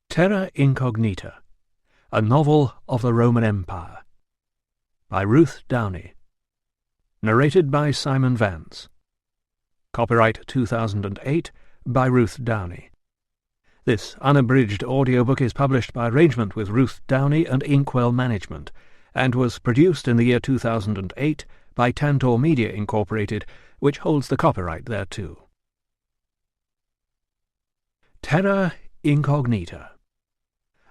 Terra Incognita, a novel of the Roman Empire, by Ruth Downie. Narrated by Simon Vance. Copyright 2008 by Ruth Downie. This unabridged audiobook is published by arrangement with Ruth Downie and Inkwell Management, and was produced in the year 2008 by Tantor Media Incorporated, which holds the copyright thereto. Terra Incognita,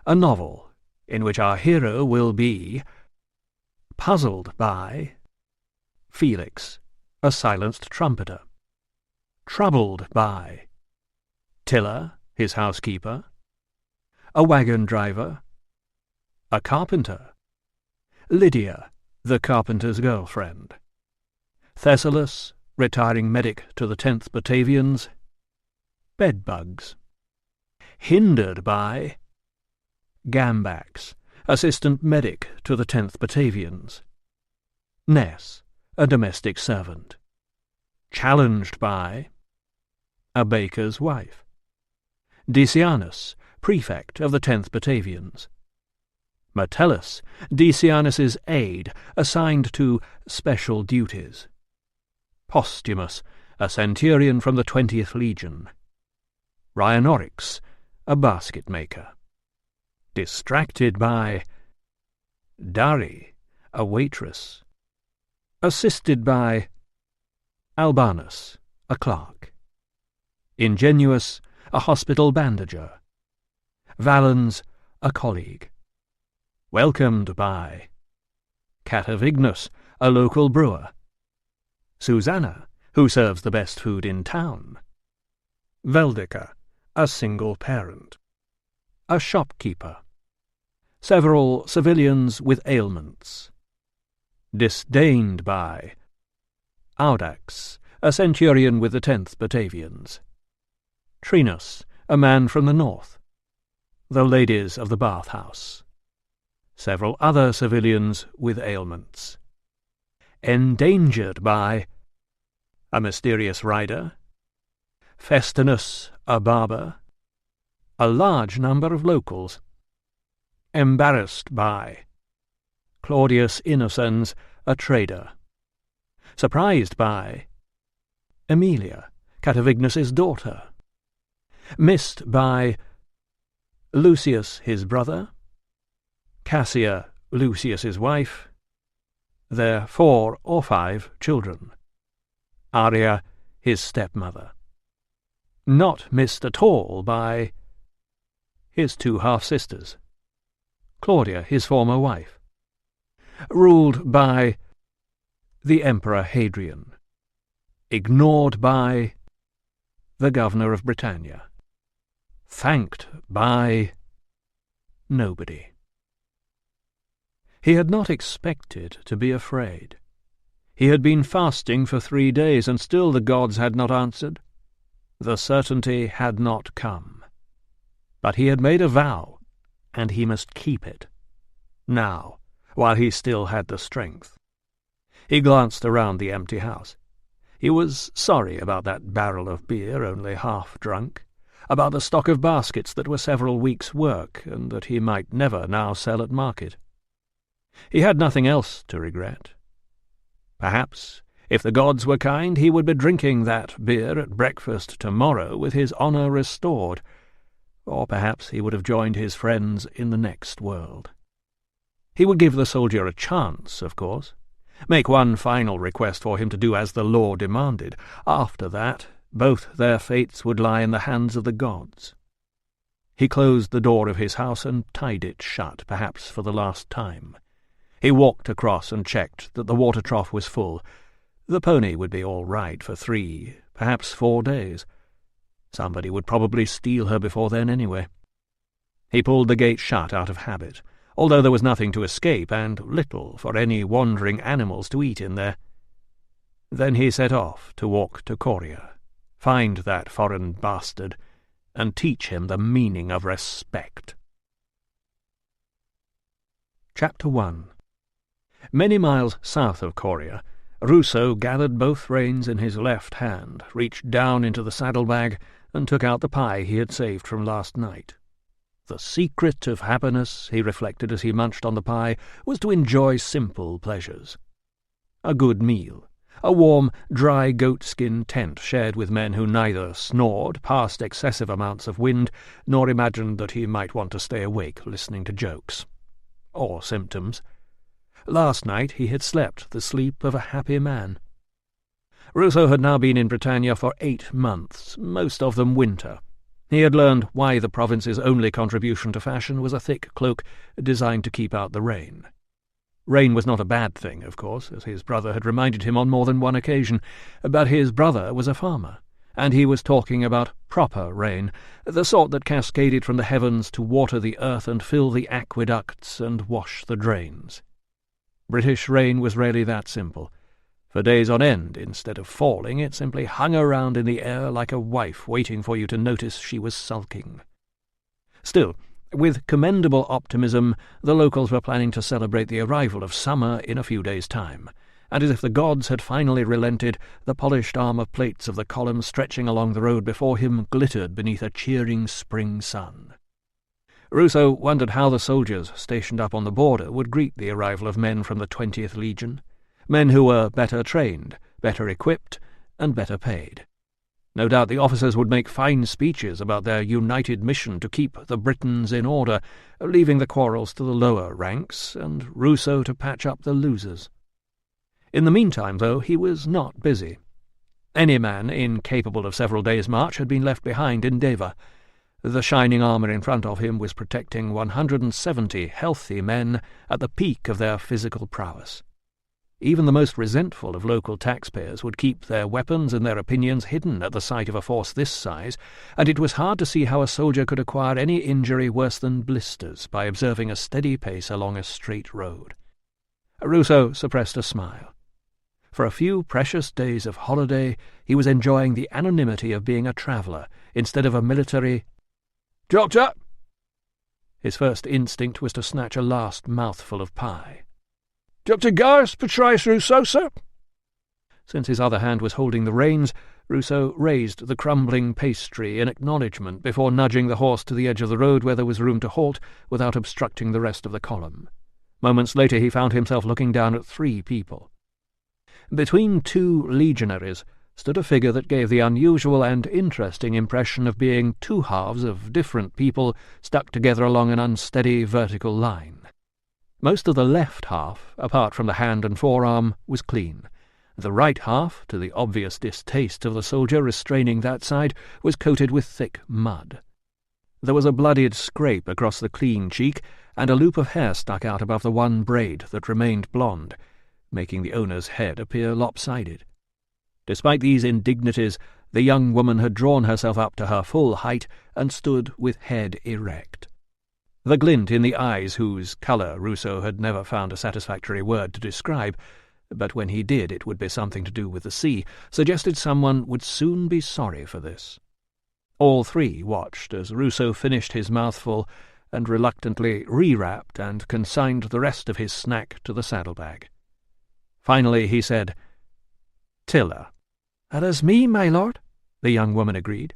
a novel in which our hero will be puzzled by Felix, a silenced trumpeter, troubled by Tilla, his housekeeper, a wagon driver, a carpenter, Lydia, the carpenter's girlfriend, Thessalus, retiring medic to the 10th Batavians, bedbugs, hindered by Gambax, assistant medic to the 10th Batavians, Ness, a domestic servant, challenged by a baker's wife, Decianus, prefect of the 10th Batavians, Metellus, Decianus's aide, assigned to special duties, Postumus, a centurion from the 20th Legion, Rhinoryx, a basket-maker, distracted by Dari, a waitress, assisted by Albanus, a clerk, Ingenuous, a hospital bandager, Valens, a colleague, welcomed by Catavignus, a local brewer, Susanna, who serves the best food in town, Veldica, a single parent, a shopkeeper, several civilians with ailments, disdained by Audax, a centurion with the 10th Batavians, Trinus, a man from the north, the ladies of the bathhouse, several other civilians with ailments, endangered by a mysterious rider, Festinus, a barber, a large number of locals, embarrassed by Claudius Innocens, a trader, surprised by Emilia, Catavignus's daughter, missed by Lucius, his brother, Cassia, Lucius's wife, their 4 or 5 children, Aria, his stepmother, not missed at all by his 2 half-sisters, Claudia, his former wife, ruled by the Emperor Hadrian, ignored by the governor of Britannia, thanked by nobody. He had not expected to be afraid. He had been fasting for 3 days, and still the gods had not answered. The certainty had not come. But he had made a vow, and he must keep it, now, while he still had the strength. He glanced around the empty house. He was sorry about that barrel of beer, only half drunk, about the stock of baskets that were several weeks' work, and that he might never now sell at market. He had nothing else to regret. Perhaps, if the gods were kind, he would be drinking that beer at breakfast tomorrow with his honour restored, or perhaps he would have joined his friends in the next world. He would give the soldier a chance, of course, make one final request for him to do as the law demanded. After that, both their fates would lie in the hands of the gods. He closed the door of his house and tied it shut, perhaps for the last time. He walked across and checked that the water trough was full. The pony would be all right for 3, perhaps 4 days. Somebody would probably steal her before then anyway. He pulled the gate shut out of habit, although there was nothing to escape and little for any wandering animals to eat in there. Then he set off to walk to Coria, find that foreign bastard, and teach him the meaning of respect. Chapter 1. Many miles south of Coria, Ruso gathered both reins in his left hand, reached down into the saddlebag, and took out the pie he had saved from last night. The secret of happiness, he reflected as he munched on the pie, was to enjoy simple pleasures. A good meal, a warm, dry goatskin tent shared with men who neither snored past excessive amounts of wind nor imagined that he might want to stay awake listening to jokes. Or symptoms. Last night he had slept the sleep of a happy man. Ruso had now been in Britannia for 8 months, most of them winter. He had learned why the province's only contribution to fashion was a thick cloak designed to keep out the rain. Rain was not a bad thing, of course, as his brother had reminded him on more than one occasion, but his brother was a farmer, and he was talking about proper rain, the sort that cascaded from the heavens to water the earth and fill the aqueducts and wash the drains. British rain was rarely that simple. For days on end, instead of falling, it simply hung around in the air like a wife waiting for you to notice she was sulking. Still, with commendable optimism, the locals were planning to celebrate the arrival of summer in a few days' time, and as if the gods had finally relented, the polished armor plates of the column stretching along the road before him glittered beneath a cheering spring sun. Ruso wondered how the soldiers stationed up on the border would greet the arrival of men from the 20th Legion, men who were better trained, better equipped, and better paid. No doubt the officers would make fine speeches about their united mission to keep the Britons in order, leaving the quarrels to the lower ranks, and Ruso to patch up the losers. In the meantime, though, he was not busy. Any man incapable of several days' march had been left behind in Deva. The shining armour in front of him was protecting 170 healthy men at the peak of their physical prowess. Even the most resentful of local taxpayers would keep their weapons and their opinions hidden at the sight of a force this size, and it was hard to see how a soldier could acquire any injury worse than blisters by observing a steady pace along a straight road. Ruso suppressed a smile. For a few precious days of holiday he was enjoying the anonymity of being a traveller instead of a military "Doctor!" His first instinct was to snatch a last mouthful of pie. "Dr. Gaius Petraius Ruso, sir?" Since his other hand was holding the reins, Ruso raised the crumbling pastry in acknowledgment before nudging the horse to the edge of the road where there was room to halt without obstructing the rest of the column. Moments later he found himself looking down at 3 people. Between 2 legionaries stood a figure that gave the unusual and interesting impression of being 2 halves of different people stuck together along an unsteady vertical line. Most of the left half, apart from the hand and forearm, was clean. The right half, to the obvious distaste of the soldier restraining that side, was coated with thick mud. There was a bloodied scrape across the clean cheek, and a loop of hair stuck out above the one braid that remained blonde, making the owner's head appear lopsided. Despite these indignities, the young woman had drawn herself up to her full height and stood with head erect. The glint in the eyes, whose colour Ruso had never found a satisfactory word to describe, but when he did it would be something to do with the sea, suggested someone would soon be sorry for this. All 3 watched as Ruso finished his mouthful and reluctantly rewrapped and consigned the rest of his snack to the saddlebag. Finally he said, "Tilla." "That is me, my lord," the young woman agreed.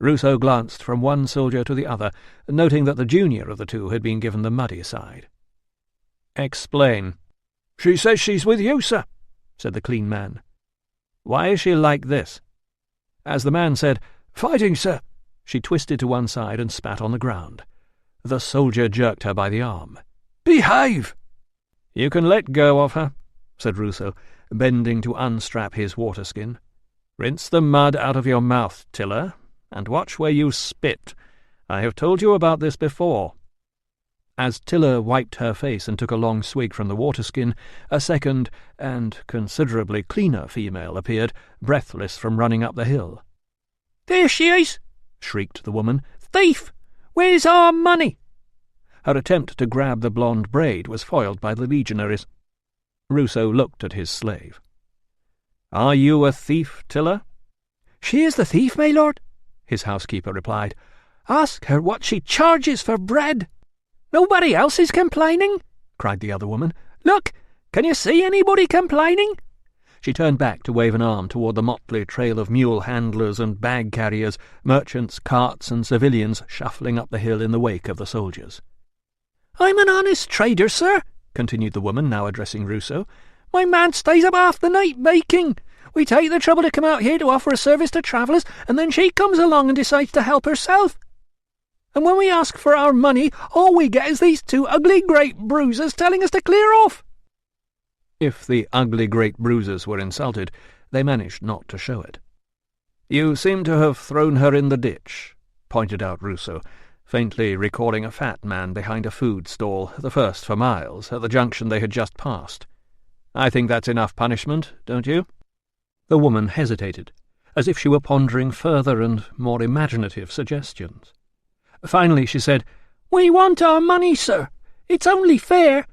Ruso glanced from one soldier to the other, noting that the junior of the 2 had been given the muddy side. "Explain." "She says she's with you, sir," said the clean man. "Why is she like this?" As the man said, "Fighting, sir," she twisted to one side and spat on the ground. The soldier jerked her by the arm. "Behave!" "You can let go of her," said Ruso, bending to unstrap his waterskin. "Rinse the mud out of your mouth, Tilla, and watch where you spit. I have told you about this before." As Tilla wiped her face and took a long swig from the waterskin, a second and considerably cleaner female appeared, breathless from running up the hill. "There she is!" shrieked the woman. "Thief! Where's our money?" Her attempt to grab the blonde braid was foiled by the legionaries. Ruso looked at his slave. "Are you a thief, Tilla?" "She is the thief, my lord," his housekeeper replied. "Ask her what she charges for bread." "Nobody else is complaining?" cried the other woman. "Look, can you see anybody complaining?" She turned back to wave an arm toward the motley trail of mule handlers and bag carriers, merchants, carts, and civilians shuffling up the hill in the wake of the soldiers. "I'm an honest trader, sir," continued the woman, now addressing Ruso. "My man stays up half the night baking. We take the trouble to come out here to offer a service to travellers, and then she comes along and decides to help herself. And when we ask for our money, all we get is these two ugly great bruisers telling us to clear off." If the ugly great bruisers were insulted, they managed not to show it. "You seem to have thrown her in the ditch," pointed out Ruso, faintly recalling a fat man behind a food stall, the first for miles, at the junction they had just passed. "I think that's enough punishment, don't you?" The woman hesitated, as if she were pondering further and more imaginative suggestions. Finally she said, "We want our money, sir. It's only fair."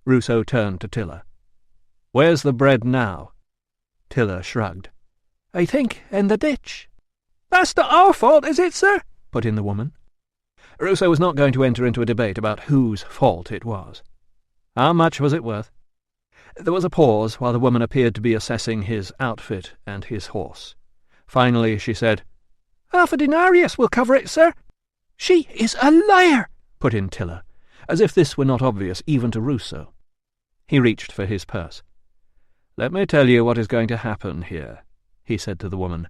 Ruso turned to Tilla. "Where's the bread now?" Tilla shrugged. "I think in the ditch." "That's not our fault, is it, sir?" put in the woman. Ruso was not going to enter into a debate about whose fault it was. How much was it worth? There was a pause while the woman appeared to be assessing his outfit and his horse. Finally she said, "half a denarius will cover it, sir." "She is a liar," put in Tilla, as if this were not obvious even to Ruso. He reached for his purse. "Let me tell you what is going to happen here," he said to the woman.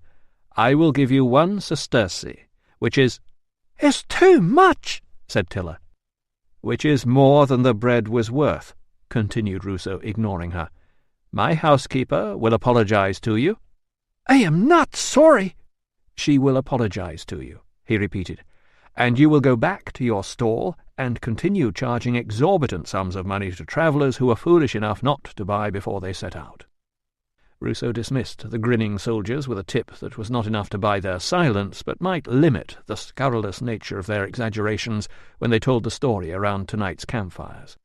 "I will give you 1 sesterce, which is—" "It's too much," said Tilla. "Which is more than the bread was worth," continued Ruso, ignoring her. "My housekeeper will apologize to you." "I am not sorry." "She will apologize to you," he repeated, "and you will go back to your stall and continue charging exorbitant sums of money to travellers who are foolish enough not to buy before they set out." Ruso dismissed the grinning soldiers with a tip that was not enough to buy their silence, but might limit the scurrilous nature of their exaggerations when they told the story around tonight's campfires.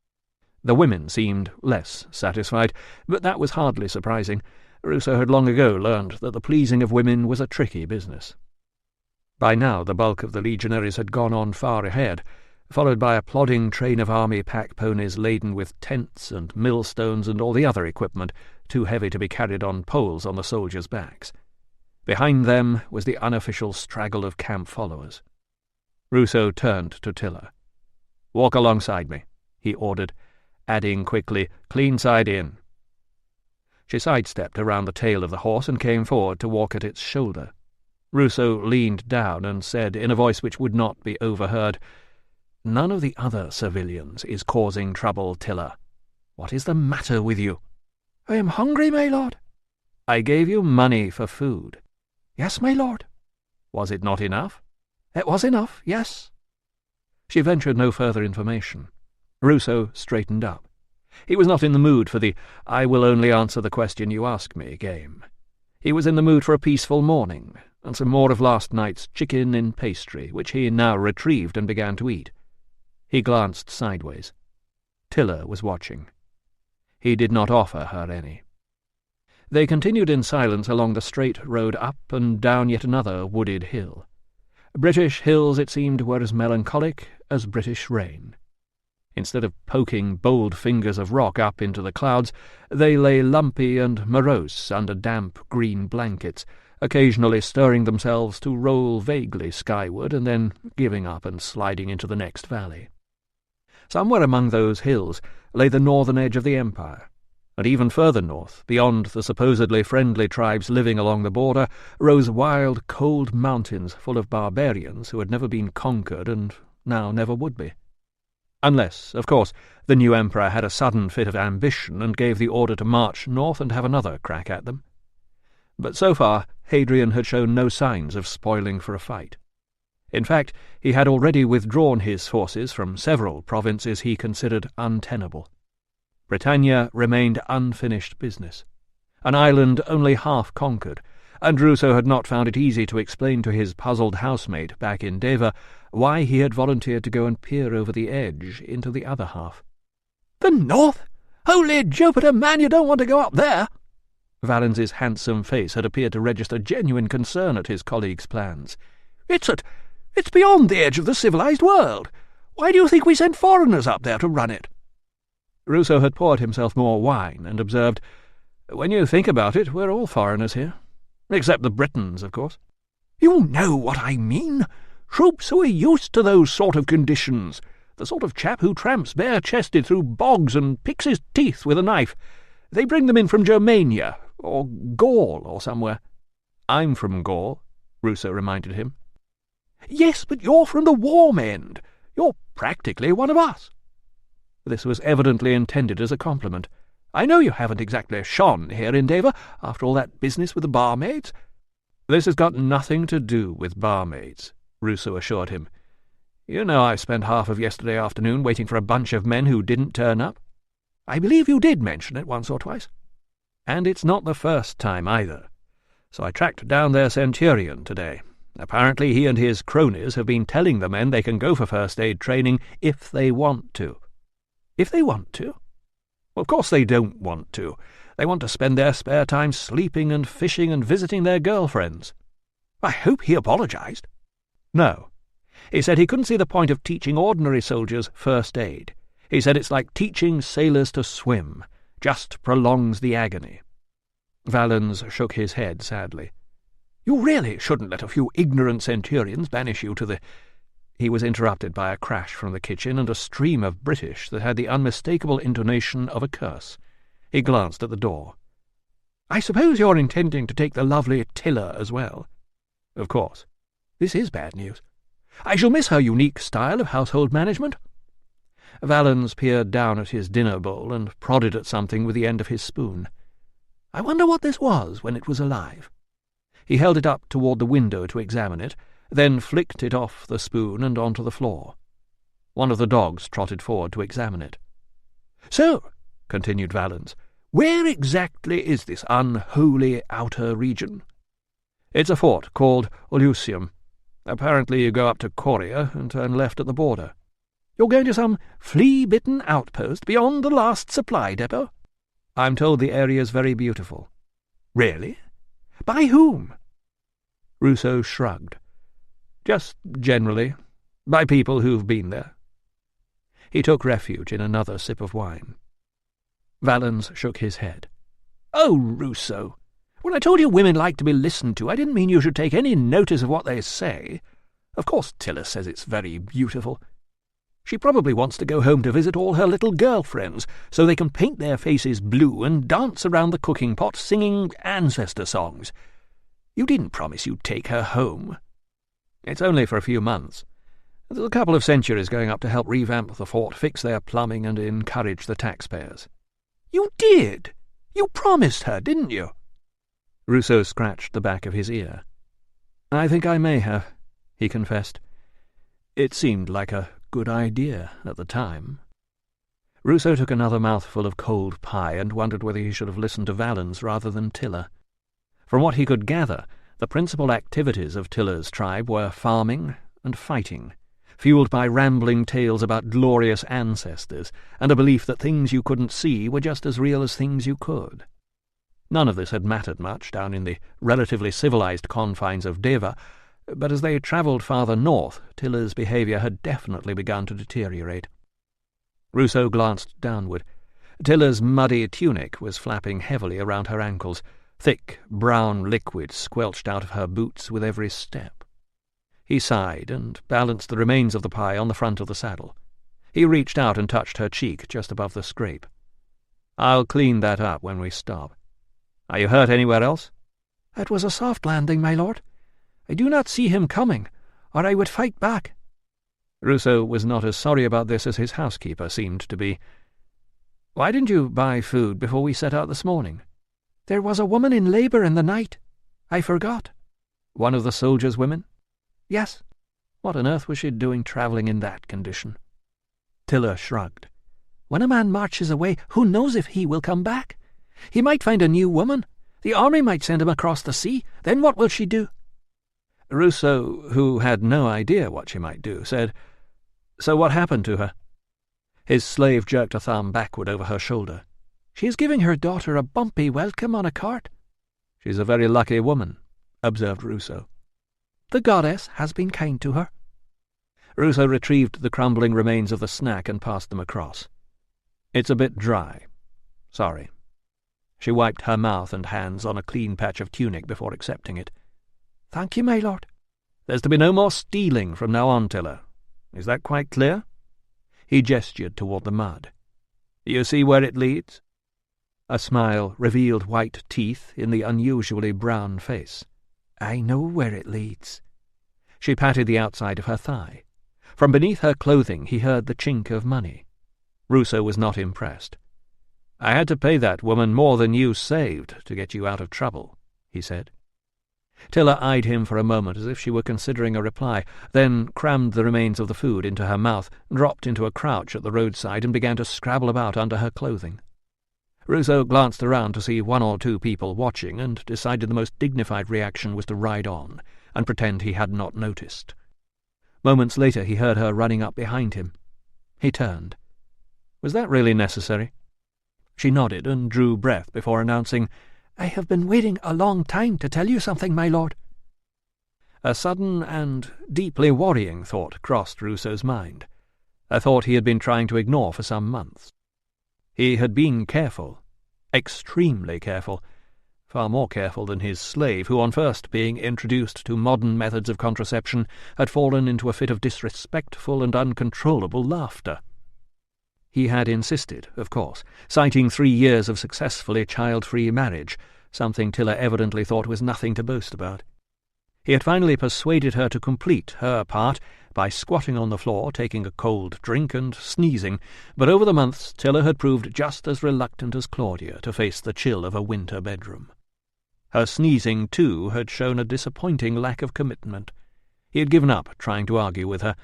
The women seemed less satisfied, but that was hardly surprising. Ruso had long ago learned that the pleasing of women was a tricky business. By now the bulk of the legionaries had gone on far ahead, followed by a plodding train of army pack-ponies laden with tents and millstones and all the other equipment too heavy to be carried on poles on the soldiers' backs. Behind them was the unofficial straggle of camp followers. Ruso turned to Tilla. "Walk alongside me," he ordered, adding quickly, "clean side in." She sidestepped around the tail of the horse and came forward to walk at its shoulder. Ruso leaned down and said in a voice which would not be overheard, "None of the other civilians is causing trouble, Tilla. What is the matter with you?" "I am hungry, my lord." "I gave you money for food." "Yes, my lord." "Was it not enough?" "It was enough, yes." She ventured no further information. Ruso straightened up. He was not in the mood for the "I will only answer the question you ask me" game. He was in the mood for a peaceful morning, and some more of last night's chicken in pastry, which he now retrieved and began to eat. He glanced sideways. Tilla was watching. He did not offer her any. They continued in silence along the straight road up and down yet another wooded hill. British hills, it seemed, were as melancholic as British rain. Instead of poking bold fingers of rock up into the clouds, they lay lumpy and morose under damp green blankets, occasionally stirring themselves to roll vaguely skyward and then giving up and sliding into the next valley. Somewhere among those hills lay the northern edge of the empire, and even further north, beyond the supposedly friendly tribes living along the border, rose wild, cold mountains full of barbarians who had never been conquered and now never would be. Unless, of course, the new emperor had a sudden fit of ambition and gave the order to march north and have another crack at them. But so far Hadrian had shown no signs of spoiling for a fight. In fact, he had already withdrawn his forces from several provinces he considered untenable. Britannia remained unfinished business, an island only half conquered, and Ruso had not found it easy to explain to his puzzled housemate back in Deva why he had volunteered to go and peer over the edge into the other half. "The north? Holy Jupiter, man, you don't want to go up there!" Valens's handsome face had appeared to register genuine concern at his colleague's plans. It's beyond the edge of the civilized world. Why do you think we send foreigners up there to run it?" Ruso had poured himself more wine and observed, When you think about it, we're all foreigners here. Except the Britons, of course. You know what I mean. Troops who are used to those sort of conditions. The sort of chap who tramps bare-chested through bogs and picks his teeth with a knife. They bring them in from Germania, or Gaul, or somewhere. I'm from Gaul, Ruso reminded him. Yes, but you're from the warm end. You're practically one of us. This was evidently intended as a compliment. I know you haven't exactly shone here in Dover, after all that business with the barmaids. This has got nothing to do with barmaids, Ruso assured him. You know I spent half of yesterday afternoon waiting for a bunch of men who didn't turn up. I believe you did mention it once or twice. And it's not the first time either. So I tracked down their centurion today. Apparently he and his cronies have been telling the men they can go for first aid training if they want to. If they want to? Well, of course they don't want to. They want to spend their spare time sleeping and fishing and visiting their girlfriends. I hope he apologized. No. He said he couldn't see the point of teaching ordinary soldiers first aid. He said it's like teaching sailors to swim. Just prolongs the agony. Valens shook his head sadly. You really shouldn't let a few ignorant centurions banish you to the... He was interrupted by a crash from the kitchen and a stream of British that had the unmistakable intonation of a curse. He glanced at the door. I suppose you're intending to take the lovely Tilla as well. Of course. This is bad news. I shall miss her unique style of household management. Valens peered down at his dinner bowl and prodded at something with the end of his spoon. I wonder what this was when it was alive. He held it up toward the window to examine it, then flicked it off the spoon and onto the floor. One of the dogs trotted forward to examine it. So, continued Valens, where exactly is this unholy outer region? It's a fort called Ulusium. Apparently you go up to Coria and turn left at the border. You're going to some flea-bitten outpost beyond the last supply depot? I'm told the area's very beautiful. Really? By whom? Ruso shrugged. Just generally, by people who've been there. He took refuge in another sip of wine. Valens shook his head. Oh, Ruso, when I told you women like to be listened to, I didn't mean you should take any notice of what they say. Of course Tilla says it's very beautiful. She probably wants to go home to visit all her little girlfriends, so they can paint their faces blue and dance around the cooking pot singing ancestor songs. You didn't promise you'd take her home. It's only for a few months. There's a couple of centuries going up to help revamp the fort, fix their plumbing, and encourage the taxpayers. You did? You promised her, didn't you? Ruso scratched the back of his ear. I think I may have, he confessed. It seemed like a good idea at the time. Ruso took another mouthful of cold pie and wondered whether he should have listened to Valens rather than Tilla. From what he could gather, the principal activities of Tilla's tribe were farming and fighting, fueled by rambling tales about glorious ancestors and a belief that things you couldn't see were just as real as things you could. None of this had mattered much down in the relatively civilized confines of Deva, but as they travelled farther north, Tilla's behaviour had definitely begun to deteriorate. Ruso glanced downward. Tilla's muddy tunic was flapping heavily around her ankles. Thick, brown liquid squelched out of her boots with every step. He sighed and balanced the remains of the pie on the front of the saddle. He reached out and touched her cheek just above the scrape. I'll clean that up when we stop. Are you hurt anywhere else? It was a soft landing, my lord. I do not see him coming, or I would fight back. Ruso was not as sorry about this as his housekeeper seemed to be. Why didn't you buy food before we set out this morning? There was a woman in labour in the night. I forgot. One of the soldiers' women? Yes. What on earth was she doing travelling in that condition? Tilla shrugged. When a man marches away, who knows if he will come back? He might find a new woman. The army might send him across the sea. Then what will she do? Ruso, who had no idea what she might do, said, So what happened to her? His slave jerked a thumb backward over her shoulder. She is giving her daughter a bumpy welcome on a cart. She's a very lucky woman, observed Ruso. The goddess has been kind to her. Ruso retrieved the crumbling remains of the snack and passed them across. It's a bit dry. Sorry. She wiped her mouth and hands on a clean patch of tunic before accepting it. "Thank you, my lord." "There's to be no more stealing from now on, Tilla. Is that quite clear?" He gestured toward the mud. "You see where it leads?" A smile revealed white teeth in the unusually brown face. "I know where it leads." She patted the outside of her thigh. From beneath her clothing he heard the chink of money. Ruso was not impressed. "I had to pay that woman more than you saved to get you out of trouble," he said. Tilla eyed him for a moment as if she were considering a reply, then crammed the remains of the food into her mouth, dropped into a crouch at the roadside, and began to scrabble about under her clothing. Ruso glanced around to see one or two people watching, and decided the most dignified reaction was to ride on and pretend he had not noticed. Moments later he heard her running up behind him. He turned. "Was that really necessary?" She nodded and drew breath before announcing, "I have been waiting a long time to tell you something, my lord." A sudden and deeply worrying thought crossed Ruso's mind, a thought he had been trying to ignore for some months. He had been careful, extremely careful, far more careful than his slave, who on first being introduced to modern methods of contraception had fallen into a fit of disrespectful and uncontrollable laughter. He had insisted, of course, citing 3 years of successfully child-free marriage, something Tilla evidently thought was nothing to boast about. He had finally persuaded her to complete her part by squatting on the floor, taking a cold drink and sneezing, but over the months Tilla had proved just as reluctant as Claudia to face the chill of a winter bedroom. Her sneezing, too, had shown a disappointing lack of commitment. He had given up trying to argue with her,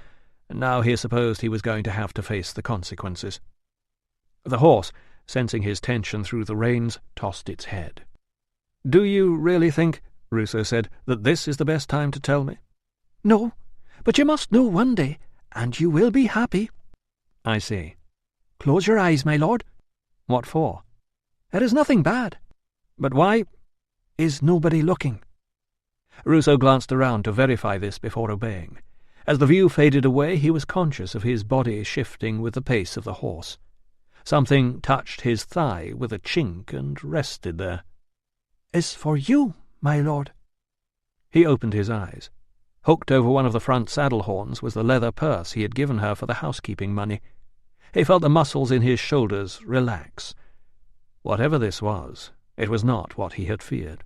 and now he supposed he was going to have to face the consequences. The horse, sensing his tension through the reins, tossed its head. "Do you really think," Ruso said, "that this is the best time to tell me?" "No, but you must know one day, and you will be happy." "I see." "Close your eyes, my lord." "What for?" "It is nothing bad." "But why—" "Is nobody looking?" Ruso glanced around to verify this before obeying. As the view faded away, he was conscious of his body shifting with the pace of the horse. Something touched his thigh with a chink and rested there. "Is for you, my lord." He opened his eyes. Hooked over one of the front saddle horns was the leather purse he had given her for the housekeeping money. He felt the muscles in his shoulders relax. Whatever this was, it was not what he had feared.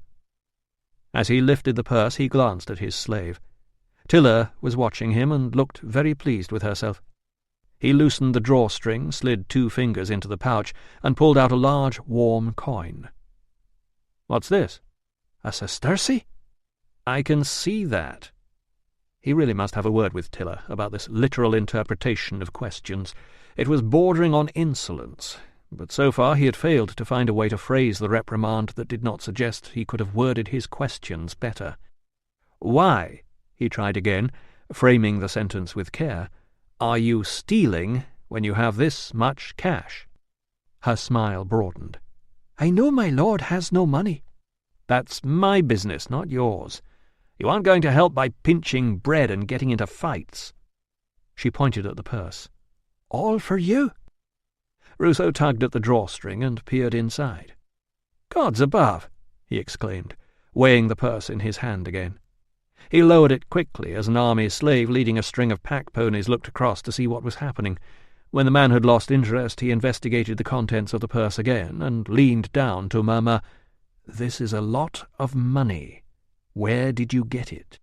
As he lifted the purse, he glanced at his slave. Tilla was watching him and looked very pleased with herself. He loosened the drawstring, slid 2 fingers into the pouch, and pulled out a large, warm coin. "What's this?" "A sesterce." "I can see that." He really must have a word with Tilla about this literal interpretation of questions. It was bordering on insolence, but so far he had failed to find a way to phrase the reprimand that did not suggest he could have worded his questions better. "Why," he tried again, framing the sentence with care, "are you stealing when you have this much cash?" Her smile broadened. "I know my lord has no money." "That's my business, not yours. You aren't going to help by pinching bread and getting into fights." She pointed at the purse. "All for you." Ruso tugged at the drawstring and peered inside. "Gods above!" he exclaimed, weighing the purse in his hand again. He lowered it quickly as an army slave leading a string of pack ponies looked across to see what was happening. When the man had lost interest, he investigated the contents of the purse again and leaned down to murmur, "This is a lot of money. Where did you get it?"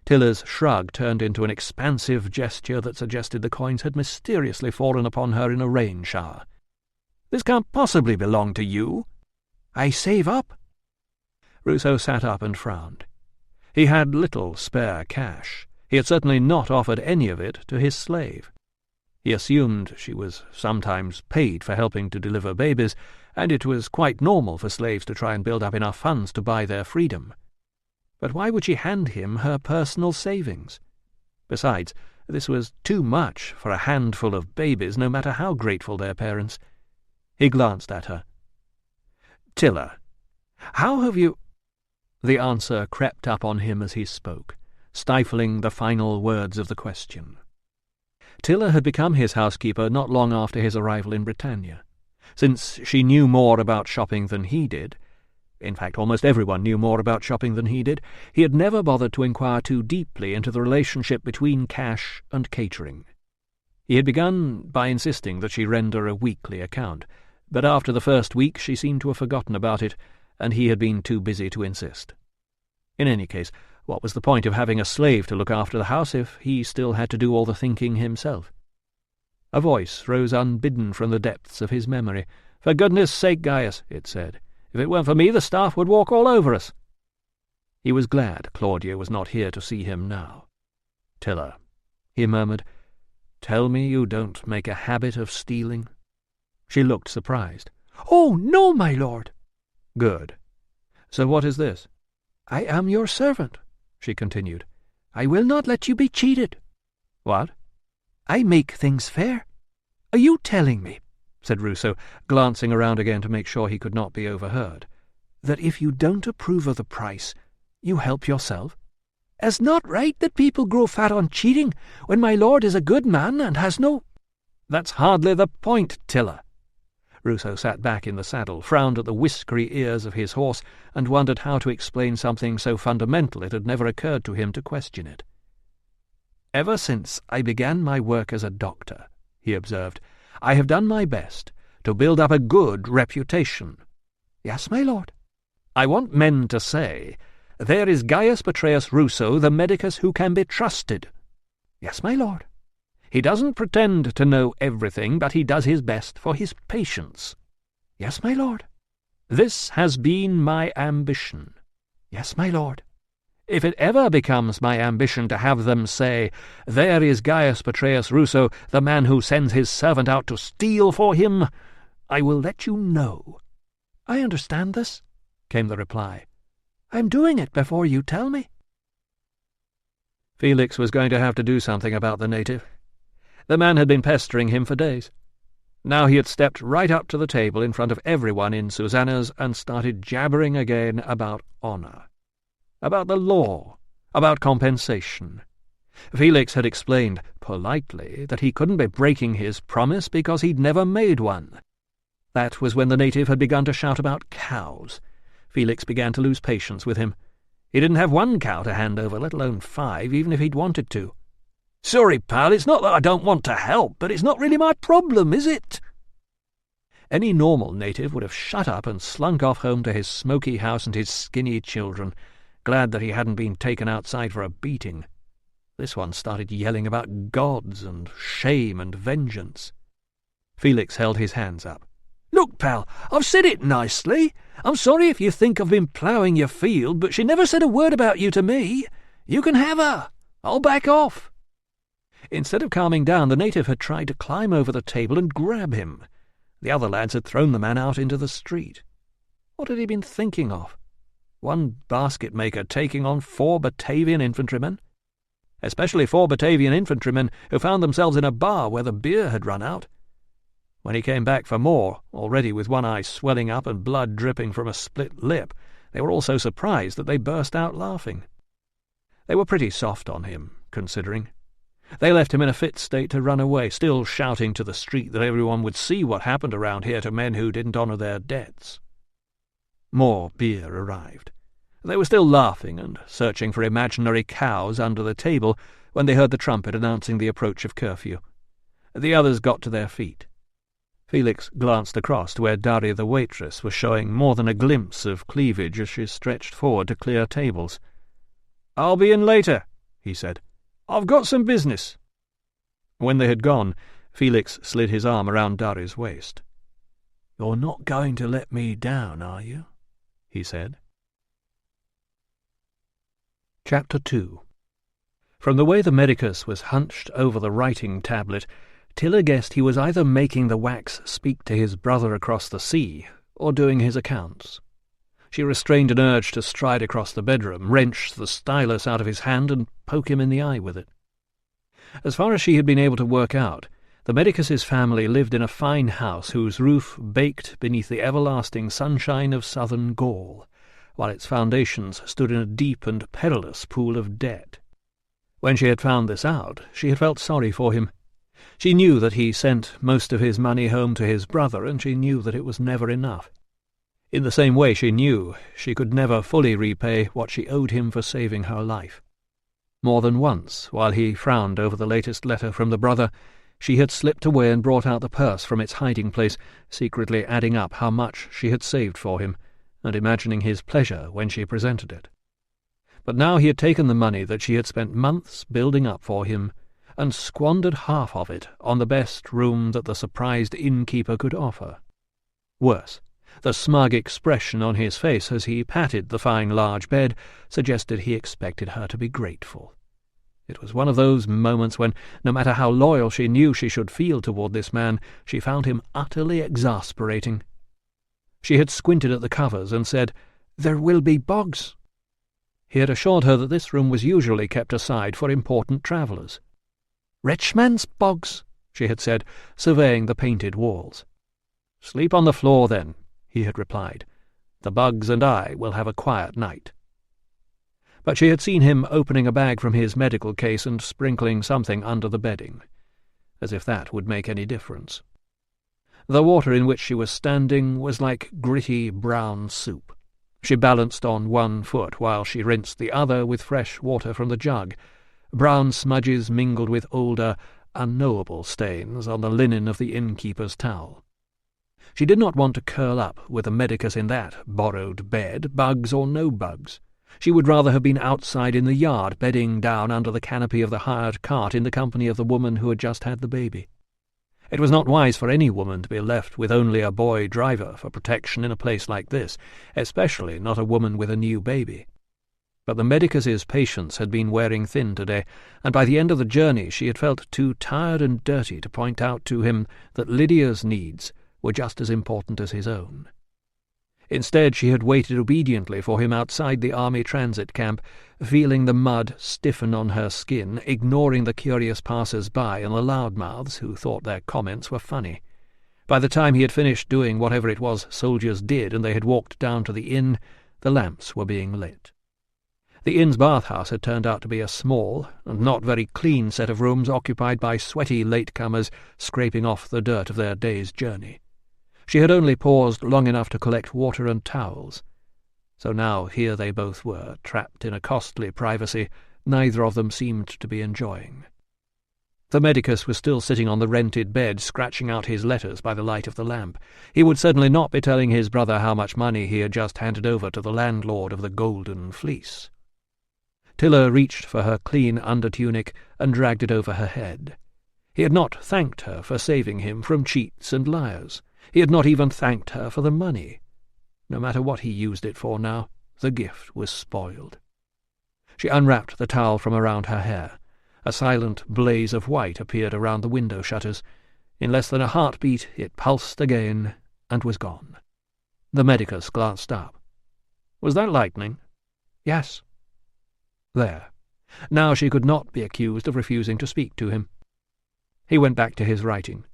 Tilla's shrug turned into an expansive gesture that suggested the coins had mysteriously fallen upon her in a rain shower. "This can't possibly belong to you." "I save up." Ruso sat up and frowned. He had little spare cash. He had certainly not offered any of it to his slave. He assumed she was sometimes paid for helping to deliver babies, and it was quite normal for slaves to try and build up enough funds to buy their freedom. But why would she hand him her personal savings? Besides, this was too much for a handful of babies, no matter how grateful their parents. He glanced at her. "Tilla, how have you—" The answer crept up on him as he spoke, stifling the final words of the question. Tilla had become his housekeeper not long after his arrival in Britannia. Since she knew more about shopping than he did, in fact almost everyone knew more about shopping than he did, he had never bothered to inquire too deeply into the relationship between cash and catering. He had begun by insisting that she render a weekly account, but after the first week she seemed to have forgotten about it, and he had been too busy to insist. In any case, what was the point of having a slave to look after the house if he still had to do all the thinking himself? A voice rose unbidden from the depths of his memory. "For goodness sake, Gaius," it said, "if it weren't for me the staff would walk all over us." He was glad Claudia was not here to see him now. "Tilla," he murmured, "tell me you don't make a habit of stealing?" She looked surprised. "Oh, no, my lord." "Good. So what is this?" "I am your servant," she continued. "I will not let you be cheated." "What?" "I make things fair." "Are you telling me," said Ruso, glancing around again to make sure he could not be overheard, "that if you don't approve of the price, you help yourself? It's not right that people grow fat on cheating when my lord is a good man and has no—" "That's hardly the point, Tilla." Ruso sat back in the saddle, frowned at the whiskery ears of his horse, and wondered how to explain something so fundamental it had never occurred to him to question it. "Ever since I began my work as a doctor," he observed, "I have done my best to build up a good reputation." "Yes, my lord." "I want men to say, 'There is Gaius Petreius Ruso, the medicus who can be trusted.'" "Yes, my lord." "He doesn't pretend to know everything, but he does his best for his patients." "Yes, my lord." "This has been my ambition." "Yes, my lord." If it ever becomes my ambition to have them say, 'There is Gaius Petreius Ruso, the man who sends his servant out to steal for him,' I will let you know." "I understand this," came the reply. "I'm doing it before you tell me." Felix was going to have to do something about the native. The man had been pestering him for days. Now he had stepped right up to the table in front of everyone in Susanna's and started jabbering again about honour, about the law, about compensation. Felix had explained, politely, that he couldn't be breaking his promise because he'd never made one. That was when the native had begun to shout about cows. Felix began to lose patience with him. He didn't have one cow to hand over, let alone 5, even if he'd wanted to. "Sorry, pal, it's not that I don't want to help, but it's not really my problem, is it?" Any normal native would have shut up and slunk off home to his smoky house and his skinny children, glad that he hadn't been taken outside for a beating. This one started yelling about gods and shame and vengeance. Felix held his hands up. "Look, pal, I've said it nicely. I'm sorry if you think I've been ploughing your field, but she never said a word about you to me. You can have her. I'll back off." Instead of calming down, the native had tried to climb over the table and grab him. The other lads had thrown the man out into the street. What had he been thinking of? One basket-maker taking on 4 Batavian infantrymen? Especially 4 Batavian infantrymen who found themselves in a bar where the beer had run out. When he came back for more, already with one eye swelling up and blood dripping from a split lip, they were all so surprised that they burst out laughing. They were pretty soft on him, considering. They left him in a fit state to run away, still shouting to the street that everyone would see what happened around here to men who didn't honour their debts. More beer arrived. They were still laughing and searching for imaginary cows under the table when they heard the trumpet announcing the approach of curfew. The others got to their feet. Felix glanced across to where Daria the waitress was showing more than a glimpse of cleavage as she stretched forward to clear tables. "I'll be in later," he said. "I've got some business." When they had gone, Felix slid his arm around Daria's waist. "You're not going to let me down, are you?" he said. Chapter 2. From the way the medicus was hunched over the writing tablet, Tilla guessed he was either making the wax speak to his brother across the sea, or doing his accounts. She restrained an urge to stride across the bedroom, wrench the stylus out of his hand, and poke him in the eye with it. As far as she had been able to work out, the medicus's family lived in a fine house whose roof baked beneath the everlasting sunshine of southern Gaul, while its foundations stood in a deep and perilous pool of debt. When she had found this out, she had felt sorry for him. She knew that he sent most of his money home to his brother, and she knew that it was never enough. In the same way she knew she could never fully repay what she owed him for saving her life. More than once, while he frowned over the latest letter from the brother, she had slipped away and brought out the purse from its hiding-place, secretly adding up how much she had saved for him, and imagining his pleasure when she presented it. But now he had taken the money that she had spent months building up for him, and squandered half of it on the best room that the surprised innkeeper could offer. Worse, the smug expression on his face as he patted the fine large bed suggested he expected her to be grateful. It was one of those moments when, no matter how loyal she knew she should feel toward this man, she found him utterly exasperating. She had squinted at the covers and said, "There will be bogs." He had assured her that this room was usually kept aside for important travellers. "Rich men's bogs," she had said, surveying the painted walls. "Sleep on the floor, then," he had replied. "The bugs and I will have a quiet night." But she had seen him opening a bag from his medical case and sprinkling something under the bedding, as if that would make any difference. The water in which she was standing was like gritty brown soup. She balanced on one foot while she rinsed the other with fresh water from the jug. Brown smudges mingled with older, unknowable stains on the linen of the innkeeper's towel. She did not want to curl up with a medicus in that borrowed bed, bugs or no bugs. She would rather have been outside in the yard, bedding down under the canopy of the hired cart in the company of the woman who had just had the baby. It was not wise for any woman to be left with only a boy driver for protection in a place like this, especially not a woman with a new baby. But the medicus's patience had been wearing thin today, and by the end of the journey she had felt too tired and dirty to point out to him that Lydia's needs were just as important as his own. Instead, she had waited obediently for him outside the army transit camp, feeling the mud stiffen on her skin, ignoring the curious passers-by and the loudmouths who thought their comments were funny. By the time he had finished doing whatever it was soldiers did and they had walked down to the inn, the lamps were being lit. The inn's bathhouse had turned out to be a small and not very clean set of rooms occupied by sweaty latecomers scraping off the dirt of their day's journey. She had only paused long enough to collect water and towels. So now here they both were, trapped in a costly privacy neither of them seemed to be enjoying. The medicus was still sitting on the rented bed, scratching out his letters by the light of the lamp. He would certainly not be telling his brother how much money he had just handed over to the landlord of the Golden Fleece. Tilla reached for her clean undertunic and dragged it over her head. He had not thanked her for saving him from cheats and liars. He had not even thanked her for the money. No matter what he used it for now, the gift was spoiled. She unwrapped the towel from around her hair. A silent blaze of white appeared around the window shutters. In less than a heartbeat it pulsed again and was gone. The medicus glanced up. "Was that lightning?" "Yes." There. Now she could not be accused of refusing to speak to him. He went back to his writing.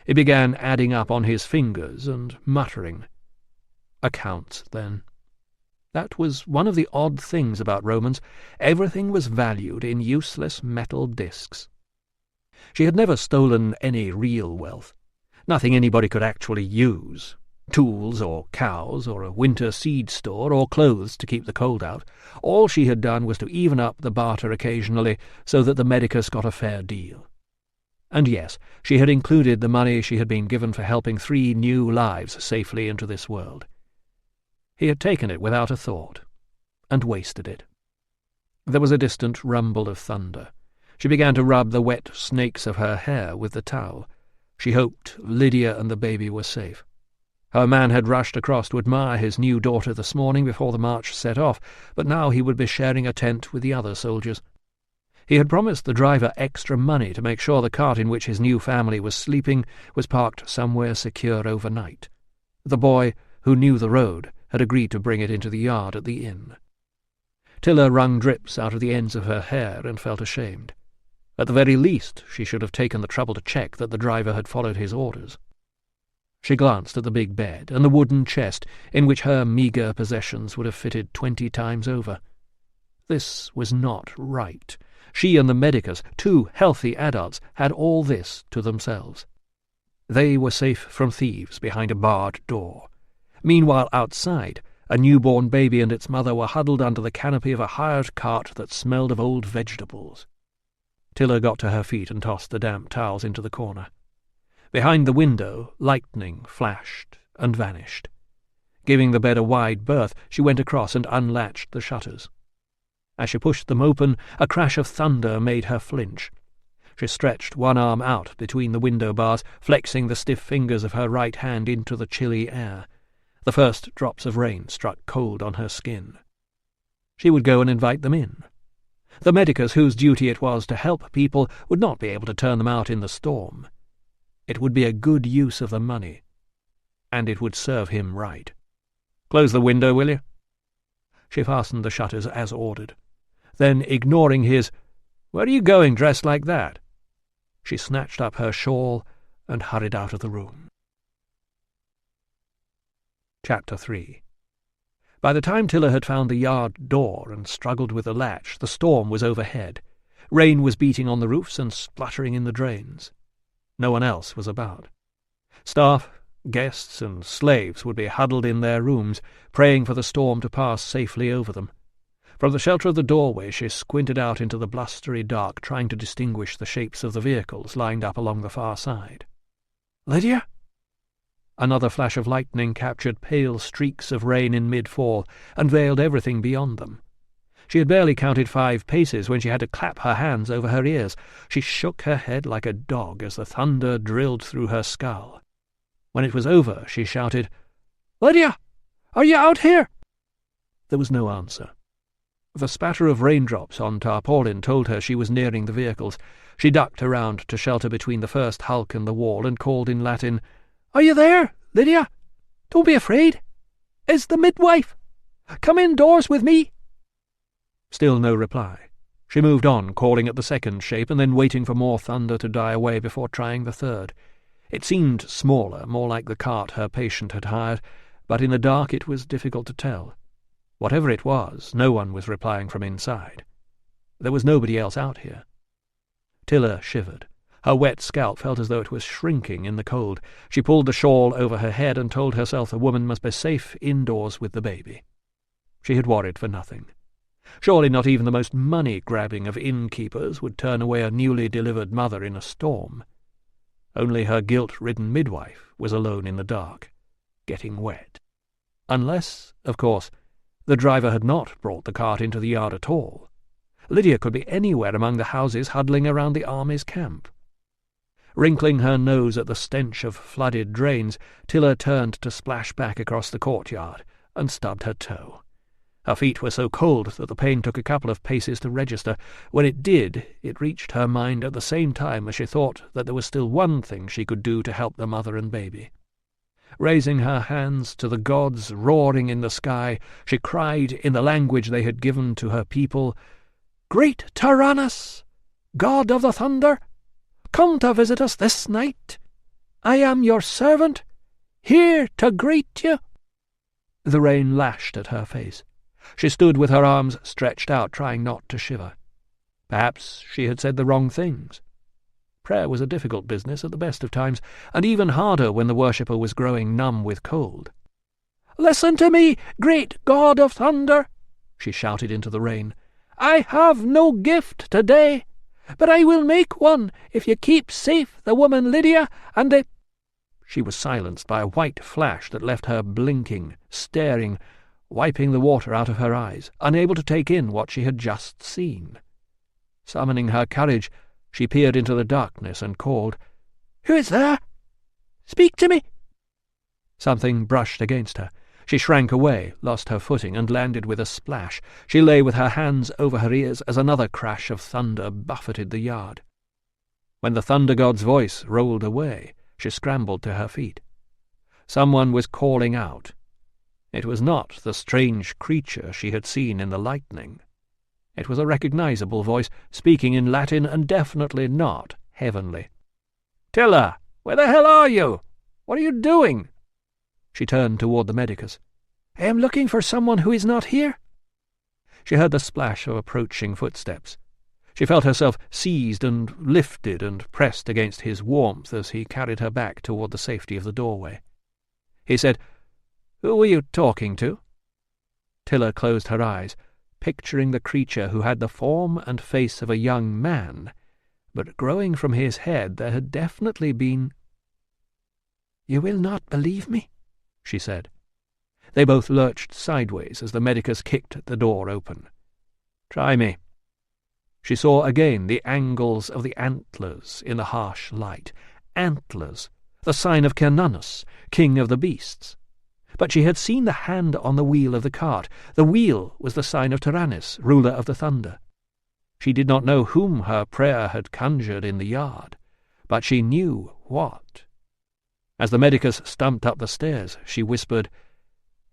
He began adding up on his fingers and muttering. Accounts, then. That was one of the odd things about Romans. Everything was valued in useless metal discs. She had never stolen any real wealth. Nothing anybody could actually use. Tools or cows or a winter seed store or clothes to keep the cold out. All she had done was to even up the barter occasionally so that the medicus got a fair deal. And yes, she had included the money she had been given for helping 3 new lives safely into this world. He had taken it without a thought, and wasted it. There was a distant rumble of thunder. She began to rub the wet snakes of her hair with the towel. She hoped Lydia and the baby were safe. Her man had rushed across to admire his new daughter this morning before the march set off, but now he would be sharing a tent with the other soldiers. He had promised the driver extra money to make sure the cart in which his new family was sleeping was parked somewhere secure overnight. The boy, who knew the road, had agreed to bring it into the yard at the inn. Tilla wrung drips out of the ends of her hair and felt ashamed. At the very least, she should have taken the trouble to check that the driver had followed his orders. She glanced at the big bed and the wooden chest in which her meagre possessions would have fitted 20 times over. This was not right. She and the medicus, 2 healthy adults, had all this to themselves. They were safe from thieves behind a barred door. Meanwhile, outside, a newborn baby and its mother were huddled under the canopy of a hired cart that smelled of old vegetables. Tilla got to her feet and tossed the damp towels into the corner. Behind the window, lightning flashed and vanished. Giving the bed a wide berth, she went across and unlatched the shutters. As she pushed them open, a crash of thunder made her flinch. She stretched one arm out between the window bars, flexing the stiff fingers of her right hand into the chilly air. The first drops of rain struck cold on her skin. She would go and invite them in. The medicus, whose duty it was to help people, would not be able to turn them out in the storm. It would be a good use of the money, and it would serve him right. "Close the window, will you?" She fastened the shutters as ordered. Then, ignoring his, "Where are you going dressed like that?" she snatched up her shawl and hurried out of the room. Chapter 3. By the time Tilla had found the yard door and struggled with the latch, the storm was overhead. Rain was beating on the roofs and spluttering in the drains. No one else was about. Staff, guests, and slaves would be huddled in their rooms, praying for the storm to pass safely over them. From the shelter of the doorway she squinted out into the blustery dark, trying to distinguish the shapes of the vehicles lined up along the far side. "Lydia?" Another flash of lightning captured pale streaks of rain in mid-fall and veiled everything beyond them. She had barely counted 5 paces when she had to clap her hands over her ears. She shook her head like a dog as the thunder drilled through her skull. When it was over, she shouted, "Lydia! Are you out here?" There was no answer. The spatter of raindrops on tarpaulin told her she was nearing the vehicles. She ducked around to shelter between the first hulk and the wall and called in Latin, "Are you there, Lydia? Don't be afraid. It's the midwife. Come indoors with me." Still no reply. She moved on, calling at the second shape and then waiting for more thunder to die away before trying the third. It seemed smaller, more like the cart her patient had hired, but in the dark it was difficult to tell. Whatever it was, no one was replying from inside. There was nobody else out here. Tilla shivered. Her wet scalp felt as though it was shrinking in the cold. She pulled the shawl over her head and told herself the woman must be safe indoors with the baby. She had worried for nothing. Surely not even the most money-grabbing of innkeepers would turn away a newly delivered mother in a storm. Only her guilt-ridden midwife was alone in the dark, getting wet. Unless, of course, the driver had not brought the cart into the yard at all. Lydia could be anywhere among the houses huddling around the army's camp. Wrinkling her nose at the stench of flooded drains, Tilla turned to splash back across the courtyard and stubbed her toe. Her feet were so cold that the pain took a couple of paces to register. When it did, it reached her mind at the same time as she thought that there was still one thing she could do to help the mother and baby. Raising her hands to the gods roaring in the sky, she cried in the language they had given to her people, "Great Tyrannus, God of the thunder, come to visit us this night. I am your servant, here to greet you." The rain lashed at her face. She stood with her arms stretched out, trying not to shiver. Perhaps she had said the wrong things. Prayer was a difficult business at the best of times, and even harder when the worshipper was growing numb with cold. "Listen to me, great God of thunder," she shouted into the rain. "I have no gift today, but I will make one if you keep safe the woman Lydia and the—" She was silenced by a white flash that left her blinking, staring, wiping the water out of her eyes, unable to take in what she had just seen. Summoning her courage, she peered into the darkness and called, "Who is there? Speak to me!" Something brushed against her. She shrank away, lost her footing, and landed with a splash. She lay with her hands over her ears as another crash of thunder buffeted the yard. When the thunder god's voice rolled away, she scrambled to her feet. Someone was calling out. It was not the strange creature she had seen in the lightning. It was a recognizable voice, speaking in Latin and definitely not heavenly. "Tilla, where the hell are you? What are you doing?" She turned toward the medicus. "I am looking for someone who is not here." She heard the splash of approaching footsteps. She felt herself seized and lifted and pressed against his warmth as he carried her back toward the safety of the doorway. He said, "Who were you talking to?" Tilla closed her eyes, picturing the creature who had the form and face of a young man, but growing from his head there had definitely been— "You will not believe me?" she said. They both lurched sideways as the medicus kicked the door open. "Try me." She saw again the angles of the antlers in the harsh light. Antlers, the sign of Cernunnos, king of the beasts. But she had seen the hand on the wheel of the cart. The wheel was the sign of Tyrannus, ruler of the thunder. She did not know whom her prayer had conjured in the yard, but she knew what. As the medicus stumped up the stairs, she whispered,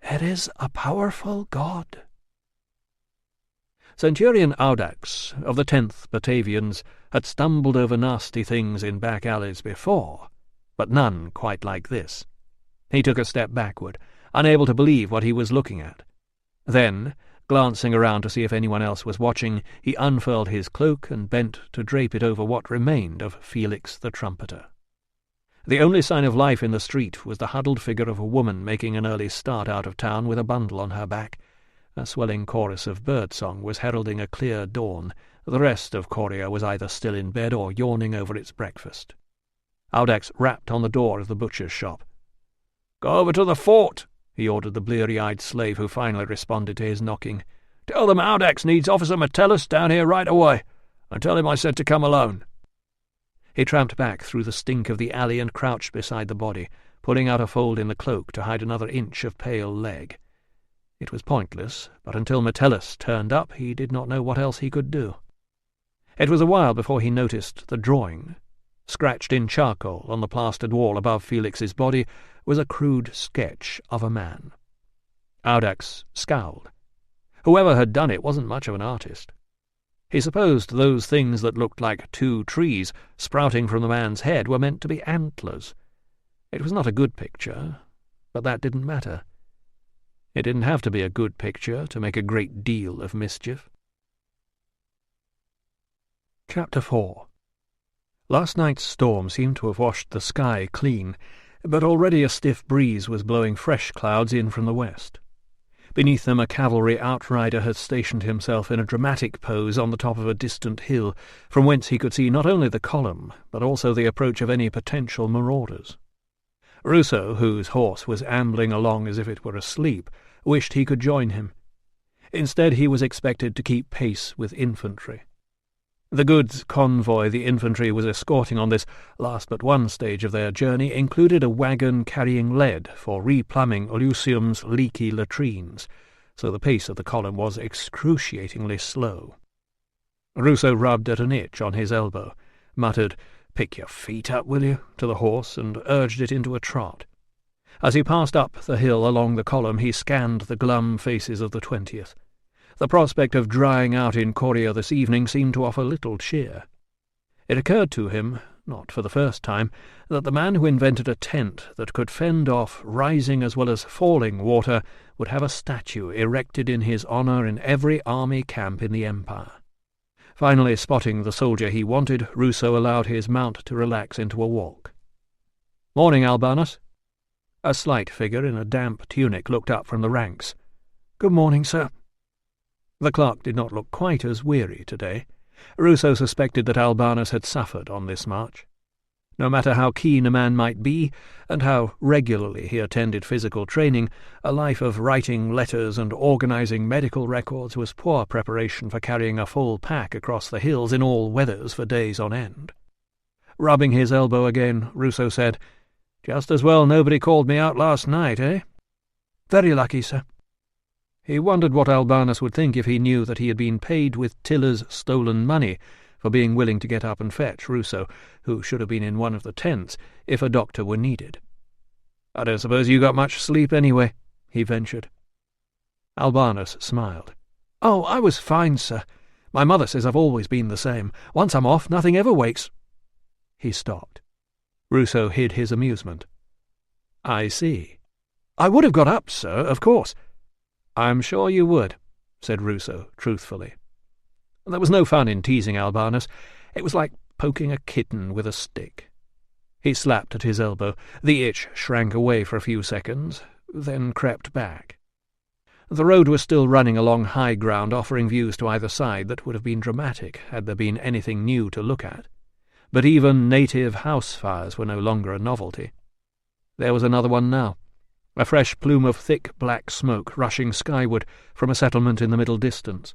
"It is a powerful god." Centurion Audax, of the 10th Batavians, had stumbled over nasty things in back alleys before, but none quite like this. He took a step backward, unable to believe what he was looking at. Then, glancing around to see if anyone else was watching, he unfurled his cloak and bent to drape it over what remained of Felix the trumpeter. The only sign of life in the street was the huddled figure of a woman making an early start out of town with a bundle on her back. A swelling chorus of birdsong was heralding a clear dawn. The rest of Coria was either still in bed or yawning over its breakfast. Audax rapped on the door of the butcher's shop. "Go over to the fort," he ordered the bleary-eyed slave who finally responded to his knocking. "Tell them Audax needs Officer Metellus down here right away, and tell him I said to come alone." He tramped back through the stink of the alley and crouched beside the body, pulling out a fold in the cloak to hide another inch of pale leg. It was pointless, but until Metellus turned up, he did not know what else he could do. It was a while before he noticed the drawing. Scratched in charcoal on the plastered wall above Felix's body was a crude sketch of a man. Audax scowled. Whoever had done it wasn't much of an artist. He supposed those things that looked like two trees sprouting from the man's head were meant to be antlers. It was not a good picture, but that didn't matter. It didn't have to be a good picture to make a great deal of mischief. Chapter 4. Last night's storm seemed to have washed the sky clean, but already a stiff breeze was blowing fresh clouds in from the west. Beneath them a cavalry outrider had stationed himself in a dramatic pose on the top of a distant hill, from whence he could see not only the column, but also the approach of any potential marauders. Ruso, whose horse was ambling along as if it were asleep, wished he could join him. Instead he was expected to keep pace with infantry. The goods convoy the infantry was escorting on this last but one stage of their journey included a wagon carrying lead for replumbing Olusium's leaky latrines, so the pace of the column was excruciatingly slow. Ruso rubbed at an itch on his elbow, muttered, "Pick your feet up, will you?" to the horse, and urged it into a trot. As he passed up the hill along the column, he scanned the glum faces of the 20th. The prospect of drying out in Coria this evening seemed to offer little cheer. It occurred to him, not for the first time, that the man who invented a tent that could fend off rising as well as falling water would have a statue erected in his honour in every army camp in the Empire. Finally spotting the soldier he wanted, Ruso allowed his mount to relax into a walk. "Morning, Albanus." A slight figure in a damp tunic looked up from the ranks. "Good morning, sir." The clerk did not look quite as weary today. Ruso suspected that Albanus had suffered on this march. No matter how keen a man might be, and how regularly he attended physical training, a life of writing letters and organizing medical records was poor preparation for carrying a full pack across the hills in all weathers for days on end. Rubbing his elbow again, Ruso said, "Just as well nobody called me out last night, eh?" "Very lucky, sir." He wondered what Albanus would think if he knew that he had been paid with Tilla's stolen money for being willing to get up and fetch Ruso, who should have been in one of the tents, if a doctor were needed. "I don't suppose you got much sleep anyway," he ventured. Albanus smiled. "Oh, I was fine, sir. My mother says I've always been the same. Once I'm off, nothing ever wakes." He stopped. Ruso hid his amusement. "I see." "I would have got up, sir, of course." "I'm sure you would," said Ruso truthfully. There was no fun in teasing Albanus. It was like poking a kitten with a stick. He slapped at his elbow. The itch shrank away for a few seconds, then crept back. The road was still running along high ground, offering views to either side that would have been dramatic had there been anything new to look at. But even native house fires were no longer a novelty. There was another one now, a fresh plume of thick black smoke rushing skyward from a settlement in the middle distance.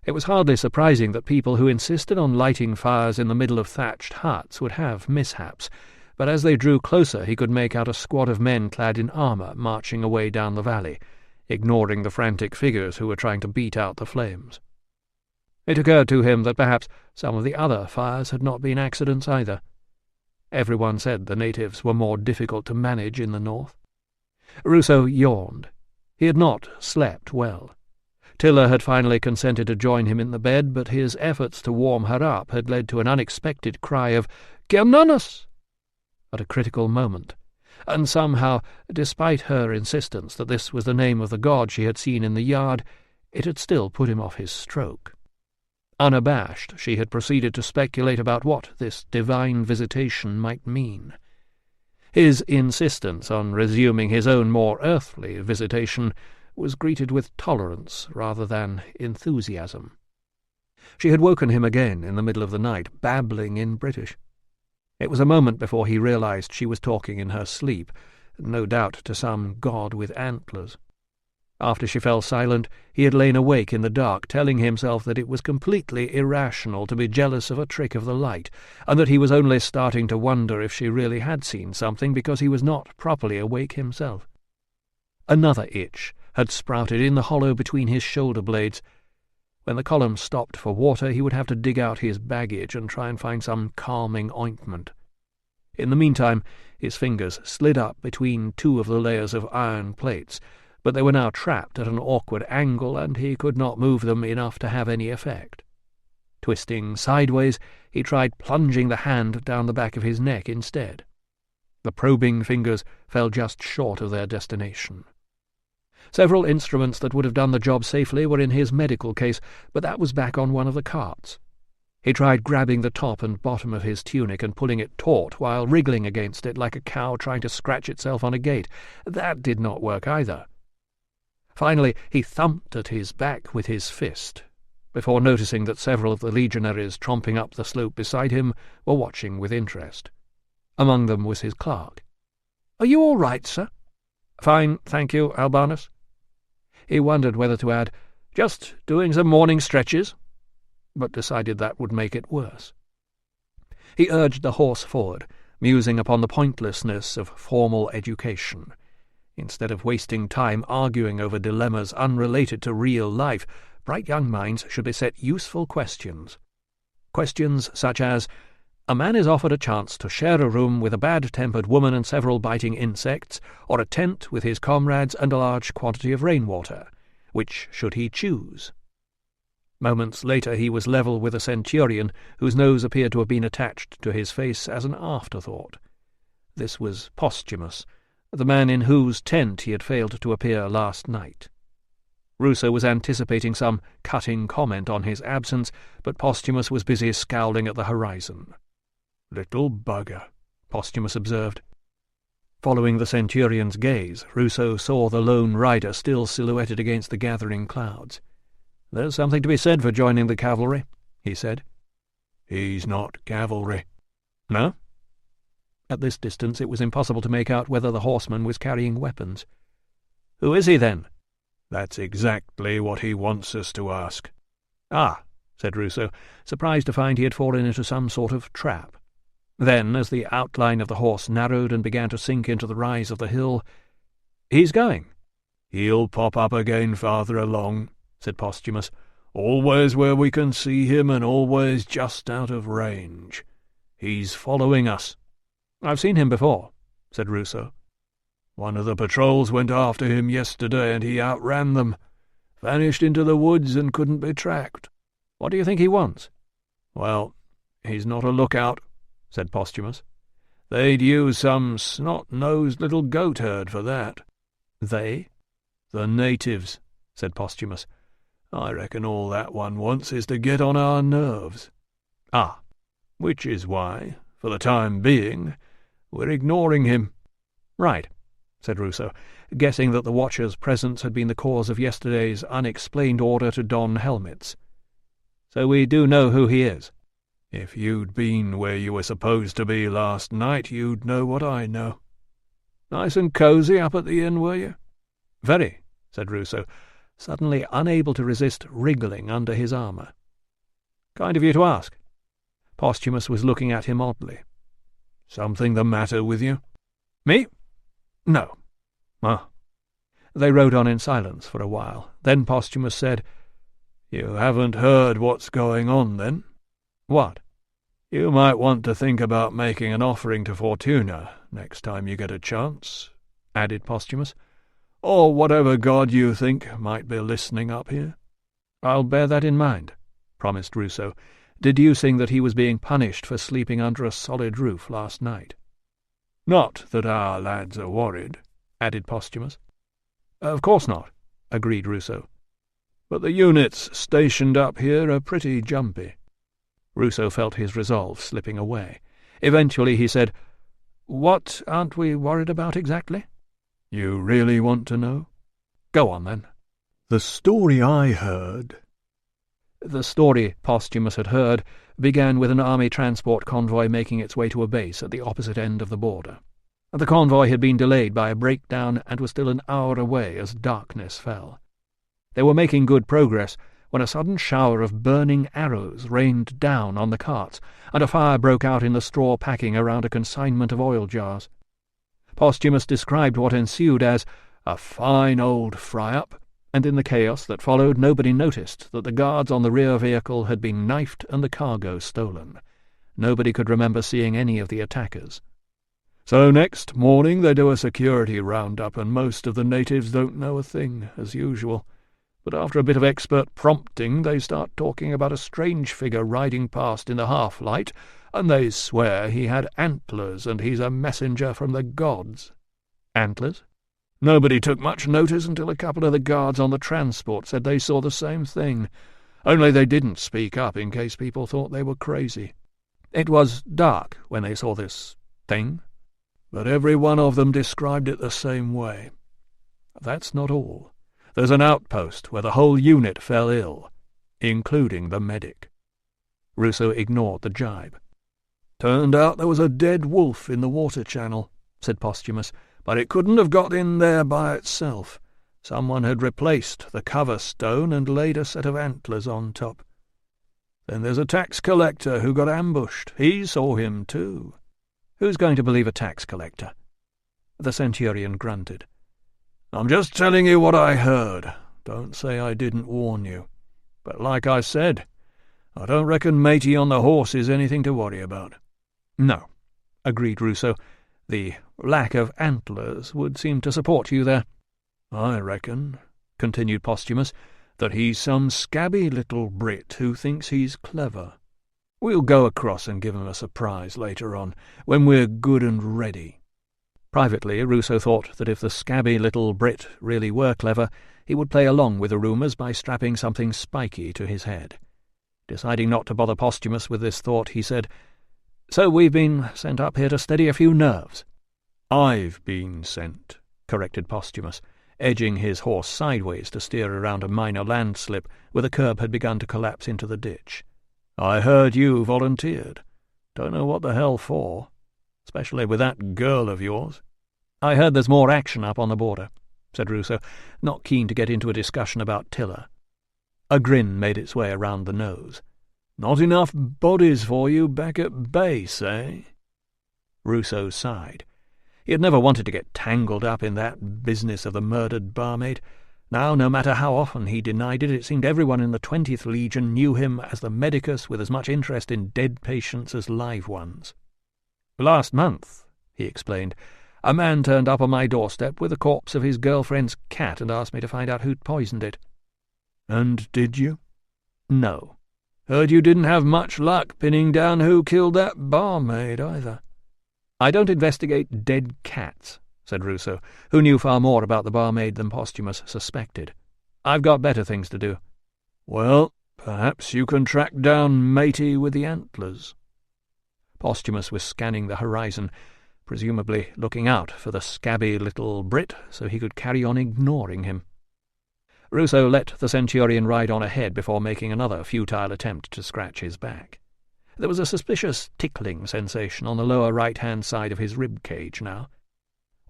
It was hardly surprising that people who insisted on lighting fires in the middle of thatched huts would have mishaps, but as they drew closer he could make out a squad of men clad in armour marching away down the valley, ignoring the frantic figures who were trying to beat out the flames. It occurred to him that perhaps some of the other fires had not been accidents either. Everyone said the natives were more difficult to manage in the north. Ruso yawned. He had not slept well. Tilla had finally consented to join him in the bed, but his efforts to warm her up had led to an unexpected cry of "Germanus!" at a critical moment, and somehow, despite her insistence that this was the name of the god she had seen in the yard, it had still put him off his stroke. Unabashed, she had proceeded to speculate about what this divine visitation might mean. His insistence on resuming his own more earthly visitation was greeted with tolerance rather than enthusiasm. She had woken him again in the middle of the night, babbling in British. It was a moment before he realized she was talking in her sleep, no doubt to some god with antlers. After she fell silent, he had lain awake in the dark, telling himself that it was completely irrational to be jealous of a trick of the light, and that he was only starting to wonder if she really had seen something because he was not properly awake himself. Another itch had sprouted in the hollow between his shoulder blades. When the column stopped for water, he would have to dig out his baggage and try and find some calming ointment. In the meantime, his fingers slid up between two of the layers of iron plates, but they were now trapped at an awkward angle, and he could not move them enough to have any effect. Twisting sideways, he tried plunging the hand down the back of his neck instead. The probing fingers fell just short of their destination. Several instruments that would have done the job safely were in his medical case, but that was back on one of the carts. He tried grabbing the top and bottom of his tunic and pulling it taut while wriggling against it like a cow trying to scratch itself on a gate. That did not work either. Finally, he thumped at his back with his fist, before noticing that several of the legionaries tromping up the slope beside him were watching with interest. Among them was his clerk. "Are you all right, sir?" "Fine, thank you, Albanus." He wondered whether to add, "Just doing some morning stretches," but decided that would make it worse. He urged the horse forward, musing upon the pointlessness of formal education. Instead of wasting time arguing over dilemmas unrelated to real life, bright young minds should be set useful questions. Questions such as, a man is offered a chance to share a room with a bad-tempered woman and several biting insects, or a tent with his comrades and a large quantity of rainwater. Which should he choose? Moments later he was level with a centurion, whose nose appeared to have been attached to his face as an afterthought. This was Posthumus, the man in whose tent he had failed to appear last night. Ruso was anticipating some cutting comment on his absence, but Posthumus was busy scowling at the horizon. "Little bugger," Posthumus observed. Following the centurion's gaze, Ruso saw the lone rider still silhouetted against the gathering clouds. "There's something to be said for joining the cavalry," he said. "He's not cavalry." "No?" At this distance it was impossible to make out whether the horseman was carrying weapons. "Who is he, then?" "That's exactly what he wants us to ask." "Ah," said Ruso, surprised to find he had fallen into some sort of trap. Then, as the outline of the horse narrowed and began to sink into the rise of the hill, "He's going." "He'll pop up again farther along," said Posthumus. "Always where we can see him and always just out of range. He's following us." "I've seen him before," said Ruso. "One of the patrols went after him yesterday and he outran them. Vanished into the woods and couldn't be tracked." "What do you think he wants?" "Well, he's not a lookout," said Posthumus. "They'd use some snot-nosed little goat-herd for that." "They?" "The natives," said Posthumus. I reckon all that one wants is to get on our nerves. Ah, which is why, for the time being, we're ignoring him." "Right," said Ruso, guessing that the Watcher's presence had been the cause of yesterday's unexplained order to don helmets. "So we do know who he is." "If you'd been where you were supposed to be last night, you'd know what I know. Nice and cosy up at the inn, were you?" "Very," said Ruso, suddenly unable to resist wriggling under his armour. "Kind of you to ask." Posthumus was looking at him oddly. "Something the matter with you?" "Me? No." Ah. They rode on in silence for a while. Then Posthumus said, "You haven't heard what's going on, then?" "What?" "You might want to think about making an offering to Fortuna next time you get a chance," added Posthumus. "Or whatever god you think might be listening up here." "I'll bear that in mind," promised Ruso, deducing that he was being punished for sleeping under a solid roof last night. "Not that our lads are worried," added Posthumus. "Of course not," agreed Ruso. "But the units stationed up here are pretty jumpy." Ruso felt his resolve slipping away. Eventually he said, "What aren't we worried about exactly?" "You really want to know?" "Go on, then." "The story I heard—" The story Posthumus had heard began with an army transport convoy making its way to a base at the opposite end of the border. The convoy had been delayed by a breakdown and was still an hour away as darkness fell. They were making good progress when a sudden shower of burning arrows rained down on the carts, and a fire broke out in the straw packing around a consignment of oil jars. Posthumus described what ensued as a fine old fry-up, and in the chaos that followed nobody noticed that the guards on the rear vehicle had been knifed and the cargo stolen. Nobody could remember seeing any of the attackers. "So next morning they do a security roundup, and most of the natives don't know a thing, as usual. But after a bit of expert prompting they start talking about a strange figure riding past in the half-light, and they swear he had antlers and he's a messenger from the gods." "Antlers?" "Nobody took much notice until a couple of the guards on the transport said they saw the same thing, only they didn't speak up in case people thought they were crazy." "It was dark when they saw this thing?" "But every one of them described it the same way. That's not all. There's an outpost where the whole unit fell ill, including the medic." Ruso ignored the jibe. "Turned out there was a dead wolf in the water channel," said Posthumus, "but it couldn't have got in there by itself. Someone had replaced the cover stone and laid a set of antlers on top. Then there's a tax collector who got ambushed. He saw him too." "Who's going to believe a tax collector?" The centurion grunted. "I'm just telling you what I heard. Don't say I didn't warn you. But like I said, I don't reckon Matey on the horse is anything to worry about." "No," agreed Ruso. "The lack of antlers would seem to support you there." "I reckon," continued Posthumus, "that he's some scabby little Brit who thinks he's clever. We'll go across and give him a surprise later on, when we're good and ready." Privately, Ruso thought that if the scabby little Brit really were clever, he would play along with the rumours by strapping something spiky to his head. Deciding not to bother Posthumus with this thought, he said, "So we've been sent up here to steady a few nerves." "I've been sent," corrected Posthumus, edging his horse sideways to steer around a minor landslip where the curb had begun to collapse into the ditch. "I heard you volunteered. Don't know what the hell for, especially with that girl of yours." "I heard there's more action up on the border," said Ruso, not keen to get into a discussion about Tilla. A grin made its way around the nose. "Not enough bodies for you back at base, eh?" Ruso sighed. He had never wanted to get tangled up in that business of the murdered barmaid. Now, no matter how often he denied it, it seemed everyone in the 20th Legion knew him as the medicus with as much interest in dead patients as live ones. "Last month," he explained, "a man turned up on my doorstep with the corpse of his girlfriend's cat and asked me to find out who'd poisoned it." "And did you?" "No." "Heard you didn't have much luck pinning down who killed that barmaid, either." "I don't investigate dead cats," said Ruso, who knew far more about the barmaid than Posthumus suspected. "I've got better things to do." "Well, perhaps you can track down Matey with the antlers." Posthumus was scanning the horizon, presumably looking out for the scabby little Brit so he could carry on ignoring him. Ruso let the Centurion ride on ahead before making another futile attempt to scratch his back. There was a suspicious tickling sensation on the lower right-hand side of his rib-cage now.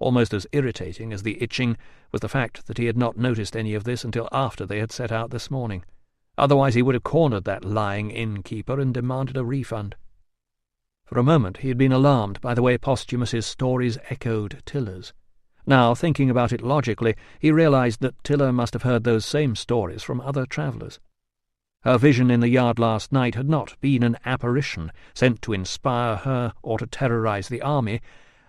Almost as irritating as the itching was the fact that he had not noticed any of this until after they had set out this morning. Otherwise he would have cornered that lying innkeeper and demanded a refund. For a moment he had been alarmed by the way Posthumus's stories echoed Tilla's. Now, thinking about it logically, he realized that Tilla must have heard those same stories from other travellers. Her vision in the yard last night had not been an apparition sent to inspire her or to terrorize the army,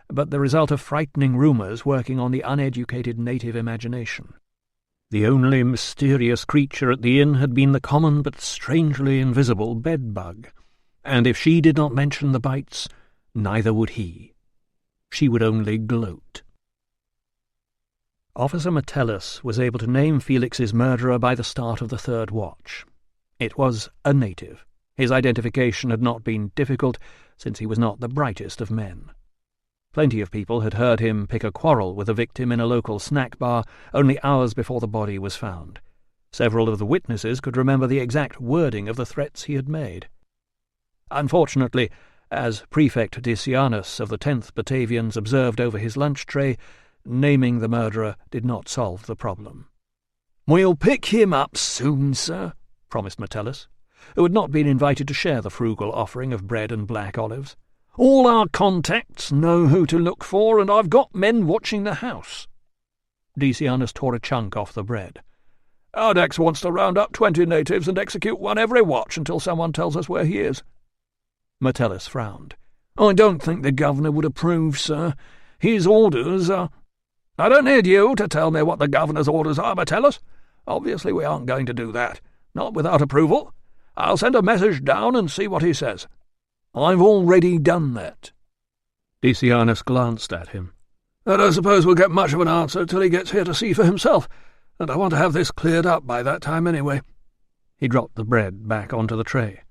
but the result of frightening rumours working on the uneducated native imagination. The only mysterious creature at the inn had been the common but strangely invisible bedbug, and if she did not mention the bites, neither would he. She would only gloat. Officer Metellus was able to name Felix's murderer by the start of the third watch. It was a native. His identification had not been difficult, since he was not the brightest of men. Plenty of people had heard him pick a quarrel with a victim in a local snack bar only hours before the body was found. Several of the witnesses could remember the exact wording of the threats he had made. Unfortunately, as Prefect Decianus of the 10th Batavians observed over his lunch tray, naming the murderer did not solve the problem. "We'll pick him up soon, sir," promised Metellus, who had not been invited to share the frugal offering of bread and black olives. "All our contacts know who to look for, and I've got men watching the house." Decianus tore a chunk off the bread. "Ardax wants to round up 20 natives and execute one every watch until someone tells us where he is." Metellus frowned. "I don't think the governor would approve, sir. His orders are—" "I don't need you to tell me what the governor's orders are, Metellus. Obviously we aren't going to do that. Not without approval. I'll send a message down and see what he says." "I've already done that." Decianus glanced at him. "I don't suppose we'll get much of an answer till he gets here to see for himself, and I want to have this cleared up by that time anyway." He dropped the bread back onto the tray.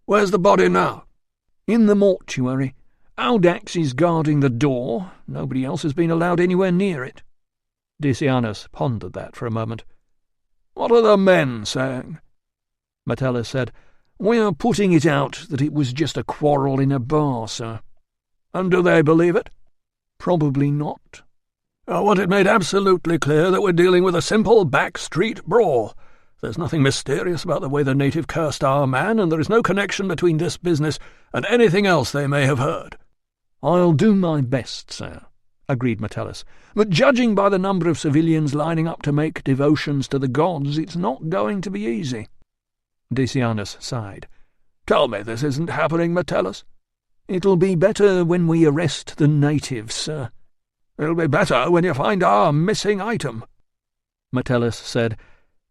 "Where's the body now?" "In the mortuary. Audax is guarding the door. Nobody else has been allowed anywhere near it." Decianus pondered that for a moment. "What are the men saying?" Metellus said, "We are putting it out that it was just a quarrel in a bar, sir." "And do they believe it?" "Probably not." "I want it made absolutely clear that we're dealing with a simple back-street brawl. There's nothing mysterious about the way the native cursed our man, and there is no connection between this business and anything else they may have heard." "I'll do my best, sir," agreed Metellus, "but judging by the number of civilians lining up to make devotions to the gods, it's not going to be easy." Decianus sighed. "Tell me this isn't happening, Metellus." "It'll be better when we arrest the natives, sir." "It'll be better when you find our missing item." Metellus said,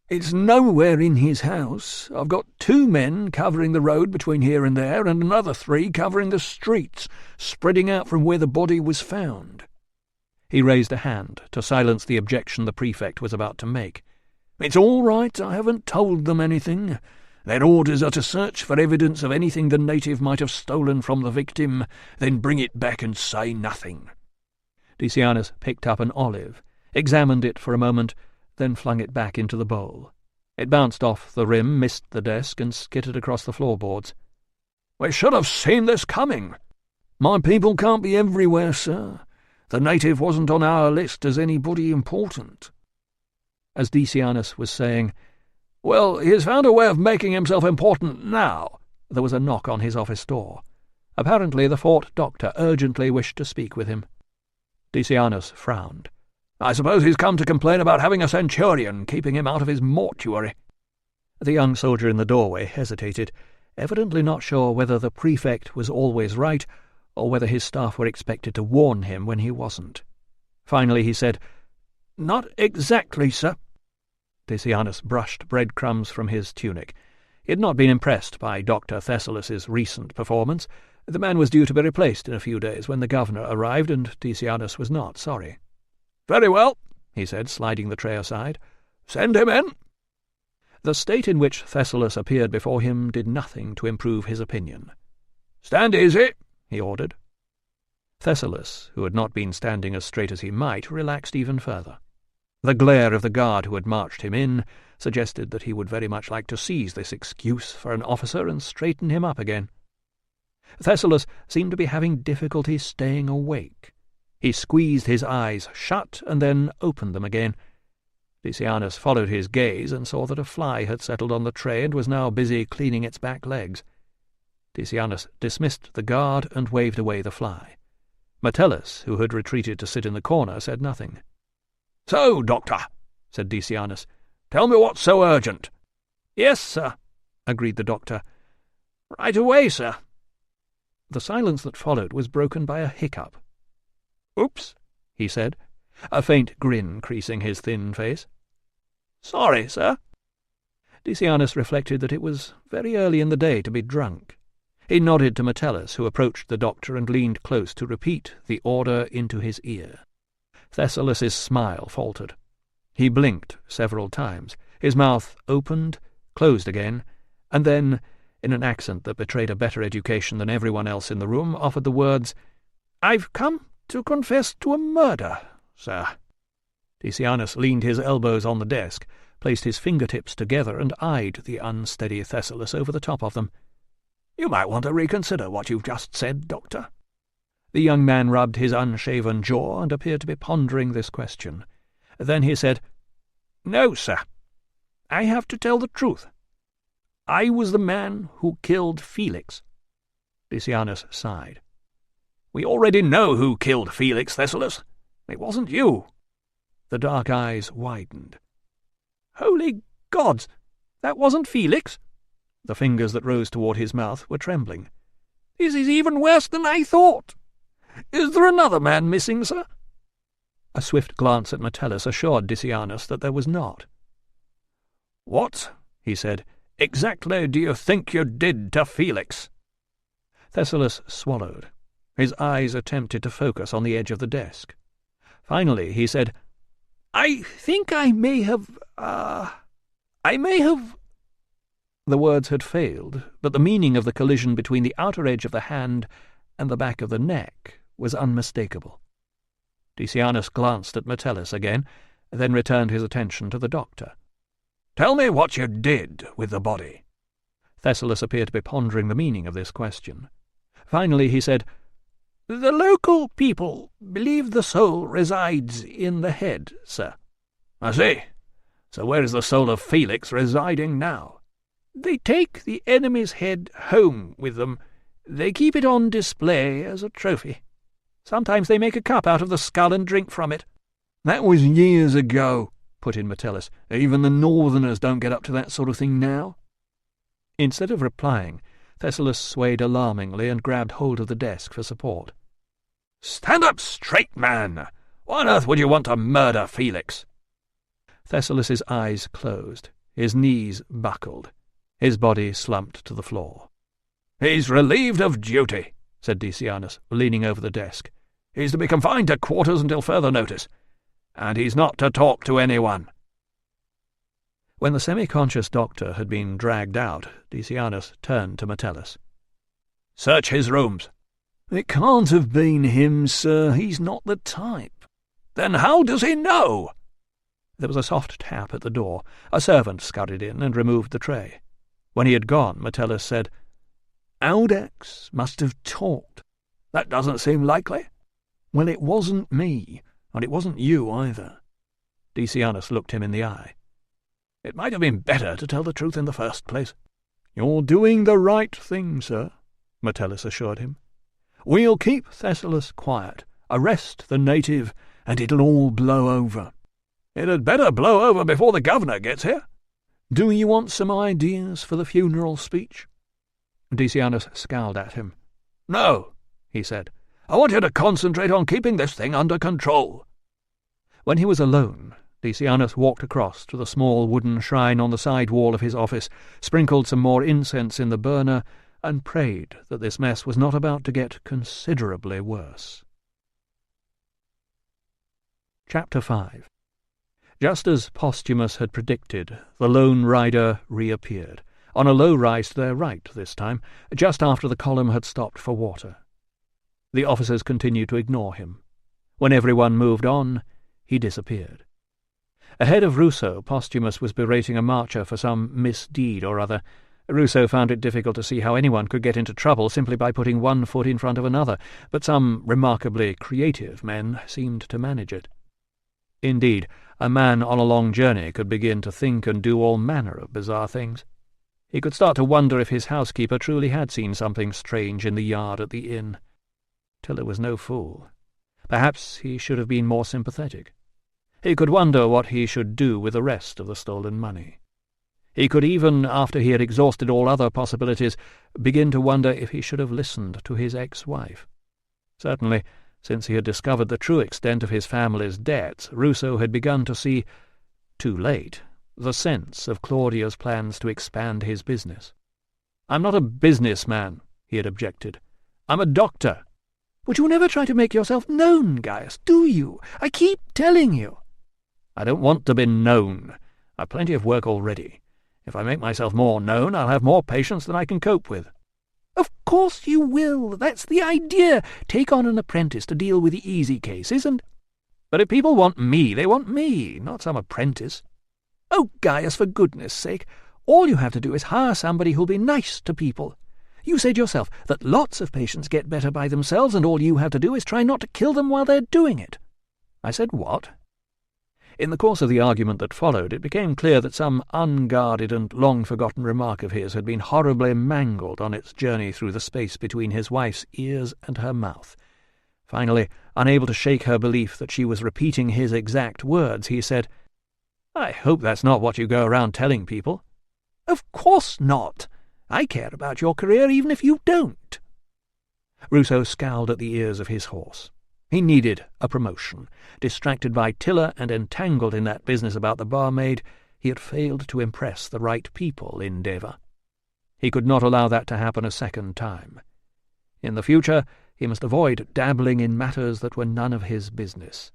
"It's nowhere in his house. I've got 2 men covering the road between here and there, and another 3 covering the streets, spreading out from where the body was found." He raised a hand to silence the objection the prefect was about to make. "It's all right, I haven't told them anything. Their orders are to search for evidence of anything the native might have stolen from the victim, then bring it back and say nothing." Decianus picked up an olive, examined it for a moment, then flung it back into the bowl. It bounced off the rim, missed the desk, and skittered across the floorboards. "We should have seen this coming." "My people can't be everywhere, sir. The native wasn't on our list as anybody important." As Decianus was saying, "Well, he's found a way of making himself important now," there was a knock on his office door. Apparently the fort doctor urgently wished to speak with him. Decianus frowned. "I suppose he's come to complain about having a centurion keeping him out of his mortuary." The young soldier in the doorway hesitated, evidently not sure whether the prefect was always right or whether his staff were expected to warn him when he wasn't. Finally he said, "Not exactly, sir." Decianus brushed breadcrumbs from his tunic. He had not been impressed by Dr. Thessalus' recent performance. The man was due to be replaced in a few days when the governor arrived, and Decianus was not sorry. "Very well," he said, sliding the tray aside. "Send him in." The state in which Thessalus appeared before him did nothing to improve his opinion. "Stand easy," he ordered. Thessalus, who had not been standing as straight as he might, relaxed even further. The glare of the guard who had marched him in suggested that he would very much like to seize this excuse for an officer and straighten him up again. Thessalus seemed to be having difficulty staying awake. He squeezed his eyes shut and then opened them again. Decianus followed his gaze and saw that a fly had settled on the tray and was now busy cleaning its back legs. Decianus dismissed the guard and waved away the fly. Metellus, who had retreated to sit in the corner, said nothing. "So, Doctor," said Decianus, "tell me what's so urgent." "Yes, sir," agreed the doctor. "Right away, sir." The silence that followed was broken by a hiccup. "Oops," he said, a faint grin creasing his thin face. "Sorry, sir." Decianus reflected that it was very early in the day to be drunk. He nodded to Metellus, who approached the doctor and leaned close to repeat the order into his ear. Thessalus's smile faltered. He blinked several times. His mouth opened, closed again, and then, in an accent that betrayed a better education than everyone else in the room, offered the words, "I've come to confess to a murder, sir." Decianus leaned his elbows on the desk, placed his fingertips together, and eyed the unsteady Thessalus over the top of them. "You might want to reconsider what you've just said, Doctor." The young man rubbed his unshaven jaw and appeared to be pondering this question. Then he said, "No, sir. I have to tell the truth. I was the man who killed Felix." Decianus sighed. "We already know who killed Felix, Thessalus. It wasn't you." The dark eyes widened. "Holy gods! That wasn't Felix?" The fingers that rose toward his mouth were trembling. "This is even worse than I thought. Is there another man missing, sir?" A swift glance at Metellus assured Decianus that there was not. "What," he said, "exactly do you think you did to Felix?" Thessalus swallowed. His eyes attempted to focus on the edge of the desk. Finally he said, "I think I may have... The words had failed, but the meaning of the collision between the outer edge of the hand and the back of the neck was unmistakable. Decianus glanced at Metellus again, then returned his attention to the doctor. "Tell me what you did with the body." Thessalus appeared to be pondering the meaning of this question. Finally he said, "The local people believe the soul resides in the head, sir." "I see. So where is the soul of Felix residing now?" "They take the enemy's head home with them. They keep it on display as a trophy. Sometimes they make a cup out of the skull and drink from it." "That was years ago," put in Metellus. "Even the Northerners don't get up to that sort of thing now." Instead of replying, Thessalus swayed alarmingly and grabbed hold of the desk for support. "Stand up straight, man! Why on earth would you want to murder Felix?" Thessalus's eyes closed. His knees buckled. His body slumped to the floor. "He's relieved of duty," said Decianus, leaning over the desk. "He's to be confined to quarters until further notice, and he's not to talk to anyone." When the semi-conscious doctor had been dragged out, Decianus turned to Metellus. "Search his rooms." "It can't have been him, sir. He's not the type." "Then how does he know?" There was a soft tap at the door. A servant scurried in and removed the tray. When he had gone, Metellus said, "Audax must have talked." "That doesn't seem likely." "Well, it wasn't me, and it wasn't you either." Decianus looked him in the eye. "It might have been better to tell the truth in the first place." "You're doing the right thing, sir," Metellus assured him. "We'll keep Thessalus quiet, arrest the native, and it'll all blow over." "It had better blow over before the governor gets here." "Do you want some ideas for the funeral speech?" Decianus scowled at him. "No," he said. "I want you to concentrate on keeping this thing under control." When he was alone, Decianus walked across to the small wooden shrine on the side wall of his office, sprinkled some more incense in the burner, and prayed that this mess was not about to get considerably worse. Chapter 5. Just as Posthumus had predicted, the lone rider reappeared, on a low rise to their right this time, just after the column had stopped for water. The officers continued to ignore him. When everyone moved on, he disappeared. Ahead of Ruso, Posthumus was berating a marcher for some misdeed or other. Ruso found it difficult to see how anyone could get into trouble simply by putting one foot in front of another, but some remarkably creative men seemed to manage it. Indeed, a man on a long journey could begin to think and do all manner of bizarre things. He could start to wonder if his housekeeper truly had seen something strange in the yard at the inn. Tilla was no fool. Perhaps he should have been more sympathetic. He could wonder what he should do with the rest of the stolen money. He could even, after he had exhausted all other possibilities, begin to wonder if he should have listened to his ex-wife. Certainly, since he had discovered the true extent of his family's debts, Ruso had begun to see, too late, the sense of Claudia's plans to expand his business. "I'm not a businessman," he had objected. "I'm a doctor." "But you never try to make yourself known, Gaius, do you? I keep telling you." "I don't want to be known. I've plenty of work already. If I make myself more known, I'll have more patients than I can cope with." "Of course you will. That's the idea. Take on an apprentice to deal with the easy cases and—" "But if people want me, they want me, not some apprentice." "Oh, Gaius, for goodness sake, all you have to do is hire somebody who'll be nice to people. You said yourself that lots of patients get better by themselves, and all you have to do is try not to kill them while they're doing it." I said what? In the course of the argument that followed, it became clear that some unguarded and long-forgotten remark of his had been horribly mangled on its journey through the space between his wife's ears and her mouth. Finally, unable to shake her belief that she was repeating his exact words, he said, "I hope that's not what you go around telling people." "Of course not. I care about your career even if you don't." Ruso scowled at the ears of his horse. He needed a promotion. Distracted by Tilla and entangled in that business about the barmaid, he had failed to impress the right people in Deva. He could not allow that to happen a second time. In the future, he must avoid dabbling in matters that were none of his business.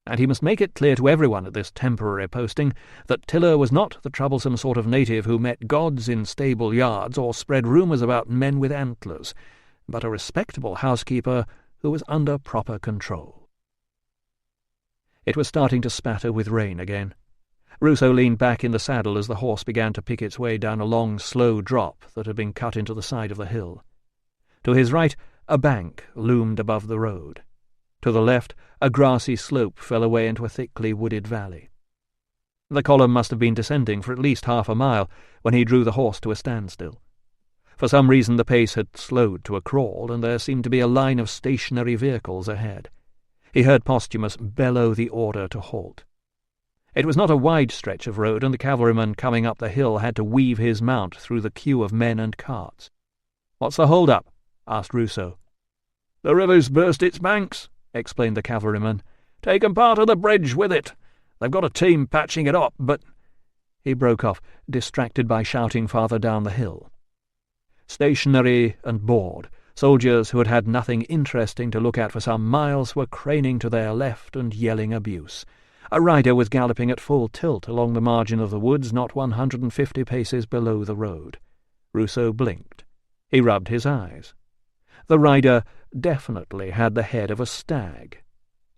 And he must make it clear to everyone at this temporary posting that Tilla was not the troublesome sort of native who met gods in stable yards or spread rumours about men with antlers, but a respectable housekeeper who was under proper control. It was starting to spatter with rain again. Ruso leaned back in the saddle as the horse began to pick its way down a long, slow drop that had been cut into the side of the hill. To his right, a bank loomed above the road. To the left, a grassy slope fell away into a thickly wooded valley. The column must have been descending for at least half a mile when he drew the horse to a standstill. For some reason the pace had slowed to a crawl, and there seemed to be a line of stationary vehicles ahead. He heard Posthumus bellow the order to halt. It was not a wide stretch of road, and the cavalryman coming up the hill had to weave his mount through the queue of men and carts. "What's the hold-up?" asked Ruso. "The river's burst its banks," explained the cavalryman. "Taken part of the bridge with it. They've got a team patching it up, but—" He broke off, distracted by shouting farther down the hill. Stationary and bored, soldiers who had had nothing interesting to look at for some miles were craning to their left and yelling abuse. A rider was galloping at full tilt along the margin of the woods not 150 paces below the road. Ruso blinked. He rubbed his eyes. The rider definitely had the head of a stag,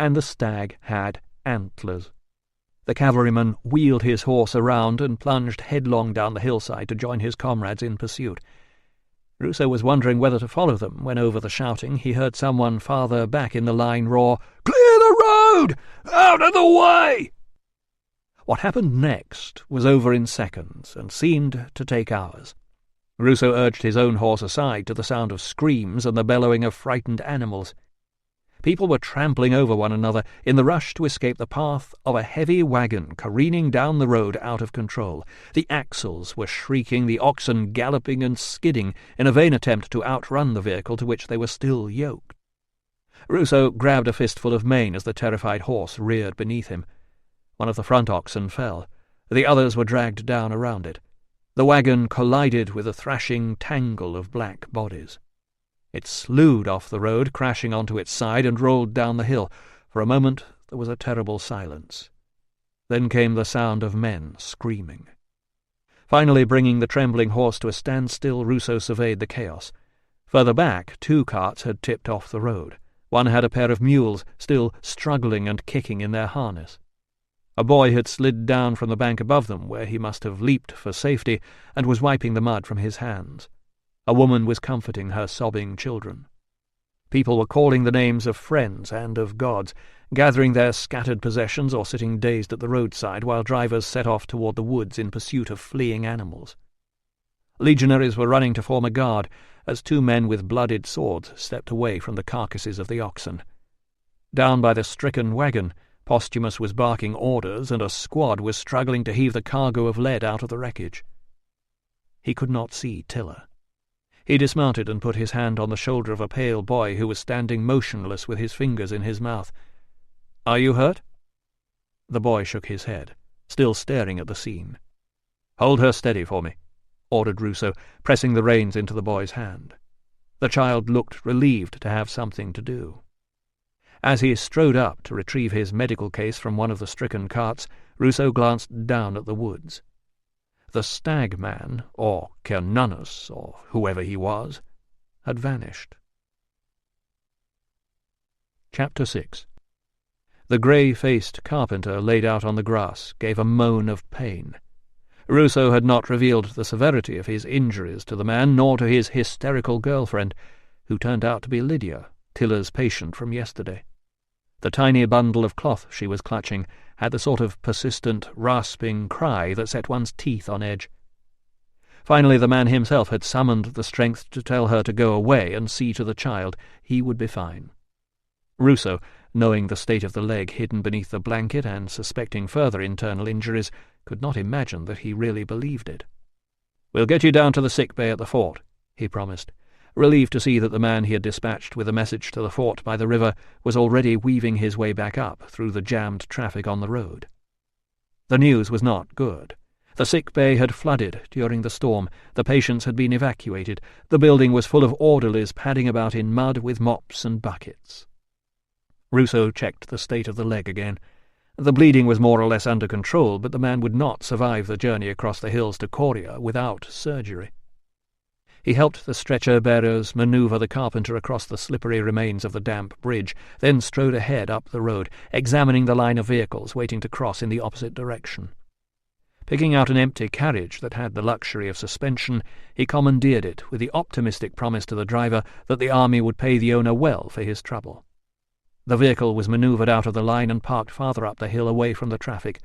and the stag had antlers. The cavalryman wheeled his horse around and plunged headlong down the hillside to join his comrades in pursuit. Ruso was wondering whether to follow them when over the shouting he heard someone farther back in the line roar, "Clear the road! Out of the way!" What happened next was over in seconds and seemed to take hours. Ruso urged his own horse aside to the sound of screams and the bellowing of frightened animals. People were trampling over one another in the rush to escape the path of a heavy wagon careening down the road out of control. The axles were shrieking, the oxen galloping and skidding in a vain attempt to outrun the vehicle to which they were still yoked. Ruso grabbed a fistful of mane as the terrified horse reared beneath him. One of the front oxen fell. The others were dragged down around it. The wagon collided with a thrashing tangle of black bodies. It slewed off the road, crashing onto its side, and rolled down the hill. For a moment there was a terrible silence. Then came the sound of men screaming. Finally bringing the trembling horse to a standstill, Ruso surveyed the chaos. Further back, 2 carts had tipped off the road. One had a pair of mules, still struggling and kicking in their harness. A boy had slid down from the bank above them, where he must have leaped for safety, and was wiping the mud from his hands. A woman was comforting her sobbing children. People were calling the names of friends and of gods, gathering their scattered possessions or sitting dazed at the roadside while drivers set off toward the woods in pursuit of fleeing animals. Legionaries were running to form a guard as 2 men with blooded swords stepped away from the carcasses of the oxen. Down by the stricken wagon, Posthumus was barking orders, and a squad was struggling to heave the cargo of lead out of the wreckage. He could not see Tilla. He dismounted and put his hand on the shoulder of a pale boy who was standing motionless with his fingers in his mouth. "Are you hurt?" The boy shook his head, still staring at the scene. "Hold her steady for me," ordered Ruso, pressing the reins into the boy's hand. The child looked relieved to have something to do. As he strode up to retrieve his medical case from one of the stricken carts, Ruso glanced down at the woods. The stag man, or Cernunnos, or whoever he was, had vanished. Chapter 6. The grey-faced carpenter laid out on the grass gave a moan of pain. Ruso had not revealed the severity of his injuries to the man, nor to his hysterical girlfriend, who turned out to be Lydia, Tilla's patient from yesterday. The tiny bundle of cloth she was clutching had the sort of persistent, rasping cry that set one's teeth on edge. Finally the man himself had summoned the strength to tell her to go away and see to the child. He would be fine. Ruso, knowing the state of the leg hidden beneath the blanket and suspecting further internal injuries, could not imagine that he really believed it. "We'll get you down to the sick bay at the fort," he promised, relieved to see that the man he had dispatched with a message to the fort by the river was already weaving his way back up through the jammed traffic on the road. The news was not good. The sick bay had flooded during the storm, the patients had been evacuated, the building was full of orderlies padding about in mud with mops and buckets. Ruso checked the state of the leg again. The bleeding was more or less under control, but the man would not survive the journey across the hills to Coria without surgery. He helped the stretcher-bearers manoeuvre the carpenter across the slippery remains of the damp bridge, then strode ahead up the road, examining the line of vehicles waiting to cross in the opposite direction. Picking out an empty carriage that had the luxury of suspension, he commandeered it with the optimistic promise to the driver that the army would pay the owner well for his trouble. The vehicle was manoeuvred out of the line and parked farther up the hill away from the traffic.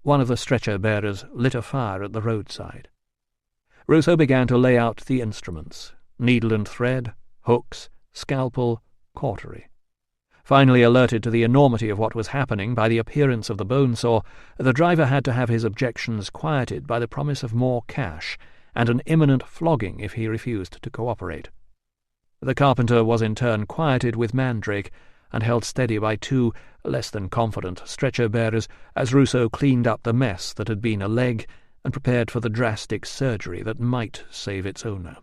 One of the stretcher-bearers lit a fire at the roadside. Ruso began to lay out the instruments: needle and thread, hooks, scalpel, cautery. Finally alerted to the enormity of what was happening by the appearance of the bone saw, the driver had to have his objections quieted by the promise of more cash and an imminent flogging if he refused to cooperate. The carpenter was in turn quieted with mandrake and held steady by 2 less than confident stretcher-bearers as Ruso cleaned up the mess that had been a leg and prepared for the drastic surgery that might save its owner.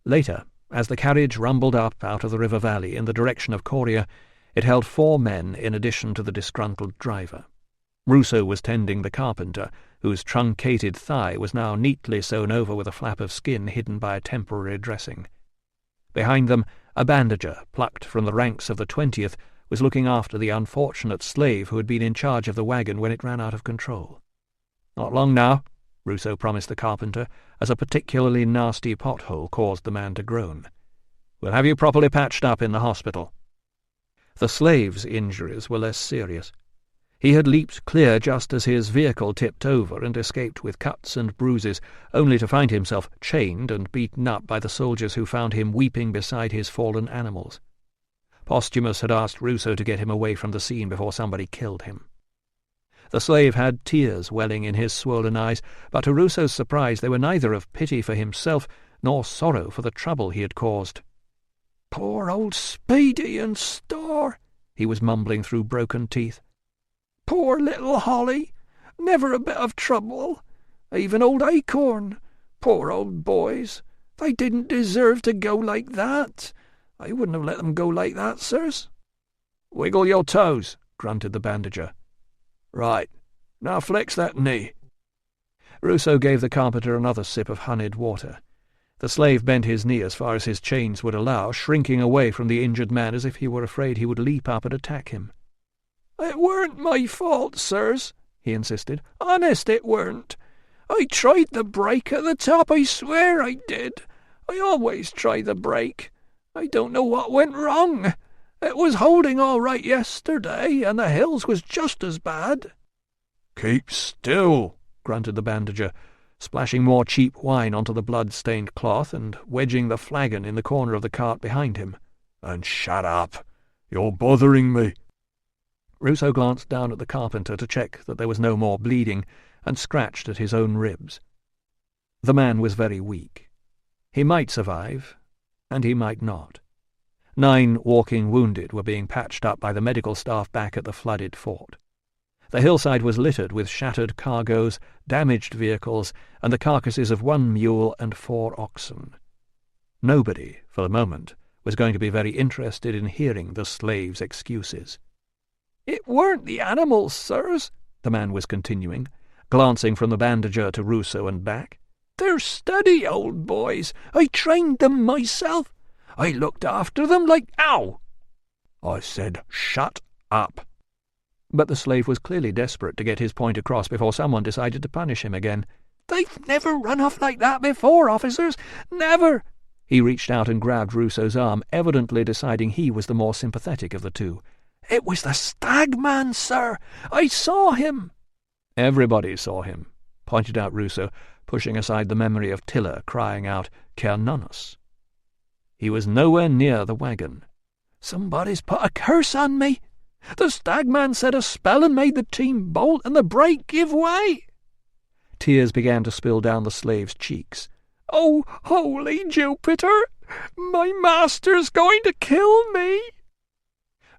Later, as the carriage rumbled up out of the river valley in the direction of Coria, it held 4 men in addition to the disgruntled driver. Ruso was tending the carpenter, whose truncated thigh was now neatly sewn over with a flap of skin hidden by a temporary dressing. Behind them, a bandager, plucked from the ranks of the 20th, was looking after the unfortunate slave who had been in charge of the wagon when it ran out of control. "Not long now," Ruso promised the carpenter, as a particularly nasty pothole caused the man to groan. "We'll have you properly patched up in the hospital." The slave's injuries were less serious. He had leaped clear just as his vehicle tipped over and escaped with cuts and bruises, only to find himself chained and beaten up by the soldiers who found him weeping beside his fallen animals. Posthumus had asked Ruso to get him away from the scene before somebody killed him. The slave had tears welling in his swollen eyes, but to Ruso's surprise they were neither of pity for himself nor sorrow for the trouble he had caused. "Poor old Speedy and Star," he was mumbling through broken teeth. "Poor little Holly, never a bit of trouble. Even old Acorn. Poor old boys. They didn't deserve to go like that. I wouldn't have let them go like that, sirs." "Wiggle your toes," grunted the bandager. Right. Now flex that knee." Ruso gave the carpenter another sip of honeyed water. The slave bent his knee as far as his chains would allow, shrinking away from the injured man as if he were afraid he would leap up and attack him. "It weren't my fault, sirs," he insisted. "Honest, it weren't. I tried the brake at the top, I swear I did. I always try the brake. I don't know what went wrong. It was holding all right yesterday, and the hills was just as bad." "Keep still," grunted the bandager, splashing more cheap wine onto the blood-stained cloth and wedging the flagon in the corner of the cart behind him. "And shut up. You're bothering me." Ruso glanced down at the carpenter to check that there was no more bleeding, and scratched at his own ribs. The man was very weak. He might survive, and he might not. 9 walking wounded were being patched up by the medical staff back at the flooded fort. The hillside was littered with shattered cargoes, damaged vehicles, and the carcasses of 1 mule and 4 oxen. Nobody, for the moment, was going to be very interested in hearing the slave's excuses. "It weren't the animals, sirs," the man was continuing, glancing from the bandager to Ruso and back. "They're steady old boys. I trained them myself. I looked after them like— Ow!" "I said shut up." But the slave was clearly desperate to get his point across before someone decided to punish him again. "They've never run off like that before, officers. Never!" He reached out and grabbed Ruso's arm, evidently deciding he was the more sympathetic of the two. "It was the stag man, sir. I saw him." "Everybody saw him," pointed out Ruso, pushing aside the memory of Tilla crying out, "Cernunnos." He was nowhere near the wagon. "Somebody's put a curse on me. The stag man said a spell and made the team bolt, and the brake give way." Tears began to spill down the slave's cheeks. "Oh, holy Jupiter! My master's going to kill me!"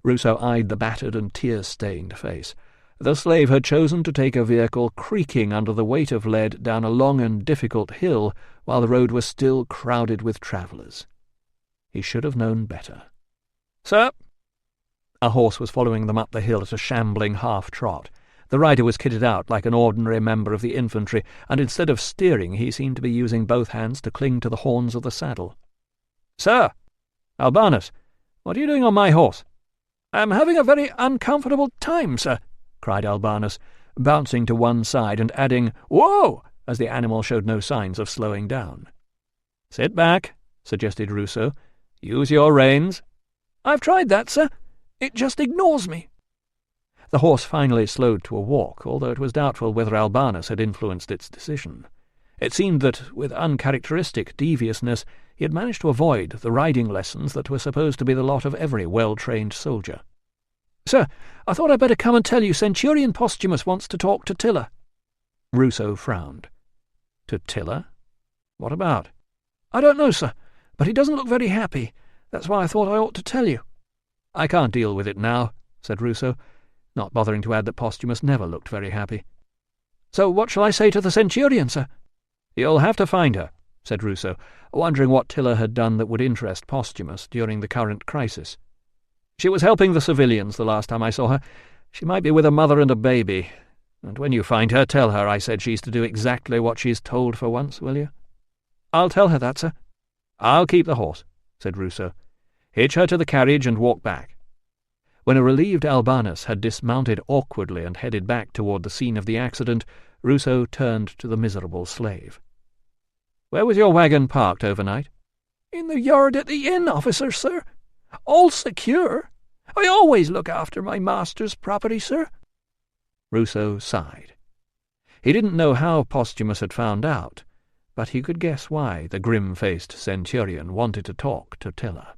Ruso eyed the battered and tear-stained face. The slave had chosen to take a vehicle creaking under the weight of lead down a long and difficult hill while the road was still crowded with travellers. He should have known better. "Sir!" A horse was following them up the hill at a shambling half-trot. The rider was kitted out like an ordinary member of the infantry, and instead of steering he seemed to be using both hands to cling to the horns of the saddle. "Sir! Albanus, what are you doing on my horse?" "I'm having a very uncomfortable time, sir," cried Albanus, bouncing to one side and adding, "Whoa!" as the animal showed no signs of slowing down. "Sit back," suggested Ruso. "Use your reins." "I've tried that, sir. It just ignores me." The horse finally slowed to a walk, although it was doubtful whether Albanus had influenced its decision. It seemed that, with uncharacteristic deviousness, he had managed to avoid the riding lessons that were supposed to be the lot of every well-trained soldier. "Sir, I thought I'd better come and tell you Centurion Posthumus wants to talk to Tilla." Ruso frowned. "To Tilla? What about?" "I don't know, sir, but he doesn't look very happy. That's why I thought I ought to tell you." "I can't deal with it now," said Ruso, not bothering to add that Posthumus never looked very happy. "So what shall I say to the Centurion, sir?" "You'll have to find her," said Ruso, wondering what Tilla had done that would interest Posthumus during the current crisis. "She was helping the civilians the last time I saw her. She might be with a mother and a baby. And when you find her, tell her I said she's to do exactly what she's told for once, will you?" "I'll tell her that, sir." "I'll keep the horse," said Ruso. "Hitch her to the carriage and walk back." When a relieved Albanus had dismounted awkwardly and headed back toward the scene of the accident, Ruso turned to the miserable slave. "Where was your wagon parked overnight?" "In the yard at the inn, officer, sir. All secure. I always look after my master's property, sir." Ruso sighed. He didn't know how Posthumus had found out, but he could guess why the grim-faced centurion wanted to talk to Tilla.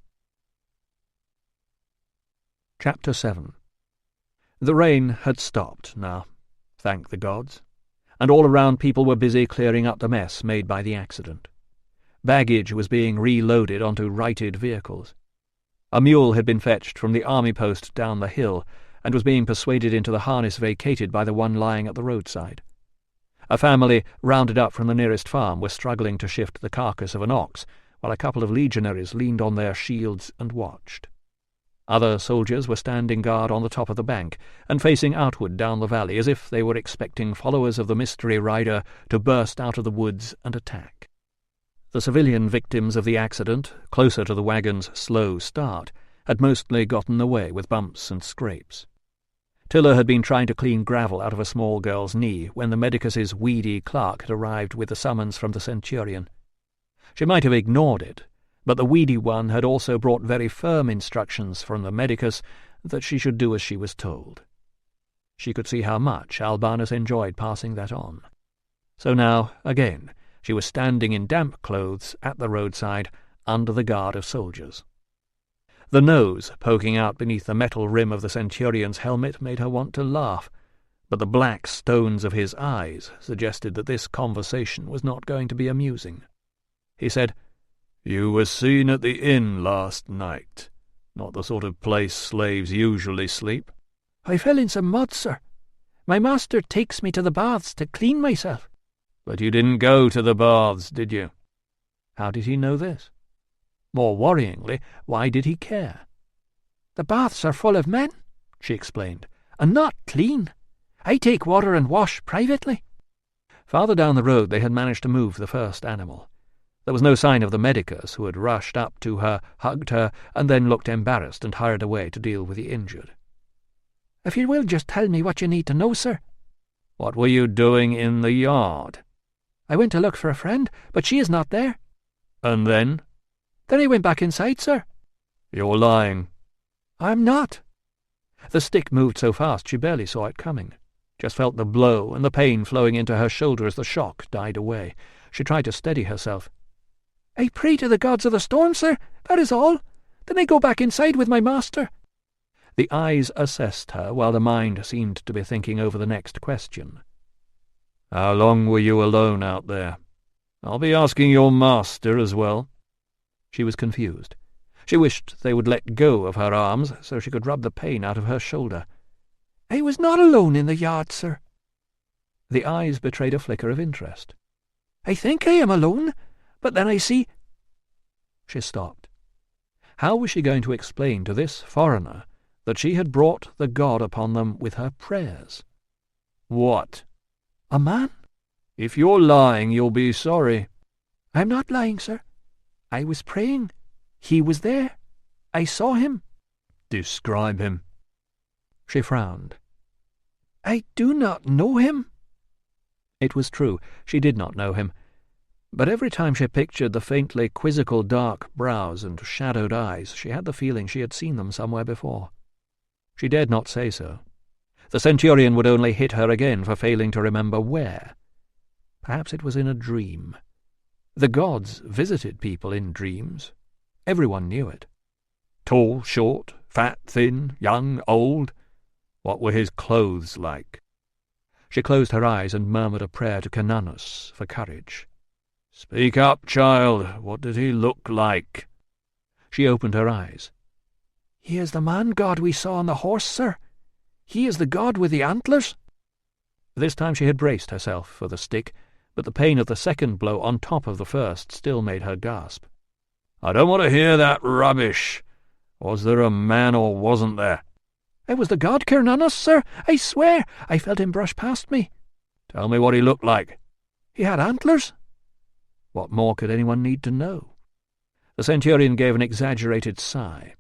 Chapter 7. The rain had stopped now, thank the gods, and all around people were busy clearing up the mess made by the accident. Baggage was being reloaded onto righted vehicles. A mule had been fetched from the army post down the hill and was being persuaded into the harness vacated by the one lying at the roadside. A family, rounded up from the nearest farm, were struggling to shift the carcass of an ox, while a couple of legionaries leaned on their shields and watched. Other soldiers were standing guard on the top of the bank and facing outward down the valley as if they were expecting followers of the mystery rider to burst out of the woods and attack. The civilian victims of the accident, closer to the wagon's slow start, had mostly gotten away with bumps and scrapes. Tilla had been trying to clean gravel out of a small girl's knee when the medicus's weedy clerk had arrived with the summons from the centurion. She might have ignored it, but the weedy one had also brought very firm instructions from the medicus that she should do as she was told. She could see how much Albanus enjoyed passing that on. So now, again, she was standing in damp clothes at the roadside under the guard of soldiers. The nose poking out beneath the metal rim of the centurion's helmet made her want to laugh, but the black stones of his eyes suggested that this conversation was not going to be amusing. He said, "You were seen at the inn last night. Not the sort of place slaves usually sleep." "I fell in some mud, sir. My master takes me to the baths to clean myself." "But you didn't go to the baths, did you?" How did he know this? More worryingly, why did he care? "The baths are full of men," she explained, "and not clean. I take water and wash privately." Farther down the road they had managed to move the first animal. There was no sign of the medicus, who had rushed up to her, hugged her, and then looked embarrassed and hurried away to deal with the injured. "If you will just tell me what you need to know, sir." "What were you doing in the yard?" "I went to look for a friend, but she is not there." "And then?" "Then I went back inside, sir." "You're lying." "I'm not." The stick moved so fast she barely saw it coming. Just felt the blow and the pain flowing into her shoulder as the shock died away. She tried to steady herself. "I pray to the gods of the storm, sir, that is all. Then I go back inside with my master." The eyes assessed her, while the mind seemed to be thinking over the next question. "How long were you alone out there? I'll be asking your master as well." She was confused. She wished they would let go of her arms so she could rub the pain out of her shoulder. "I was not alone in the yard, sir." The eyes betrayed a flicker of interest. "I think I am alone, but then I see—" She stopped. How was she going to explain to this foreigner that she had brought the god upon them with her prayers? "What?" "A man." "If you're lying, you'll be sorry." "I'm not lying, sir. I was praying. He was there. I saw him." "Describe him." She frowned. "I do not know him." It was true, she did not know him, but every time she pictured the faintly quizzical dark brows and shadowed eyes, she had the feeling she had seen them somewhere before. She dared not say so. The centurion would only hit her again for failing to remember where. Perhaps it was in a dream. The gods visited people in dreams. Everyone knew it. Tall, short, fat, thin, young, old. What were his clothes like? She closed her eyes and murmured a prayer to Cananus for courage. "Speak up, child. What did he look like?" She opened her eyes. "He is the man-god we saw on the horse, sir. He is the god with the antlers." This time she had braced herself for the stick, but the pain of the second blow on top of the first still made her gasp. "I don't want to hear that rubbish. Was there a man or wasn't there?" "I was the god Cananus, sir. I swear. I felt him brush past me." "Tell me what he looked like." "He had antlers." What more could anyone need to know? The centurion gave an exaggerated sigh.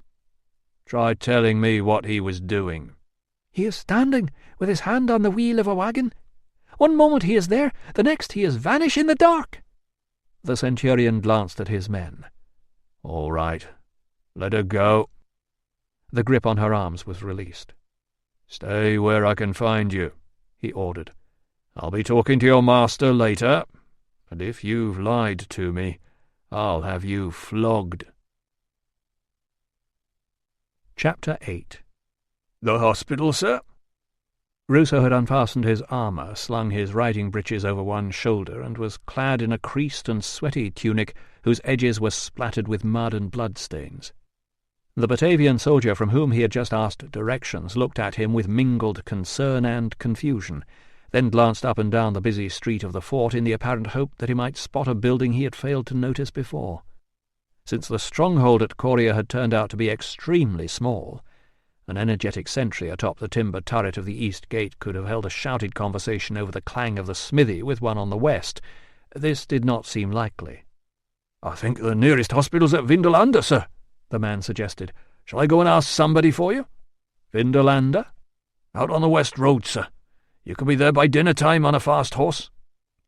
"Try telling me what he was doing." "He is standing, with his hand on the wheel of a wagon. One moment he is there, the next he is vanish in the dark." The centurion glanced at his men. "All right. Let her go." The grip on her arms was released. "Stay where I can find you," he ordered. "I'll be talking to your master later, and if you've lied to me, I'll have you flogged." Chapter 8. "The hospital, sir?" Ruso had unfastened his armour, slung his riding breeches over one shoulder, and was clad in a creased and sweaty tunic whose edges were splattered with mud and blood-stains. The Batavian soldier from whom he had just asked directions looked at him with mingled concern and confusion, then glanced up and down the busy street of the fort in the apparent hope that he might spot a building he had failed to notice before. Since the stronghold at Coria had turned out to be extremely small, an energetic sentry atop the timber turret of the east gate could have held a shouted conversation over the clang of the smithy with one on the west. This did not seem likely. "I think the nearest hospital's at Vindolanda, sir," the man suggested. "Shall I go and ask somebody for you?" "Vindolanda?" "Out on the west road, sir. You can be there by dinner-time on a fast horse."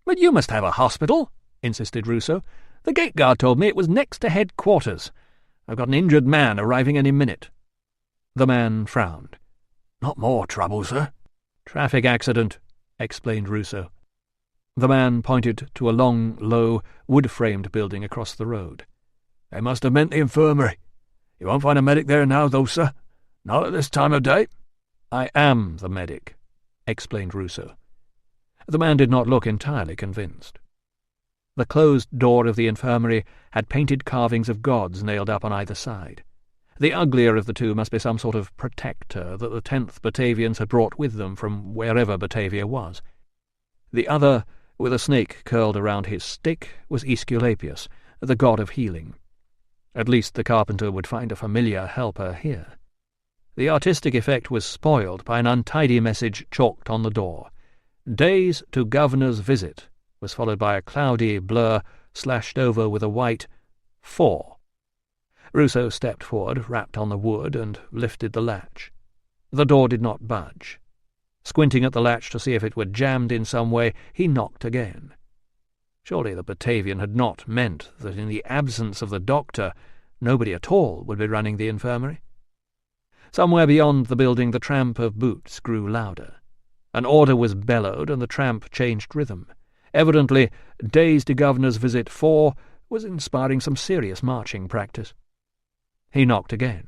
"But you must have a hospital," insisted Ruso. "The gate guard told me it was next to headquarters. I've got an injured man arriving any minute." The man frowned. "Not more trouble, sir?" "Traffic accident," explained Ruso. The man pointed to a long, low, wood-framed building across the road. "They must have meant the infirmary. You won't find a medic there now, though, sir. Not at this time of day." "I am the medic," explained Ruso. The man did not look entirely convinced. The closed door of the infirmary had painted carvings of gods nailed up on either side. The uglier of the two must be some sort of protector that the 10th Batavians had brought with them from wherever Batavia was. The other, with a snake curled around his stick, was Aesculapius, the god of healing. At least the carpenter would find a familiar helper here. The artistic effect was spoiled by an untidy message chalked on the door. "Days to Governor's visit," was followed by a cloudy blur slashed over with a white 4. Ruso stepped forward, rapped on the wood, and lifted the latch. The door did not budge. Squinting at the latch to see if it were jammed in some way, he knocked again. Surely the Batavian had not meant that in the absence of the doctor nobody at all would be running the infirmary. Somewhere beyond the building the tramp of boots grew louder. An order was bellowed, and the tramp changed rhythm. Evidently, "Days to Governor's Visit 4" was inspiring some serious marching practice. He knocked again.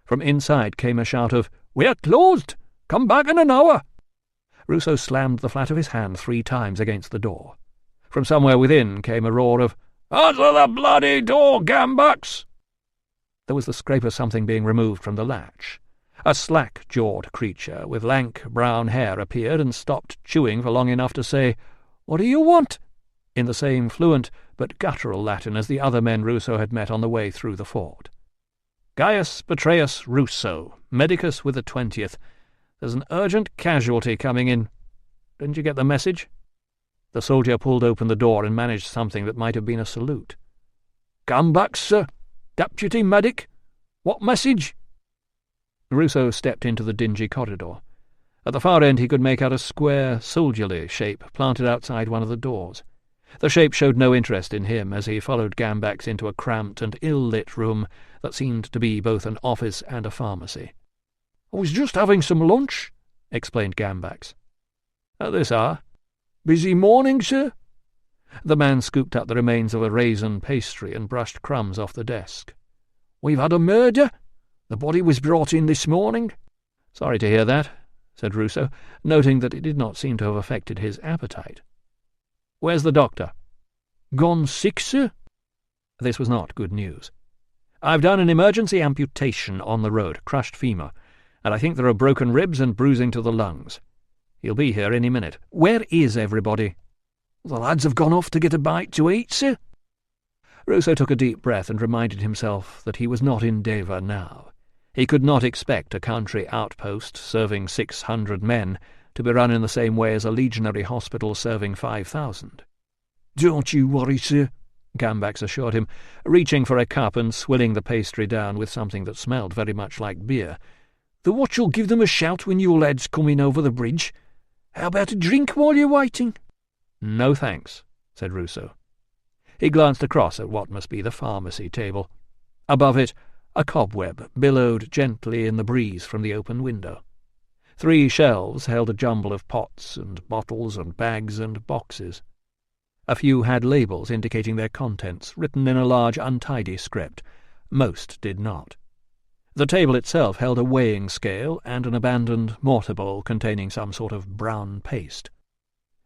From inside came a shout of, "We're closed! Come back in an hour!" Ruso slammed the flat of his hand 3 times against the door. From somewhere within came a roar of, "Answer the bloody door, gambucks!" There was the scrape of something being removed from the latch. A slack-jawed creature with lank brown hair appeared and stopped chewing for long enough to say, "What do you want?" in the same fluent but guttural Latin as the other men Ruso had met on the way through the fort. "Gaius Petreius Ruso, medicus with the 20th. There's an urgent casualty coming in. Didn't you get the message?" The soldier pulled open the door and managed something that might have been a salute. "Come back, sir. Deputy medic. What message?" Ruso stepped into the dingy corridor. At the far end he could make out a square, soldierly shape planted outside one of the doors. The shape showed no interest in him as he followed Gambax into a cramped and ill-lit room that seemed to be both an office and a pharmacy. "I was just having some lunch," explained Gambax. "At this hour?" "Busy morning, sir." The man scooped up the remains of a raisin pastry and brushed crumbs off the desk. "We've had a murder. The body was brought in this morning." "Sorry to hear that," said Ruso, noting that it did not seem to have affected his appetite. "Where's the doctor?" "Gone sick, sir." This was not good news. "I've done an emergency amputation on the road, crushed femur, and I think there are broken ribs and bruising to the lungs. He'll be here any minute. Where is everybody?" "The lads have gone off to get a bite to eat, sir." Ruso took a deep breath and reminded himself that he was not in Deva now. He could not expect a country outpost serving 600 men to be run in the same way as a legionary hospital serving 5,000. "Don't you worry, sir," Gambax assured him, reaching for a cup and swilling the pastry down with something that smelled very much like beer. "The watch'll give them a shout when your lads come in over the bridge. How about a drink while you're waiting?" "No thanks," said Ruso. He glanced across at what must be the pharmacy table. Above it, a cobweb billowed gently in the breeze from the open window. 3 shelves held a jumble of pots and bottles and bags and boxes. A few had labels indicating their contents, written in a large untidy script. Most did not. The table itself held a weighing scale and an abandoned mortar bowl containing some sort of brown paste.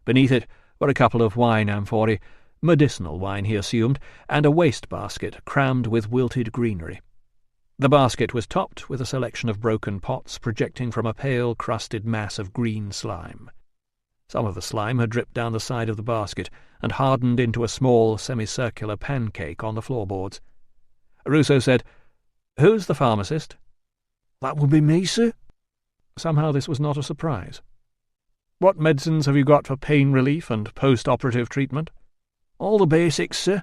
Beneath it were a couple of wine amphorae, medicinal wine he assumed, and a waste-basket crammed with wilted greenery. The basket was topped with a selection of broken pots projecting from a pale, crusted mass of green slime. Some of the slime had dripped down the side of the basket and hardened into a small semicircular pancake on the floorboards. Ruso said, "Who's the pharmacist?" "That would be me, sir." Somehow this was not a surprise. "What medicines have you got for pain relief and post-operative treatment?" "All the basics, sir,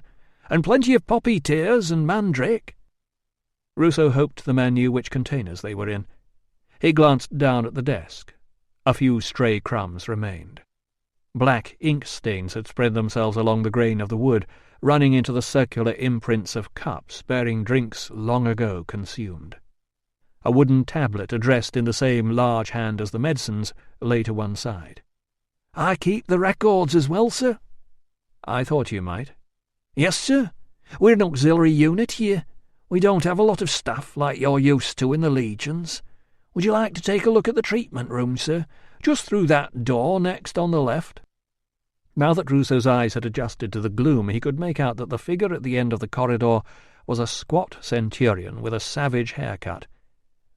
and plenty of poppy tears and mandrake." Ruso hoped the man knew which containers they were in. He glanced down at the desk. A few stray crumbs remained. Black ink stains had spread themselves along the grain of the wood, running into the circular imprints of cups bearing drinks long ago consumed. A wooden tablet addressed in the same large hand as the medicines lay to one side. "I keep the records as well, sir." "I thought you might." "Yes, sir. We're an auxiliary unit here. We don't have a lot of staff like you're used to in the legions. Would you like to take a look at the treatment room, sir? Just through that door next on the left." Now that Ruso's eyes had adjusted to the gloom, he could make out that the figure at the end of the corridor was a squat centurion with a savage haircut.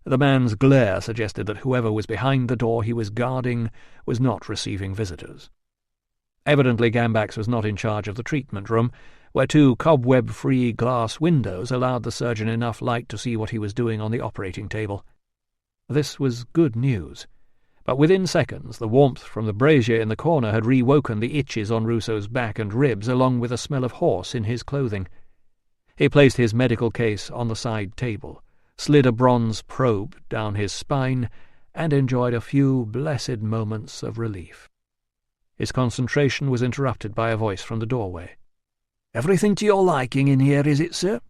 The man's glare suggested that whoever was behind the door he was guarding was not receiving visitors. Evidently Gambax was not in charge of the treatment room, where two cobweb-free glass windows allowed the surgeon enough light to see what he was doing on the operating table. This was good news, but within seconds the warmth from the brazier in the corner had rewoken the itches on Ruso's back and ribs, along with a smell of horse in his clothing. He placed his medical case on the side table, slid a bronze probe down his spine, and enjoyed a few blessed moments of relief. His concentration was interrupted by a voice from the doorway. "Everything to your liking in here, is it, sir?"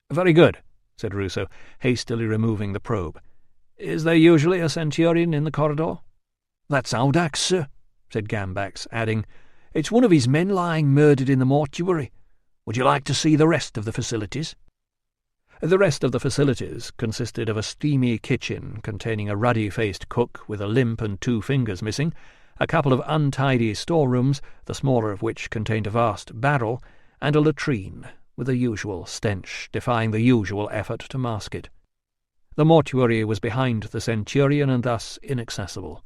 "Very good," said Ruso, hastily removing the probe. "Is there usually a centurion in the corridor?" "That's Audax, sir," said Gambax, adding, "It's one of his men lying murdered in the mortuary. Would you like to see the rest of the facilities?" The rest of the facilities consisted of a steamy kitchen containing a ruddy-faced cook with a limp and 2 fingers missing, a couple of untidy storerooms, the smaller of which contained a vast barrel, and a latrine, with the usual stench defying the usual effort to mask it. The mortuary was behind the centurion and thus inaccessible.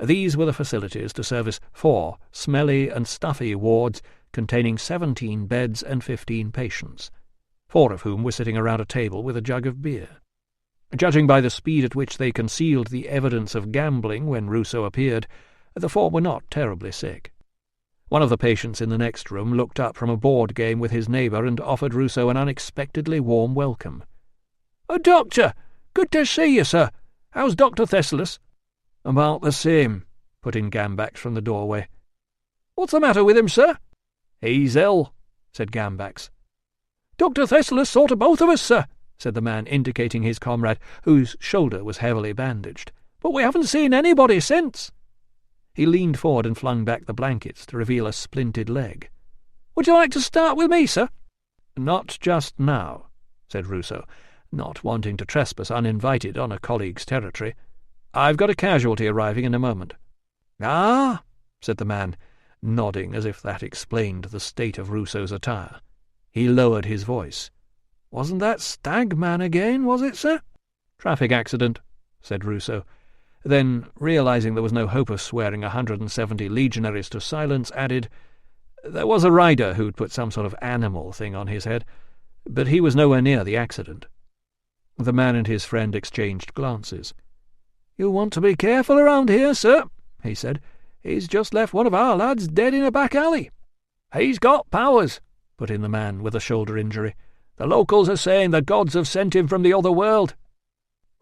These were the facilities to service 4 smelly and stuffy wards containing 17 beds and 15 patients, 4 of whom were sitting around a table with a jug of beer. Judging by the speed at which they concealed the evidence of gambling when Ruso appeared, the 4 were not terribly sick. One of the patients in the next room looked up from a board game with his neighbour and offered Ruso an unexpectedly warm welcome. "Doctor! Good to see you, sir. How's Dr. Thessalus?" "About the same," put in Gambax from the doorway. "What's the matter with him, sir?" "He's ill," said Gambax. "Dr. Thessalus saw to both of us, sir," said the man, indicating his comrade, whose shoulder was heavily bandaged. "But we haven't seen anybody since." He leaned forward and flung back the blankets to reveal a splinted leg. "Would you like to start with me, sir?" "Not just now," said Ruso, not wanting to trespass uninvited on a colleague's territory. "I've got a casualty arriving in a moment." "Ah," said the man, nodding as if that explained the state of Ruso's attire. He lowered his voice. "Wasn't that Stag Man again, was it, sir?" "Traffic accident," said Ruso. Then, realizing there was no hope of swearing 170 legionaries to silence, added, "There was a rider who'd put some sort of animal thing on his head, but he was nowhere near the accident." The man and his friend exchanged glances. "You want to be careful around here, sir," he said. "He's just left one of our lads dead in a back alley." "He's got powers," put in the man with a shoulder injury. "The locals are saying the gods have sent him from the other world."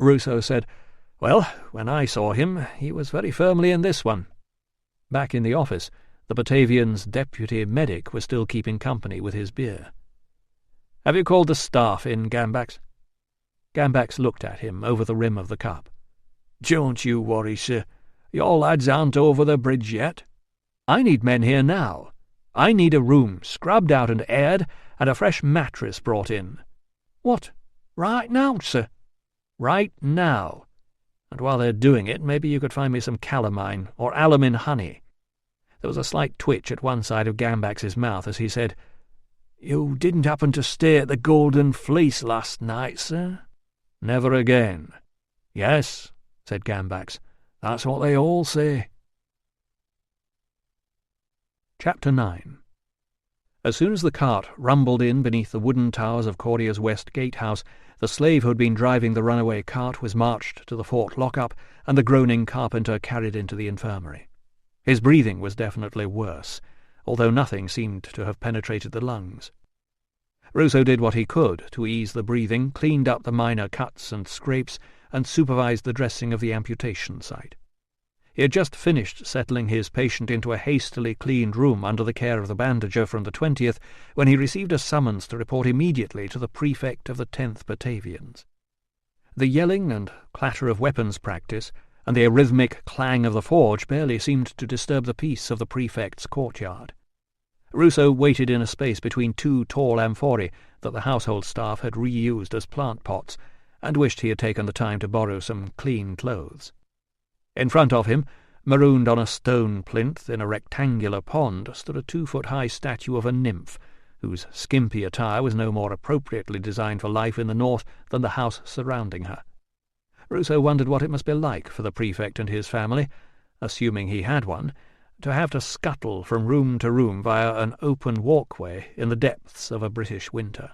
Ruso said, "Well, when I saw him, he was very firmly in this one." Back in the office, the Batavian's deputy medic was still keeping company with his beer. "Have you called the staff in, Gambax?" Gambax looked at him over the rim of the cup. "Don't you worry, sir. Your lads aren't over the bridge yet." "I need men here now. I need a room scrubbed out and aired, and a fresh mattress brought in." "What, right now, sir?" "Right now. And while they're doing it, maybe you could find me some calamine or alum in honey." There was a slight twitch at one side of Gambax's mouth as he said, "You didn't happen to stay at the Golden Fleece last night, sir?" "Never again." "Yes," said Gambax. "That's what they all say." Chapter 9. As soon as the cart rumbled in beneath the wooden towers of Cordia's West Gatehouse, the slave who had been driving the runaway cart was marched to the fort lockup, and the groaning carpenter carried into the infirmary. His breathing was definitely worse, although nothing seemed to have penetrated the lungs. Ruso did what he could to ease the breathing, cleaned up the minor cuts and scrapes, and supervised the dressing of the amputation site. He had just finished settling his patient into a hastily cleaned room under the care of the bandager from the 20th, when he received a summons to report immediately to the prefect of the 10th Batavians. The yelling and clatter of weapons practice, and the arrhythmic clang of the forge barely seemed to disturb the peace of the prefect's courtyard. Ruso waited in a space between two tall amphorae that the household staff had reused as plant pots, and wished he had taken the time to borrow some clean clothes. In front of him, marooned on a stone plinth in a rectangular pond, stood a 2-foot-high statue of a nymph, whose skimpy attire was no more appropriately designed for life in the north than the house surrounding her. Ruso wondered what it must be like for the prefect and his family, assuming he had one, to have to scuttle from room to room via an open walkway in the depths of a British winter.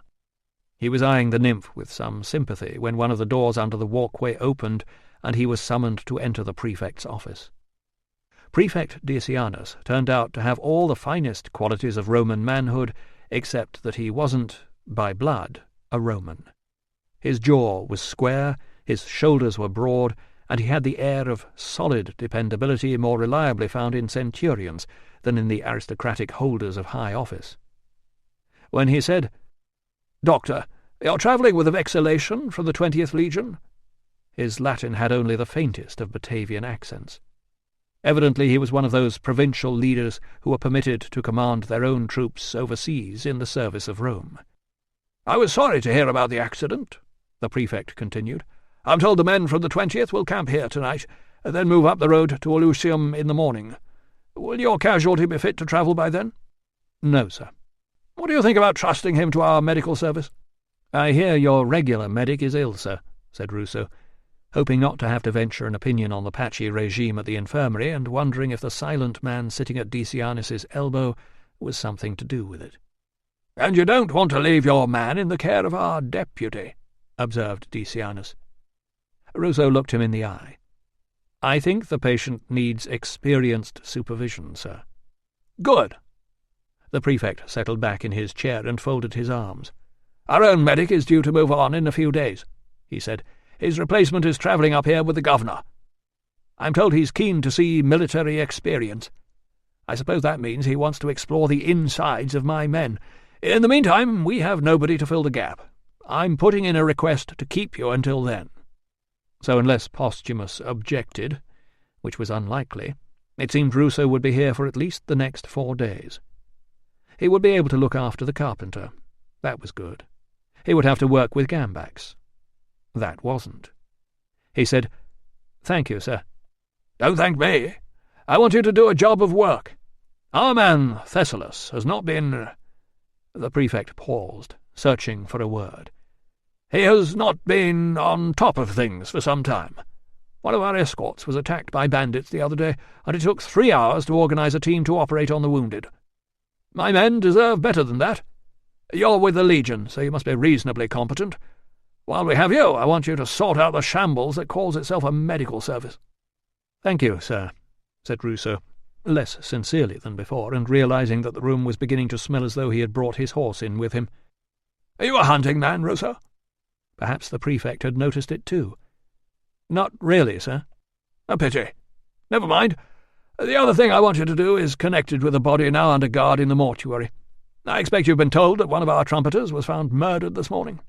He was eyeing the nymph with some sympathy when one of the doors under the walkway opened, and he was summoned to enter the prefect's office. Prefect Decianus turned out to have all the finest qualities of Roman manhood, except that he wasn't, by blood, a Roman. His jaw was square, his shoulders were broad, and he had the air of solid dependability more reliably found in centurions than in the aristocratic holders of high office. When he said, "Doctor, you're travelling with a vexillation from the 20th Legion?" His Latin had only the faintest of Batavian accents. Evidently he was one of those provincial leaders who were permitted to command their own troops overseas in the service of Rome. "I was sorry to hear about the accident," the prefect continued. "I'm told the men from the 20th will camp here tonight, and then move up the road to Olusium in the morning. Will your casualty be fit to travel by then?" "No, sir." "What do you think about trusting him to our medical service?" "I hear your regular medic is ill, sir," said Ruso, hoping not to have to venture an opinion on the patchy regime at the infirmary, and wondering if the silent man sitting at Decianus's elbow was something to do with it. "And you don't want to leave your man in the care of our deputy," observed Decianus. Ruso looked him in the eye. "I think the patient needs experienced supervision, sir." "Good." The prefect settled back in his chair and folded his arms. "Our own medic is due to move on in a few days," he said. "His replacement is travelling up here with the governor. I'm told he's keen to see military experience. I suppose that means he wants to explore the insides of my men. In the meantime, we have nobody to fill the gap. I'm putting in a request to keep you until then." So unless Posthumus objected, which was unlikely, it seemed Ruso would be here for at least the next 4 days. He would be able to look after the carpenter. That was good. He would have to work with Gambax. That wasn't. He said, "Thank you, sir." "Don't thank me. I want you to do a job of work. Our man Thessalus has not been—" The prefect paused, searching for a word. "He has not been on top of things for some time. One of our escorts was attacked by bandits the other day, and it took 3 hours to organize a team to operate on the wounded. My men deserve better than that. You're with the Legion, so you must be reasonably competent. While we have you, I want you to sort out the shambles that calls itself a medical service." "Thank you, sir," said Ruso, less sincerely than before, and realizing that the room was beginning to smell as though he had brought his horse in with him. "Are you a hunting man, Ruso?" Perhaps the prefect had noticed it too. "Not really, sir." "A pity. Never mind. The other thing I want you to do is connected with the body now under guard in the mortuary. I expect you've been told that one of our trumpeters was found murdered this morning."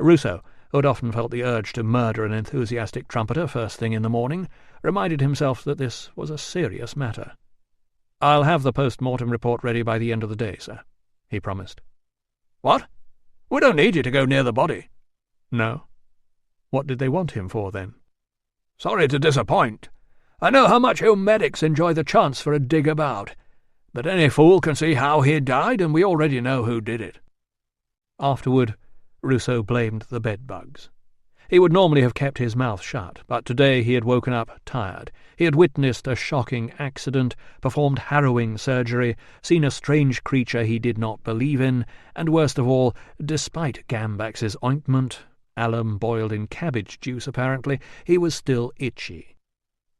Ruso, who had often felt the urge to murder an enthusiastic trumpeter first thing in the morning, reminded himself that this was a serious matter. "I'll have the post-mortem report ready by the end of the day, sir," he promised. "What? We don't need you to go near the body." "No? What did they want him for, then?" "Sorry to disappoint. I know how much you medics enjoy the chance for a dig about, but any fool can see how he died, and we already know who did it." Afterward, Ruso blamed the bedbugs. He would normally have kept his mouth shut, but today he had woken up tired. He had witnessed a shocking accident, performed harrowing surgery, seen a strange creature he did not believe in, and worst of all, despite Gambax's ointment, alum boiled in cabbage juice apparently, he was still itchy.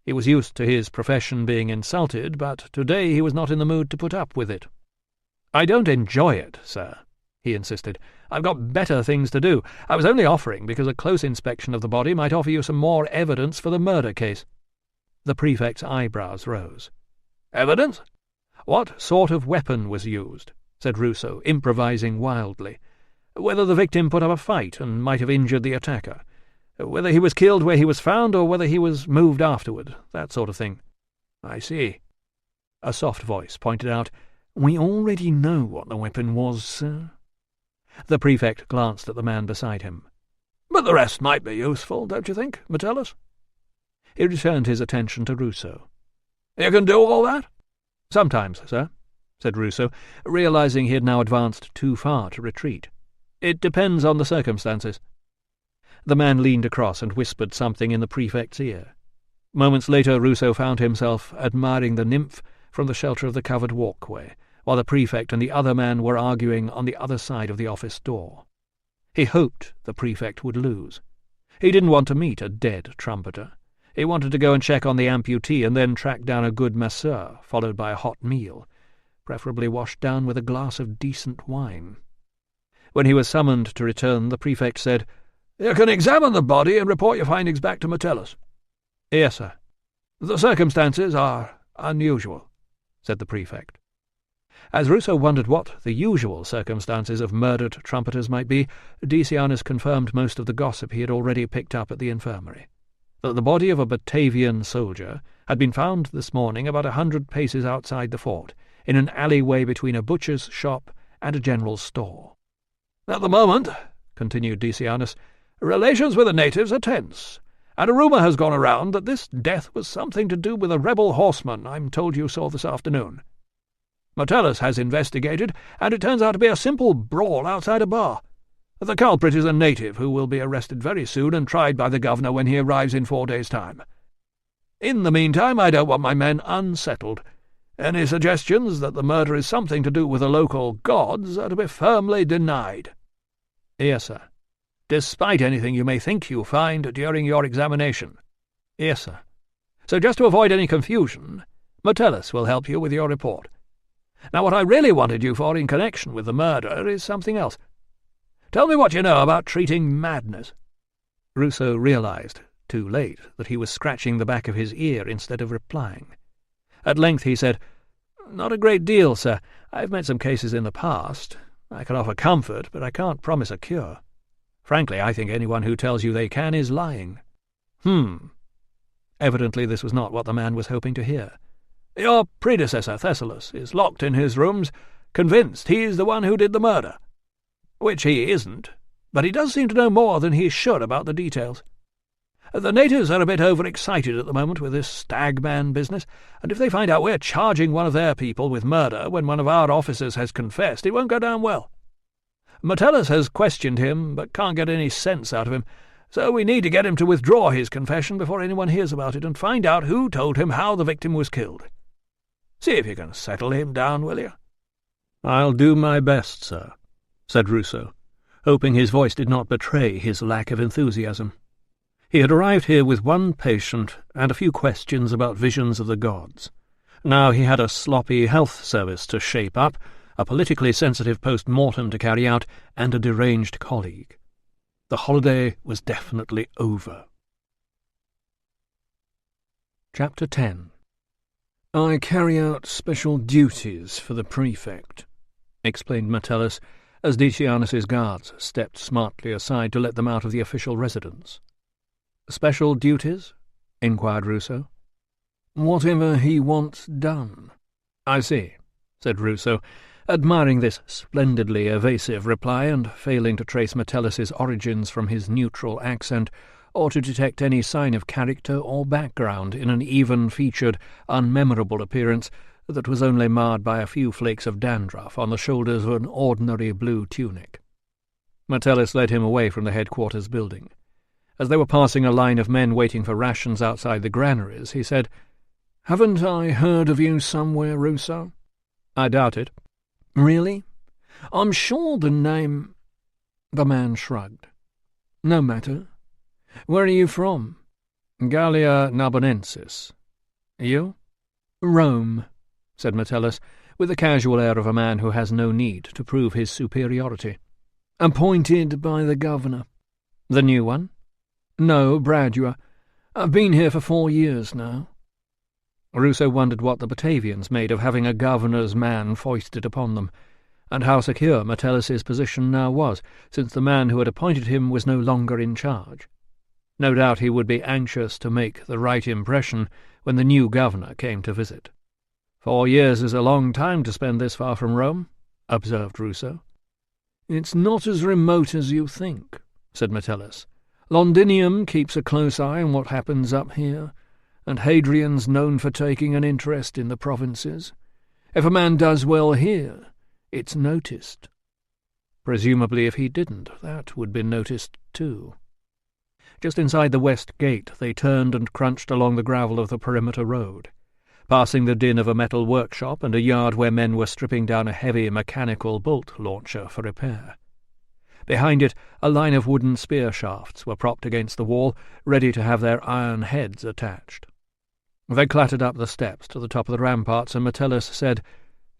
He was used to his profession being insulted, but today he was not in the mood to put up with it. "I don't enjoy it, sir," he insisted. "I've got better things to do. I was only offering because a close inspection of the body might offer you some more evidence for the murder case." The prefect's eyebrows rose. "Evidence? What sort of weapon was used?" said Ruso, improvising wildly. "Whether the victim put up a fight and might have injured the attacker. Whether he was killed where he was found or whether he was moved afterward. That sort of thing." "I see." A soft voice pointed out, "We already know what the weapon was, sir." The prefect glanced at the man beside him. "But the rest might be useful, don't you think, Metellus?" He returned his attention to Ruso. "You can do all that?" "Sometimes, sir," said Ruso, realizing he had now advanced too far to retreat. "It depends on the circumstances." The man leaned across and whispered something in the prefect's ear. Moments later Ruso found himself admiring the nymph from the shelter of the covered walkway, while the prefect and the other man were arguing on the other side of the office door. He hoped the prefect would lose. He didn't want to meet a dead trumpeter. He wanted to go and check on the amputee and then track down a good masseur, followed by a hot meal, preferably washed down with a glass of decent wine. When he was summoned to return, the prefect said, "You can examine the body and report your findings back to Metellus." "Yes, sir." "The circumstances are unusual," said the prefect. As Ruso wondered what the usual circumstances of murdered trumpeters might be, Decianus confirmed most of the gossip he had already picked up at the infirmary, that the body of a Batavian soldier had been found this morning about 100 paces outside the fort, in an alleyway between a butcher's shop and a general store. "At the moment," continued Decianus, "relations with the natives are tense, and a rumour has gone around that this death was something to do with a rebel horseman I'm told you saw this afternoon. Metellus has investigated, and it turns out to be a simple brawl outside a bar. The culprit is a native who will be arrested very soon and tried by the governor when he arrives in 4 days' time. In the meantime, I don't want my men unsettled. Any suggestions that the murder is something to do with the local gods are to be firmly denied." "Yes, sir." "Despite anything you may think you find during your examination." "Yes, sir." "So just to avoid any confusion, Metellus will help you with your report. Now what I really wanted you for in connection with the murder is something else. Tell me what you know about treating madness." Ruso realized, too late, that he was scratching the back of his ear instead of replying. At length he said, "Not a great deal, sir. I've met some cases in the past. I can offer comfort, but I can't promise a cure. Frankly, I think anyone who tells you they can is lying." Evidently this was not what the man was hoping to hear. "Your predecessor, Thessalus, is locked in his rooms, convinced he's the one who did the murder. Which he isn't, but he does seem to know more than he should about the details. The natives are a bit overexcited at the moment with this stag-man business, and if they find out we're charging one of their people with murder when one of our officers has confessed, it won't go down well. Metellus has questioned him, but can't get any sense out of him, so we need to get him to withdraw his confession before anyone hears about it and find out who told him how the victim was killed. See if you can settle him down, will you?" "I'll do my best, sir," said Ruso, hoping his voice did not betray his lack of enthusiasm. He had arrived here with one patient and a few questions about visions of the gods. Now he had a sloppy health service to shape up, a politically sensitive post-mortem to carry out, and a deranged colleague. The holiday was definitely over. Chapter 10. "I carry out special duties for the prefect," explained Metellus, as Decianus's guards stepped smartly aside to let them out of the official residence. "Special duties?" inquired Ruso. "Whatever he wants done." "I see," said Ruso, admiring this splendidly evasive reply and failing to trace Metellus's origins from his neutral accent, or to detect any sign of character or background in an even-featured, unmemorable appearance that was only marred by a few flakes of dandruff on the shoulders of an ordinary blue tunic. Metellus led him away from the headquarters building. As they were passing a line of men waiting for rations outside the granaries, he said, "Haven't I heard of you somewhere, Ruso?" "I doubt it." "Really? I'm sure the name—" The man shrugged. "No matter. Where are you from?" "Gallia Narbonensis. You?" "Rome," said Metellus, with the casual air of a man who has no need to prove his superiority. "Appointed by the governor." "The new one?" "No, Bradua. I've been here for 4 years now." Ruso wondered what the Batavians made of having a governor's man foisted upon them, and how secure Metellus's position now was, since the man who had appointed him was no longer in charge. No doubt he would be anxious to make the right impression when the new governor came to visit. 4 years is a long time to spend this far from Rome, observed Ruso. "It's not as remote as you think," said Metellus. "Londinium keeps a close eye on what happens up here, and Hadrian's known for taking an interest in the provinces. If a man does well here, it's noticed." Presumably if he didn't, that would be noticed too. Just inside the west gate they turned and crunched along the gravel of the perimeter road, passing the din of a metal workshop and a yard where men were stripping down a heavy mechanical bolt launcher for repair. Behind it, a line of wooden spear shafts were propped against the wall, ready to have their iron heads attached. They clattered up the steps to the top of the ramparts, and Metellus said,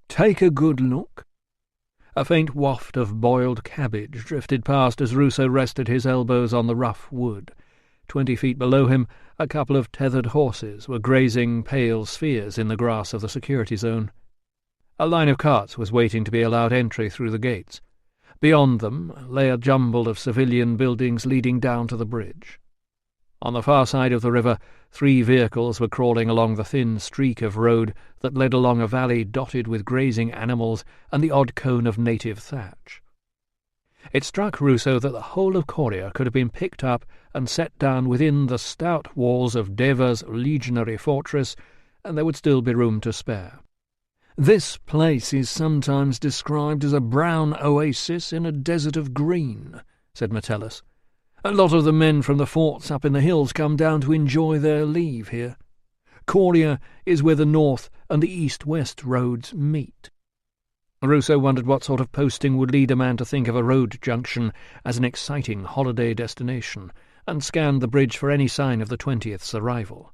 "Take a good look." A faint waft of boiled cabbage drifted past as Ruso rested his elbows on the rough wood. 20 feet below him, a couple of tethered horses were grazing pale spheres in the grass of the security zone. A line of carts was waiting to be allowed entry through the gates. Beyond them lay a jumble of civilian buildings leading down to the bridge. On the far side of the river, 3 vehicles were crawling along the thin streak of road that led along a valley dotted with grazing animals and the odd cone of native thatch. It struck Ruso that the whole of Coria could have been picked up and set down within the stout walls of Deva's legionary fortress, and there would still be room to spare. "This place is sometimes described as a brown oasis in a desert of green," said Metellus. "A lot of the men from the forts up in the hills come down to enjoy their leave here. Coria is where the north and the east-west roads meet." Ruso wondered what sort of posting would lead a man to think of a road junction as an exciting holiday destination, and scanned the bridge for any sign of the 20th's arrival.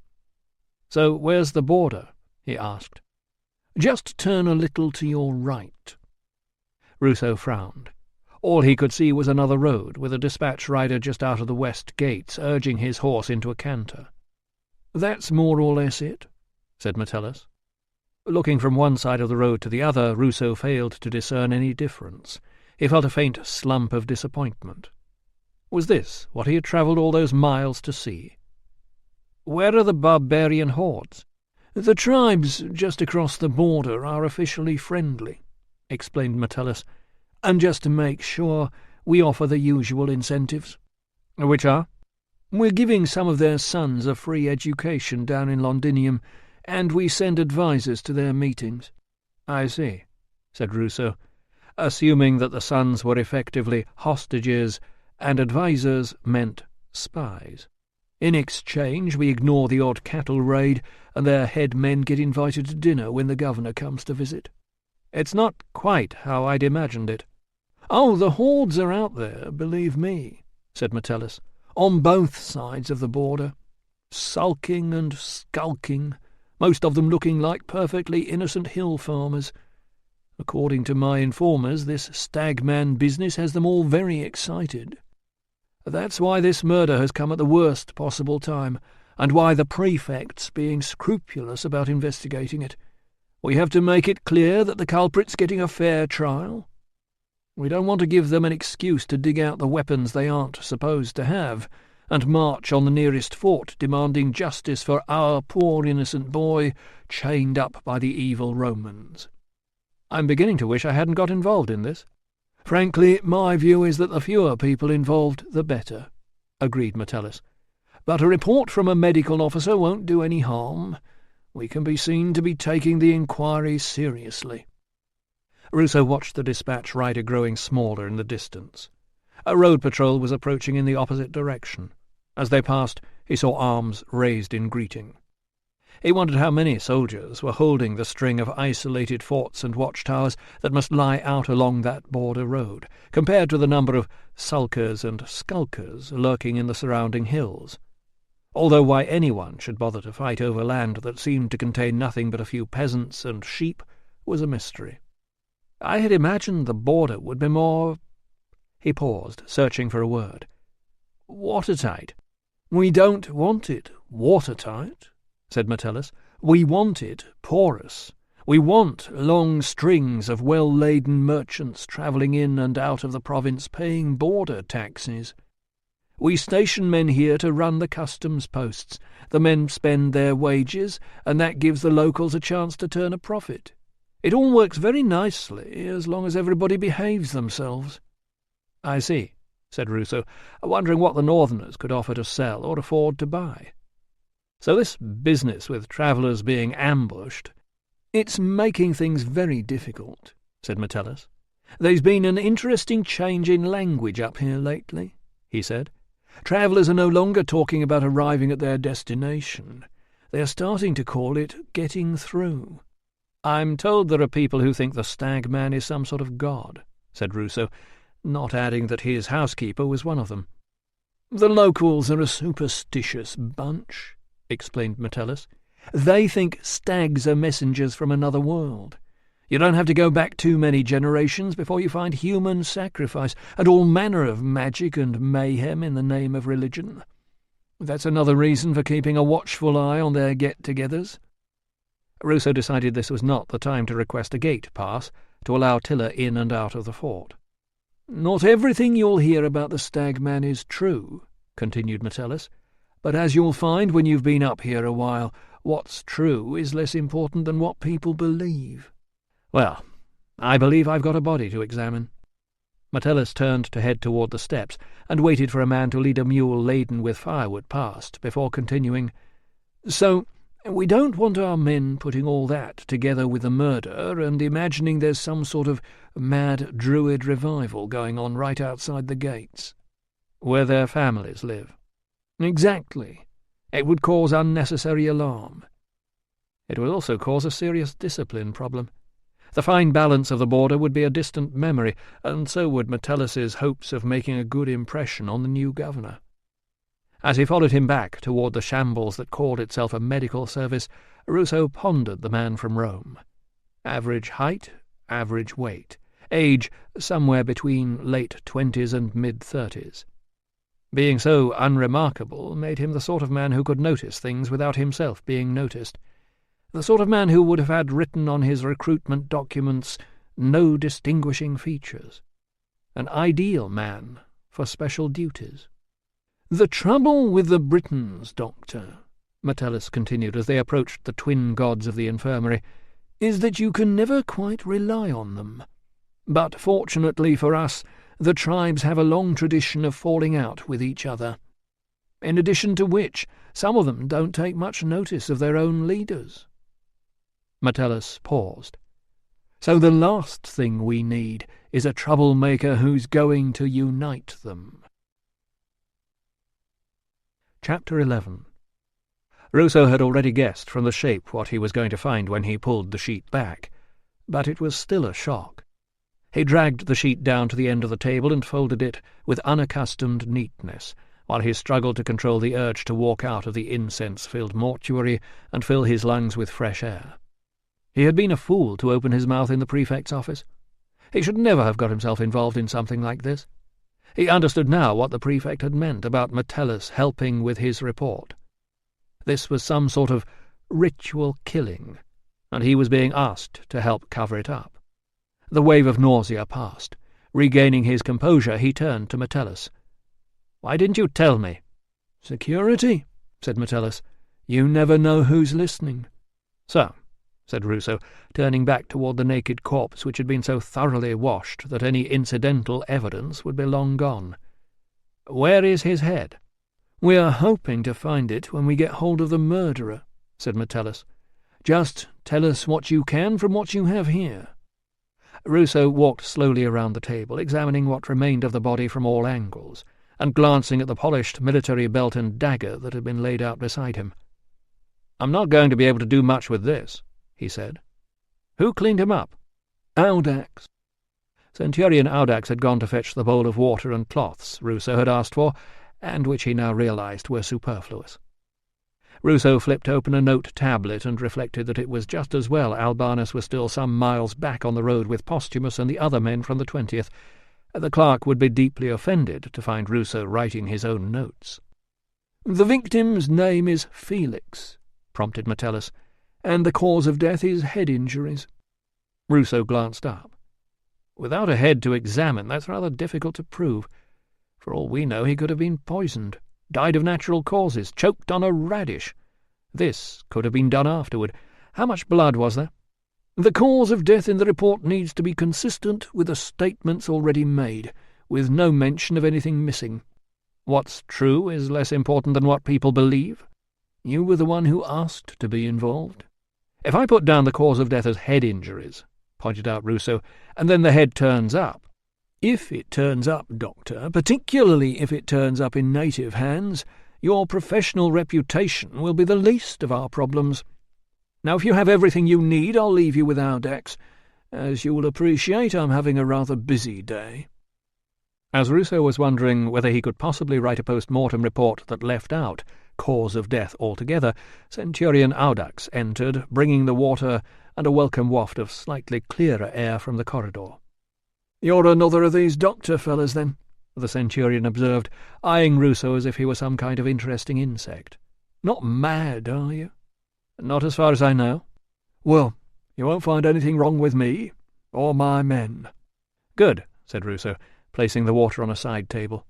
"So where's the border?" he asked. "Just turn a little to your right." Ruso frowned. All he could see was another road, with a dispatch rider just out of the west gates, urging his horse into a canter. "That's more or less it," said Metellus. Looking from one side of the road to the other, Ruso failed to discern any difference. He felt a faint slump of disappointment. Was this what he had travelled all those miles to see? "Where are the barbarian hordes?" "The tribes just across the border are officially friendly," explained Metellus, "and just to make sure, we offer the usual incentives." "Which are?" "We're giving some of their sons a free education down in Londinium, and we send advisers to their meetings." "I see," said Ruso, assuming that the sons were effectively hostages and advisers meant spies. "In exchange, we ignore the odd cattle raid, and their head men get invited to dinner when the governor comes to visit." "It's not quite how I'd imagined it." "Oh, the hordes are out there, believe me," said Metellus, "on both sides of the border, sulking and skulking, most of them looking like perfectly innocent hill farmers. According to my informers, this stagman business has them all very excited. That's why this murder has come at the worst possible time, and why the prefect's being scrupulous about investigating it. We have to make it clear that the culprit's getting a fair trial. We don't want to give them an excuse to dig out the weapons they aren't supposed to have, and march on the nearest fort demanding justice for our poor innocent boy chained up by the evil Romans. I'm beginning to wish I hadn't got involved in this." "Frankly, my view is that the fewer people involved, the better," agreed Metellus. "But a report from a medical officer won't do any harm. We can be seen to be taking the inquiry seriously." Ruso watched the dispatch rider growing smaller in the distance. A road patrol was approaching in the opposite direction. As they passed, he saw arms raised in greeting. He wondered how many soldiers were holding the string of isolated forts and watchtowers that must lie out along that border road, compared to the number of sulkers and skulkers lurking in the surrounding hills. Although why anyone should bother to fight over land that seemed to contain nothing but a few peasants and sheep was a mystery. I had imagined the border would be more— He paused, searching for a word. Watertight. We don't want it watertight, said Metellus. We want it porous. We want long strings of well-laden merchants travelling in and out of the province paying border taxes. We station men here to run the customs posts. The men spend their wages, and that gives the locals a chance to turn a profit. It all works very nicely, as long as everybody behaves themselves. I see, said Ruso, wondering what the northerners could offer to sell or afford to buy. So this business with travellers being ambushed— It's making things very difficult, said Metellus. There's been an interesting change in language up here lately, he said. Travellers are no longer talking about arriving at their destination. They are starting to call it getting through. I'm told there are people who think the stag man is some sort of god, said Ruso, not adding that his housekeeper was one of them. The locals are a superstitious bunch, explained Metellus. They think stags are messengers from another world. You don't have to go back too many generations before you find human sacrifice and all manner of magic and mayhem in the name of religion. That's another reason for keeping a watchful eye on their get-togethers. Ruso decided this was not the time to request a gate pass to allow Tilla in and out of the fort. Not everything you'll hear about the stag man is true, continued Metellus, but as you'll find when you've been up here a while, what's true is less important than what people believe. Well, I believe I've got a body to examine. Metellus turned to head toward the steps and waited for a man to lead a mule laden with firewood past before continuing. So, we don't want our men putting all that together with the murder and imagining there's some sort of mad druid revival going on right outside the gates. Where their families live. Exactly. It would cause unnecessary alarm. It would also cause a serious discipline problem. The fine balance of the border would be a distant memory, and so would Metellus's hopes of making a good impression on the new governor. As he followed him back toward the shambles that called itself a medical service, Ruso pondered the man from Rome. Average height, average weight, age somewhere between late 20s and mid-30s. Being so unremarkable made him the sort of man who could notice things without himself being noticed. The sort of man who would have had written on his recruitment documents no distinguishing features. An ideal man for special duties. The trouble with the Britons, Doctor, Metellus continued as they approached the twin gods of the infirmary, is that you can never quite rely on them. But fortunately for us, the tribes have a long tradition of falling out with each other. In addition to which, some of them don't take much notice of their own leaders. Metellus paused. So the last thing we need is a troublemaker who's going to unite them. Chapter 11. Ruso had already guessed from the shape what he was going to find when he pulled the sheet back, but it was still a shock. He dragged the sheet down to the end of the table and folded it with unaccustomed neatness, while he struggled to control the urge to walk out of the incense-filled mortuary and fill his lungs with fresh air. He had been a fool to open his mouth in the prefect's office. He should never have got himself involved in something like this. He understood now what the prefect had meant about Metellus helping with his report. This was some sort of ritual killing, and he was being asked to help cover it up. The wave of nausea passed. Regaining his composure, he turned to Metellus. "Why didn't you tell me?" "Security," said Metellus. "You never know who's listening." "So," said Ruso, turning back toward the naked corpse which had been so thoroughly washed that any incidental evidence would be long gone. "Where is his head?" "We are hoping to find it when we get hold of the murderer," said Metellus. "Just tell us what you can from what you have here." Ruso walked slowly around the table, examining what remained of the body from all angles, and glancing at the polished military belt and dagger that had been laid out beside him. "I'm not going to be able to do much with this," he said. "Who cleaned him up?" "Audax." Centurion Audax had gone to fetch the bowl of water and cloths Ruso had asked for, and which he now realized were superfluous. Ruso flipped open a note tablet and reflected that it was just as well Albanus was still some miles back on the road with Posthumus and the other men from the 20th. The clerk would be deeply offended to find Ruso writing his own notes. "The victim's name is Felix," prompted Metellus, "and the cause of death is head injuries." Ruso glanced up. "Without a head to examine, that's rather difficult to prove. For all we know, he could have been poisoned, died of natural causes, choked on a radish. This could have been done afterward. How much blood was there?" "The cause of death in the report needs to be consistent with the statements already made, with no mention of anything missing." "What's true is less important than what people believe?" "You were the one who asked to be involved." "If I put down the cause of death as head injuries," pointed out Ruso, "and then the head turns up—" "If it turns up, Doctor, particularly if it turns up in native hands, your professional reputation will be the least of our problems. Now, if you have everything you need, I'll leave you with Audax. As you will appreciate, I'm having a rather busy day." As Ruso was wondering whether he could possibly write a post-mortem report that left out cause of death altogether, Centurion Audax entered, bringing the water and a welcome waft of slightly clearer air from the corridor. "You're another of these doctor fellas, then?" the Centurion observed, eyeing Ruso as if he were some kind of interesting insect. "Not mad, are you?" "Not as far as I know." "Well, you won't find anything wrong with me, or my men." "Good," said Ruso, placing the water on a side table.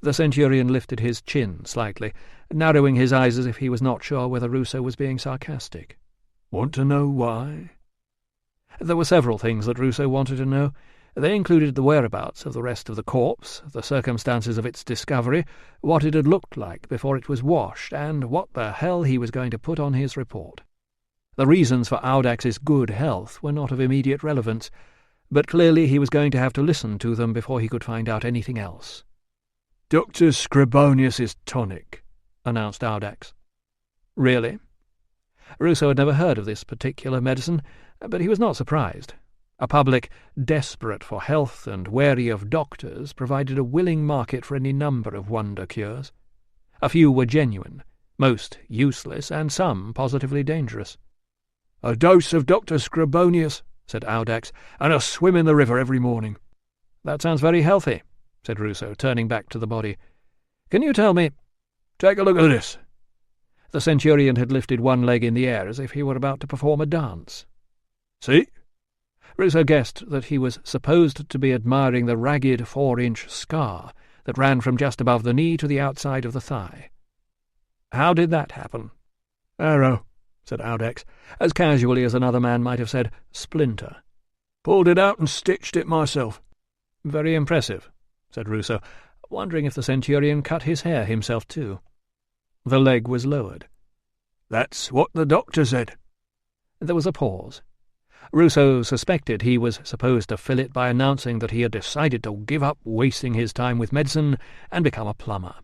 The Centurion lifted his chin slightly, narrowing his eyes as if he was not sure whether Ruso was being sarcastic. "Want to know why?" There were several things that Ruso wanted to know. They included the whereabouts of the rest of the corpse, the circumstances of its discovery, what it had looked like before it was washed, and what the hell he was going to put on his report. The reasons for Audax's good health were not of immediate relevance, but clearly he was going to have to listen to them before he could find out anything else. "Dr. Scribonius's tonic," announced Audax. "Really?" Ruso had never heard of this particular medicine, but he was not surprised. A public desperate for health and wary of doctors provided a willing market for any number of wonder cures. A few were genuine, most useless, and some positively dangerous. "A dose of Dr. Scribonius," said Audax, "and a swim in the river every morning." "That sounds very healthy," said Ruso, turning back to the body. "Can you tell me—" "Take a look at this." The Centurion had lifted one leg in the air as if he were about to perform a dance. "See?" Ruso guessed that he was supposed to be admiring the ragged 4-inch scar that ran from just above the knee to the outside of the thigh. "How did that happen?" "Arrow," said Audax, as casually as another man might have said splinter. "Pulled it out and stitched it myself." "Very impressive," said Ruso, wondering if the Centurion cut his hair himself too. The leg was lowered. "That's what the doctor said." There was a pause. Ruso suspected he was supposed to fill it by announcing that he had decided to give up wasting his time with medicine and become a plumber.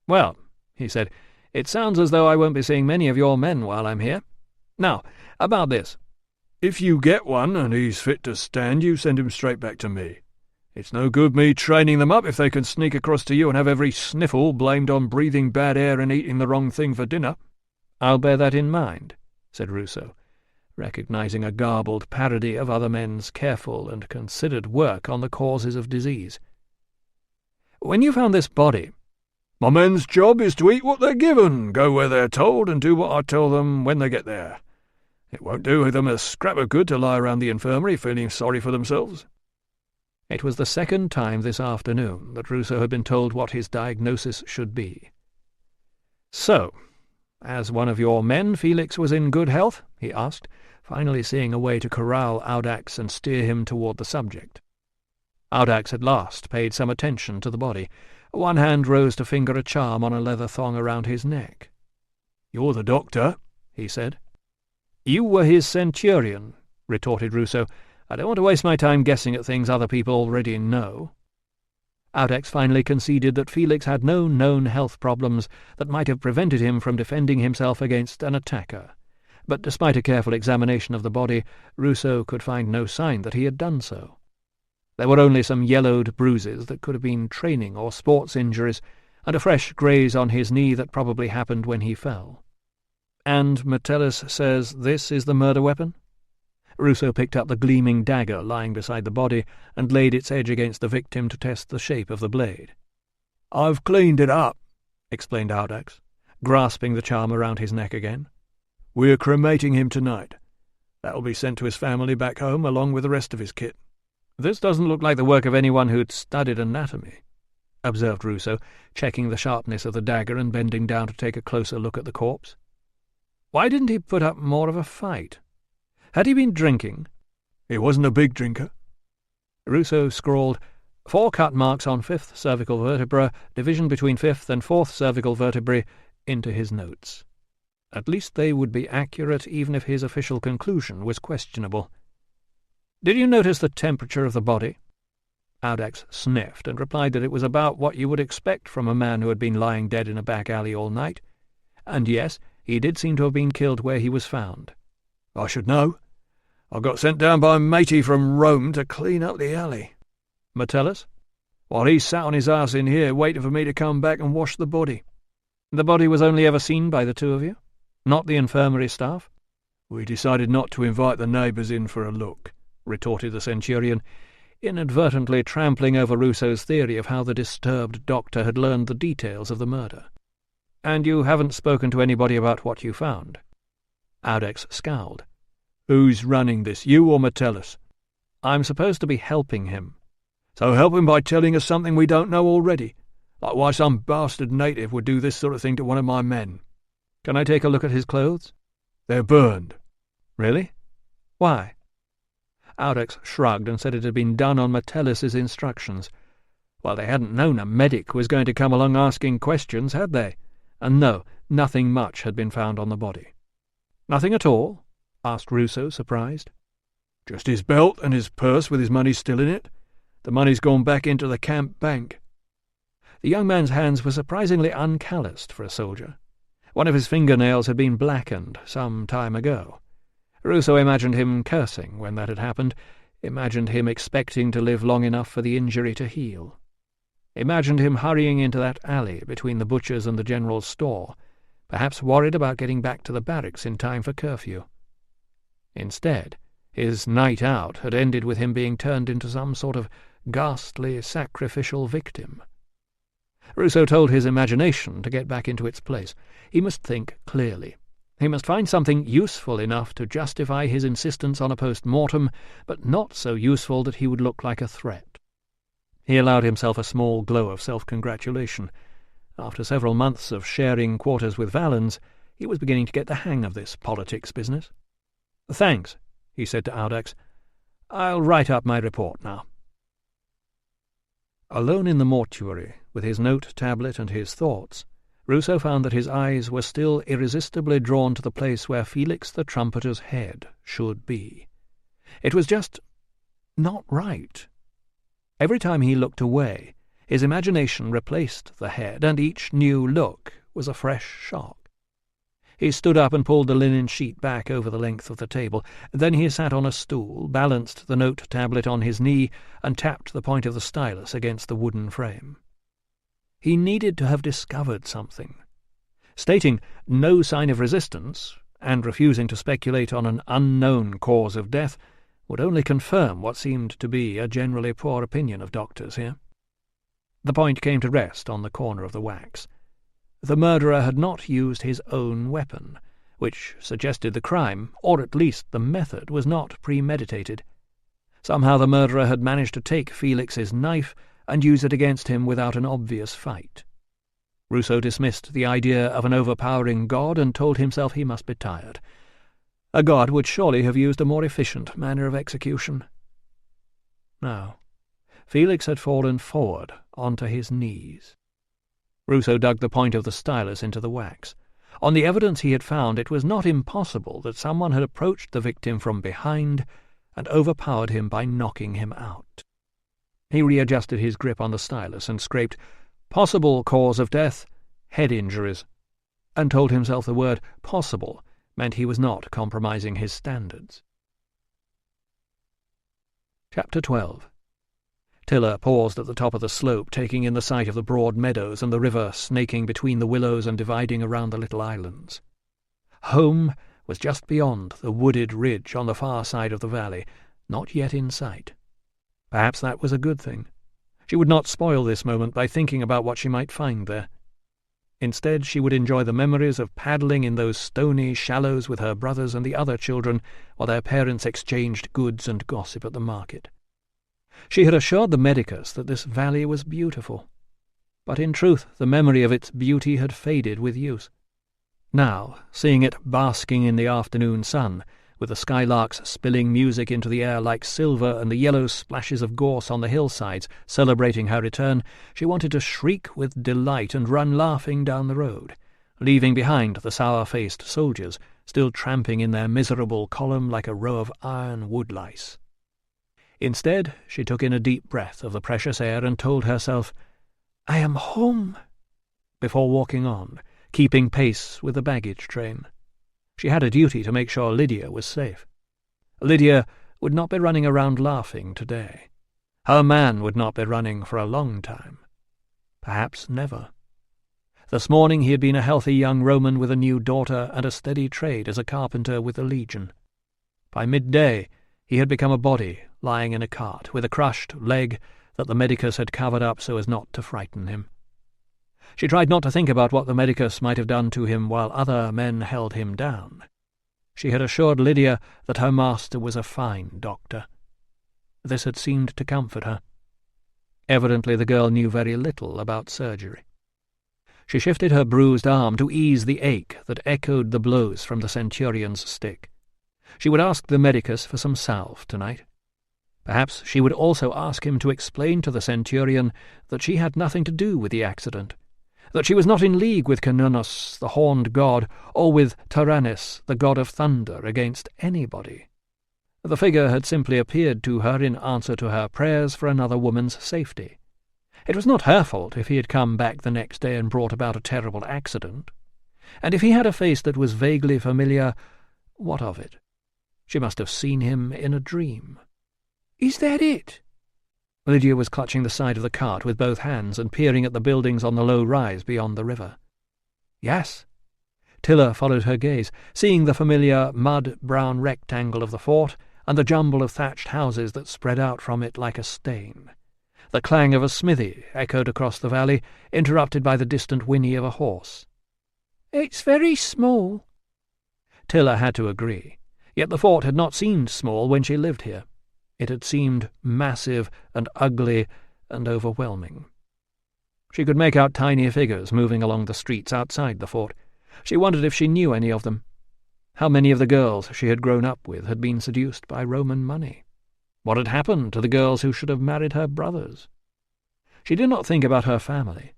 "Well," he said, "it sounds as though I won't be seeing many of your men while I'm here. Now, about this." "If you get one and he's fit to stand, you send him straight back to me. It's no good me training them up if they can sneak across to you and have every sniffle blamed on breathing bad air and eating the wrong thing for dinner." "I'll bear that in mind," said Ruso, recognizing a garbled parody of other men's careful and considered work on the causes of disease. "When you found this body—" "My men's job is to eat what they're given, go where they're told, and do what I tell them when they get there. It won't do them a scrap of good to lie around the infirmary feeling sorry for themselves." It was the second time this afternoon that Ruso had been told what his diagnosis should be. "So, as one of your men, Felix was in good health?" he asked, finally seeing a way to corral Audax and steer him toward the subject. Audax at last paid some attention to the body. One hand rose to finger a charm on a leather thong around his neck. "You're the doctor," he said. "You were his Centurion," retorted Ruso. "I don't want to waste my time guessing at things other people already know." Audex finally conceded that Felix had no known health problems that might have prevented him from defending himself against an attacker, but despite a careful examination of the body, Ruso could find no sign that he had done so. There were only some yellowed bruises that could have been training or sports injuries, and a fresh graze on his knee that probably happened when he fell. "And Metellus says this is the murder weapon?" Ruso picked up the gleaming dagger lying beside the body and laid its edge against the victim to test the shape of the blade. "I've cleaned it up," explained Audex, grasping the charm around his neck again. "We're cremating him tonight. That'll be sent to his family back home along with the rest of his kit." "This doesn't look like the work of anyone who'd studied anatomy," observed Ruso, checking the sharpness of the dagger and bending down to take a closer look at the corpse. "Why didn't he put up more of a fight? Had he been drinking?" "He wasn't a big drinker." Ruso scrawled, 4 cut marks on 5th cervical vertebra, division between 5th and 4th cervical vertebrae, into his notes. At least they would be accurate even if his official conclusion was questionable. "Did you notice the temperature of the body?" Audex sniffed and replied that it was about what you would expect from a man who had been lying dead in a back alley all night. And yes, he did seem to have been killed where he was found. "I should know. I got sent down by matey from Rome to clean up the alley." "Metellus?" "Well, he sat on his arse in here waiting for me to come back and wash the body." "The body was only ever seen by the two of you? Not the infirmary staff?" "We decided not to invite the neighbours in for a look," retorted the centurion, inadvertently trampling over Ruso's theory of how the disturbed doctor had learned the details of the murder. "And you haven't spoken to anybody about what you found?" Audex scowled. "Who's running this, you or Metellus?" "I'm supposed to be helping him." "So help him by telling us something we don't know already, like why some bastard native would do this sort of thing to one of my men." "Can I take a look at his clothes?" "They're burned." "Really? Why?" Audex shrugged and said it had been done on Metellus's instructions. Well, they hadn't known a medic was going to come along asking questions, had they? And no, nothing much had been found on the body. "Nothing at all?" asked Ruso, surprised. "Just his belt and his purse with his money still in it. The money's gone back into the camp bank." The young man's hands were surprisingly uncalloused for a soldier. One of his fingernails had been blackened some time ago. Ruso imagined him cursing when that had happened, imagined him expecting to live long enough for the injury to heal. Imagined him hurrying into that alley between the butcher's and the general's store, perhaps worried about getting back to the barracks in time for curfew. Instead, his night out had ended with him being turned into some sort of ghastly sacrificial victim. Ruso told his imagination to get back into its place. He must think clearly. He must find something useful enough to justify his insistence on a post-mortem, but not so useful that he would look like a threat. He allowed himself a small glow of self-congratulation. After several months of sharing quarters with Valens, he was beginning to get the hang of this politics business. "Thanks," he said to Audex. "I'll write up my report now." Alone in the mortuary, with his note tablet and his thoughts, Ruso found that his eyes were still irresistibly drawn to the place where Felix the trumpeter's head should be. It was just not right. Every time he looked away, his imagination replaced the head, and each new look was a fresh shock. He stood up and pulled the linen sheet back over the length of the table. Then he sat on a stool, balanced the note tablet on his knee, and tapped the point of the stylus against the wooden frame. He needed to have discovered something. Stating no sign of resistance, and refusing to speculate on an unknown cause of death, would only confirm what seemed to be a generally poor opinion of doctors here. The point came to rest on the corner of the wax. The murderer had not used his own weapon, which suggested the crime, or at least the method, was not premeditated. Somehow the murderer had managed to take Felix's knife and use it against him without an obvious fight. Ruso dismissed the idea of an overpowering god and told himself he must be tired. A god would surely have used a more efficient manner of execution. No. Felix had fallen forward onto his knees. Ruso dug the point of the stylus into the wax. On the evidence he had found, it was not impossible that someone had approached the victim from behind and overpowered him by knocking him out. He readjusted his grip on the stylus and scraped "possible cause of death, head injuries," and told himself the word "possible" meant he was not compromising his standards. Chapter 12. Tilla paused at the top of the slope, taking in the sight of the broad meadows and the river snaking between the willows and dividing around the little islands. Home was just beyond the wooded ridge on the far side of the valley, not yet in sight. Perhaps that was a good thing. She would not spoil this moment by thinking about what she might find there. Instead, she would enjoy the memories of paddling in those stony shallows with her brothers and the other children while their parents exchanged goods and gossip at the market. She had assured the medicus that this valley was beautiful, but in truth the memory of its beauty had faded with use. Now, seeing it basking in the afternoon sun, with the skylarks spilling music into the air like silver and the yellow splashes of gorse on the hillsides celebrating her return, she wanted to shriek with delight and run laughing down the road, leaving behind the sour-faced soldiers, still tramping in their miserable column like a row of iron woodlice. Instead, she took in a deep breath of the precious air and told herself, "I am home," before walking on, keeping pace with the baggage train. She had a duty to make sure Lydia was safe. Lydia would not be running around laughing today. Her man would not be running for a long time. Perhaps never. This morning he had been a healthy young Roman with a new daughter and a steady trade as a carpenter with the Legion. By midday he had become a body lying in a cart, with a crushed leg that the medicus had covered up so as not to frighten him. She tried not to think about what the medicus might have done to him while other men held him down. She had assured Lydia that her master was a fine doctor. This had seemed to comfort her. Evidently the girl knew very little about surgery. She shifted her bruised arm to ease the ache that echoed the blows from the centurion's stick. She would ask the medicus for some salve tonight. Perhaps she would also ask him to explain to the centurion that she had nothing to do with the accident, that she was not in league with Canunnos, the horned god, or with Tyrannus, the god of thunder, against anybody. The figure had simply appeared to her in answer to her prayers for another woman's safety. It was not her fault if he had come back the next day and brought about a terrible accident. And if he had a face that was vaguely familiar, what of it? She must have seen him in a dream. "Is that it?" Lydia was clutching the side of the cart with both hands and peering at the buildings on the low rise beyond the river. Yes. Tilla followed her gaze, seeing the familiar mud-brown rectangle of the fort and the jumble of thatched houses that spread out from it like a stain. The clang of a smithy echoed across the valley, interrupted by the distant whinny of a horse. "It's very small." Tilla had to agree, yet the fort had not seemed small when she lived here. It had seemed massive and ugly and overwhelming. She could make out tiny figures moving along the streets outside the fort. She wondered if she knew any of them. How many of the girls she had grown up with had been seduced by Roman money? What had happened to the girls who should have married her brothers? She did not think about her family.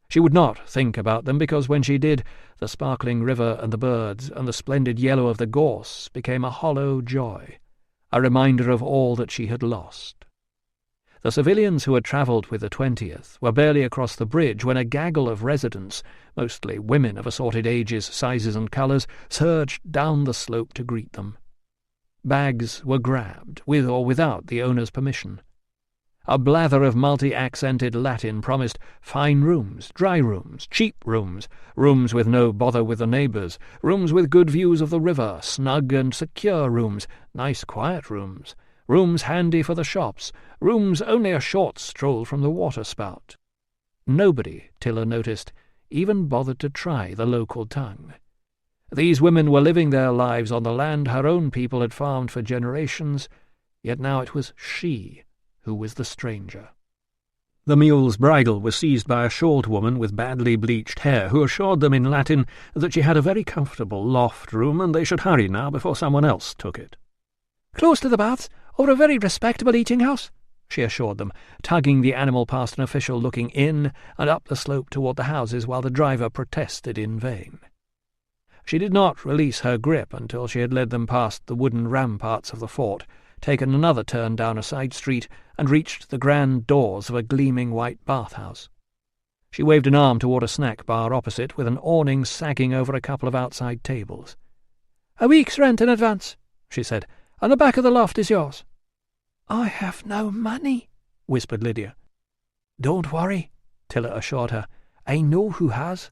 She would not think about them because when she did, the sparkling river and the birds and the splendid yellow of the gorse became a hollow joy, a reminder of all that she had lost. The civilians who had travelled with the 20th were barely across the bridge when a gaggle of residents, mostly women of assorted ages, sizes and colours, surged down the slope to greet them. Bags were grabbed, with or without the owner's permission. A blather of multi-accented Latin promised fine rooms, dry rooms, cheap rooms, rooms with no bother with the neighbours, rooms with good views of the river, snug and secure rooms, nice quiet rooms, rooms handy for the shops, rooms only a short stroll from the water-spout. Nobody, Tilla noticed, even bothered to try the local tongue. These women were living their lives on the land her own people had farmed for generations, yet now it was she who was the stranger. The mule's bridle was seized by a short woman with badly bleached hair, who assured them in Latin that she had a very comfortable loft room and they should hurry now before someone else took it. "Close to the baths, or a very respectable eating-house," she assured them, tugging the animal past an official looking in and up the slope toward the houses while the driver protested in vain. She did not release her grip until she had led them past the wooden ramparts of the fort, taken another turn down a side street, and reached the grand doors of a gleaming white bathhouse. She waved an arm toward a snack bar opposite, with an awning sagging over a couple of outside tables. "A week's rent in advance," she said, "and the back of the loft is yours." "I have no money," whispered Lydia. "Don't worry," Tilla assured her. "I know who has."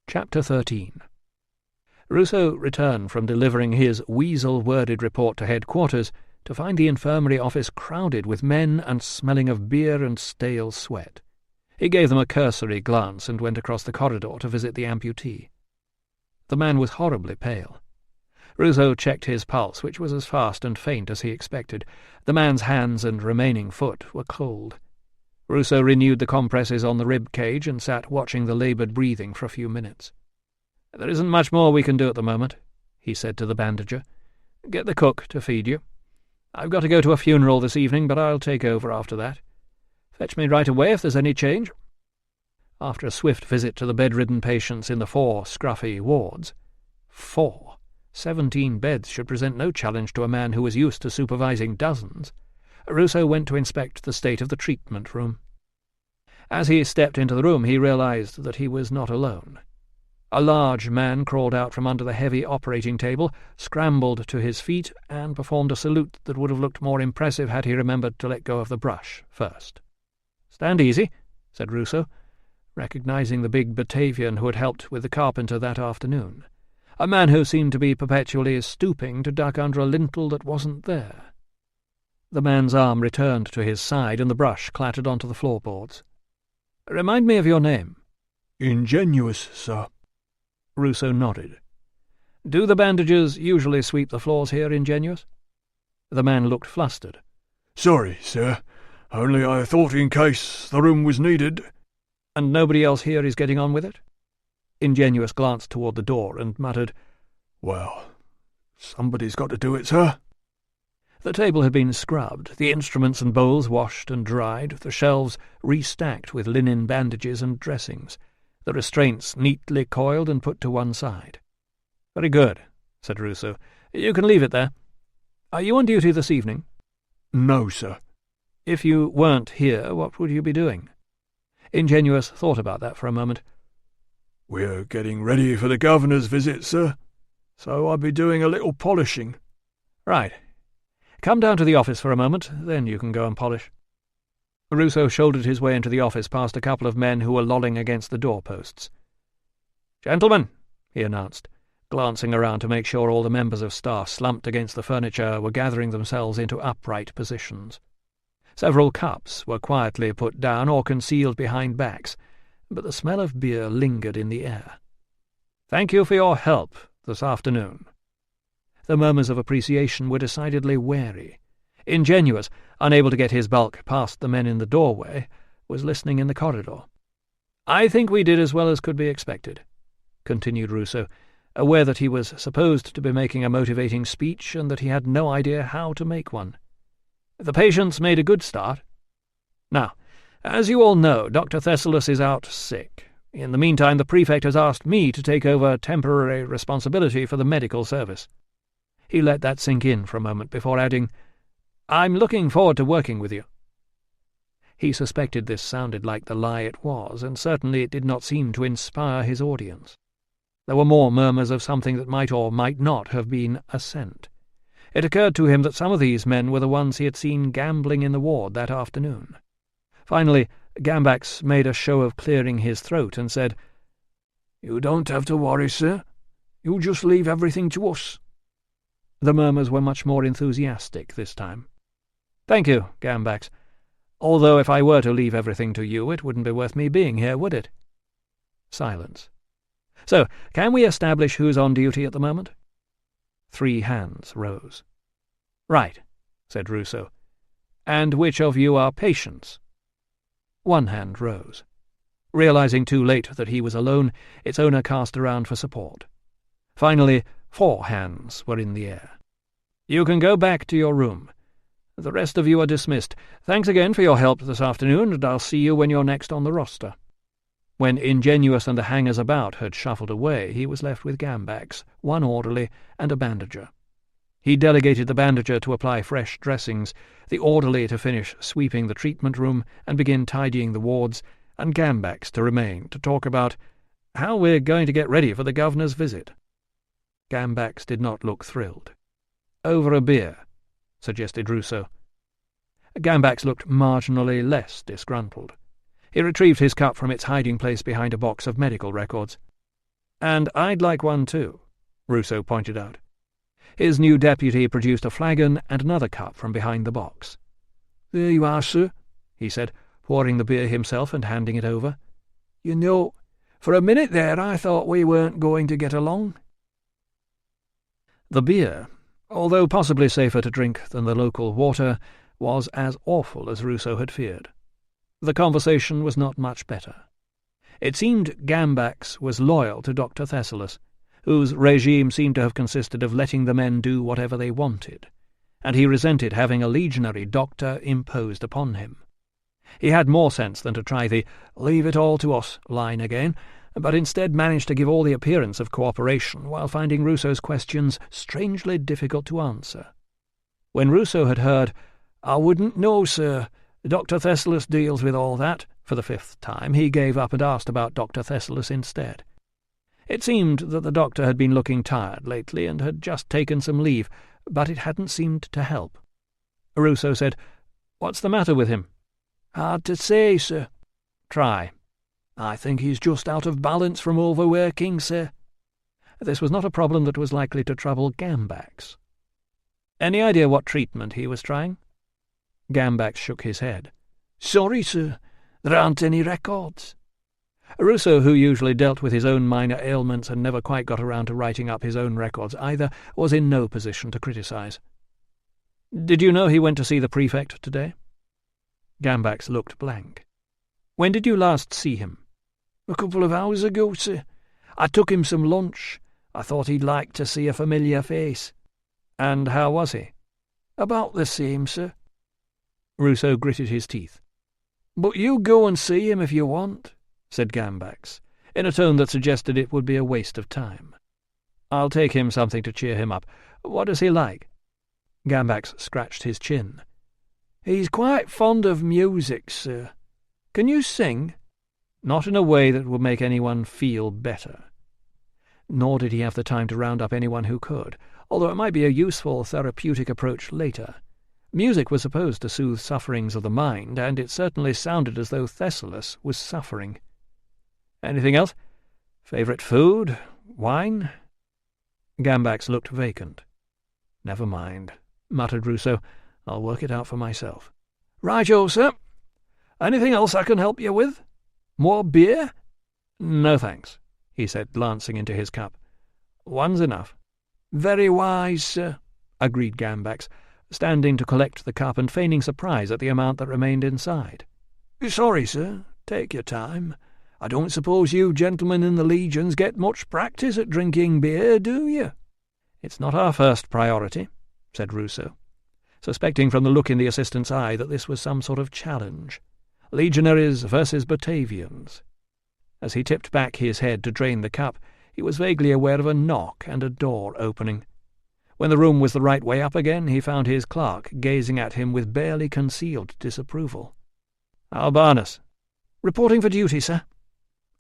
Chapter 13. Ruso returned from delivering his weasel-worded report to headquarters to find the infirmary office crowded with men and smelling of beer and stale sweat. He gave them a cursory glance and went across the corridor to visit the amputee. The man was horribly pale. Ruso checked his pulse, which was as fast and faint as he expected. The man's hands and remaining foot were cold. Ruso renewed the compresses on the rib cage and sat watching the laboured breathing for a few minutes. "There isn't much more we can do at the moment," he said to the bandager. "Get the cook to feed you. I've got to go to a funeral this evening, but I'll take over after that. Fetch me right away if there's any change." After a swift visit to the bedridden patients in the 4 scruffy wards— 17 beds should present no challenge to a man who was used to supervising dozens— Ruso went to inspect the state of the treatment room. As he stepped into the room, he realized that he was not alone. A large man crawled out from under the heavy operating table, scrambled to his feet, and performed a salute that would have looked more impressive had he remembered to let go of the brush first. "Stand easy," said Ruso, recognizing the big Batavian who had helped with the carpenter that afternoon, a man who seemed to be perpetually stooping to duck under a lintel that wasn't there. The man's arm returned to his side, and the brush clattered onto the floorboards. "Remind me of your name." "Ingenuous, sir." Ruso nodded. "Do the bandages usually sweep the floors here, Ingenuous?" The man looked flustered. "Sorry, sir. Only I thought in case the room was needed." "And nobody else here is getting on with it?" Ingenuous glanced toward the door and muttered, "Well, somebody's got to do it, sir." The table had been scrubbed, the instruments and bowls washed and dried, the shelves restacked with linen bandages and dressings, the restraints neatly coiled and put to one side. "Very good," said Ruso. "You can leave it there. Are you on duty this evening?" "No, sir." "If you weren't here, what would you be doing?" Ingenuous thought about that for a moment. "We're getting ready for the governor's visit, sir, so I'll be doing a little polishing." "Right. Come down to the office for a moment, then you can go and polish." Ruso shouldered his way into the office past a couple of men who were lolling against the doorposts. "Gentlemen," he announced, glancing around to make sure all the members of staff slumped against the furniture were gathering themselves into upright positions. Several cups were quietly put down or concealed behind backs, but the smell of beer lingered in the air. "Thank you for your help this afternoon." The murmurs of appreciation were decidedly wary. Ingenuous, unable to get his bulk past the men in the doorway, was listening in the corridor. "I think we did as well as could be expected," continued Ruso, aware that he was supposed to be making a motivating speech and that he had no idea how to make one. "The patients made a good start. Now, as you all know, Dr. Thessalus is out sick. In the meantime, the prefect has asked me to take over temporary responsibility for the medical service." He let that sink in for a moment before adding, "I'm looking forward to working with you." He suspected this sounded like the lie it was, and certainly it did not seem to inspire his audience. There were more murmurs of something that might or might not have been assent. It occurred to him that some of these men were the ones he had seen gambling in the ward that afternoon. Finally, Gambax made a show of clearing his throat and said, "You don't have to worry, sir. You just leave everything to us." The murmurs were much more enthusiastic this time. "Thank you, Gambax. Although if I were to leave everything to you, it wouldn't be worth me being here, would it?" Silence. "So, can we establish who's on duty at the moment?" 3 hands rose. "Right," said Ruso. "And which of you are patients?" 1 hand rose. Realizing too late that he was alone, its owner cast around for support. Finally, 4 hands were in the air. "You can go back to your room. The rest of you are dismissed. Thanks again for your help this afternoon, and I'll see you when you're next on the roster." When Ingenuous and the hangers-about had shuffled away, he was left with Gambax, 1 orderly, and a bandager. He delegated the bandager to apply fresh dressings, the orderly to finish sweeping the treatment room and begin tidying the wards, and Gambax to remain to talk about how we're going to get ready for the governor's visit. Gambax did not look thrilled. "Over a beer," suggested Ruso. Gambax looked marginally less disgruntled. He retrieved his cup from its hiding place behind a box of medical records. "And I'd like one too," Ruso pointed out. His new deputy produced a flagon and another cup from behind the box. "There you are, sir," he said, pouring the beer himself and handing it over. "You know, for a minute there I thought we weren't going to get along." The beer, although possibly safer to drink than the local water, was as awful as Ruso had feared. The conversation was not much better. It seemed Gambax was loyal to Dr. Thessalus, whose regime seemed to have consisted of letting the men do whatever they wanted, and he resented having a legionary doctor imposed upon him. He had more sense than to try the "leave it all to us" line again, but instead managed to give all the appearance of cooperation while finding Ruso's questions strangely difficult to answer. When Ruso had heard, "I wouldn't know, sir. Dr. Thessalus deals with all that," for the 5th time, he gave up and asked about Dr. Thessalus instead. It seemed that the doctor had been looking tired lately and had just taken some leave, but it hadn't seemed to help. Ruso said, "What's the matter with him?" "Hard to say, sir." "Try." "I think he's just out of balance from overworking, sir." This was not a problem that was likely to trouble Gambax. "Any idea what treatment he was trying?" Gambax shook his head. "Sorry, sir. There aren't any records." Ruso, who usually dealt with his own minor ailments and never quite got around to writing up his own records either, was in no position to criticize. "Did you know he went to see the prefect today?" Gambax looked blank. "When did you last see him?" "A couple of hours ago, sir. I took him some lunch. I thought he'd like to see a familiar face." "And how was he?" "About the same, sir." Ruso gritted his teeth. "But you go and see him if you want," said Gambax, in a tone that suggested it would be a waste of time. "I'll take him something to cheer him up. What is he like?" Gambax scratched his chin. "He's quite fond of music, sir." "Can you sing?" "Not in a way that would make anyone feel better." Nor did he have the time to round up anyone who could, although it might be a useful therapeutic approach later. Music was supposed to soothe sufferings of the mind, and it certainly sounded as though Thessalus was suffering. "Anything else? Favourite food? Wine?" Gambax looked vacant. "Never mind," muttered Ruso. "I'll work it out for myself." "Right-o, sir. Anything else I can help you with? More beer?" "No, thanks," he said, glancing into his cup. "One's enough." "Very wise, sir," agreed Gambax, standing to collect the cup and feigning surprise at the amount that remained inside. "Sorry, sir. Take your time. I don't suppose you gentlemen in the legions get much practice at drinking beer, do you?" "It's not our first priority," said Ruso, suspecting from the look in the assistant's eye that this was some sort of challenge. Legionaries versus Batavians. As he tipped back his head to drain the cup, he was vaguely aware of a knock and a door opening. When the room was the right way up again, he found his clerk gazing at him with barely concealed disapproval. "Albanus." "Reporting for duty, sir."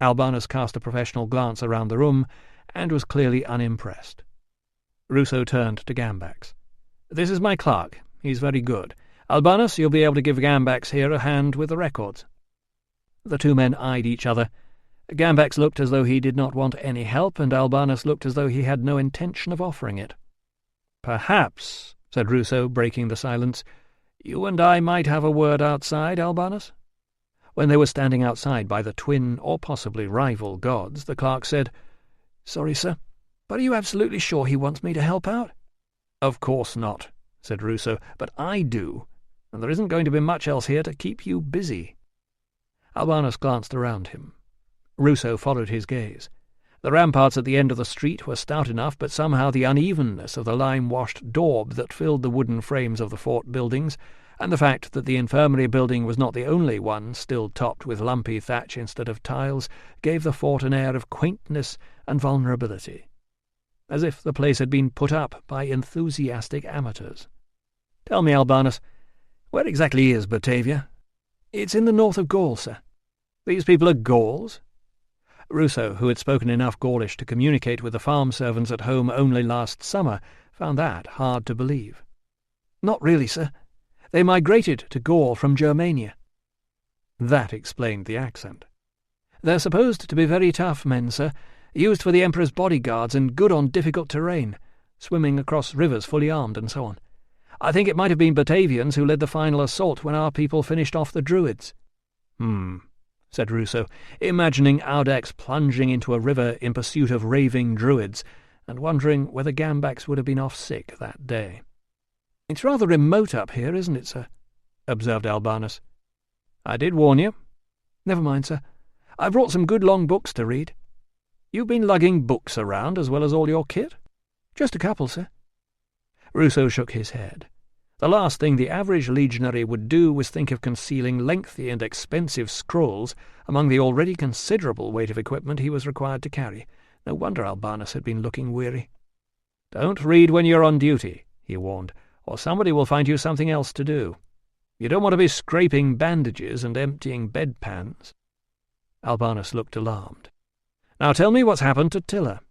Albanus cast a professional glance around the room and was clearly unimpressed. Ruso turned to Gambax. "This is my clerk. He's very good. Albanus, you'll be able to give Gambax here a hand with the records." The two men eyed each other. Gambax looked as though he did not want any help, and Albanus looked as though he had no intention of offering it. "Perhaps," said Ruso, breaking the silence, "you and I might have a word outside, Albanus?" When they were standing outside by the twin or possibly rival gods, the clerk said, "Sorry, sir, but are you absolutely sure he wants me to help out?" "Of course not," said Ruso, "but I do, and there isn't going to be much else here to keep you busy." Albanus glanced around him. Ruso followed his gaze. The ramparts at the end of the street were stout enough, but somehow the unevenness of the lime-washed daub that filled the wooden frames of the fort buildings, and the fact that the infirmary building was not the only one still topped with lumpy thatch instead of tiles, gave the fort an air of quaintness and vulnerability. as if the place had been put up by enthusiastic amateurs. "Tell me, Albanus, where exactly is Batavia?" "It's in the north of Gaul, sir." "These people are Gauls?" Ruso, who had spoken enough Gaulish to communicate with the farm servants at home only last summer, found that hard to believe. "Not really, sir. They migrated to Gaul from Germania." That explained the accent. "They're supposed to be very tough men, sir, used for the Emperor's bodyguards and good on difficult terrain, swimming across rivers fully armed and so on. I think it might have been Batavians who led the final assault when our people finished off the Druids." Said Ruso, imagining Audax plunging into a river in pursuit of raving Druids, and wondering whether Gambax would have been off sick that day. "It's rather remote up here, isn't it, sir?" observed Albanus. "I did warn you." "Never mind, sir. I've brought some good long books to read." "You've been lugging books around as well as all your kit?" "Just a couple, sir." Ruso shook his head. The last thing the average legionary would do was think of concealing lengthy and expensive scrolls among the already considerable weight of equipment he was required to carry. No wonder Albanus had been looking weary. "Don't read when you're on duty," he warned, "or somebody will find you something else to do. You don't want to be scraping bandages and emptying bedpans." Albanus looked alarmed. "Now tell me what's happened to Tilla."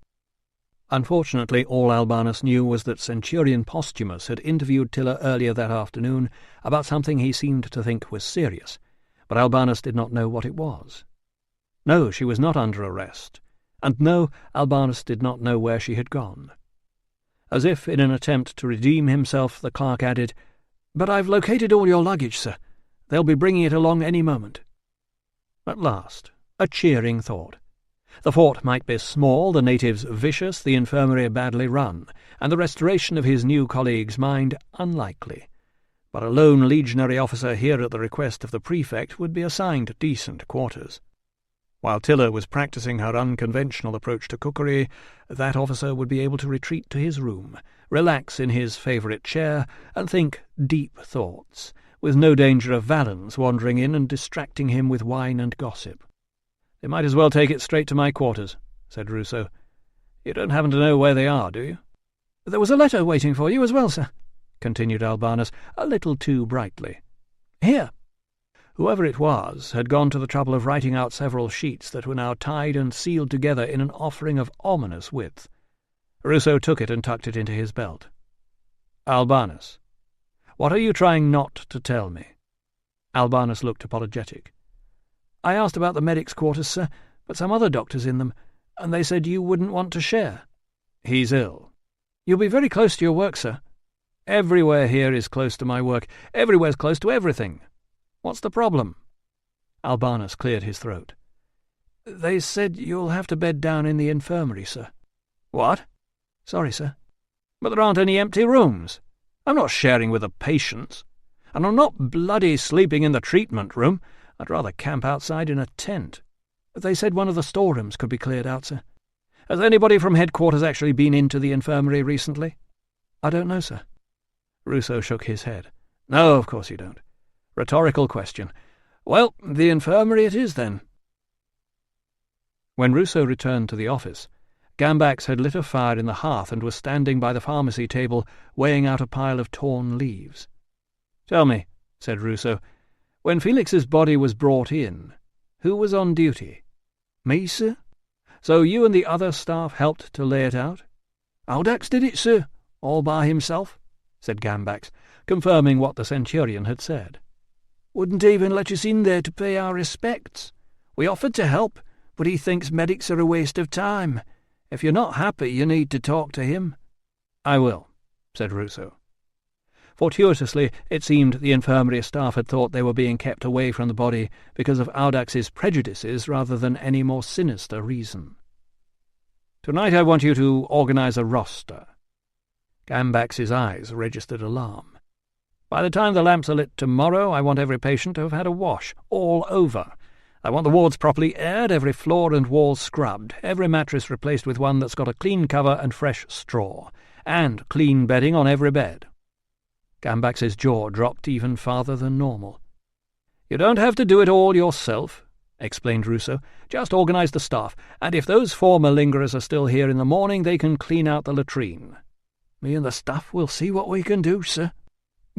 Unfortunately, all Albanus knew was that Centurion Posthumus had interviewed Tilla earlier that afternoon about something he seemed to think was serious, but Albanus did not know what it was. No, she was not under arrest, and no, Albanus did not know where she had gone. As if in an attempt to redeem himself, the clerk added, "But I've located all your luggage, sir. They'll be bringing it along any moment." At last, a cheering thought. The fort might be small, the natives vicious, the infirmary badly run, and the restoration of his new colleague's mind unlikely. But a lone legionary officer here at the request of the prefect would be assigned decent quarters. While Tilla was practising her unconventional approach to cookery, that officer would be able to retreat to his room, relax in his favourite chair, and think deep thoughts, with no danger of Valens wandering in and distracting him with wine and gossip. "They might as well take it straight to my quarters," said Ruso. "You don't happen to know where they are, do you?" "There was a letter waiting for you as well, sir," continued Albanus, a little too brightly. "Here." Whoever it was had gone to the trouble of writing out several sheets that were now tied and sealed together in an offering of ominous width. Ruso took it and tucked it into his belt. "Albanus, what are you trying not to tell me?" Albanus looked apologetic. "I asked about the medics' quarters, sir, but some other doctor's in them, and they said you wouldn't want to share." "He's ill." "You'll be very close to your work, sir." "Everywhere here is close to my work. Everywhere's close to everything. What's the problem?" Albanus cleared his throat. "They said you'll have to bed down in the infirmary, sir." "What?" "Sorry, sir." "But there aren't any empty rooms. I'm not sharing with the patients. And I'm not bloody sleeping in the treatment room. I'd rather camp outside in a tent." "They said one of the storerooms could be cleared out, sir." "Has anybody from headquarters actually been into the infirmary recently?" "I don't know, sir." Ruso shook his head. "No, of course you don't. Rhetorical question. Well, the infirmary it is, then." When Ruso returned to the office, Gambax had lit a fire in the hearth and was standing by the pharmacy table weighing out a pile of torn leaves. "Tell me," said Ruso, "when Felix's body was brought in, who was on duty?" "Me, sir." "So you and the other staff helped to lay it out?" "Audax did it, sir, all by himself," said Gambax, confirming what the Centurion had said. "Wouldn't even let us in there to pay our respects. We offered to help, but he thinks medics are a waste of time. If you're not happy, you need to talk to him." "I will," said Ruso. Fortuitously, it seemed the infirmary staff had thought they were being kept away from the body because of Audax's prejudices rather than any more sinister reason. "Tonight I want you to organize a roster." Gambax's eyes registered alarm. "By the time the lamps are lit tomorrow, I want every patient to have had a wash, all over. I want the wards properly aired, every floor and wall scrubbed, every mattress replaced with one that's got a clean cover and fresh straw, and clean bedding on every bed." Gambax's jaw dropped even farther than normal. "You don't have to do it all yourself. explained Ruso. "Just organise the staff, and if those former lingerers are still here in the morning, they can clean out the latrine." "Me and the staff will see what we can do, sir."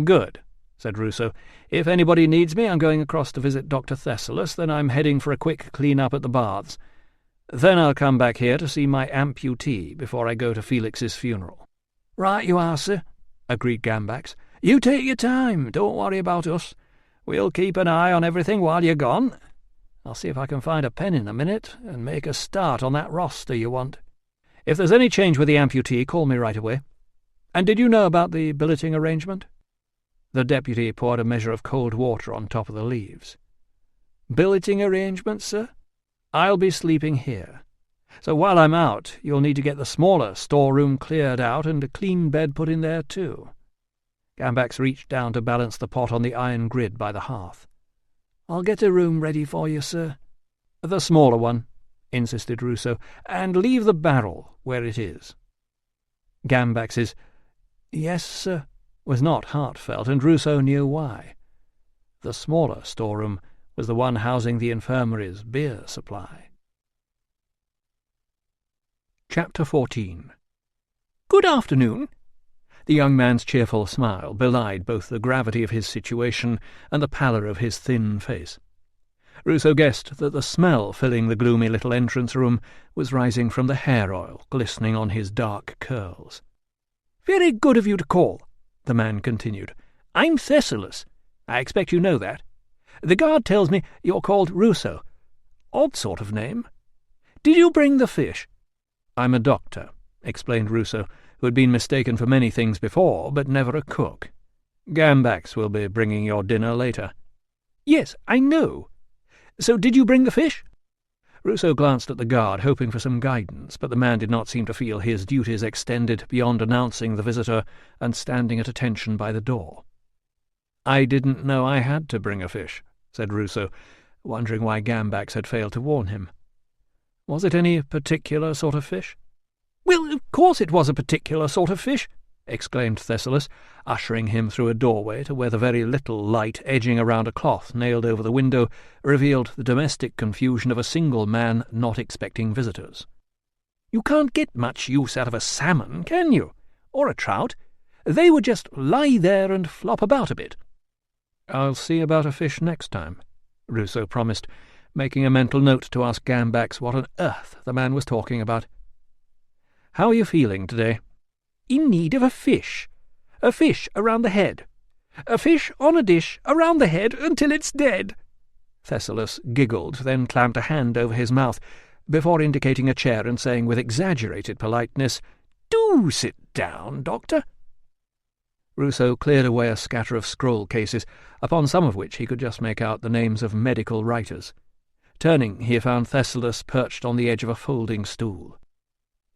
"Good," said Ruso. "If anybody needs me, I'm going across to visit Dr. Thessalus, then I'm heading for a quick clean-up at the baths. Then I'll come back here to see my amputee before I go to Felix's funeral." "Right you are, sir," agreed Gambax. "You take your time. Don't worry about us. We'll keep an eye on everything while you're gone. I'll see if I can find a pen in a minute and make a start on that roster you want. If there's any change with the amputee, call me right away. And did you know about the billeting arrangement?" The deputy poured a measure of cold water on top of the leaves. "Billeting arrangement, sir?" "I'll be sleeping here. So while I'm out, you'll need to get the smaller storeroom cleared out and a clean bed put in there too." Gambax reached down to balance the pot on the iron grid by the hearth. "I'll get a room ready for you, sir." "The smaller one," insisted Ruso, "and leave the barrel where it is." Gambax's "Yes, sir," was not heartfelt, and Ruso knew why. The smaller storeroom was the one housing the infirmary's beer supply. Chapter 14. "Good afternoon." The young man's cheerful smile belied both the gravity of his situation and the pallor of his thin face. Ruso guessed that the smell filling the gloomy little entrance-room was rising from the hair-oil glistening on his dark curls. "Very good of you to call," the man continued. "I'm Thessalus. I expect you know that. The guard tells me you're called Ruso. Odd sort of name. Did you bring the fish?" "I'm a doctor," explained Ruso, who had been mistaken for many things before, but never a cook. "Gambax will be bringing your dinner later." "Yes, I know. So did you bring the fish?" Ruso glanced at the guard, hoping for some guidance, but the man did not seem to feel his duties extended beyond announcing the visitor and standing at attention by the door. "I didn't know I had to bring a fish," said Ruso, wondering why Gambax had failed to warn him. "Was it any particular sort of fish?" "Well, of course it was a particular sort of fish," exclaimed Thessalus, ushering him through a doorway to where the very little light edging around a cloth nailed over the window revealed the domestic confusion of a single man not expecting visitors. "You can't get much use out of a salmon, can you? Or a trout. They would just lie there and flop about a bit." "I'll see about a fish next time," Ruso promised, making a mental note to ask Gambax what on earth the man was talking about. "How are you feeling today?" "In need of a fish. A fish around the head. A fish on a dish around the head until it's dead." Thessalus giggled, then clamped a hand over his mouth, before indicating a chair and saying with exaggerated politeness, "Do sit down, Doctor." Ruso cleared away a scatter of scroll cases, upon some of which he could just make out the names of medical writers. Turning, he found Thessalus perched on the edge of a folding stool.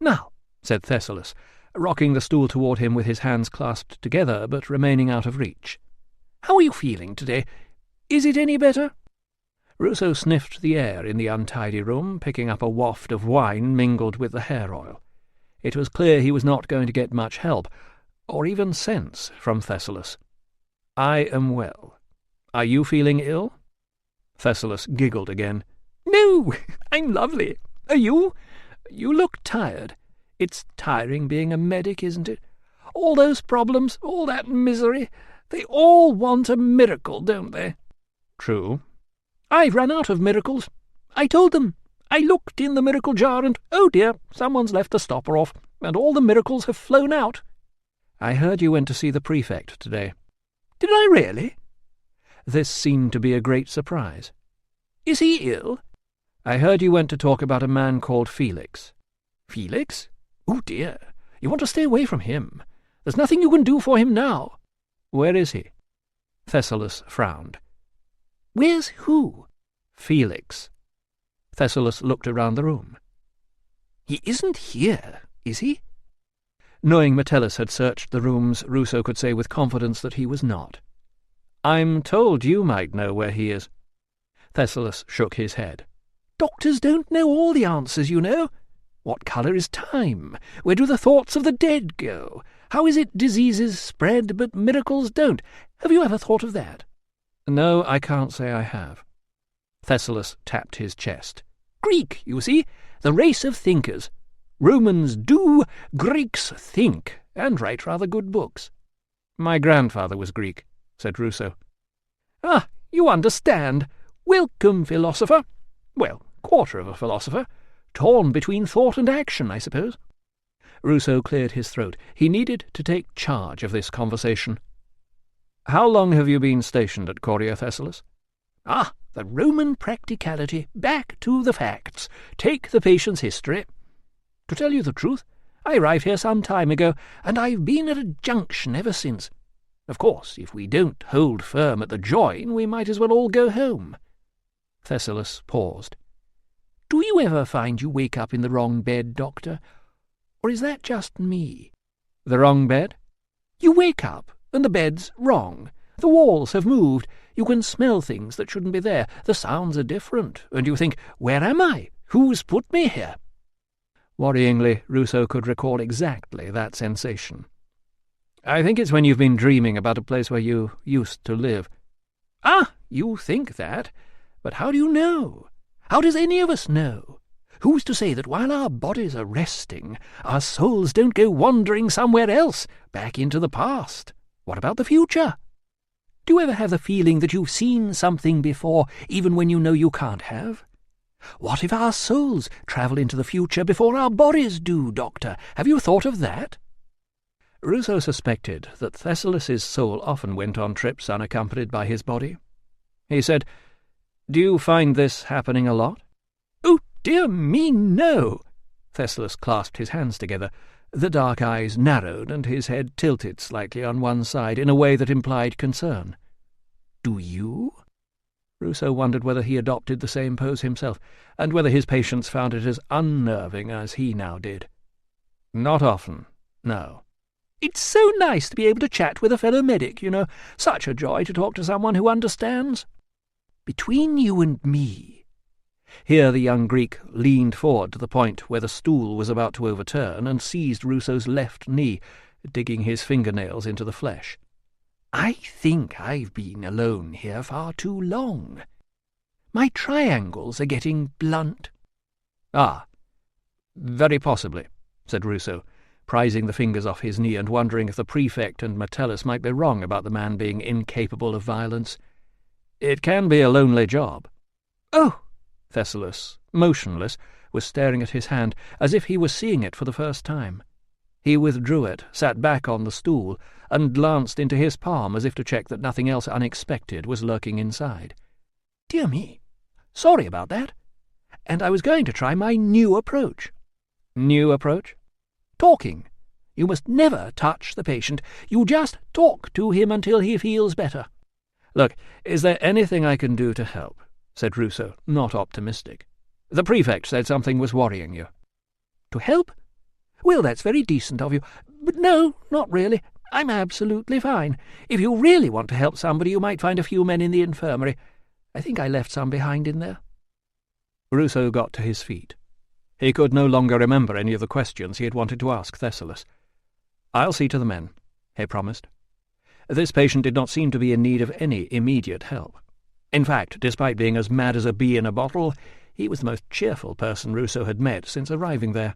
"Now," said Thessalus, rocking the stool toward him with his hands clasped together but remaining out of reach. "How are you feeling today? Is it any better?" Ruso sniffed the air in the untidy room, picking up a waft of wine mingled with the hair-oil. It was clear he was not going to get much help, or even sense, from Thessalus. "I am well. Are you feeling ill?" Thessalus giggled again. "No, I'm lovely. Are you? You look tired. It's tiring being a medic, isn't it? All those problems, all that misery. They all want a miracle, don't they?" "True." "I've run out of miracles. I told them. I looked in the miracle jar and, oh dear, someone's left the stopper off, and all the miracles have flown out." "I heard you went to see the prefect today." "Did I really?" This seemed to be a great surprise. "Is he ill?" "I heard you went to talk about a man called Felix." "Felix? Oh dear, you want to stay away from him. There's nothing you can do for him now." "Where is he?" Thessalus frowned. "Where's who?" "Felix." Thessalus looked around the room. "He isn't here, is he?" Knowing Metellus had searched the rooms, Ruso could say with confidence that he was not. "I'm told you might know where he is." Thessalus shook his head. "Doctors don't know all the answers, you know. What colour is time? Where do the thoughts of the dead go? How is it diseases spread but miracles don't? Have you ever thought of that?" "No, I can't say I have." Thessalus tapped his chest. "Greek, you see, the race of thinkers. Romans do, Greeks think, and write rather good books." "My grandfather was Greek," said Ruso. "Ah, you understand. Welcome, philosopher. Well, quarter of a philosopher. Torn between thought and action, I suppose." Ruso cleared his throat. He needed to take charge of this conversation. "How long have you been stationed at Coria Thessalis?" "Ah, the Roman practicality. Back to the facts. Take the patient's history. To tell you the truth, I arrived here some time ago, and I've been at a junction ever since. Of course, if we don't hold firm at the join, we might as well all go home." Thessalus paused. "Do you ever find you wake up in the wrong bed, Doctor? Or is that just me?" "The wrong bed?" "You wake up, and the bed's wrong. The walls have moved. You can smell things that shouldn't be there. The sounds are different, and you think, 'Where am I? Who's put me here?'" Worryingly, Ruso could recall exactly that sensation. "I think it's when you've been dreaming about a place where you used to live." "Ah, you think that? But how do you know? How does any of us know? Who's to say that while our bodies are resting, our souls don't go wandering somewhere else, back into the past? What about the future? Do you ever have the feeling that you've seen something before, even when you know you can't have? What if our souls travel into the future before our bodies do, Doctor? Have you thought of that?" Ruso suspected that Thessalus's soul often went on trips unaccompanied by his body. He said, "Do you find this happening a lot?" "Oh, dear me, no." Thessalus clasped his hands together. The dark eyes narrowed, and his head tilted slightly on one side in a way that implied concern. "Do you?" Ruso wondered whether he adopted the same pose himself, and whether his patients found it as unnerving as he now did. "Not often, no." "It's so nice to be able to chat with a fellow medic, you know. Such a joy to talk to someone who understands. Between you and me—" Here the young Greek leaned forward to the point where the stool was about to overturn and seized Ruso's left knee, digging his fingernails into the flesh. "I think I've been alone here far too long. My triangles are getting blunt." "Ah, very possibly," said Ruso, prizing the fingers off his knee and wondering if the prefect and Metellus might be wrong about the man being incapable of violence. "It can be a lonely job." "Oh!" Thessalus, motionless, was staring at his hand, as if he was seeing it for the first time. He withdrew it, sat back on the stool, and glanced into his palm as if to check that nothing else unexpected was lurking inside. "Dear me, sorry about that. And I was going to try my new approach." "New approach?" "Talking. You must never touch the patient. You just talk to him until he feels better." "Look, is there anything I can do to help?" said Ruso, not optimistic. "The prefect said something was worrying you." "To help? Well, that's very decent of you. But no, not really. I'm absolutely fine. If you really want to help somebody, you might find a few men in the infirmary. I think I left some behind in there." Ruso got to his feet. He could no longer remember any of the questions he had wanted to ask Thessalus. "I'll see to the men," he promised. This patient did not seem to be in need of any immediate help. In fact, despite being as mad as a bee in a bottle, he was the most cheerful person Ruso had met since arriving there.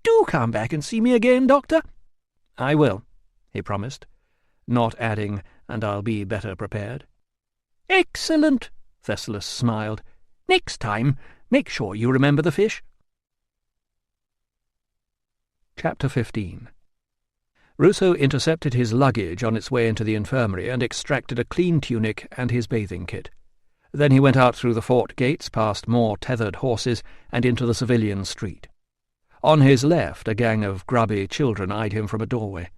"Do come back and see me again, Doctor." "I will," he promised, not adding, "and I'll be better prepared." "Excellent," Thessalus smiled. "Next time, make sure you remember the fish." Chapter 15. Ruso intercepted his luggage on its way into the infirmary and extracted a clean tunic and his bathing kit. Then he went out through the fort gates, past more tethered horses, and into the civilian street. On his left, a gang of grubby children eyed him from a doorway.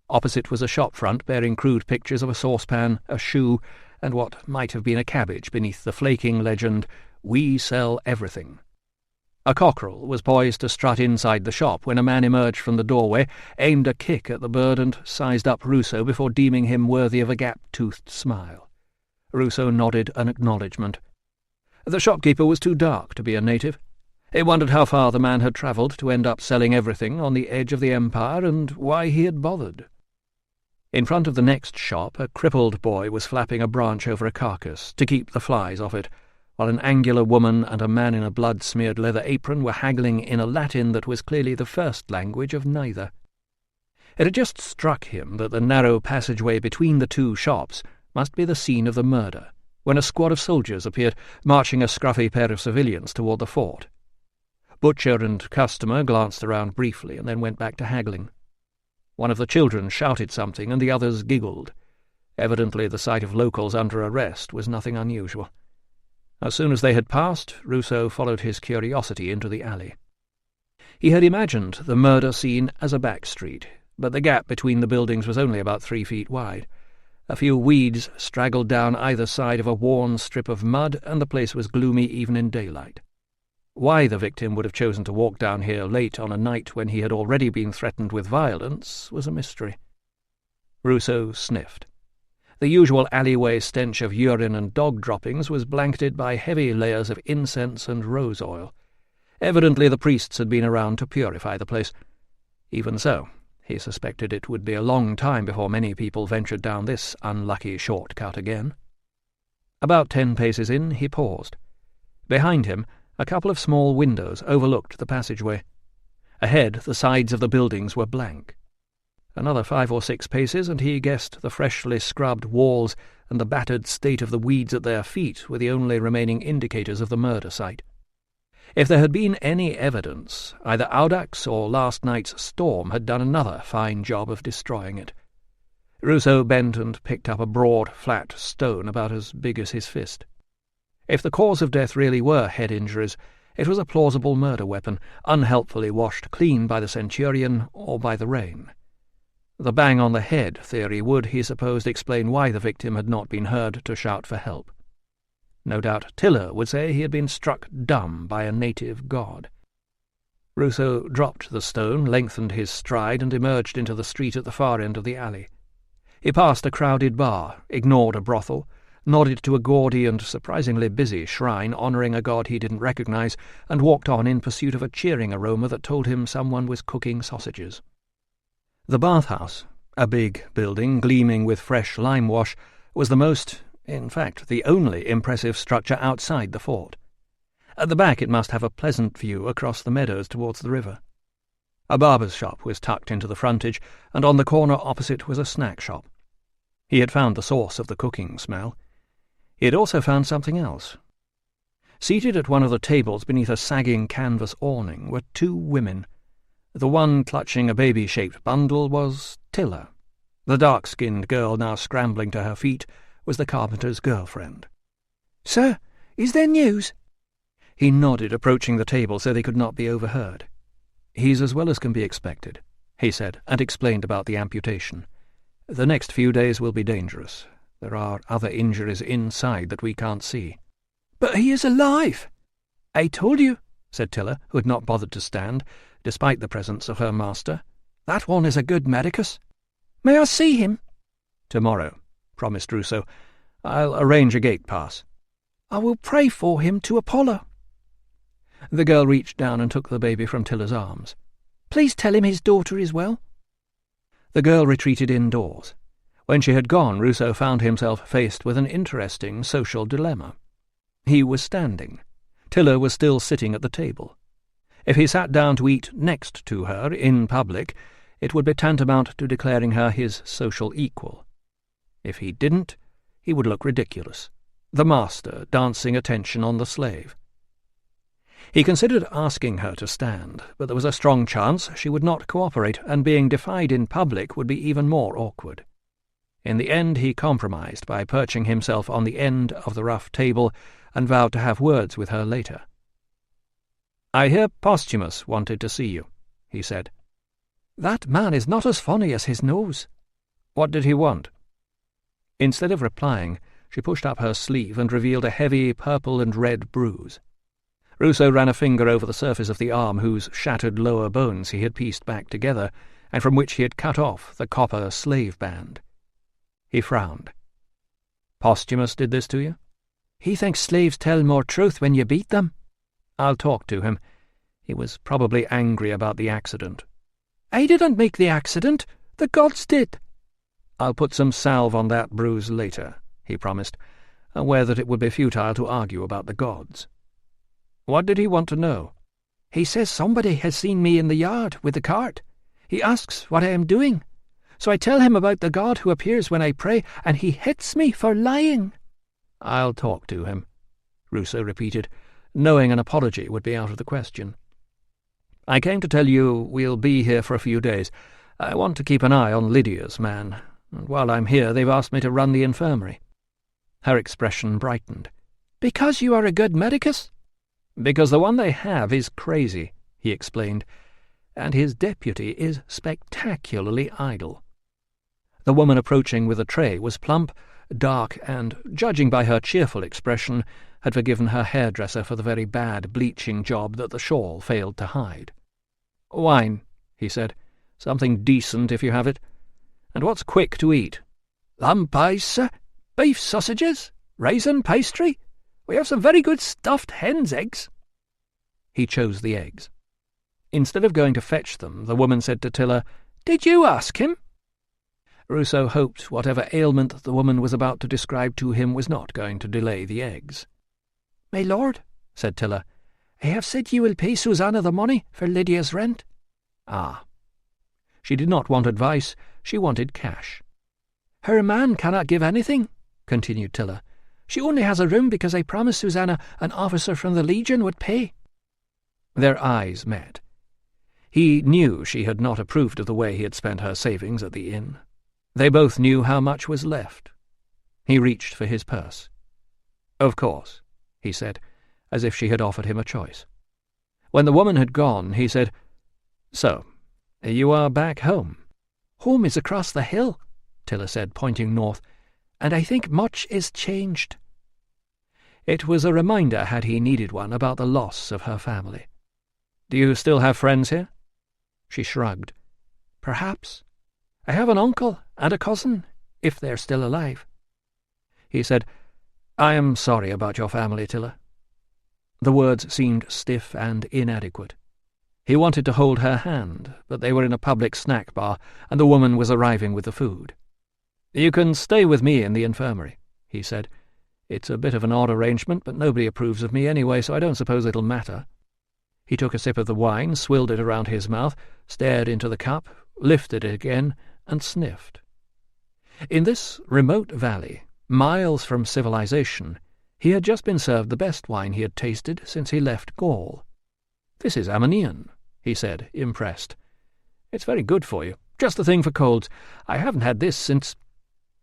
Opposite was a shop front bearing crude pictures of a saucepan, a shoe, and what might have been a cabbage beneath the flaking legend, "We sell everything." A cockerel was poised to strut inside the shop when a man emerged from the doorway, aimed a kick at the bird, and sized up Ruso before deeming him worthy of a gap-toothed smile. Ruso nodded an acknowledgment. The shopkeeper was too dark to be a native. He wondered how far the man had travelled to end up selling everything on the edge of the empire, and why he had bothered. In front of the next shop, a crippled boy was flapping a branch over a carcass to keep the flies off it, while an angular woman and a man in a blood-smeared leather apron were haggling in a Latin that was clearly the first language of neither. It had just struck him that the narrow passageway between the two shops must be the scene of the murder, when a squad of soldiers appeared, marching a scruffy pair of civilians toward the fort. Butcher and customer glanced around briefly and then went back to haggling. One of the children shouted something and the others giggled. Evidently the sight of locals under arrest was nothing unusual. As soon as they had passed, Ruso followed his curiosity into the alley. He had imagined the murder scene as a back street, but the gap between the buildings was only about 3 feet wide. A few weeds straggled down either side of a worn strip of mud, and the place was gloomy even in daylight. Why the victim would have chosen to walk down here late on a night when he had already been threatened with violence was a mystery. Ruso sniffed. The usual alleyway stench of urine and dog droppings was blanketed by heavy layers of incense and rose oil. Evidently the priests had been around to purify the place. Even so, he suspected it would be a long time before many people ventured down this unlucky shortcut again. About 10 paces in, he paused. Behind him, a couple of small windows overlooked the passageway. Ahead, the sides of the buildings were blank. Another 5 or 6 paces, and he guessed the freshly scrubbed walls and the battered state of the weeds at their feet were the only remaining indicators of the murder site. If there had been any evidence, either Audax or last night's storm had done another fine job of destroying it. Ruso bent and picked up a broad, flat stone about as big as his fist. If the cause of death really were head injuries, it was a plausible murder weapon, unhelpfully washed clean by the centurion or by the rain. The bang on the head theory would, he supposed, explain why the victim had not been heard to shout for help. No doubt Tilla would say he had been struck dumb by a native god. Ruso dropped the stone, lengthened his stride, and emerged into the street at the far end of the alley. He passed a crowded bar, ignored a brothel, nodded to a gaudy and surprisingly busy shrine honouring a god he didn't recognize, and walked on in pursuit of a cheering aroma that told him someone was cooking sausages. The bathhouse, a big building gleaming with fresh lime wash, was the most, in fact, the only impressive structure outside the fort. At the back it must have a pleasant view across the meadows towards the river. A barber's shop was tucked into the frontage, and on the corner opposite was a snack shop. He had found the source of the cooking smell. He had also found something else. Seated at one of the tables beneath a sagging canvas awning were 2 women. The one clutching a baby-shaped bundle was Tilla. The dark-skinned girl now scrambling to her feet was the carpenter's girlfriend. "Sir, is there news?" He nodded, approaching the table so they could not be overheard. "He's as well as can be expected," he said, and explained about the amputation. "The next few days will be dangerous. There are other injuries inside that we can't see." "But he is alive!" "I told you," said Tilla, who had not bothered to stand, despite the presence of her master. "That one is a good medicus." "May I see him?" "Tomorrow," promised Ruso. "I'll arrange a gate pass." "I will pray for him to Apollo." The girl reached down and took the baby from Tilla's arms. "Please tell him his daughter is well." The girl retreated indoors. When she had gone, Ruso found himself faced with an interesting social dilemma. He was standing. Tilla was still sitting at the table. If he sat down to eat next to her, in public, it would be tantamount to declaring her his social equal. If he didn't, he would look ridiculous. The master dancing attention on the slave. He considered asking her to stand, but there was a strong chance she would not cooperate, and being defied in public would be even more awkward. In the end he compromised by perching himself on the end of the rough table and vowed to have words with her later. "I hear Posthumus wanted to see you," he said. "That man is not as funny as his nose." "What did he want?" Instead of replying, she pushed up her sleeve and revealed a heavy purple and red bruise. Ruso ran a finger over the surface of the arm whose shattered lower bones he had pieced back together, and from which he had cut off the copper slave band. He frowned. "Posthumus did this to you?" "He thinks slaves tell more truth when you beat them." "I'll talk to him. He was probably angry about the accident." "I didn't make the accident. The gods did." "I'll put some salve on that bruise later," he promised. aware that it would be futile to argue about the gods. What did he want to know? He says somebody has seen me in the yard with the cart. He asks what I am doing. So I tell him about the God who appears when I pray, and he hits me for lying. I'll talk to him, Ruso repeated, knowing an apology would be out of the question. I came to tell you we'll be here for a few days. I want to keep an eye on Lydia's man, and while I'm here they've asked me to run the infirmary. Her expression brightened. Because you are a good medicus? Because the one they have is crazy, he explained, and his deputy is spectacularly idle. The woman approaching with a tray was plump, dark, and, judging by her cheerful expression, had forgiven her hairdresser for the very bad bleaching job that the shawl failed to hide. "Wine," he said. "Something decent if you have it. And what's quick to eat?" "Lamb pies, sir. Beef sausages. Raisin pastry. We have some very good stuffed hen's eggs." He chose the eggs. Instead of going to fetch them, the woman said to Tilla, "Did you ask him?" Ruso hoped whatever ailment the woman was about to describe to him was not going to delay the eggs. "My lord," said Tilla, "I have said you will pay Susanna the money for Lydia's rent." Ah. She did not want advice, she wanted cash. "Her man cannot give anything," continued Tilla. "She only has a room because I promised Susanna an officer from the Legion would pay." Their eyes met. He knew she had not approved of the way he had spent her savings at the inn. They both knew how much was left. He reached for his purse. "Of course," he said, as if she had offered him a choice. When the woman had gone, he said, "So, you are back home?" "Home is across the hill," Tilla said, pointing north, "and I think much is changed." It was a reminder, had he needed one, about the loss of her family. "Do you still have friends here?" She shrugged. "Perhaps. I have an uncle and a cousin, if they're still alive." He said, "I am sorry about your family, Tilla." The words seemed stiff and inadequate. He wanted to hold her hand, but they were in a public snack bar, and the woman was arriving with the food. "You can stay with me in the infirmary," he said. "It's a bit of an odd arrangement, but nobody approves of me anyway, so I don't suppose it'll matter." He took a sip of the wine, swilled it around his mouth, stared into the cup, lifted it again, and sniffed. In this remote valley, miles from civilization, he had just been served the best wine he had tasted since he left Gaul. "This is Ammonian," he said, impressed. "It's very good for you. Just the thing for colds. I haven't had this since—"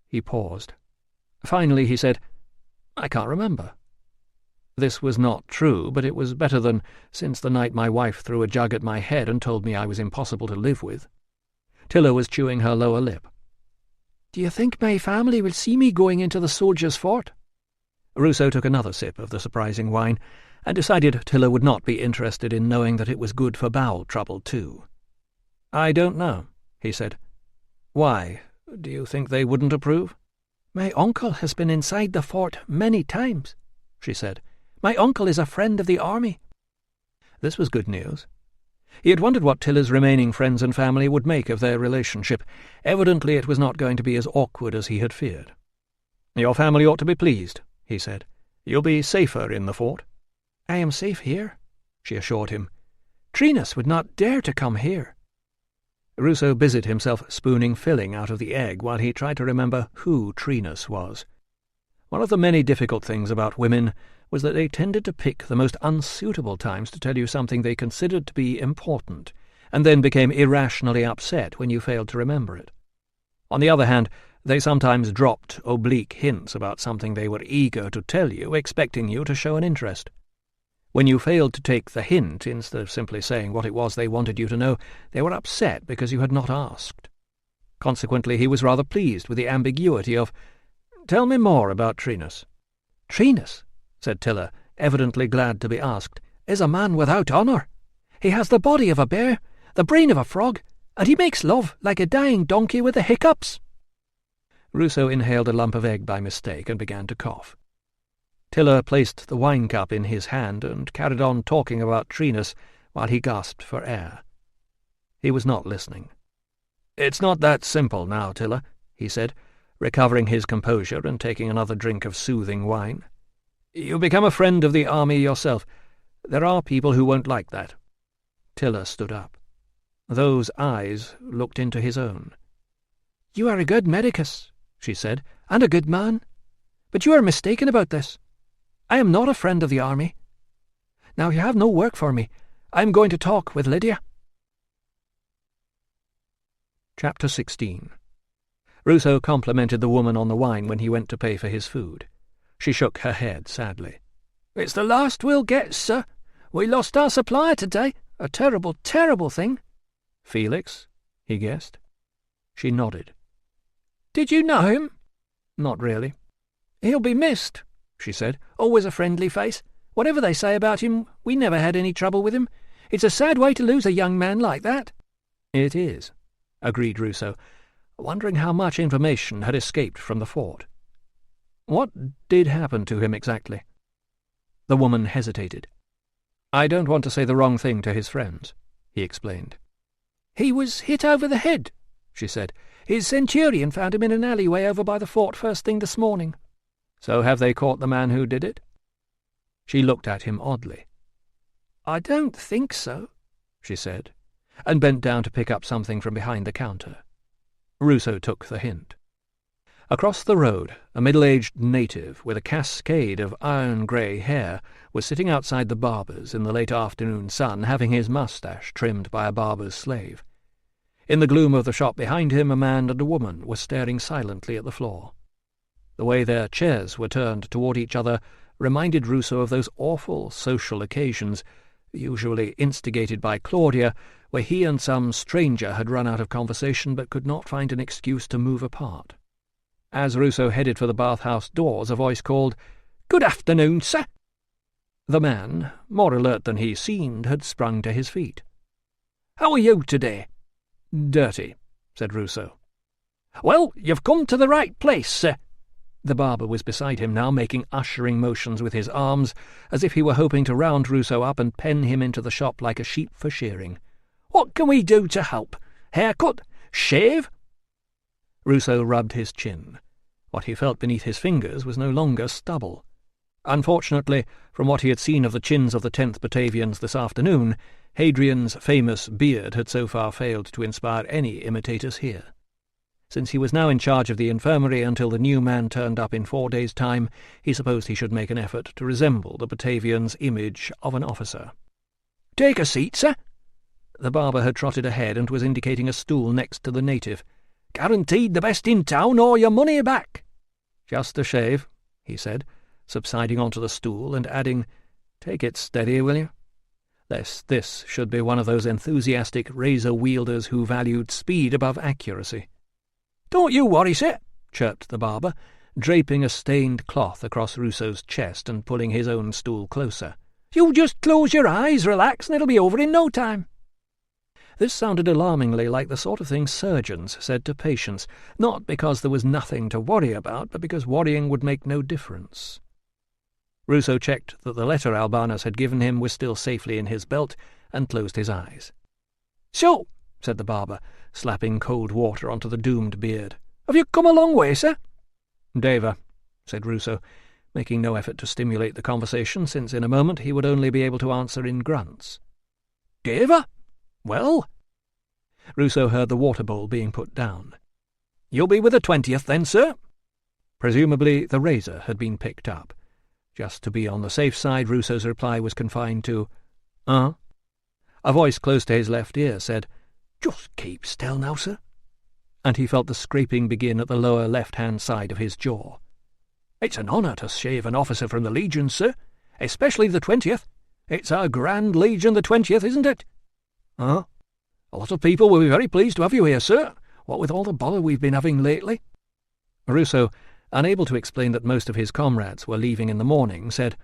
He paused. Finally he said, "I can't remember." This was not true, but it was better than since the night my wife threw a jug at my head and told me I was impossible to live with. Tilla was chewing her lower lip. "Do you think my family will see me going into the soldiers' fort?" Ruso took another sip of the surprising wine, and decided Tilla would not be interested in knowing that it was good for bowel trouble too. "I don't know," he said. "Why? Do you think they wouldn't approve?" "My uncle has been inside the fort many times," she said. "My uncle is a friend of the army." This was good news. He had wondered what Tilla's remaining friends and family would make of their relationship. Evidently it was not going to be as awkward as he had feared. "Your family ought to be pleased," he said. "You'll be safer in the fort." "I am safe here," she assured him. "Trinus would not dare to come here." Ruso busied himself spooning filling out of the egg while he tried to remember who Trinus was. One of the many difficult things about women was that they tended to pick the most unsuitable times to tell you something they considered to be important, and then became irrationally upset when you failed to remember it. On the other hand, they sometimes dropped oblique hints about something they were eager to tell you, expecting you to show an interest. When you failed to take the hint, instead of simply saying what it was they wanted you to know, they were upset because you had not asked. Consequently, he was rather pleased with the ambiguity of, "Tell me more about Trinus." "Trinus," said Tilla, evidently glad to be asked, "is a man without honour. He has the body of a bear, the brain of a frog, and he makes love like a dying donkey with the hiccups." Ruso inhaled a lump of egg by mistake and began to cough. Tilla placed the wine cup in his hand and carried on talking about Trinus while he gasped for air. He was not listening. "It's not that simple now, Tilla," he said. recovering his composure and taking another drink of soothing wine. "You become a friend of the army yourself. There are people who won't like that." Tilla stood up. Those eyes looked into his own. "You are a good medicus," she said, "and a good man. But you are mistaken about this. I am not a friend of the army. Now you have no work for me. I am going to talk with Lydia." Chapter 16. Ruso complimented the woman on the wine when he went to pay for his food. She shook her head sadly. "It's the last we'll get, sir. We lost our supplier today. A terrible, terrible thing." "Felix?" he guessed. She nodded. "Did you know him?" "Not really." "He'll be missed," she said. "Always a friendly face. Whatever they say about him, we never had any trouble with him. It's a sad way to lose a young man like that." "It is," agreed Ruso, wondering how much information had escaped from the fort. "What did happen to him exactly?" The woman hesitated. "I don't want to say the wrong thing to his friends," he explained. "He was hit over the head," she said. "His centurion found him in an alleyway over by the fort first thing this morning." "So have they caught the man who did it?" She looked at him oddly. "I don't think so," she said, and bent down to pick up something from behind the counter. Ruso took the hint. Across the road, a middle-aged native with a cascade of iron-grey hair was sitting outside the barber's in the late afternoon sun, having his moustache trimmed by a barber's slave. In the gloom of the shop behind him, a man and a woman were staring silently at the floor. The way their chairs were turned toward each other reminded Ruso of those awful social occasions, usually instigated by Claudia, where he and some stranger had run out of conversation but could not find an excuse to move apart. As Ruso headed for the bathhouse doors, a voice called, "Good afternoon, sir." The man, more alert than he seemed, had sprung to his feet. "How are you today?" "Dirty," said Ruso. "Well, you've come to the right place, sir." The barber was beside him now, making ushering motions with his arms, as if he were hoping to round Ruso up and pen him into the shop like a sheep for shearing. "What can we do to help? Haircut? Shave?" Ruso rubbed his chin. What he felt beneath his fingers was no longer stubble. Unfortunately, from what he had seen of the chins of the 10th Batavians this afternoon, Hadrian's famous beard had so far failed to inspire any imitators here. Since he was now in charge of the infirmary until the new man turned up in 4 days' time, he supposed he should make an effort to resemble the Batavian's image of an officer. "Take a seat, sir." The barber had trotted ahead and was indicating a stool next to the native. "Guaranteed the best in town, or your money back." "Just a shave," he said, subsiding onto the stool and adding, "Take it steady, will you?" Lest this should be one of those enthusiastic razor-wielders who valued speed above accuracy. "Don't you worry, sir," chirped the barber, draping a stained cloth across Ruso's chest and pulling his own stool closer. "You just close your eyes, relax, and it'll be over in no time." This sounded alarmingly like the sort of thing surgeons said to patients, not because there was nothing to worry about, but because worrying would make no difference. Ruso checked that the letter Albanus had given him was still safely in his belt, and closed his eyes. "So," said the barber, slapping cold water onto the doomed beard. "Have you come a long way, sir?" "Deva," said Ruso, making no effort to stimulate the conversation, since in a moment he would only be able to answer in grunts. "Deva? Well?" Ruso heard the water bowl being put down. "You'll be with the 20th then, sir?" Presumably the razor had been picked up. Just to be on the safe side, Ruso's reply was confined to, A voice close to his left ear said, "Just keep still now, sir." And he felt the scraping begin at the lower left-hand side of his jaw. "It's an honour to shave an officer from the Legion, sir, especially the 20th. It's our Grand Legion, the 20th, isn't it?" "Huh?" "A lot of people will be very pleased to have you here, sir, what with all the bother we've been having lately." Ruso, unable to explain that most of his comrades were leaving in the morning, said,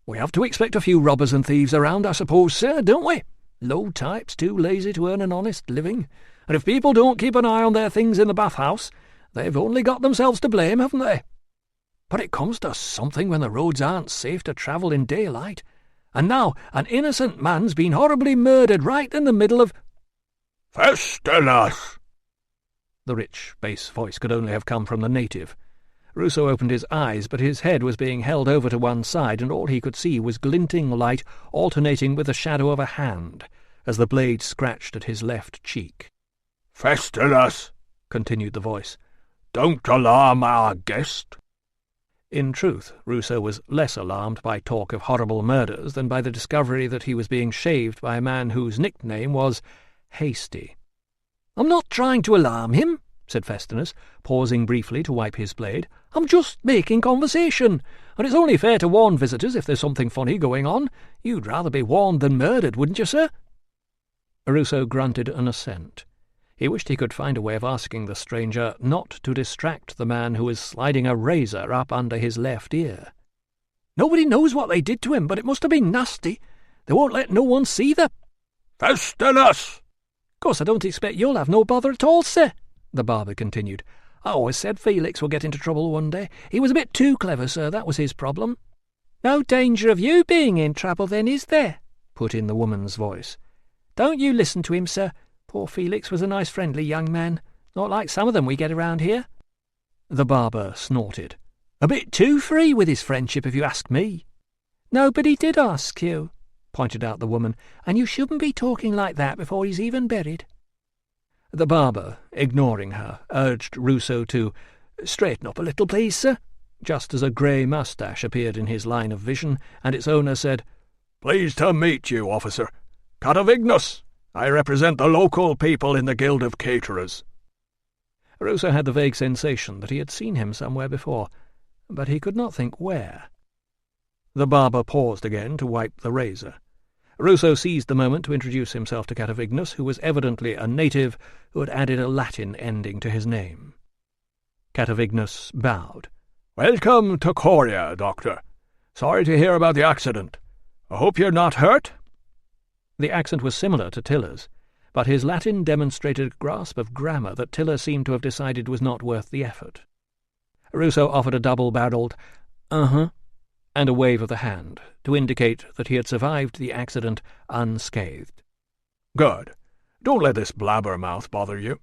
"We have to expect a few robbers and thieves around, I suppose, sir, don't we? Low types too lazy to earn an honest living, and if people don't keep an eye on their things in the bathhouse, they've only got themselves to blame, haven't they? But it comes to something when the roads aren't safe to travel in daylight, and now an innocent man's been horribly murdered right in the middle of—" "Festinus!" The rich bass voice could only have come from the native. Ruso opened his eyes, but his head was being held over to one side, and all he could see was glinting light alternating with the shadow of a hand, as the blade scratched at his left cheek. "Festinus," continued the voice, "don't alarm our guest." In truth, Ruso was less alarmed by talk of horrible murders than by the discovery that he was being shaved by a man whose nickname was Hasty. "I'm not trying to alarm him," said Festinus, pausing briefly to wipe his blade. "I'm just making conversation, and it's only fair to warn visitors if there's something funny going on. You'd rather be warned than murdered, wouldn't you, sir?" Ruso grunted an assent. He wished he could find a way of asking the stranger not to distract the man who was sliding a razor up under his left ear. "Nobody knows what they did to him, but it must have been nasty. They won't let no one see the—" "Festinus!" "Of course I don't expect you'll have no bother at all, sir," the barber continued. "I always said Felix would get into trouble one day. He was a bit too clever, sir, that was his problem." "No danger of you being in trouble, then, is there?" put in the woman's voice. "Don't you listen to him, sir. Poor Felix was a nice friendly young man, not like some of them we get around here." The barber snorted. "A bit too free with his friendship, if you ask me." "Nobody did ask you," pointed out the woman, "and you shouldn't be talking like that before he's even buried." The barber, ignoring her, urged Ruso to straighten up a little, please, sir, just as a grey moustache appeared in his line of vision, and its owner said, "Pleased to meet you, officer. Catavignus. I represent the local people in the Guild of Caterers." Ruso had the vague sensation that he had seen him somewhere before, but he could not think where. The barber paused again to wipe the razor. Ruso seized the moment to introduce himself to Catavignus, who was evidently a native who had added a Latin ending to his name. Catavignus bowed. "Welcome to Coria, Doctor. Sorry to hear about the accident. I hope you're not hurt?" The accent was similar to Tilla's, but his Latin demonstrated a grasp of grammar that Tilla seemed to have decided was not worth the effort. Ruso offered a double-barreled "uh-huh," and a wave of the hand, to indicate that he had survived the accident unscathed. "Good. Don't let this blabbermouth bother you."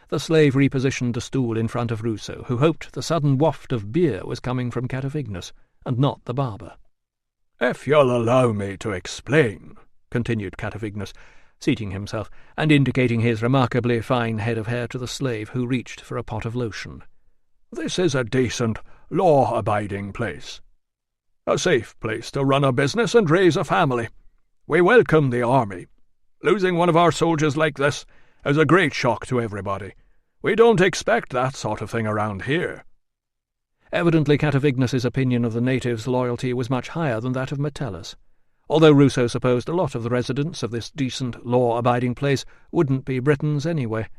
The slave repositioned the stool in front of Ruso, who hoped the sudden waft of beer was coming from Catavignus, and not the barber. "If you'll allow me to explain," continued Catavignus, seating himself, and indicating his remarkably fine head of hair to the slave, who reached for a pot of lotion. "This is a decent, law-abiding place. A safe place to run a business and raise a family. We welcome the army. Losing one of our soldiers like this is a great shock to everybody. We don't expect that sort of thing around here." Evidently Catavignus's opinion of the natives' loyalty was much higher than that of Metellus, although Ruso supposed a lot of the residents of this decent, law-abiding place wouldn't be Britons anyway.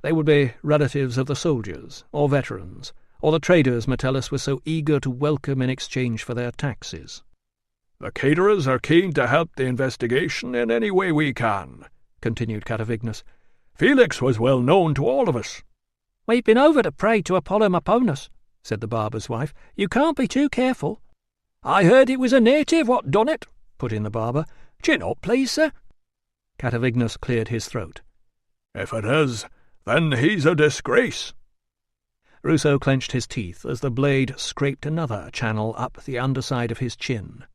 They would be relatives of the soldiers, or veterans, or the traders Metellus was so eager to welcome in exchange for their taxes. "The caterers are keen to help the investigation in any way we can," continued Catavignus. "Felix was well known to all of us." "We've been over to pray to Apollo Maponus," said the barber's wife. "You can't be too careful." "I heard it was a native what done it," put in the barber. "Chin up, please, sir." Catavignus cleared his throat. "If it is, then he's a disgrace." Ruso clenched his teeth as the blade scraped another channel up the underside of his chin.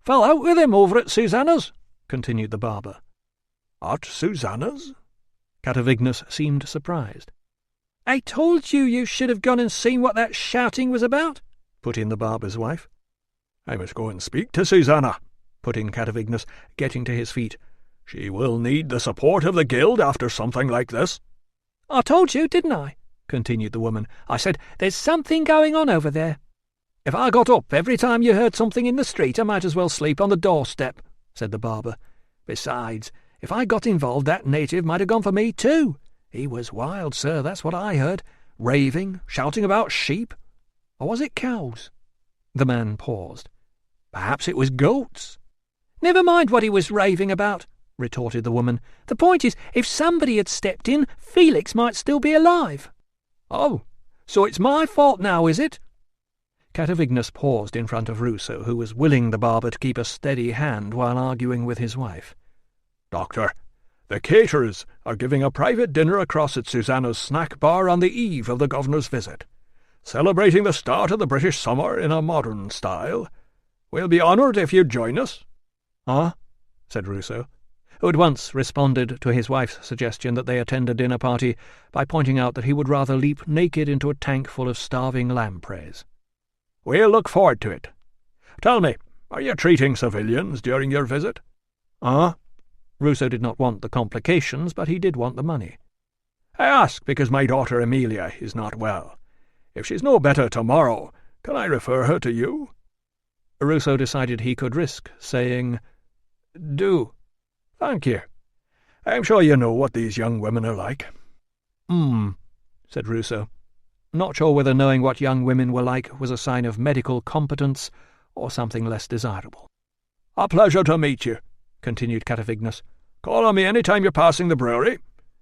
"Fell out with him over at Susanna's," continued the barber. "At Susanna's?" Catavignus seemed surprised. "I told you should have gone and seen what that shouting was about," put in the barber's wife. "I must go and speak to Susanna," put in Catavignus, getting to his feet. "She will need the support of the guild after something like this." "I told you, didn't I?" continued the woman. "I said, there's something going on over there." "If I got up every time you heard something in the street, I might as well sleep on the doorstep," said the barber. "Besides, if I got involved, that native might have gone for me too. He was wild, sir, that's what I heard. Raving, shouting about sheep. Or was it cows?" The man paused. "Perhaps it was goats." "Never mind what he was raving about," retorted the woman. "The point is, if somebody had stepped in, Felix might still be alive." "Oh, so it's my fault now, is it?" Catavignus paused in front of Ruso, who was willing the barber to keep a steady hand while arguing with his wife. "Doctor, The caterers are giving a private dinner across at Susanna's snack bar on the eve of the governor's visit, celebrating the start of the British summer in a modern style. We'll be honoured if you'd join us." "Ah," said Ruso, who at once responded to his wife's suggestion that they attend a dinner party by pointing out that he would rather leap naked into a tank full of starving lampreys. "We'll look forward to it. Tell me, are you treating civilians during your visit?" "Ah?" Ruso did not want the complications, but he did want the money. "I ask because my daughter Amelia is not well. If she's no better tomorrow, can I refer her to you?" Ruso decided he could risk saying, "Do." "Thank you. I'm sure you know what these young women are like." Said Ruso, not sure whether knowing what young women were like was a sign of medical competence or something less desirable. "A pleasure to meet you," continued Catavignas. "Call on me any time you're passing the brewery.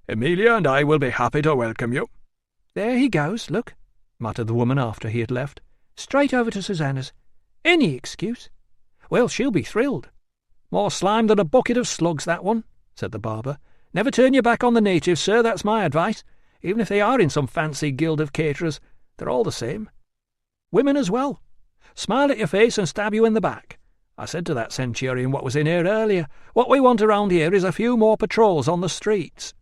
Amelia and I will be happy to welcome you." "There he goes, look," muttered the woman after he had left. "Straight over to Susanna's. Any excuse. Well, she'll be thrilled. More slime than a bucket of slugs, that one," said the barber. "Never turn your back on the natives, sir, that's my advice. Even if they are in some fancy guild of caterers, they're all the same. Women as well. Smile at your face and stab you in the back. I said to that centurion what was in here earlier, what we want around here is a few more patrols on the streets.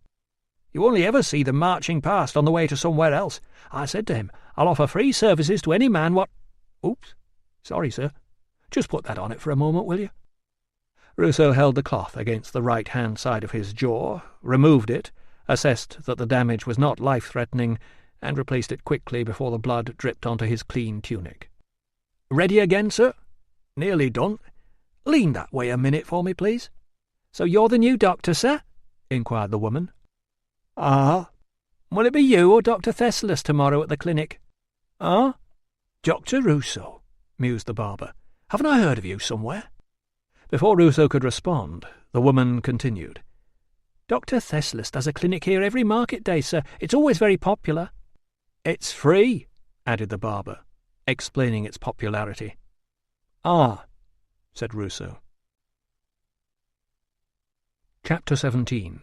You only ever see them marching past on the way to somewhere else. I said to him, I'll offer free services to any man what—" "Oops. Sorry, sir. Just put that on it for a moment, will you?" Ruso held the cloth against the right-hand side of his jaw, removed it, assessed that the damage was not life-threatening, and replaced it quickly before the blood dripped onto his clean tunic. "Ready again, sir?" "Nearly done. Lean that way a minute for me, please." "So you're the new doctor, sir?" inquired the woman. "Ah." "Will it be you or Dr. Thessalus tomorrow at the clinic?" "Ah?" "Dr. Ruso," mused the barber. "Haven't I heard of you somewhere?" Before Ruso could respond, the woman continued. "Dr. Thessalus does a clinic here every market day, sir. It's always very popular." "It's free," added the barber, explaining its popularity. "Ah," said Ruso. Chapter 17.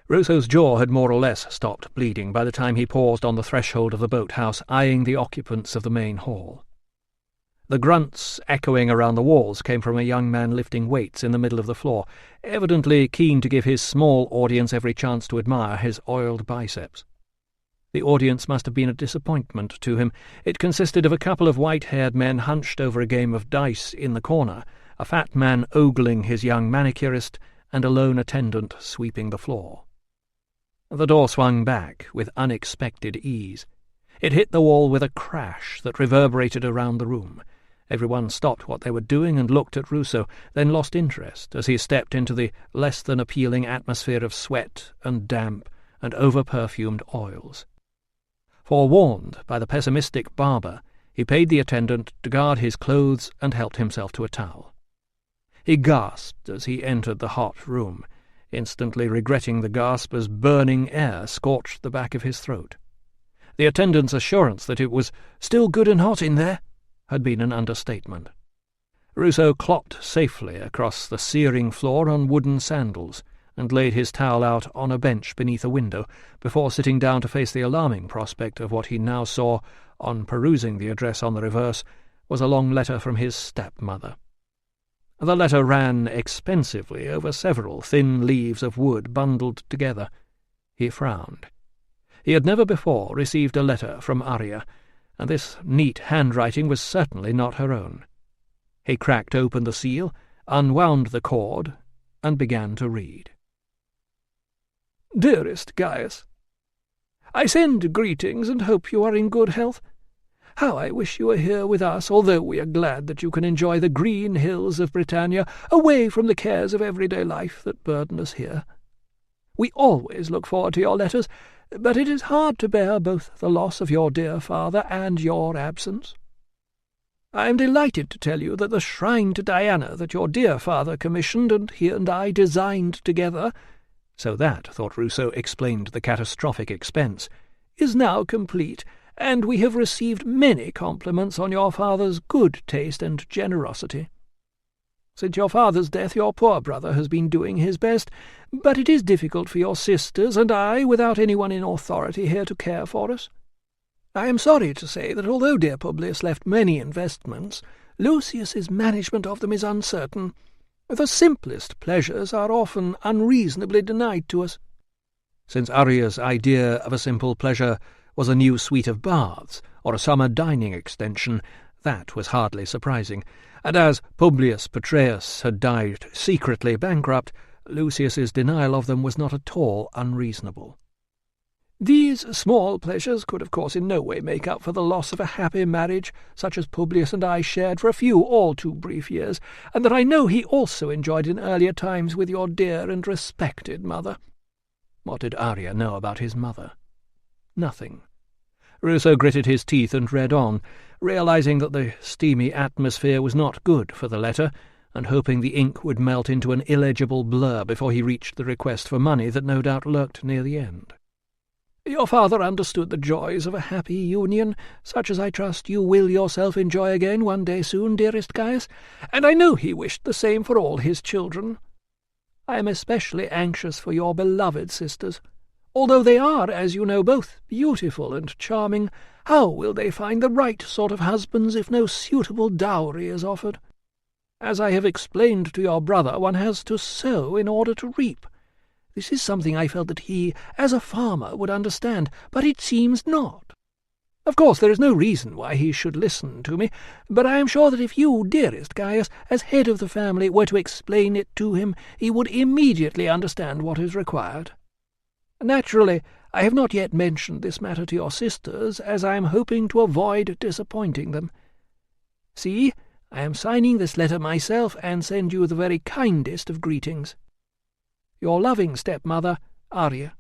Ruso's jaw had more or less stopped bleeding by the time he paused on the threshold of the boathouse, eyeing the occupants of the main hall. The grunts echoing around the walls came from a young man lifting weights in the middle of the floor, evidently keen to give his small audience every chance to admire his oiled biceps. The audience must have been a disappointment to him. It consisted of a couple of white-haired men hunched over a game of dice in the corner, a fat man ogling his young manicurist, and a lone attendant sweeping the floor. The door swung back with unexpected ease. It hit the wall with a crash that reverberated around the room. Everyone stopped what they were doing and looked at Ruso, then lost interest as he stepped into the less-than-appealing atmosphere of sweat and damp and over-perfumed oils. Forewarned by the pessimistic barber, he paid the attendant to guard his clothes and helped himself to a towel. He gasped as he entered the hot room, instantly regretting the gasp as burning air scorched the back of his throat. The attendant's assurance that it was still good and hot in there had been an understatement. Ruso clopped safely across the searing floor on wooden sandals and laid his towel out on a bench beneath a window before sitting down to face the alarming prospect of what he now saw, on perusing the address on the reverse, was a long letter from his stepmother. The letter ran expensively over several thin leaves of wood bundled together. He frowned. He had never before received a letter from Arya, and this neat handwriting was certainly not her own. He cracked open the seal, unwound the cord, and began to read. "Dearest Gaius, I send greetings and hope you are in good health. How I wish you were here with us, although we are glad that you can enjoy the green hills of Britannia, away from the cares of everyday life that burden us here. We always look forward to your letters, but it is hard to bear both the loss of your dear father and your absence. I am delighted to tell you that the shrine to Diana that your dear father commissioned and he and I designed together, so that, thought Ruso, explained the catastrophic expense, is now complete, and we have received many compliments on your father's good taste and generosity. Since your father's death your poor brother has been doing his best, but it is difficult for your sisters and I without anyone in authority here to care for us. I am sorry to say that although dear Publius left many investments, Lucius's management of them is uncertain. The simplest pleasures are often unreasonably denied to us." Since Arya's idea of a simple pleasure was a new suite of baths or a summer dining extension, that was hardly surprising, and as Publius Petreius had died secretly bankrupt, Lucius's denial of them was not at all unreasonable. "These small pleasures could of course in no way make up for the loss of a happy marriage such as Publius and I shared for a few all too brief years, and that I know he also enjoyed in earlier times with your dear and respected mother." What did Arya know about his mother? Nothing. Ruso gritted his teeth and read on, realizing that the steamy atmosphere was not good for the letter, and hoping the ink would melt into an illegible blur before he reached the request for money that no doubt lurked near the end. "Your father understood the joys of a happy union, such as I trust you will yourself enjoy again one day soon, dearest Gaius, and I know he wished the same for all his children. I am especially anxious for your beloved sisters. Although they are, as you know, both beautiful and charming, how will they find the right sort of husbands if no suitable dowry is offered? As I have explained to your brother, one has to sow in order to reap. This is something I felt that he, as a farmer, would understand, but it seems not. Of course, there is no reason why he should listen to me, but I am sure that if you, dearest Gaius, as head of the family, were to explain it to him, he would immediately understand what is required. Naturally, I have not yet mentioned this matter to your sisters, as I am hoping to avoid disappointing them. See, I am signing this letter myself, and send you the very kindest of greetings. Your loving stepmother, Arya."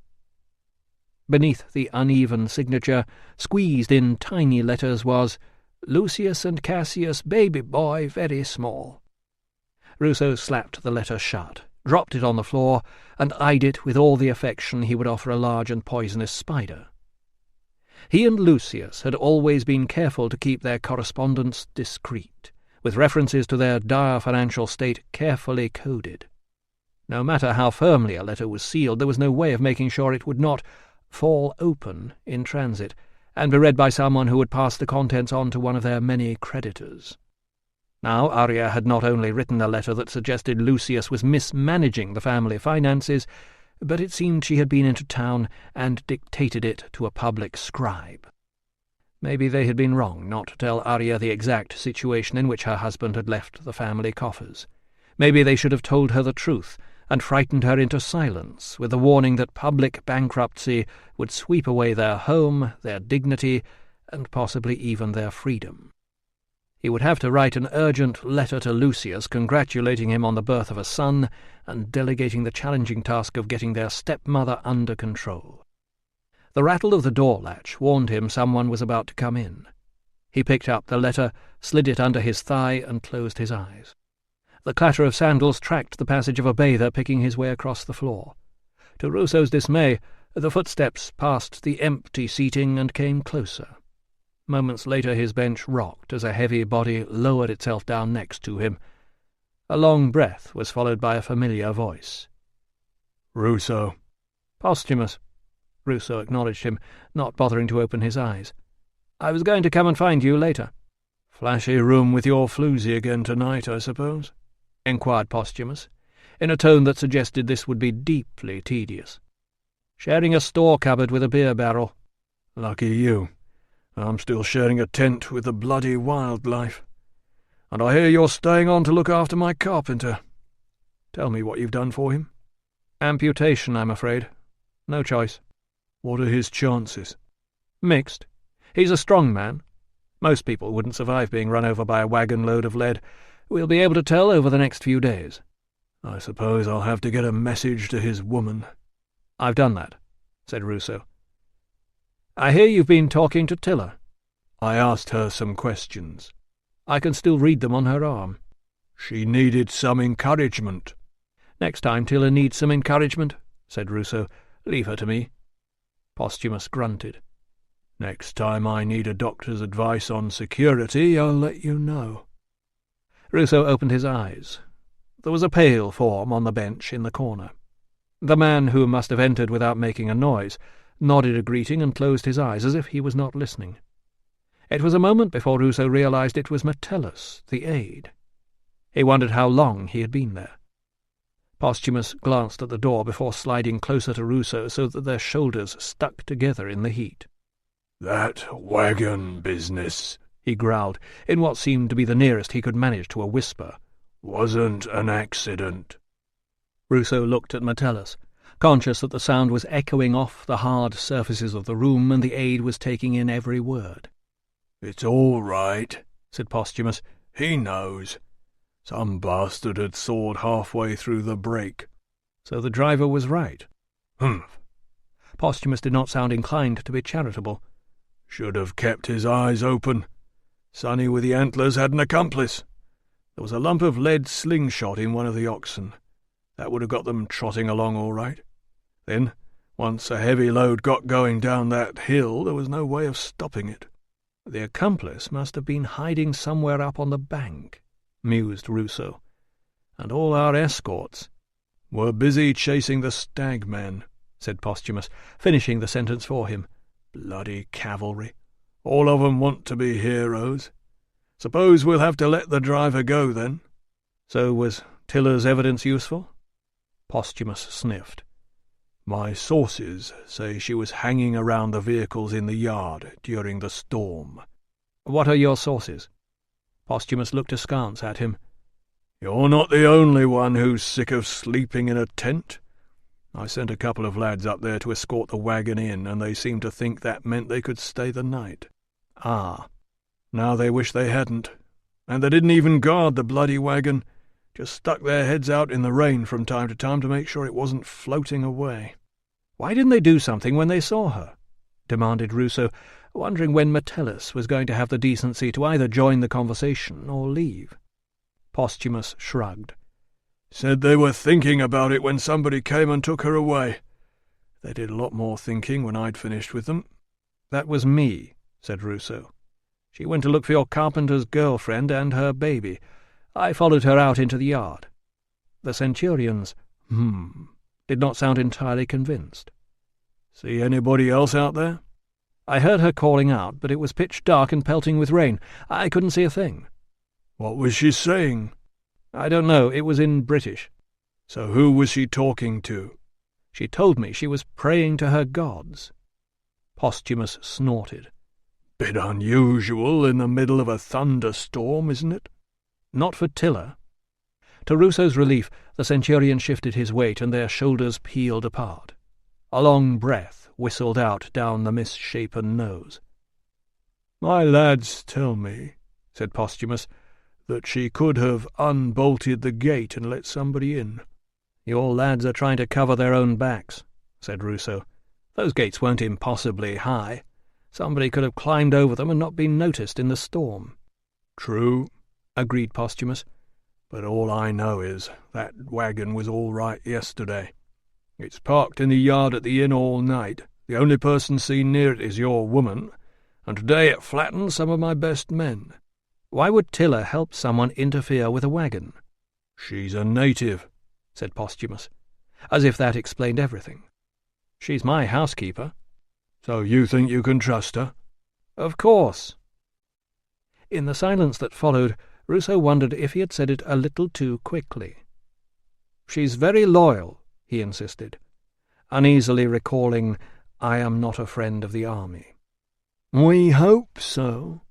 Beneath the uneven signature, squeezed in tiny letters, was "Lucius and Cassius, baby boy, very small." Ruso slapped the letter shut, dropped it on the floor, and eyed it with all the affection he would offer a large and poisonous spider. He and Lucius had always been careful to keep their correspondence discreet, with references to their dire financial state carefully coded. No matter how firmly a letter was sealed, there was no way of making sure it would not fall open in transit, and be read by someone who would pass the contents on to one of their many creditors. Now Arya had not only written a letter that suggested Lucius was mismanaging the family finances, but it seemed she had been into town and dictated it to a public scribe. Maybe they had been wrong not to tell Arya the exact situation in which her husband had left the family coffers. Maybe they should have told her the truth, and frightened her into silence, with the warning that public bankruptcy would sweep away their home, their dignity, and possibly even their freedom. He would have to write an urgent letter to Lucius congratulating him on the birth of a son, and delegating the challenging task of getting their stepmother under control. The rattle of the door latch warned him someone was about to come in. He picked up the letter, slid it under his thigh, and closed his eyes. The clatter of sandals tracked the passage of a bather picking his way across the floor. To Ruso's dismay, the footsteps passed the empty seating and came closer. Moments later his bench rocked as a heavy body lowered itself down next to him. A long breath was followed by a familiar voice. "Ruso." "Posthumus." Ruso acknowledged him, not bothering to open his eyes. "I was going to come and find you later." "Flashy room with your floozy again tonight, I suppose?" inquired Posthumus, in a tone that suggested this would be deeply tedious. "Sharing a store cupboard with a beer barrel." "Lucky you. I'm still sharing a tent with the bloody wildlife. And I hear you're staying on to look after my carpenter. Tell me what you've done for him." "Amputation, I'm afraid. No choice." "What are his chances?" "Mixed. He's a strong man. Most people wouldn't survive being run over by a wagon-load of lead. We'll be able to tell over the next few days." "I suppose I'll have to get a message to his woman." "I've done that," said Ruso. "I hear you've been talking to Tilla." "I asked her some questions." "I can still read them on her arm." "She needed some encouragement." "Next time Tilla needs some encouragement," said Ruso. "Leave her to me." Posthumus grunted. "Next time I need a doctor's advice on security, I'll let you know." Ruso opened his eyes. There was a pale form on the bench in the corner. The man, who must have entered without making a noise, nodded a greeting and closed his eyes as if he was not listening. It was a moment before Ruso realized it was Metellus, the aide. He wondered how long he had been there. Posthumus glanced at the door before sliding closer to Ruso so that their shoulders stuck together in the heat. "That wagon business," he growled, in what seemed to be the nearest he could manage to a whisper, "wasn't an accident." Ruso looked at Metellus, conscious that the sound was echoing off the hard surfaces of the room and the aide was taking in every word. "It's all right," said Posthumus. "He knows. Some bastard had sawed halfway through the brake." So the driver was right. "Humph." Posthumus did not sound inclined to be charitable. "Should have kept his eyes open. Sonny with the antlers had an accomplice. There was a lump of lead slingshot in one of the oxen. That would have got them trotting along all right. Then, once a heavy load got going down that hill, there was no way of stopping it." "The accomplice must have been hiding somewhere up on the bank," mused Ruso. "And all our escorts were busy chasing the stagman," said Posthumus, finishing the sentence for him. "Bloody cavalry. All of 'em want to be heroes. Suppose we'll have to let the driver go, then." "So was Tilla's evidence useful?" Posthumus sniffed. My sources say she was hanging around the vehicles in the yard during the storm. What are your sources? Posthumus looked askance at him. You're not the only one who's sick of sleeping in a tent. I sent a couple of lads up there to escort the wagon in, and they seemed to think that meant they could stay the night. Ah. Now they wish they hadn't. And they didn't even guard the bloody wagon, just stuck their heads out in the rain from time to time to make sure it wasn't floating away. Why didn't they do something when they saw her? Demanded Ruso, wondering when Metellus was going to have the decency to either join the conversation or leave. Posthumus shrugged. Said they were thinking about it when somebody came and took her away. They did a lot more thinking when I'd finished with them. That was me, said Ruso. She went to look for your carpenter's girlfriend and her baby. I followed her out into the yard. The centurions, did not sound entirely convinced. See anybody else out there? I heard her calling out, but it was pitch dark and pelting with rain. I couldn't see a thing. What was she saying? I don't know. It was in British. So who was she talking to? She told me she was praying to her gods. Posthumus snorted. Bit unusual in the middle of a thunderstorm, isn't it? Not for Tilla. To Ruso's relief, the centurion shifted his weight and their shoulders peeled apart. A long breath whistled out down the misshapen nose. My lads tell me, said Posthumus, that she could have unbolted the gate and let somebody in. Your lads are trying to cover their own backs, said Ruso. Those gates weren't impossibly high. Somebody could have climbed over them and not been noticed in the storm. True, agreed Posthumus. But all I know is that wagon was all right yesterday. It's parked in the yard at the inn all night. The only person seen near it is your woman, and today it flattened some of my best men. Why would Tilla help someone interfere with a wagon? She's a native, said Posthumus, as if that explained everything. She's my housekeeper. So you think you can trust her? Of course. In the silence that followed, Ruso wondered if he had said it a little too quickly. She's very loyal, he insisted, uneasily recalling, I am not a friend of the army. We hope so,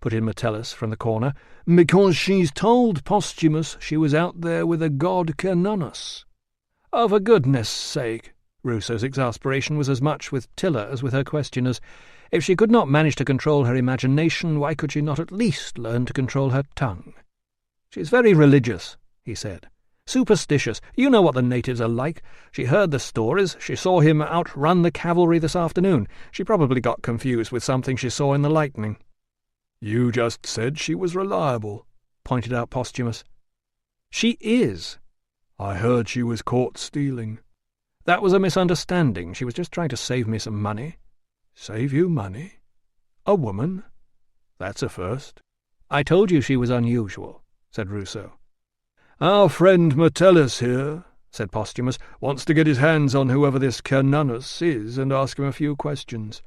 put in Metellus from the corner, because she's told Posthumus she was out there with a god Canonus. Oh, for goodness' sake! Ruso's exasperation was as much with Tilla as with her questioners. If she could not manage to control her imagination, why could she not at least learn to control her tongue? She's very religious, he said. Superstitious. You know what the natives are like. She heard the stories. She saw him outrun the cavalry this afternoon. She probably got confused with something she saw in the lightning. You just said she was reliable, pointed out Posthumus. She is. I heard she was caught stealing. That was a misunderstanding. She was just trying to save me some money. Save you money? A woman? That's a first. I told you she was unusual, said Ruso. "Our friend Metellus here," said Posthumus, "wants to get his hands on whoever this Cernunnos is and ask him a few questions.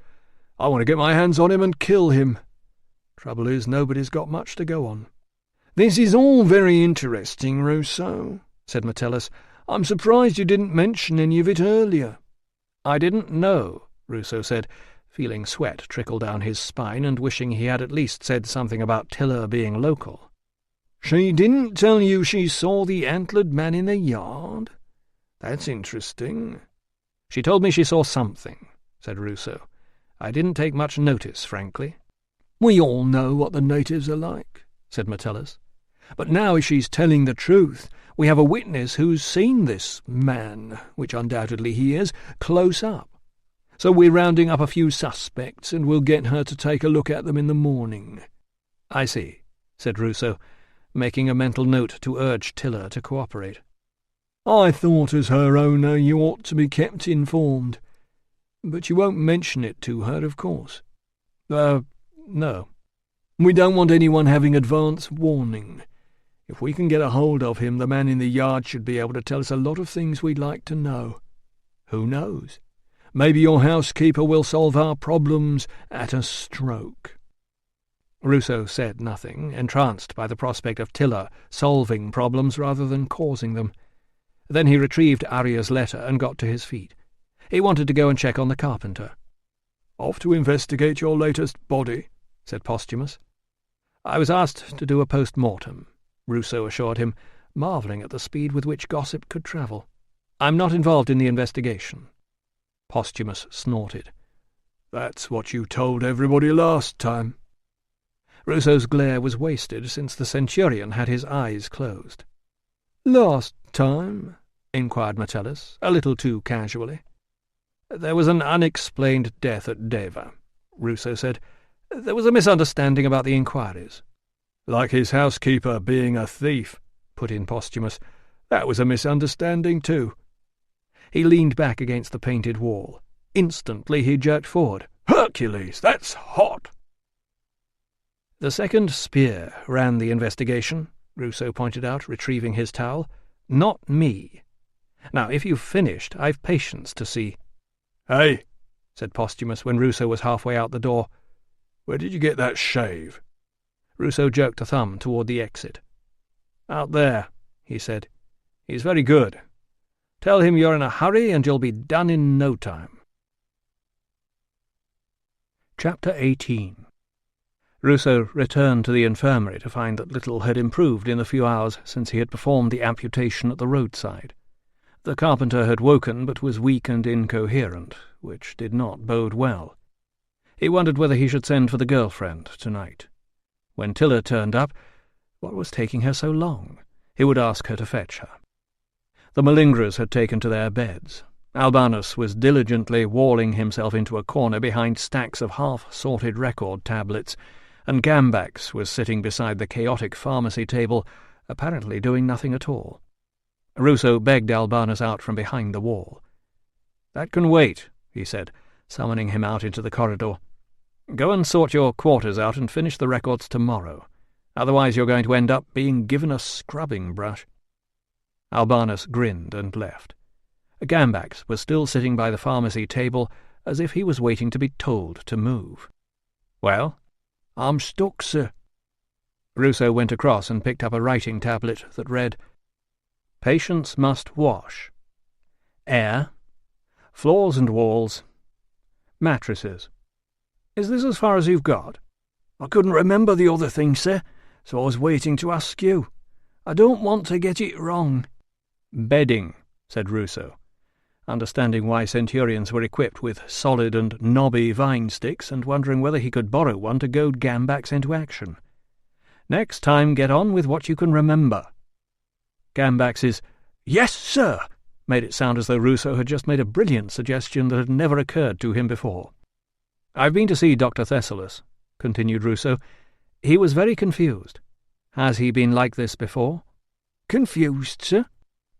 I want to get my hands on him and kill him. Trouble is, nobody's got much to go on." "This is all very interesting, Ruso," said Metellus. "I'm surprised you didn't mention any of it earlier." "I didn't know," Ruso said, feeling sweat trickle down his spine and wishing he had at least said something about Tilla being local. "She didn't tell you she saw the antlered man in the yard? That's interesting." "She told me she saw something," said Ruso. "I didn't take much notice, frankly." "We all know what the natives are like," said Metellus. "But now she's telling the truth. We have a witness who's seen this man, which undoubtedly he is, close up. So we're rounding up a few suspects, and we'll get her to take a look at them in the morning." "I see," said Ruso, making a mental note to urge Tilla to cooperate. "I thought as her owner you ought to be kept informed. But you won't mention it to her, of course." No. "We don't want anyone having advance warning. If we can get a hold of him, the man in the yard should be able to tell us a lot of things we'd like to know. Who knows? Maybe your housekeeper will solve our problems at a stroke." Ruso said nothing, entranced by the prospect of Tilla solving problems rather than causing them. Then he retrieved Arya's letter and got to his feet. He wanted to go and check on the carpenter. "Off to investigate your latest body," said Posthumus. "I was asked to do a post-mortem," Ruso assured him, marvelling at the speed with which gossip could travel. "I'm not involved in the investigation." Posthumus snorted. "That's what you told everybody last time." Ruso's glare was wasted, since the centurion had his eyes closed. "Last time?" inquired Metellus, a little too casually. "There was an unexplained death at Deva," Ruso said. "There was a misunderstanding about the inquiries." "Like his housekeeper being a thief," put in Posthumus. "That was a misunderstanding too." He leaned back against the painted wall. Instantly he jerked forward. "Hercules, that's hot!" "The second spear ran the investigation," Ruso pointed out, retrieving his towel. "Not me. Now, if you've finished, I've patience to see—" "Hey," said Posthumus when Ruso was halfway out the door. "Where did you get that shave?" Ruso jerked a thumb toward the exit. "Out there," he said. "He's very good. Tell him you're in a hurry and you'll be done in no time." Chapter 18. Ruso returned to the infirmary to find that little had improved in the few hours since he had performed the amputation at the roadside. The carpenter had woken, but was weak and incoherent, which did not bode well. He wondered whether he should send for the girlfriend tonight. When Tilla turned up, what was taking her so long? He would ask her to fetch her. The malingerers had taken to their beds. Albanus was diligently walling himself into a corner behind stacks of half-sorted record tablets, and Gambax was sitting beside the chaotic pharmacy table, apparently doing nothing at all. Ruso begged Albanus out from behind the wall. "That can wait," he said, summoning him out into the corridor. "Go and sort your quarters out and finish the records tomorrow. Otherwise you're going to end up being given a scrubbing brush." Albanus grinned and left. Gambax was still sitting by the pharmacy table, as if he was waiting to be told to move. "Well?" "I'm stuck, sir." Ruso went across and picked up a writing tablet that read, "Patients must wash. Air. Floors and walls. Mattresses. Is this as far as you've got?" "I couldn't remember the other thing, sir, so I was waiting to ask you. I don't want to get it wrong." "Bedding," said Ruso, understanding why centurions were equipped with solid and knobby vine sticks and wondering whether he could borrow one to goad Gambax into action. "Next time get on with what you can remember." Gambax's "Yes, sir," made it sound as though Ruso had just made a brilliant suggestion that had never occurred to him before. "I've been to see Dr. Thessalus," continued Ruso. "He was very confused. Has he been like this before?" "Confused, sir?"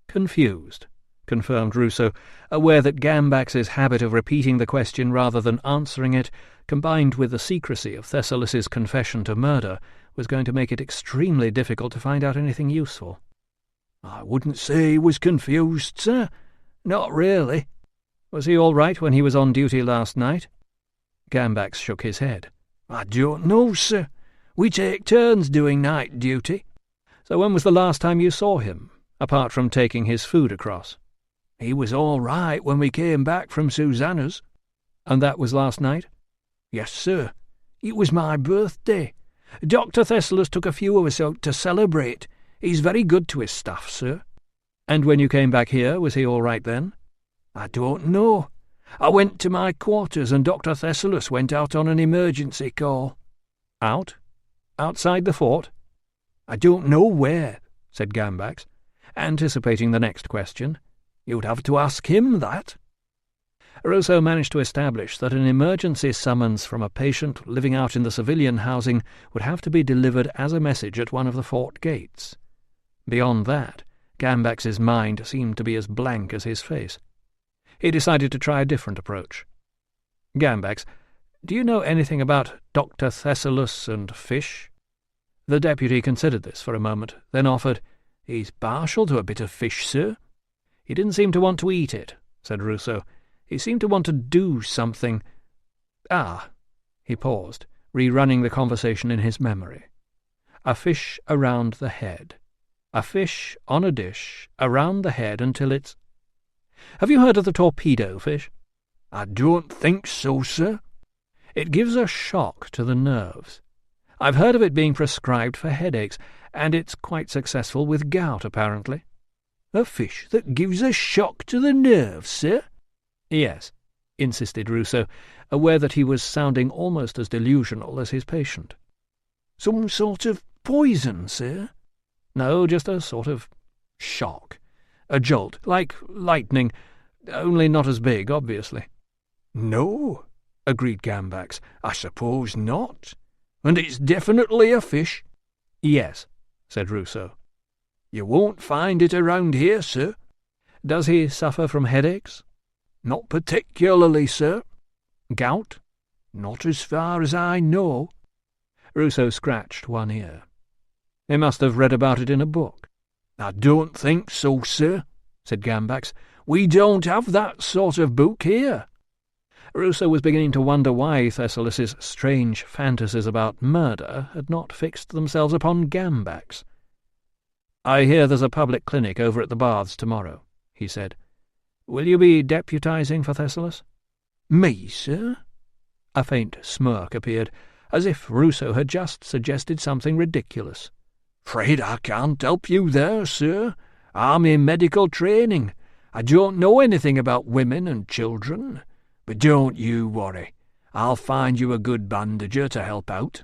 "Confused," confirmed Ruso, aware that Gambax's habit of repeating the question rather than answering it, combined with the secrecy of Thessalus's confession to murder, was going to make it extremely difficult to find out anything useful. I wouldn't say he was confused, sir. Not really. Was he all right when he was on duty last night? Gambax shook his head. I don't know, sir. We take turns doing night duty. So when was the last time you saw him, apart from taking his food across? He was all right when we came back from Susanna's. And that was last night? Yes, sir. It was my birthday. Dr. Thessalus took a few of us out to celebrate. He's very good to his staff, sir. And when you came back here, was he all right then? I don't know. I went to my quarters and Dr. Thessalus went out on an emergency call. Out? Outside the fort? I don't know where, said Gambax, anticipating the next question. You'd have to ask him that. Ruso managed to establish that an emergency summons from a patient living out in the civilian housing would have to be delivered as a message at one of the fort gates. Beyond that, Gambax's mind seemed to be as blank as his face. He decided to try a different approach. Gambax, do you know anything about Dr. Thessalus and fish? The deputy considered this for a moment, then offered, He's partial to a bit of fish, sir. He didn't seem to want to eat it, said Ruso. He seemed to want to do something. He paused, rerunning the conversation in his memory. A fish around the head. A fish on a dish, around the head until it's... Have you heard of the torpedo fish? I don't think so, sir. It gives a shock to the nerves. I've heard of it being prescribed for headaches, and it's quite successful with gout, apparently. A fish that gives a shock to the nerves, sir? Yes, insisted Ruso, aware that he was sounding almost as delusional as his patient. Some sort of poison, sir? No, just a sort of shock. A jolt, like lightning, only not as big, obviously. No, agreed Gambax. I suppose not. And it's definitely a fish? Yes, said Ruso. You won't find it around here, sir. Does he suffer from headaches? Not particularly, sir. Gout? Not as far as I know. Ruso scratched one ear. He must have read about it in a book. I don't think so, sir, said Gambax. We don't have that sort of book here. Ruso was beginning to wonder why Thessalus's strange fantasies about murder had not fixed themselves upon Gambax. I hear there's a public clinic over at the baths tomorrow, he said. Will you be deputizing for Thessalus? Me, sir? A faint smirk appeared, as if Ruso had just suggested something ridiculous. 'Fraid I can't help you there, sir. I'm in medical training. I don't know anything about women and children. But don't you worry. I'll find you a good bandager to help out.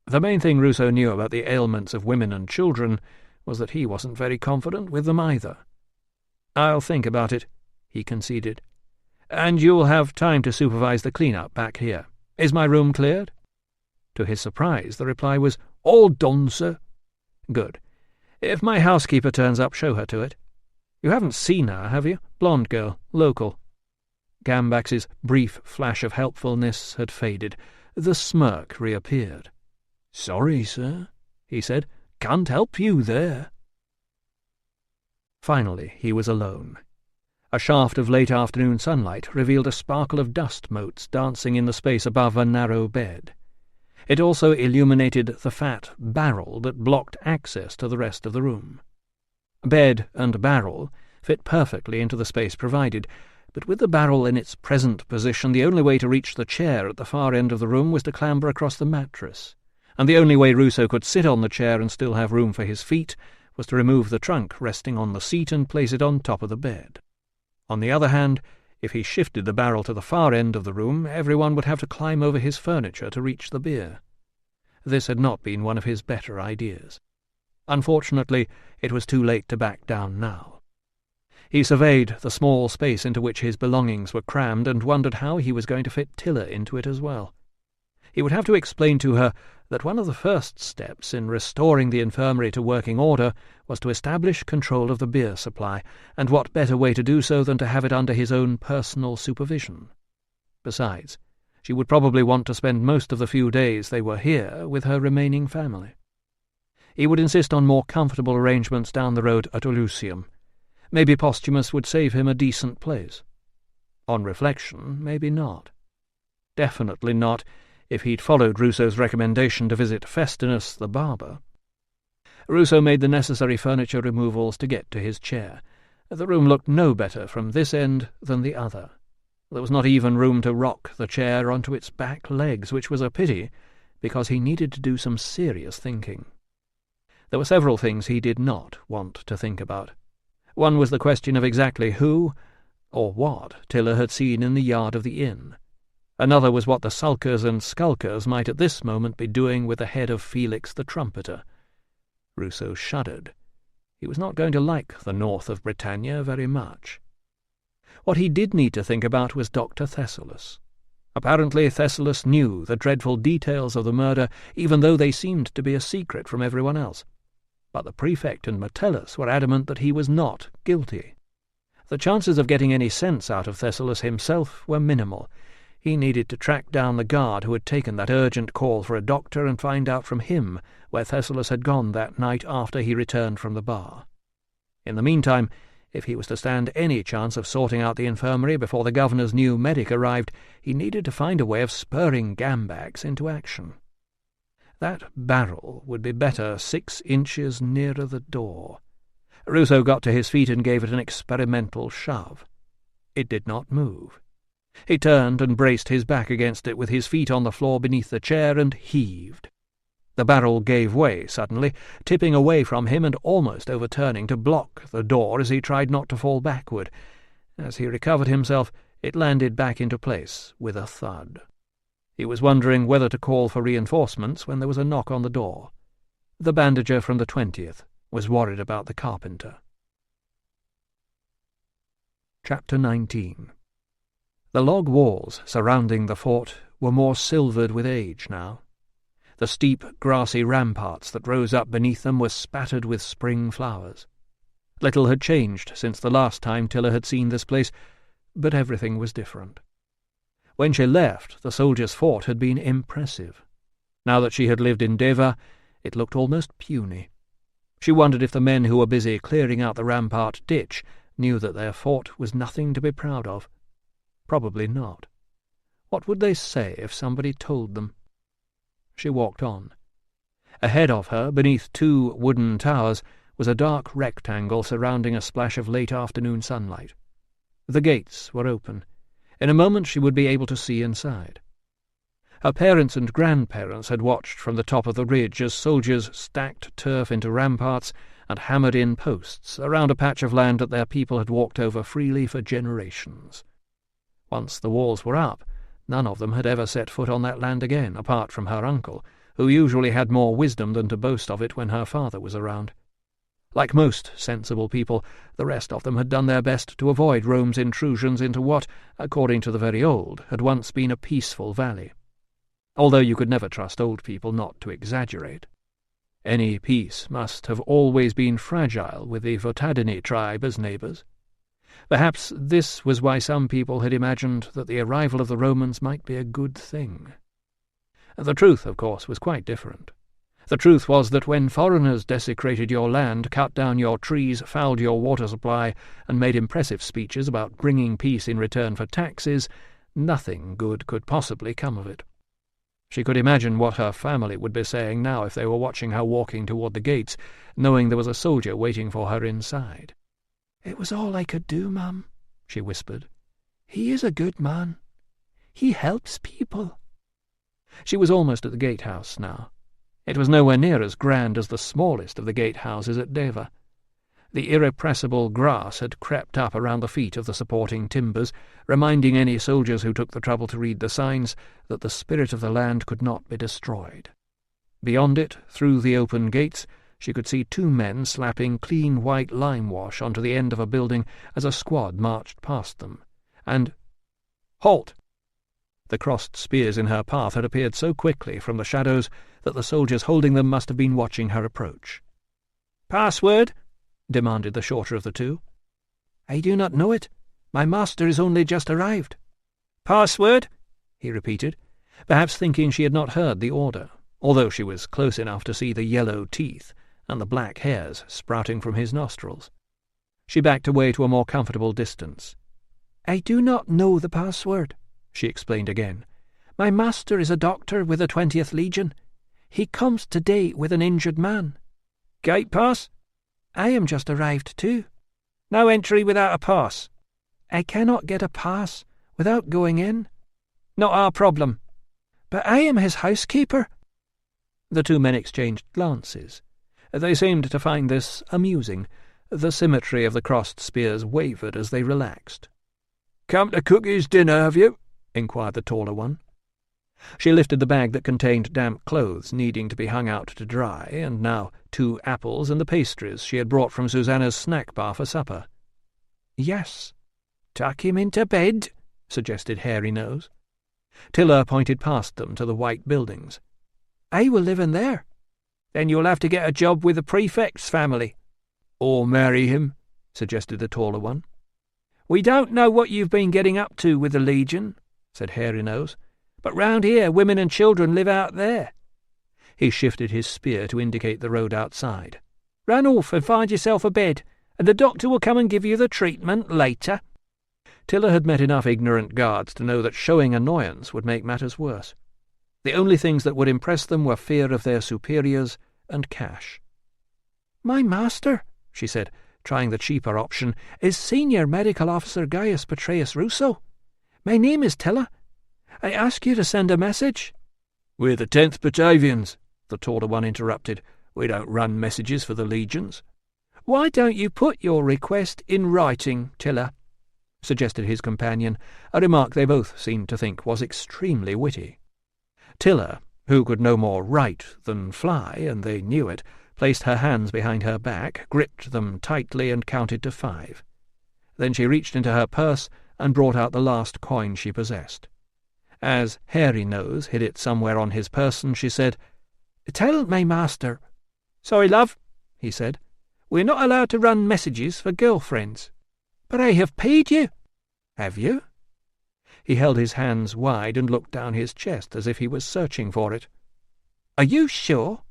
The main thing Ruso knew about the ailments of women and children was that he wasn't very confident with them either. I'll think about it, he conceded. And you'll have time to supervise the clean-up back here. Is my room cleared? To his surprise, the reply was, All done, sir. Good. If my housekeeper turns up, show her to it. You haven't seen her, have you? Blonde girl, local. Gambax's brief flash of helpfulness had faded. The smirk reappeared. Sorry, sir, he said. Can't help you there. Finally, he was alone. A shaft of late-afternoon sunlight revealed a sparkle of dust motes dancing in the space above a narrow bed. It also illuminated the fat barrel that blocked access to the rest of the room. Bed and barrel fit perfectly into the space provided, but with the barrel in its present position, the only way to reach the chair at the far end of the room was to clamber across the mattress, and the only way Ruso could sit on the chair and still have room for his feet was to remove the trunk resting on the seat and place it on top of the bed. On the other hand, if he shifted the barrel to the far end of the room, everyone would have to climb over his furniture to reach the beer. This had not been one of his better ideas. Unfortunately, it was too late to back down now. He surveyed the small space into which his belongings were crammed and wondered how he was going to fit Tilla into it as well. He would have to explain to her that one of the first steps in restoring the infirmary to working order was to establish control of the beer supply, and what better way to do so than to have it under his own personal supervision. Besides, she would probably want to spend most of the few days they were here with her remaining family. He would insist on more comfortable arrangements down the road at Elysium. Maybe Posthumus would save him a decent place. On reflection, maybe not. Definitely not if he'd followed Ruso's recommendation to visit Festinus the barber. Ruso made the necessary furniture removals to get to his chair. The room looked no better from this end than the other. There was not even room to rock the chair onto its back legs, which was a pity, because he needed to do some serious thinking. There were several things he did not want to think about. One was the question of exactly who, or what, Tilla had seen in the yard of the inn. Another was what the sulkers and skulkers might at this moment be doing with the head of Felix the trumpeter. Ruso shuddered. He was not going to like the north of Britannia very much. What he did need to think about was Dr. Thessalus. Apparently Thessalus knew the dreadful details of the murder, even though they seemed to be a secret from everyone else. But the prefect and Metellus were adamant that he was not guilty. The chances of getting any sense out of Thessalus himself were minimal. He needed to track down the guard who had taken that urgent call for a doctor and find out from him where Thessalus had gone that night after he returned from the bar. In the meantime, if he was to stand any chance of sorting out the infirmary before the governor's new medic arrived, he needed to find a way of spurring Gambax into action. That barrel would be better 6 inches nearer the door. Ruso got to his feet and gave it an experimental shove. It did not move. He turned and braced his back against it with his feet on the floor beneath the chair and heaved. The barrel gave way suddenly, tipping away from him and almost overturning to block the door as he tried not to fall backward. As he recovered himself, it landed back into place with a thud. He was wondering whether to call for reinforcements when there was a knock on the door. The bandager from the 20th was worried about the carpenter. Chapter 19. The log walls surrounding the fort were more silvered with age now. The steep, grassy ramparts that rose up beneath them were spattered with spring flowers. Little had changed since the last time Tilla had seen this place, but everything was different. When she left, the soldiers' fort had been impressive. Now that she had lived in Deva, it looked almost puny. She wondered if the men who were busy clearing out the rampart ditch knew that their fort was nothing to be proud of. Probably not. What would they say if somebody told them? She walked on. Ahead of her, beneath 2 wooden towers, was a dark rectangle surrounding a splash of late-afternoon sunlight. The gates were open. In a moment she would be able to see inside. Her parents and grandparents had watched from the top of the ridge as soldiers stacked turf into ramparts and hammered in posts around a patch of land that their people had walked over freely for generations. Once the walls were up, none of them had ever set foot on that land again, apart from her uncle, who usually had more wisdom than to boast of it when her father was around. Like most sensible people, the rest of them had done their best to avoid Rome's intrusions into what, according to the very old, had once been a peaceful valley. Although you could never trust old people not to exaggerate. Any peace must have always been fragile with the whodunit tribe as neighbours. Perhaps this was why some people had imagined that the arrival of the Romans might be a good thing. The truth, of course, was quite different. The truth was that when foreigners desecrated your land, cut down your trees, fouled your water supply, and made impressive speeches about bringing peace in return for taxes, nothing good could possibly come of it. She could imagine what her family would be saying now if they were watching her walking toward the gates, knowing there was a soldier waiting for her inside. "It was all I could do, Mum," she whispered. "He is a good man. He helps people." She was almost at the gatehouse now. It was nowhere near as grand as the smallest of the gatehouses at Deva. The irrepressible grass had crept up around the feet of the supporting timbers, reminding any soldiers who took the trouble to read the signs that the spirit of the land could not be destroyed. Beyond it, through the open gates, she could see 2 men slapping clean white lime wash onto the end of a building as a squad marched past them. And "Halt!" The crossed spears in her path had appeared so quickly from the shadows that the soldiers holding them must have been watching her approach. "Password?" demanded the shorter of the 2. "I do not know it. My master is only just arrived." "Password?" he repeated, perhaps thinking she had not heard the order, although she was close enough to see the yellow teeth and the black hairs sprouting from his nostrils. She backed away to a more comfortable distance. "I do not know the password," she explained again. "My master is a doctor with the 20th Legion. He comes today with an injured man." "Gate pass?" "I am just arrived too." "No entry without a pass?" "I cannot get a pass without going in." "Not our problem." "But I am his housekeeper." The two men exchanged glances. They seemed to find this amusing. The symmetry of the crossed spears wavered as they relaxed. "Come to cook his dinner, have you?" inquired the taller one. She lifted the bag that contained damp clothes needing to be hung out to dry, and now 2 apples and the pastries she had brought from Susanna's snack bar for supper. "Yes." "Tuck him into bed," suggested Hairy Nose. Tilla pointed past them to the white buildings. "I will live in there." "Then you'll have to get a job with the prefect's family." "Or marry him," suggested the taller one. "We don't know what you've been getting up to with the Legion," said Hairy Nose, "but round here women and children live out there." He shifted his spear to indicate the road outside. "Run off and find yourself a bed, and the doctor will come and give you the treatment later." Tilla had met enough ignorant guards to know that showing annoyance would make matters worse. The only things that would impress them were fear of their superiors and cash. "My master," she said, trying the cheaper option, "is Senior Medical Officer Gaius Petreius Ruso. My name is Tilla. I ask you to send a message." "We're the 10th Batavians," the taller one interrupted. "We don't run messages for the legions." "Why don't you put your request in writing, Tilla?" suggested his companion, a remark they both seemed to think was extremely witty. Tilla, who could no more write than fly, and they knew it, placed her hands behind her back, gripped them tightly, and counted to 5. Then she reached into her purse and brought out the last coin she possessed. As Hairy Nose hid it somewhere on his person, she said, "Tell my master." "Sorry, love," he said. "We're not allowed to run messages for girlfriends." "But I have paid you." "Have you?" He held his hands wide and looked down his chest as if he was searching for it. "Are you sure?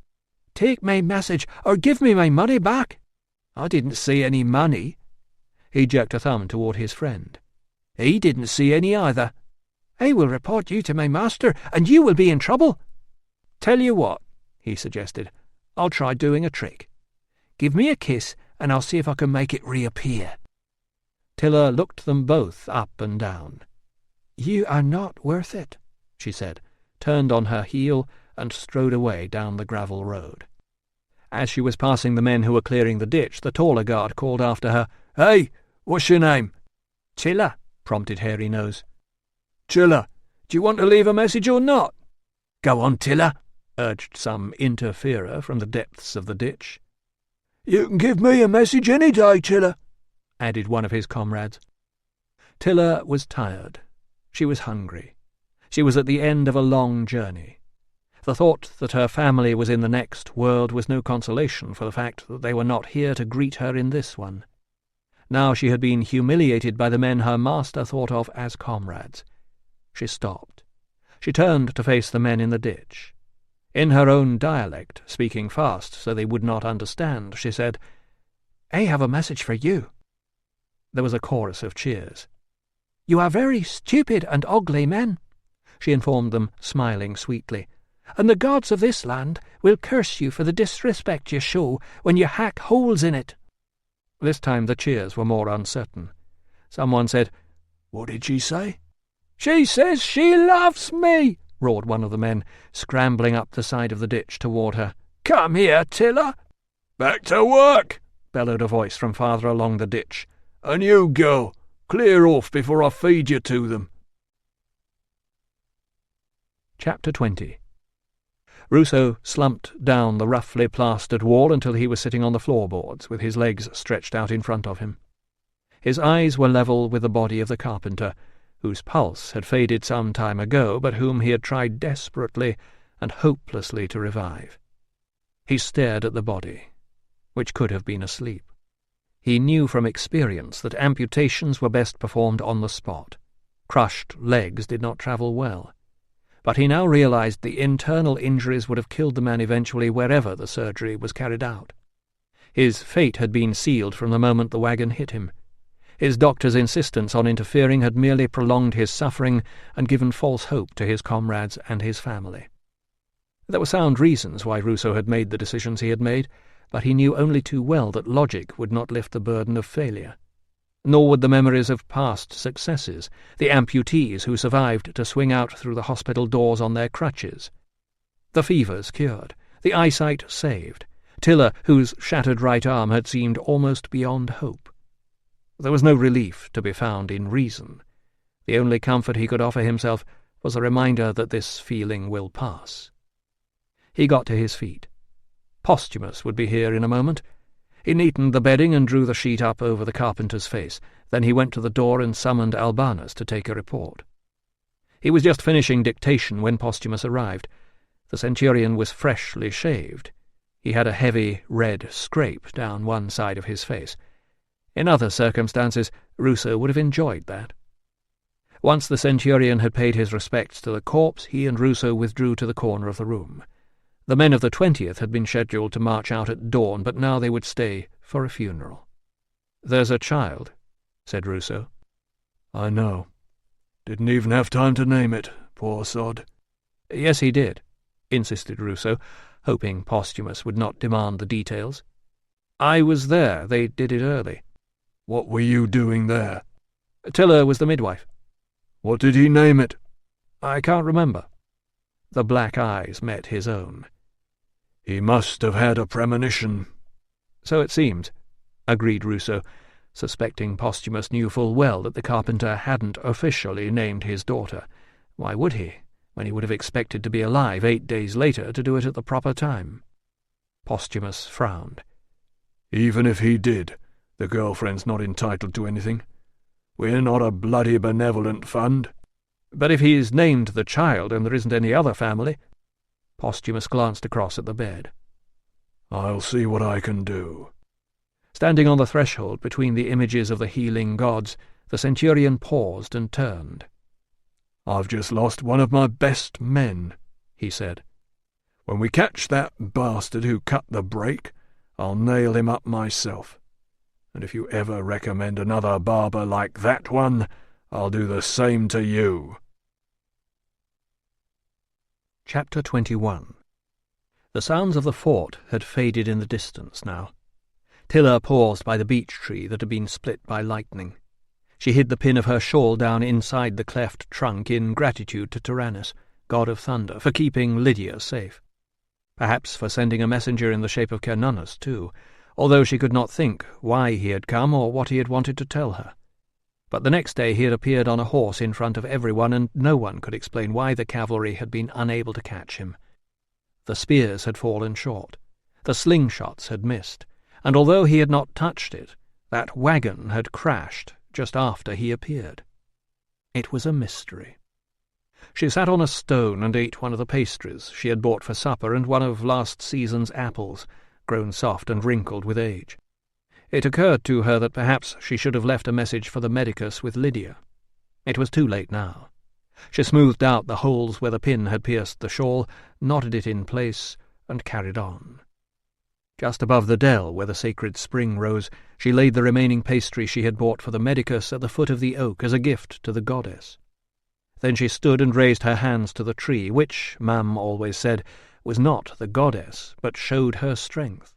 Take my message or give me my money back." "I didn't see any money." He jerked a thumb toward his friend. "He didn't see any either." "I will report you to my master, and you will be in trouble." "Tell you what," he suggested. "I'll try doing a trick. Give me a kiss, and I'll see if I can make it reappear." Tilla looked them both up and down. "You are not worth it," she said, turned on her heel, and strode away down the gravel road. As she was passing the men who were clearing the ditch, the taller guard called after her, "Hey, what's your name?" "Tilla," prompted Hairy Nose. "Tilla, do you want to leave a message or not?" "Go on, Tilla," urged some interferer from the depths of the ditch. "You can give me a message any day, Tilla," added one of his comrades. Tilla was tired. She was hungry. She was at the end of a long journey. The thought that her family was in the next world was no consolation for the fact that they were not here to greet her in this one. Now she had been humiliated by the men her master thought of as comrades. She stopped. She turned to face the men in the ditch. In her own dialect, speaking fast so they would not understand, she said, "I have a message for you." There was a chorus of cheers. "You are very stupid and ugly men," she informed them, smiling sweetly, "and the gods of this land will curse you for the disrespect you show when you hack holes in it." This time the cheers were more uncertain. Someone said, "What did she say?" "She says she loves me," roared one of the men, scrambling up the side of the ditch toward her. "Come here, Tilla." "Back to work," bellowed a voice from farther along the ditch. "And you go. Clear off before I feed you to them." Chapter 20. Ruso slumped down the roughly plastered wall until he was sitting on the floorboards, with his legs stretched out in front of him. His eyes were level with the body of the carpenter, whose pulse had faded some time ago, but whom he had tried desperately and hopelessly to revive. He stared at the body, which could have been asleep. He knew from experience that amputations were best performed on the spot. Crushed legs did not travel well. But he now realized the internal injuries would have killed the man eventually wherever the surgery was carried out. His fate had been sealed from the moment the wagon hit him. His doctor's insistence on interfering had merely prolonged his suffering and given false hope to his comrades and his family. There were sound reasons why Ruso had made the decisions he had made, but he knew only too well that logic would not lift the burden of failure. Nor would the memories of past successes, the amputees who survived to swing out through the hospital doors on their crutches. The fevers cured, the eyesight saved, Tilla, whose shattered right arm had seemed almost beyond hope. There was no relief to be found in reason. The only comfort he could offer himself was a reminder that this feeling will pass. He got to his feet. Posthumus would be here in a moment. He neatened the bedding and drew the sheet up over the carpenter's face. Then he went to the door and summoned Albanus to take a report. He was just finishing dictation when Posthumus arrived. The centurion was freshly shaved. He had a heavy red scrape down one side of his face. In other circumstances, Ruso would have enjoyed that. Once the centurion had paid his respects to the corpse, he and Ruso withdrew to the corner of the room. The men of the 20th had been scheduled to march out at dawn, but now they would stay for a funeral. "There's a child," said Ruso. "I know. Didn't even have time to name it, poor sod." "Yes, he did," insisted Ruso, hoping Posthumus would not demand the details. "I was there. They did it early." "What were you doing there?" "Tilla was the midwife." "What did he name it?" "I can't remember." The black eyes met his own. "He must have had a premonition." "So it seems," agreed Ruso, suspecting Posthumus knew full well that the carpenter hadn't officially named his daughter. Why would he, when he would have expected to be alive 8 days later to do it at the proper time? Posthumus frowned. "Even if he did, the girlfriend's not entitled to anything. We're not a bloody benevolent fund." "But if he's named the child and there isn't any other family—" Posthumus glanced across at the bed. "I'll see what I can do." Standing on the threshold between the images of the healing gods, the centurion paused and turned. "I've just lost one of my best men," he said. "When we catch that bastard who cut the brake, I'll nail him up myself. And if you ever recommend another barber like that one, I'll do the same to you." Chapter 21. The sounds of the fort had faded in the distance now. Tilla paused by the beech tree that had been split by lightning. She hid the pin of her shawl down inside the cleft trunk in gratitude to Tyrannus, god of thunder, for keeping Lydia safe. Perhaps for sending a messenger in the shape of Cernunnos, too, although she could not think why he had come or what he had wanted to tell her. But the next day he had appeared on a horse in front of everyone, and no one could explain why the cavalry had been unable to catch him. The spears had fallen short, the slingshots had missed, and although he had not touched it, that wagon had crashed just after he appeared. It was a mystery. She sat on a stone and ate one of the pastries she had bought for supper and one of last season's apples, grown soft and wrinkled with age. It occurred to her that perhaps she should have left a message for the medicus with Lydia. It was too late now. She smoothed out the holes where the pin had pierced the shawl, knotted it in place, and carried on. Just above the dell where the sacred spring rose, she laid the remaining pastry she had bought for the medicus at the foot of the oak as a gift to the goddess. Then she stood and raised her hands to the tree, which, Mam always said, was not the goddess, but showed her strength.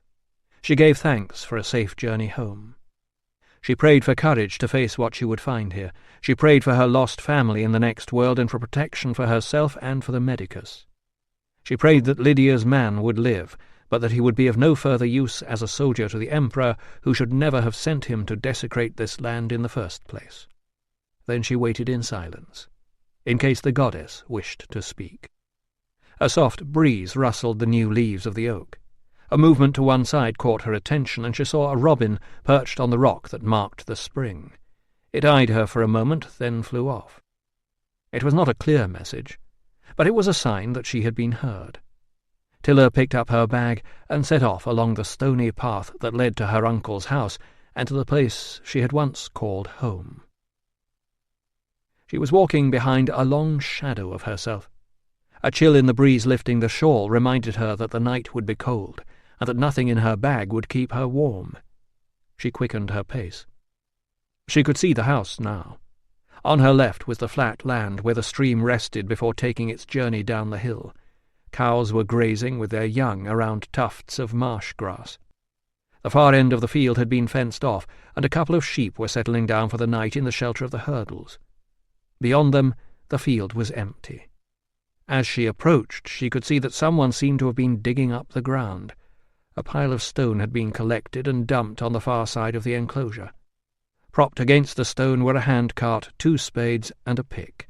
She gave thanks for a safe journey home. She prayed for courage to face what she would find here. She prayed for her lost family in the next world and for protection for herself and for the medicus. She prayed that Lydia's man would live, but that he would be of no further use as a soldier to the emperor, who should never have sent him to desecrate this land in the first place. Then she waited in silence, in case the goddess wished to speak. A soft breeze rustled the new leaves of the oak. A movement to one side caught her attention, and she saw a robin perched on the rock that marked the spring. It eyed her for a moment, then flew off. It was not a clear message, but it was a sign that she had been heard. Tilla picked up her bag and set off along the stony path that led to her uncle's house and to the place she had once called home. She was walking behind a long shadow of herself. A chill in the breeze lifting the shawl reminded her that the night would be cold, and that nothing in her bag would keep her warm. She quickened her pace. She could see the house now. On her left was the flat land where the stream rested before taking its journey down the hill. Cows were grazing with their young around tufts of marsh grass. The far end of the field had been fenced off, and a couple of sheep were settling down for the night in the shelter of the hurdles. Beyond them, the field was empty. As she approached, she could see that someone seemed to have been digging up the ground. A pile of stone had been collected and dumped on the far side of the enclosure. Propped against the stone were a handcart, 2 spades, and a pick.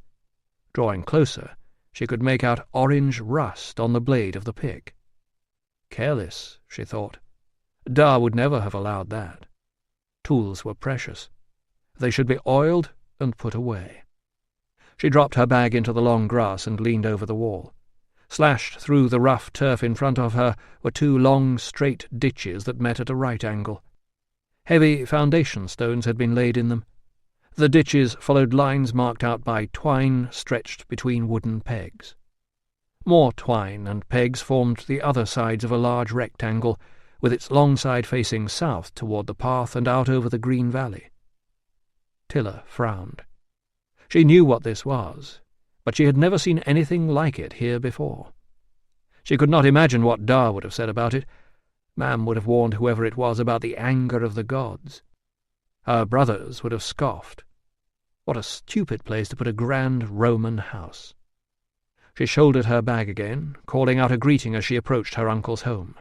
Drawing closer, she could make out orange rust on the blade of the pick. Careless, she thought. Dar would never have allowed that. Tools were precious. They should be oiled and put away. She dropped her bag into the long grass and leaned over the wall. Slashed through the rough turf in front of her were 2 long, straight ditches that met at a right angle. Heavy foundation stones had been laid in them. The ditches followed lines marked out by twine stretched between wooden pegs. More twine and pegs formed the other sides of a large rectangle, with its long side facing south toward the path and out over the green valley. Tilla frowned. She knew what this was, but she had never seen anything like it here before. She could not imagine what Dar would have said about it. Mam would have warned whoever it was about the anger of the gods. Her brothers would have scoffed. What a stupid place to put a grand Roman house. She shouldered her bag again, calling out a greeting as she approached her uncle's home.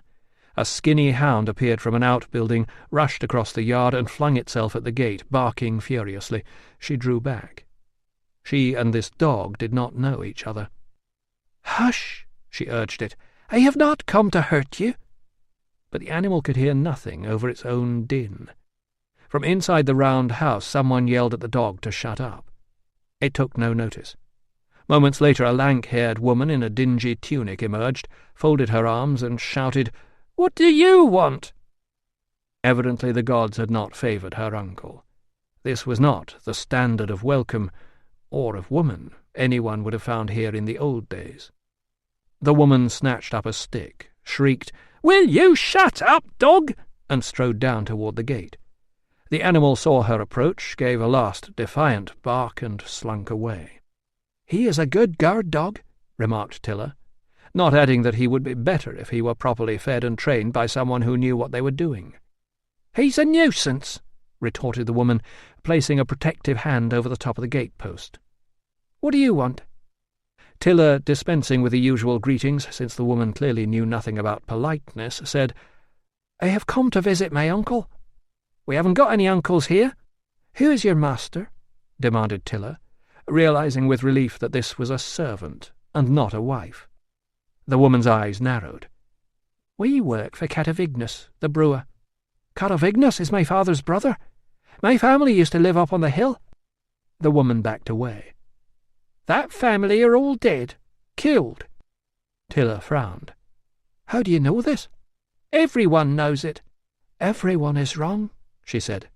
A skinny hound appeared from an outbuilding, rushed across the yard, and flung itself at the gate, barking furiously. She drew back. She and this dog did not know each other. "Hush," she urged it. "I have not come to hurt you." But the animal could hear nothing over its own din. From inside the round house someone yelled at the dog to shut up. It took no notice. Moments later a lank-haired woman in a dingy tunic emerged, folded her arms, and shouted, "What do you want?" Evidently the gods had not favoured her uncle. This was not the standard of welcome, or of woman, anyone would have found here in the old days. The woman snatched up a stick, shrieked, "Will you shut up, dog?" and strode down toward the gate. The animal saw her approach, gave a last defiant bark, and slunk away. "He is a good guard dog," remarked Tilla, not adding that he would be better if he were properly fed and trained by someone who knew what they were doing. "He's a nuisance," retorted the woman, placing a protective hand over the top of the gate-post. "What do you want?" Tilla, dispensing with the usual greetings, since the woman clearly knew nothing about politeness, said, "I have come to visit my uncle." "We haven't got any uncles here." "Who is your master?" demanded Tilla, realizing with relief that this was a servant and not a wife. The woman's eyes narrowed. "We work for Catavignus, the brewer. Catavignus is my father's brother. My family used to live up on the hill." The woman backed away. "That family are all dead, killed." Tilla frowned. "How do you know this?" "Everyone knows it." "Everyone is wrong," she said.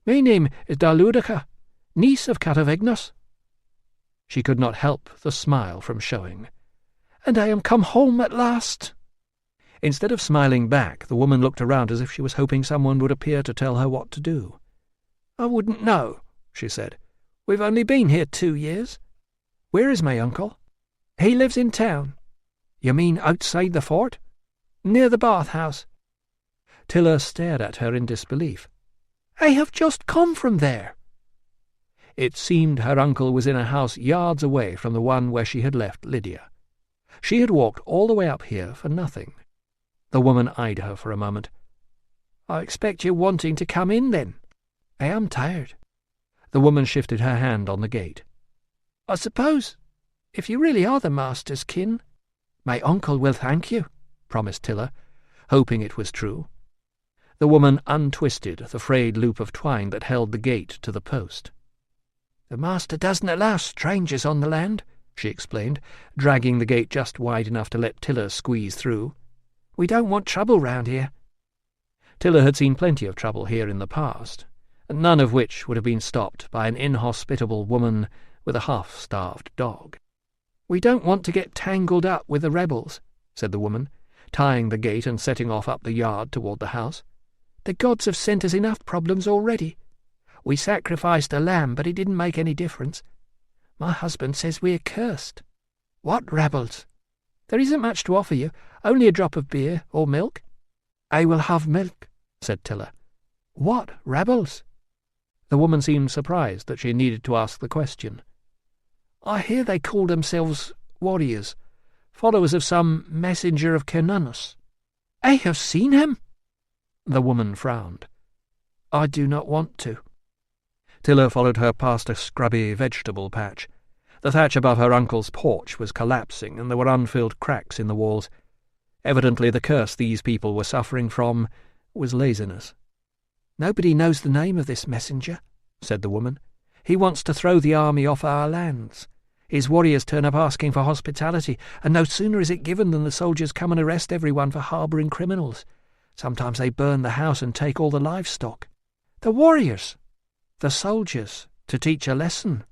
"My name is Daludica, niece of Catavignus." She could not help the smile from showing. "And I am come home at last." Instead of smiling back, the woman looked around as if she was hoping someone would appear to tell her what to do. "I wouldn't know," she said. "We've only been here 2 years. Where is my uncle?" "He lives in town." "You mean outside the fort?" "Near the bathhouse." Tilla stared at her in disbelief. "I have just come from there." It seemed her uncle was in a house yards away from the one where she had left Lydia. She had walked all the way up here for nothing. The woman eyed her for a moment. "I expect you're wanting to come in, then." "I am tired." The woman shifted her hand on the gate. "I suppose, if you really are the master's kin—" "My uncle will thank you," promised Tilla, hoping it was true. The woman untwisted the frayed loop of twine that held the gate to the post. "The master doesn't allow strangers on the land," she explained, dragging the gate just wide enough to let Tilla squeeze through. "We don't want trouble round here." Tilla had seen plenty of trouble here in the past, none of which would have been stopped by an inhospitable woman with a half-starved dog. "We don't want to get tangled up with the rebels," said the woman, tying the gate and setting off up the yard toward the house. "The gods have sent us enough problems already. We sacrificed a lamb, but it didn't make any difference. My husband says we're cursed." "What rebels?" "There isn't much to offer you, only a drop of beer or milk." "I will have milk," said Tilla. "What rebels?" The woman seemed surprised that she needed to ask the question. "I hear they call themselves warriors, followers of some messenger of Cernunnos." "I have seen him." The woman frowned. "I do not want to." Tilla followed her past a scrubby vegetable patch. The thatch above her uncle's porch was collapsing, and there were unfilled cracks in the walls. Evidently the curse these people were suffering from was laziness. "Nobody knows the name of this messenger," said the woman. "He wants to throw the army off our lands. His warriors turn up asking for hospitality, and no sooner is it given than the soldiers come and arrest everyone for harbouring criminals. Sometimes they burn the house and take all the livestock." "The warriors?" "The soldiers, to teach a lesson.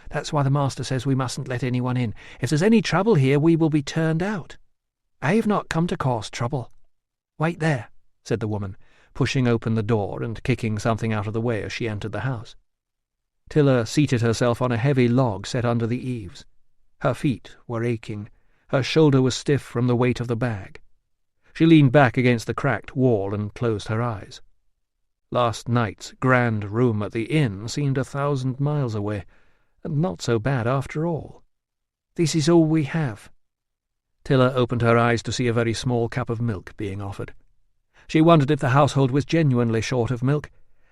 That's why the master says we mustn't let anyone in. If there's any trouble here, we will be turned out. I have not come to cause trouble." "Wait there," said the woman, pushing open the door and kicking something out of the way as she entered the house. Tilla seated herself on a heavy log set under the eaves. Her feet were aching. Her shoulder was stiff from the weight of the bag. She leaned back against the cracked wall and closed her eyes. Last night's grand room at the inn seemed 1,000 miles away, and not so bad after all. "This is all we have." Tilla opened her eyes to see a very small cup of milk being offered. She wondered if the household was genuinely short of milk.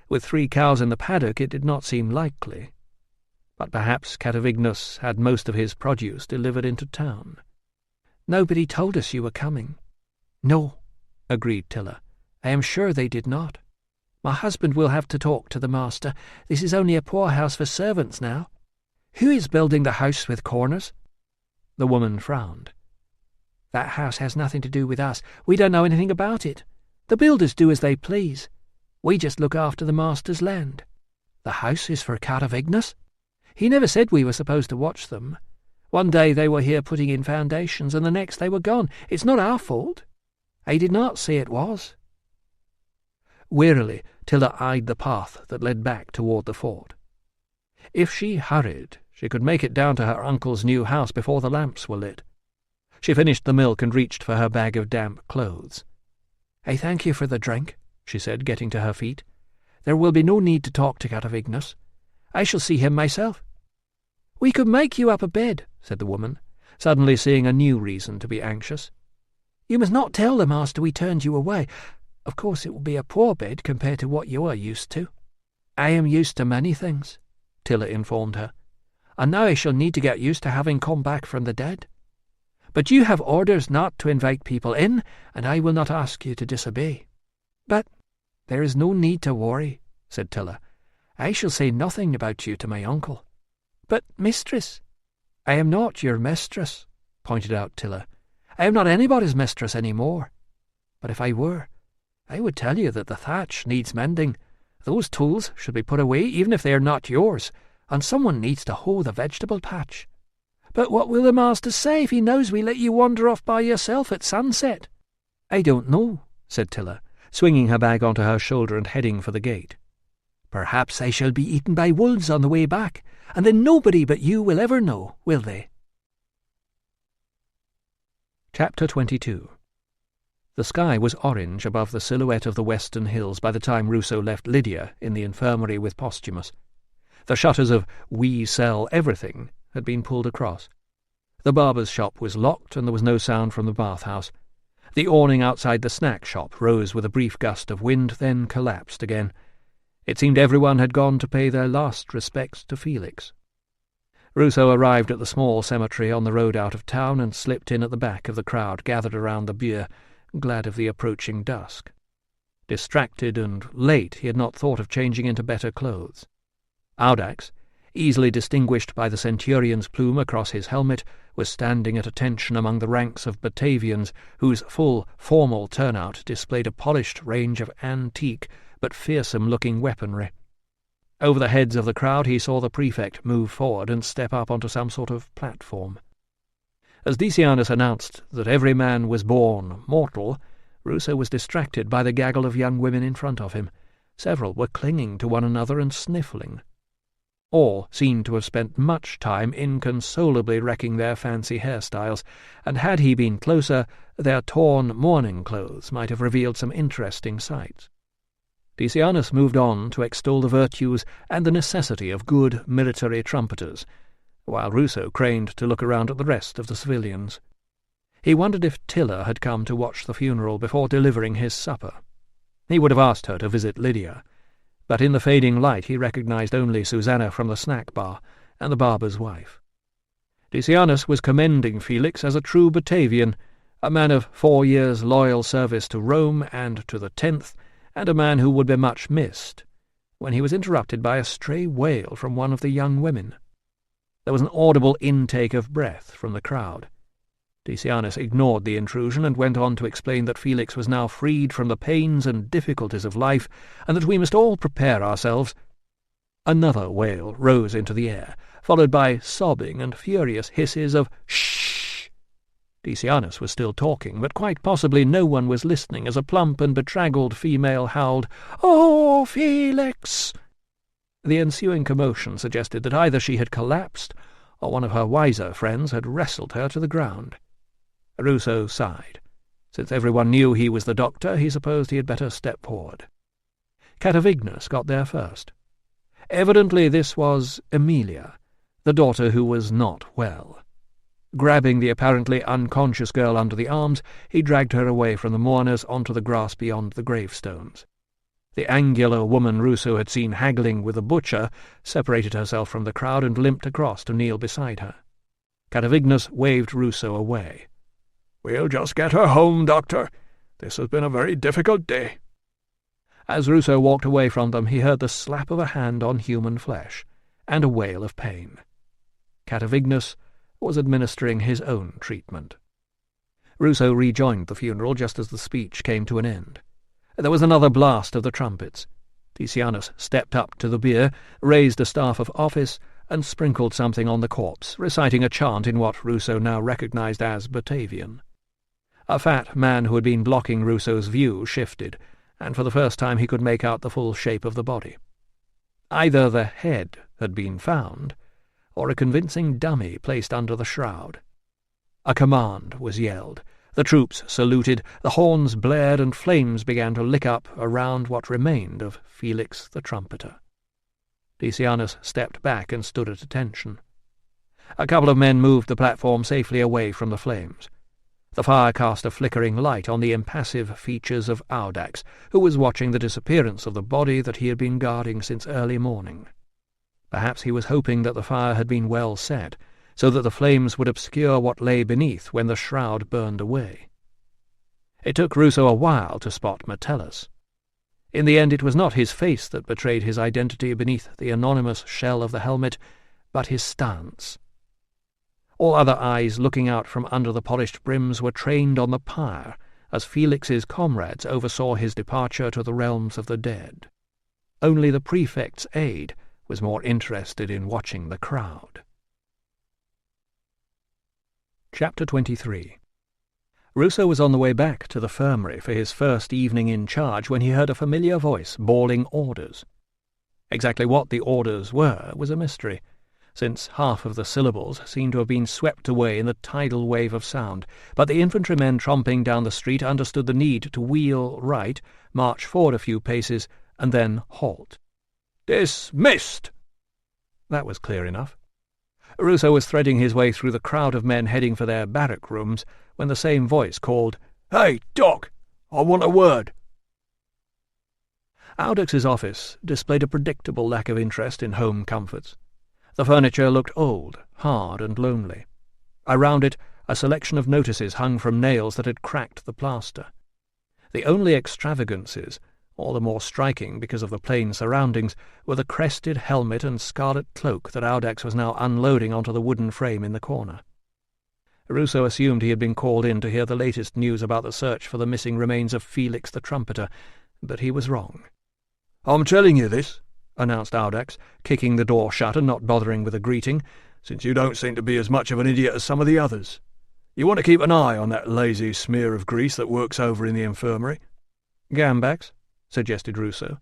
With 3 cows in the paddock it did not seem likely. But perhaps Catavignus had most of his produce delivered into town. "Nobody told us you were coming." "No," agreed Tilla. "I am sure they did not. My husband will have to talk to the master. This is only a poor house for servants now. Who is building the house with corners?" The woman frowned. "That house has nothing to do with us. We don't know anything about it. The builders do as they please. We just look after the master's land." "The house is for Catavignus?" "He never said we were supposed to watch them. One day they were here putting in foundations, and the next they were gone. It's not our fault. I did not say it was." Wearily, Tilla eyed the path that led back toward the fort. If she hurried, she could make it down to her uncle's new house before the lamps were lit. She finished the milk and reached for her bag of damp clothes. "I thank you for the drink," she said, getting to her feet. "There will be no need to talk to Catavignus. I shall see him myself." "We could make you up a bed," said the woman, suddenly seeing a new reason to be anxious. "You must not tell the master we turned you away. Of course it will be a poor bed compared to what you are used to." "I am used to many things," Tilla informed her, "and now I shall need to get used to having come back from the dead. But you have orders not to invite people in, and I will not ask you to disobey." "But there is no need to worry," said Tilla. "I shall say nothing about you to my uncle." "But, mistress—" "I am not your mistress," pointed out Tilla. "I am not anybody's mistress any more. But if I were, I would tell you that the thatch needs mending. Those tools should be put away even if they are not yours, and someone needs to hoe the vegetable patch." "But what will the master say if he knows we let you wander off by yourself at sunset?" "I don't know," said Tilla, swinging her bag onto her shoulder and heading for the gate. "Perhaps I shall be eaten by wolves on the way back, and then nobody but you will ever know, will they?" Chapter 22. The sky was orange above the silhouette of the western hills by the time Ruso left Lydia in the infirmary with Posthumus. The shutters of "We Sell Everything" had been pulled across. The barber's shop was locked, and there was no sound from the bathhouse. The awning outside the snack shop rose with a brief gust of wind, then collapsed again. It seemed everyone had gone to pay their last respects to Felix. Ruso arrived at the small cemetery on the road out of town and slipped in at the back of the crowd gathered around the bier, glad of the approaching dusk. Distracted and late, he had not thought of changing into better clothes. Audax, easily distinguished by the centurion's plume across his helmet, was standing at attention among the ranks of Batavians whose full, formal turnout displayed a polished range of antique but fearsome-looking weaponry. Over the heads of the crowd he saw the prefect move forward and step up onto some sort of platform. As Decianus announced that every man was born mortal, Ruso was distracted by the gaggle of young women in front of him. Several were clinging to one another and sniffling. All seemed to have spent much time inconsolably wrecking their fancy hairstyles, and had he been closer, their torn mourning clothes might have revealed some interesting sights. Decianus moved on to extol the virtues and the necessity of good military trumpeters, while Ruso craned to look around at the rest of the civilians. He wondered if Tilla had come to watch the funeral before delivering his supper. He would have asked her to visit Lydia, but in the fading light he recognized only Susanna from the snack bar and the barber's wife. Decianus was commending Felix as a true Batavian, a man of 4 years' loyal service to Rome and to the 10th, and a man who would be much missed, when he was interrupted by a stray wail from one of the young women. There was an audible intake of breath from the crowd. Decianus ignored the intrusion and went on to explain that Felix was now freed from the pains and difficulties of life, and that we must all prepare ourselves. Another wail rose into the air, followed by sobbing and furious hisses of "Shh!" Decianus was still talking, but quite possibly no one was listening as a plump and bedraggled female howled, "Oh, Felix!" The ensuing commotion suggested that either she had collapsed, or one of her wiser friends had wrestled her to the ground. Ruso sighed. Since everyone knew he was the doctor, he supposed he had better step forward. Catavignus got there first. Evidently this was Emilia, the daughter who was not well. Grabbing the apparently unconscious girl under the arms, he dragged her away from the mourners onto the grass beyond the gravestones. The angular woman Ruso had seen haggling with the butcher separated herself from the crowd and limped across to kneel beside her. Catavignus waved Ruso away. "We'll just get her home, Doctor. This has been a very difficult day." As Ruso walked away from them, he heard the slap of a hand on human flesh, and a wail of pain. Catavignus was administering his own treatment. Ruso rejoined the funeral just as the speech came to an end. There was another blast of the trumpets. Decianus stepped up to the bier, raised a staff of office, and sprinkled something on the corpse, reciting a chant in what Ruso now recognized as Batavian. A fat man who had been blocking Ruso's view shifted, and for the first time he could make out the full shape of the body. Either the head had been found, or a convincing dummy placed under the shroud. A command was yelled. The troops saluted, the horns blared, and flames began to lick up around what remained of Felix the trumpeter. Decianus stepped back and stood at attention. A couple of men moved the platform safely away from the flames. The fire cast a flickering light on the impassive features of Audax, who was watching the disappearance of the body that he had been guarding since early morning. Perhaps he was hoping that the fire had been well set, so that the flames would obscure what lay beneath when the shroud burned away. It took Ruso a while to spot Metellus. In the end it was not his face that betrayed his identity beneath the anonymous shell of the helmet, but his stance. All other eyes looking out from under the polished brims were trained on the pyre, as Felix's comrades oversaw his departure to the realms of the dead. Only the prefect's aide was more interested in watching the crowd. Chapter 23. Ruso was on the way back to the infirmary for his first evening in charge when he heard a familiar voice bawling orders. Exactly what the orders were was a mystery, since half of the syllables seemed to have been swept away in the tidal wave of sound, but the infantrymen tromping down the street understood the need to wheel right, march forward a few paces, and then halt. "Dismissed!" That was clear enough. Ruso was threading his way through the crowd of men heading for their barrack rooms when the same voice called, "Hey, Doc, I want a word." Audax's office displayed a predictable lack of interest in home comforts. The furniture looked old, hard, and lonely. Around it, a selection of notices hung from nails that had cracked the plaster. The only extravagances, all the more striking because of the plain surroundings, were the crested helmet and scarlet cloak that Audax was now unloading onto the wooden frame in the corner. Ruso assumed he had been called in to hear the latest news about the search for the missing remains of Felix the trumpeter, but he was wrong. "I'm telling you this," announced Audax, kicking the door shut and not bothering with a greeting, "since you don't seem to be as much of an idiot as some of the others. You want to keep an eye on that lazy smear of grease that works over in the infirmary." "Gambax," suggested Ruso,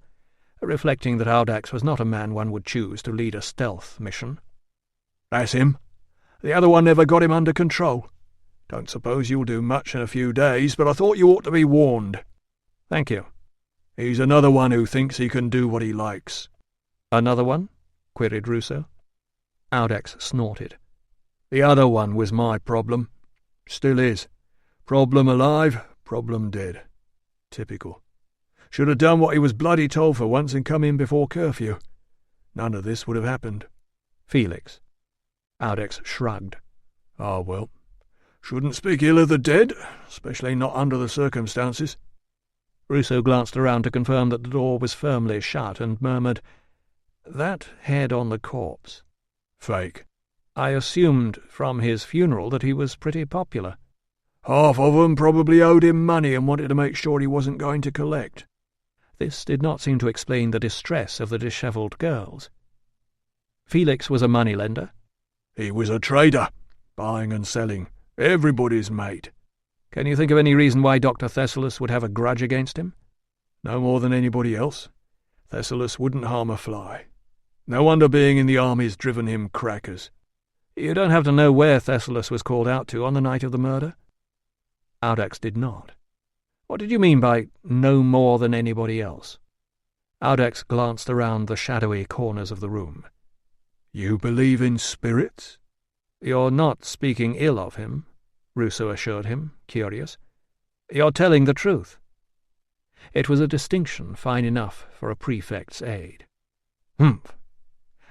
reflecting that Audax was not a man one would choose to lead a stealth mission. "That's him. The other one never got him under control. Don't suppose you'll do much in a few days, but I thought you ought to be warned." "Thank you." "He's another one who thinks he can do what he likes." "Another one?" queried Ruso. Audax snorted. "The other one was my problem. Still is. Problem alive, problem dead. Typical. Should have done what he was bloody told for once and come in before curfew. None of this would have happened." "Felix." Audax shrugged. "Ah, well. Shouldn't speak ill of the dead, especially not under the circumstances." Ruso glanced around to confirm that the door was firmly shut and murmured, "That head on the corpse." "Fake." "I assumed from his funeral that he was pretty popular." "Half of them probably owed him money and wanted to make sure he wasn't going to collect." This did not seem to explain the distress of the dishevelled girls. "Felix was a moneylender?" "He was a trader, buying and selling. Everybody's mate." "Can you think of any reason why Dr. Thessalus would have a grudge against him?" "No more than anybody else. Thessalus wouldn't harm a fly. No wonder being in the army's driven him crackers." "You don't have to know where Thessalus was called out to on the night of the murder?" Audax did not. "What did you mean by no more than anybody else?" Audax glanced around the shadowy corners of the room. "You believe in spirits?" "You're not speaking ill of him," Ruso assured him, curious. "You're telling the truth." It was a distinction fine enough for a prefect's aide. "Humph."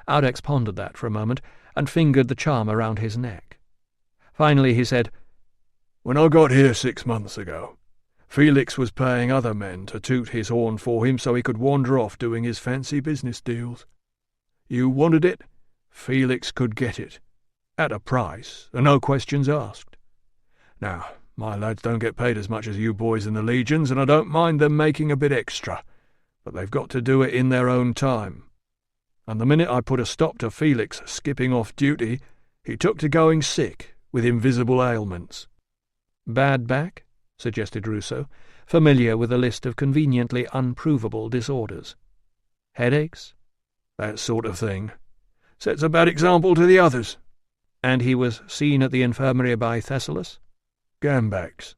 Audax pondered that for a moment and fingered the charm around his neck. Finally he said, "When I got here 6 months ago, Felix was paying other men to toot his horn for him so he could wander off doing his fancy business deals. You wanted it, Felix could get it. At a price, and no questions asked. Now, my lads don't get paid as much as you boys in the legions, and I don't mind them making a bit extra, but they've got to do it in their own time. And the minute I put a stop to Felix skipping off duty, he took to going sick with invisible ailments." "Bad back?" suggested Ruso, familiar with a list of conveniently unprovable disorders. "Headaches?" "That sort of thing. Sets a bad example to the others." "And he was seen at the infirmary by Thessalus?" "Gambax."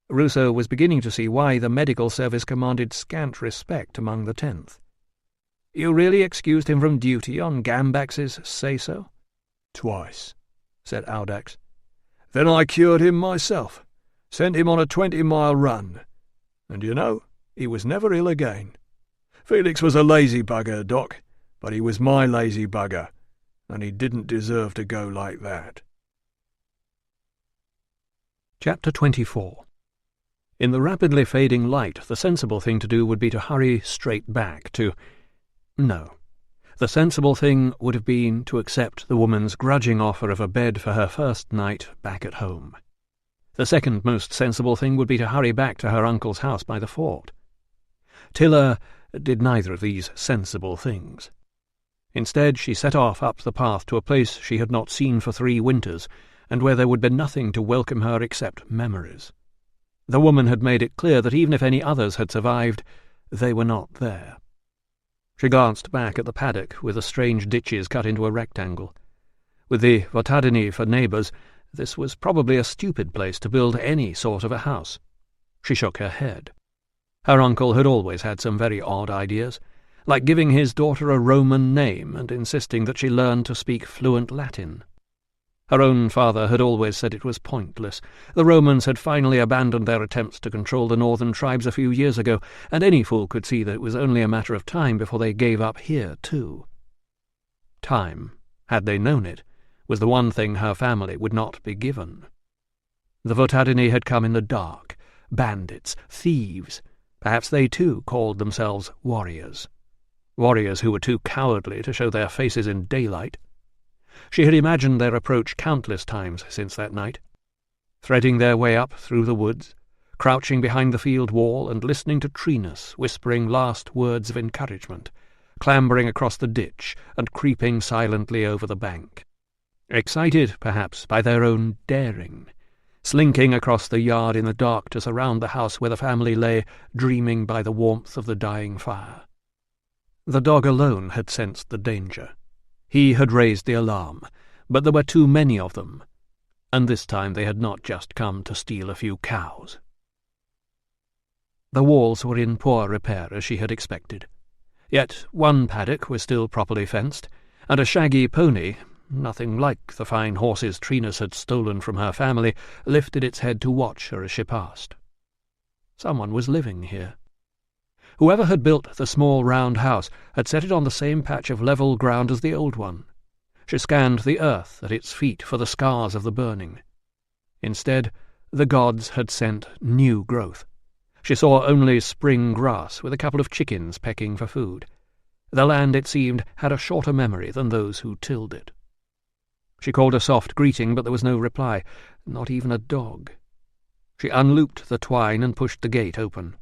Ruso was beginning to see why the medical service commanded scant respect among the 10th. "You really excused him from duty on Gambax's say-so?" "Twice," said Audax. "Then I cured him myself, sent him on a 20-mile run, and he was never ill again. Felix was a lazy bugger, Doc, but he was my lazy bugger, and he didn't deserve to go like that." Chapter 24. In the rapidly fading light, the sensible thing to do would be to hurry straight back to... No. The sensible thing would have been to accept the woman's grudging offer of a bed for her first night back at home. The second most sensible thing would be to hurry back to her uncle's house by the fort. Tilla did neither of these sensible things. Instead, she set off up the path to a place she had not seen for 3 winters, and where there would be nothing to welcome her except memories. The woman had made it clear that even if any others had survived, they were not there. She glanced back at the paddock with the strange ditches cut into a rectangle. With the whodunit for neighbours, this was probably a stupid place to build any sort of a house. She shook her head. Her uncle had always had some very odd ideas, like giving his daughter a Roman name and insisting that she learn to speak fluent Latin. Her own father had always said it was pointless. The Romans had finally abandoned their attempts to control the northern tribes a few years ago, and any fool could see that it was only a matter of time before they gave up here, too. Time, had they known it, was the one thing her family would not be given. The whodunit had come in the dark, bandits, thieves. Perhaps they too called themselves warriors. Warriors who were too cowardly to show their faces in daylight. She had imagined their approach countless times since that night, threading their way up through the woods, crouching behind the field wall and listening to Trinus whispering last words of encouragement, clambering across the ditch and creeping silently over the bank. Excited, perhaps, by their own daring, slinking across the yard in the dark to surround the house where the family lay, dreaming by the warmth of the dying fire. The dog alone had sensed the danger. He had raised the alarm, but there were too many of them, and this time they had not just come to steal a few cows. The walls were in poor repair, as she had expected. Yet one paddock was still properly fenced, and a shaggy pony, nothing like the fine horses Trinas had stolen from her family, lifted its head to watch her as she passed. Someone was living here. Whoever had built the small round house had set it on the same patch of level ground as the old one. She scanned the earth at its feet for the scars of the burning. Instead, the gods had sent new growth. She saw only spring grass, with a couple of chickens pecking for food. The land, it seemed, had a shorter memory than those who tilled it. She called a soft greeting, but there was no reply, not even a dog. She unlooped the twine and pushed the gate open.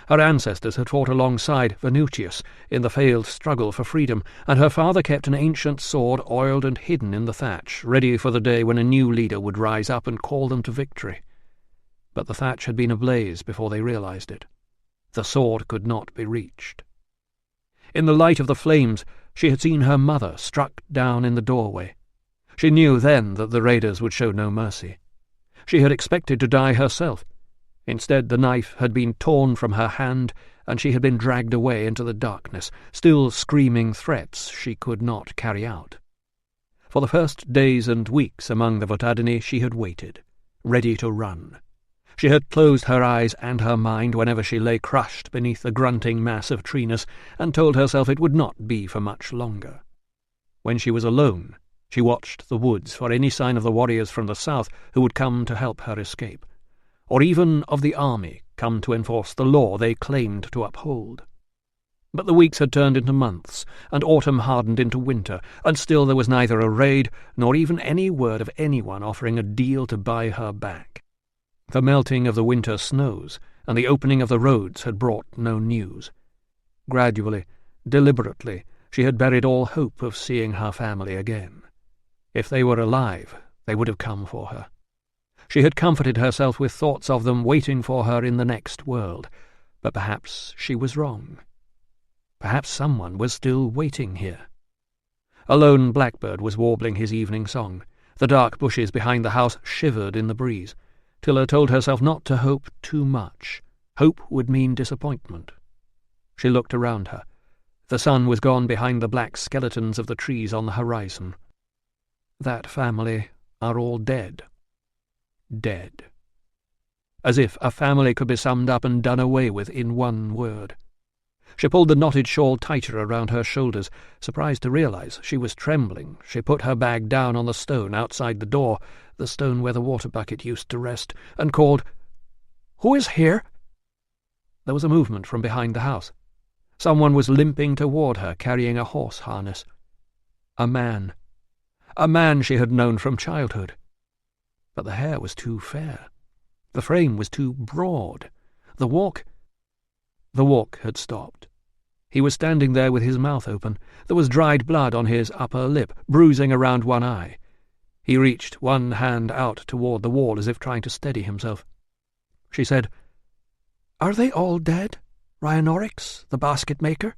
Her ancestors had fought alongside Venucius in the failed struggle for freedom, and her father kept an ancient sword oiled and hidden in the thatch, ready for the day when a new leader would rise up and call them to victory. But the thatch had been ablaze before they realized it. The sword could not be reached. In the light of the flames, she had seen her mother struck down in the doorway. She knew then that the raiders would show no mercy. She had expected to die herself. Instead, the knife had been torn from her hand, and she had been dragged away into the darkness, still screaming threats she could not carry out. For the first days and weeks among the whodunit she had waited, ready to run. She had closed her eyes and her mind whenever she lay crushed beneath the grunting mass of Trinas, and told herself it would not be for much longer. When she was alone, she watched the woods for any sign of the warriors from the south who would come to help her escape, or even of the army come to enforce the law they claimed to uphold. But the weeks had turned into months, and autumn hardened into winter, and still there was neither a raid nor even any word of anyone offering a deal to buy her back. The melting of the winter snows and the opening of the roads had brought no news. Gradually, deliberately, she had buried all hope of seeing her family again. If they were alive, they would have come for her. She had comforted herself with thoughts of them waiting for her in the next world, but perhaps she was wrong. Perhaps someone was still waiting here. A lone blackbird was warbling his evening song. The dark bushes behind the house shivered in the breeze. Tilla told herself not to hope too much. Hope would mean disappointment. She looked around her. The sun was gone behind the black skeletons of the trees on the horizon. That family are all dead. Dead. As if a family could be summed up and done away with in one word. She pulled the knotted shawl tighter around her shoulders. Surprised to realize she was trembling, she put her bag down on the stone outside the door, the stone where the water bucket used to rest, and called, "Who is here?" There was a movement from behind the house. Someone was limping toward her, carrying a horse harness. A man. A man she had known from childhood. But the hair was too fair. The frame was too broad. The walk had stopped. He was standing there with his mouth open. There was dried blood on his upper lip, bruising around one eye. He reached one hand out toward the wall as if trying to steady himself. She said, "Are they all dead, Rhinoryx, the basket-maker?"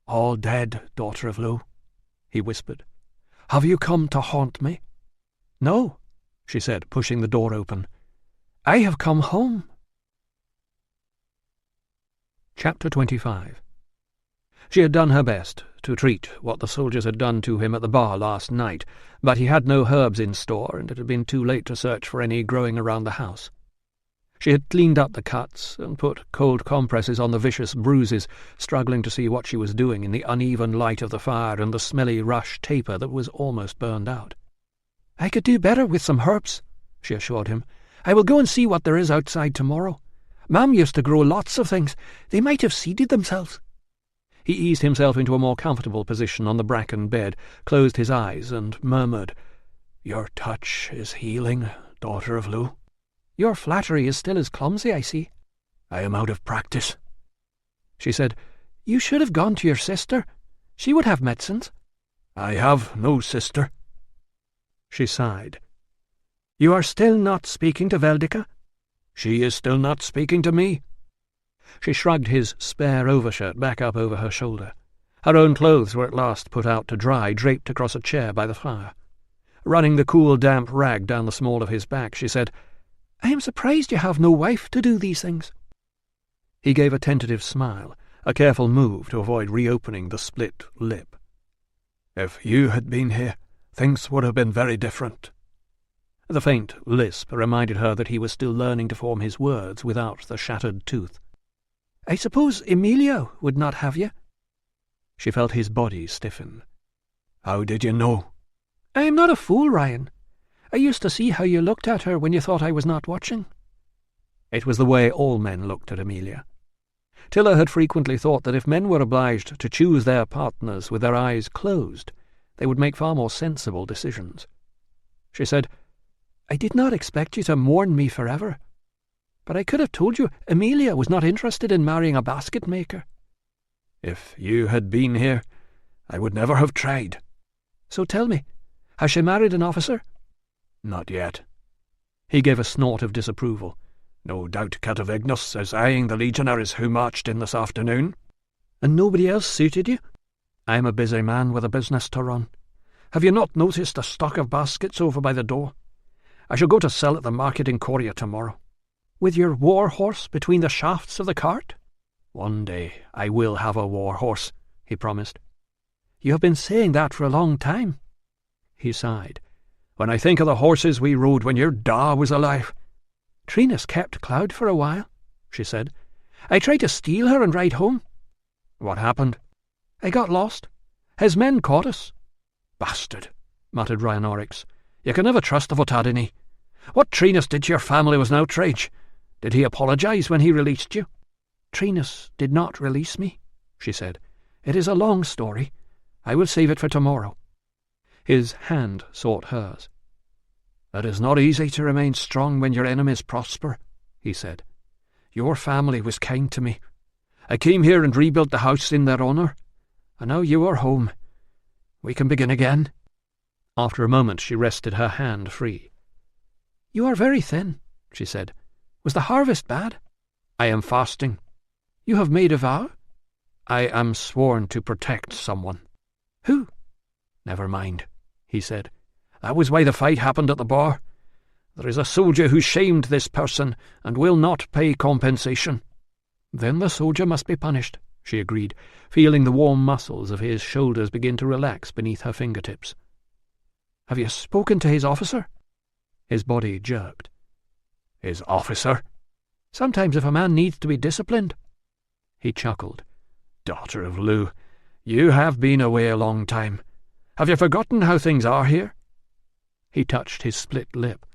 "All dead, daughter of Lu," he whispered. "Have you come to haunt me?" "No," she said, pushing the door open. "I have come home." Chapter 25. She had done her best to treat what the soldiers had done to him at the bar last night, but he had no herbs in store, and it had been too late to search for any growing around the house. She had cleaned up the cuts and put cold compresses on the vicious bruises, struggling to see what she was doing in the uneven light of the fire and the smelly rush taper that was almost burned out. "I could do better with some herbs," she assured him. "I will go and see what there is outside tomorrow. Mum used to grow lots of things. They might have seeded themselves." He eased himself into a more comfortable position on the bracken bed, closed his eyes, and murmured, "Your touch is healing, daughter of Lu." "Your flattery is still as clumsy, I see." "I am out of practice." She said, "You should have gone to your sister. She would have medicines." "I have no sister." She sighed. You are still not speaking to Veldika? She is still not speaking to me. She shrugged his spare overshirt back up over her shoulder. Her own clothes were at last put out to dry, draped across a chair by the fire. Running the cool, damp rag down the small of his back, she said, I am surprised you have no wife to do these things. He gave a tentative smile, a careful move to avoid reopening the split lip. If you had been here, things would have been very different. The faint lisp reminded her that he was still learning to form his words without the shattered tooth. I suppose Emilia would not have you? She felt his body stiffen. How did you know? I am not a fool, Ryan. I used to see how you looked at her when you thought I was not watching. It was the way all men looked at Emilia. Tilla had frequently thought that if men were obliged to choose their partners with their eyes closed, they would make far more sensible decisions. She said, I did not expect you to mourn me forever, but I could have told you Emilia was not interested in marrying a basket maker. If you had been here, I would never have tried. So tell me, has she married an officer? Not yet. He gave a snort of disapproval. No doubt Catavignos is eyeing the legionaries who marched in this afternoon. And nobody else suited you? I am a busy man with a business to run. Have you not noticed a stock of baskets over by the door? I shall go to sell at the market in Coria tomorrow. With your war horse between the shafts of the cart? One day I will have a war horse, he promised. You have been saying that for a long time. He sighed. When I think of the horses we rode when your da was alive. Trina's kept Cloud for a while, she said. I tried to steal her and ride home. What happened? I got lost. His men caught us. Bastard, muttered Rhinoryx. You can never trust the Votadini. What Trinus did to your family was an outrage. Did he apologize when he released you? Trinus did not release me, she said. It is a long story. I will save it for tomorrow. His hand sought hers. It is not easy to remain strong when your enemies prosper, he said. Your family was kind to me. I came here and rebuilt the house in their honour, and now you are home. We can begin again. After a moment she wrested her hand free. You are very thin, she said. Was the harvest bad? I am fasting. You have made a vow? I am sworn to protect someone. Who? Never mind, he said. That was why the fight happened at the bar. There is a soldier who shamed this person and will not pay compensation. Then the soldier must be punished, she agreed, feeling the warm muscles of his shoulders begin to relax beneath her fingertips. Have you spoken to his officer? His body jerked. His officer? Sometimes if a man needs to be disciplined. He chuckled. Daughter of Lu, you have been away a long time. Have you forgotten how things are here? He touched his split lip.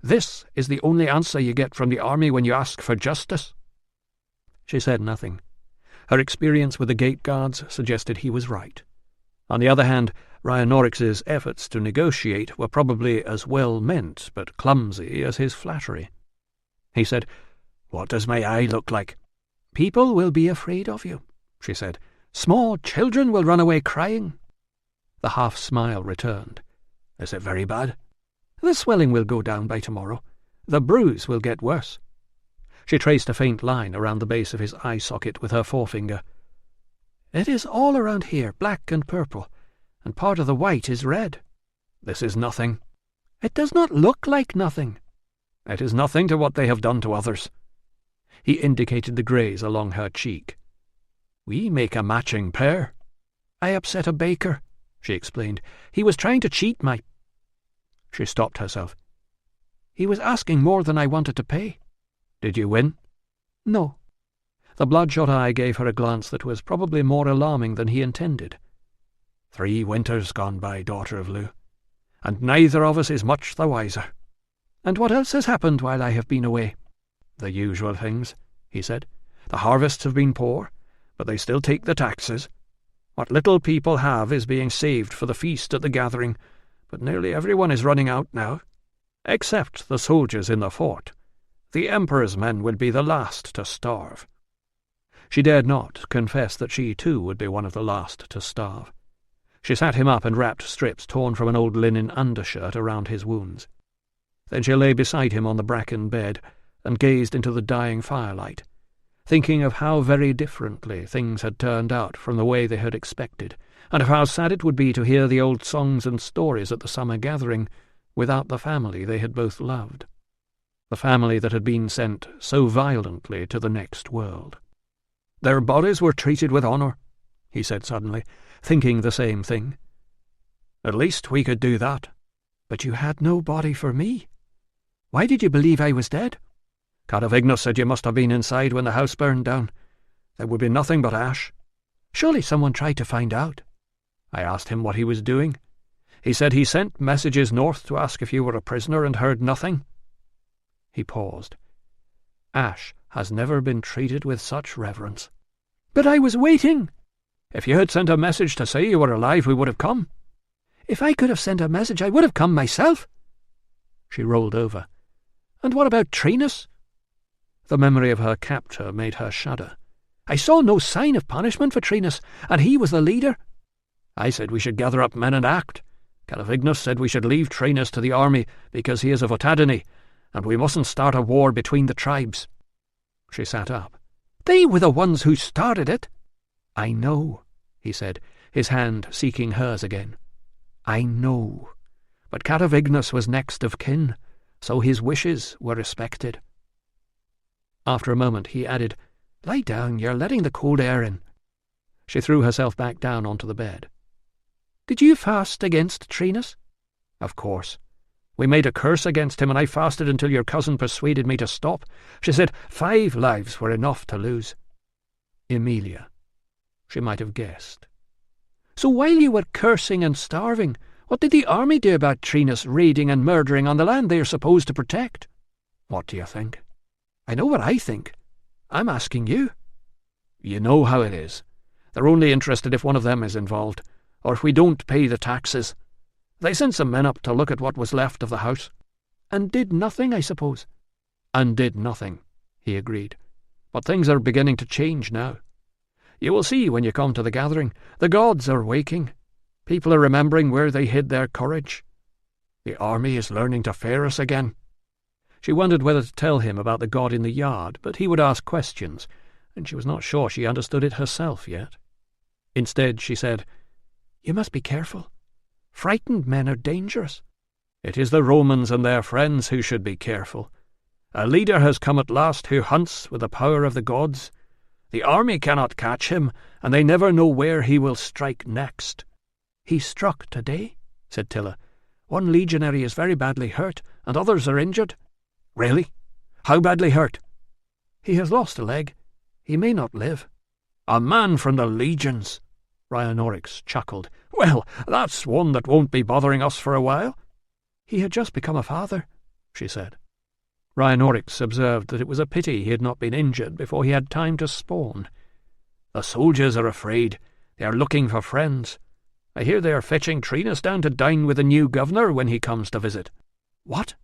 This is the only answer you get from the army when you ask for justice. She said nothing. Her experience with the gate guards suggested he was right. On the other hand, Rhinoryx's efforts to negotiate were probably as well meant but clumsy as his flattery. He said, What does my eye look like? People will be afraid of you, she said. Small children will run away crying. The half-smile returned. Is it very bad? The swelling will go down by tomorrow. The bruise will get worse. She traced a faint line around the base of his eye socket with her forefinger. It is all around here, black and purple, and part of the white is red. This is nothing. It does not look like nothing. It is nothing to what they have done to others. He indicated the graze along her cheek. We make a matching pair. I upset a baker, she explained. He was trying to cheat my... She stopped herself. He was asking more than I wanted to pay. Did you win? No. The bloodshot eye gave her a glance that was probably more alarming than he intended. 3 winters gone by, daughter of Lu, and neither of us is much the wiser. And what else has happened while I have been away? The usual things, he said. The harvests have been poor, but they still take the taxes. What little people have is being saved for the feast at the gathering, but nearly everyone is running out now, except the soldiers in the fort. The Emperor's men will be the last to starve. She dared not confess that she too would be one of the last to starve. She sat him up and wrapped strips torn from an old linen undershirt around his wounds. Then she lay beside him on the bracken bed and gazed into the dying firelight, thinking of how very differently things had turned out from the way they had expected, and of how sad it would be to hear the old songs and stories at the summer gathering without the family they had both loved, the family that had been sent so violently to the next world. "Their bodies were treated with honour," he said suddenly, thinking the same thing. "At least we could do that." "But you had no body for me. Why did you believe I was dead?" "Catavignos said you must have been inside when the house burned down. There would be nothing but ash." "Surely someone tried to find out." "I asked him what he was doing. He said he sent messages north to ask if you were a prisoner and heard nothing." He paused. Ash has never been treated with such reverence. "But I was waiting." "If you had sent a message to say you were alive, we would have come." "If I could have sent a message, I would have come myself." She rolled over. "And what about Trinus?" The memory of her captor made her shudder. "I saw no sign of punishment for Trinus, and he was the leader." "I said we should gather up men and act. Catavignos said we should leave Trinus to the army because he is of whodunit, and we mustn't start a war between the tribes." She sat up. "They were the ones who started it." "I know," he said, his hand seeking hers again. "I know. But Catavignos was next of kin, so his wishes were respected." After a moment he added, "Lie down, you're letting the cold air in." She threw herself back down onto the bed. "Did you fast against Trinus?" "Of course. We made a curse against him, and I fasted until your cousin persuaded me to stop. She said 5 lives were enough to lose." Emilia. She might have guessed. "So while you were cursing and starving, what did the army do about Trinus raiding and murdering on the land they are supposed to protect?" "What do you think?" "I know what I think. I'm asking you." "You know how it is. They're only interested if one of them is involved, or if we don't pay the taxes. They sent some men up to look at what was left of the house." "And did nothing, I suppose?" "And did nothing," he agreed. "But things are beginning to change now. You will see when you come to the gathering. The gods are waking. People are remembering where they hid their courage. The army is learning to fear us again." She wondered whether to tell him about the god in the yard, but he would ask questions, and she was not sure she understood it herself yet. Instead, she said, "You must be careful. Frightened men are dangerous." "It is the Romans and their friends who should be careful. A leader has come at last who hunts with the power of the gods. The army cannot catch him, and they never know where he will strike next." "He struck today," said Tilla. "One legionary is very badly hurt, and others are injured." "Really? How badly hurt?" "He has lost a leg. He may not live." "A man from the legions!" Rhinonorix chuckled. "Well, that's one that won't be bothering us for a while." "He had just become a father," she said. Rhinonorix observed that it was a pity he had not been injured before he had time to spawn. "The soldiers are afraid. They are looking for friends. I hear they are fetching Trinus down to dine with the new governor when he comes to visit." "What?"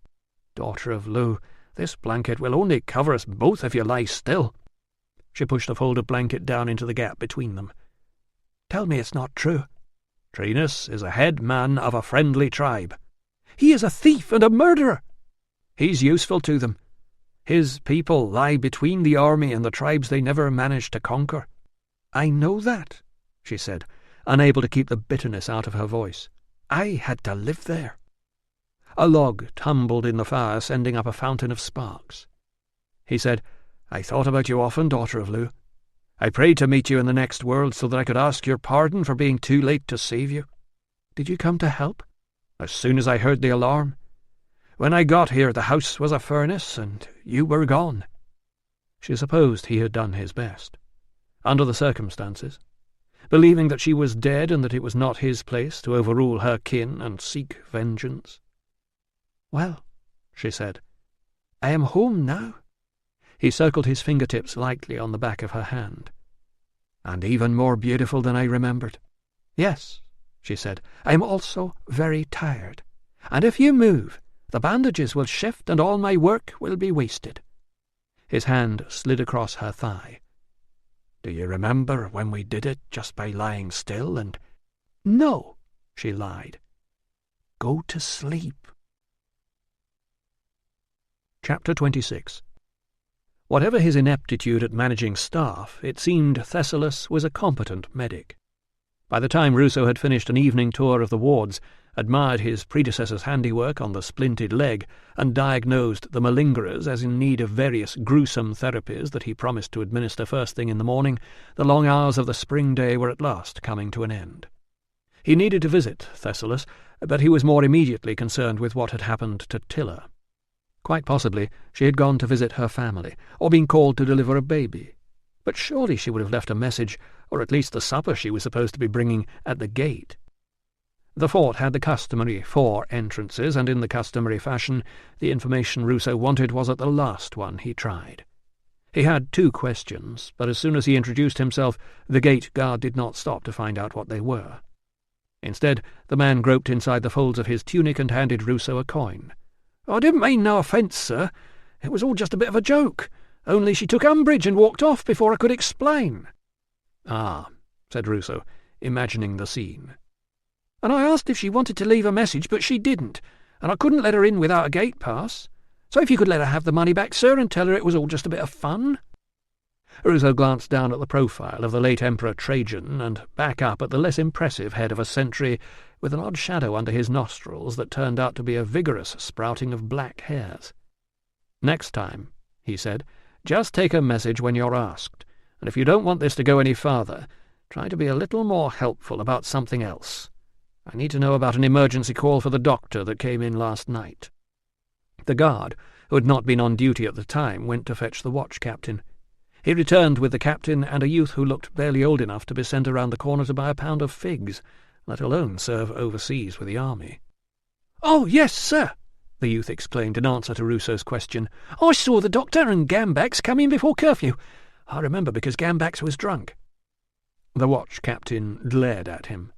"Daughter of Lu, this blanket will only cover us both if you lie still." She pushed a folded blanket down into the gap between them. "Tell me it's not true." "Trinus is a head man of a friendly tribe." "He is a thief and a murderer." "He's useful to them. His people lie between the army and the tribes they never managed to conquer." "I know that," she said, unable to keep the bitterness out of her voice. "I had to live there." A log tumbled in the fire, sending up a fountain of sparks. He said, "I thought about you often, daughter of Lu. I prayed to meet you in the next world so that I could ask your pardon for being too late to save you." "Did you come to help?" "As soon as I heard the alarm. When I got here, the house was a furnace, and you were gone." She supposed he had done his best, under the circumstances, believing that she was dead and that it was not his place to overrule her kin and seek vengeance. "Well," she said, "I am home now." He circled his fingertips lightly on the back of her hand. "And even more beautiful than I remembered." "Yes," she said, "I am also very tired, and if you move, the bandages will shift and all my work will be wasted." His hand slid across her thigh. "Do you remember when we did it just by lying still and—" "No," she lied. "Go to sleep." Chapter 26. Whatever his ineptitude at managing staff, it seemed Thessalus was a competent medic. By the time Ruso had finished an evening tour of the wards, admired his predecessor's handiwork on the splinted leg, and diagnosed the malingerers as in need of various gruesome therapies that he promised to administer first thing in the morning, the long hours of the spring day were at last coming to an end. He needed to visit Thessalus, but he was more immediately concerned with what had happened to Tilla. Quite possibly she had gone to visit her family, or been called to deliver a baby. But surely she would have left a message, or at least the supper she was supposed to be bringing, at the gate. The fort had the customary 4 entrances, and in the customary fashion the information Ruso wanted was at the last one he tried. He had 2 questions, but as soon as he introduced himself, the gate guard did not stop to find out what they were. Instead, the man groped inside the folds of his tunic and handed Ruso a coin. "I didn't mean no offence, sir. It was all just a bit of a joke. Only she took umbrage and walked off before I could explain." "Ah," said Ruso, imagining the scene. "And I asked if she wanted to leave a message, but she didn't, and I couldn't let her in without a gate pass. So if you could let her have the money back, sir, and tell her it was all just a bit of fun." Ruso glanced down at the profile of the late Emperor Trajan and back up at the less impressive head of a sentry with an odd shadow under his nostrils that turned out to be a vigorous sprouting of black hairs. "Next time," he said, "just take a message when you're asked, and if you don't want this to go any farther, try to be a little more helpful about something else. I need to know about an emergency call for the doctor that came in last night." The guard, who had not been on duty at the time, went to fetch the watch captain. He returned with the captain and a youth who looked barely old enough to be sent around the corner to buy a pound of figs, let alone serve overseas with the army. "Oh, yes, sir," the youth exclaimed in answer to Ruso's question. "I saw the doctor and Gambax come in before curfew. I remember because Gambax was drunk." The watch captain glared at him.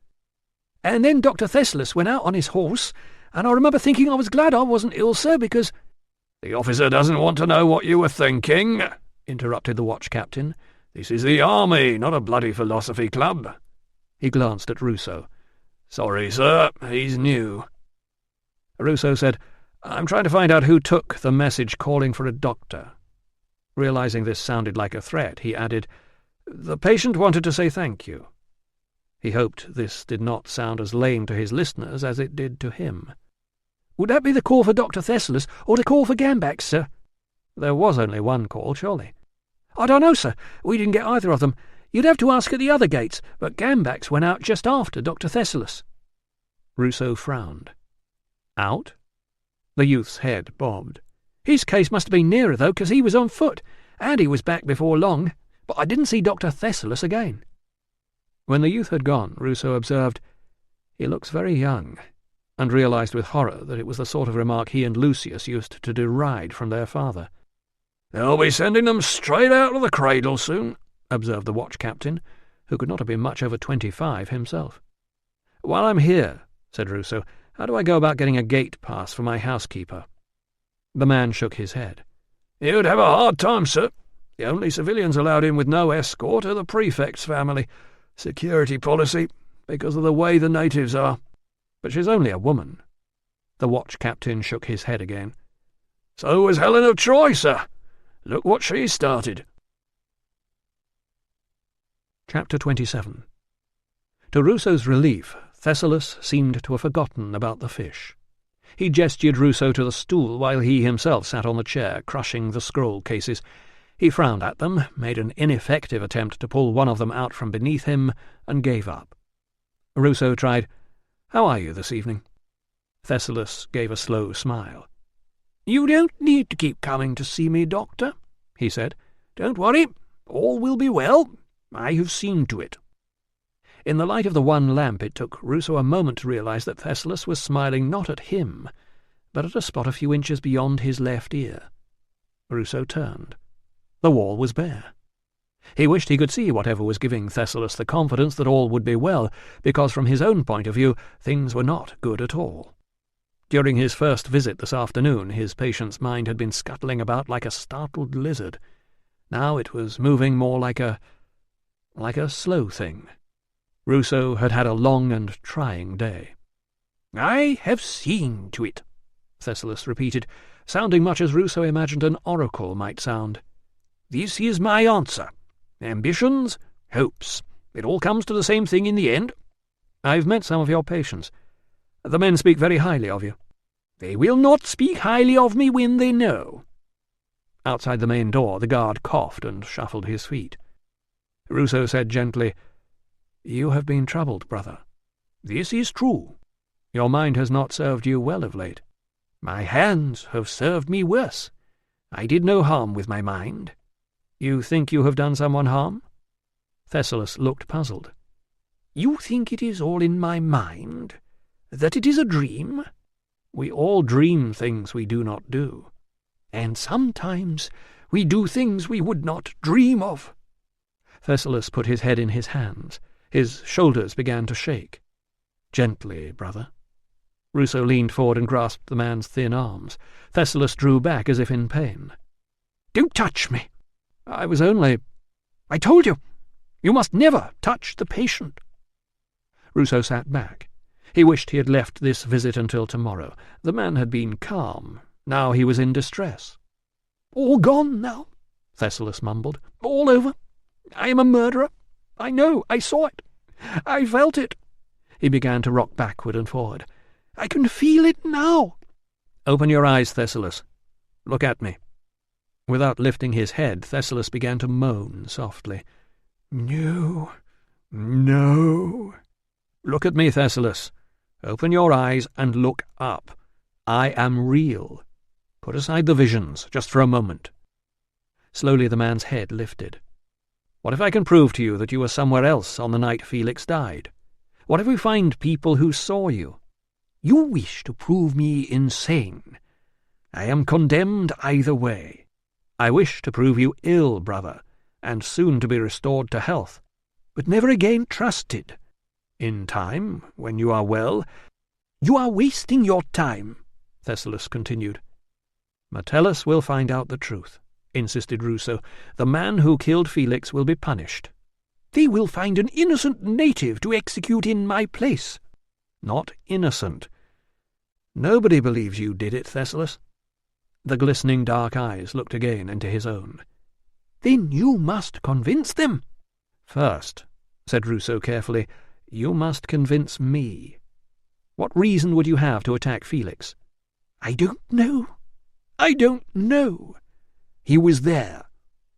"And then Dr. Thessalus went out on his horse, and I remember thinking I was glad I wasn't ill, sir, because—" "The officer doesn't want to know what you were thinking," interrupted the watch captain. "This is the army, not a bloody philosophy club." He glanced at Ruso. "Sorry, sir, he's new." Ruso said, "I'm trying to find out who took the message calling for a doctor." Realizing this sounded like a threat, he added, "The patient wanted to say thank you." He hoped this did not sound as lame to his listeners as it did to him. "Would that be the call for Dr. Thessalus, or the call for Gambax, sir?" "There was only one call, surely." "I don't know, sir. We didn't get either of them. You'd have to ask at the other gates, but Gambax went out just after Dr. Thessalus." Ruso frowned. "Out?" The youth's head bobbed. "His case must have been nearer, though, because he was on foot, and he was back before long. But I didn't see Dr. Thessalus again." When the youth had gone, Ruso observed, "He looks very young," and realized with horror that it was the sort of remark he and Lucius used to deride from their father. "They'll be sending them straight out of the cradle soon," observed the watch captain, who could not have been much over 25 himself. "While I'm here," said Ruso, "how do I go about getting a gate pass for my housekeeper?" The man shook his head. "You'd have a hard time, sir. The only civilians allowed in with no escort are the prefect's family. Security policy, because of the way the natives are." "But she's only a woman." The watch captain shook his head again. "So was Helen of Troy, sir. Look what she started." Chapter 27. To Ruso's relief, Thessalus seemed to have forgotten about the fish. He gestured Ruso to the stool while he himself sat on the chair, crushing the scroll cases. He frowned at them, made an ineffective attempt to pull one of them out from beneath him, and gave up. Ruso tried, "How are you this evening?" Thessalus gave a slow smile. "You don't need to keep coming to see me, Doctor," he said. "Don't worry. All will be well. I have seen to it." In the light of the one lamp it took Ruso a moment to realize that Thessalus was smiling not at him, but at a spot a few inches beyond his left ear. Ruso turned. The wall was bare. He wished he could see whatever was giving Thessalus the confidence that all would be well, because from his own point of view things were not good at all. During his first visit this afternoon, his patient's mind had been scuttling about like a startled lizard. Now it was moving more like a slow thing. Ruso had had a long and trying day. "I have seen to it," Thessalus repeated, sounding much as Ruso imagined an oracle might sound. "This is my answer. Ambitions, hopes. It all comes to the same thing in the end." "I've met some of your patients. The men speak very highly of you." "They will not speak highly of me when they know." Outside the main door, the guard coughed and shuffled his feet. Ruso said gently, "You have been troubled, brother." "This is true." "Your mind has not served you well of late." "My hands have served me worse. I did no harm with my mind." "You think you have done someone harm?" Thessalus looked puzzled. "You think it is all in my mind? That it is a dream?" "We all dream things we do not do." "And sometimes we do things we would not dream of." Thessalus put his head in his hands. His shoulders began to shake. "Gently, brother." Ruso leaned forward and grasped the man's thin arms. Thessalus drew back as if in pain. "Don't touch me." "I was only—" "I told you. You must never touch the patient." Ruso sat back. He wished he had left this visit until tomorrow. The man had been calm. Now he was in distress. "All gone now," Thessalus mumbled. "All over. I am a murderer. I know. I saw it. I felt it." He began to rock backward and forward. "I can feel it now." "Open your eyes, Thessalus. Look at me." Without lifting his head, Thessalus began to moan softly. "No, no." "Look at me, Thessalus. Open your eyes and look up. I am real. Put aside the visions, just for a moment." Slowly the man's head lifted. "What if I can prove to you that you were somewhere else on the night Felix died? What if we find people who saw you?" "You wish to prove me insane. I am condemned either way." "I wish to prove you ill, brother, and soon to be restored to health." "But never again trusted." "In time, when you are well—" "You are wasting your time," Thessalus continued. "Metellus will find out the truth," insisted Ruso. "The man who killed Felix will be punished." "They will find an innocent native to execute in my place." "Not innocent. Nobody believes you did it, Thessalus." The glistening dark eyes looked again into his own. "Then you must convince them." "First," said Ruso carefully, "you must convince me. What reason would you have to attack Felix?" "I don't know. I don't know. He was there.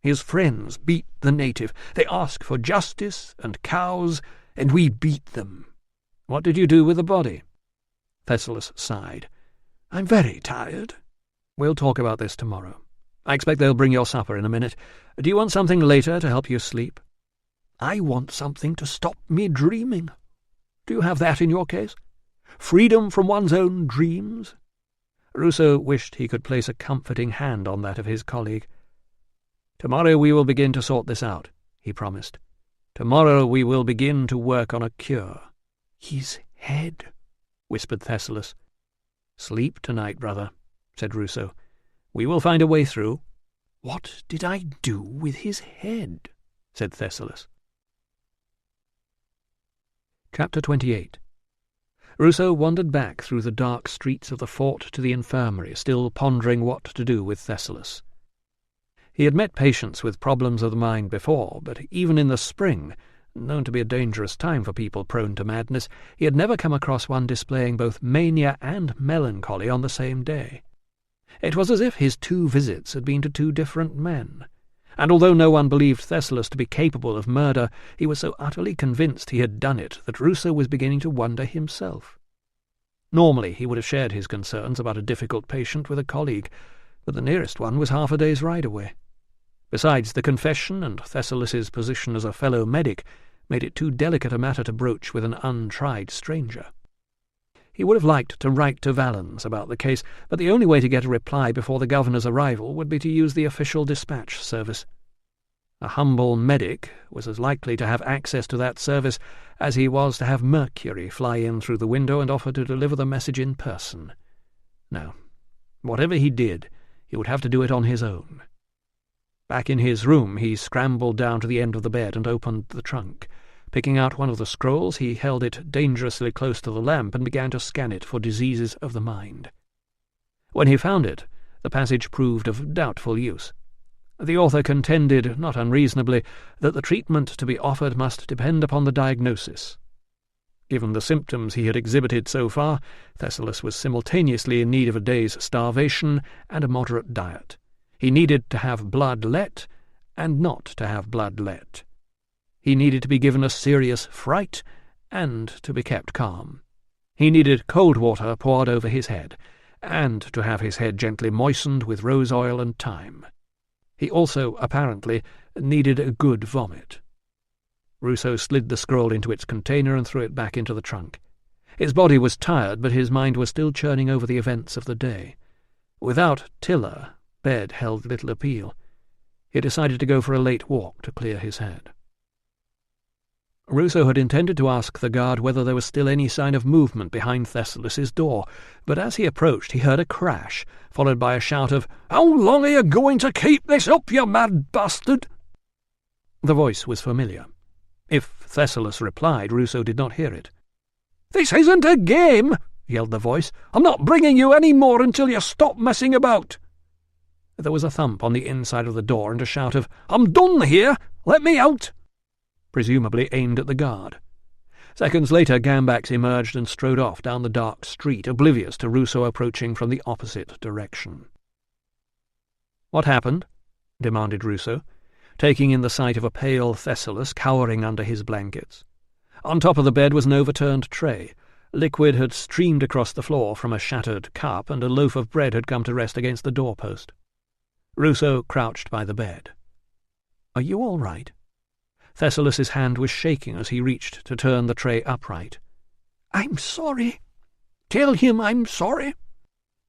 His friends beat the native. They asked for justice and cows, and we beat them." "What did you do with the body?" Thessalus sighed. "I'm very tired." "We'll talk about this tomorrow. I expect they'll bring your supper in a minute. Do you want something later to help you sleep?" "I want something to stop me dreaming. Do you have that in your case? Freedom from one's own dreams?" Ruso wished he could place a comforting hand on that of his colleague. "Tomorrow we will begin to sort this out," he promised. "Tomorrow we will begin to work on a cure." "His head," whispered Thessalus. "Sleep tonight, brother," said Ruso. "We will find a way through." "What did I do with his head?" said Thessalus. Chapter 28. Ruso wandered back through the dark streets of the fort to the infirmary, still pondering what to do with Thessalus. He had met patients with problems of the mind before, but even in the spring, known to be a dangerous time for people prone to madness, he had never come across one displaying both mania and melancholy on the same day. It was as if his 2 visits had been to 2 different men, and although no one believed Thessalus to be capable of murder, he was so utterly convinced he had done it that Ruso was beginning to wonder himself. Normally he would have shared his concerns about a difficult patient with a colleague, but the nearest one was half a day's ride away. Besides, the confession and Thessalus's position as a fellow medic made it too delicate a matter to broach with an untried stranger. He would have liked to write to Valens about the case, but the only way to get a reply before the governor's arrival would be to use the official dispatch service. A humble medic was as likely to have access to that service as he was to have Mercury fly in through the window and offer to deliver the message in person. No, whatever he did, he would have to do it on his own. Back in his room, he scrambled down to the end of the bed and opened the trunk. Picking out one of the scrolls, he held it dangerously close to the lamp and began to scan it for diseases of the mind. When he found it, The passage proved of doubtful use. The author contended, not unreasonably, that the treatment to be offered must depend upon the diagnosis. Given the symptoms he had exhibited so far, Thessalus was simultaneously in need of a day's starvation and a moderate diet. He needed to have blood let, and not to have blood let. He needed to be given a serious fright, and to be kept calm. He needed cold water poured over his head, and to have his head gently moistened with rose oil and thyme. He also, apparently, needed a good vomit. Ruso slid the scroll into its container and threw it back into the trunk. His body was tired, but his mind was still churning over the events of the day. Without Tilla, bed held little appeal. He decided to go for a late walk to clear his head. Ruso had intended to ask the guard whether there was still any sign of movement behind Thessalus's door, but as he approached he heard a crash, followed by a shout of, "How long are you going to keep this up, you mad bastard?" The voice was familiar. If Thessalus replied, Ruso did not hear it. "This isn't a game," yelled the voice. "I'm not bringing you any more until you stop messing about." There was a thump on the inside of the door and a shout of, "I'm done here! Let me out!" presumably aimed at the guard. Seconds later Gambax emerged and strode off down the dark street, oblivious to Ruso approaching from the opposite direction. "What happened?" demanded Ruso, taking in the sight of a pale Thessalus cowering under his blankets. On top of the bed was an overturned tray. Liquid had streamed across the floor from a shattered cup, and a loaf of bread had come to rest against the doorpost. Ruso crouched by the bed. "Are you all right?" Thessalus's hand was shaking as he reached to turn the tray upright. "I'm sorry. Tell him I'm sorry."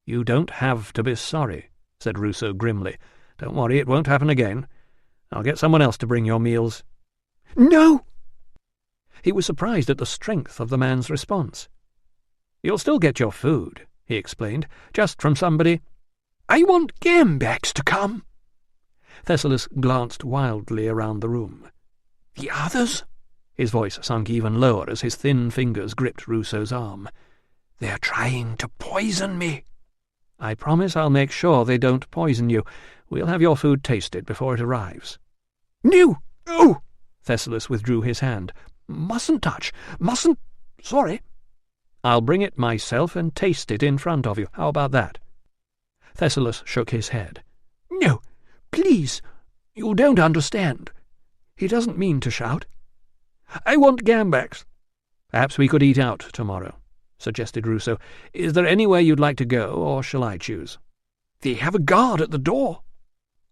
"You don't have to be sorry," said Ruso grimly. "Don't worry, it won't happen again. I'll get someone else to bring your meals." "No!" He was surprised at the strength of the man's response. "You'll still get your food," he explained, "just from somebody—" "I want Gambax to come." Thessalus glanced wildly around the room. "The others?" His voice sunk even lower as his thin fingers gripped Ruso's arm. "They're trying to poison me." "I promise I'll make sure they don't poison you. We'll have your food tasted before it arrives." "No! Oh!" Thessalus withdrew his hand. "Mustn't touch. Mustn't. Sorry." "I'll bring it myself and taste it in front of you. How about that?" Thessalus shook his head. "No, please. You don't understand. He doesn't mean to shout. I want Gambax." "Perhaps we could eat out tomorrow," suggested Ruso. "Is there anywhere you'd like to go, or shall I choose?" "They have a guard at the door."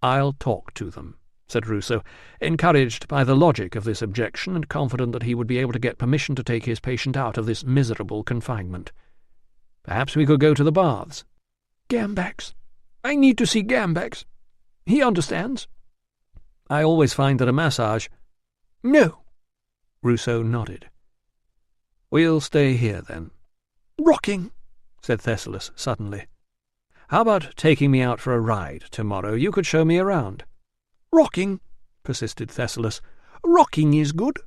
"I'll talk to them," said Ruso, encouraged by the logic of this objection and confident that he would be able to get permission to take his patient out of this miserable confinement. "Perhaps we could go to the baths." "Gambax. I need to see Gambax. He understands." "I always find that a massage—" "No." Ruso nodded. "We'll stay here, then." "Rocking," said Thessalus suddenly. "How about taking me out for a ride tomorrow? You could show me around." "Rocking," persisted Thessalus. "Rocking is good."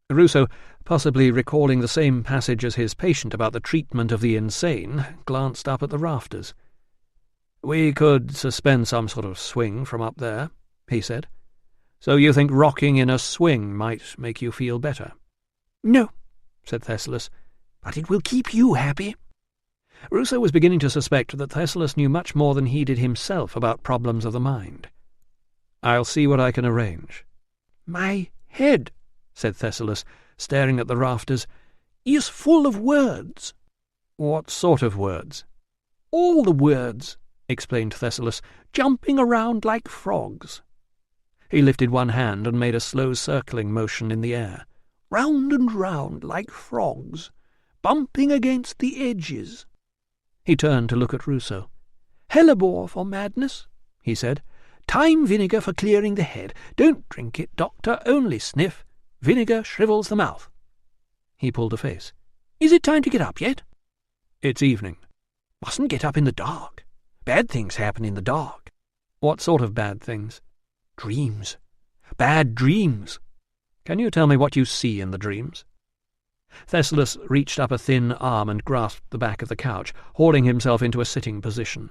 Ruso, possibly recalling the same passage as his patient about the treatment of the insane, glanced up at the rafters. "We could suspend some sort of swing from up there," he said. "So you think rocking in a swing might make you feel better?" "No," said Thessalus, "but it will keep you happy." Ruso was beginning to suspect that Thessalus knew much more than he did himself about problems of the mind. "I'll see what I can arrange." "My head," said Thessalus, staring at the rafters, "is full of words." "What sort of words?" "All the words," explained Thessalus, "jumping around like frogs." He lifted one hand and made a slow circling motion in the air. "Round and round like frogs, bumping against the edges." He turned to look at Ruso. "Hellebore for madness," he said. "Thyme vinegar for clearing the head. Don't drink it, doctor, only sniff. Vinegar shrivels the mouth." He pulled a face. "Is it time to get up yet?" "It's evening." "Mustn't get up in the dark. Bad things happen in the dark." "What sort of bad things?" "Dreams. Bad dreams." "Can you tell me what you see in the dreams?" Thessalus reached up a thin arm and grasped the back of the couch, hauling himself into a sitting position.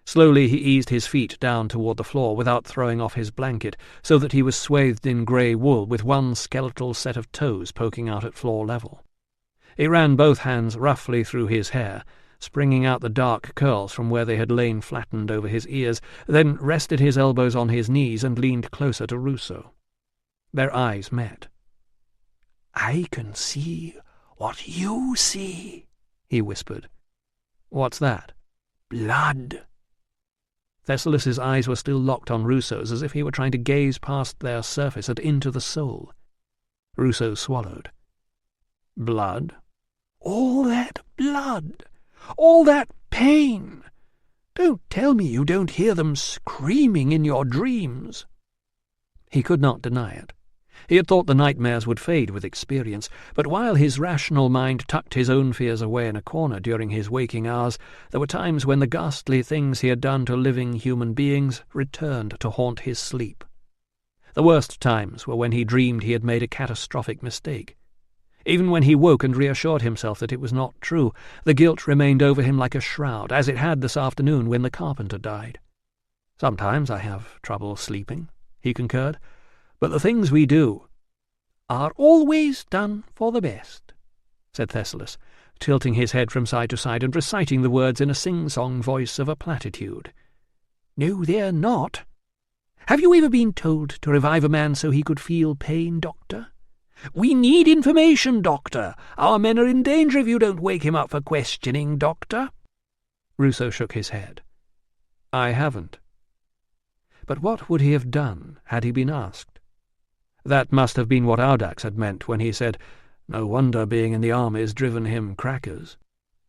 Slowly he eased his feet down toward the floor without throwing off his blanket, so that he was swathed in grey wool with one skeletal set of toes poking out at floor level. He ran both hands roughly through his hair, springing out the dark curls from where they had lain flattened over his ears, then rested his elbows on his knees and leaned closer to Ruso. Their eyes met. "I can see what you see," he whispered. "What's that?" "Blood." Thessalis's eyes were still locked on Ruso's, as if he were trying to gaze past their surface and into the soul. Ruso swallowed. "Blood?" "All that blood. All that pain. Don't tell me you don't hear them screaming in your dreams." He could not deny it. He had thought the nightmares would fade with experience, but while his rational mind tucked his own fears away in a corner during his waking hours, there were times when the ghastly things he had done to living human beings returned to haunt his sleep. The worst times were when he dreamed he had made a catastrophic mistake. Even when he woke and reassured himself that it was not true, the guilt remained over him like a shroud, as it had this afternoon when the carpenter died. "Sometimes I have trouble sleeping," he concurred, "but the things we do—" "Are always done for the best," said Thessalis, tilting his head from side to side and reciting the words in a sing-song voice of a platitude. "No, they're not. Have you ever been told to revive a man so he could feel pain, Doctor? We need information, Doctor. Our men are in danger if you don't wake him up for questioning, Doctor." Ruso shook his head. "I haven't." But what would he have done had he been asked? That must have been what Audax had meant when he said, "No wonder being in the army's driven him crackers."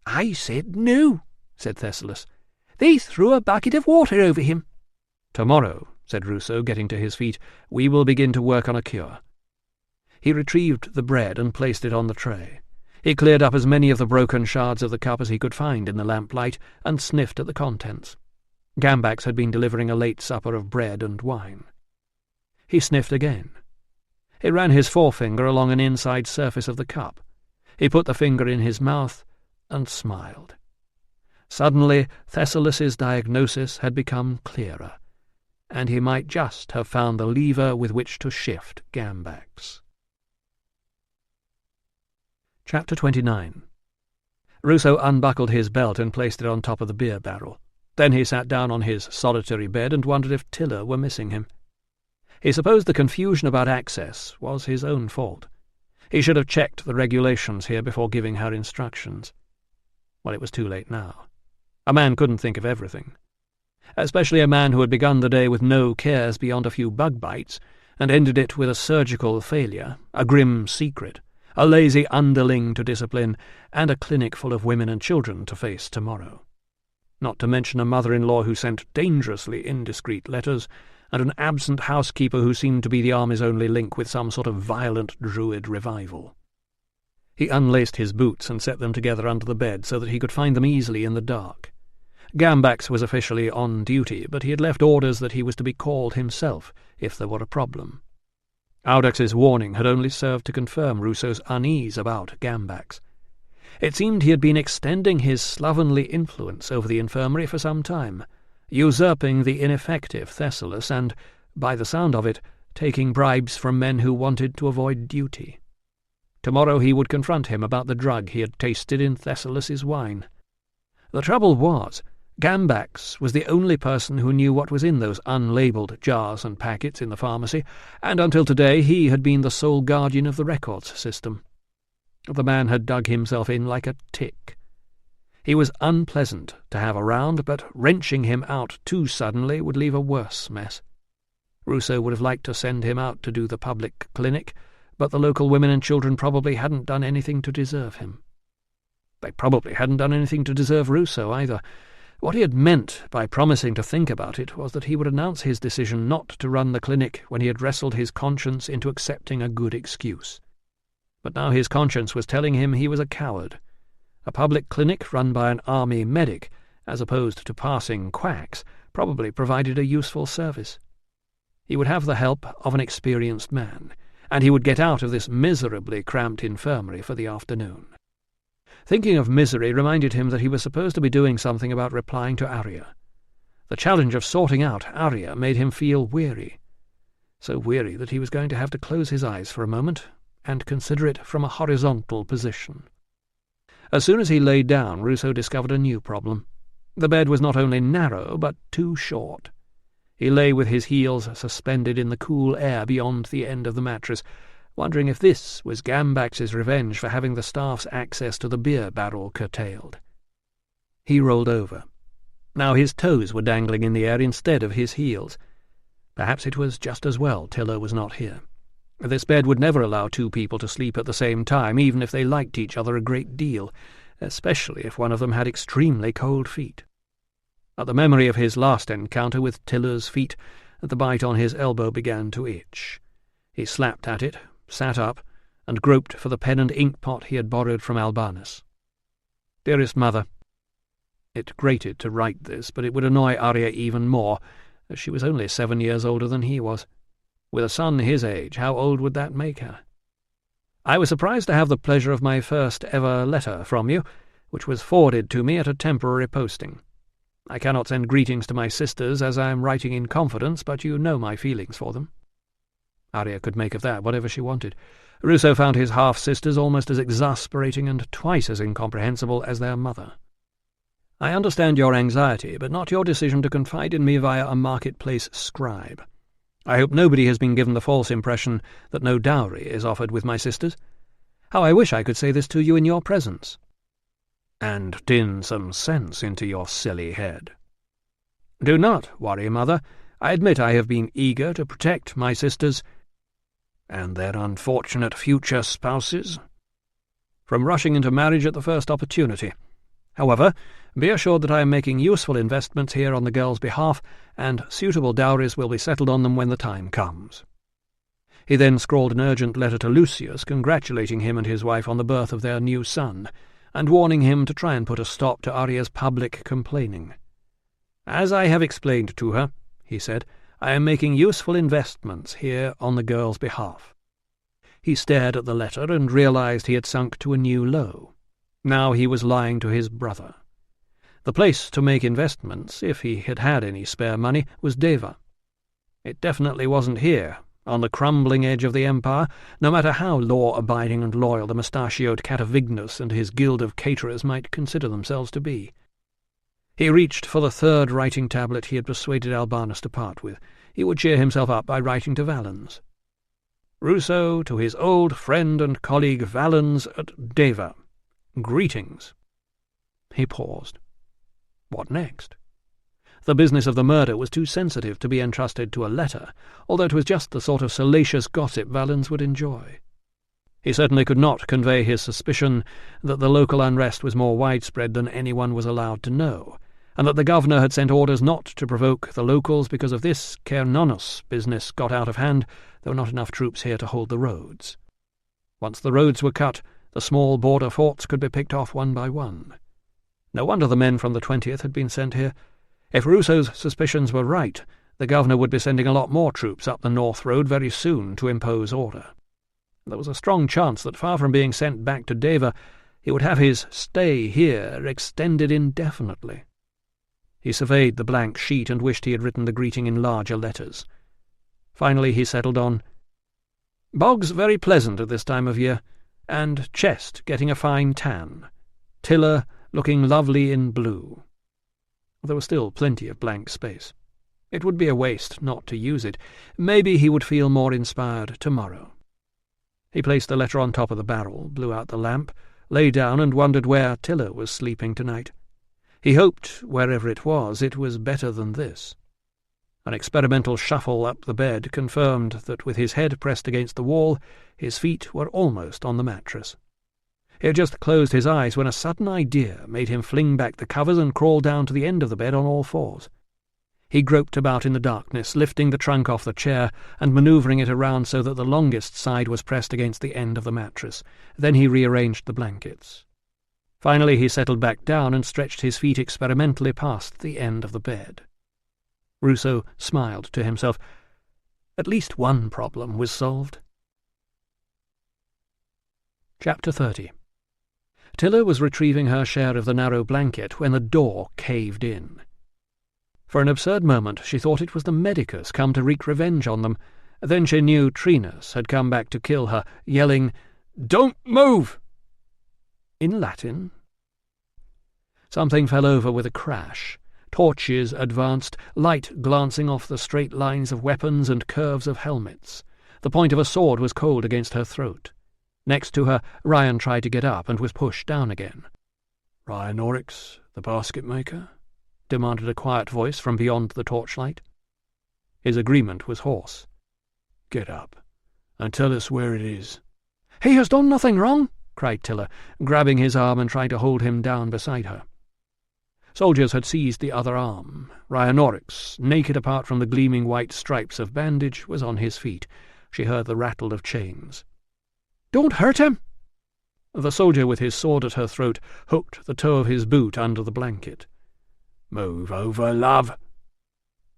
"I said no," said Thessalis. "They threw a bucket of water over him." "Tomorrow," said Ruso, getting to his feet, "we will begin to work on a cure." He retrieved the bread and placed it on the tray. He cleared up as many of the broken shards of the cup as he could find in the lamplight and sniffed at the contents. Gambax had been delivering a late supper of bread and wine. He sniffed again. He ran his forefinger along an inside surface of the cup. He put the finger in his mouth and smiled. Suddenly Thessalis's diagnosis had become clearer, and he might just have found the lever with which to shift Gambax. Chapter 29. Ruso unbuckled his belt and placed it on top of the beer barrel. Then he sat down on his solitary bed and wondered if Tilla were missing him. He supposed the confusion about access was his own fault. He should have checked the regulations here before giving her instructions. Well, it was too late now. A man couldn't think of everything. Especially a man who had begun the day with no cares beyond a few bug bites, and ended it with a surgical failure, a grim secret, a lazy underling to discipline, and a clinic full of women and children to face tomorrow. Not to mention a mother-in-law who sent dangerously indiscreet letters, and an absent housekeeper who seemed to be the army's only link with some sort of violent druid revival. He unlaced his boots and set them together under the bed so that he could find them easily in the dark. Gambax was officially on duty, but he had left orders that he was to be called himself if there were a problem. Audax's warning had only served to confirm Ruso's unease about Gambax. It seemed he had been extending his slovenly influence over the infirmary for some time, usurping the ineffective Thessalis and, by the sound of it, taking bribes from men who wanted to avoid duty. Tomorrow he would confront him about the drug he had tasted in Thessalis's wine. The trouble was, Gambax was the only person who knew what was in those unlabelled jars and packets in the pharmacy, and until today he had been the sole guardian of the records system. The man had dug himself in like a tick. He was unpleasant to have around, but wrenching him out too suddenly would leave a worse mess. Ruso would have liked to send him out to do the public clinic, but the local women and children probably hadn't done anything to deserve him. They probably hadn't done anything to deserve Ruso either. What he had meant by promising to think about it was that he would announce his decision not to run the clinic when he had wrestled his conscience into accepting a good excuse. But now his conscience was telling him he was a coward. A public clinic run by an army medic, as opposed to passing quacks, probably provided a useful service. He would have the help of an experienced man, and he would get out of this miserably cramped infirmary for the afternoon. Thinking of misery reminded him that he was supposed to be doing something about replying to Arya. The challenge of sorting out Arya made him feel weary, so weary that he was going to have to close his eyes for a moment and consider it from a horizontal position. As soon as he lay down, Ruso discovered a new problem. The bed was not only narrow, but too short. He lay with his heels suspended in the cool air beyond the end of the mattress, wondering if this was Gambax's revenge for having the staff's access to the beer barrel curtailed. He rolled over. Now his toes were dangling in the air instead of his heels. Perhaps it was just as well Tilla was not here. This bed would never allow two people to sleep at the same time, even if they liked each other a great deal, especially if one of them had extremely cold feet. At the memory of his last encounter with Tilla's feet, the bite on his elbow began to itch. He slapped at it, sat up, and groped for the pen and ink pot he had borrowed from Albanus. "Dearest Mother." It grated to write this, but it would annoy Arya even more, as she was only 7 years older than he was. With a son his age, how old would that make her? "I was surprised to have the pleasure of my first ever letter from you, which was forwarded to me at a temporary posting. I cannot send greetings to my sisters, as I am writing in confidence, but you know my feelings for them." Arya could make of that whatever she wanted. Ruso found his half-sisters almost as exasperating and twice as incomprehensible as their mother. "I understand your anxiety, but not your decision to confide in me via a marketplace scribe. I hope nobody has been given the false impression that no dowry is offered with my sisters. How I wish I could say this to you in your presence, and din some sense into your silly head. Do not worry, Mother. I admit I have been eager to protect my sisters and their unfortunate future spouses from rushing into marriage at the first opportunity. However, be assured that I am making useful investments here on the girl's behalf, and suitable dowries will be settled on them when the time comes." He then scrawled an urgent letter to Lucius congratulating him and his wife on the birth of their new son, and warning him to try and put a stop to Arya's public complaining. "As I have explained to her," he said, "I am making useful investments here on the girl's behalf." He stared at the letter and realized he had sunk to a new low. Now he was lying to his brother. The place to make investments, if he had had any spare money, was Deva. It definitely wasn't here, on the crumbling edge of the empire, no matter how law-abiding and loyal the mustachioed Catavignus and his guild of caterers might consider themselves to be. He reached for the third writing tablet he had persuaded Albanus to part with. He would cheer himself up by writing to Valens. "Ruso, to his old friend and colleague Valens at Deva. Greetings." He paused. What next? The business of the murder was too sensitive to be entrusted to a letter, although it was just the sort of salacious gossip Valens would enjoy. He certainly could not convey his suspicion that the local unrest was more widespread than anyone was allowed to know, and that the governor had sent orders not to provoke the locals because of this Cernunnos business got out of hand. There were not enough troops here to hold the roads. Once the roads were cut, the small border forts could be picked off one by one. No wonder the men from the 20th had been sent here. If Ruso's suspicions were right, the governor would be sending a lot more troops up the North Road very soon to impose order. There was a strong chance that, far from being sent back to Deva, he would have his stay here extended indefinitely. He surveyed the blank sheet and wished he had written the greeting in larger letters. Finally he settled on, "Bog's very pleasant at this time of year, and Chest getting a fine tan. Tilla looking lovely in blue." There was still plenty of blank space. It would be a waste not to use it. Maybe he would feel more inspired tomorrow. He placed the letter on top of the barrel, blew out the lamp, lay down and wondered where Tilla was sleeping tonight. He hoped, wherever it was better than this. An experimental shuffle up the bed confirmed that with his head pressed against the wall, his feet were almost on the mattress. He had just closed his eyes when a sudden idea made him fling back the covers and crawl down to the end of the bed on all fours. He groped about in the darkness, lifting the trunk off the chair and manoeuvring it around so that the longest side was pressed against the end of the mattress. Then he rearranged the blankets. Finally he settled back down and stretched his feet experimentally past the end of the bed. Ruso smiled to himself. At least one problem was solved. Chapter 30. Tilla was retrieving her share of the narrow blanket when the door caved in. For an absurd moment she thought it was the medicus come to wreak revenge on them. Then she knew Trinus had come back to kill her, yelling, "Don't move!" in Latin. Something fell over with a crash. Torches advanced, light glancing off the straight lines of weapons and curves of helmets. The point of a sword was cold against her throat. Next to her, Ryan tried to get up and was pushed down again. "Ryan Oryx, the basket-maker?" demanded a quiet voice from beyond the torchlight. His agreement was hoarse. "Get up, and tell us where it is." "He has done nothing wrong," cried Tilla, grabbing his arm and trying to hold him down beside her. Soldiers had seized the other arm. Ryan Oryx, naked apart from the gleaming white stripes of bandage, was on his feet. She heard the rattle of chains. "Don't hurt him!" The soldier with his sword at her throat hooked the toe of his boot under the blanket. "Move over, love."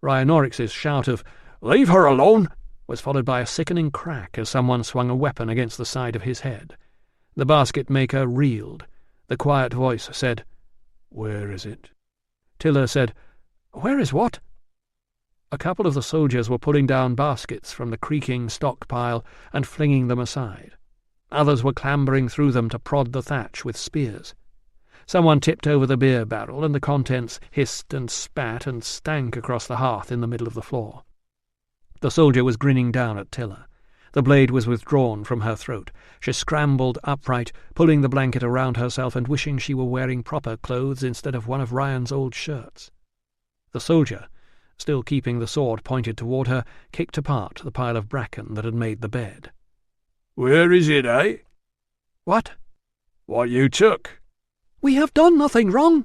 Ryan Oryx's shout of, "Leave her alone!" was followed by a sickening crack as someone swung a weapon against the side of his head. The basket-maker reeled. The quiet voice said, "Where is it?" Tilla said, "Where is what?" A couple of the soldiers were pulling down baskets from the creaking stockpile and flinging them aside. Others were clambering through them to prod the thatch with spears. Someone tipped over the beer barrel, and the contents hissed and spat and stank across the hearth in the middle of the floor. The soldier was grinning down at Tilla. The blade was withdrawn from her throat. She scrambled upright, pulling the blanket around herself and wishing she were wearing proper clothes instead of one of Ryan's old shirts. The soldier, still keeping the sword pointed toward her, kicked apart the pile of bracken that had made the bed. "Where is it, eh?" "What?" "What you took." "We have done nothing wrong."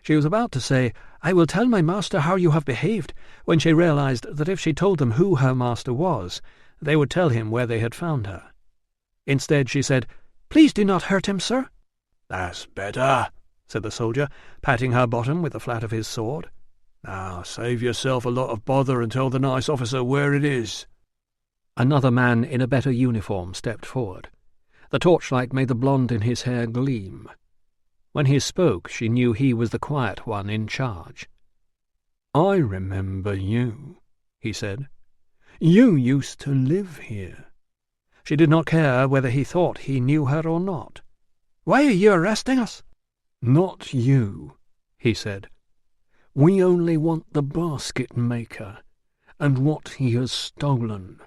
She was about to say, "I will tell my master how you have behaved," when she realized that if she told them who her master was, they would tell him where they had found her. Instead she said, "Please do not hurt him, sir." "That's better," said the soldier, patting her bottom with the flat of his sword. "Now save yourself a lot of bother and tell the nice officer where it is." Another man in a better uniform stepped forward. The torchlight made the blonde in his hair gleam. When he spoke, she knew he was the quiet one in charge. "I remember you," he said. "You used to live here." She did not care whether he thought he knew her or not. "Why are you arresting us?" "Not you," he said. "We only want the basket-maker, and what he has stolen."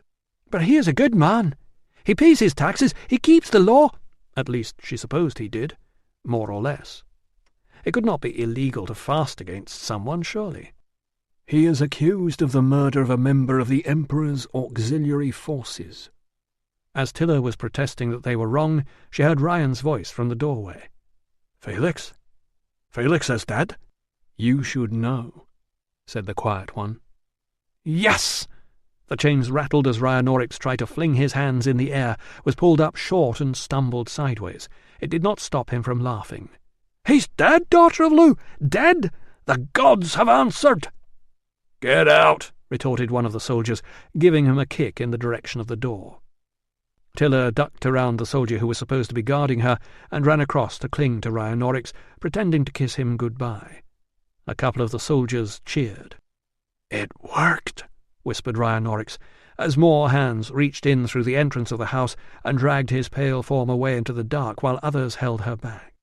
"But he is a good man. He pays his taxes, he keeps the law." At least she supposed he did, more or less. It could not be illegal to fast against someone, surely. "He is accused of the murder of a member of the Emperor's auxiliary forces." As Tilla was protesting that they were wrong, she heard Ryan's voice from the doorway. "Felix? Felix is dead?" "You should know," said the quiet one. "Yes!" The chains rattled as Ryan Oryx tried to fling his hands in the air, was pulled up short and stumbled sideways. It did not stop him from laughing. "He's dead, daughter of Lu! Dead! The gods have answered!" "Get out!" retorted one of the soldiers, giving him a kick in the direction of the door. Tilla ducked around the soldier who was supposed to be guarding her and ran across to cling to Ryan Oryx, pretending to kiss him goodbye. A couple of the soldiers cheered. "It worked," whispered Ryan Oryx, as more hands reached in through the entrance of the house and dragged his pale form away into the dark while others held her back.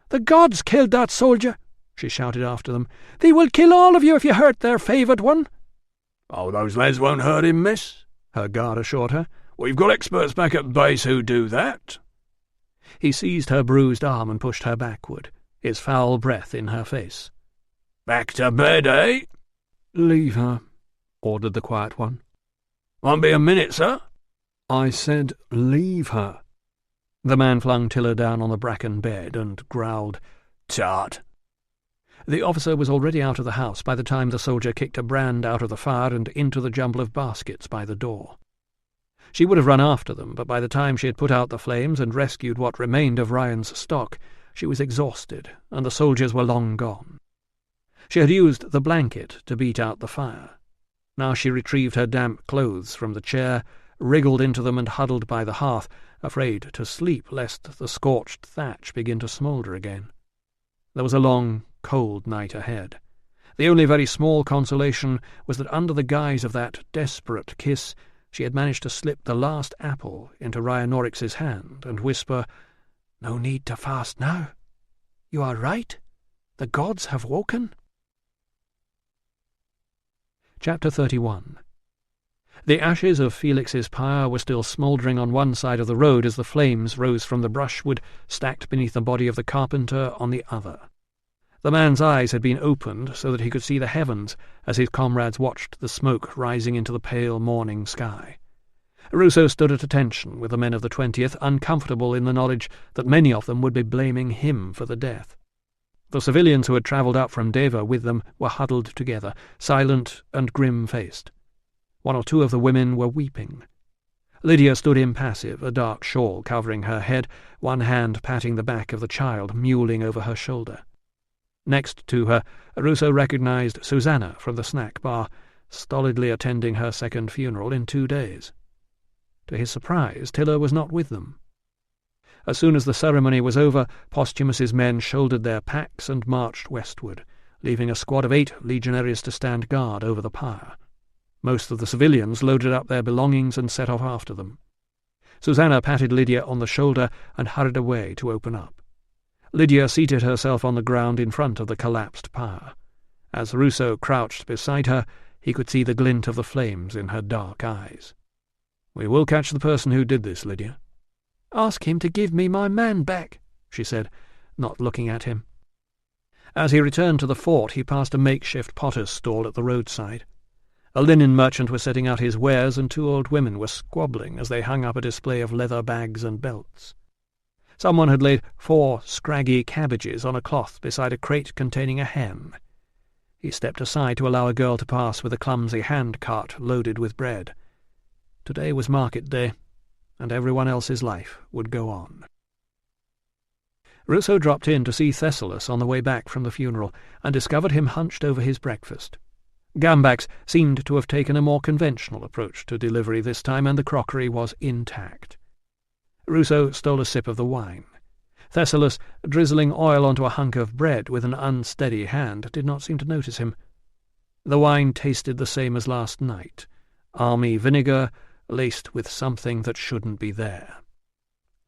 "The gods killed that soldier," she shouted after them. "They will kill all of you if you hurt their favoured one." "Oh, those lads won't hurt him, miss," her guard assured her. "We've got experts back at base who do that." He seized her bruised arm and pushed her backward, his foul breath in her face. "Back to bed, eh?" "Leave her," ordered the quiet one. "Won't be a minute, sir." "I said leave her." The man flung Tilla down on the bracken bed and growled, "Tut." The officer was already out of the house by the time the soldier kicked a brand out of the fire and into the jumble of baskets by the door. She would have run after them, but by the time she had put out the flames and rescued what remained of Ryan's stock, she was exhausted, and the soldiers were long gone. She had used the blanket to beat out the fire. Now she retrieved her damp clothes from the chair, wriggled into them and huddled by the hearth, afraid to sleep lest the scorched thatch begin to smoulder again. There was a long, cold night ahead. The only very small consolation was that under the guise of that desperate kiss she had managed to slip the last apple into Rhianorix's hand and whisper, "No need to fast now. You are right. The gods have woken." Chapter 31. The ashes of Felix's pyre were still smouldering on one side of the road as the flames rose from the brushwood stacked beneath the body of the carpenter on the other. The man's eyes had been opened so that he could see the heavens as his comrades watched the smoke rising into the pale morning sky. Ruso stood at attention with the men of the 20th, uncomfortable in the knowledge that many of them would be blaming him for the death. The civilians who had travelled up from Deva with them were huddled together, silent and grim-faced. One or two of the women were weeping. Lydia stood impassive, a dark shawl covering her head, one hand patting the back of the child mewling over her shoulder. Next to her, Ruso recognized Susanna from the snack bar, stolidly attending her second funeral in 2 days. To his surprise, Tilla was not with them. As soon as the ceremony was over, Posthumus's men shouldered their packs and marched westward, leaving a squad of 8 legionaries to stand guard over the pyre. Most of the civilians loaded up their belongings and set off after them. Susanna patted Lydia on the shoulder and hurried away to open up. Lydia seated herself on the ground in front of the collapsed pyre. As Ruso crouched beside her, he could see the glint of the flames in her dark eyes. "We will catch the person who did this, Lydia." "Ask him to give me my man back," she said, not looking at him. As he returned to the fort, he passed a makeshift potter's stall at the roadside. A linen merchant was setting out his wares, and 2 old women were squabbling as they hung up a display of leather bags and belts. Someone had laid 4 scraggy cabbages on a cloth beside a crate containing a hen. He stepped aside to allow a girl to pass with a clumsy hand-cart loaded with bread. Today was market day, and everyone else's life would go on. Ruso dropped in to see Thessalus on the way back from the funeral, and discovered him hunched over his breakfast. Gambax seemed to have taken a more conventional approach to delivery this time, and the crockery was intact. Ruso stole a sip of the wine. Thessalus, drizzling oil onto a hunk of bread with an unsteady hand, did not seem to notice him. The wine tasted the same as last night, army vinegar laced with something that shouldn't be there.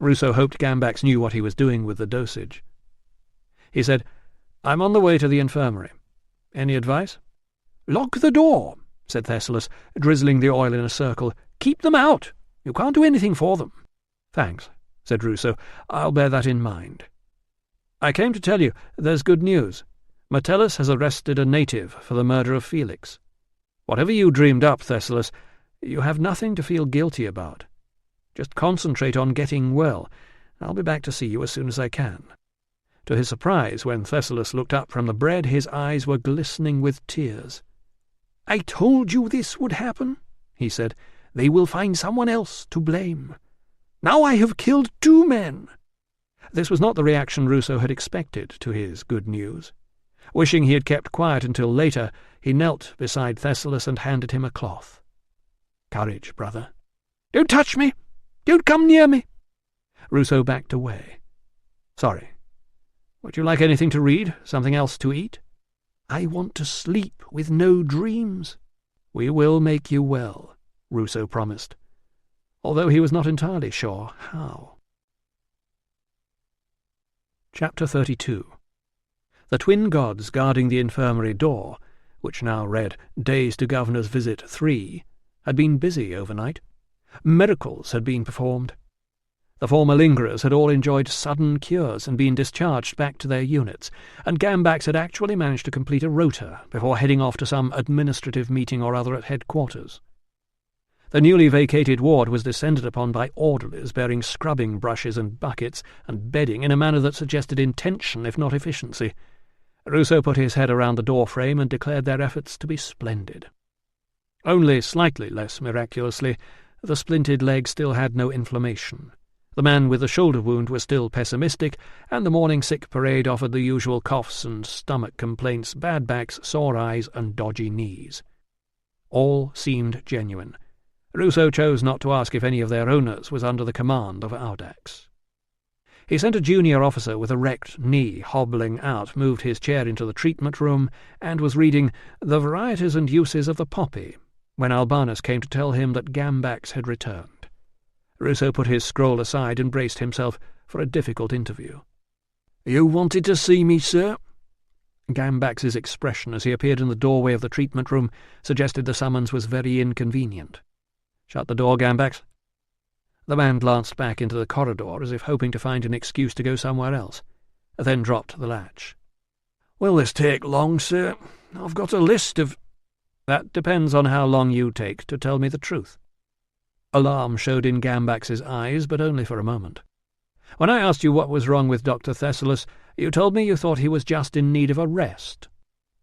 Ruso hoped Gambax knew what he was doing with the dosage. He said, "I'm on the way to the infirmary. Any advice?" "Lock the door," said Thessalus, drizzling the oil in a circle. "Keep them out. You can't do anything for them." "Thanks," said Ruso. "I'll bear that in mind. I came to tell you there's good news. Metellus has arrested a native for the murder of Felix. Whatever you dreamed up, Thessalus, you have nothing to feel guilty about. Just concentrate on getting well. I'll be back to see you as soon as I can." To his surprise, when Thessalus looked up from the bread, his eyes were glistening with tears. "I told you this would happen," he said. "They will find someone else to blame. Now I have killed 2 men." This was not the reaction Ruso had expected to his good news. Wishing he had kept quiet until later, he knelt beside Thessalus and handed him a cloth. "Courage, brother." "Don't touch me! Don't come near me!" Ruso backed away. "Sorry. Would you like anything to read? Something else to eat?" "I want to sleep with no dreams." "We will make you well," Ruso promised, although he was not entirely sure how. Chapter 32. The twin gods guarding the infirmary door, which now read "Days to Governor's Visit 3, had been busy overnight. Miracles had been performed. The former lingerers had all enjoyed sudden cures and been discharged back to their units, and Gambax had actually managed to complete a rota before heading off to some administrative meeting or other at headquarters. The newly vacated ward was descended upon by orderlies bearing scrubbing brushes and buckets and bedding in a manner that suggested intention if not efficiency. Ruso put his head around the door frame and declared their efforts to be splendid. Only slightly less miraculously, the splinted leg still had no inflammation. The man with the shoulder wound was still pessimistic, and the morning sick parade offered the usual coughs and stomach complaints, bad backs, sore eyes, and dodgy knees. All seemed genuine. Ruso chose not to ask if any of their owners was under the command of Audax. He sent a junior officer with a wrecked knee hobbling out, moved his chair into the treatment room, and was reading The Varieties and Uses of the Poppy, when Albanus came to tell him that Gambax had returned. Ruso put his scroll aside and braced himself for a difficult interview. "You wanted to see me, sir?" Gambax's expression as he appeared in the doorway of the treatment room suggested the summons was very inconvenient. "Shut the door, Gambax." The man glanced back into the corridor as if hoping to find an excuse to go somewhere else, then dropped the latch. "Will this take long, sir? I've got a list of—" "That depends on how long you take to tell me the truth." Alarm showed in Gambax's eyes, but only for a moment. "When I asked you what was wrong with Dr. Thessalus, you told me you thought he was just in need of a rest."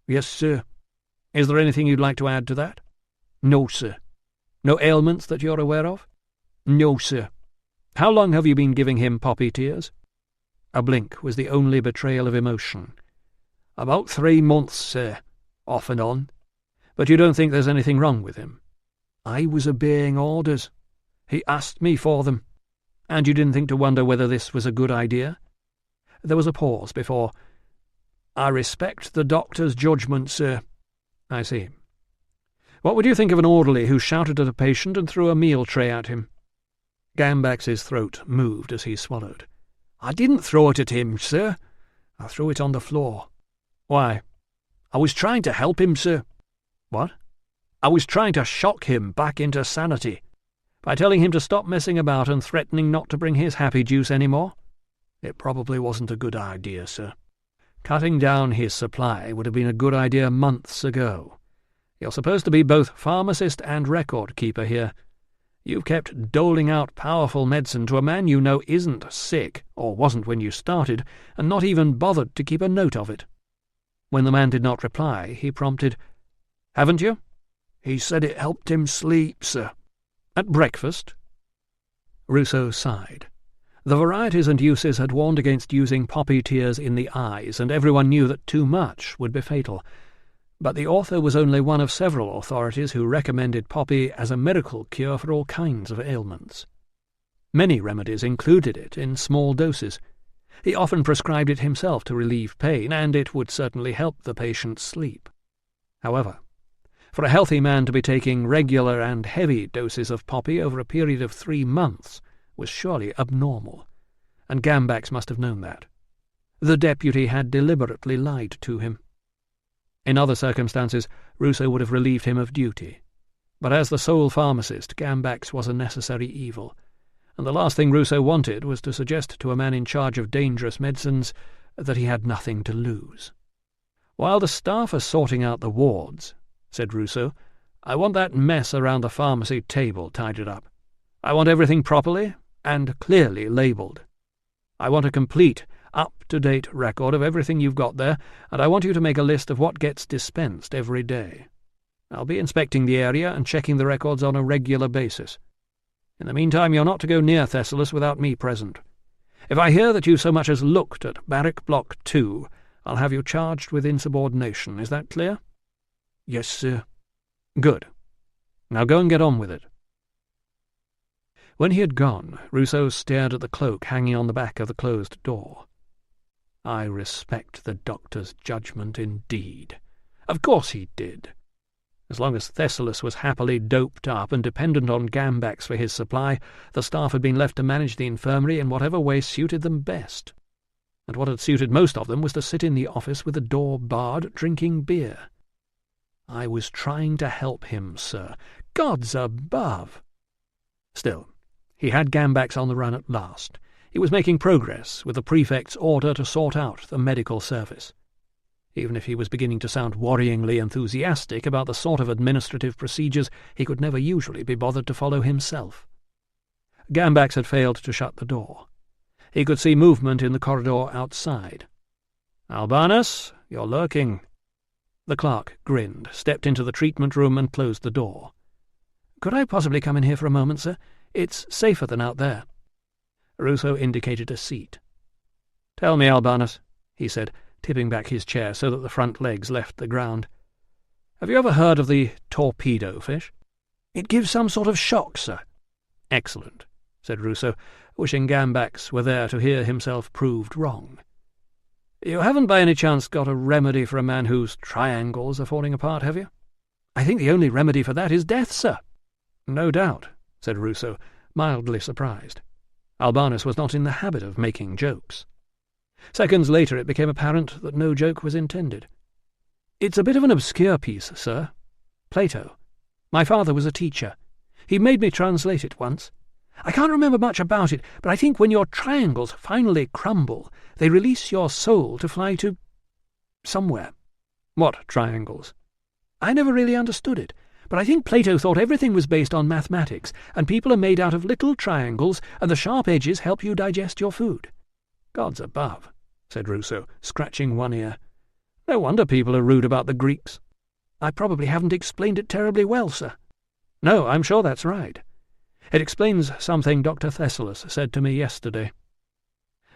"Yes, sir." "Is there anything you'd like to add to that?" "No, sir." "No ailments that you're aware of?" "No, sir." "How long have you been giving him poppy tears?" A blink was the only betrayal of emotion. "About 3 months, sir, off and on." "But you don't think there's anything wrong with him?" "I was obeying orders. He asked me for them." "And you didn't think to wonder whether this was a good idea?" There was a pause before. "I respect the doctor's judgment, sir." "I see. What would you think of an orderly who shouted at a patient and threw a meal tray at him?" Gambax's throat moved as he swallowed. "I didn't throw it at him, sir. I threw it on the floor." "Why?" "I was trying to help him, sir." "What?" "I was trying to shock him back into sanity." "By telling him to stop messing about and threatening not to bring his happy juice any more?" "It probably wasn't a good idea, sir." "Cutting down his supply would have been a good idea months ago. You're supposed to be both pharmacist and record-keeper here. You've kept doling out powerful medicine to a man you know isn't sick, or wasn't when you started, and not even bothered to keep a note of it." When the man did not reply, he prompted, "Haven't you?" "He said it helped him sleep, sir." "At breakfast?" Ruso sighed. The Varieties and Uses had warned against using poppy tears in the eyes, and everyone knew that too much would be fatal. But the author was only one of several authorities who recommended poppy as a miracle cure for all kinds of ailments. Many remedies included it in small doses. He often prescribed it himself to relieve pain, and it would certainly help the patient's sleep. However, for a healthy man to be taking regular and heavy doses of poppy over a period of 3 months was surely abnormal, and Gambax must have known that. The deputy had deliberately lied to him. In other circumstances, Ruso would have relieved him of duty. But as the sole pharmacist, Gambax was a necessary evil, and the last thing Ruso wanted was to suggest to a man in charge of dangerous medicines that he had nothing to lose. "While the staff are sorting out the wards," said Ruso, "I want that mess around the pharmacy table tidied up. I want everything properly and clearly labelled. I want a complete, up-to-date record of everything you've got there, and I want you to make a list of what gets dispensed every day. I'll be inspecting the area and checking the records on a regular basis. In the meantime, you're not to go near Thessalus without me present. If I hear that you so much as looked at Barrack Block 2, I'll have you charged with insubordination. Is that clear?" "Yes, sir." "Good. Now go and get on with it." When he had gone, Ruso stared at the cloak hanging on the back of the closed door. I respect the doctor's judgment indeed. Of course he did. As long as Thessalus was happily doped up and dependent on Gambax for his supply, the staff had been left to manage the infirmary in whatever way suited them best. And what had suited most of them was to sit in the office with the door barred, drinking beer. I was trying to help him, sir. Gods above! Still, he had Gambax on the run at last. He was making progress with the prefect's order to sort out the medical service. Even if he was beginning to sound worryingly enthusiastic about the sort of administrative procedures he could never usually be bothered to follow himself. Gambax had failed to shut the door. He could see movement in the corridor outside. "Albanus, you're lurking." The clerk grinned, stepped into the treatment room and closed the door. "Could I possibly come in here for a moment, sir? It's safer than out there." Ruso indicated a seat. "Tell me, Albanus," he said, tipping back his chair so that the front legs left the ground. "Have you ever heard of the torpedo fish?" "It gives some sort of shock, sir." "Excellent. said Ruso, wishing Gambax were there to hear himself proved wrong. "You haven't by any chance got a remedy for a man whose triangles are falling apart, have you?" "I think the only remedy for that is death, sir." "No doubt," said Ruso, mildly surprised. Albanus was not in the habit of making jokes. Seconds later it became apparent that no joke was intended. "It's a bit of an obscure piece, sir. Plato. My father was a teacher. He made me translate it once. I can't remember much about it, but I think when your triangles finally crumble, they release your soul to fly to somewhere." "What triangles?" "I never really understood it, but I think Plato thought everything was based on mathematics, and people are made out of little triangles, and the sharp edges help you digest your food." "Gods above," said Ruso, scratching one ear. "No wonder people are rude about the Greeks." "I probably haven't explained it terribly well, sir." "No, I'm sure that's right. It explains something Dr. Thessalus said to me yesterday."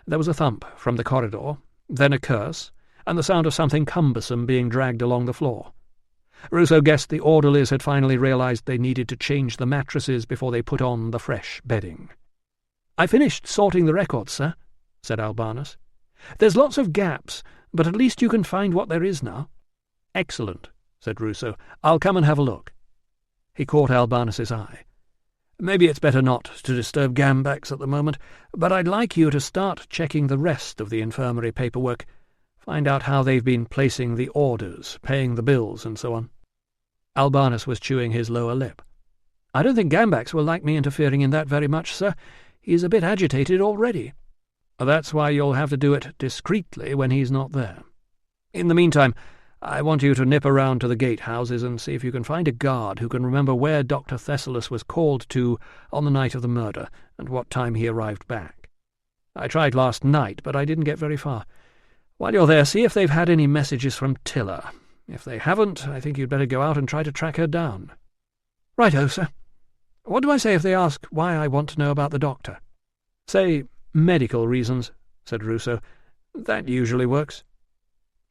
There was a thump from the corridor, then a curse, and the sound of something cumbersome being dragged along the floor. Ruso guessed the orderlies had finally realized they needed to change the mattresses before they put on the fresh bedding. "I finished sorting the records, sir," said Albanus. "There's lots of gaps, but at least you can find what there is now." "Excellent," said Ruso. "I'll come and have a look." He caught Albanus's eye. "Maybe it's better not to disturb Gambax at the moment, but I'd like you to start checking the rest of the infirmary paperwork. Find out how they've been placing the orders, paying the bills, and so on." Albanus was chewing his lower lip. "I don't think Gambax will like me interfering in that very much, sir. He's a bit agitated already." "That's why you'll have to do it discreetly when he's not there. In the meantime, I want you to nip around to the gatehouses and see if you can find a guard who can remember where Dr. Thessalus was called to on the night of the murder, and what time he arrived back. I tried last night, but I didn't get very far. While you're there, see if they've had any messages from Tilla. If they haven't, I think you'd better go out and try to track her down." "Right-o, sir. What do I say if they ask why I want to know about the doctor?" "Say medical reasons," said Ruso. "That usually works."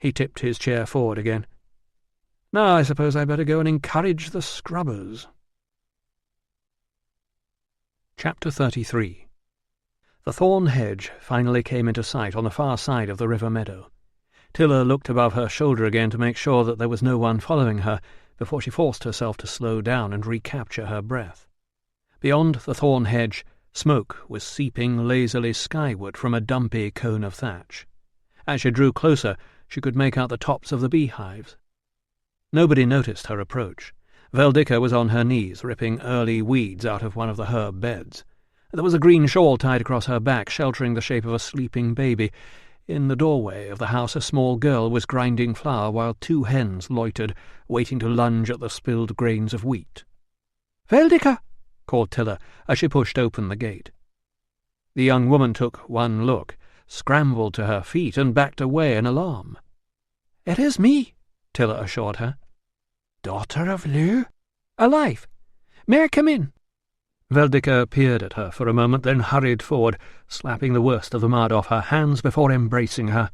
He tipped his chair forward again. "Now I suppose I'd better go and encourage the scrubbers." Chapter 33. The thorn hedge finally came into sight on the far side of the river meadow. Tilla looked above her shoulder again to make sure that there was no one following her before she forced herself to slow down and recapture her breath. Beyond the thorn hedge, smoke was seeping lazily skyward from a dumpy cone of thatch. As she drew closer, she could make out the tops of the beehives. Nobody noticed her approach. Veldika was on her knees, ripping early weeds out of one of the herb beds. There was a green shawl tied across her back, sheltering the shape of a sleeping baby. In the doorway of the house a small girl was grinding flour, while 2 hens loitered, waiting to lunge at the spilled grains of wheat. "Veldika!" called Tilla, as she pushed open the gate. The young woman took one look, scrambled to her feet, and backed away in alarm. "It is me," Tilla assured her. "Daughter of Lu?" "Alive. May I come in?" Veldika peered at her for a moment, then hurried forward, slapping the worst of the mud off her hands before embracing her.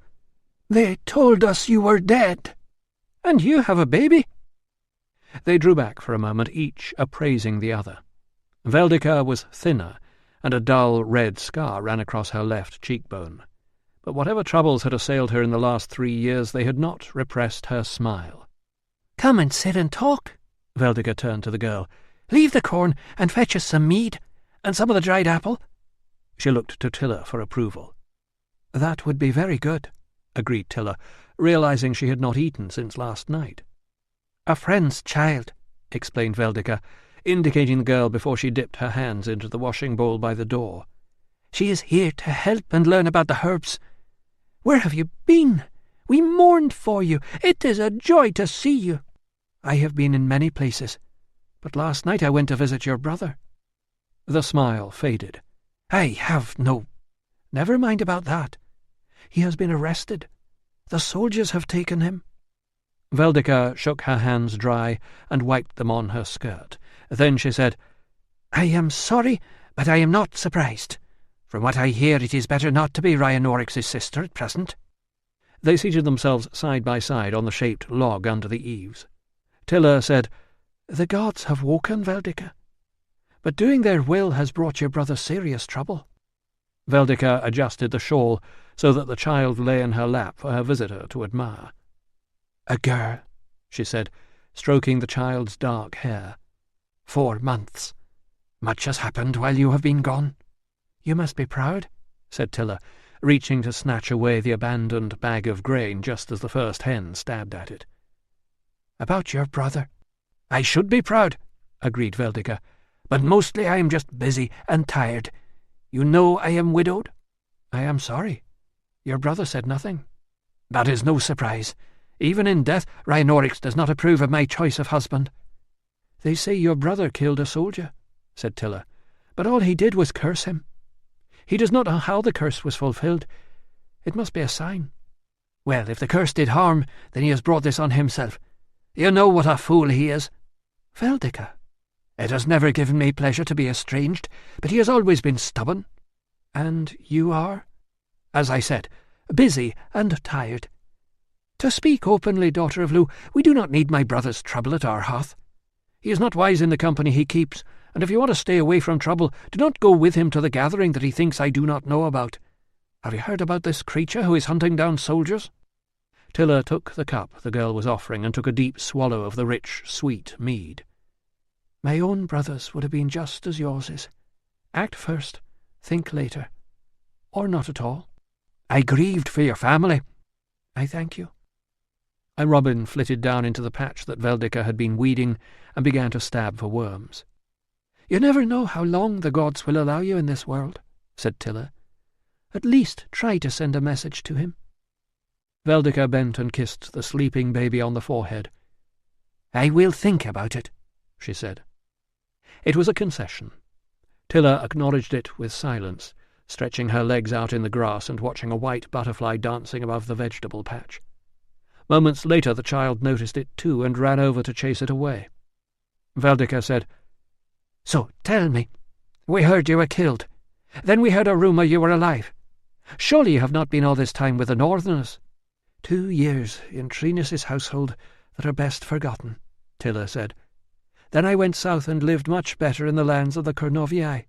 "They told us you were dead." "And you have a baby?" They drew back for a moment, each appraising the other. Veldika was thinner, and a dull red scar ran across her left cheekbone. But whatever troubles had assailed her in the last 3 years, they had not repressed her smile. "Come and sit and talk." Veldika turned to the girl. "Leave the corn and fetch us some mead, and some of the dried apple." She looked to Tilla for approval. "That would be very good," agreed Tilla, realizing she had not eaten since last night. "A friend's child," explained Veldika, indicating the girl before she dipped her hands into the washing bowl by the door. "She is here to help and learn about the herbs. Where have you been? We mourned for you. It is a joy to see you." "I have been in many places, but last night I went to visit your brother." The smile faded. "I have no—" "Never mind about that. He has been arrested. The soldiers have taken him." Veldika shook her hands dry and wiped them on her skirt. Then she said, "I am sorry, but I am not surprised. From what I hear, it is better not to be Ryanorix's sister at present." They seated themselves side by side on the shaped log under the eaves. Tilla said, "The gods have woken, Veldika." But doing their will has brought your brother serious trouble. Veldika adjusted the shawl so that the child lay in her lap for her visitor to admire. A girl, she said, stroking the child's dark hair. 4 months. Much has happened while you have been gone. You must be proud, said Tilla, reaching to snatch away the abandoned bag of grain just as the first hen stabbed at it. About your brother. I should be proud, agreed Veldika, but mostly I am just busy and tired. You know I am widowed? I am sorry. Your brother said nothing. That is no surprise. Even in death, Rhinorix does not approve of my choice of husband. They say your brother killed a soldier, said Tilla, but all he did was curse him. He does not know how the curse was fulfilled. It must be a sign. Well, if the curse did harm, then he has brought this on himself. You know what a fool he is. Veldika. It has never given me pleasure to be estranged, but he has always been stubborn. And you are? As I said, busy and tired. To speak openly, daughter of Lu, we do not need my brother's trouble at our hearth. He is not wise in the company he keeps, and if you want to stay away from trouble, do not go with him to the gathering that he thinks I do not know about. Have you heard about this creature who is hunting down soldiers? Tilla took the cup the girl was offering and took a deep swallow of the rich, sweet mead. My own brothers would have been just as yours is. Act first, think later. Or not at all. I grieved for your family. I thank you. A robin flitted down into the patch that Veldika had been weeding and began to stab for worms. You never know how long the gods will allow you in this world, said Tilla. At least try to send a message to him. Veldika bent and kissed the sleeping baby on the forehead. I will think about it, she said. It was a concession. Tilla acknowledged it with silence, stretching her legs out in the grass and watching a white butterfly dancing above the vegetable patch. Moments later the child noticed it too and ran over to chase it away. Veldika said, So, tell me, we heard you were killed. Then we heard a rumour you were alive. Surely you have not been all this time with the Northerners. 2 years in Trinus's household that are best forgotten, Tilla said. Then I went south and lived much better in the lands of the Cornovii.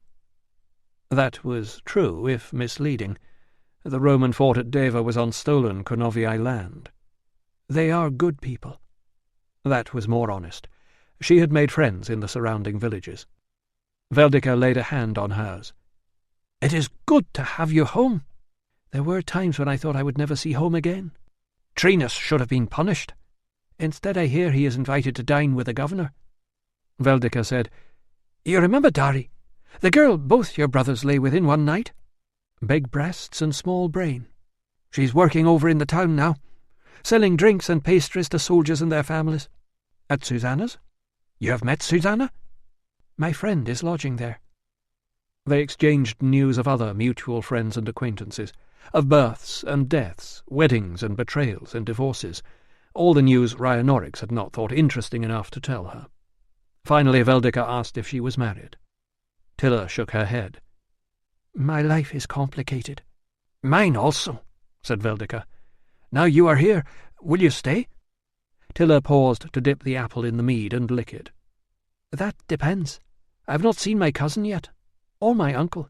That was true, if misleading. The Roman fort at Deva was on stolen Cornovii land. They are good people. That was more honest. She had made friends in the surrounding villages. Veldika laid a hand on hers. It is good to have you home. There were times when I thought I would never see home again. Trinus should have been punished. Instead I hear he is invited to dine with the governor. Veldika said, You remember Dari, the girl both your brothers lay with in one night? Big breasts and small brain. She's working over in the town now, selling drinks and pastries to soldiers and their families. At Susanna's? You have met Susanna? My friend is lodging there. They exchanged news of other mutual friends and acquaintances, of births and deaths, weddings and betrayals and divorces, all the news Rhinorix had not thought interesting enough to tell her. Finally Veldika asked if she was married. Tilla shook her head. My life is complicated. Mine also, said Veldika. Now you are here, will you stay? Tilla paused to dip the apple in the mead and lick it. That depends. I have not seen my cousin yet, or my uncle.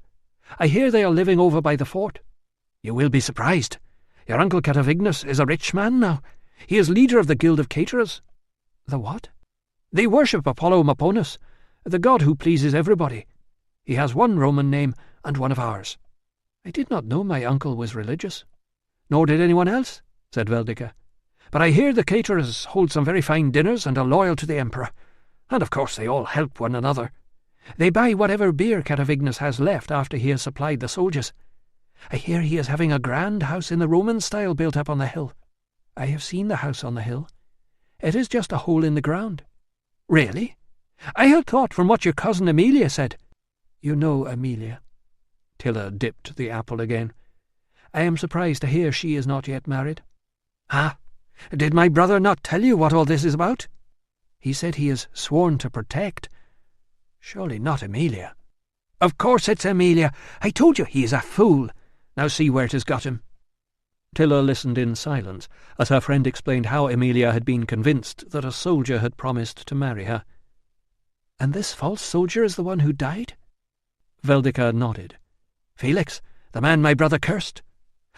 I hear they are living over by the fort. You will be surprised. Your uncle Catavignas is a rich man now. He is leader of the Guild of Caterers. The what? They worship Apollo Maponus, the god who pleases everybody. He has one Roman name and one of ours. I did not know my uncle was religious. Nor did anyone else, said Veldika. But I hear the caterers hold some very fine dinners and are loyal to the emperor. And of course they all help one another. They buy whatever beer Catavignas has left after he has supplied the soldiers. I hear he is having a grand house in the Roman style built up on the hill. I have seen the house on the hill. It is just a hole in the ground. Really? I had thought from what your cousin Amelia said. You know Amelia. Tilla dipped the apple again. I am surprised to hear she is not yet married. Ah, did my brother not tell you what all this is about? He said he is sworn to protect. Surely not Amelia. Of course it's Amelia. I told you he is a fool. Now see where it has got him. Tilla listened in silence as her friend explained how Amelia had been convinced that a soldier had promised to marry her. And this false soldier is the one who died? Veldika nodded. Felix, the man my brother cursed.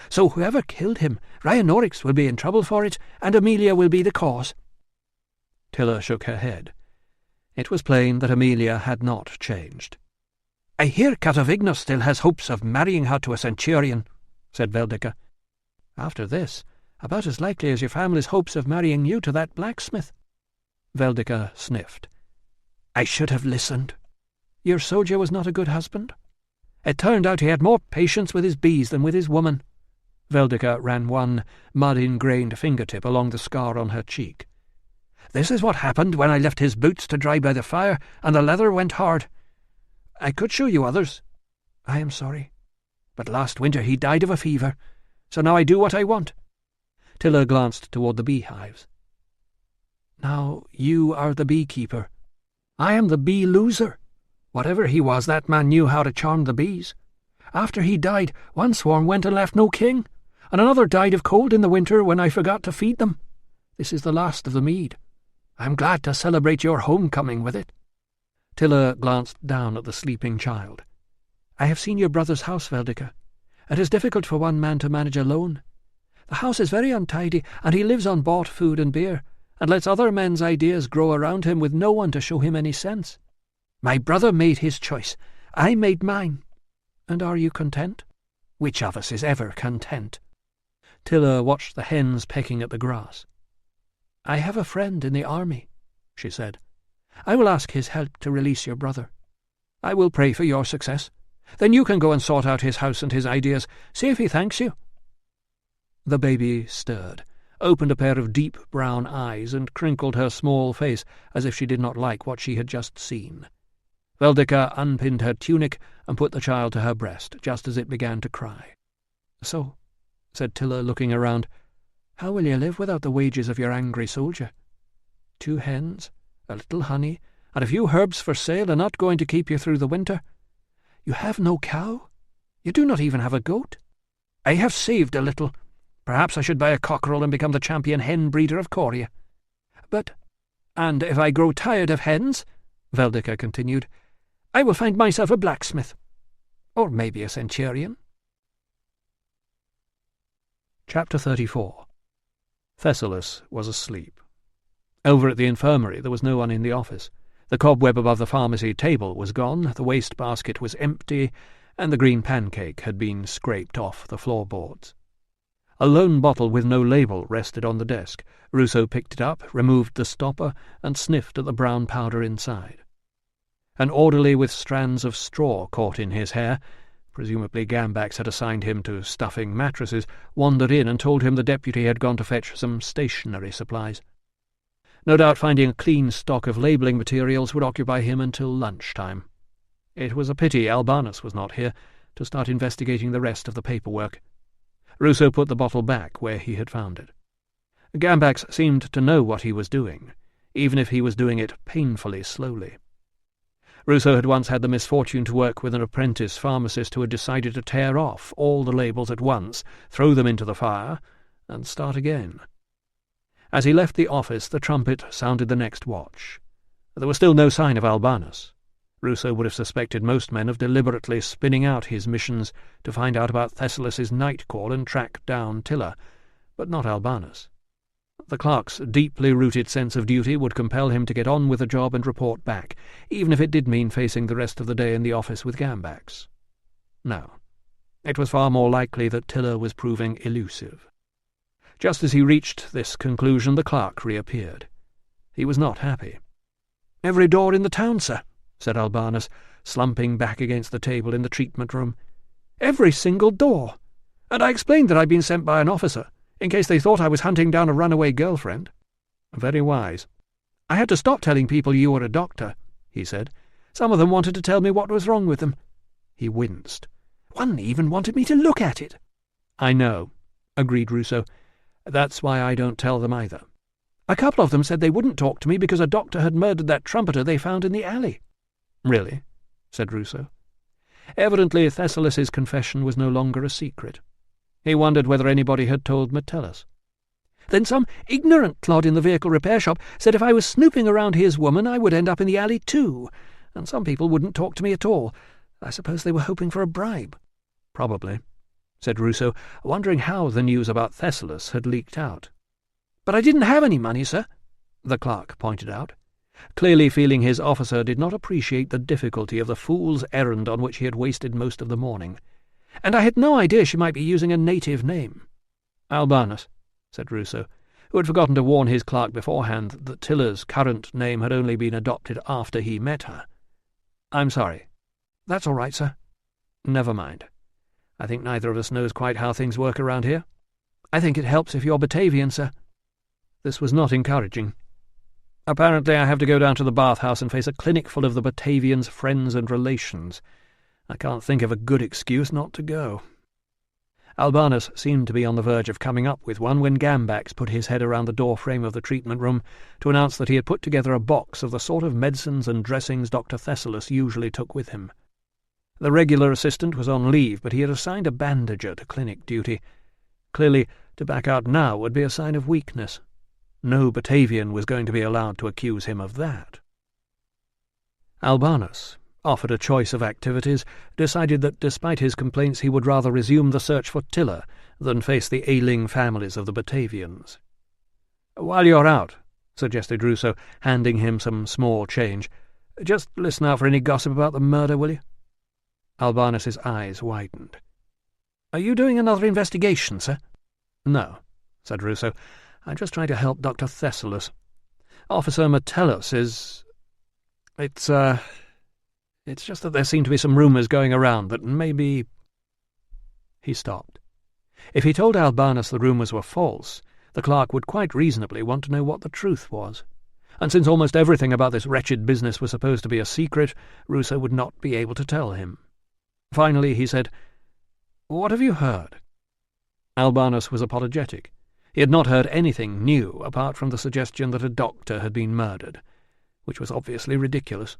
So whoever killed him, Rhianorix will be in trouble for it, and Amelia will be the cause. Tilla shook her head. It was plain that Amelia had not changed. I hear Catavignos still has hopes of marrying her to a centurion, said Veldika. After this, about as likely as your family's hopes of marrying you to that blacksmith. Veldika sniffed. I should have listened. Your soldier was not a good husband? It turned out he had more patience with his bees than with his woman. Veldika ran one mud-ingrained fingertip along the scar on her cheek. This is what happened when I left his boots to dry by the fire, and the leather went hard. I could show you others. I am sorry. But last winter he died of a fever, so now I do what I want. Tilla glanced toward the beehives. Now you are the beekeeper. I am the bee loser. Whatever he was, that man knew how to charm the bees. After he died, one swarm went and left no king, and another died of cold in the winter when I forgot to feed them. This is the last of the mead. I am glad to celebrate your homecoming with it. Tilla glanced down at the sleeping child. I have seen your brother's house, Veldika. It is difficult for one man to manage alone. The house is very untidy, and he lives on bought food and beer, and lets other men's ideas grow around him with no one to show him any sense. My brother made his choice. I made mine. And are you content? Which of us is ever content? Tilla watched the hens pecking at the grass. I have a friend in the army, she said. I will ask his help to release your brother. I will pray for your success. Then you can go and sort out his house and his ideas. See if he thanks you. The baby stirred, opened a pair of deep brown eyes, and crinkled her small face as if she did not like what she had just seen. Veldika unpinned her tunic and put the child to her breast, just as it began to cry. So, said Tilla, looking around, how will you live without the wages of your angry soldier? 2 hens, a little honey, and a few herbs for sale are not going to keep you through the winter. You have no cow. You do not even have a goat. I have saved a little. Perhaps I should buy a cockerel and become the champion hen breeder of Coria. And if I grow tired of hens, Veldika continued, I will find myself a blacksmith. Or maybe a centurion. Chapter 34. Thessalus was asleep. Over at the infirmary there was no one in the office. The cobweb above the pharmacy table was gone, the waste-basket was empty, and the green pancake had been scraped off the floorboards. A lone bottle with no label rested on the desk. Ruso picked it up, removed the stopper, and sniffed at the brown powder inside. An orderly with strands of straw caught in his hair, presumably Gambax had assigned him to stuffing mattresses, wandered in and told him the deputy had gone to fetch some stationery supplies. No doubt finding a clean stock of labelling materials would occupy him until lunchtime. It was a pity Albanus was not here to start investigating the rest of the paperwork. Ruso put the bottle back where he had found it. Gambax seemed to know what he was doing, even if he was doing it painfully slowly. Ruso had once had the misfortune to work with an apprentice pharmacist who had decided to tear off all the labels at once, throw them into the fire, and start again. As he left the office, the trumpet sounded the next watch. There was still no sign of Albanus. Ruso would have suspected most men of deliberately spinning out his missions to find out about Thessalus's night call and track down Tilla, but not Albanus. The clerk's deeply rooted sense of duty would compel him to get on with the job and report back, even if it did mean facing the rest of the day in the office with Gambax. No, it was far more likely that Tilla was proving elusive. Just as he reached this conclusion, the clerk reappeared. He was not happy. "Every door in the town, sir," said Albanus, slumping back against the table in the treatment room. "Every single door. And I explained that I'd been sent by an officer, in case they thought I was hunting down a runaway girlfriend." "Very wise." "I had to stop telling people you were a doctor," he said. "Some of them wanted to tell me what was wrong with them." He winced. "One even wanted me to look at it." "I know," agreed Ruso. "That's why I don't tell them either." "A couple of them said they wouldn't talk to me because a doctor had murdered that trumpeter they found in the alley." "Really?" said Ruso. Evidently Thessalus's confession was no longer a secret. He wondered whether anybody had told Metellus. Then some ignorant clod in the vehicle repair shop said if I was snooping around his woman I would end up in the alley too, and some people wouldn't talk to me at all. I suppose they were hoping for a bribe." "Probably," said Ruso, wondering how the news about Thessalus had leaked out. "But I didn't have any money, sir," the clerk pointed out, clearly feeling his officer did not appreciate the difficulty of the fool's errand on which he had wasted most of the morning. "And I had no idea she might be using a native name." "Albanus," said Ruso, who had forgotten to warn his clerk beforehand that Tilla's current name had only been adopted after he met her. "I'm sorry." "That's all right, sir." "Never mind. I think neither of us knows quite how things work around here." "I think it helps if you're Batavian, sir." This was not encouraging. "Apparently I have to go down to the bathhouse and face a clinic full of the Batavians' friends and relations. I can't think of a good excuse not to go." Albanus seemed to be on the verge of coming up with one when Gambax put his head around the door frame of the treatment room to announce that he had put together a box of the sort of medicines and dressings Dr. Thessalus usually took with him. The regular assistant was on leave, but he had assigned a bandager to clinic duty. Clearly, to back out now would be a sign of weakness. No Batavian was going to be allowed to accuse him of that. Albanus, offered a choice of activities, decided that despite his complaints he would rather resume the search for Tilla than face the ailing families of the Batavians. "While you're out," suggested Ruso, handing him some small change, "just listen out for any gossip about the murder, will you?" Albanus's eyes widened. "Are you doing another investigation, sir?" "No," said Ruso. "I'm just trying to help Dr. Thessalus. Officer Metellus is... It's just that there seem to be some rumours going around that maybe—" He stopped. If he told Albanus the rumours were false, the clerk would quite reasonably want to know what the truth was. And since almost everything about this wretched business was supposed to be a secret, Ruso would not be able to tell him. Finally he said, "What have you heard?" Albanus was apologetic. He had not heard anything new apart from the suggestion that a doctor had been murdered, which was obviously ridiculous.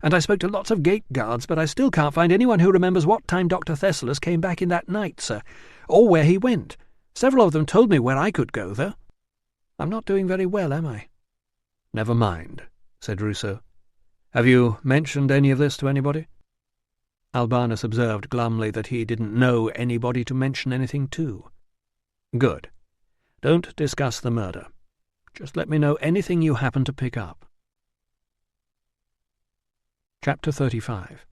"And I spoke to lots of gate guards, but I still can't find anyone who remembers what time Dr. Thessalus came back in that night, sir, or where he went. Several of them told me where I could go, though. I'm not doing very well, am I?" "Never mind," said Ruso. "Have you mentioned any of this to anybody?" Albanus observed glumly that he didn't know anybody to mention anything to. "Good. Don't discuss the murder. Just let me know anything you happen to pick up." Chapter 35.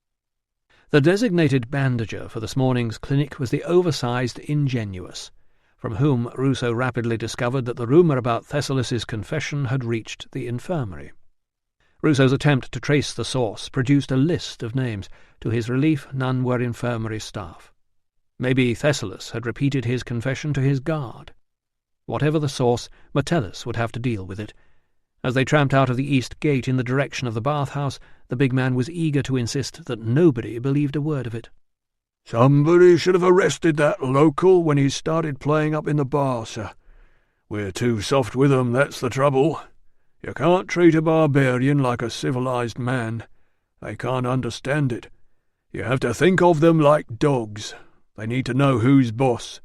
The designated bandager for this morning's clinic was the oversized Ingenuous, from whom Ruso rapidly discovered that the rumour about Thessalus's confession had reached the infirmary. Ruso's attempt to trace the source produced a list of names. To his relief, none were infirmary staff. Maybe Thessalus had repeated his confession to his guard. Whatever the source, Metellus would have to deal with it. As they tramped out of the east gate in the direction of the bathhouse, the big man was eager to insist that nobody believed a word of it. "Somebody should have arrested that local when he started playing up in the bar, sir. We're too soft with 'em, that's the trouble. You can't treat a barbarian like a civilized man. They can't understand it. You have to think of them like dogs. They need to know who's boss."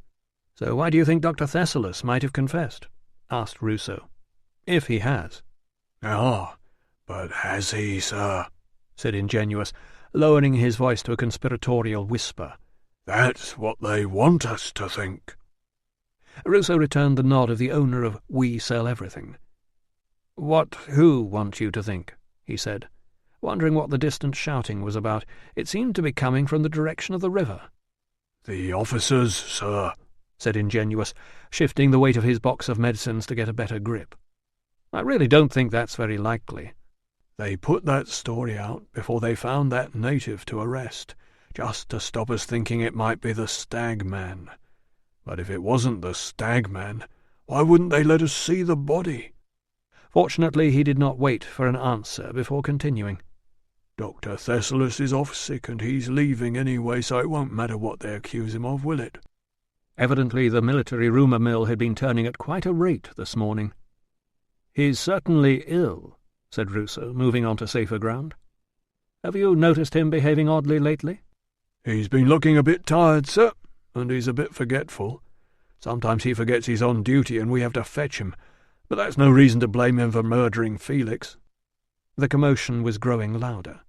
"So why do you think Dr. Thessalus might have confessed?" asked Ruso. "If he has." "Ah, but has he, sir?" said Ingenuous, lowering his voice to a conspiratorial whisper. "That's what they want us to think." Ruso returned the nod of the owner of We Sell Everything. "Who want you to think?" he said, wondering what the distant shouting was about. It seemed to be coming from the direction of the river. "The officers, sir," said Ingenuous, shifting the weight of his box of medicines to get a better grip. "I really don't think that's very likely." "They put that story out before they found that native to arrest, just to stop us thinking it might be the Stag Man. But if it wasn't the Stag Man, why wouldn't they let us see the body?" Fortunately, he did not wait for an answer before continuing. "Dr. Thessalus is off sick and he's leaving anyway, so it won't matter what they accuse him of, will it?" Evidently the military rumour mill had been turning at quite a rate this morning. "He's certainly ill," said Ruso, moving on to safer ground. "Have you noticed him behaving oddly lately?" "He's been looking a bit tired, sir, and he's a bit forgetful. Sometimes he forgets he's on duty and we have to fetch him, but that's no reason to blame him for murdering Felix." The commotion was growing louder.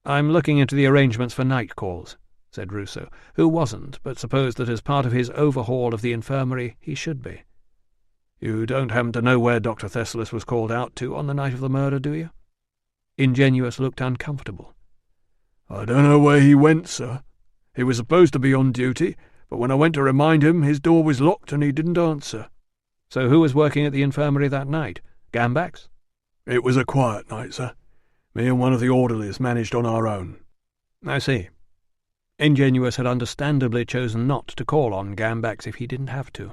"I'm looking into the arrangements for night calls," said Ruso, who wasn't, but supposed that as part of his overhaul of the infirmary he should be. "You don't happen to know where Dr. Thessalus was called out to on the night of the murder, do you?" Ingenuous looked uncomfortable. "I don't know where he went, sir. He was supposed to be on duty, but when I went to remind him, his door was locked and he didn't answer." "So who was working at the infirmary that night? Gambax?" "It was a quiet night, sir. Me and one of the orderlies managed on our own." "I see." Ingenuous had understandably chosen not to call on Gambax if he didn't have to.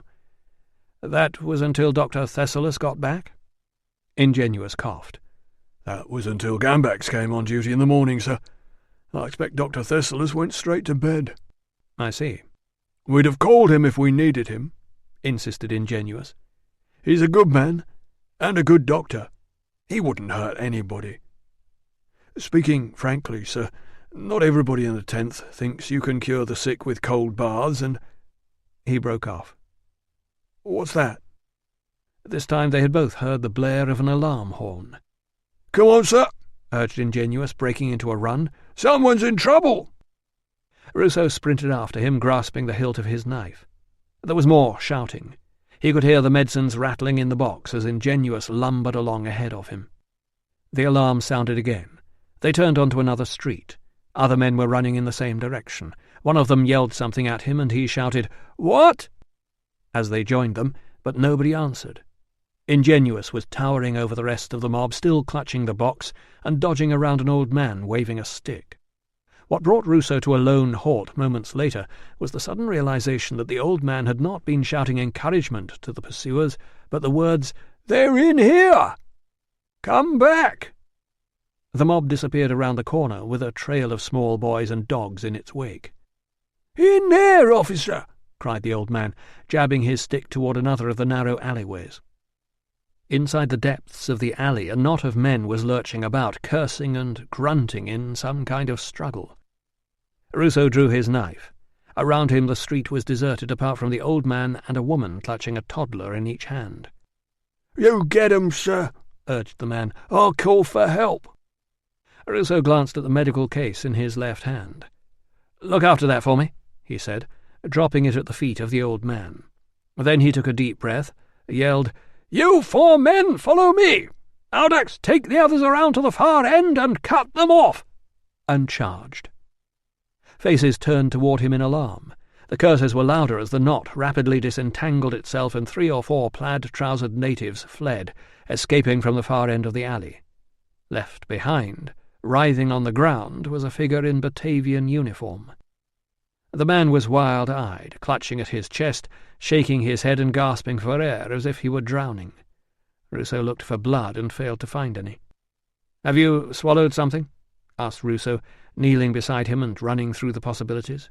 "That was until Dr. Thessalus got back?" Ingenuous coughed. "That was until Gambax came on duty in the morning, sir. I expect Dr. Thessalus went straight to bed." "I see." "We'd have called him if we needed him," insisted Ingenuous. "He's a good man, and a good doctor. He wouldn't hurt anybody. Speaking frankly, sir, not everybody in the 10th thinks you can cure the sick with cold baths, and—" He broke off. "What's that?" This time they had both heard the blare of an alarm horn. "Come on, sir," urged Ingenuous, breaking into a run. "Someone's in trouble." Ruso sprinted after him, grasping the hilt of his knife. There was more shouting. He could hear the medicines rattling in the box as Ingenuous lumbered along ahead of him. The alarm sounded again. They turned onto another street. Other men were running in the same direction. One of them yelled something at him, and he shouted, "What?" as they joined them, but nobody answered. Ingenuous was towering over the rest of the mob, still clutching the box, and dodging around an old man waving a stick. What brought Ruso to a lone halt moments later was the sudden realization that the old man had not been shouting encouragement to the pursuers, but the words, "They're in here! Come back!" The mob disappeared around the corner with a trail of small boys and dogs in its wake. "In there, officer!" cried the old man, jabbing his stick toward another of the narrow alleyways. Inside the depths of the alley a knot of men was lurching about, cursing and grunting in some kind of struggle. Ruso drew his knife. Around him the street was deserted apart from the old man and a woman clutching a toddler in each hand. "You get 'em, sir," urged the man. "I'll call for help." Ruso glanced at the medical case in his left hand. "Look after that for me," he said, dropping it at the feet of the old man. Then he took a deep breath, yelled, "You 4 men, follow me! Audax, take the others around to the far end and cut them off!" and charged. Faces turned toward him in alarm. The curses were louder as the knot rapidly disentangled itself and 3 or 4 plaid-trousered natives fled, escaping from the far end of the alley. Left behind, writhing on the ground, was a figure in Batavian uniform. The man was wild-eyed, clutching at his chest, shaking his head and gasping for air as if he were drowning. Ruso looked for blood and failed to find any. "Have you swallowed something?" asked Ruso, kneeling beside him and running through the possibilities.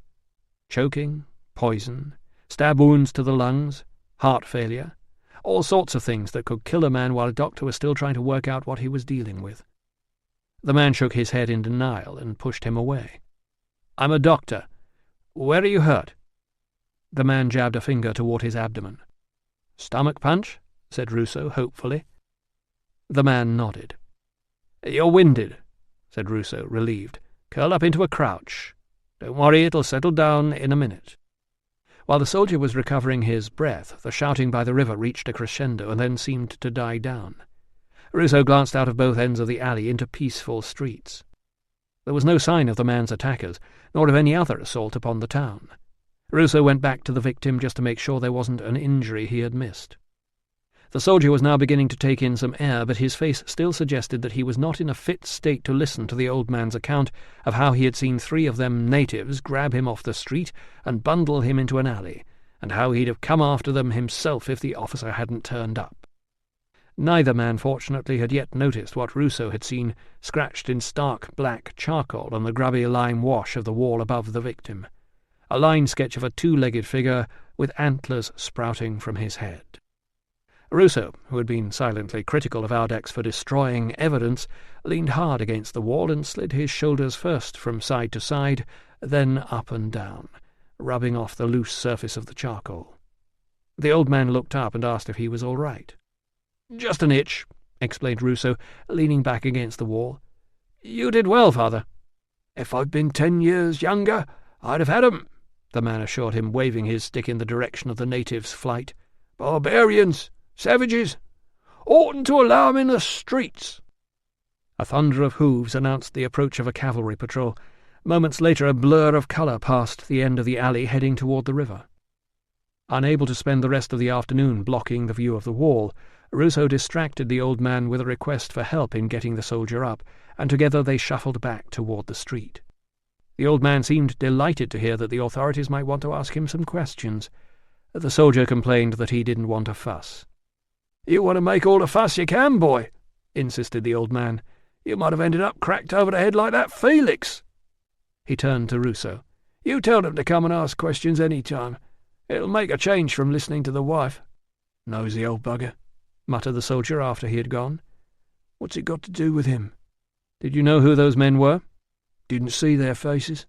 Choking, poison, stab wounds to the lungs, heart failure, all sorts of things that could kill a man while a doctor was still trying to work out what he was dealing with. The man shook his head in denial and pushed him away. "I'm a doctor. Where are you hurt?" The man jabbed a finger toward his abdomen. "Stomach punch?" said Ruso hopefully. The man nodded. "You're winded," said Ruso, relieved. "Curl up into a crouch. Don't worry, it'll settle down in a minute." While the soldier was recovering his breath, the shouting by the river reached a crescendo and then seemed to die down. Ruso glanced out of both ends of the alley into peaceful streets. There was no sign of the man's attackers, nor of any other assault upon the town. Ruso went back to the victim just to make sure there wasn't an injury he had missed. The soldier was now beginning to take in some air, but his face still suggested that he was not in a fit state to listen to the old man's account of how he had seen 3 of them natives grab him off the street and bundle him into an alley, and how he'd have come after them himself if the officer hadn't turned up. Neither man, fortunately, had yet noticed what Ruso had seen scratched in stark black charcoal on the grubby lime wash of the wall above the victim, a line sketch of a 2-legged figure with antlers sprouting from his head. Ruso, who had been silently critical of Audax for destroying evidence, leaned hard against the wall and slid his shoulders first from side to side, then up and down, rubbing off the loose surface of the charcoal. The old man looked up and asked if he was all right. "Just an itch," explained Ruso, leaning back against the wall. "You did well, Father." "If I'd been 10 years younger, I'd have had 'em," the man assured him, waving his stick in the direction of the natives' flight. "Barbarians, savages, oughtn't to allow 'em in the streets." A thunder of hooves announced the approach of a cavalry patrol. Moments later a blur of colour passed the end of the alley heading toward the river. Unable to spend the rest of the afternoon blocking the view of the wall, Ruso distracted the old man with a request for help in getting the soldier up, and together they shuffled back toward the street. The old man seemed delighted to hear that the authorities might want to ask him some questions. The soldier complained that he didn't want a fuss. "You want to make all the fuss you can, boy," insisted the old man. "You might have ended up cracked over the head like that Felix." He turned to Ruso. "You tell them to come and ask questions any time. It'll make a change from listening to the wife." "Nosy old bugger," muttered the soldier after he had gone. "What's it got to do with him?" "Did you know who those men were?" "Didn't see their faces."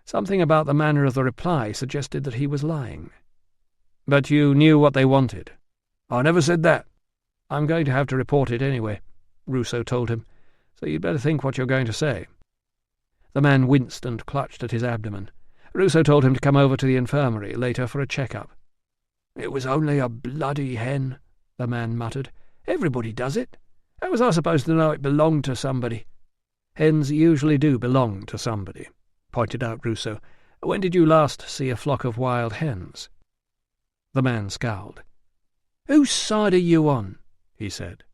Something about the manner of the reply suggested that he was lying. "But you knew what they wanted." "I never said that." "I'm going to have to report it anyway," Ruso told him, "so you'd better think what you're going to say." The man winced and clutched at his abdomen. Ruso told him to come over to the infirmary later for a check-up. "It was only a bloody hen," the man muttered. "Everybody does it. How was I supposed to know it belonged to somebody?" "Hens usually do belong to somebody," pointed out Ruso. "When did you last see a flock of wild hens?" The man scowled. "Whose side are you on?" he said.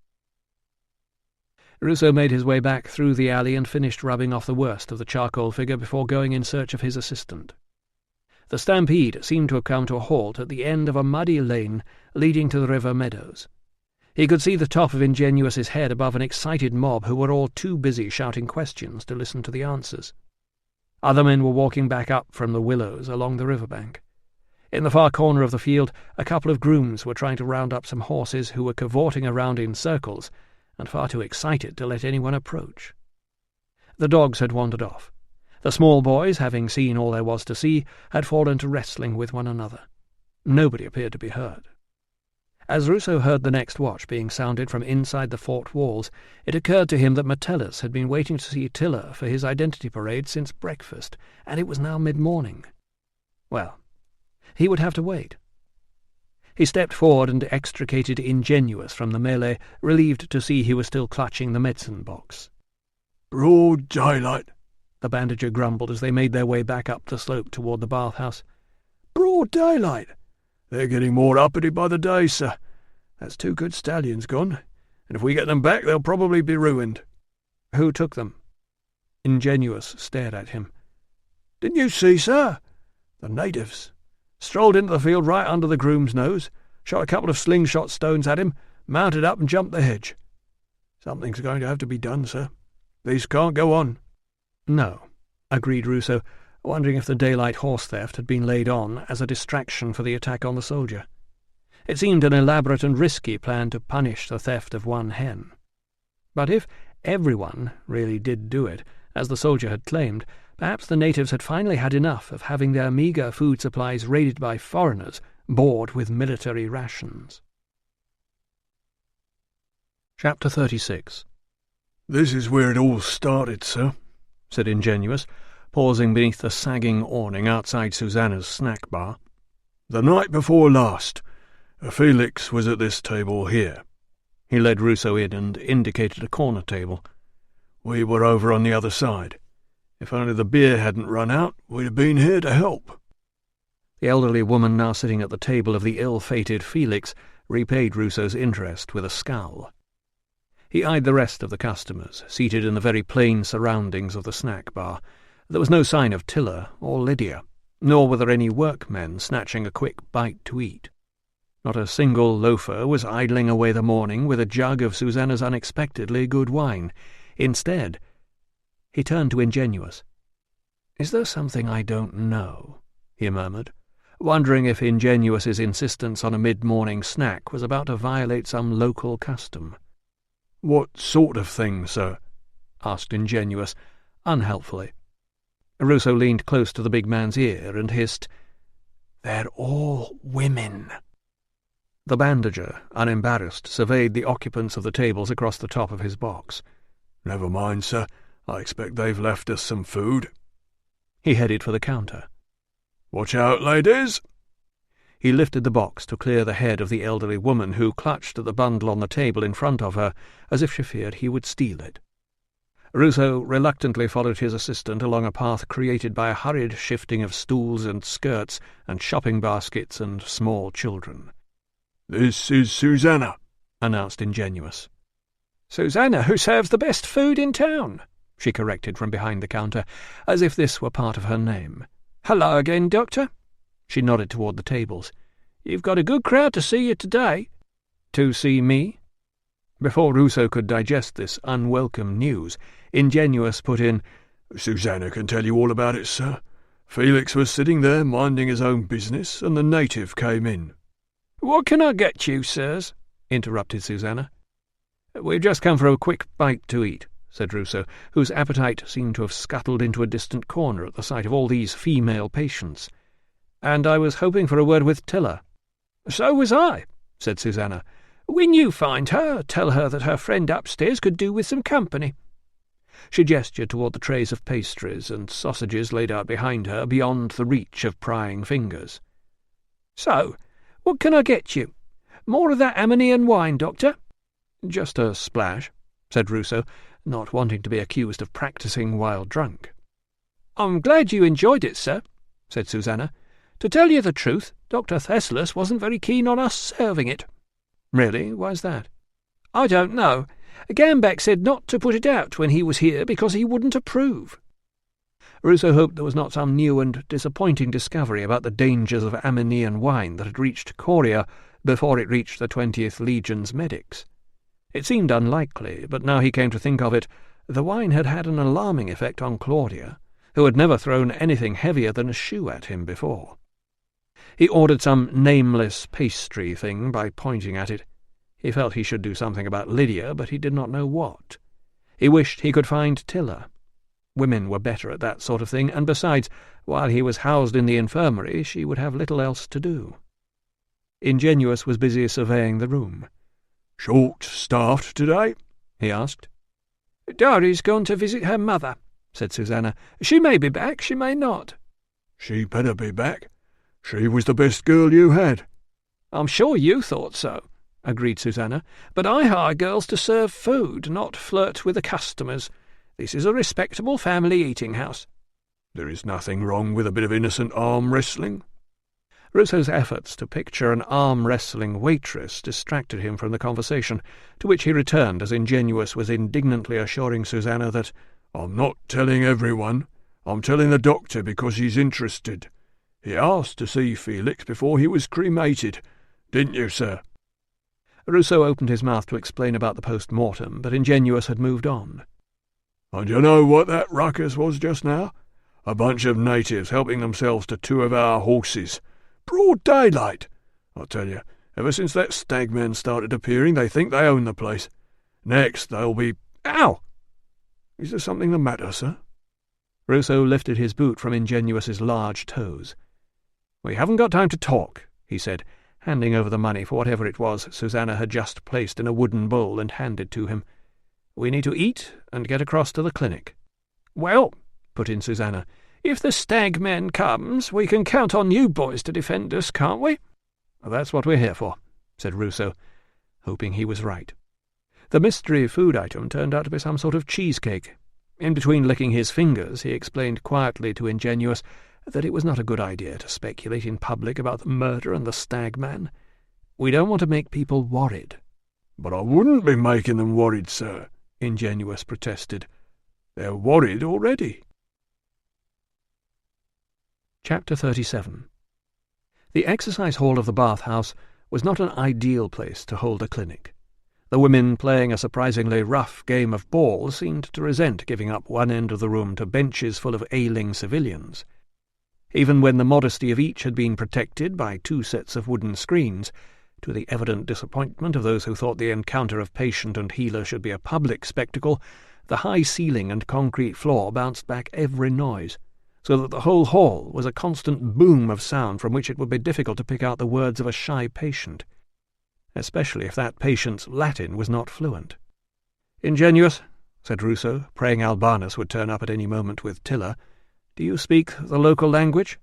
Ruso made his way back through the alley and finished rubbing off the worst of the charcoal figure before going in search of his assistant. The stampede seemed to have come to a halt at the end of a muddy lane leading to the river meadows. He could see the top of Ingenuous's head above an excited mob who were all too busy shouting questions to listen to the answers. Other men were walking back up from the willows along the riverbank. In the far corner of the field, a couple of grooms were trying to round up some horses who were cavorting around in circles and far too excited to let anyone approach. The dogs had wandered off. The small boys, having seen all there was to see, had fallen to wrestling with one another. Nobody appeared to be hurt. As Ruso heard the next watch being sounded from inside the fort walls, it occurred to him that Metellus had been waiting to see Tilla for his identity parade since breakfast, and it was now mid-morning. Well, he would have to wait. He stepped forward and extricated Ingenuous from the melee, relieved to see he was still clutching the medicine box. "Broad daylight," the bandager grumbled as they made their way back up the slope toward the bathhouse. "Broad daylight. They're getting more uppity by the day, sir. That's 2 good stallions gone, and if we get them back they'll probably be ruined." "Who took them?" Ingenuous stared at him. "Didn't you see, sir? The natives. Strolled into the field right under the groom's nose, shot a couple of slingshot stones at him, mounted up and jumped the hedge. Something's going to have to be done, sir. These can't go on." "No," agreed Ruso, wondering if the daylight horse theft had been laid on as a distraction for the attack on the soldier. It seemed an elaborate and risky plan to punish the theft of one hen. But if everyone really did do it, as the soldier had claimed, perhaps the natives had finally had enough of having their meagre food supplies raided by foreigners, bored with military rations. Chapter 36. "This is where it all started, sir," said Ingenuous, pausing beneath the sagging awning outside Susanna's snack bar. "The night before last, Felix was at this table here." He led Ruso in and indicated a corner table. "We were over on the other side. If only the beer hadn't run out, we'd have been here to help." The elderly woman now sitting at the table of the ill-fated Felix repaid Ruso's interest with a scowl. He eyed the rest of the customers, seated in the very plain surroundings of the snack bar. There was no sign of Tilla or Lydia, nor were there any workmen snatching a quick bite to eat. Not a single loafer was idling away the morning with a jug of Susanna's unexpectedly good wine. Instead, he turned to Ingenuous. "Is there something I don't know?" he murmured, wondering if Ingenuous's insistence on a mid-morning snack was about to violate some local custom. "What sort of thing, sir?" asked Ingenuous, unhelpfully. Ruso leaned close to the big man's ear and hissed, "They're all women." The bandager, unembarrassed, surveyed the occupants of the tables across the top of his box. "Never mind, sir. I expect they've left us some food." He headed for the counter. "Watch out, ladies." He lifted the box to clear the head of the elderly woman, who clutched at the bundle on the table in front of her, as if she feared he would steal it. Ruso reluctantly followed his assistant along a path created by a hurried shifting of stools and skirts and shopping baskets and small children. "This is Susanna," announced Ingenuous. "Susanna, who serves the best food in town," she corrected from behind the counter, as if this were part of her name. "Hello again, Doctor." She nodded toward the tables. "You've got a good crowd to see you today." "To see me?" Before Ruso could digest this unwelcome news, Ingenuous put in, "Susanna can tell you all about it, sir. Felix was sitting there minding his own business, and the native came in." "What can I get you, sirs?" interrupted Susanna. "We've just come for a quick bite to eat," said Ruso, whose appetite seemed to have scuttled into a distant corner at the sight of all these female patients. "And I was hoping for a word with Tilla." "So was I," said Susanna. "When you find her, tell her that her friend upstairs could do with some company." She gestured toward the trays of pastries and sausages laid out behind her, beyond the reach of prying fingers. "So, what can I get you? More of that Amanian wine, Doctor?" "Just a splash," said Ruso, not wanting to be accused of practising while drunk. "I'm glad you enjoyed it, sir," said Susanna. "To tell you the truth, Dr. Thessalus wasn't very keen on us serving it." "Really? Why's that?" "I don't know. Gambeck said not to put it out when he was here because he wouldn't approve." Ruso hoped there was not some new and disappointing discovery about the dangers of Amanian wine that had reached Coria before it reached the 20th Legion's medics. It seemed unlikely, but now he came to think of it, the wine had had an alarming effect on Claudia, who had never thrown anything heavier than a shoe at him before. He ordered some nameless pastry thing by pointing at it. He felt he should do something about Lydia, but he did not know what. He wished he could find Tilla. Women were better at that sort of thing, and besides, while he was housed in the infirmary, she would have little else to do. Ingenuous was busy surveying the room. "Short-staffed today?" he asked. "Dari's gone to visit her mother," said Susanna. "She may be back, she may not." "She better be back. She was the best girl you had." "I'm sure you thought so," agreed Susanna, "but I hire girls to serve food, not flirt with the customers. This is a respectable family eating-house." "There is nothing wrong with a bit of innocent arm-wrestling." Ruso's efforts to picture an arm-wrestling waitress distracted him from the conversation, to which he returned as Ingenuous was indignantly assuring Susanna that, "I'm not telling everyone. I'm telling the doctor because he's interested. He asked to see Felix before he was cremated. Didn't you, sir?" Ruso opened his mouth to explain about the post-mortem, but Ingenuous had moved on. "And you know what that ruckus was just now? A bunch of natives helping themselves to 2 of our horses. Broad daylight. I tell you, ever since that stagman started appearing, they think they own the place. Next, they'll be— Ow! Is there something the matter, sir?" Ruso lifted his boot from Ingenuous's large toes. "We haven't got time to talk," he said, handing over the money for whatever it was Susanna had just placed in a wooden bowl and handed to him. "We need to eat and get across to the clinic." "Well," put in Susanna, "if the stagman comes, we can count on you boys to defend us, can't we?" "That's what we're here for," said Ruso, hoping he was right. The mystery food item turned out to be some sort of cheesecake. In between licking his fingers, he explained quietly to Ingenuous that it was not a good idea to speculate in public about the murder and the stagman. "We don't want to make people worried." "But I wouldn't be making them worried, sir," Ingenuous protested. "They're worried already." Chapter 37. The exercise hall of the bathhouse was not an ideal place to hold a clinic. The women playing a surprisingly rough game of ball seemed to resent giving up one end of the room to benches full of ailing civilians. Even when the modesty of each had been protected by 2 sets of wooden screens, to the evident disappointment of those who thought the encounter of patient and healer should be a public spectacle, the high ceiling and concrete floor bounced back every noise, so that the whole hall was a constant boom of sound from which it would be difficult to pick out the words of a shy patient. especially if that patient's Latin was not fluent. "Ingenuous," said Ruso, praying Albanus would turn up at any moment with Tilla. "Do you speak the local language?"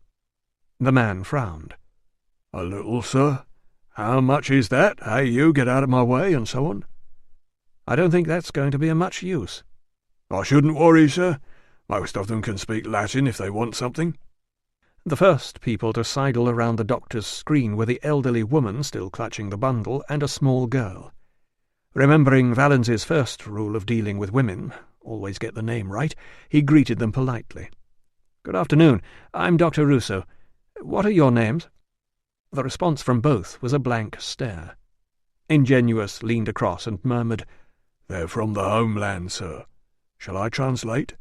The man frowned. "A little, sir. How much is that? Hey, you get out of my way, and so on." "I don't think that's going to be of much use." "I shouldn't worry, sir. Most of them can speak Latin if they want something." The first people to sidle around the doctor's screen were the elderly woman still clutching the bundle and a small girl. Remembering Valence's first rule of dealing with women, always get the name right, he greeted them politely. "Good afternoon. I'm Dr. Ruso. What are your names?" The response from both was a blank stare. Ingenuous leaned across and murmured, "They're from the homeland, sir. Shall I translate?"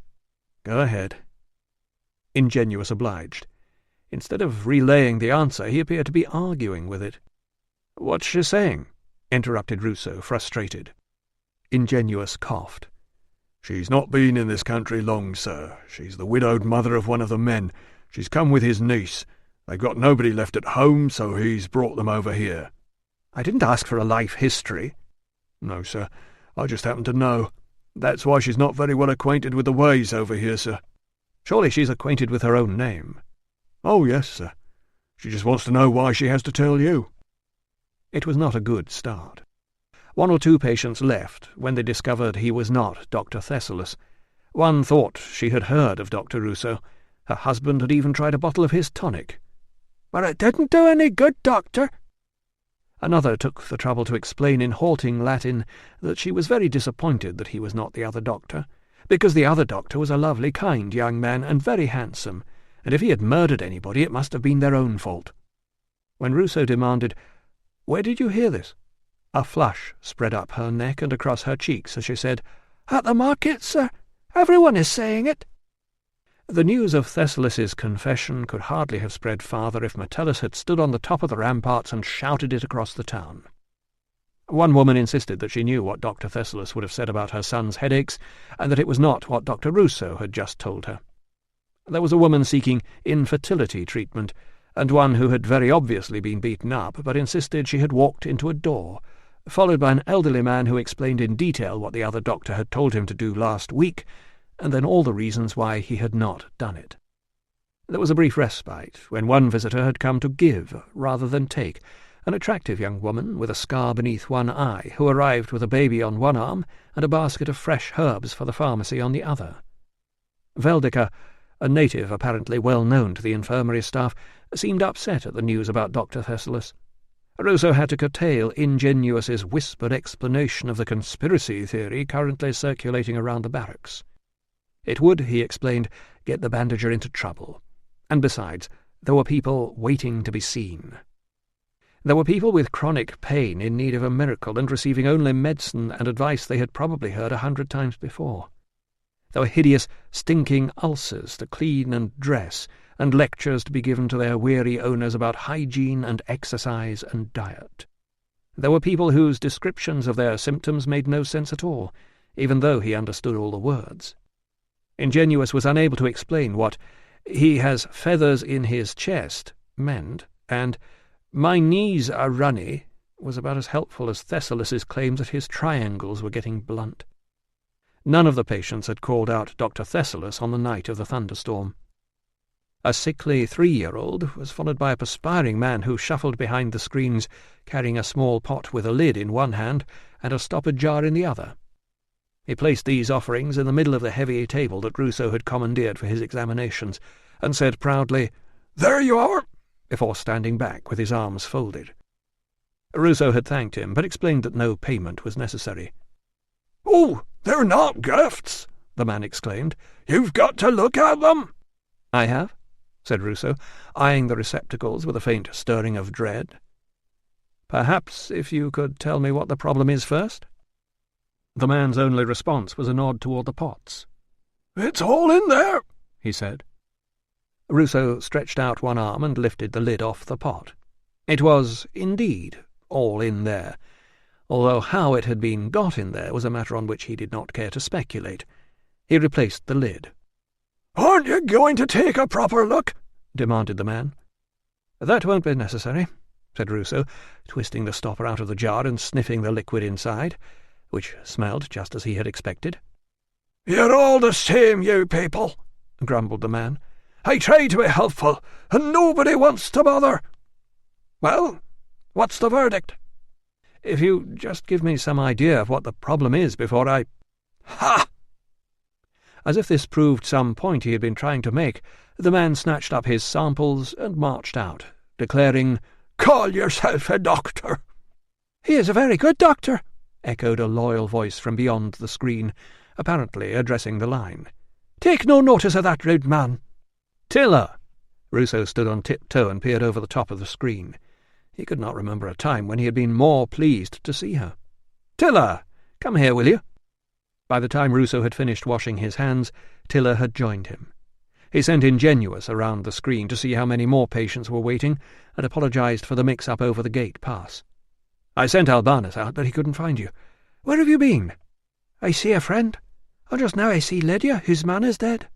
"Go ahead." Ingenuous obliged. Instead of relaying the answer, he appeared to be arguing with it. "What's she saying?" interrupted Ruso, frustrated. Ingenuous coughed. "She's not been in this country long, sir. She's the widowed mother of one of the men. She's come with his niece. They've got nobody left at home, so he's brought them over here." "I didn't ask for a life history." "No, sir. I just happen to know. That's why she's not very well acquainted with the ways over here, sir." "Surely she's acquainted with her own name." "Oh, yes, sir. She just wants to know why she has to tell you." It was not a good start. One or two patients left when they discovered he was not Dr. Thessalus. One thought she had heard of Dr. Ruso. Her husband had even tried a bottle of his tonic. "But it didn't do any good, doctor." Another took the trouble to explain in halting Latin that she was very disappointed that he was not the other doctor, because the other doctor was a lovely, kind young man and very handsome, and if he had murdered anybody it must have been their own fault. When Ruso demanded, "Where did you hear this?" a flush spread up her neck and across her cheeks as she said, "At the market, sir. Everyone is saying it." The news of Thessalus's confession could hardly have spread farther if Metellus had stood on the top of the ramparts and shouted it across the town. One woman insisted that she knew what Dr. Thessalus would have said about her son's headaches, and that it was not what Dr. Ruso had just told her. There was a woman seeking infertility treatment, and one who had very obviously been beaten up, but insisted she had walked into a door, followed by an elderly man who explained in detail what the other doctor had told him to do last week, and then all the reasons why he had not done it. There was a brief respite, when one visitor had come to give rather than take, an attractive young woman with a scar beneath one eye, who arrived with a baby on one arm and a basket of fresh herbs for the pharmacy on the other. Veldica, a native apparently well known to the infirmary staff, seemed upset at the news about Dr. Thessalus. Ruso had to curtail Ingenuous's whispered explanation of the conspiracy theory currently circulating around the barracks. It would, he explained, get the bandager into trouble. And besides, there were people waiting to be seen. There were people with chronic pain in need of a miracle and receiving only medicine and advice they had probably heard 100 times before. There were hideous, stinking ulcers to clean and dress, and lectures to be given to their weary owners about hygiene and exercise and diet. There were people whose descriptions of their symptoms made no sense at all, even though he understood all the words. Ingenuous was unable to explain what "he has feathers in his chest" meant, and "my knees are runny" was about as helpful as Thessalus's claims that his triangles were getting blunt. None of the patients had called out Dr. Thessalus on the night of the thunderstorm. A sickly 3-year-old was followed by a perspiring man who shuffled behind the screens, carrying a small pot with a lid in one hand and a stoppered jar in the other. He placed these offerings in the middle of the heavy table that Ruso had commandeered for his examinations, and said proudly, "There you are," before standing back with his arms folded. Ruso had thanked him, but explained that no payment was necessary. "Oh, they're not gifts," the man exclaimed. "You've got to look at them." "I have," said Ruso, eyeing the receptacles with a faint stirring of dread. "Perhaps if you could tell me what the problem is first?" The man's only response was a nod toward the pots. "It's all in there," he said. Ruso stretched out one arm and lifted the lid off the pot. It was, indeed, all in there, although how it had been got in there was a matter on which he did not care to speculate. He replaced the lid. "Aren't you going to take a proper look?" demanded the man. "That won't be necessary," said Ruso, twisting the stopper out of the jar and sniffing the liquid inside, which smelled just as he had expected. "You're all the same, you people," grumbled the man. "I try to be helpful, and nobody wants to bother. Well, what's the verdict?" "If you just give me some idea of what the problem is before I—" "Ha!" As if this proved some point he had been trying to make, the man snatched up his samples and marched out, declaring, "Call yourself a doctor." "He is a very good doctor," echoed a loyal voice from beyond the screen, apparently addressing the line. "Take no notice of that rude man." "Tilla!" Ruso stood on tiptoe and peered over the top of the screen. He could not remember a time when he had been more pleased to see her. "Tilla! Come here, will you?" By the time Ruso had finished washing his hands, Tilla had joined him. He sent Ingenuous around the screen to see how many more patients were waiting, and apologized for the mix-up over the gate pass. "I sent Albanus out, but he couldn't find you. Where have you been?" "I see a friend. And just now I see Lydia, whose man is dead."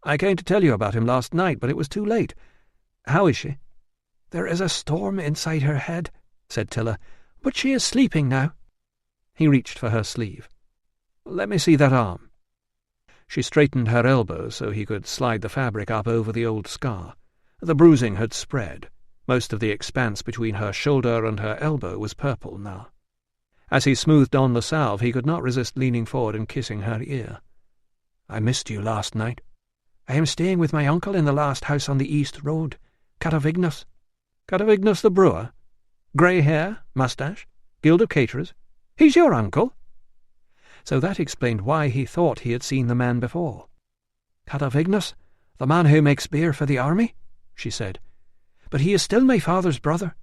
"I came to tell you about him last night, but it was too late. How is she?" "There is a storm inside her head," said Tilla, "but she is sleeping now." He reached for her sleeve. "Let me see that arm." She straightened her elbow so he could slide the fabric up over the old scar. The bruising had spread. Most of the expanse between her shoulder and her elbow was purple now. As he smoothed on the salve, he could not resist leaning forward and kissing her ear. "I missed you last night. I am staying with my uncle in the last house on the East Road, Catavignus." "Catavignus the brewer? Grey hair, moustache, guild of caterers? He's your uncle?" So that explained why he thought he had seen the man before. "Catavignus, the man who makes beer for the army," she said. "But he is still my father's brother."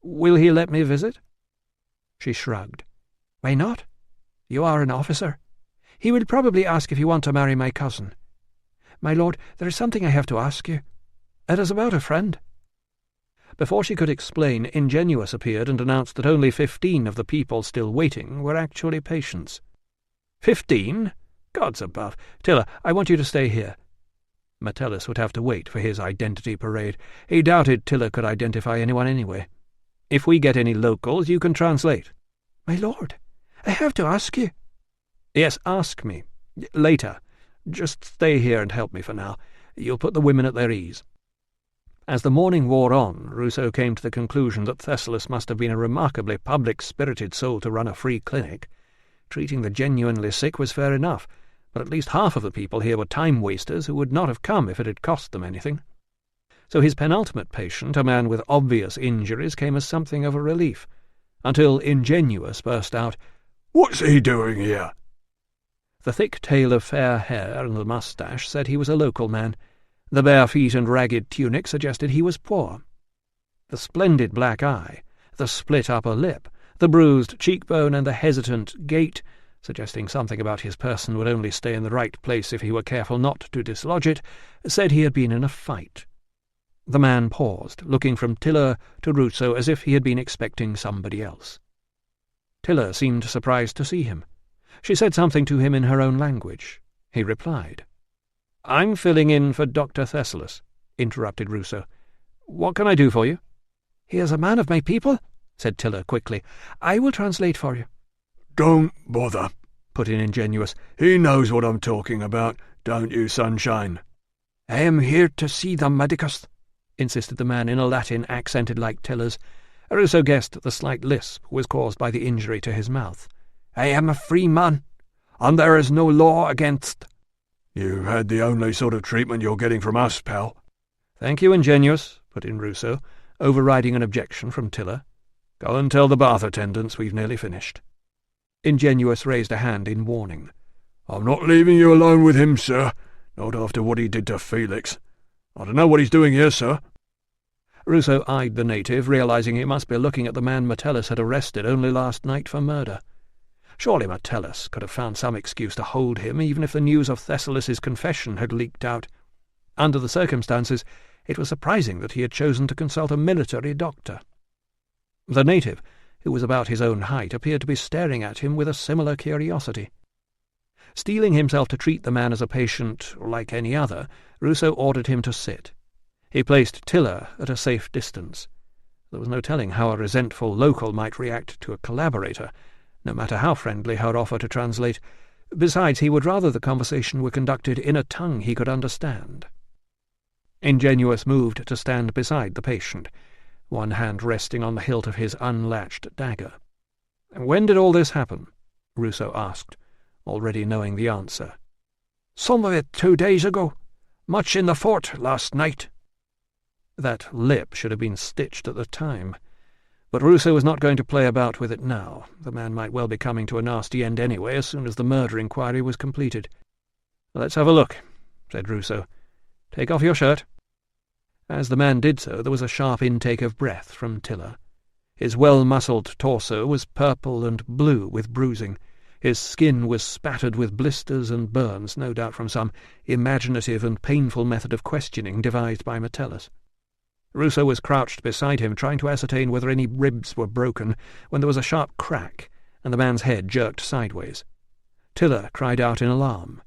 "Will he let me visit?" She shrugged. "Why not? You are an officer. He will probably ask if you want to marry my cousin. My lord, there is something I have to ask you. It is about a friend." Before she could explain, Ingenuous appeared and announced that only 15 of the people still waiting were actually patients. 15? Gods above! Tilla, I want you to stay here. Metellus would have to wait for his identity parade. He doubted Tilla could identify anyone anyway. "If we get any locals, you can translate." "My lord, I have to ask you." "Yes, ask me. Later. Just stay here and help me for now. You'll put the women at their ease." As the morning wore on, Ruso came to the conclusion that Thessalus must have been a remarkably public-spirited soul to run a free clinic. Treating the genuinely sick was fair enough, but at least half of the people here were time-wasters who would not have come if it had cost them anything. So his penultimate patient, a man with obvious injuries, came as something of a relief, until Ingenuous burst out, "What's he doing here?" The thick tail of fair hair and the moustache said he was a local man. The bare feet and ragged tunic suggested he was poor. The splendid black eye, the split upper lip, the bruised cheekbone and the hesitant gait, suggesting something about his person would only stay in the right place if he were careful not to dislodge it, said he had been in a fight. The man paused, looking from Tilla to Ruso as if he had been expecting somebody else. Tilla seemed surprised to see him. She said something to him in her own language. He replied. "I'm filling in for Dr. Thessalus," interrupted Ruso. "What can I do for you?" "He is a man of my people," said Tilla quickly. "I will translate for you." "Don't bother," put in Ingenuous. "He knows what I'm talking about, don't you, Sunshine?" "I am here to see the medicus," insisted the man in a Latin accented like Tilla's. Ruso guessed the slight lisp was caused by the injury to his mouth. "I am a free man, and there is no law against—" "You've had the only sort of treatment you're getting from us, pal." "Thank you, Ingenuous," put in Ruso, overriding an objection from Tilla. "Go and tell the bath attendants we've nearly finished." Ingenuous raised a hand in warning. "I'm not leaving you alone with him, sir, not after what he did to Felix. I don't know what he's doing here, sir." Ruso eyed the native, realizing he must be looking at the man Metellus had arrested only last night for murder. Surely Metellus could have found some excuse to hold him, even if the news of Thessalus's confession had leaked out. Under the circumstances, it was surprising that he had chosen to consult a military doctor. The native, who was about his own height, appeared to be staring at him with a similar curiosity. Steeling himself to treat the man as a patient like any other, Ruso ordered him to sit. He placed Tilla at a safe distance. There was no telling how a resentful local might react to a collaborator, no matter how friendly her offer to translate. Besides, he would rather the conversation were conducted in a tongue he could understand. Ingenuous moved to stand beside the patient, one hand resting on the hilt of his unlatched dagger. "When did all this happen?" Ruso asked, already knowing the answer. "Some of it 2 days ago. Much in the fort last night." That lip should have been stitched at the time. But Ruso was not going to play about with it now. The man might well be coming to a nasty end anyway as soon as the murder inquiry was completed. "Let's have a look," said Ruso. "Take off your shirt." As the man did so, there was a sharp intake of breath from Tilla. His well-muscled torso was purple and blue with bruising. His skin was spattered with blisters and burns, no doubt from some imaginative and painful method of questioning devised by Metellus. Ruso was crouched beside him, trying to ascertain whether any ribs were broken, when there was a sharp crack, and the man's head jerked sideways. Tilla cried out in alarm.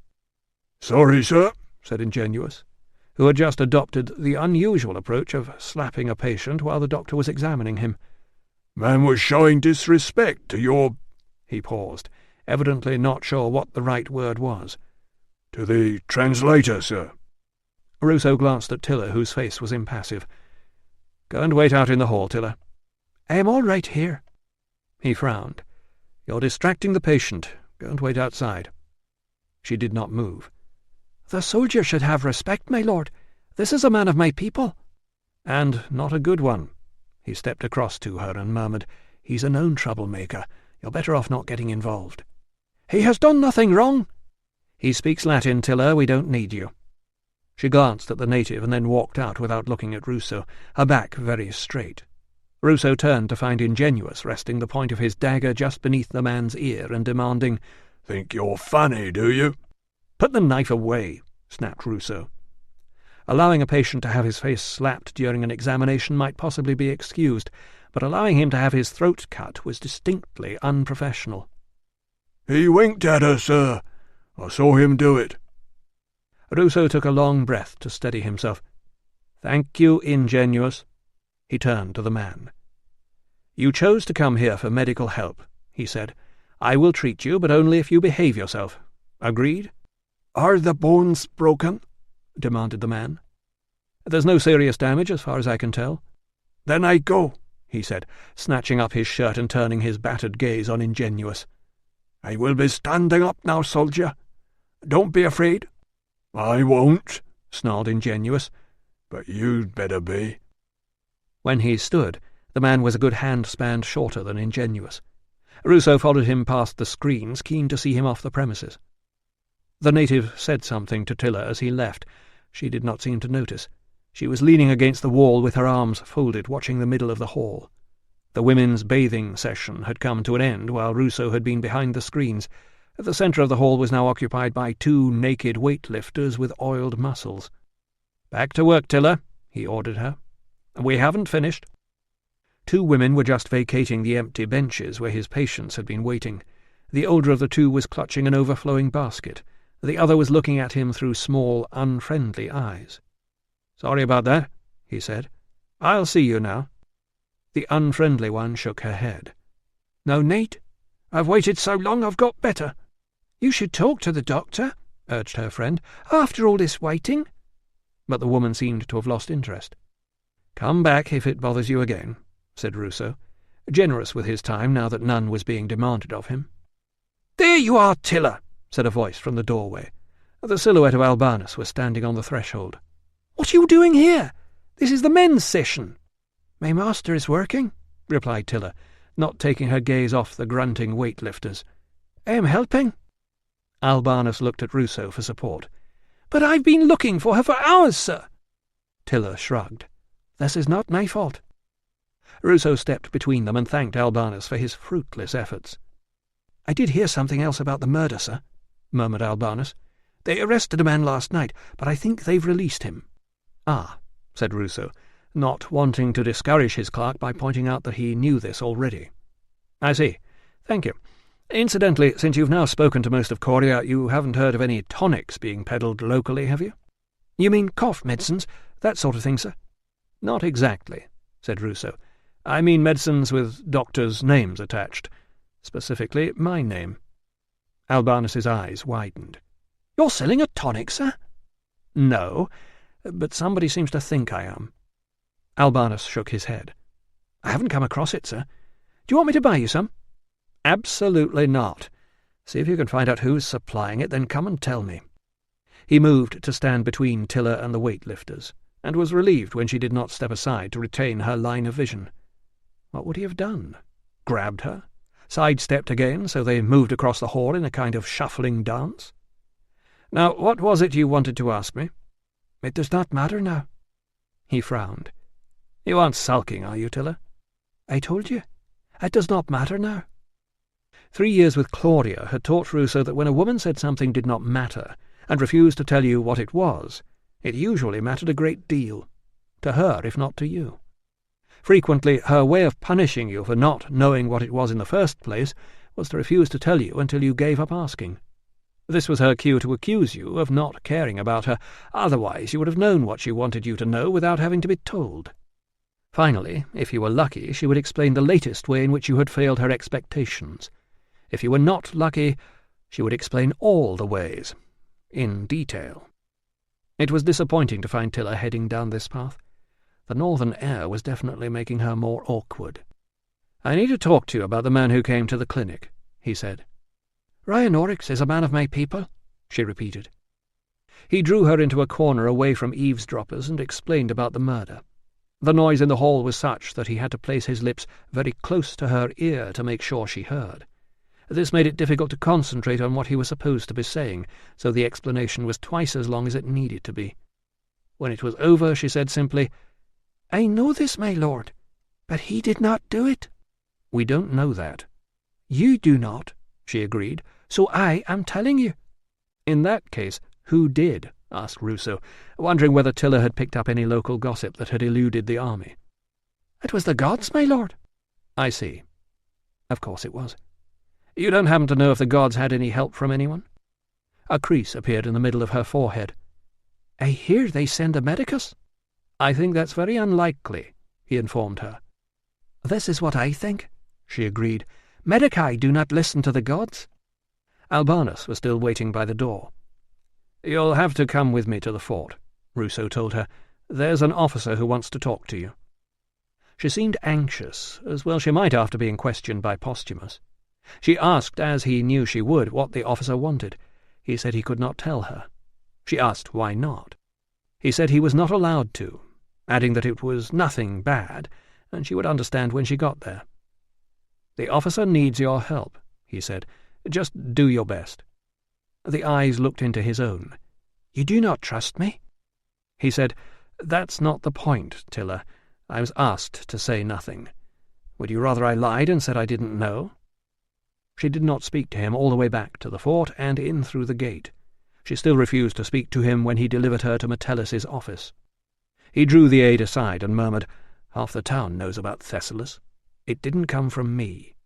"Sorry, sir," said Ingenuous, who had just adopted the unusual approach of slapping a patient while the doctor was examining him. "Man was showing disrespect to your—" He paused, evidently not sure what the right word was. "To the translator, sir." Ruso glanced at Tilla, whose face was impassive. "Go and wait out in the hall, Tilla." "I am all right here." He frowned. "You're distracting the patient. Go and wait outside." She did not move. "The soldier should have respect, my lord. This is a man of my people." "And not a good one." He stepped across to her and murmured, "He's a known troublemaker. You're better off not getting involved." "He has done nothing wrong." "He speaks Latin, Tilla. We don't need you." She glanced at the native and then walked out without looking at Ruso, her back very straight. Ruso turned to find Ingenuous resting the point of his dagger just beneath the man's ear and demanding, "Think you're funny, do you?" "Put the knife away," snapped Ruso. Allowing a patient to have his face slapped during an examination might possibly be excused, but allowing him to have his throat cut was distinctly unprofessional. "He winked at her, sir. I saw him do it." Ruso took a long breath to steady himself. "Thank you, Ingenuous." He turned to the man. "You chose to come here for medical help," he said. "I will treat you, but only if you behave yourself. Agreed?" "Are the bones broken?" demanded the man. "There's no serious damage as far as I can tell." "Then I go," he said, snatching up his shirt and turning his battered gaze on Ingenuous. "I will be standing up now, soldier. Don't be afraid." "I won't," snarled Ingenuous. "But you'd better be." When he stood, the man was a good hand-span shorter than Ingenuous. Ruso followed him past the screens, keen to see him off the premises. The native said something to Tilla as he left. She did not seem to notice. She was leaning against the wall with her arms folded, watching the middle of the hall. The women's bathing session had come to an end while Ruso had been behind the screens. The centre of the hall was now occupied by 2 naked weightlifters with oiled muscles. "Back to work, Tilla," he ordered her. "We haven't finished." 2 women were just vacating the empty benches where his patients had been waiting. The older of the 2 was clutching an overflowing basket. The other was looking at him through small, unfriendly eyes. "Sorry about that," he said. "I'll see you now." The unfriendly one shook her head. "No need. I've waited so long I've got better." "You should talk to the doctor," urged her friend, "after all this waiting." But the woman seemed to have lost interest. "Come back if it bothers you again," said Ruso, generous with his time now that none was being demanded of him. "There you are, Tilla," said a voice from the doorway. The silhouette of Albanus was standing on the threshold. "What are you doing here? This is the men's session." "My master is working," replied Tilla, not taking her gaze off the grunting weightlifters. "I am helping." Albanus looked at Ruso for support. "But I've been looking for her for hours, sir." Tilla shrugged. "This is not my fault." Ruso stepped between them and thanked Albanus for his fruitless efforts. "I did hear something else about the murder, sir," murmured Albanus. "They arrested a man last night, but I think they've released him." "Ah," said Ruso, not wanting to discourage his clerk by pointing out that he knew this already. "I see. Thank you. Incidentally, since you've now spoken to most of Coria, you haven't heard of any tonics being peddled locally, have you?" "You mean cough medicines, that sort of thing, sir?" "Not exactly," said Ruso. I mean medicines with doctors' names attached. Specifically, my name." Albanus's eyes widened. "You're selling a tonic, sir?" "No, but somebody seems to think I am." Albanus shook his head. "I haven't come across it, sir. Do you want me to buy you some?" "Absolutely not. See if you can find out who's supplying it, then come and tell me." He moved to stand between Tilla and the weightlifters, and was relieved when she did not step aside to retain her line of vision. What would he have done? Grabbed her? Sidestepped again, so they moved across the hall in a kind of shuffling dance? "Now, what was it you wanted to ask me?" "It does not matter now." He frowned. "You aren't sulking, are you, Tilla?" "I told you. It does not matter now." 3 years with Claudia had taught Ruso that when a woman said something did not matter, and refused to tell you what it was, it usually mattered a great deal. To her, if not to you. Frequently, her way of punishing you for not knowing what it was in the first place was to refuse to tell you until you gave up asking. This was her cue to accuse you of not caring about her, otherwise you would have known what she wanted you to know without having to be told. Finally, if you were lucky, she would explain the latest way in which you had failed her expectations. If you were not lucky, she would explain all the ways, in detail. It was disappointing to find Tilla heading down this path. The northern air was definitely making her more awkward. "I need to talk to you about the man who came to the clinic," he said. "Ryan Oryx is a man of my people," she repeated. He drew her into a corner away from eavesdroppers and explained about the murder. The noise in the hall was such that he had to place his lips very close to her ear to make sure she heard. This made it difficult to concentrate on what he was supposed to be saying, so the explanation was twice as long as it needed to be. When it was over, she said simply, "I know this, my lord, but he did not do it." "We don't know that." "You do not," she agreed. "So I am telling you." "In that case, who did?" asked Ruso, wondering whether Tilla had picked up any local gossip that had eluded the army. "It was the gods, my lord." "I see. Of course it was. You don't happen to know if the gods had any help from anyone?" A crease appeared in the middle of her forehead. "I hear they send a medicus." "I think that's very unlikely," he informed her. "This is what I think," she agreed. "Medici do not listen to the gods." Albanus was still waiting by the door. "You'll have to come with me to the fort," Ruso told her. "There's an officer who wants to talk to you." She seemed anxious, as well she might after being questioned by Posthumus. She asked, as he knew she would, what the officer wanted. He said he could not tell her. She asked why not. He said he was not allowed to, adding that it was nothing bad, and she would understand when she got there. "The officer needs your help," he said. "Just do your best." The eyes looked into his own. "You do not trust me?" He said, "That's not the point, Tilla. I was asked to say nothing. Would you rather I lied and said I didn't know?" She did not speak to him all the way back to the fort and in through the gate. She still refused to speak to him when he delivered her to Metellus's office. He drew the aide aside and murmured, "Half the town knows about Thessalus. It didn't come from me."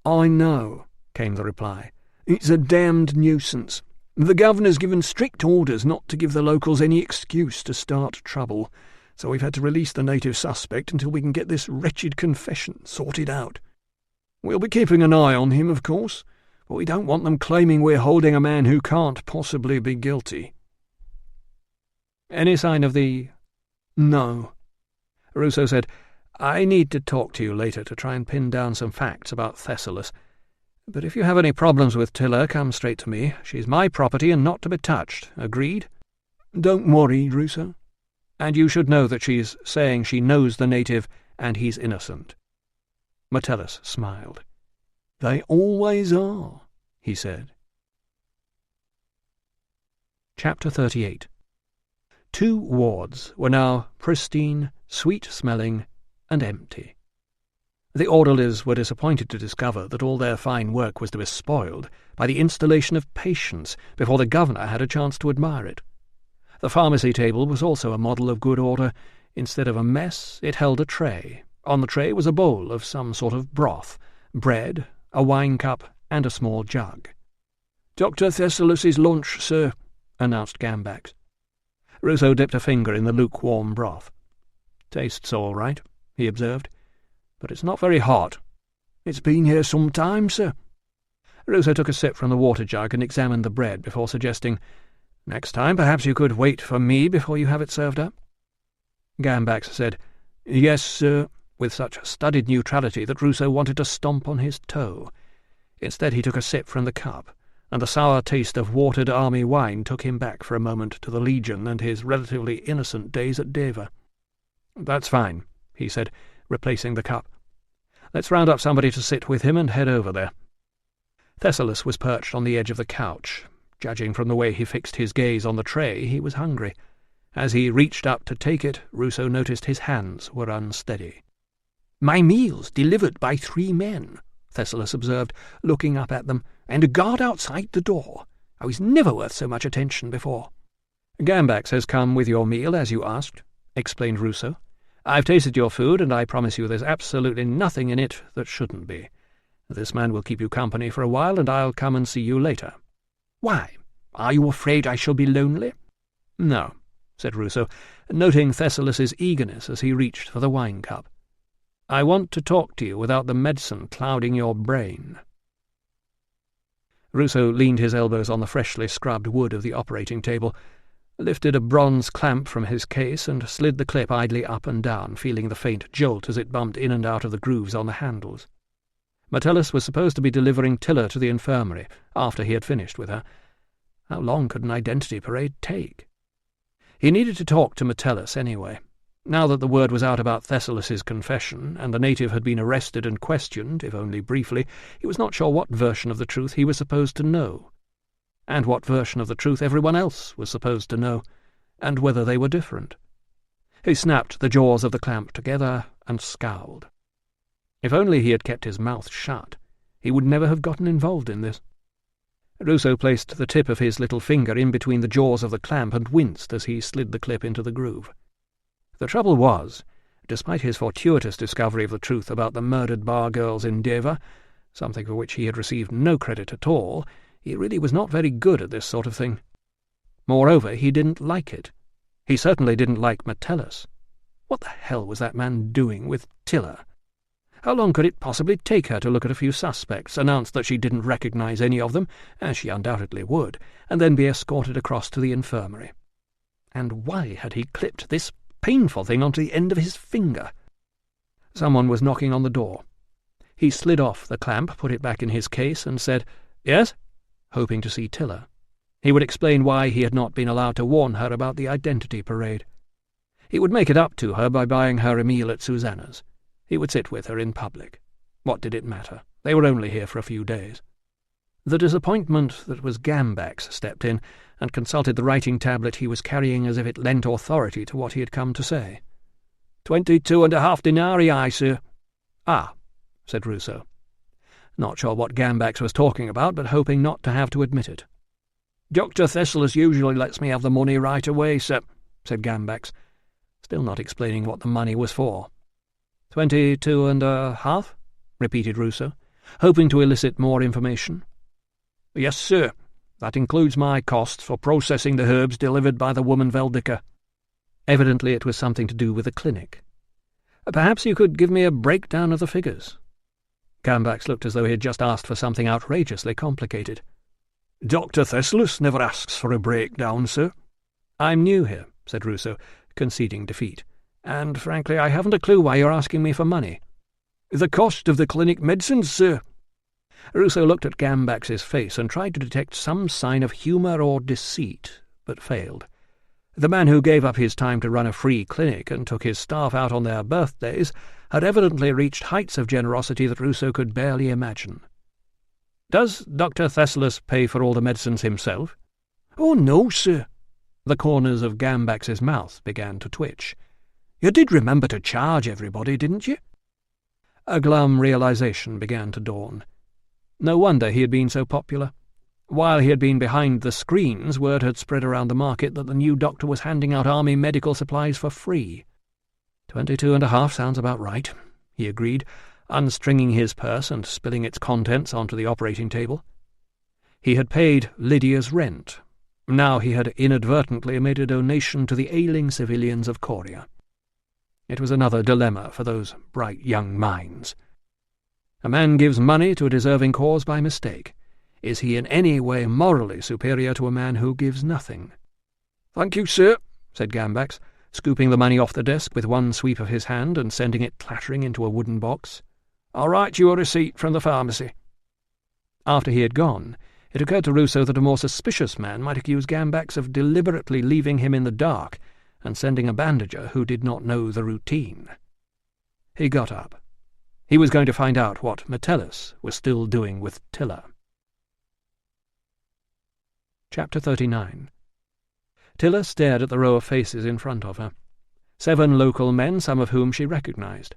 "I know," came the reply. "It's a damned nuisance. The governor's given strict orders not to give the locals any excuse to start trouble, so we've had to release the native suspect until we can get this wretched confession sorted out. We'll be keeping an eye on him, of course, but we don't want them claiming we're holding a man who can't possibly be guilty." "Any sign of the—" "No." Ruso said, "I need to talk to you later to try and pin down some facts about Thessalus. But if you have any problems with Tilla, come straight to me. She's my property and not to be touched. Agreed?" "Don't worry, Ruso." "And you should know that she's saying she knows the native and he's innocent." Metellus smiled. "They always are," he said. Chapter 38. 2 wards were now pristine, sweet-smelling, and empty. The orderlies were disappointed to discover that all their fine work was to be spoiled by the installation of patients before the governor had a chance to admire it. The pharmacy table was also a model of good order. Instead of a mess, it held a tray. On the tray was a bowl of some sort of broth, bread, a wine cup, and a small jug. "Dr. Thessalus's lunch, sir," announced Gambax. Ruso dipped a finger in the lukewarm broth. "Tastes all right," he observed. but it's not very hot." "It's been here some time, sir." Ruso took a sip from the water jug and examined the bread before suggesting, "Next time perhaps you could wait for me before you have it served up." Gambax said, "Yes, sir," with such studied neutrality that Ruso wanted to stomp on his toe. Instead he took a sip from the cup, and the sour taste of watered army wine took him back for a moment to the Legion and his relatively innocent days at Deva. "That's fine," he said, replacing the cup. "Let's round up somebody to sit with him and head over there." Thessalus was perched on the edge of the couch. Judging from the way he fixed his gaze on the tray, he was hungry. As he reached up to take it, Ruso noticed his hands were unsteady. "My meal's delivered by 3 men," Thessalus observed, looking up at them, "and a guard outside the door. I was never worth so much attention before." "Gambax has come with your meal, as you asked," explained Ruso. "I've tasted your food, and I promise you there's absolutely nothing in it that shouldn't be. This man will keep you company for a while, and I'll come and see you later." "Why? Are you afraid I shall be lonely?" "No," said Ruso, noting Thessalus's eagerness as he reached for the wine cup. "I want to talk to you without the medicine clouding your brain." Ruso leaned his elbows on the freshly scrubbed wood of the operating table, lifted a bronze clamp from his case, and slid the clip idly up and down, feeling the faint jolt as it bumped in and out of the grooves on the handles. Metellus was supposed to be delivering Tilla to the infirmary after he had finished with her. How long could an identity parade take? He needed to talk to Metellus anyway. Now that the word was out about Thessalus's confession, and the native had been arrested and questioned, if only briefly, he was not sure what version of the truth he was supposed to know, and what version of the truth everyone else was supposed to know, and whether they were different. He snapped the jaws of the clamp together and scowled. If only he had kept his mouth shut, he would never have gotten involved in this. Ruso placed the tip of his little finger in between the jaws of the clamp and winced as he slid the clip into the groove. The trouble was, despite his fortuitous discovery of the truth about the murdered bar girls in Deva, something for which he had received no credit at all, he really was not very good at this sort of thing. Moreover, he didn't like it. He certainly didn't like Metellus. What the hell was that man doing with Tilla? How long could it possibly take her to look at a few suspects, announce that she didn't recognize any of them, as she undoubtedly would, and then be escorted across to the infirmary? And why had he clipped this painful thing onto the end of his finger? Someone was knocking on the door. He slid off the clamp, put it back in his case, and said, "Yes?" hoping to see Tilla. He would explain why he had not been allowed to warn her about the identity parade. He would make it up to her by buying her a meal at Susanna's. He would sit with her in public. What did it matter? They were only here for a few days. The disappointment that was Gambax stepped in and consulted the writing tablet he was carrying as if it lent authority to what he had come to say. 22.5 denarii, sir." "Ah," said Ruso. Not sure what Gambax was talking about, but hoping not to have to admit it. "Dr. Thessalus usually lets me have the money right away, sir," said Gambax, still not explaining what the money was for. 22.5, repeated Ruso, hoping to elicit more information. "Yes, sir. That includes my costs for processing the herbs delivered by the woman Veldica." Evidently it was something to do with the clinic. "Perhaps you could give me a breakdown of the figures." Gambax looked as though he had just asked for something outrageously complicated. "Dr. Thessalus never asks for a breakdown, sir." "I'm new here," said Ruso, conceding defeat, "and frankly I haven't a clue why you're asking me for money." "The cost of the clinic medicines, sir." Ruso looked at Gambax's face and tried to detect some sign of humour or deceit, but failed. The man who gave up his time to run a free clinic and took his staff out on their birthdays had evidently reached heights of generosity that Ruso could barely imagine. "Does Dr. Thessalus pay for all the medicines himself?" "Oh, no, sir." The corners of Gambax's mouth began to twitch. "You did remember to charge everybody, didn't you?" A glum realization began to dawn. No wonder he had been so popular. While he had been behind the screens, word had spread around the market that the new doctor was handing out army medical supplies for free. 22.5 sounds about right, he agreed, unstringing his purse and spilling its contents onto the operating table. He had paid Lydia's rent. Now he had inadvertently made a donation to the ailing civilians of Coria. It was another dilemma for those bright young minds. A man gives money to a deserving cause by mistake. Is he in any way morally superior to a man who gives nothing? "Thank you, sir," said Gambax, scooping the money off the desk with one sweep of his hand and sending it clattering into a wooden box. "I'll write you a receipt from the pharmacy." After he had gone, it occurred to Ruso that a more suspicious man might accuse Gambax of deliberately leaving him in the dark and sending a bandager who did not know the routine. He got up. He was going to find out what Metellus was still doing with Tilla. Chapter 39. Tilla stared at the row of faces in front of her. 7 local men, some of whom she recognized.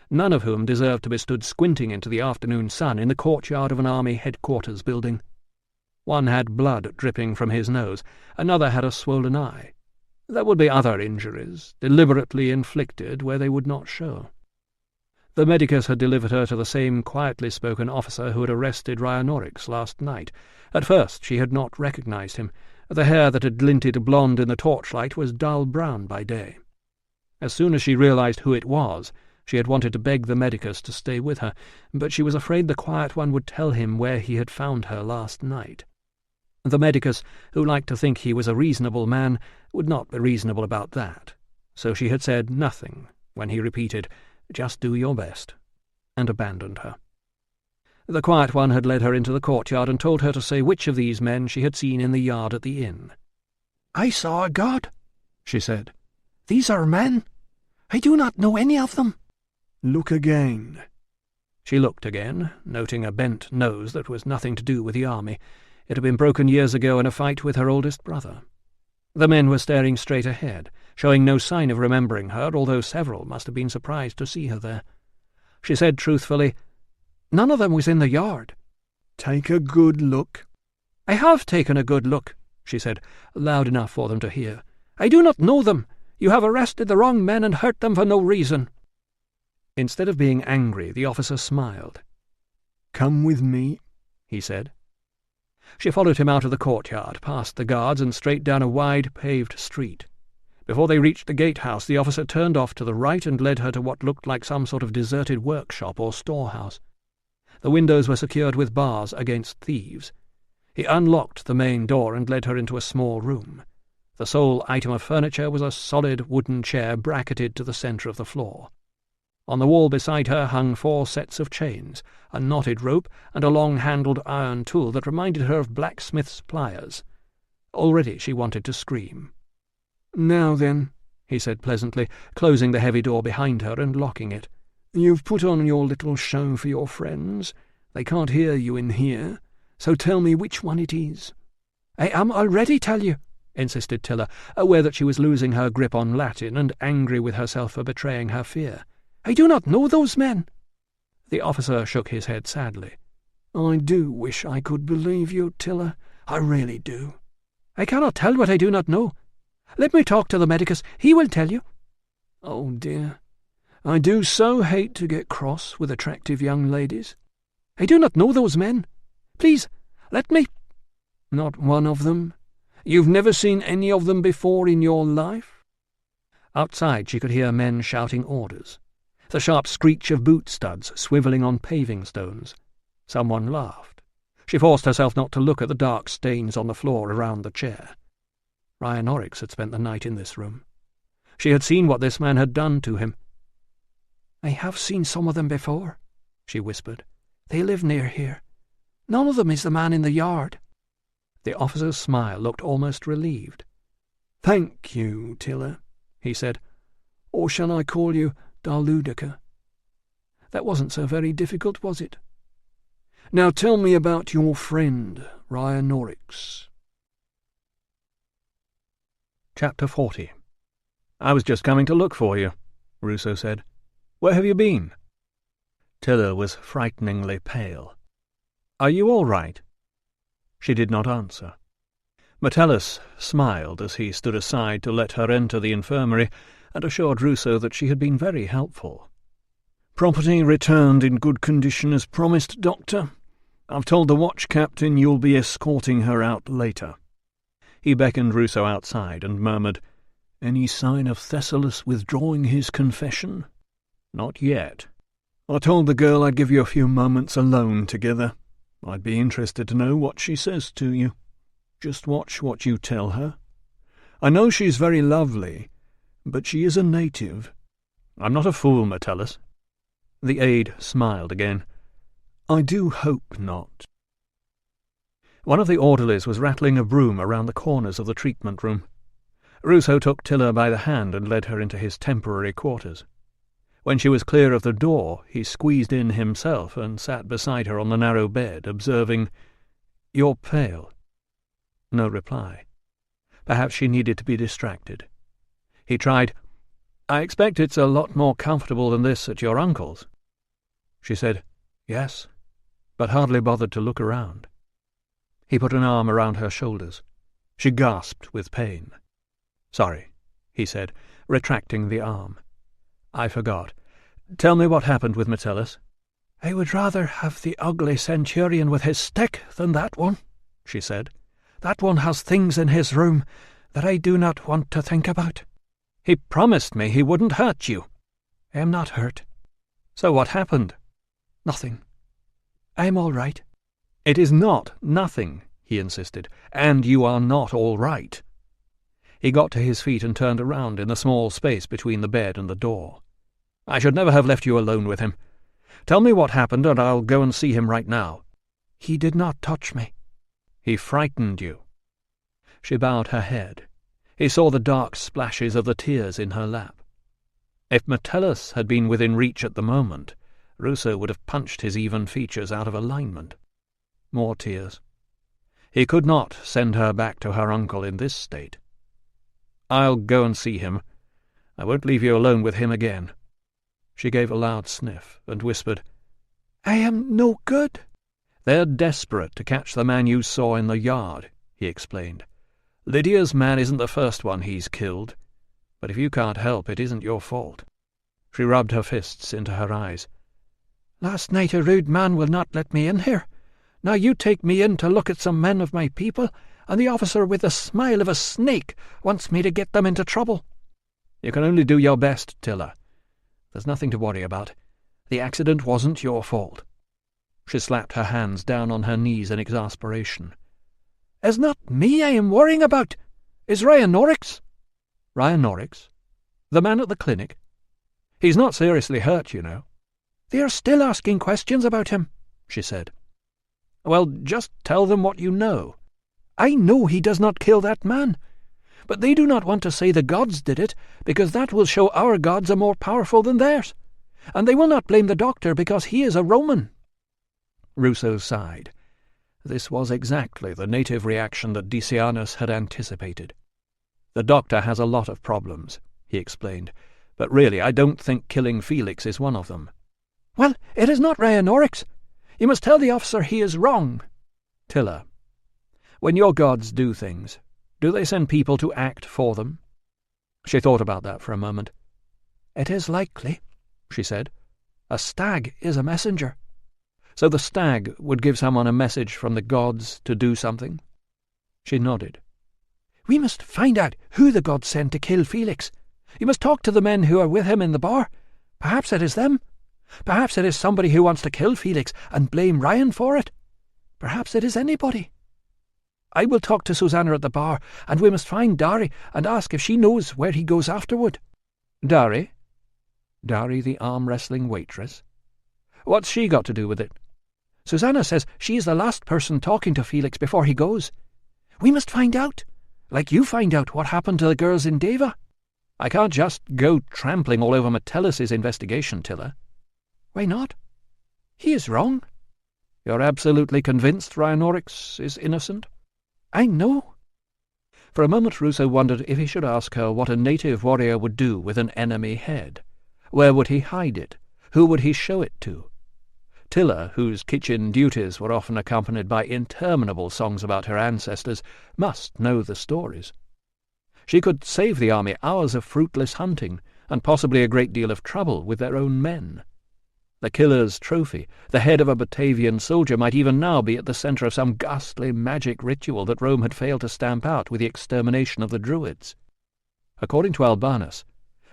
None of whom deserved to be stood squinting into the afternoon sun in the courtyard of an army headquarters building. One had blood dripping from his nose, another had a swollen eye. There would be other injuries, deliberately inflicted where they would not show. The medicus had delivered her to the same quietly spoken officer who had arrested Ryanorix last night. At first she had not recognized him. The hair that had glinted blonde in the torchlight was dull brown by day. As soon as she realized who it was, she had wanted to beg the medicus to stay with her, but she was afraid the quiet one would tell him where he had found her last night. The medicus, who liked to think he was a reasonable man, would not be reasonable about that, so she had said nothing when he repeated, "Just do your best," and abandoned her. The quiet one had led her into the courtyard and told her to say which of these men she had seen in the yard at the inn. "I saw a god," she said. "These are men. I do not know any of them." "Look again." She looked again, noting a bent nose that was nothing to do with the army. It had been broken years ago in a fight with her oldest brother. The men were staring straight ahead, showing no sign of remembering her, although several must have been surprised to see her there. She said truthfully, "None of them was in the yard." "Take a good look." "I have taken a good look," she said, loud enough for them to hear. "I do not know them. You have arrested the wrong men and hurt them for no reason." Instead of being angry, the officer smiled. "Come with me," he said. She followed him out of the courtyard, past the guards, and straight down a wide paved street. Before they reached the gatehouse, the officer turned off to the right and led her to what looked like some sort of deserted workshop or storehouse. The windows were secured with bars against thieves. He unlocked the main door and led her into a small room. The sole item of furniture was a solid wooden chair bracketed to the centre of the floor. On the wall beside her hung 4 sets of chains, a knotted rope, and a long-handled iron tool that reminded her of blacksmith's pliers. Already she wanted to scream. "Now then," he said pleasantly, closing the heavy door behind her and locking it. "You've put on your little show for your friends. They can't hear you in here, so tell me which one it is." "I am already tell you," insisted Tilla, aware that she was losing her grip on Latin and angry with herself for betraying her fear. "I do not know those men." The officer shook his head sadly. "I do wish I could believe you, Tilla. I really do." "I cannot tell what I do not know. Let me talk to the medicus. He will tell you." "Oh, dear. I do so hate to get cross with attractive young ladies." "I do not know those men. Please, let me—" "Not one of them? You've never seen any of them before in your life?" Outside she could hear men shouting orders. The sharp screech of boot studs swivelling on paving stones. Someone laughed. She forced herself not to look at the dark stains on the floor around the chair. Ryanorix had spent the night in this room. She had seen what this man had done to him. "I have seen some of them before," she whispered. "They live near here. None of them is the man in the yard." The officer's smile looked almost relieved. "Thank you, Tilla," he said. "Or shall I call you Darludica? That wasn't so very difficult, was it? Now tell me about your friend, Ryanorix." Chapter 40. "I was just coming to look for you," Ruso said. "Where have you been?" Tilla was frighteningly pale. "Are you all right?" She did not answer. Metellus smiled as he stood aside to let her enter the infirmary, and assured Ruso that she had been very helpful. "Property returned in good condition as promised, Doctor. I've told the watch captain you'll be escorting her out later." He beckoned Ruso outside and murmured, Any sign of Thessalus withdrawing his confession? Not yet. I told the girl I'd give you a few moments alone together. I'd be interested to know what she says to you. Just watch what you tell her. I know she's very lovely, but she is a native. I'm not a fool, Metellus. The aide smiled again. I do hope not. One of the orderlies was rattling a broom around the corners of the treatment room. Ruso took Tilla by the hand and led her into his temporary quarters. When she was clear of the door, he squeezed in himself and sat beside her on the narrow bed, observing, "You're pale." No reply. Perhaps she needed to be distracted. He tried, "I expect it's a lot more comfortable than this at your uncle's." She said, "Yes," but hardly bothered to look around. He put an arm around her shoulders. She gasped with pain. "Sorry," he said, retracting the arm. "I forgot. Tell me what happened with Metellus." "I would rather have the ugly centurion with his stick than that one," she said. "That one has things in his room that I do not want to think about." "He promised me he wouldn't hurt you." "I am not hurt." "So what happened?" "Nothing. I'm all right." "It is not nothing," he insisted, "and you are not all right." He got to his feet and turned around in the small space between the bed and the door. "I should never have left you alone with him. Tell me what happened, and I'll go and see him right now." "He did not touch me." "He frightened you." She bowed her head. He saw the dark splashes of the tears in her lap. If Metellus had been within reach at the moment, Ruso would have punched his even features out of alignment. More tears. He could not send her back to her uncle in this state. "I'll go and see him. I won't leave you alone with him again." She gave a loud sniff and whispered, "I am no good." "They're desperate to catch the man you saw in the yard," he explained. "Lydia's man isn't the first one he's killed, but if you can't help, it isn't your fault." She rubbed her fists into her eyes. "Last night a rude man will not let me in here. Now you take me in to look at some men of my people, and the officer with the smile of a snake wants me to get them into trouble." "You can only do your best, Tilla. There's nothing to worry about. The accident wasn't your fault." She slapped her hands down on her knees in exasperation. "It's not me I am worrying about. It's Ryanorix." "Ryanorix? The man at the clinic? He's not seriously hurt, you know." "They are still asking questions about him," she said. "Well, just tell them what you know." "I know he does not kill that man. But they do not want to say the gods did it, because that will show our gods are more powerful than theirs. And they will not blame the doctor because he is a Roman." Ruso sighed. This was exactly the native reaction that Decianus had anticipated. "The doctor has a lot of problems," he explained, "but really I don't think killing Felix is one of them." "Well, it is not Ryanorix. You must tell the officer he is wrong." "Tilla, when your gods do things, do they send people to act for them?" She thought about that for a moment. "It is likely," she said. "A stag is a messenger." "So the stag would give someone a message from the gods to do something?" She nodded. "We must find out who the gods sent to kill Felix. You must talk to the men who are with him in the bar. Perhaps it is them. Perhaps it is somebody who wants to kill Felix and blame Ryan for it. Perhaps it is anybody. I will talk to Susanna at the bar, and we must find Dari and ask if she knows where he goes afterward." "Dari? Dari, the arm-wrestling waitress? What's she got to do with it?" "Susanna says she is the last person talking to Felix before he goes. We must find out, like you find out what happened to the girls in Deva." "I can't just go trampling all over Metellus's investigation, Tilla." "Why not? He is wrong." "You're absolutely convinced Ryanorix is innocent?" "I know." For a moment Ruso wondered if he should ask her what a native warrior would do with an enemy head. Where would he hide it? Who would he show it to? Tilla, whose kitchen duties were often accompanied by interminable songs about her ancestors, must know the stories. She could save the army hours of fruitless hunting, and possibly a great deal of trouble with their own men. The killer's trophy, the head of a Batavian soldier, might even now be at the centre of some ghastly magic ritual that Rome had failed to stamp out with the extermination of the Druids. According to Albanus,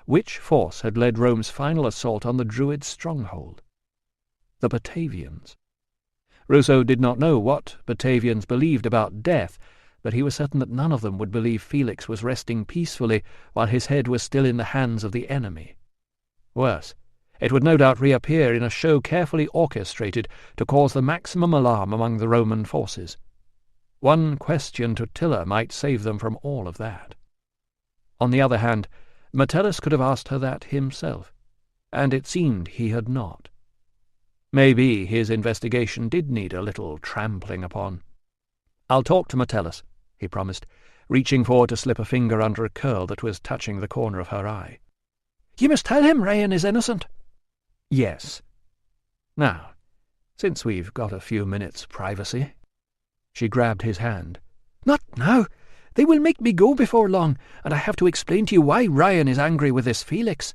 which force had led Rome's final assault on the Druid stronghold? The Batavians. Ruso did not know what Batavians believed about death, but he was certain that none of them would believe Felix was resting peacefully while his head was still in the hands of the enemy. Worse, it would no doubt reappear in a show carefully orchestrated to cause the maximum alarm among the Roman forces. One question to Tilla might save them from all of that. On the other hand, Metellus could have asked her that himself, and it seemed he had not. Maybe his investigation did need a little trampling upon. "I'll talk to Metellus," he promised, reaching forward to slip a finger under a curl that was touching the corner of her eye. "You must tell him Rayan is innocent." "Yes. Now, since we've got a few minutes' privacy." She grabbed his hand. "Not now. They will make me go before long, and I have to explain to you why Rayan is angry with this Felix."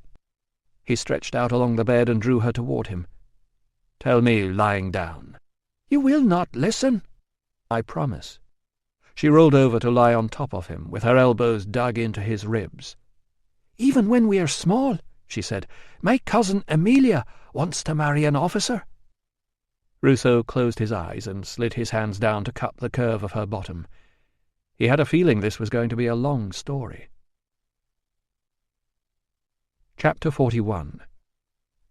He stretched out along the bed and drew her toward him. "Tell me lying down." "You will not listen." "I promise." She rolled over to lie on top of him, with her elbows dug into his ribs. "Even when we are small," she said, "my cousin Amelia wants to marry an officer." Ruso closed his eyes and slid his hands down to cup the curve of her bottom. He had a feeling this was going to be a long story. Chapter 41.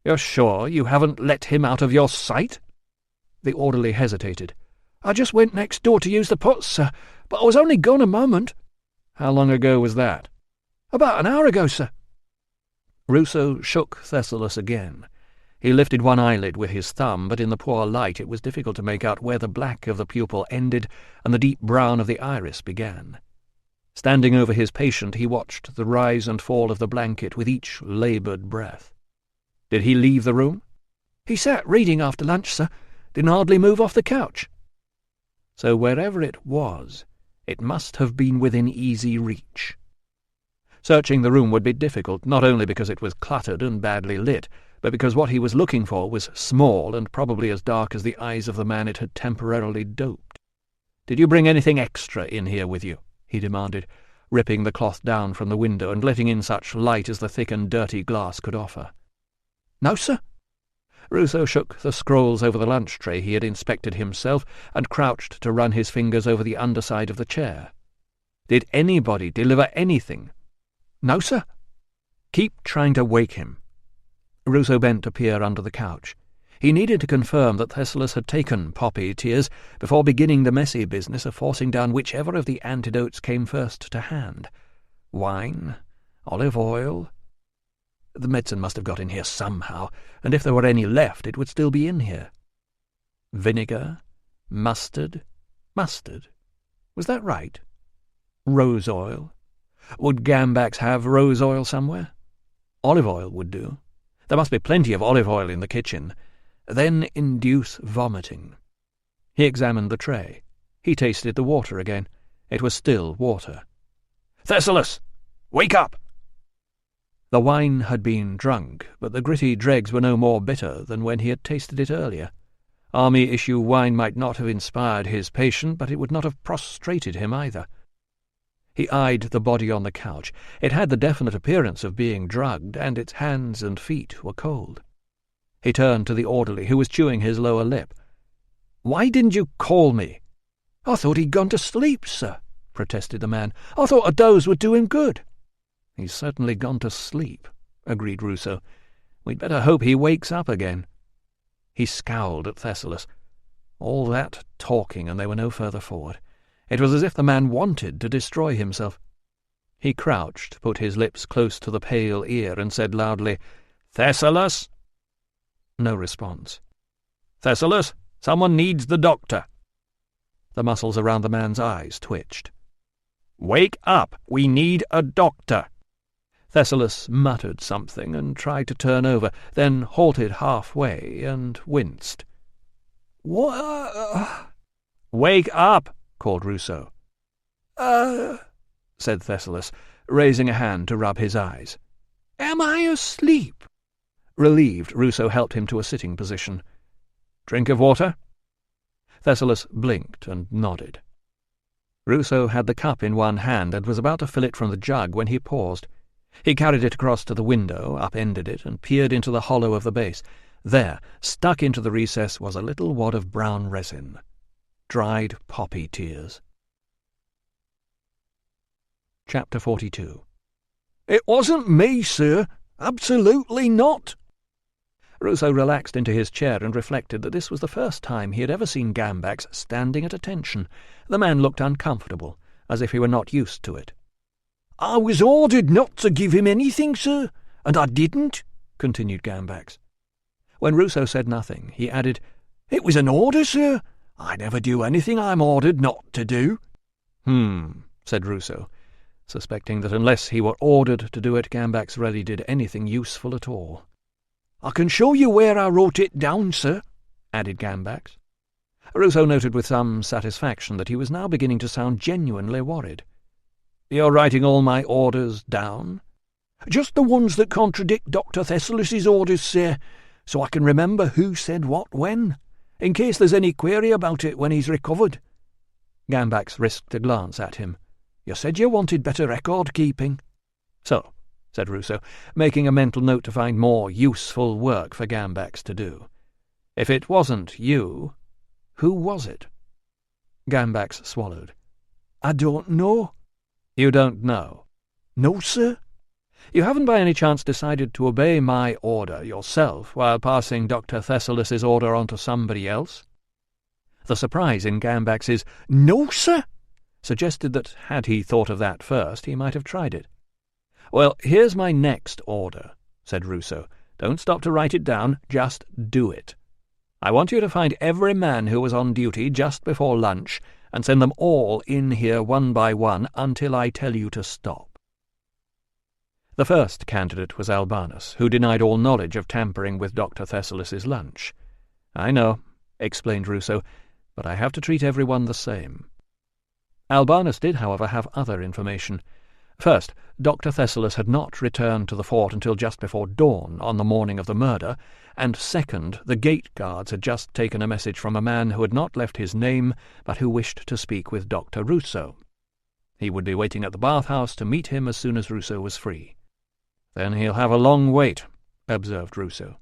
"You're sure you haven't let him out of your sight?" The orderly hesitated. "I just went next door to use the puts, sir, but I was only gone a moment." "How long ago was that?" "About an hour ago, sir." Ruso shook Thessalus again. He lifted one eyelid with his thumb, but in the poor light it was difficult to make out where the black of the pupil ended and the deep brown of the iris began. Standing over his patient, he watched the rise and fall of the blanket with each laboured breath. "Did he leave the room?" "He sat reading after lunch, sir. Didn't hardly move off the couch." So wherever it was, it must have been within easy reach. Searching the room would be difficult, not only because it was cluttered and badly lit, but because what he was looking for was small and probably as dark as the eyes of the man it had temporarily doped. "Did you bring anything extra in here with you?" he demanded, ripping the cloth down from the window and letting in such light as the thick and dirty glass could offer. "No, sir." Ruso shook the scrolls over the lunch tray he had inspected himself and crouched to run his fingers over the underside of the chair. "Did anybody deliver anything?" "No, sir." "Keep trying to wake him." Ruso bent to peer under the couch. He needed to confirm that Thessalus had taken poppy tears before beginning the messy business of forcing down whichever of the antidotes came first to hand. Wine? Olive oil? The medicine must have got in here somehow, and if there were any left, it would still be in here. Vinegar? Mustard? Mustard? Was that right? Rose oil? Would Gambax have rose oil somewhere? Olive oil would do. There must be plenty of olive oil in the kitchen. Then induce vomiting. He examined the tray. He tasted the water again. It was still water. "Thessalus! Wake up!" The wine had been drunk, but the gritty dregs were no more bitter than when he had tasted it earlier. Army-issue wine might not have inspired his patient, but it would not have prostrated him either. He eyed the body on the couch. It had the definite appearance of being drugged, and its hands and feet were cold. He turned to the orderly, who was chewing his lower lip. "Why didn't you call me?" "I thought he'd gone to sleep, sir," protested the man. "I thought a doze would do him good." "He's certainly gone to sleep," agreed Ruso. "We'd better hope he wakes up again." He scowled at Thessalus. All that talking, and they were no further forward. It was as if the man wanted to destroy himself. He crouched, put his lips close to the pale ear, and said loudly, "Thessalus!" No response. "Thessalus, someone needs the doctor." The muscles around the man's eyes twitched. "Wake up! We need a doctor!" Thessalus muttered something and tried to turn over, then halted halfway and winced. "What?" "Wake up!" called Ruso. Said Thessalus, raising a hand to rub his eyes. "Am I asleep?" Relieved, Ruso helped him to a sitting position. "Drink of water?" Thessalus blinked and nodded. Ruso had the cup in one hand and was about to fill it from the jug when he paused. He carried it across to the window, upended it, and peered into the hollow of the base. There, stuck into the recess, was a little wad of brown resin. Dried poppy tears. Chapter 42. "It wasn't me, sir. Absolutely not." Ruso relaxed into his chair and reflected that this was the first time he had ever seen Gambax standing at attention. The man looked uncomfortable, as if he were not used to it. "I was ordered not to give him anything, sir, and I didn't," continued Gambax. When Ruso said nothing, he added, "It was an order, sir. I never do anything I'm ordered not to do." Said Ruso, suspecting that unless he were ordered to do it, Gambax rarely did anything useful at all. "I can show you where I wrote it down, sir," added Gambax. Ruso noted with some satisfaction that he was now beginning to sound genuinely worried. "You're writing all my orders down?" "Just the ones that contradict Dr. Thessalis's orders, sir, so I can remember who said what when, in case there's any query about it when he's recovered." Gambax risked a glance at him. "You said you wanted better record-keeping." "So," said Ruso, making a mental note to find more useful work for Gambax to do. "If it wasn't you, who was it?" Gambax swallowed. "I don't know." "You don't know?" "No, sir." "You haven't by any chance decided to obey my order yourself while passing Dr. Thessalis's order on to somebody else?" The surprise in Gambax's "No, sir," suggested that, had he thought of that first, he might have tried it. "Well, here's my next order," said Ruso. "Don't stop to write it down, just do it. I want you to find every man who was on duty just before lunch and send them all in here one by one until I tell you to stop." The first candidate was Albanus, who denied all knowledge of tampering with Dr. Thessalis's lunch. "I know," explained Ruso, "but I have to treat everyone the same." Albanus did, however, have other information. First, Dr. Thessalis had not returned to the fort until just before dawn on the morning of the murder, and second, the gate guards had just taken a message from a man who had not left his name, but who wished to speak with Dr. Ruso. He would be waiting at the bathhouse to meet him as soon as Ruso was free. "Then he'll have a long wait," observed Ruso.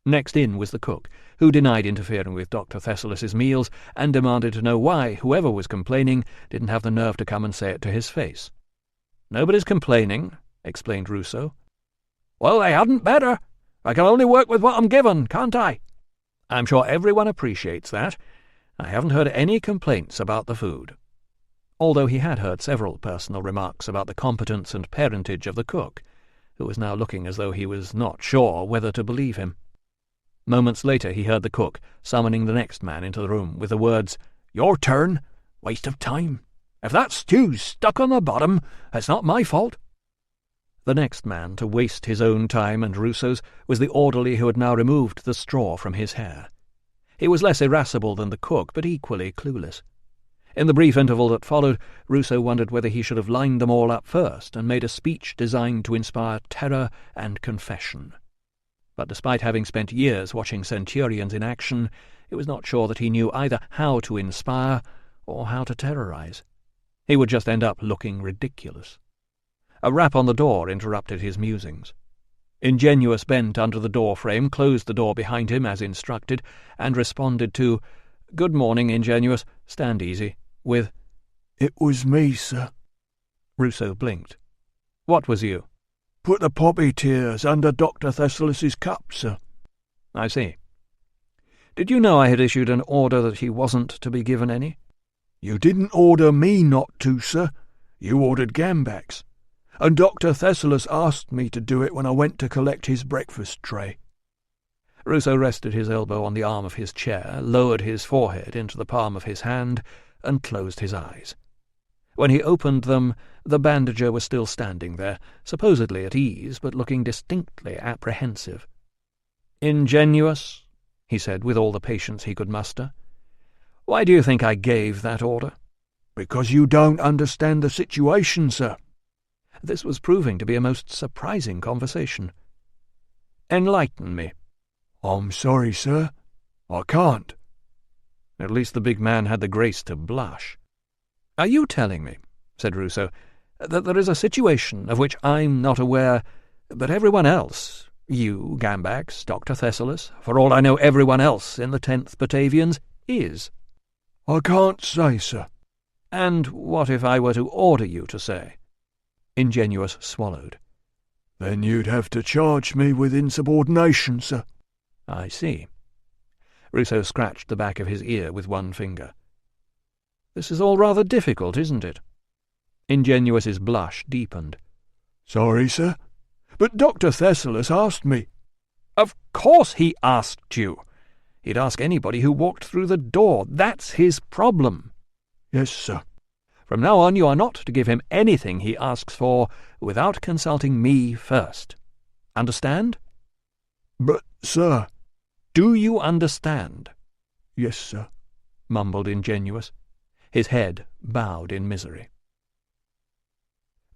Next in was the cook, who denied interfering with Dr. Thessalis's meals and demanded to know why whoever was complaining didn't have the nerve to come and say it to his face. "Nobody's complaining," explained Ruso. "Well, they hadn't better. I can only work with what I'm given, can't I?" "I'm sure everyone appreciates that. I haven't heard any complaints about the food," although he had heard several personal remarks about the competence and parentage of the cook, who was now looking as though he was not sure whether to believe him. Moments later he heard the cook summoning the next man into the room with the words, "Your turn. Waste of time. If that stew's stuck on the bottom, it's not my fault." The next man to waste his own time and Ruso's was the orderly who had now removed the straw from his hair. He was less irascible than the cook, but equally clueless. In the brief interval that followed, Ruso wondered whether he should have lined them all up first and made a speech designed to inspire terror and confession. But despite having spent years watching centurions in action, he was not sure that he knew either how to inspire or how to terrorize. He would just end up looking ridiculous. A rap on the door interrupted his musings. Ingenuous bent under the door frame, closed the door behind him as instructed, and responded to, "Good morning, Ingenuous, stand easy," with, "It was me, sir." Ruso blinked. "What was you?" "Put the poppy tears under Dr. Thessalis's cup, sir." "I see. Did you know I had issued an order that he wasn't to be given any?" "You didn't order me not to, sir. You ordered Gambax. And Dr. Thessalis asked me to do it when I went to collect his breakfast tray." Ruso rested his elbow on the arm of his chair, lowered his forehead into the palm of his hand, and closed his eyes. When he opened them, the bandager was still standing there, supposedly at ease, but looking distinctly apprehensive. "Ingenuous," he said with all the patience he could muster. "Why do you think I gave that order?" "Because you don't understand the situation, sir." This was proving to be a most surprising conversation. "Enlighten me." "I'm sorry, sir. I can't." At least the big man had the grace to blush. "Are you telling me," said Ruso, "that there is a situation of which I'm not aware, but everyone else, you, Gambax, Dr. Thessalus, for all I know everyone else in the 10th Batavians, is?" "I can't say, sir." "And what if I were to order you to say?" Ingenuous swallowed. "Then you'd have to charge me with insubordination, sir." "I see." Ruso scratched the back of his ear with one finger. "This is all rather difficult, isn't it?" Ingenuous's blush deepened. "Sorry, sir, but Dr. Thessalus asked me." "Of course he asked you. He'd ask anybody who walked through the door. That's his problem." "Yes, sir." "From now on you are not to give him anything he asks for without consulting me first. Understand?" "But, sir—" "Do you understand?" "Yes, sir," mumbled Ingenuous. His head bowed in misery.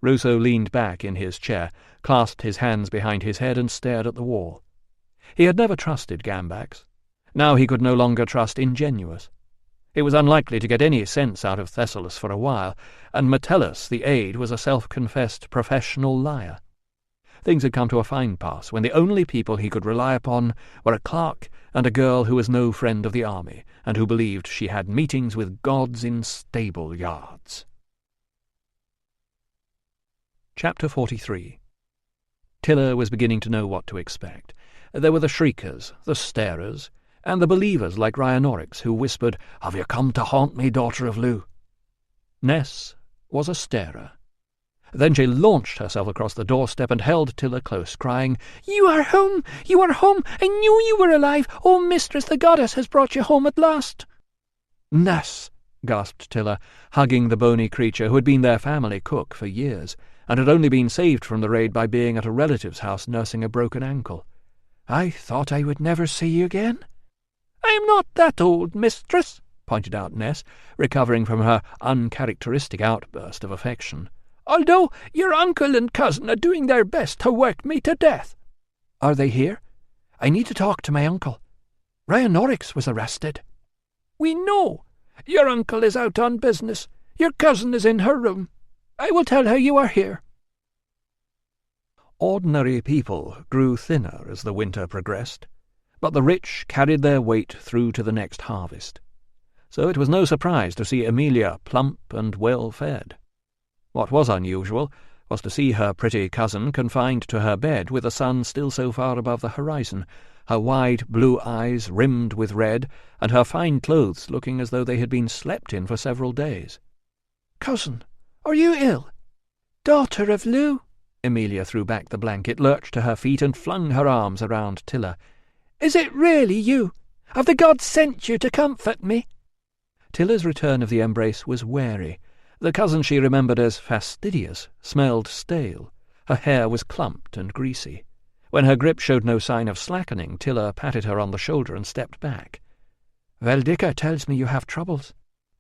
Ruso leaned back in his chair, clasped his hands behind his head, and stared at the wall. He had never trusted Gambax. Now he could no longer trust Ingenuous. It was unlikely to get any sense out of Thessalus for a while, and Metellus, the aide, was a self-confessed professional liar. Things had come to a fine pass when the only people he could rely upon were a clerk and a girl who was no friend of the army, and who believed she had meetings with gods in stable yards. Chapter 43. Tilla was beginning to know what to expect. There were the shriekers, the starers, and the believers like Rhinonorix, who whispered, "Have you come to haunt me, daughter of Lu?" Ness was a starer. Then she launched herself across the doorstep and held Tilla close, crying, "You are home! You are home! I knew you were alive! Oh, mistress, the goddess has brought you home at last!" "Ness!" gasped Tilla, hugging the bony creature who had been their family cook for years, and had only been saved from the raid by being at a relative's house nursing a broken ankle. "I thought I would never see you again." "I am not that old, mistress," pointed out Ness, recovering from her uncharacteristic outburst of affection. "Although your uncle and cousin are doing their best to work me to death." "Are they here? I need to talk to my uncle. Rhinonorix was arrested." "We know. Your uncle is out on business. Your cousin is in her room. I will tell her you are here." Ordinary people grew thinner as the winter progressed, but the rich carried their weight through to the next harvest. So it was no surprise to see Amelia plump and well-fed. What was unusual was to see her pretty cousin confined to her bed with the sun still so far above the horizon, her wide blue eyes rimmed with red, and her fine clothes looking as though they had been slept in for several days. "Cousin, are you ill?" "Daughter of Lu." Amelia threw back the blanket, lurched to her feet, and flung her arms around Tilla. "Is it really you? Have the gods sent you to comfort me?" Tilla's return of the embrace was wary. The cousin she remembered as fastidious smelled stale. Her hair was clumped and greasy. When her grip showed no sign of slackening, Tilla patted her on the shoulder and stepped back. "Veldika tells me you have troubles."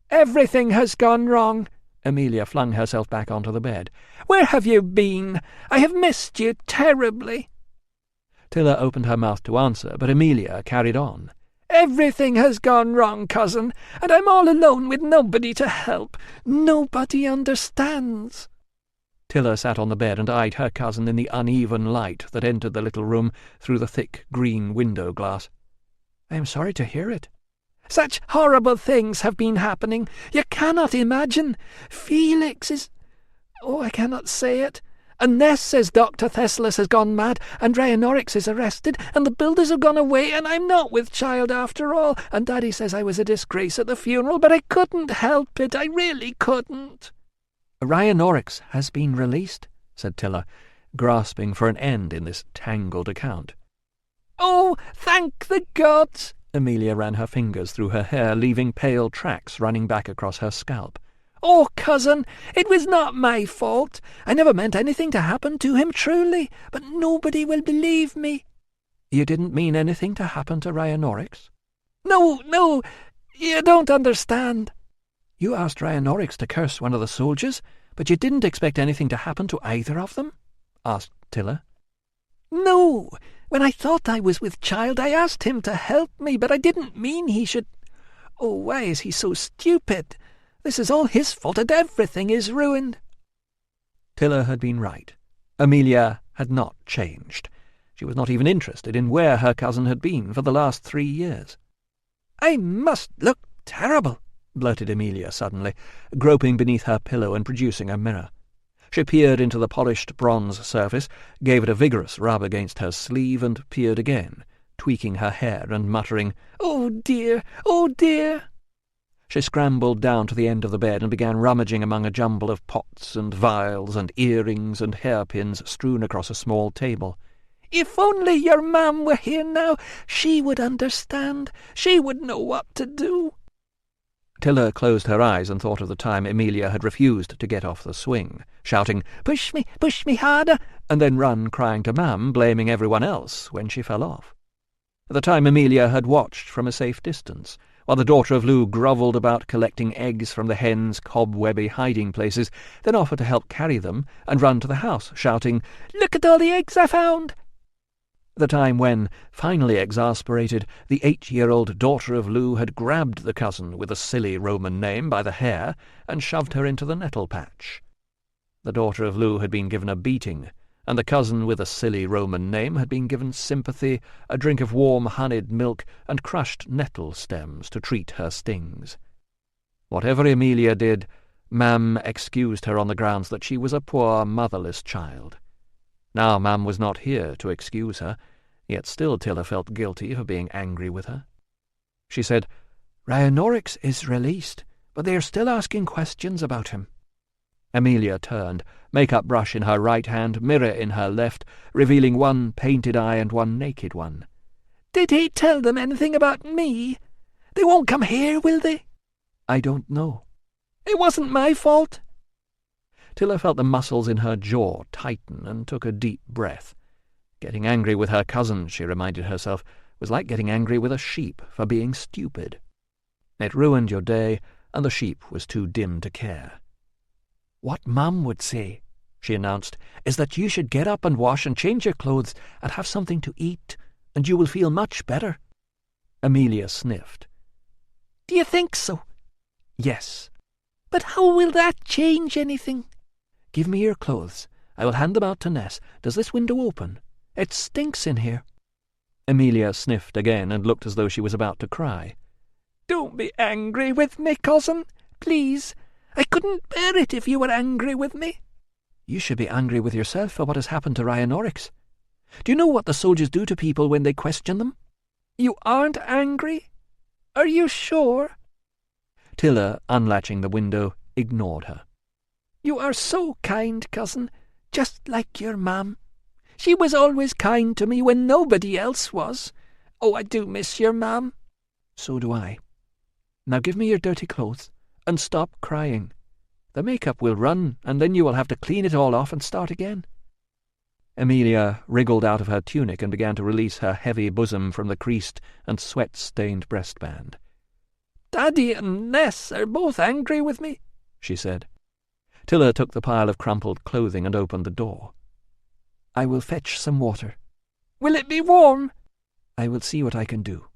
"Everything has gone wrong." Amelia flung herself back onto the bed. "Where have you been? I have missed you terribly." Tilla opened her mouth to answer, but Amelia carried on. "Everything has gone wrong, cousin, and I'm all alone with nobody to help. Nobody understands." Tilla sat on the bed and eyed her cousin in the uneven light that entered the little room through the thick green window glass. "I am sorry to hear it." "Such horrible things have been happening. You cannot imagine. Felix is— oh, I cannot say it. And Ness says Dr. Thessalus has gone mad, and Rhinonorix is arrested, and the builders have gone away, and I'm not with child after all, and Daddy says I was a disgrace at the funeral, but I couldn't help it. I really couldn't." "Rhinonorix has been released," said Tilla, grasping for an end in this tangled account. "Oh, thank the gods!" Amelia ran her fingers through her hair, leaving pale tracks running back across her scalp. "Oh, cousin, it was not my fault. I never meant anything to happen to him, truly, but nobody will believe me." "You didn't mean anything to happen to Rhinonorix?" No, you don't understand." "You asked Rhinonorix to curse one of the soldiers, but you didn't expect anything to happen to either of them?" asked Tilla. "No, when I thought I was with child, I asked him to help me, but I didn't mean he should— oh, why is he so stupid? This is all his fault, and everything is ruined." Tilla had been right. Amelia had not changed. She was not even interested in where her cousin had been for the last 3 years. "I must look terrible," blurted Amelia suddenly, groping beneath her pillow and producing a mirror. She peered into the polished bronze surface, gave it a vigorous rub against her sleeve, and peered again, tweaking her hair and muttering, "Oh dear, oh dear." She scrambled down to the end of the bed and began rummaging among a jumble of pots and vials and earrings and hairpins strewn across a small table. "If only your mam were here now, she would understand. She would know what to do." Tilla closed her eyes and thought of the time Amelia had refused to get off the swing, shouting, push me harder," and then run crying to Mam, blaming everyone else when she fell off. At the time Amelia had watched from a safe distance, while the daughter of Lou grovelled about collecting eggs from the hens' cobwebby hiding-places, then offered to help carry them and run to the house, shouting, "Look at all the eggs I found!" The time when, finally exasperated, the 8-year-old daughter of Lou had grabbed the cousin with a silly Roman name by the hair and shoved her into the nettle patch. The daughter of Lou had been given a beating, and the cousin with a silly Roman name had been given sympathy, a drink of warm honeyed milk, and crushed nettle stems to treat her stings. Whatever Amelia did, Mam excused her on the grounds that she was a poor motherless child. Now Mam was not here to excuse her, yet still Tilla felt guilty for being angry with her. She said, "Rhianorix is released, but they are still asking questions about him." Amelia turned, makeup brush in her right hand, mirror in her left, revealing one painted eye and one naked one. "Did he tell them anything about me? They won't come here, will they?" "I don't know." "It wasn't my fault." Tilla felt the muscles in her jaw tighten and took a deep breath. Getting angry with her cousin, she reminded herself, was like getting angry with a sheep for being stupid. It ruined your day, and the sheep was too dim to care. "What Mum would say," she announced, "is that you should get up and wash and change your clothes and have something to eat, and you will feel much better." Amelia sniffed. "Do you think so?" "Yes." "But how will that change anything?" "Give me your clothes. I will hand them out to Ness. Does this window open? It stinks in here." Amelia sniffed again and looked as though she was about to cry. "Don't be angry with me, cousin, please. I couldn't bear it if you were angry with me." "You should be angry with yourself for what has happened to Rhianorix. Do you know what the soldiers do to people when they question them?" "You aren't angry? Are you sure?" Tilla, unlatching the window, ignored her. "You are so kind, cousin, just like your mam. She was always kind to me when nobody else was. Oh, I do miss your mam." "So do I. Now give me your dirty clothes, and stop crying. The makeup will run, and then you will have to clean it all off and start again." Amelia wriggled out of her tunic and began to release her heavy bosom from the creased and sweat-stained breastband. "Daddy and Ness are both angry with me," she said. Tilla took the pile of crumpled clothing and opened the door. "I will fetch some water." "Will it be warm?" "I will see what I can do."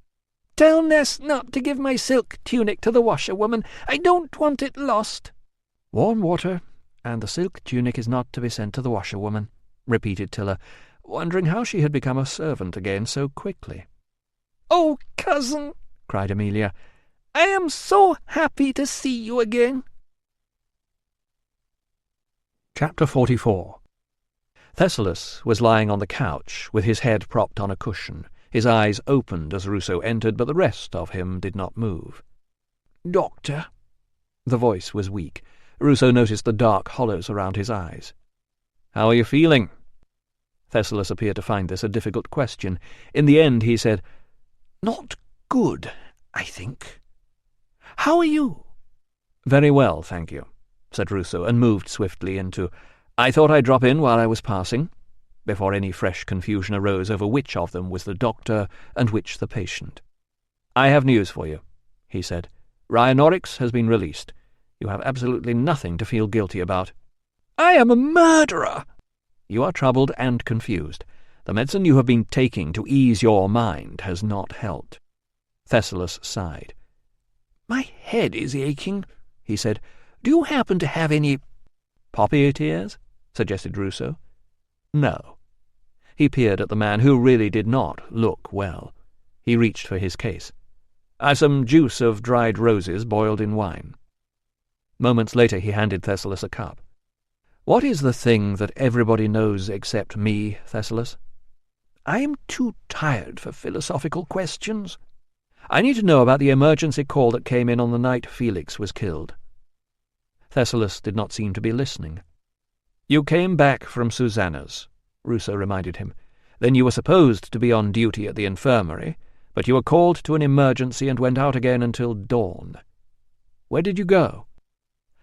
"Tell Ness not to give my silk tunic to the washerwoman. I don't want it lost." "Warm water, and the silk tunic is not to be sent to the washerwoman," repeated Tilla, wondering how she had become a servant again so quickly. "Oh, cousin," cried Amelia, "I am so happy to see you again." Chapter 44. Thessalus was lying on the couch, with his head propped on a cushion. His eyes opened as Ruso entered, but the rest of him did not move. "Doctor." The voice was weak. Ruso noticed the dark hollows around his eyes. "How are you feeling?" Thessalus appeared to find this a difficult question. In the end he said, "Not good, I think. How are you?" "Very well, thank you," said Ruso, and moved swiftly into, "I thought I'd drop in while I was passing," before any fresh confusion arose over which of them was the doctor and which the patient. "I have news for you," he said. "Rhianorix has been released. You have absolutely nothing to feel guilty about." "I am a murderer!" "You are troubled and confused. The medicine you have been taking to ease your mind has not helped." Thessalus sighed. "My head is aching. he said. "Do you happen to have any—" "Poppy tears?" suggested Ruso. "No." He peered at the man, who really did not look well. He reached for his case. "I've some juice of dried roses boiled in wine." Moments later he handed Thessalus a cup. "What is the thing that everybody knows except me, Thessalus?" "I am too tired for philosophical questions." "I need to know about the emergency call that came in on the night Felix was killed." Thessalus did not seem to be listening. "You came back from Susanna's," Ruso reminded him. "Then you were supposed to be on duty at the infirmary, but you were called to an emergency and went out again until dawn. Where did you go?"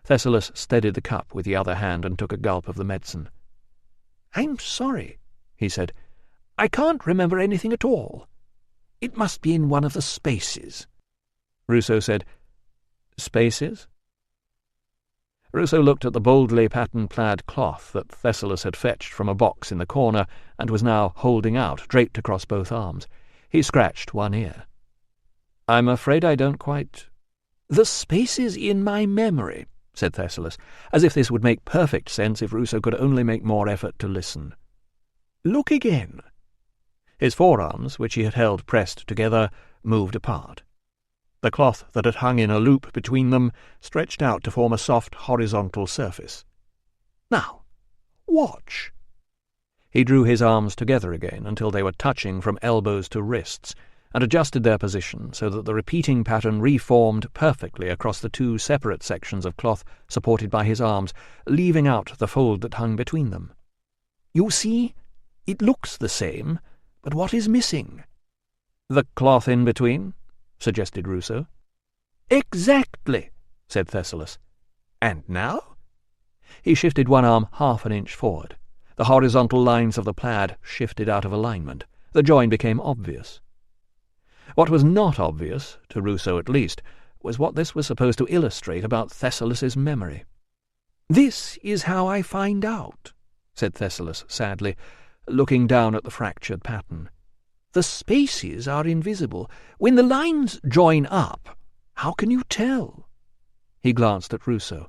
Thessalus steadied the cup with the other hand and took a gulp of the medicine. "I'm sorry," he said. "I can't remember anything at all. It must be in one of the spaces." Ruso said, "Spaces?" Ruso looked at the boldly patterned plaid cloth that Thessalus had fetched from a box in the corner and was now holding out, draped across both arms. He scratched one ear. "I'm afraid I don't quite—" "The spaces in my memory," said Thessalus, as if this would make perfect sense if Ruso could only make more effort to listen. "Look again." His forearms, which he had held pressed together, moved apart. The cloth that had hung in a loop between them stretched out to form a soft horizontal surface. "Now, watch." He drew his arms together again until they were touching from elbows to wrists, and adjusted their position so that the repeating pattern reformed perfectly across the two separate sections of cloth supported by his arms, leaving out the fold that hung between them. "You see, it looks the same, but what is missing?" "The cloth in between?" suggested Ruso. "Exactly," said Thessalus. "And now?" He shifted one arm half an inch forward. The horizontal lines of the plaid shifted out of alignment. The join became obvious. What was not obvious, to Ruso at least, was what this was supposed to illustrate about Thessalus's memory. "This is how I find out," said Thessalus sadly, looking down at the fractured pattern. "The spaces are invisible. When the lines join up, how can you tell?" He glanced at Ruso.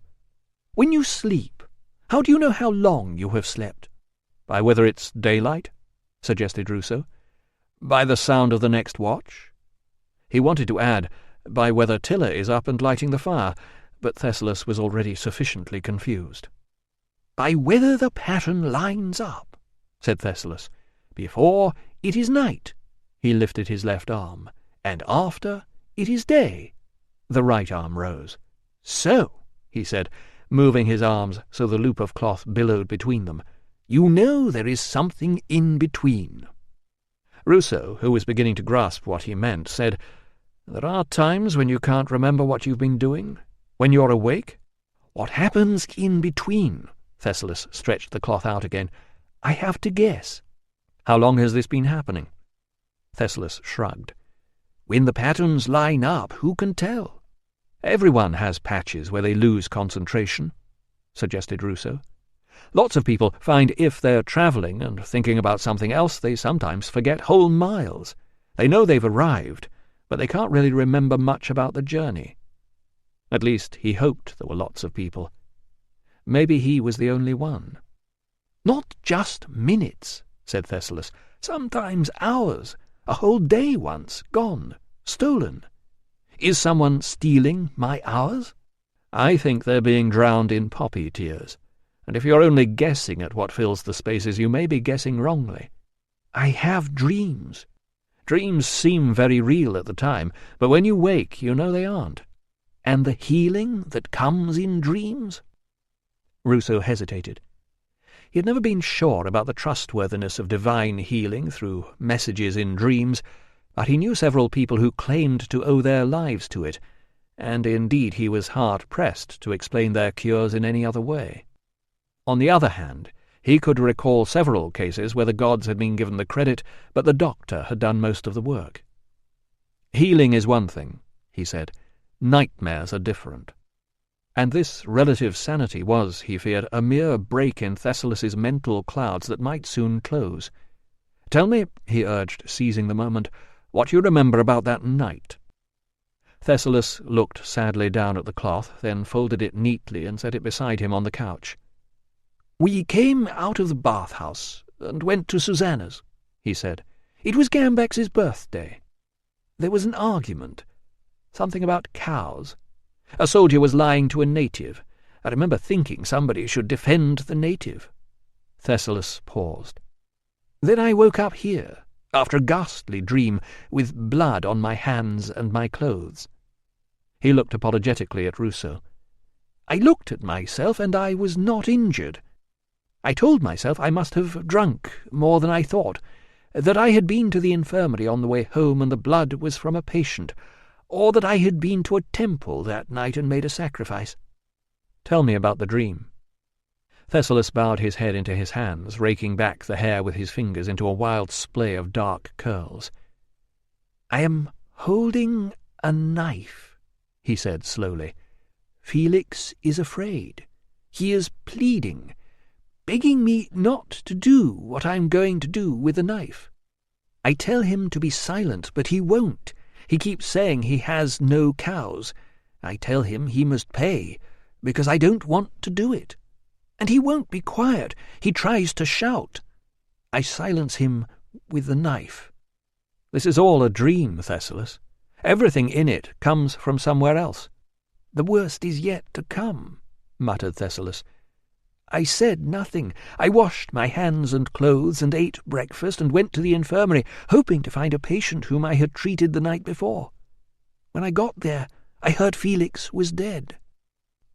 "When you sleep, how do you know how long you have slept?" "By whether it's daylight," suggested Ruso. "By the sound of the next watch." He wanted to add, "by whether Tilla is up and lighting the fire," but Thessalus was already sufficiently confused. "By whether the pattern lines up," said Thessalus. "Before, it is night." He lifted his left arm. "And after, it is day." The right arm rose. "So," he said, moving his arms so the loop of cloth billowed between them, "you know there is something in between." Ruso, who was beginning to grasp what he meant, said, "There are times when you can't remember what you've been doing? When you're awake?" "What happens in between?" Thessalus stretched the cloth out again. "I have to guess." "How long has this been happening?" Thessalus shrugged. "When the patterns line up, who can tell?" "Everyone has patches where they lose concentration," suggested Ruso. "Lots of people find if they're travelling and thinking about something else, they sometimes forget whole miles. They know they've arrived, but they can't really remember much about the journey. At least he hoped there were lots of people. Maybe he was the only one." "Not just minutes," said Thessalus. "Sometimes hours, a whole day once, gone, stolen. Is someone stealing my hours?" "I think they're being drowned in poppy tears, and if you're only guessing at what fills the spaces, you may be guessing wrongly." "I have dreams." "Dreams seem very real at the time, but when you wake, you know they aren't." "And the healing that comes in dreams?" Ruso hesitated. He had never been sure about the trustworthiness of divine healing through messages in dreams, but he knew several people who claimed to owe their lives to it, and indeed he was hard-pressed to explain their cures in any other way. On the other hand, he could recall several cases where the gods had been given the credit, but the doctor had done most of the work. "Healing is one thing," he said. "Nightmares are different." And this relative sanity was, he feared, a mere break in Thessalus's mental clouds that might soon close. "Tell me," he urged, seizing the moment, "what you remember about that night." Thessalus looked sadly down at the cloth, then folded it neatly and set it beside him on the couch. "We came out of the bath-house and went to Susanna's," he said. "It was Gambax's birthday. There was an argument. Something about cows. A soldier was lying to a native. I remember thinking somebody should defend the native." Thessalus paused. "Then I woke up here, after a ghastly dream, with blood on my hands and my clothes." He looked apologetically at Ruso. "I looked at myself, and I was not injured. I told myself I must have drunk more than I thought, that I had been to the infirmary on the way home and the blood was from a patient, or that I had been to a temple that night and made a sacrifice." "Tell me about the dream." Thessalus bowed his head into his hands, raking back the hair with his fingers into a wild splay of dark curls. "I am holding a knife," he said slowly. "Felix is afraid. He is pleading, begging me not to do what I am going to do with the knife. I tell him to be silent, but he won't. He keeps saying he has no cows. I tell him he must pay, because I don't want to do it. And he won't be quiet. He tries to shout. I silence him with the knife." "This is all a dream, Thessalus. Everything in it comes from somewhere else." "The worst is yet to come," muttered Thessalus. "I said nothing. I washed my hands and clothes and ate breakfast and went to the infirmary, hoping to find a patient whom I had treated the night before. When I got there, I heard Felix was dead.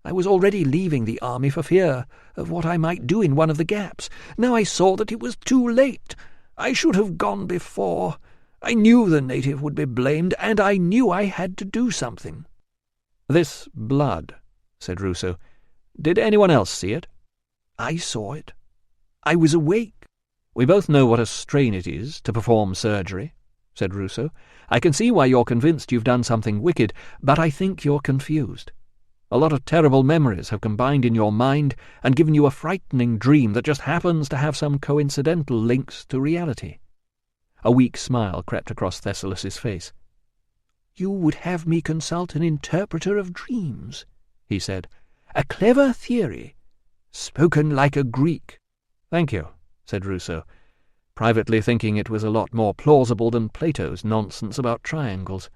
I was already leaving the army for fear of what I might do in one of the gaps. Now I saw that it was too late. I should have gone before. I knew the native would be blamed, and I knew I had to do something." "This blood," said Ruso. "Did anyone else see it?" "I saw it. I was awake." "We both know what a strain it is to perform surgery," said Ruso. "I can see why you're convinced you've done something wicked, but I think you're confused. A lot of terrible memories have combined in your mind and given you a frightening dream that just happens to have some coincidental links to reality." A weak smile crept across Thessalus's face. "You would have me consult an interpreter of dreams," he said. "A clever theory, spoken like a Greek." "Thank you," said Ruso, privately thinking it was a lot more plausible than Plato's nonsense about triangles.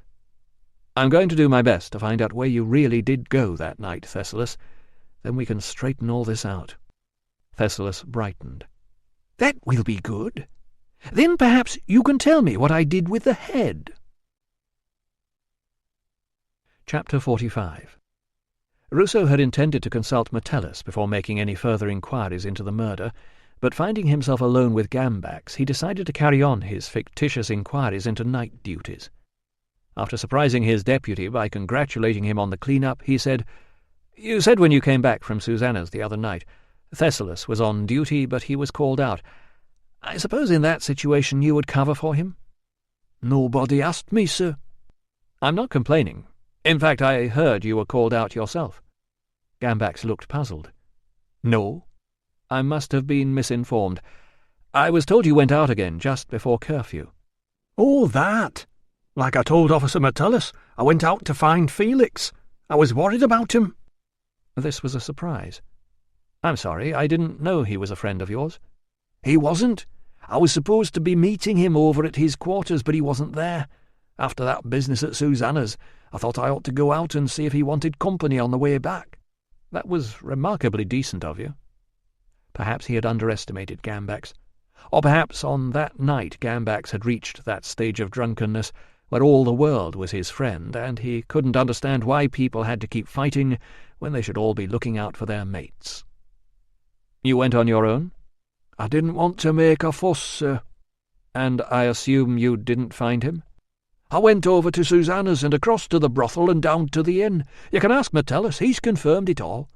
"I'm going to do my best to find out where you really did go that night, Thessalus. Then we can straighten all this out." Thessalus brightened. "That will be good. Then perhaps you can tell me what I did with the head." Chapter 45. Ruso had intended to consult Metellus before making any further inquiries into the murder, but finding himself alone with Gambax, he decided to carry on his fictitious inquiries into night duties. After surprising his deputy by congratulating him on the clean-up, he said, "You said when you came back from Susanna's the other night, Thessalus was on duty, but he was called out. I suppose in that situation you would cover for him?" "Nobody asked me, sir." "I'm not complaining. In fact, I heard you were called out yourself." Gambax looked puzzled. "No." "I must have been misinformed. I was told you went out again just before curfew." "Oh, that! Like I told Officer Metellus, I went out to find Felix. I was worried about him." This was a surprise. "I'm sorry, I didn't know he was a friend of yours." "He wasn't. I was supposed to be meeting him over at his quarters, but he wasn't there. After that business at Susanna's, I thought I ought to go out and see if he wanted company on the way back." "That was remarkably decent of you." Perhaps he had underestimated Gambax. Or perhaps on that night Gambax had reached that stage of drunkenness where all the world was his friend, and he couldn't understand why people had to keep fighting when they should all be looking out for their mates. "You went on your own?" "I didn't want to make a fuss, sir." "And I assume you didn't find him?" "I went over to Susanna's and across to the brothel and down to the inn. You can ask Metellus, he's confirmed it all.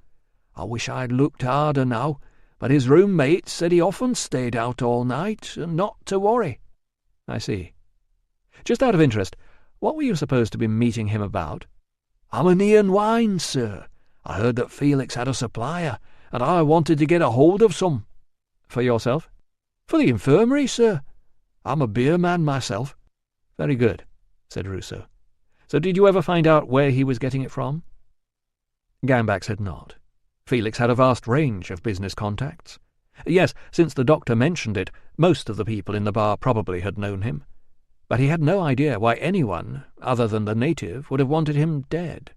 I wish I'd looked harder now, but his roommate said he often stayed out all night, and not to worry." "I see. Just out of interest, what were you supposed to be meeting him about?" "Ammonia and wine, sir. I heard that Felix had a supplier, and I wanted to get a hold of some." "For yourself?" "For the infirmary, sir. I'm a beer man myself." "Very good," said Ruso. So did you ever find out where he was getting it from? Gambax had not. Felix had a vast range of business contacts. Yes, since the doctor mentioned it, most of the people in the bar probably had known him. But he had no idea why anyone, other than the native, would have wanted him dead.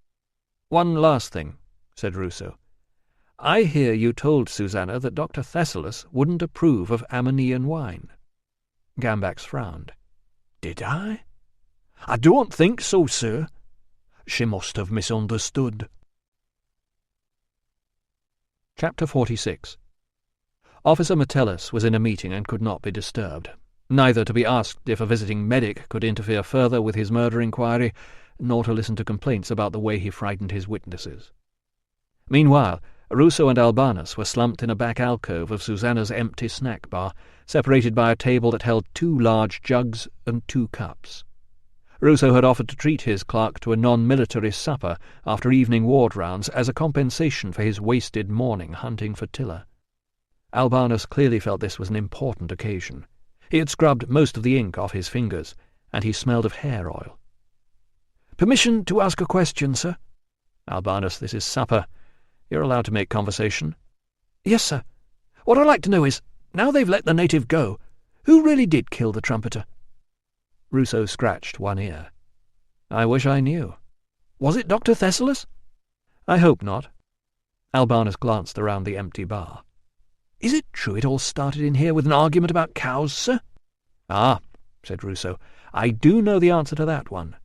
"One last thing," said Ruso. "I hear you told Susanna that Dr. Thessalus wouldn't approve of Ammonian wine." Gambax frowned. "Did I? I don't think so, sir. She must have misunderstood." Chapter 46. Officer Metellus was in a meeting and could not be disturbed, neither to be asked if a visiting medic could interfere further with his murder inquiry, nor to listen to complaints about the way he frightened his witnesses. Meanwhile, Ruso and Albanus were slumped in a back alcove of Susanna's empty snack bar, separated by a table that held 2 large jugs and 2 cups. Ruso had offered to treat his clerk to a non-military supper after evening ward rounds as a compensation for his wasted morning hunting for Tilla. Albanus clearly felt this was an important occasion. He had scrubbed most of the ink off his fingers, and he smelled of hair oil. "Permission to ask a question, sir?" "Albanus, this is supper. You're allowed to make conversation." "Yes, sir. What I'd like to know is, now they've let the native go, who really did kill the trumpeter?" Ruso scratched one ear. "I wish I knew." "Was it Dr. Thessalus?" "I hope not." Albanus glanced around the empty bar. "Is it true it all started in here with an argument about cows, sir?" "Ah," said Ruso, "I do know the answer to that one."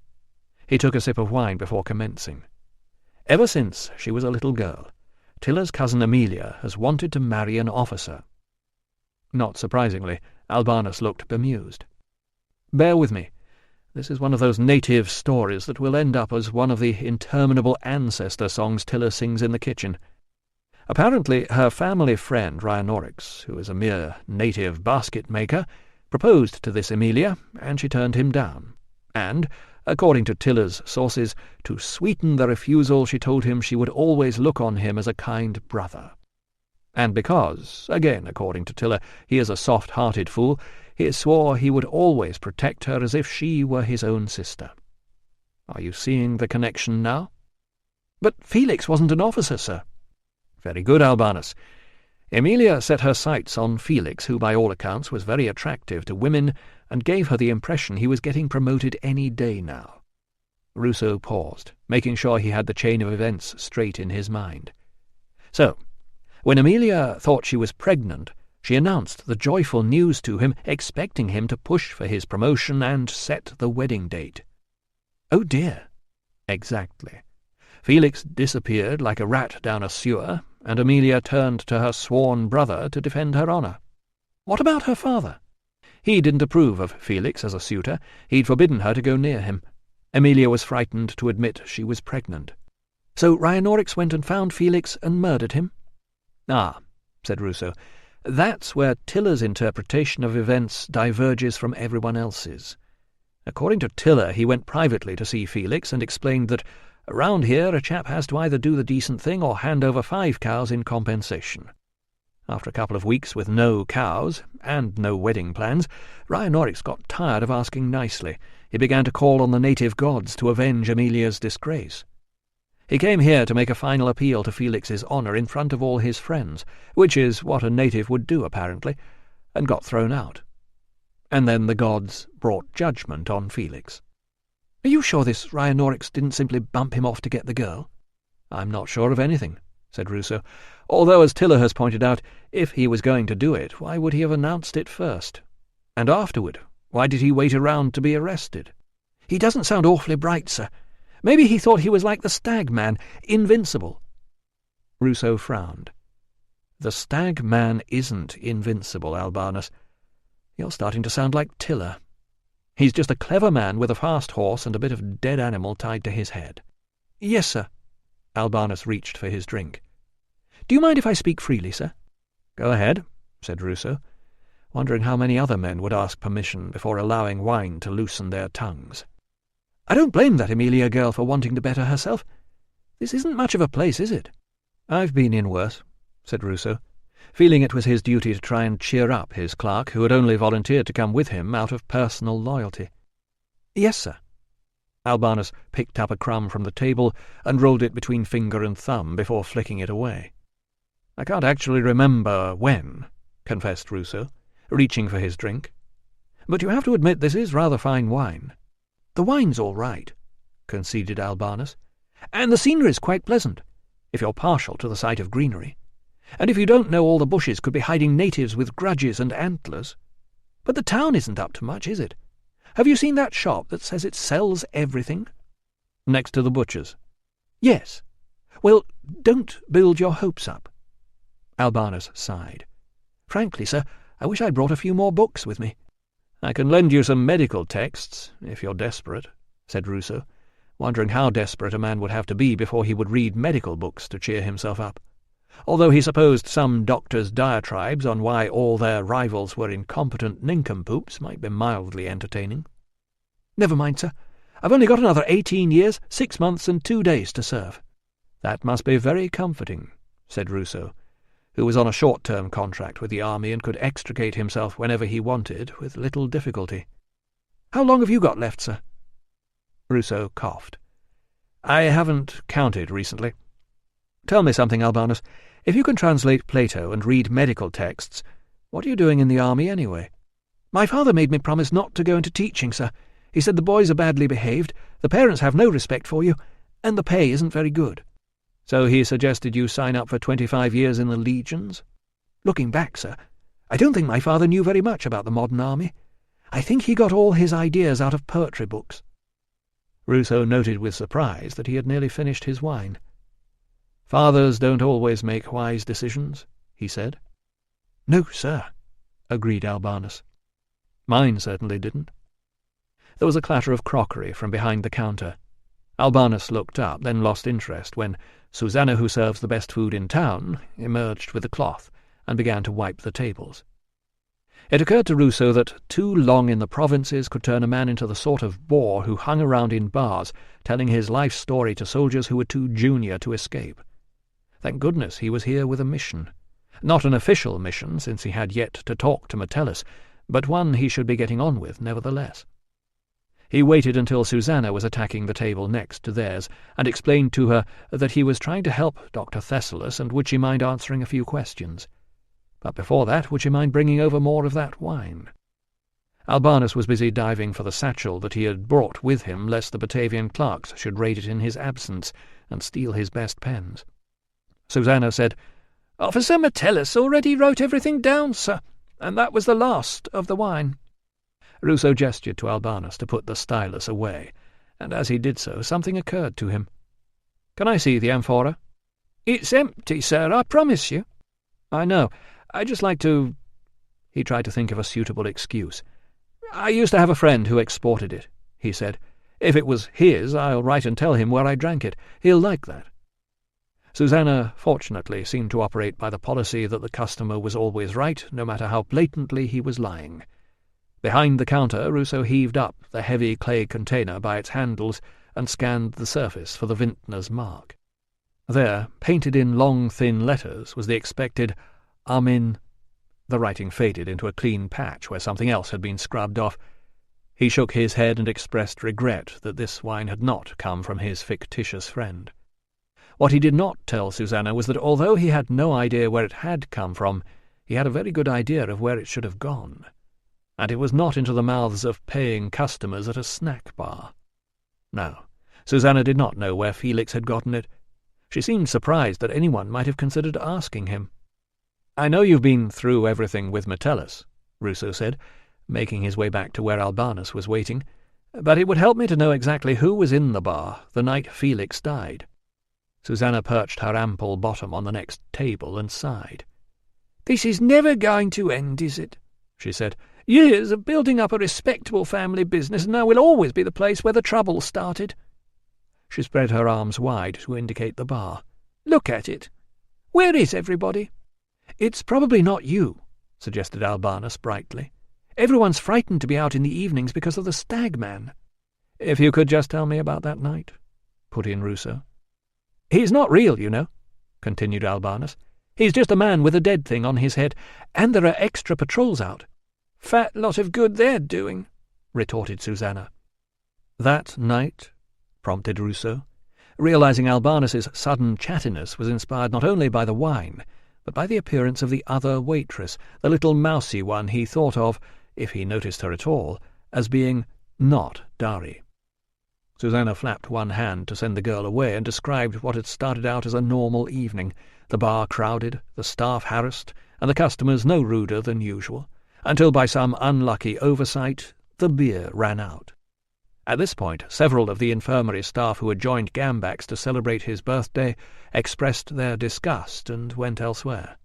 He took a sip of wine before commencing. "Ever since she was a little girl, Tilla's cousin Amelia has wanted to marry an officer." Not surprisingly, Albanus looked bemused. "Bear with me. This is one of those native stories that will end up as one of the interminable ancestor songs Tilla sings in the kitchen. Apparently her family friend Rhinoryx, who is a mere native basket-maker, proposed to this Amelia, and she turned him down. And, according to Tilla's sources, to sweeten the refusal she told him she would always look on him as a kind brother. And because, again according to Tilla, he is a soft-hearted fool, he swore he would always protect her as if she were his own sister. Are you seeing the connection now?" "But Felix wasn't an officer, sir." "Very good, Albanus. Amelia set her sights on Felix, who by all accounts was very attractive to women, and gave her the impression he was getting promoted any day now." Ruso paused, making sure he had the chain of events straight in his mind. "So, when Amelia thought she was pregnant, she announced the joyful news to him, expecting him to push for his promotion and set the wedding date." "Oh dear." "Exactly. Felix disappeared like a rat down a sewer, and Amelia turned to her sworn brother to defend her honour." "What about her father?" "He didn't approve of Felix as a suitor. He'd forbidden her to go near him. Amelia was frightened to admit she was pregnant." "So Rhinoryx went and found Felix and murdered him?" "Ah," said Ruso, "that's where Tilla's interpretation of events diverges from everyone else's. According to Tilla, he went privately to see Felix and explained that around here a chap has to either do the decent thing or hand over 5 cows in compensation. After a couple of weeks with no cows, and no wedding plans, Rhinoryx got tired of asking nicely. He began to call on the native gods to avenge Amelia's disgrace. He came here to make a final appeal to Felix's honour in front of all his friends, which is what a native would do, apparently, and got thrown out. And then the gods brought judgment on Felix." "Are you sure this Rhinoryx didn't simply bump him off to get the girl?" "I'm not sure of anything," said Ruso, "although, as Tilla has pointed out, if he was going to do it, why would he have announced it first? And afterward, why did he wait around to be arrested?" "He doesn't sound awfully bright, sir. Maybe he thought he was like the Stag Man, invincible." Ruso frowned. "The Stag Man isn't invincible, Albanus. You're starting to sound like Tilla. He's just a clever man with a fast horse and a bit of dead animal tied to his head." "Yes, sir." Albanus reached for his drink. "Do you mind if I speak freely, sir?" "Go ahead," said Ruso, wondering how many other men would ask permission before allowing wine to loosen their tongues. "I don't blame that Amelia girl for wanting to better herself. This isn't much of a place, is it?" "I've been in worse," said Ruso, feeling it was his duty to try and cheer up his clerk, who had only volunteered to come with him out of personal loyalty. "Yes, sir." Albanus picked up a crumb from the table and rolled it between finger and thumb before flicking it away. "I can't actually remember when," confessed Ruso, reaching for his drink. "But you have to admit this is rather fine wine." "The wine's all right," conceded Albanus, "and the scenery's quite pleasant, if you're partial to the sight of greenery, and if you don't know all the bushes could be hiding natives with grudges and antlers. But the town isn't up to much, is it? Have you seen that shop that says it sells everything?" "Next to the butcher's?" "Yes. Well, don't build your hopes up." Albanus sighed. "Frankly, sir, I wish I'd brought a few more books with me." "I can lend you some medical texts, if you're desperate," said Ruso, wondering how desperate a man would have to be before he would read medical books to cheer himself up, although he supposed some doctors' diatribes on why all their rivals were incompetent nincompoops might be mildly entertaining. "Never mind, sir. I've only got another 18 years, 6 months and 2 days to serve." "That must be very comforting," said Ruso, who was on a short-term contract with the army and could extricate himself whenever he wanted with little difficulty. "How long have you got left, sir?" Ruso coughed. "I haven't counted recently. Tell me something, Albanus. If you can translate Plato and read medical texts, what are you doing in the army anyway?" "My father made me promise not to go into teaching, sir. He said the boys are badly behaved, the parents have no respect for you, and the pay isn't very good." "So he suggested you sign up for 25 years in the legions?" "Looking back, sir, I don't think my father knew very much about the modern army. I think he got all his ideas out of poetry books." Ruso noted with surprise that he had nearly finished his wine. "Fathers don't always make wise decisions," he said. "No, sir," agreed Albanus. "Mine certainly didn't." There was a clatter of crockery from behind the counter. Albanus looked up, then lost interest when Susanna, who serves the best food in town, emerged with a cloth and began to wipe the tables. It occurred to Ruso that too long in the provinces could turn a man into the sort of bore who hung around in bars telling his life story to soldiers who were too junior to escape. Thank goodness he was here with a mission. Not an official mission, since he had yet to talk to Metellus, but one he should be getting on with nevertheless. He waited until Susanna was attacking the table next to theirs, and explained to her that he was trying to help Dr. Thessalus, and would she mind answering a few questions. But before that, would she mind bringing over more of that wine? Albanus was busy diving for the satchel that he had brought with him, lest the Batavian clerks should raid it in his absence and steal his best pens. Susanna said, "Officer Metellus already wrote everything down, sir, and that was the last of the wine." Ruso gestured to Albanus to put the stylus away, and as he did so, something occurred to him. "Can I see the amphora?" "It's empty, sir, I promise you." "I know. I'd just like to—" He tried to think of a suitable excuse. "I used to have a friend who exported it," he said. "If it was his, I'll write and tell him where I drank it. He'll like that." Susanna, fortunately, seemed to operate by the policy that the customer was always right, no matter how blatantly he was lying. Behind the counter, Ruso heaved up the heavy clay container by its handles and scanned the surface for the vintner's mark. There, painted in long, thin letters, was the expected Amen. The writing faded into a clean patch where something else had been scrubbed off. He shook his head and expressed regret that this wine had not come from his fictitious friend. What he did not tell Susanna was that although he had no idea where it had come from, he had a very good idea of where it should have gone. And it was not into the mouths of paying customers at a snack bar. No, Susanna did not know where Felix had gotten it. She seemed surprised that anyone might have considered asking him. "I know you've been through everything with Metellus," Ruso said, making his way back to where Albanus was waiting, "but it would help me to know exactly who was in the bar the night Felix died." Susanna perched her ample bottom on the next table and sighed. "This is never going to end, is it?" she said. "Years of building up a respectable family business, and now will always be the place where the trouble started." She spread her arms wide to indicate the bar. "Look at it. Where is everybody?" "It's probably not you," suggested Albanus brightly. "Everyone's frightened to be out in the evenings because of the stag man." "If you could just tell me about that night," put in Ruso. "He's not real, you know," continued Albanus. "He's just a man with a dead thing on his head, and there are extra patrols out." "Fat lot of good they're doing," retorted Susanna. "That night?" prompted Ruso, realizing Albanus's sudden chattiness was inspired not only by the wine, but by the appearance of the other waitress, the little mousy one he thought of, if he noticed her at all, as being not Dari. Susanna flapped one hand to send the girl away and described what had started out as a normal evening, the bar crowded, the staff harassed, and the customers no ruder than usual, until by some unlucky oversight the beer ran out. At this point, several of the infirmary staff who had joined Gambax to celebrate his birthday expressed their disgust and went elsewhere.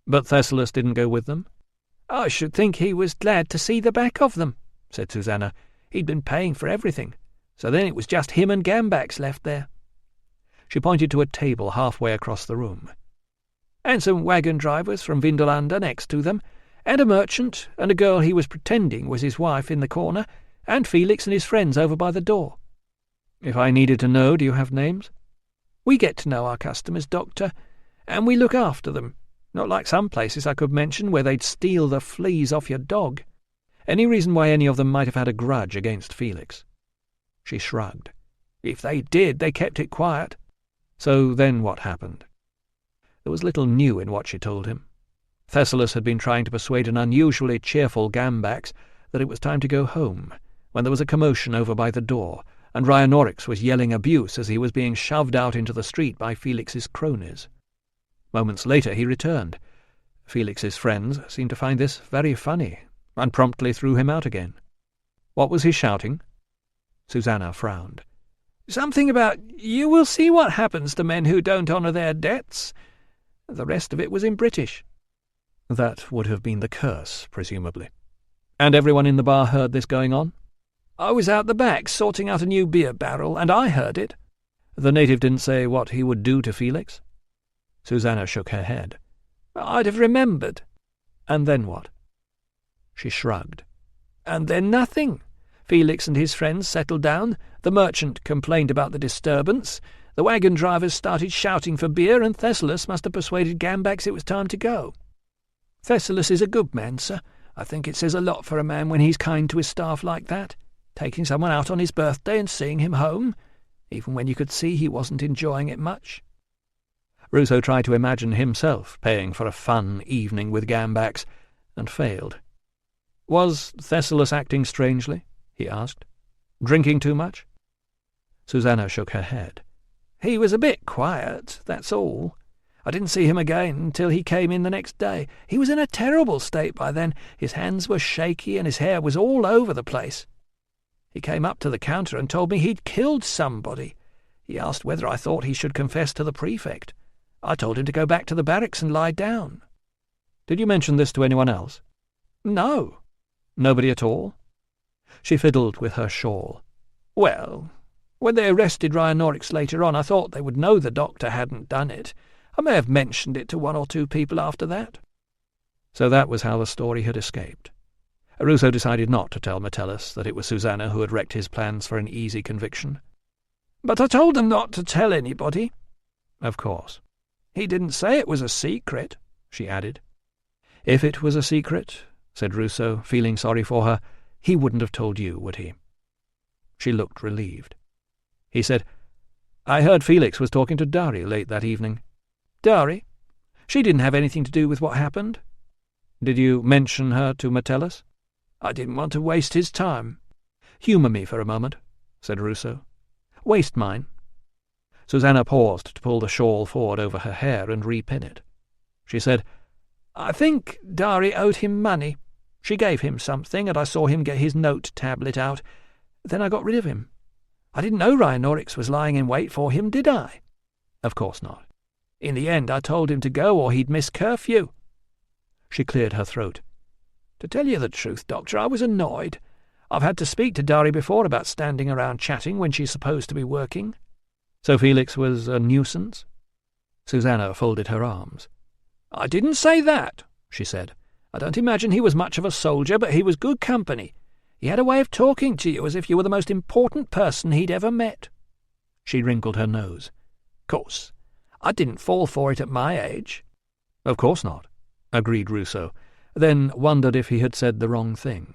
But Thessalus didn't go with them. "I should think he was glad to see the back of them," said Susanna. "He'd been paying for everything, so then it was just him and Gambax left there." She pointed to a table halfway across the room. "And some wagon drivers from Vindolanda next to them, and a merchant, and a girl he was pretending was his wife in the corner, and Felix and his friends over by the door." "If I needed to know, do you have names?" "We get to know our customers, Doctor, and we look after them, not like some places I could mention where they'd steal the fleas off your dog." "Any reason why any of them might have had a grudge against Felix?" She shrugged. "If they did, they kept it quiet." "So then what happened?" There was little new in what she told him. Thessalus had been trying to persuade an unusually cheerful Gambax that it was time to go home, when there was a commotion over by the door, and Rhinonorix was yelling abuse as he was being shoved out into the street by Felix's cronies. Moments later he returned. Felix's friends seemed to find this very funny, and promptly threw him out again. What was he shouting? Susanna frowned. "Something about, 'You will see what happens to men who don't honour their debts.' The rest of it was in British." That would have been the curse, presumably. "And everyone in the bar heard this going on?" "I was out the back sorting out a new beer barrel, and I heard it." "The native didn't say what he would do to Felix?" Susanna shook her head. "I'd have remembered." "And then what?" She shrugged. "And then nothing. Felix and his friends settled down, the merchant complained about the disturbance, the wagon drivers started shouting for beer, and Thessalus must have persuaded Gambax it was time to go. Thessalus is a good man, sir. I think it says a lot for a man when he's kind to his staff like that, taking someone out on his birthday and seeing him home, even when you could see he wasn't enjoying it much." Ruso tried to imagine himself paying for a fun evening with Gambax, and failed. "Was Thessalus acting strangely?" he asked. "Drinking too much?" Susanna shook her head. "He was a bit quiet, that's all. I didn't see him again until he came in the next day. He was in a terrible state by then. His hands were shaky and his hair was all over the place. He came up to the counter and told me he'd killed somebody. He asked whether I thought he should confess to the prefect. I told him to go back to the barracks and lie down." "Did you mention this to anyone else?" "No." "Nobody at all?" She fiddled with her shawl. "Well, when they arrested Rhinonorix later on, I thought they would know the doctor hadn't done it. I may have mentioned it to one or two people after that." So that was how the story had escaped. Ruso decided not to tell Metellus that it was Susanna who had wrecked his plans for an easy conviction. "But I told them not to tell anybody." "Of course." "He didn't say it was a secret," she added. "If it was a secret," said Ruso, feeling sorry for her, "he wouldn't have told you, would he?" She looked relieved. He said, "I heard Felix was talking to Dari late that evening." "Dari? She didn't have anything to do with what happened." "Did you mention her to Metellus?" "I didn't want to waste his time." "Humour me for a moment," said Ruso. "Waste mine." Susanna paused to pull the shawl forward over her hair and repin it. She said, "I think Dari owed him money. She gave him something, and I saw him get his note tablet out. Then I got rid of him. I didn't know Rhinonorix was lying in wait for him, did I?" "Of course not." "In the end I told him to go or he'd miss curfew." She cleared her throat. "To tell you the truth, Doctor, I was annoyed. I've had to speak to Dari before about standing around chatting when she's supposed to be working." "So Felix was a nuisance?" Susanna folded her arms. "I didn't say that," she said. "I don't imagine he was much of a soldier, but he was good company. He had a way of talking to you as if you were the most important person he'd ever met." She wrinkled her nose. "Course, I didn't fall for it at my age." "Of course not," agreed Ruso, then wondered if he had said the wrong thing.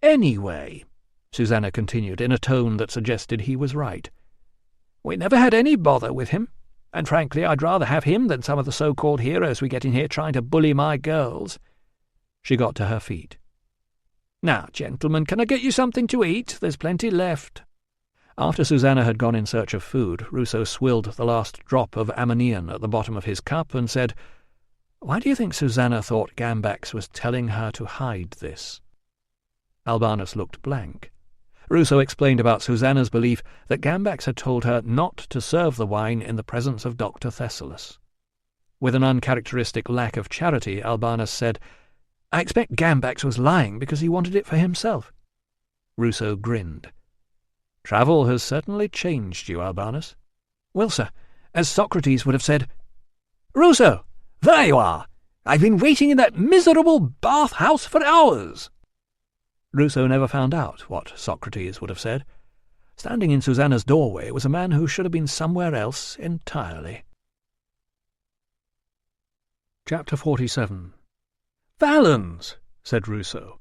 "Anyway," Susanna continued in a tone that suggested he was right. "We never had any bother with him, and frankly I'd rather have him than some of the so-called heroes we get in here trying to bully my girls." She got to her feet. "Now, gentlemen, can I get you something to eat? There's plenty left." After Susanna had gone in search of food, Ruso swilled the last drop of ammonium at the bottom of his cup and said, "Why do you think Susanna thought Gambax was telling her to hide this?" Albanus looked blank. Ruso explained about Susanna's belief that Gambax had told her not to serve the wine in the presence of Dr. Thessalus. With an uncharacteristic lack of charity, Albanus said, "I expect Gambax was lying because he wanted it for himself." Ruso grinned. "Travel has certainly changed you, Albanus." "Well, sir, as Socrates would have said—" "Ruso! There you are! I've been waiting in that miserable bath-house for hours!" Ruso never found out what Socrates would have said. Standing in Susanna's doorway was a man who should have been somewhere else entirely. Chapter 47. "Valens," said Ruso,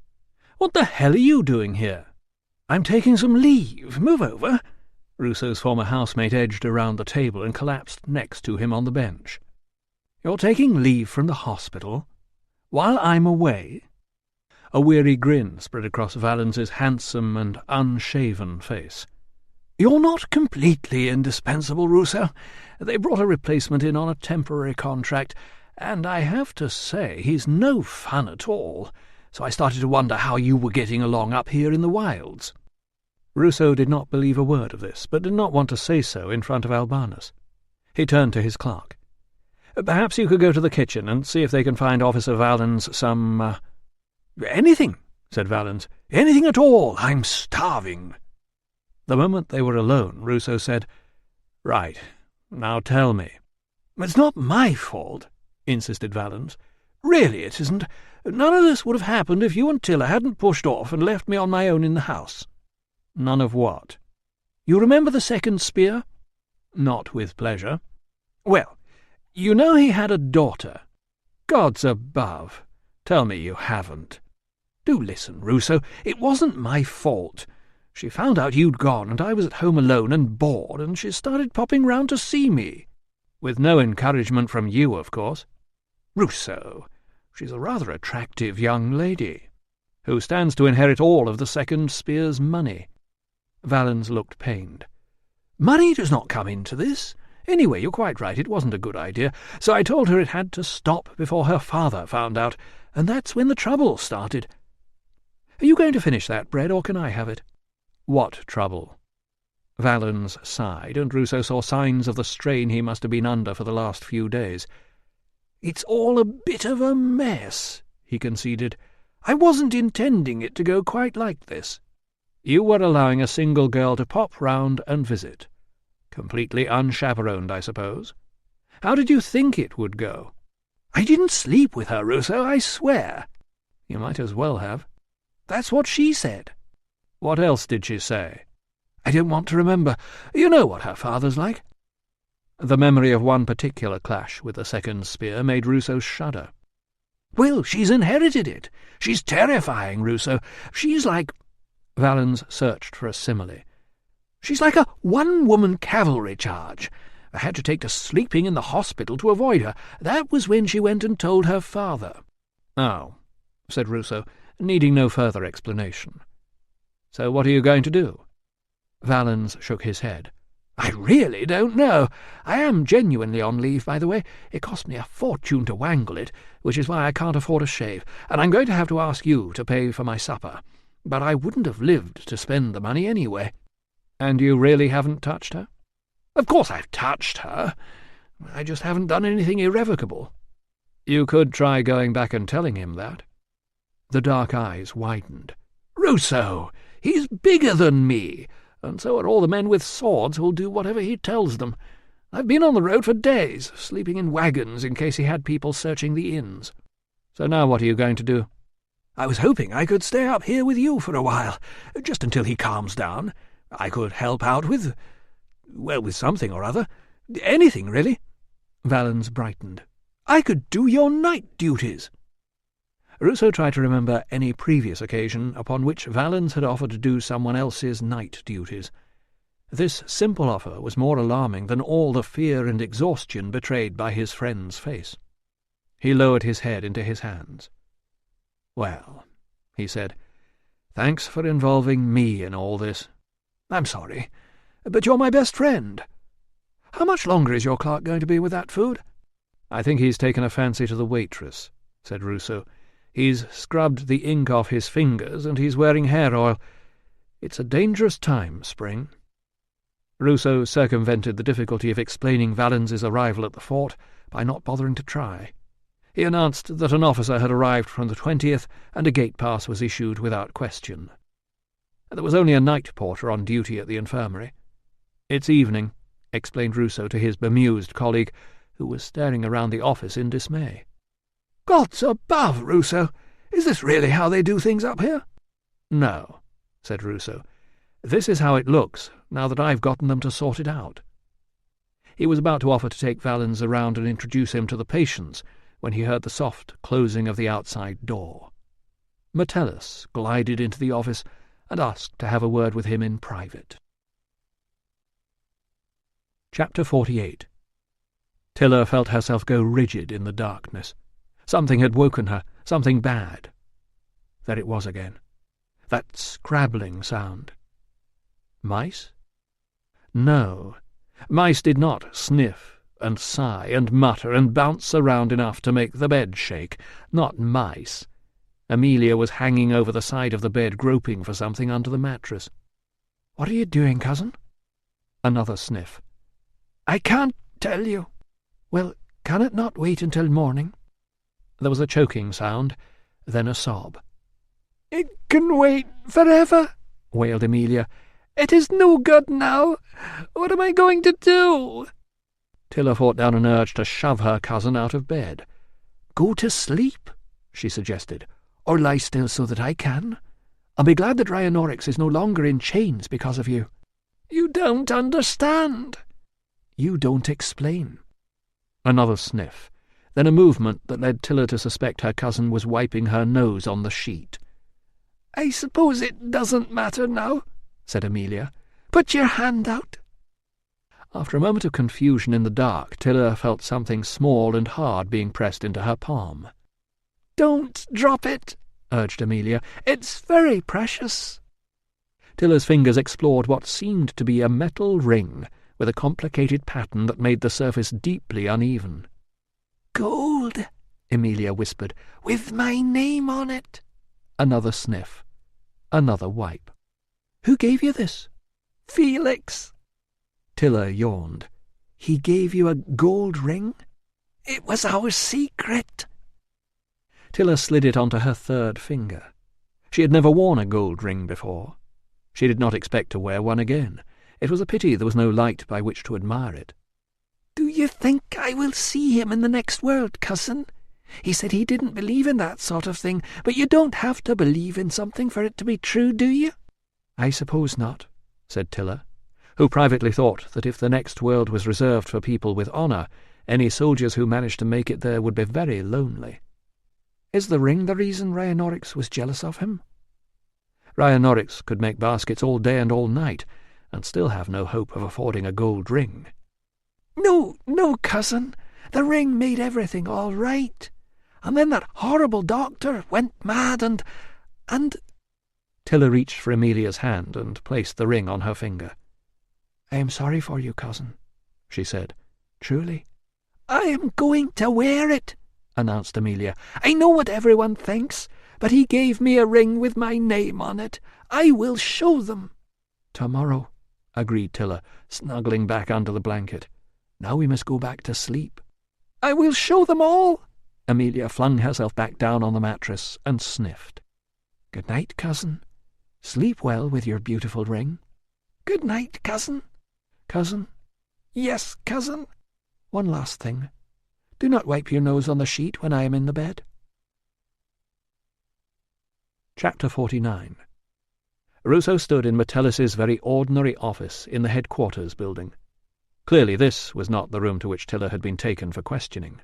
"what the hell are you doing here?" "I'm taking some leave. Move over." Ruso's former housemate edged around the table and collapsed next to him on the bench. "You're taking leave from the hospital? While I'm away?" A weary grin spread across Valens's handsome and unshaven face. "You're not completely indispensable, Ruso. They brought a replacement in on a temporary contract, and I have to say he's no fun at all, so I started to wonder how you were getting along up here in the wilds." Ruso did not believe a word of this, but did not want to say so in front of Albanus. He turned to his clerk. "Perhaps you could go to the kitchen and see if they can find Officer Valens some—" "Anything," said Valens. "Anything at all. I'm starving." The moment they were alone, Ruso said, "Right. Now tell me." "It's not my fault," insisted Valens. "Really it isn't. None of this would have happened if you and Tilla hadn't pushed off and left me on my own in the house." "None of what?" "You remember the second spear?" "Not with pleasure." "Well, you know he had a daughter." "Gods above! Tell me you haven't." "Do listen, Ruso. It wasn't my fault. She found out you'd gone, and I was at home alone and bored, and she started popping round to see me." "With no encouragement from you, of course." "Ruso, she's a rather attractive young lady." "Who stands to inherit all of the second spear's money." Valens looked pained. "Money does not come into this. Anyway, you're quite right, it wasn't a good idea, so I told her it had to stop before her father found out, and that's when the trouble started. Are you going to finish that bread, or can I have it?" "What trouble?" Valens sighed, and Ruso saw signs of the strain he must have been under for the last few days. "It's all a bit of a mess," he conceded. "I wasn't intending it to go quite like this." "You were allowing a single girl to pop round and visit. Completely unchaperoned, I suppose. How did you think it would go?" "I didn't sleep with her, Ruso, I swear." "You might as well have." "That's what she said." "What else did she say?" "I don't want to remember. You know what her father's like." The memory of one particular clash with the second spear made Ruso shudder. "Well, she's inherited it. She's terrifying, Ruso. She's like—" Valens searched for a simile. "She's like a one-woman cavalry charge. I had to take to sleeping in the hospital to avoid her. That was when she went and told her father." "Oh," said Ruso, needing no further explanation. "So what are you going to do?" Valens shook his head. "I really don't know. I am genuinely on leave, by the way. It cost me a fortune to wangle it, which is why I can't afford a shave, and I'm going to have to ask you to pay for my supper. But I wouldn't have lived to spend the money anyway." "And you really haven't touched her?" "Of course I've touched her. I just haven't done anything irrevocable." "You could try going back and telling him that." The dark eyes widened. "Ruso, he's bigger than me, and so are all the men with swords who'll do whatever he tells them. I've been on the road for days, sleeping in wagons in case he had people searching the inns." "So now what are you going to do?" "I was hoping I could stay up here with you for a while, just until he calms down. I could help out with something or other. Anything, really." Valens brightened. "I could do your night duties." Ruso tried to remember any previous occasion upon which Valens had offered to do someone else's night duties. This simple offer was more alarming than all the fear and exhaustion betrayed by his friend's face. He lowered his head into his hands. "Well," he said, "thanks for involving me in all this." "I'm sorry, but you're my best friend. How much longer is your clerk going to be with that food?" "I think he's taken a fancy to the waitress," said Ruso. "He's scrubbed the ink off his fingers, and he's wearing hair oil. It's a dangerous time, Spring." Ruso circumvented the difficulty of explaining Valens's arrival at the fort by not bothering to try. He announced that an officer had arrived from the 20th, and a gate pass was issued without question. There was only a night porter on duty at the infirmary. "It's evening," explained Ruso to his bemused colleague, who was staring around the office in dismay. "Gods above, Ruso! Is this really how they do things up here?" "No," said Ruso. "This is how it looks, now that I've gotten them to sort it out." He was about to offer to take Valens around and introduce him to the patients when he heard the soft closing of the outside door. Metellus glided into the office and asked to have a word with him in private. Chapter 48. Tilla felt herself go rigid in the darkness. Something had woken her, something bad. There it was again, that scrabbling sound. Mice? No, mice did not sniff and sigh and mutter and bounce around enough to make the bed shake. Not mice. Amelia was hanging over the side of the bed, groping for something under the mattress. "What are you doing, cousin?" Another sniff. "I can't tell you." "Well, can it not wait until morning?" There was a choking sound, then a sob. "It can wait forever," wailed Amelia. "It is no good now. What am I going to do?" Tilla fought down an urge to shove her cousin out of bed. "Go to sleep," she suggested, "or lie still so that I can. I'll be glad that Rhinonorix is no longer in chains because of you." "You don't understand." "You don't explain." Another sniff, then a movement that led Tilla to suspect her cousin was wiping her nose on the sheet. "I suppose it doesn't matter now," said Amelia. "Put your hand out." After a moment of confusion in the dark, Tilla felt something small and hard being pressed into her palm. "Don't drop it," urged Amelia. "It's very precious." Tilla's fingers explored what seemed to be a metal ring with a complicated pattern that made the surface deeply uneven. "Gold," Amelia whispered, "with my name on it." Another sniff. Another wipe. "Who gave you this?" "Felix." Tilla yawned. "He gave you a gold ring?" "It was our secret." Tilla slid it onto her third finger. She had never worn a gold ring before. She did not expect to wear one again. It was a pity there was no light by which to admire it. "Do you think I will see him in the next world, cousin? He said he didn't believe in that sort of thing, but you don't have to believe in something for it to be true, do you?" "I suppose not," said Tilla, who privately thought that if the next world was reserved for people with honour, any soldiers who managed to make it there would be very lonely. "Is the ring the reason Rhinonorix was jealous of him?" Rhinonorix could make baskets all day and all night, and still have no hope of affording a gold ring. "No, no, cousin. The ring made everything all right. And then that horrible doctor went mad and... Tilla reached for Amelia's hand and placed the ring on her finger. "I am sorry for you, cousin," she said. "Truly." "I am going to wear it," announced Amelia. "I know what everyone thinks, but he gave me a ring with my name on it. I will show them." "Tomorrow," agreed Tilla, snuggling back under the blanket. "Now we must go back to sleep." "I will show them all." Amelia flung herself back down on the mattress and sniffed. "Good night, cousin. Sleep well with your beautiful ring." "Good night, cousin." "Cousin?" "Yes, cousin." "One last thing. Do not wipe your nose on the sheet when I am in the bed." Chapter 49. Ruso stood in Metellus's very ordinary office in the headquarters building. Clearly this was not the room to which Tilla had been taken for questioning.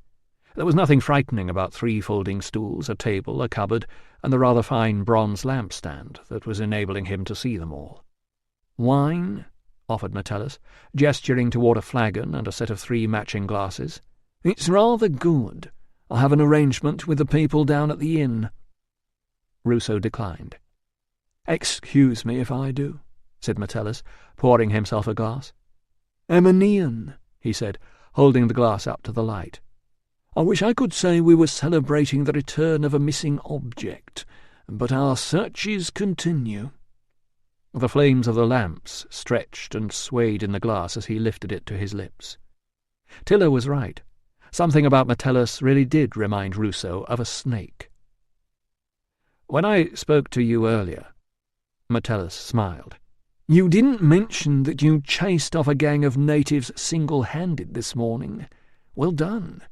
There was nothing frightening about 3 folding stools, a table, a cupboard, and the rather fine bronze lampstand that was enabling him to see them all. "Wine?" offered Metellus, gesturing toward a flagon and a set of 3 matching glasses. "It's rather good. I'll have an arrangement with the people down at the inn." Ruso declined. "Excuse me if I do," said Metellus, pouring himself a glass. "Emmenean," he said, holding the glass up to the light. "I wish I could say we were celebrating the return of a missing object, but our searches continue." The flames of the lamps stretched and swayed in the glass as he lifted it to his lips. Tilla was right. Something about Metellus really did remind Ruso of a snake. "When I spoke to you earlier," Metellus smiled, "you didn't mention that you chased off a gang of natives single-handed this morning. Well done.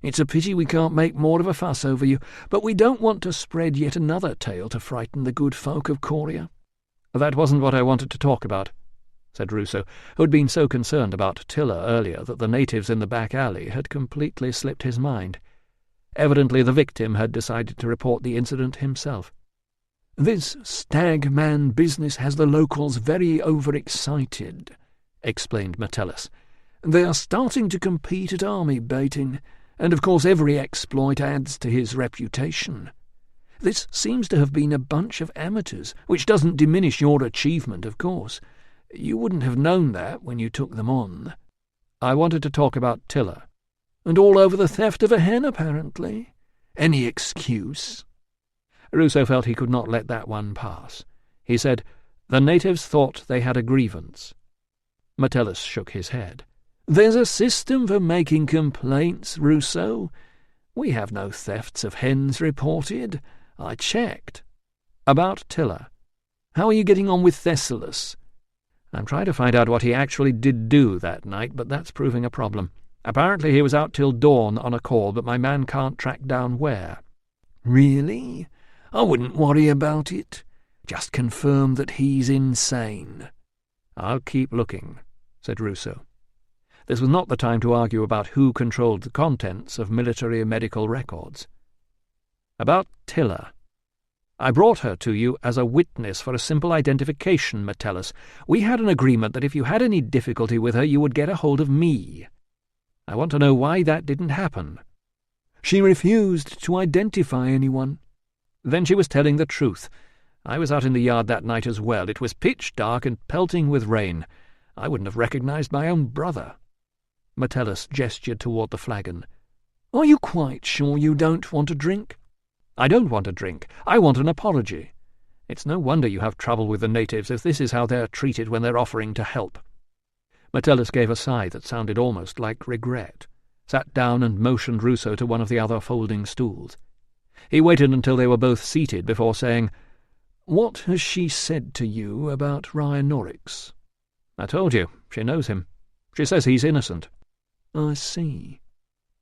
It's a pity we can't make more of a fuss over you, but we don't want to spread yet another tale to frighten the good folk of Coria." "That wasn't what I wanted to talk about," said Ruso, who had been so concerned about Tilla earlier that the natives in the back alley had completely slipped his mind. Evidently the victim had decided to report the incident himself. "This stag-man business has the locals very overexcited," explained Metellus. "They are starting to compete at army baiting, and of course every exploit adds to his reputation. This seems to have been a bunch of amateurs, which doesn't diminish your achievement, of course. You wouldn't have known that when you took them on." "I wanted to talk about Tilla." "And all over the theft of a hen, apparently. Any excuse?" Ruso felt he could not let that one pass. He said, "The natives thought they had a grievance." Metellus shook his head. "There's a system for making complaints, Ruso. We have no thefts of hens reported. I checked." "About Tilla." "How are you getting on with Thessalus?" "I'm trying to find out what he actually did do that night, but that's proving a problem. Apparently he was out till dawn on a call, but my man can't track down where." "Really? I wouldn't worry about it. Just confirm that he's insane." "I'll keep looking," said Ruso. This was not the time to argue about who controlled the contents of military medical records. "About Tilla. I brought her to you as a witness for a simple identification, Metellus. We had an agreement that if you had any difficulty with her you would get a hold of me. I want to know why that didn't happen." "She refused to identify anyone." "Then she was telling the truth. I was out in the yard that night as well. It was pitch dark and pelting with rain. I wouldn't have recognized my own brother." Metellus gestured toward the flagon. "Are you quite sure you don't want a drink?" "I don't want a drink. I want an apology. It's no wonder you have trouble with the natives if this is how they're treated when they're offering to help." Metellus gave a sigh that sounded almost like regret, sat down and motioned Ruso to one of the other folding stools. He waited until they were both seated before saying, "What has she said to you about Rhinoryx?" "I told you, she knows him. She says he's innocent." "I see."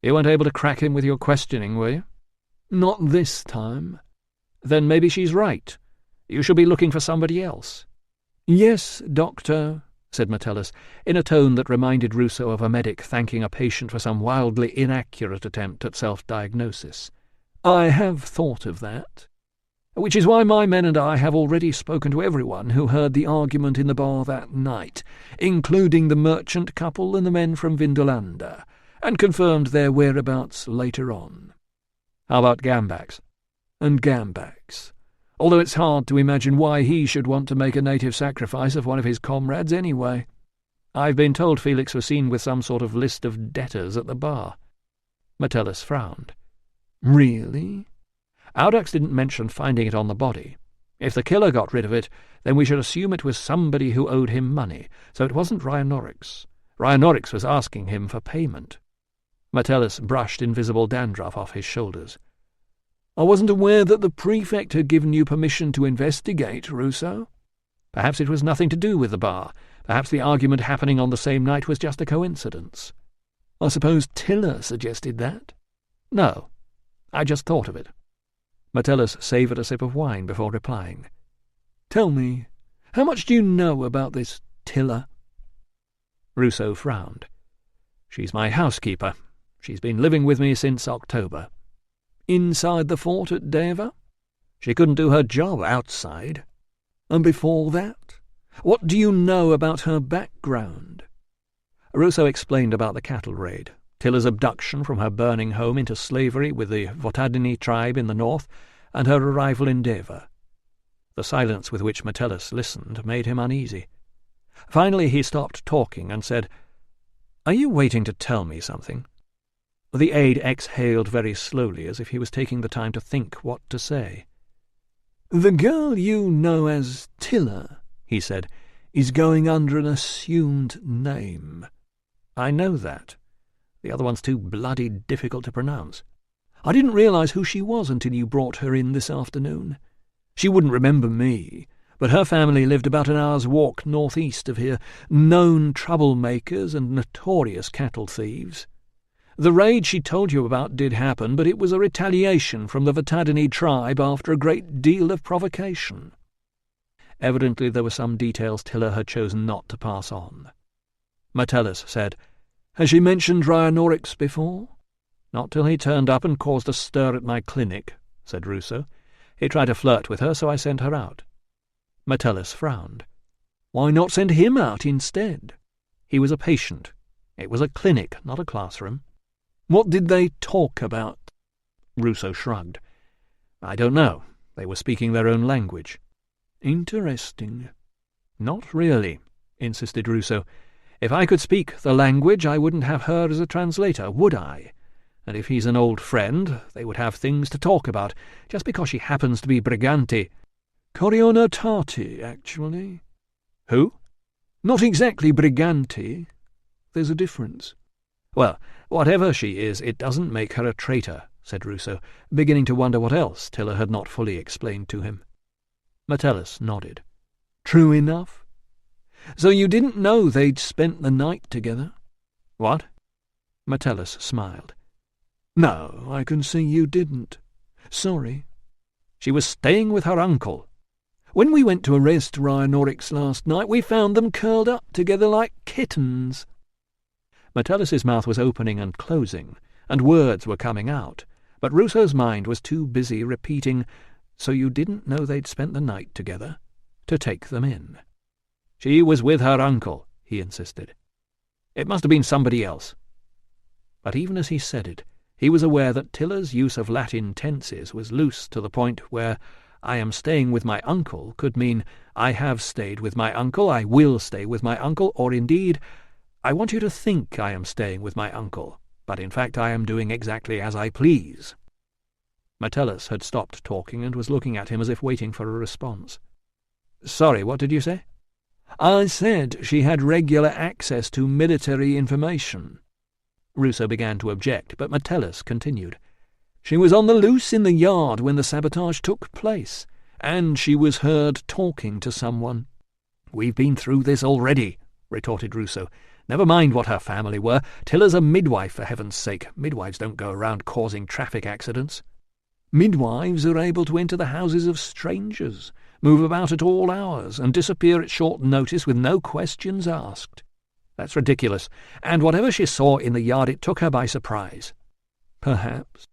"You weren't able to crack him with your questioning, were you?" "Not this time." "Then maybe she's right. You should be looking for somebody else." "Yes, Doctor," said Metellus, in a tone that reminded Ruso of a medic thanking a patient for some wildly inaccurate attempt at self-diagnosis. "I have thought of that. Which is why my men and I have already spoken to everyone who heard the argument in the bar that night, including the merchant couple and the men from Vindolanda, and confirmed their whereabouts later on." "How about Gambax?" "And Gambax. Although it's hard to imagine why he should want to make a native sacrifice of one of his comrades anyway." "I've been told Felix was seen with some sort of list of debtors at the bar." Metellus frowned. "Really?" "Audax didn't mention finding it on the body. If the killer got rid of it, then we should assume it was somebody who owed him money, so it wasn't Rhinoryx. Rhinoryx was asking him for payment." Metellus brushed invisible dandruff off his shoulders. "I wasn't aware that the prefect had given you permission to investigate, Ruso." "Perhaps it was nothing to do with the bar. Perhaps the argument happening on the same night was just a coincidence." "I suppose Tilla suggested that?" "No. I just thought of it." Metellus savoured a sip of wine before replying. "Tell me, how much do you know about this Tilla?" Ruso frowned. "She's my housekeeper. She's been living with me since October. Inside the fort at Deva? She couldn't do her job outside. And before that? What do you know about her background? Ruso explained about the cattle raid, Tilla's abduction from her burning home into slavery with the whodunit tribe in the north, and her arrival in Deva. The silence with which Metellus listened made him uneasy. Finally he stopped talking and said, "Are you waiting to tell me something?" The aide exhaled very slowly, as if he was taking the time to think what to say. "The girl you know as Tilla," he said, "is going under an assumed name." "I know that. The other one's too bloody difficult to pronounce." "I didn't realize who she was until you brought her in this afternoon. She wouldn't remember me, but her family lived about an hour's walk northeast of here, known troublemakers and notorious cattle thieves. The raid she told you about did happen, but it was a retaliation from the whodunit tribe after a great deal of provocation." Evidently there were some details Tilla had chosen not to pass on. Metellus said, "Has she mentioned Rhinoryx before?" "Not till he turned up and caused a stir at my clinic," said Ruso. "He tried to flirt with her, so I sent her out." Metellus frowned. "Why not send him out instead?" "He was a patient. It was a clinic, not a classroom." "What did they talk about?" Ruso shrugged. "I don't know. They were speaking their own language." "Interesting." "Not really," insisted Ruso. "If I could speak the language, I wouldn't have her as a translator, would I? And if he's an old friend, they would have things to talk about, just because she happens to be Briganti." "Corionotati, actually." "Who?" "Not exactly Briganti. There's a difference." "Well, whatever she is, it doesn't make her a traitor," said Ruso, beginning to wonder what else Tilla had not fully explained to him. Metellus nodded. "True enough. So you didn't know they'd spent the night together?" "What?" Metellus smiled. "No, I can see you didn't. Sorry." "She was staying with her uncle." "When we went to arrest Rhinoryx last night, we found them curled up together like kittens." Metellus's mouth was opening and closing, and words were coming out, but Ruso's mind was too busy repeating, "So you didn't know they'd spent the night together?" to take them in. "She was with her uncle," he insisted. "It must have been somebody else." But even as he said it, he was aware that Tilla's use of Latin tenses was loose to the point where "I am staying with my uncle" could mean "I have stayed with my uncle," "I will stay with my uncle," or indeed, "I want you to think I am staying with my uncle, but in fact I am doing exactly as I please." Metellus had stopped talking and was looking at him as if waiting for a response. "Sorry, what did you say?" "I said she had regular access to military information." Ruso began to object, but Metellus continued. "She was on the loose in the yard when the sabotage took place, and she was heard talking to someone." "We've been through this already," retorted Ruso. "Never mind what her family were. Tilla's a midwife, for heaven's sake. Midwives don't go around causing traffic accidents." "Midwives are able to enter the houses of strangers, move about at all hours, and disappear at short notice with no questions asked." "That's ridiculous. And whatever she saw in the yard, it took her by surprise." "Perhaps."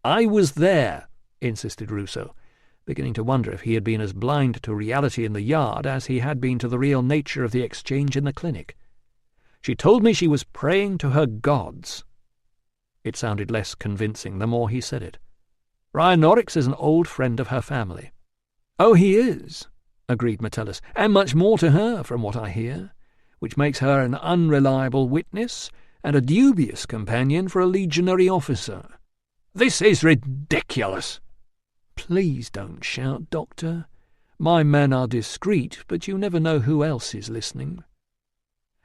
"I was there," insisted Ruso, beginning to wonder if he had been as blind to reality in the yard as he had been to the real nature of the exchange in the clinic. "She told me she was praying to her gods." It sounded less convincing the more he said it. "Rhinoryx is an old friend of her family." "Oh, he is," agreed Metellus, "and much more to her, from what I hear, which makes her an unreliable witness and a dubious companion for a legionary officer." "This is ridiculous." "Please don't shout, Doctor. My men are discreet, but you never know who else is listening."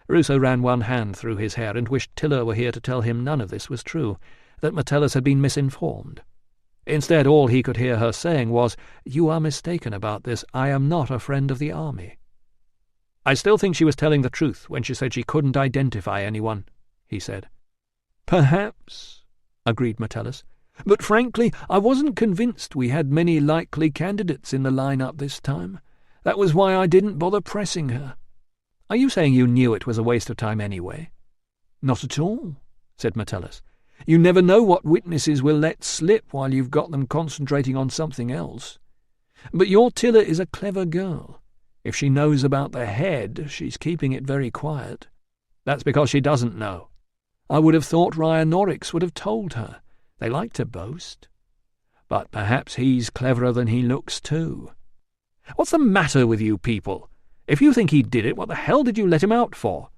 Ruso ran one hand through his hair and wished Tilla were here to tell him none of this was true, that Metellus had been misinformed. Instead, all he could hear her saying was, "You are mistaken about this. I am not a friend of the army." "I still think she was telling the truth when she said she couldn't identify anyone," he said. "Perhaps," agreed Metellus. "But frankly, I wasn't convinced we had many likely candidates in the line-up this time. That was why I didn't bother pressing her." "Are you saying you knew it was a waste of time anyway?" "Not at all," said Metellus. You never know what witnesses will let slip while you've got them concentrating on something else. But your Tilla is a clever girl. If she knows about the head, she's keeping it very quiet. That's because she doesn't know. I would have thought Ryanorix would have told her. They like to boast. But perhaps he's cleverer than he looks too. What's the matter with you people? If you think he did it, what the hell did you let him out for?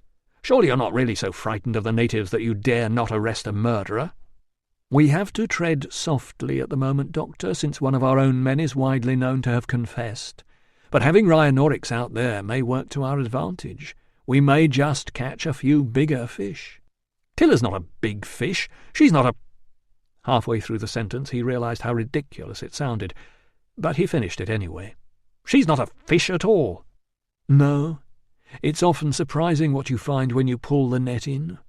Surely you're not really so frightened of the natives that you dare not arrest a murderer? We have to tread softly at the moment, Doctor, since one of our own men is widely known to have confessed. But having Ryanorix out there may work to our advantage. We may just catch a few bigger fish. Tilla's not a big fish. She's not a... Halfway through the sentence he realized how ridiculous it sounded, but he finished it anyway. She's not a fish at all. No. It's often surprising what you find when you pull the net in.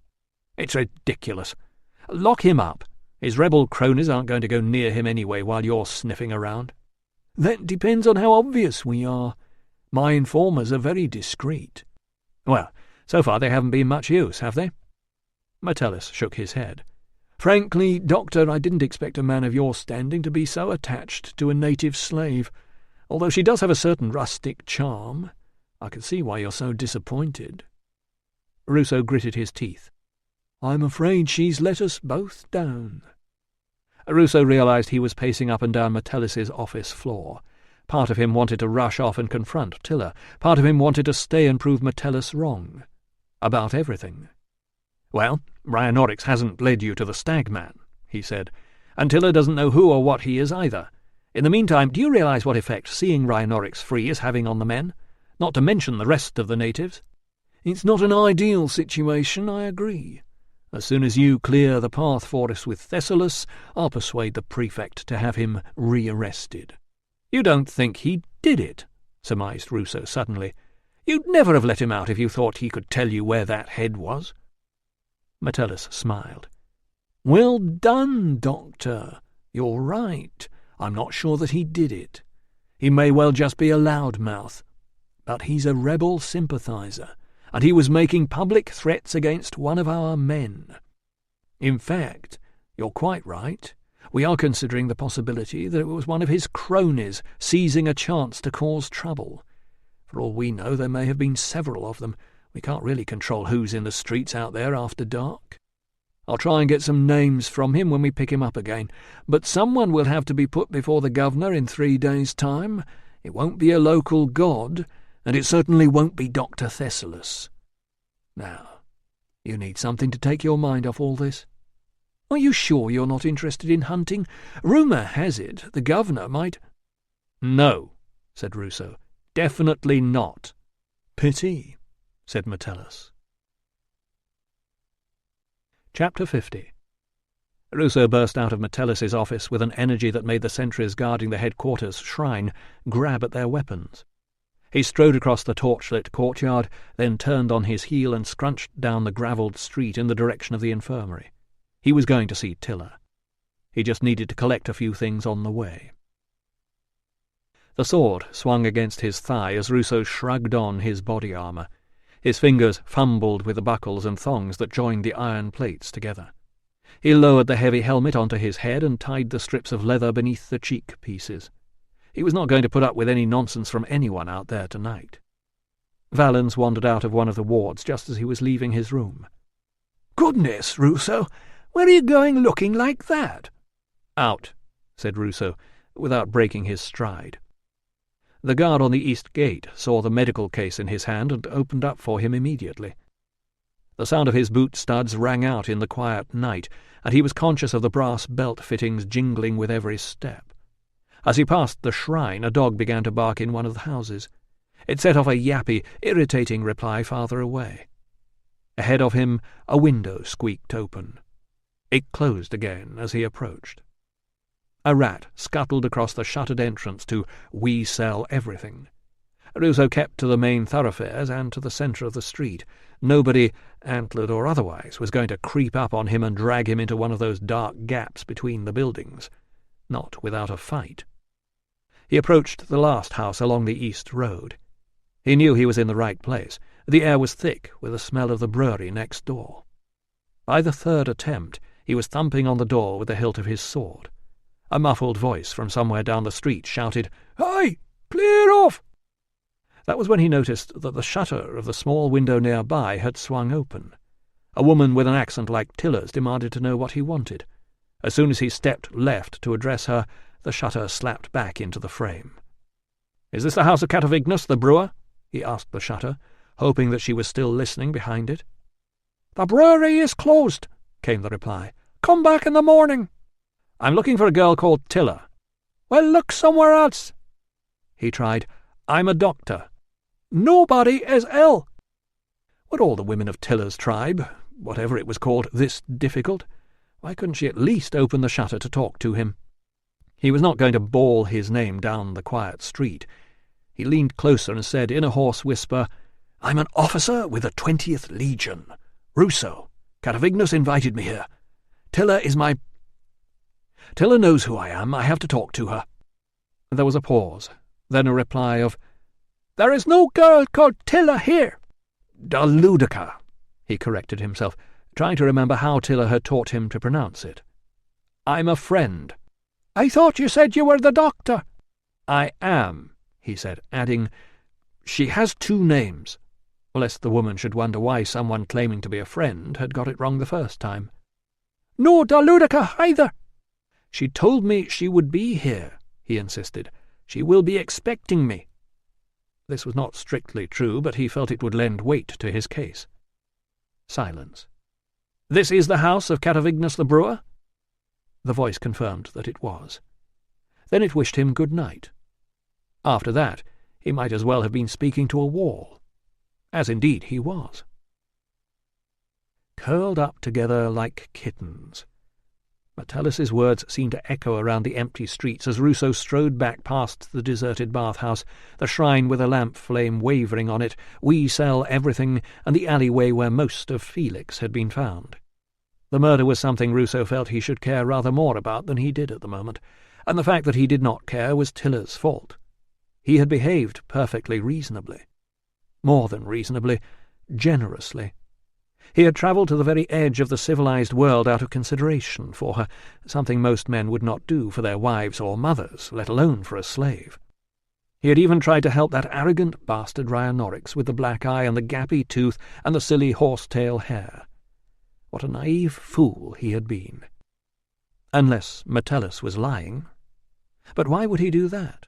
It's ridiculous. Lock him up. His rebel cronies aren't going to go near him anyway while you're sniffing around. That depends on how obvious we are. My informers are very discreet. Well, so far they haven't been much use, have they? Metellus shook his head. Frankly, Doctor, I didn't expect a man of your standing to be so attached to a native slave. Although she does have a certain rustic charm, I can see why you're so disappointed. Ruso gritted his teeth. I'm afraid she's let us both down. Ruso realized he was pacing up and down Metellus's office floor. Part of him wanted to rush off and confront Tilla. Part of him wanted to stay and prove Metellus wrong. About everything. Well, Ryanorix hasn't led you to the Stagman, he said, and Tilla doesn't know who or what he is either. In the meantime, do you realize what effect seeing Ryanorix free is having on the men? Not to mention the rest of the natives. It's not an ideal situation, I agree. As soon as you clear the path for us with Thessalus, I'll persuade the prefect to have him rearrested. You don't think he did it, surmised Ruso suddenly. You'd never have let him out if you thought he could tell you where that head was. Metellus smiled. Well done, Doctor. You're right. I'm not sure that he did it. He may well just be a loudmouth. But he's a rebel sympathizer, and he was making public threats against one of our men. In fact, you're quite right. We are considering the possibility that it was one of his cronies seizing a chance to cause trouble. For all we know, there may have been several of them. We can't really control who's in the streets out there after dark. I'll try and get some names from him when we pick him up again, but someone will have to be put before the governor in 3 days' time. It won't be a local god, and it certainly won't be Dr. Thessalus. Now, you need something to take your mind off all this. Are you sure you're not interested in hunting? Rumour has it the governor might— No, said Ruso. Definitely not. Pity, said Metellus. Chapter 50. Ruso burst out of Metellus's office with an energy that made the sentries guarding the headquarters shrine grab at their weapons. He strode across the torchlit courtyard, then turned on his heel and scrunched down the gravelled street in the direction of the infirmary. He was going to see Tilla. He just needed to collect a few things on the way. The sword swung against his thigh as Ruso shrugged on his body armour. His fingers fumbled with the buckles and thongs that joined the iron plates together. He lowered the heavy helmet onto his head and tied the strips of leather beneath the cheek pieces. He was not going to put up with any nonsense from anyone out there tonight. Valens wandered out of one of the wards just as he was leaving his room. "Goodness, Ruso, where are you going looking like that?" "Out," said Ruso, without breaking his stride. The guard on the east gate saw the medical case in his hand and opened up for him immediately. The sound of his boot studs rang out in the quiet night, and he was conscious of the brass belt fittings jingling with every step. As he passed the shrine, a dog began to bark in one of the houses. It set off a yappy, irritating reply farther away. Ahead of him, a window squeaked open. It closed again as he approached. A rat scuttled across the shuttered entrance to We Sell Everything. Ruso kept to the main thoroughfares and to the centre of the street. Nobody, antlered or otherwise, was going to creep up on him and drag him into one of those dark gaps between the buildings. Not without a fight. He approached the last house along the east road. He knew he was in the right place. The air was thick with the smell of the brewery next door. By the third attempt, He was thumping on the door with the hilt of his sword. A muffled voice from somewhere down the street shouted, "Hey! Clear off!" That was when he noticed that the shutter of the small window nearby had swung open. A woman with an accent like Tilla's demanded to know what he wanted. As soon as he stepped left to address her, the shutter slapped back into the frame. "Is this the house of Catavignus, the brewer?" he asked the shutter, hoping that she was still listening behind it. "The brewery is closed," came the reply. "Come back in the morning." "I'm looking for a girl called Tilla." "Well, look somewhere else." He tried, "I'm a doctor." "Nobody is ill." Were all the women of Tilla's tribe, whatever it was called, this difficult? Why couldn't she at least open the shutter to talk to him? He was not going to bawl his name down the quiet street. He leaned closer and said in a hoarse whisper, "I'm an officer with the 20th Legion. Ruso. Catavignus invited me here. Tilla is my... Tilla knows who I am. I have to talk to her." There was a pause, then a reply of, "There is no girl called Tilla here." "Daludica," he corrected himself, trying to remember how Tilla had taught him to pronounce it. "I'm a friend." "I thought you said you were the doctor." "I am," he said, adding, "She has 2 names," lest the woman should wonder why someone claiming to be a friend had got it wrong the first time. "No Daludica either." "She told me she would be here," he insisted. "She will be expecting me." This was not strictly true, but he felt it would lend weight to his case. Silence. "This is the house of Catavignus the brewer?" The voice confirmed that it was. Then it wished him good night. After that, he might as well have been speaking to a wall, as indeed he was. Curled up together like kittens. Metellus's words seemed to echo around the empty streets as Ruso strode back past the deserted bathhouse, the shrine with a lamp flame wavering on it, "We sell everything," and the alleyway where most of Felix had been found. The murder was something Ruso felt he should care rather more about than he did at the moment, and the fact that he did not care was Tilla's fault. He had behaved perfectly reasonably. More than reasonably, generously. He had travelled to the very edge of the civilized world out of consideration for her, something most men would not do for their wives or mothers, let alone for a slave. He had even tried to help that arrogant bastard Rhinoryx with the black eye and the gappy tooth and the silly horsetail hair. What a naive fool he had been. Unless Metellus was lying. But why would he do that?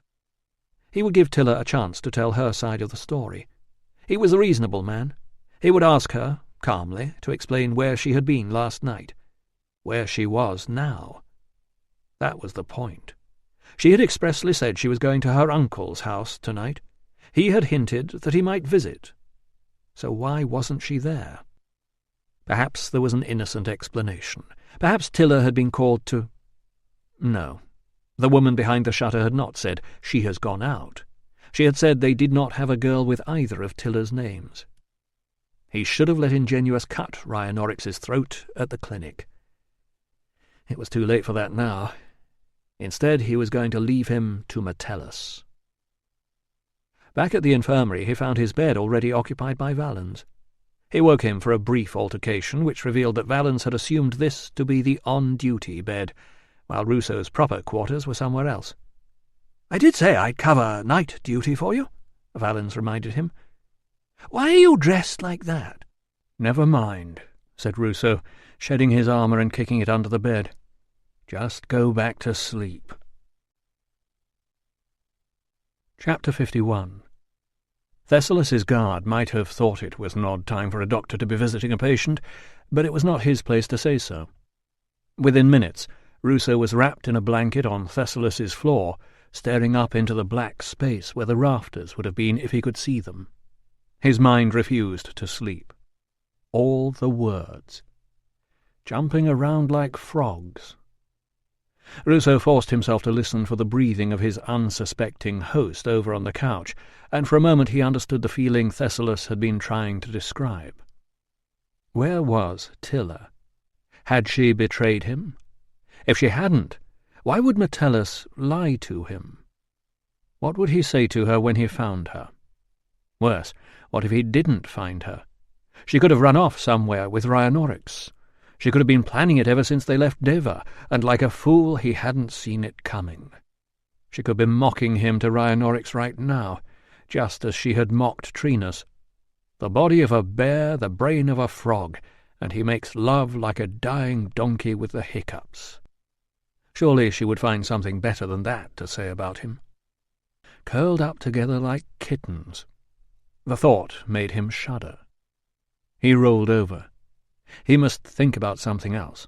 He would give Tilla a chance to tell her side of the story. He was a reasonable man. He would ask her, calmly, to explain where she had been last night, where she was now. That was the point. She had expressly said she was going to her uncle's house tonight. He had hinted that he might visit. So why wasn't she there? Perhaps there was an innocent explanation. Perhaps Tilla had been called to... No. The woman behind the shutter had not said, "She has gone out." She had said they did not have a girl with either of Tilla's names. He should have let Ingenuous cut Rhinoryx's throat at the clinic. It was too late for that now. Instead, he was going to leave him to Metellus. Back at the infirmary, he found his bed already occupied by Valens. He woke him for a brief altercation, which revealed that Valens had assumed this to be the on-duty bed, while Ruso's proper quarters were somewhere else. "I did say I'd cover night duty for you," Valens reminded him. "Why are you dressed like that?" "Never mind," said Ruso, shedding his armour and kicking it under the bed. "Just go back to sleep." Chapter 51. Thessalis's guard might have thought it was an odd time for a doctor to be visiting a patient, but it was not his place to say so. Within minutes, Ruso was wrapped in a blanket on Thessalis's floor, staring up into the black space where the rafters would have been if he could see them. His mind refused to sleep. All the words. Jumping around like frogs. Ruso forced himself to listen for the breathing of his unsuspecting host over on the couch, and for a moment he understood the feeling Thessalis had been trying to describe. Where was Tilla? Had she betrayed him? If she hadn't, why would Metellus lie to him? What would he say to her when he found her? Worse, what if he didn't find her? She could have run off somewhere with Rhinoryx. She could have been planning it ever since they left Deva, and like a fool he hadn't seen it coming. She could be mocking him to Rhinoryx right now, just as she had mocked Trinus. The body of a bear, the brain of a frog, and he makes love like a dying donkey with the hiccups. Surely she would find something better than that to say about him. Curled up together like kittens. The thought made him shudder. He rolled over. He must think about something else.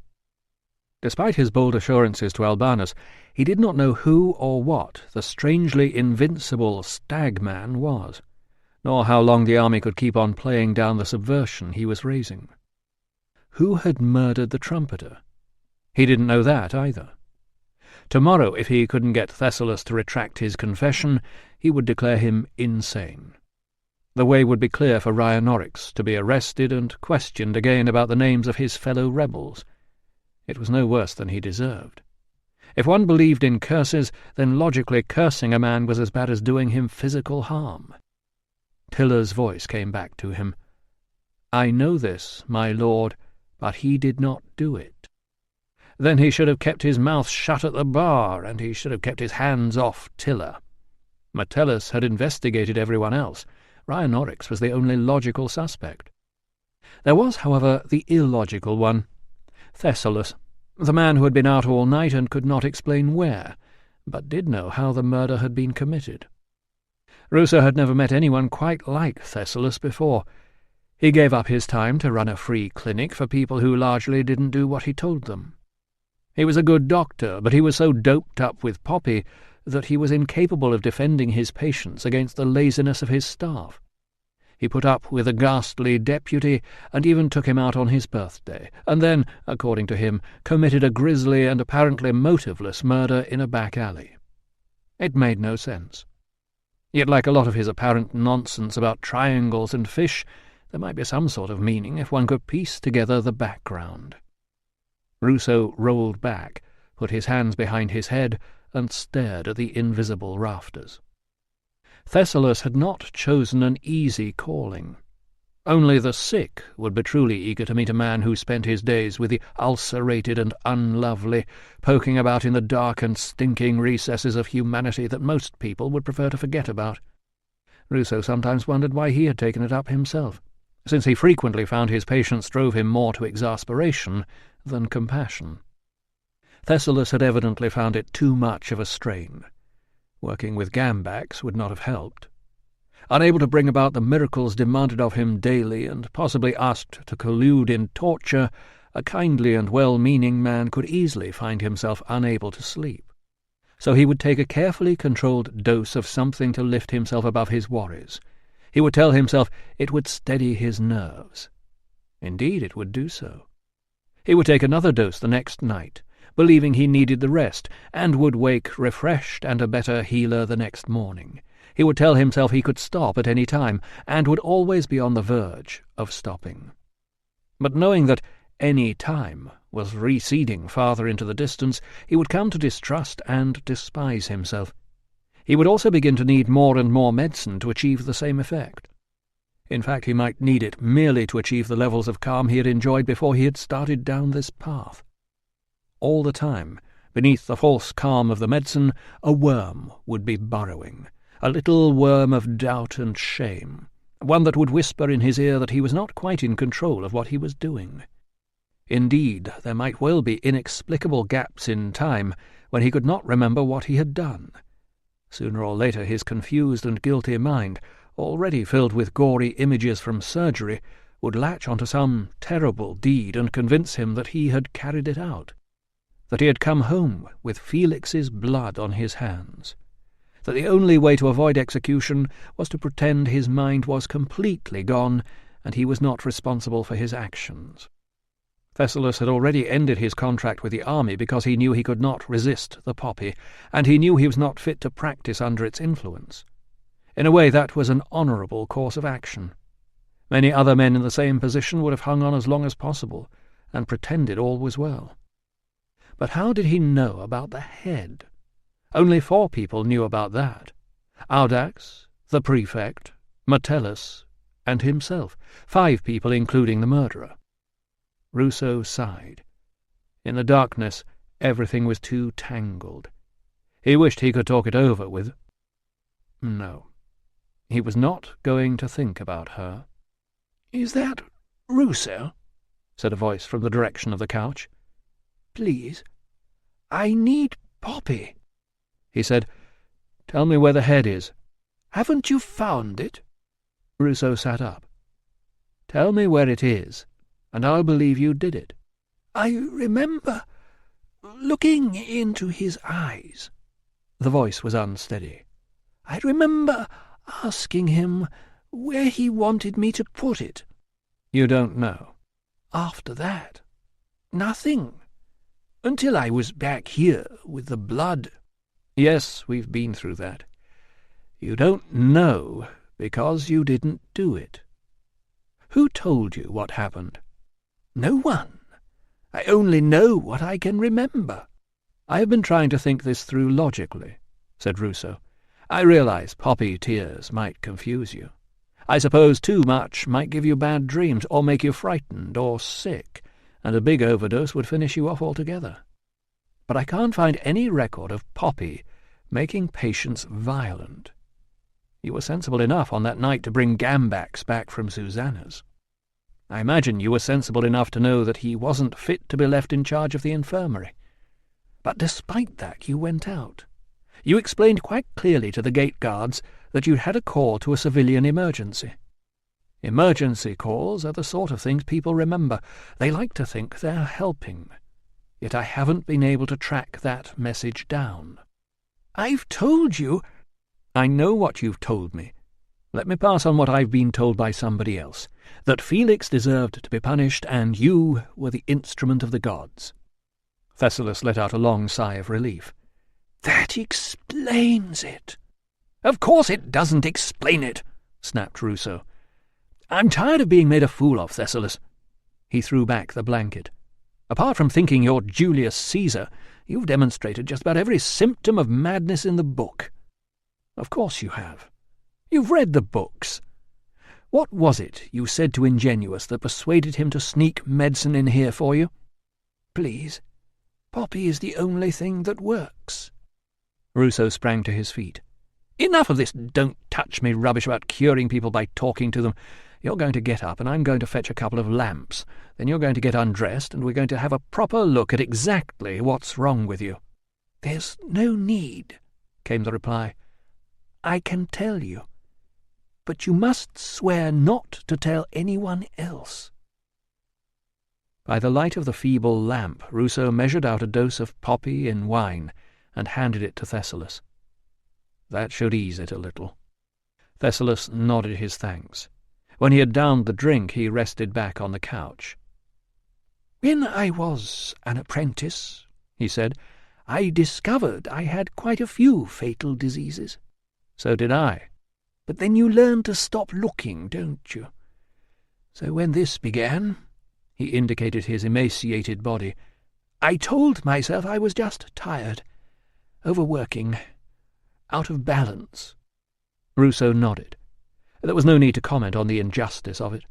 Despite his bold assurances to Albanus, he did not know who or what the strangely invincible Stagman was, nor how long the army could keep on playing down the subversion he was raising. Who had murdered the trumpeter? He didn't know that either. Tomorrow, if he couldn't get Thessalus to retract his confession, he would declare him insane. The way would be clear for Rhinoryx to be arrested and questioned again about the names of his fellow rebels. It was no worse than he deserved. If one believed in curses, then logically cursing a man was as bad as doing him physical harm. Tilla's voice came back to him. "I know this, my lord, but he did not do it." Then he should have kept his mouth shut at the bar, and he should have kept his hands off Tilla. Metellus had investigated everyone else. Rhinoryx was the only logical suspect. There was, however, the illogical one. Thessalus, the man who had been out all night and could not explain where, but did know how the murder had been committed. Ruso had never met anyone quite like Thessalus before. He gave up his time to run a free clinic for people who largely didn't do what he told them. He was a good doctor, but he was so doped up with poppy that he was incapable of defending his patients against the laziness of his staff. He put up with a ghastly deputy and even took him out on his birthday, and then, according to him, committed a grisly and apparently motiveless murder in a back alley. It made no sense. Yet, like a lot of his apparent nonsense about triangles and fish, there might be some sort of meaning if one could piece together the background. Ruso rolled back, put his hands behind his head, and stared at the invisible rafters. Thessalus had not chosen an easy calling. Only the sick would be truly eager to meet a man who spent his days with the ulcerated and unlovely, poking about in the dark and stinking recesses of humanity that most people would prefer to forget about. Ruso sometimes wondered why he had taken it up himself, since he frequently found his patients drove him more to exasperation than compassion. Thessalus had evidently found it too much of a strain. Working with gambax would not have helped. Unable to bring about the miracles demanded of him daily, and possibly asked to collude in torture, a kindly and well-meaning man could easily find himself unable to sleep. So he would take a carefully controlled dose of something to lift himself above his worries. He would tell himself it would steady his nerves. Indeed, it would do so. He would take another dose the next night, believing he needed the rest, and would wake refreshed and a better healer the next morning. He would tell himself he could stop at any time, and would always be on the verge of stopping. But knowing that any time was receding farther into the distance, he would come to distrust and despise himself. He would also begin to need more and more medicine to achieve the same effect. In fact, he might need it merely to achieve the levels of calm he had enjoyed before he had started down this path. All the time, beneath the false calm of the medicine, a worm would be burrowing, a little worm of doubt and shame, one that would whisper in his ear that he was not quite in control of what he was doing. Indeed, there might well be inexplicable gaps in time when he could not remember what he had done. Sooner or later his confused and guilty mind, already filled with gory images from surgery, would latch onto some terrible deed and convince him that he had carried it out, that he had come home with Felix's blood on his hands, that the only way to avoid execution was to pretend his mind was completely gone and he was not responsible for his actions. Thessalus had already ended his contract with the army because he knew he could not resist the poppy, and he knew he was not fit to practice under its influence. In a way, that was an honourable course of action. Many other men in the same position would have hung on as long as possible, and pretended all was well. But how did he know about the head? Only 4 people knew about that. Audax, the prefect, Metellus, and himself. 5 people, including the murderer. Ruso sighed. In the darkness, everything was too tangled. He wished he could talk it over with... No, he was not going to think about her. "Is that Ruso?" said a voice from the direction of the couch. "Please, I need Poppy." He said, "Tell me where the head is." "Haven't you found it?" Ruso sat up. "Tell me where it is, and I'll believe you did it." "I remember looking into his eyes." The voice was unsteady. "I remember asking him where he wanted me to put it." "You don't know?" "After that, nothing. Until I was back here with the blood." "Yes, we've been through that. You don't know because you didn't do it. Who told you what happened?" "No one. I only know what I can remember." "I have been trying to think this through logically," said Ruso. "I realize poppy tears might confuse you. I suppose too much might give you bad dreams, or make you frightened or sick, and a big overdose would finish you off altogether. But I can't find any record of Poppy making patients violent. You were sensible enough on that night to bring Gambax back from Susanna's. I imagine you were sensible enough to know that he wasn't fit to be left in charge of the infirmary. But despite that, you went out. You explained quite clearly to the gate guards that you'd had a call to a civilian emergency. Emergency calls are the sort of things people remember. They like to think they're helping. Yet I haven't been able to track that message down." "I've told you—" "I know what you've told me. Let me pass on what I've been told by somebody else, that Felix deserved to be punished, and you were the instrument of the gods." Thessalus let out a long sigh of relief. "That explains it." "Of course it doesn't explain it," snapped Ruso. "I'm tired of being made a fool of, Thessalus." He threw back the blanket. "Apart from thinking you're Julius Caesar, you've demonstrated just about every symptom of madness in the book." "Of course you have. You've read the books. What was it you said to Ingenuus that persuaded him to sneak medicine in here for you?" "Please, Poppy is the only thing that works." Ruso sprang to his feet. "Enough of this don't-touch-me rubbish about curing people by talking to them. You're going to get up, and I'm going to fetch a couple of lamps. Then you're going to get undressed, and we're going to have a proper look at exactly what's wrong with you." "There's no need," came the reply. "I can tell you. But you must swear not to tell anyone else." By the light of the feeble lamp, Ruso measured out a dose of poppy in wine and handed it to Thessalus. "That should ease it a little." Thessalus nodded his thanks. When he had downed the drink, he rested back on the couch. "When I was an apprentice," he said, "I discovered I had quite a few fatal diseases." "So did I." "But then you learn to stop looking, don't you? So when this began," he indicated his emaciated body, "I told myself I was just tired, overworking, out of balance." Ruso nodded. There was no need to comment on the injustice of it.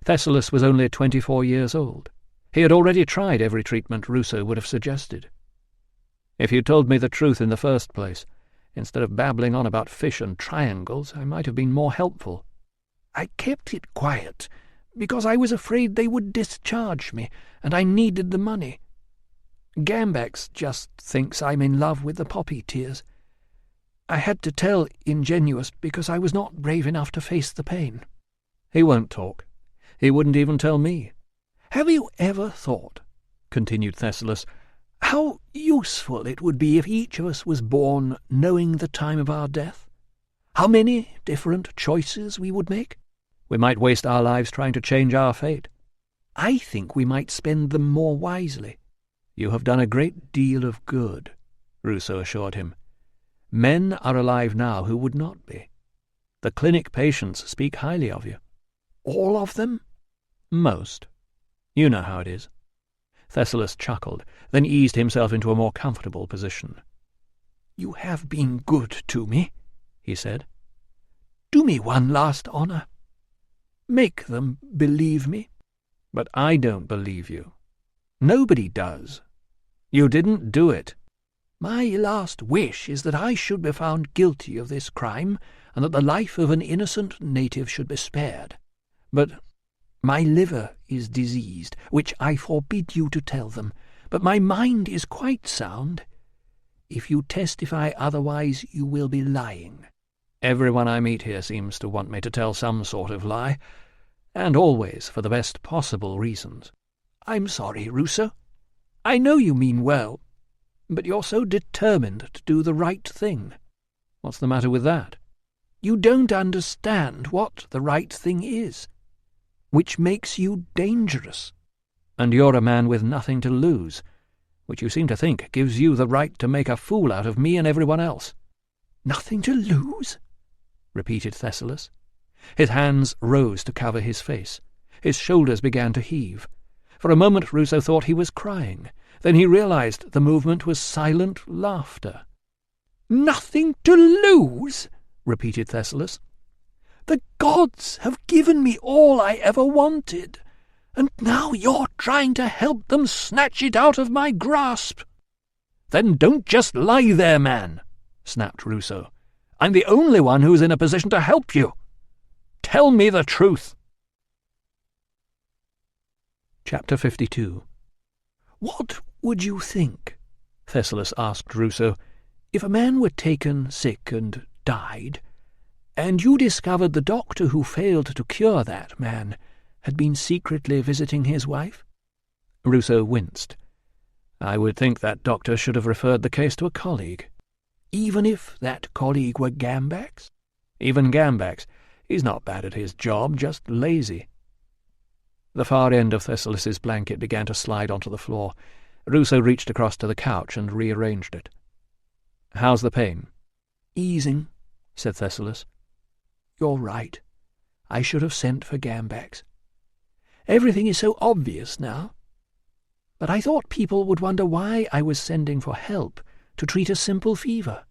Thessalus was only 24 years old. He had already tried every treatment Ruso would have suggested. "If you'd told me the truth in the first place, instead of babbling on about fish and triangles, I might have been more helpful." "I kept it quiet because I was afraid they would discharge me, and I needed the money. Gambax just thinks I'm in love with the poppy tears. I had to tell Ingenuus because I was not brave enough to face the pain." "He won't talk. He wouldn't even tell me." "Have you ever thought," continued Thessalus, "how useful it would be if each of us was born knowing the time of our death? How many different choices we would make?" "We might waste our lives trying to change our fate." "I think we might spend them more wisely." "You have done a great deal of good," Ruso assured him. "Men are alive now who would not be. The clinic patients speak highly of you." "All of them?" "Most. You know how it is." Thessalus chuckled, then eased himself into a more comfortable position. "You have been good to me," he said. "Do me one last honour. Make them believe me." But I don't believe you. Nobody does. You didn't do it. My last wish is that I should be found guilty of this crime, and that the life of an innocent native should be spared. But my liver is diseased, which I forbid you to tell them, but my mind is quite sound. If you testify otherwise, you will be lying. Everyone I meet here seems to want me to tell some sort of lie, and always for the best possible reasons. I'm sorry, Ruso. I know you mean well, but you're so determined to do the right thing. What's the matter with that? You don't understand what the right thing is, which makes you dangerous. And you're a man with nothing to lose, which you seem to think gives you the right to make a fool out of me and everyone else. Nothing to lose? Repeated Thessalus. His hands rose to cover his face. His shoulders began to heave. For a moment Ruso thought he was crying. Then he realized the movement was silent laughter. Nothing to lose? Repeated Thessalus. The gods have given me all I ever wanted, and now you're trying to help them snatch it out of my grasp. Then don't just lie there, man, snapped Ruso. I'm the only one who's in a position to help you. Tell me the truth. Chapter 52. What would you think, Thessalus asked Ruso, if a man were taken sick and died, and you discovered the doctor who failed to cure that man had been secretly visiting his wife? Ruso winced. I would think that doctor should have referred the case to a colleague. Even if that colleague were Gambax? Even Gambax. He's not bad at his job, just lazy. The far end of Thessalus's blanket began to slide onto the floor. Ruso reached across to the couch and rearranged it. How's the pain? Easing, said Thessalus. You're right. I should have sent for Gambax. Everything is so obvious now. But I thought people would wonder why I was sending for help to treat a simple fever.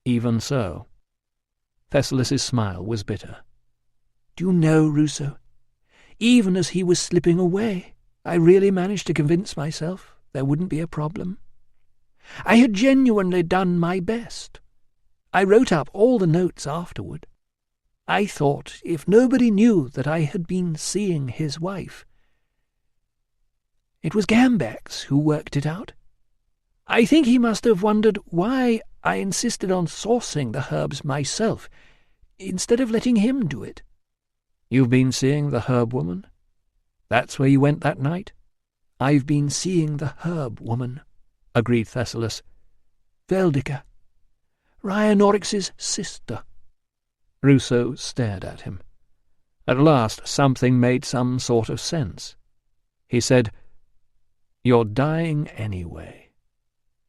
Even so. Thessalus's smile was bitter. Do you know, Ruso, even as he was slipping away, I really managed to convince myself there wouldn't be a problem. I had genuinely done my best. I wrote up all the notes afterward. I thought if nobody knew that I had been seeing his wife, it was Gambax who worked it out. I think he must have wondered why I insisted on sourcing the herbs myself, instead of letting him do it. You've been seeing the herb woman? That's where you went that night? I've been seeing the herb woman, agreed Thessalus. Veldica, Ryanorix's sister. Ruso stared at him. At last something made some sort of sense. He said, You're dying anyway.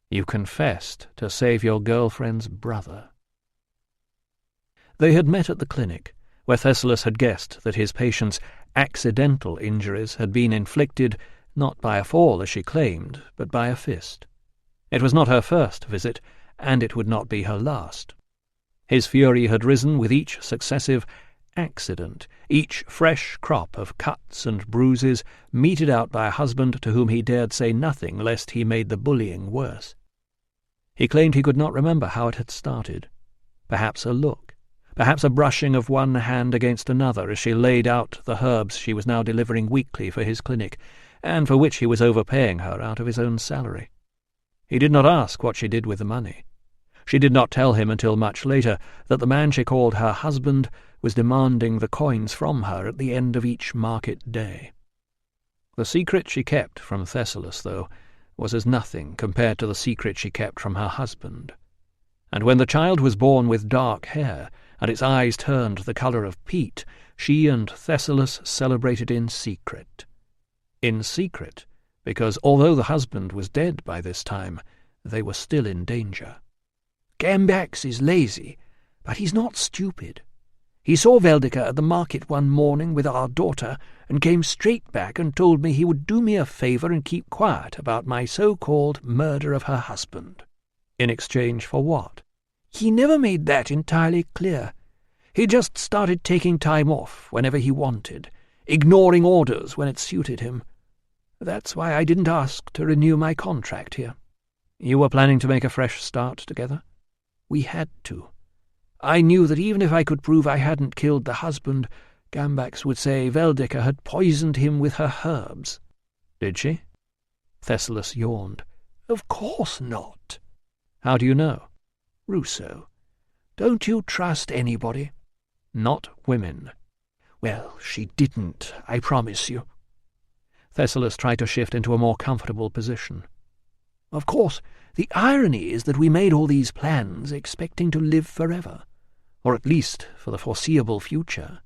You confessed to save your girlfriend's brother. They had met at the clinic, where Thessalus had guessed that his patient's accidental injuries had been inflicted not by a fall, as she claimed, but by a fist. It was not her first visit, and it would not be her last. His fury had risen with each successive accident, each fresh crop of cuts and bruises meted out by a husband to whom he dared say nothing lest he made the bullying worse. He claimed he could not remember how it had started. Perhaps a look, perhaps a brushing of one hand against another as she laid out the herbs she was now delivering weekly for his clinic, and for which he was overpaying her out of his own salary. He did not ask what she did with the money. She did not tell him until much later that the man she called her husband was demanding the coins from her at the end of each market day. The secret she kept from Thessalus, though, was as nothing compared to the secret she kept from her husband. And when the child was born with dark hair, and its eyes turned the colour of peat, she and Thessalus celebrated in secret. In secret, because although the husband was dead by this time, they were still in danger. Gambax is lazy, but he's not stupid. He saw Veldica at the market one morning with our daughter and came straight back and told me he would do me a favour and keep quiet about my so-called murder of her husband. In exchange for what? He never made that entirely clear. He just started taking time off whenever he wanted, ignoring orders when it suited him. That's why I didn't ask to renew my contract here. You were planning to make a fresh start together? We had to. I knew that even if I could prove I hadn't killed the husband, Gambax would say Veldika had poisoned him with her herbs. Did she? Thessalus yawned. Of course not. How do you know? Ruso, don't you trust anybody? Not women. Well, she didn't, I promise you. Thessalus tried to shift into a more comfortable position. Of course, the irony is that we made all these plans expecting to live forever, or at least for the foreseeable future.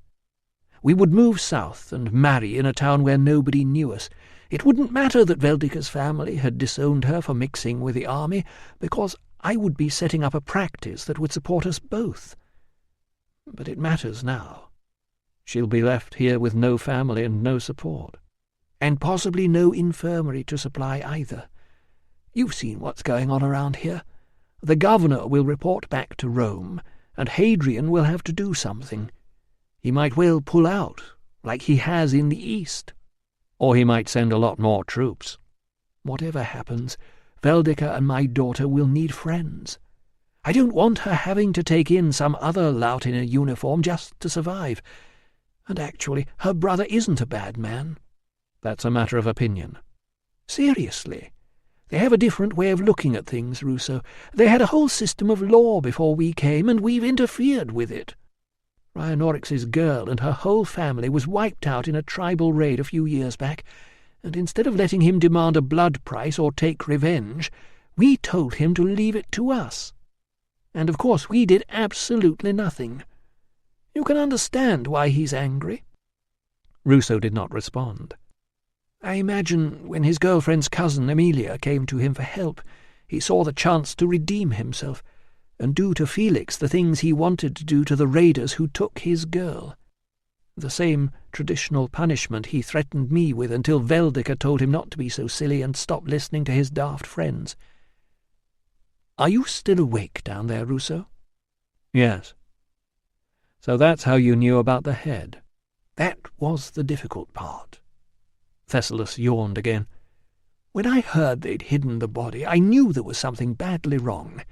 We would move south and marry in a town where nobody knew us. It wouldn't matter that Veldika's family had disowned her for mixing with the army, because I would be setting up a practice that would support us both. But it matters now. She'll be left here with no family and no support. And possibly no infirmary to supply either. You've seen what's going on around here. The governor will report back to Rome, and Hadrian will have to do something. He might well pull out, like he has in the East. Or he might send a lot more troops. Whatever happens, Veldika and my daughter will need friends. I don't want her having to take in some other lout in a uniform just to survive. And actually, her brother isn't a bad man. That's a matter of opinion. Seriously. They have a different way of looking at things, Ruso. They had a whole system of law before we came, and we've interfered with it. Ryanorix's girl and her whole family was wiped out in a tribal raid a few years back, and instead of letting him demand a blood price or take revenge, we told him to leave it to us. And of course we did absolutely nothing. You can understand why he's angry. Ruso did not respond. I imagine when his girlfriend's cousin Emilia came to him for help, he saw the chance to redeem himself and do to Felix the things he wanted to do to the raiders who took his girl. The same traditional punishment he threatened me with until Veldika told him not to be so silly and stop listening to his daft friends. Are you still awake down there, Ruso? Yes. So that's how you knew about the head. That was the difficult part. Thessalus yawned again. When I heard they'd hidden the body, I knew there was something badly wrong.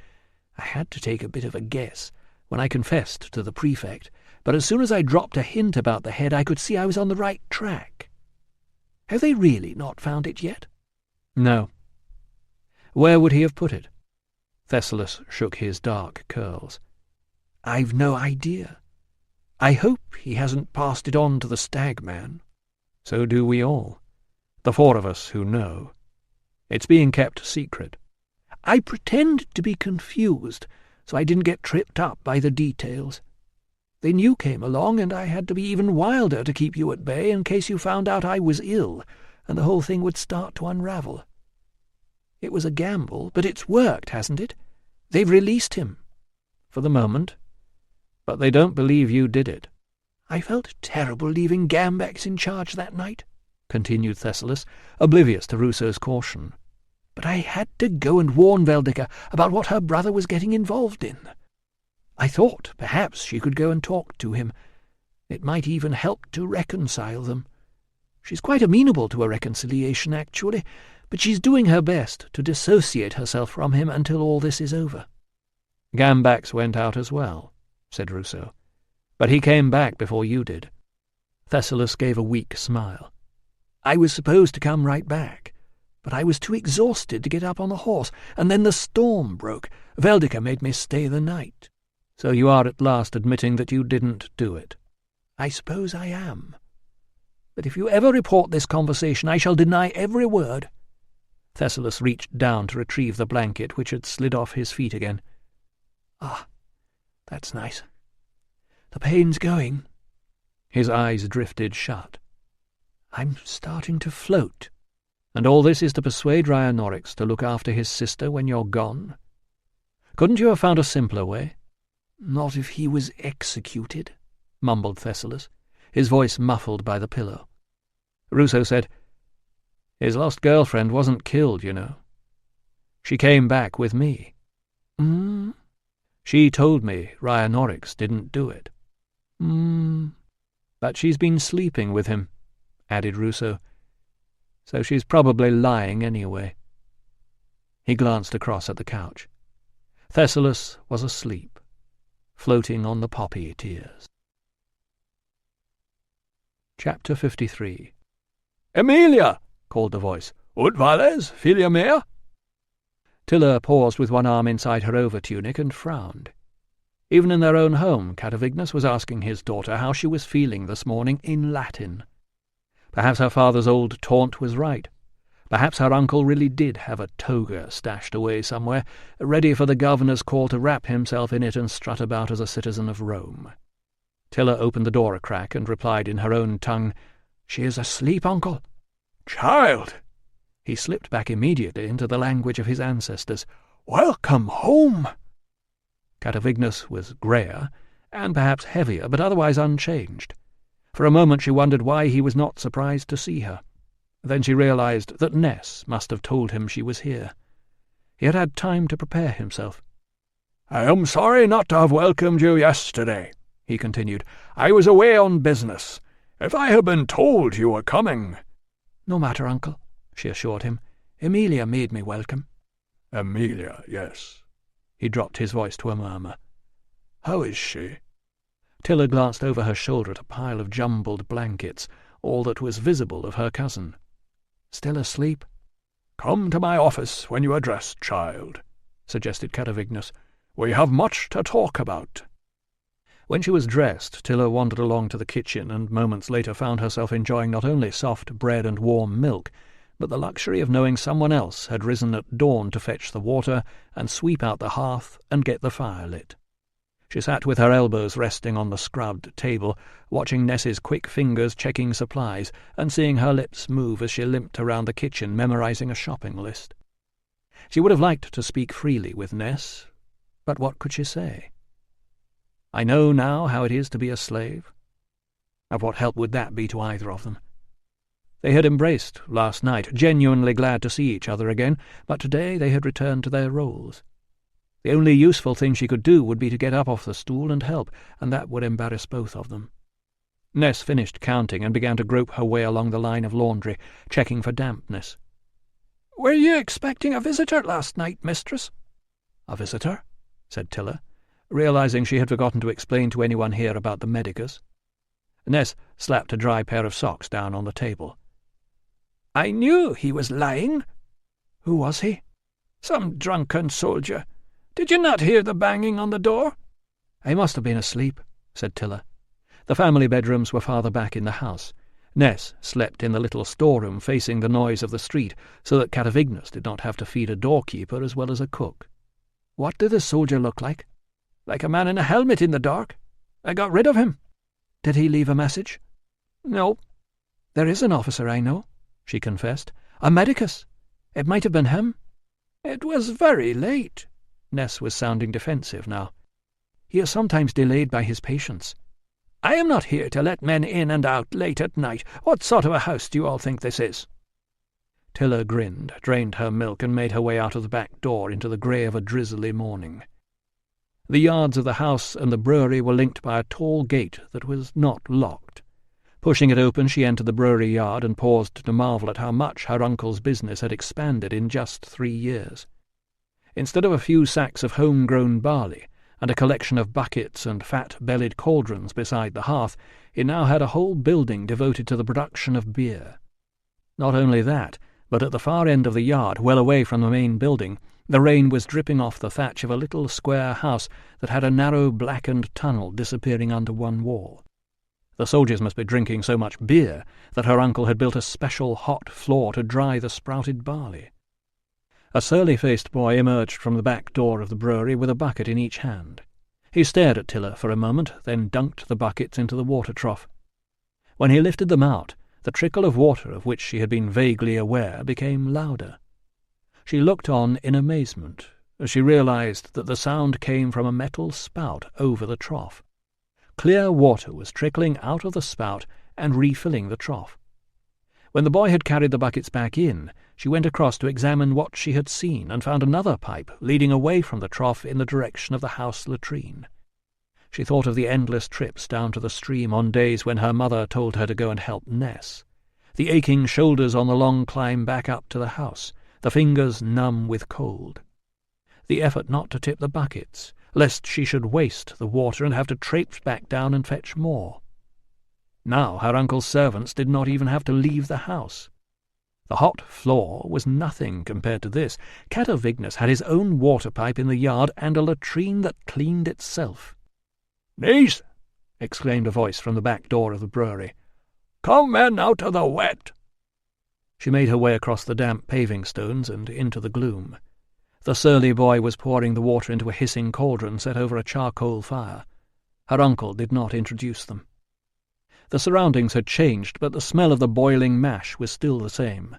I had to take a bit of a guess when I confessed to the prefect, but as soon as I dropped a hint about the head, I could see I was on the right track. Have they really not found it yet? No. Where would he have put it? Thessalus shook his dark curls. I've no idea. I hope he hasn't passed it on to the stag man. So do we all. The four of us who know. It's being kept secret. I pretend to be confused, so I didn't get tripped up by the details. Then you came along, and I had to be even wilder to keep you at bay in case you found out I was ill, and the whole thing would start to unravel. It was a gamble, but it's worked, hasn't it? They've released him. For the moment. But they don't believe you did it. I felt terrible leaving Gambax in charge that night, continued Thessalus, oblivious to Ruso's caution. But I had to go and warn Veldika about what her brother was getting involved in. I thought perhaps she could go and talk to him. It might even help to reconcile them. She's quite amenable to a reconciliation, actually, but she's doing her best to dissociate herself from him until all this is over. Gambax went out as well, said Ruso. But he came back before you did. Thessalus gave a weak smile. I was supposed to come right back, but I was too exhausted to get up on the horse, and then the storm broke. Veldika made me stay the night. So you are at last admitting that you didn't do it? I suppose I am. But if you ever report this conversation, I shall deny every word. Thessalus reached down to retrieve the blanket which had slid off his feet again. Ah, that's nice. The pain's going. His eyes drifted shut. I'm starting to float. And all this is to persuade Ryanorix to look after his sister when you're gone? Couldn't you have found a simpler way? Not if he was executed, mumbled Thessalus, his voice muffled by the pillow. Ruso said, His lost girlfriend wasn't killed, you know. She came back with me. She told me Ryanorix didn't do it. But she's been sleeping with him, added Ruso. So she's probably lying anyway. He glanced across at the couch. Thessalus was asleep, floating on the poppy tears. Chapter 53. "Emilia!" called the voice. "Ut vales, filia mea?" Tilla paused with one arm inside her overtunic and frowned. Even in their own home, Catavignus was asking his daughter how she was feeling this morning in Latin. Perhaps her father's old taunt was right. Perhaps her uncle really did have a toga stashed away somewhere, ready for the governor's call to wrap himself in it and strut about as a citizen of Rome. Tilla opened the door a crack and replied in her own tongue, "She is asleep, uncle." "Child!" He slipped back immediately into the language of his ancestors. "Welcome home!" Catavignus was greyer, and perhaps heavier, but otherwise unchanged. For a moment she wondered why he was not surprised to see her. Then she realized that Ness must have told him she was here. He had had time to prepare himself. "I am sorry not to have welcomed you yesterday," he continued. "I was away on business. If I had been told you were coming—" "No matter, uncle," she assured him. "Emilia made me welcome." "Emilia, yes." He dropped his voice to a murmur. "How is she?" Tilla glanced over her shoulder at a pile of jumbled blankets, all that was visible of her cousin. "Still asleep?" "Come to my office when you are dressed, child," suggested Catavignus. "We have much to talk about." When she was dressed, Tilla wandered along to the kitchen and moments later found herself enjoying not only soft bread and warm milk, but the luxury of knowing someone else had risen at dawn to fetch the water and sweep out the hearth and get the fire lit. She sat with her elbows resting on the scrubbed table, watching Ness's quick fingers checking supplies and seeing her lips move as she limped around the kitchen memorizing a shopping list. She would have liked to speak freely with Ness, but what could she say? "I know now how it is to be a slave." Of what help would that be to either of them? They had embraced last night, genuinely glad to see each other again, but today they had returned to their roles. The only useful thing she could do would be to get up off the stool and help, and that would embarrass both of them. Ness finished counting and began to grope her way along the line of laundry, checking for dampness. "Were you expecting a visitor last night, mistress?" "A visitor?" said Tilla, realizing she had forgotten to explain to anyone here about the medicus. Ness slapped a dry pair of socks down on the table. "I knew he was lying." "Who was he?" "Some drunken soldier. Did you not hear the banging on the door?" "I must have been asleep," said Tilla. The family bedrooms were farther back in the house. Ness slept in the little storeroom facing the noise of the street, so that Catavignus did not have to feed a doorkeeper as well as a cook. "What did the soldier look like?" "Like a man in a helmet in the dark. I got rid of him." "Did he leave a message?" "No." "There is an officer I know," she confessed. "A medicus. It might have been him." "It was very late." Ness was sounding defensive now. "He is sometimes delayed by his patients." "I am not here to let men in and out late at night. What sort of a house do you all think this is?" Tilla grinned, drained her milk, and made her way out of the back door into the grey of a drizzly morning. The yards of the house and the brewery were linked by a tall gate that was not locked. Pushing it open, she entered the brewery yard and paused to marvel at how much her uncle's business had expanded in just 3 years. Instead of a few sacks of home-grown barley and a collection of buckets and fat-bellied cauldrons beside the hearth, it now had a whole building devoted to the production of beer. Not only that, but at the far end of the yard, well away from the main building, the rain was dripping off the thatch of a little square house that had a narrow blackened tunnel disappearing under one wall. The soldiers must be drinking so much beer that her uncle had built a special hot floor to dry the sprouted barley. A surly-faced boy emerged from the back door of the brewery with a bucket in each hand. He stared at Tilla for a moment, then dunked the buckets into the water trough. When he lifted them out, the trickle of water of which she had been vaguely aware became louder. She looked on in amazement as she realized that the sound came from a metal spout over the trough. Clear water was trickling out of the spout and refilling the trough. When the boy had carried the buckets back in, she went across to examine what she had seen and found another pipe leading away from the trough in the direction of the house latrine. She thought of the endless trips down to the stream on days when her mother told her to go and help Ness. the aching shoulders on the long climb back up to the house, the fingers numb with cold. The effort not to tip the buckets, lest she should waste the water and have to traipse back down and fetch more. Now her uncle's servants did not even have to leave the house. The hot floor was nothing compared to this. Catavignus had his own water pipe in the yard and a latrine that cleaned itself. "Niece!" exclaimed a voice from the back door of the brewery. "Come in out of the wet!" She made her way across the damp paving stones and into the gloom. The surly boy was pouring the water into a hissing cauldron set over a charcoal fire. Her uncle did not introduce them. The surroundings had changed, but the smell of the boiling mash was still the same.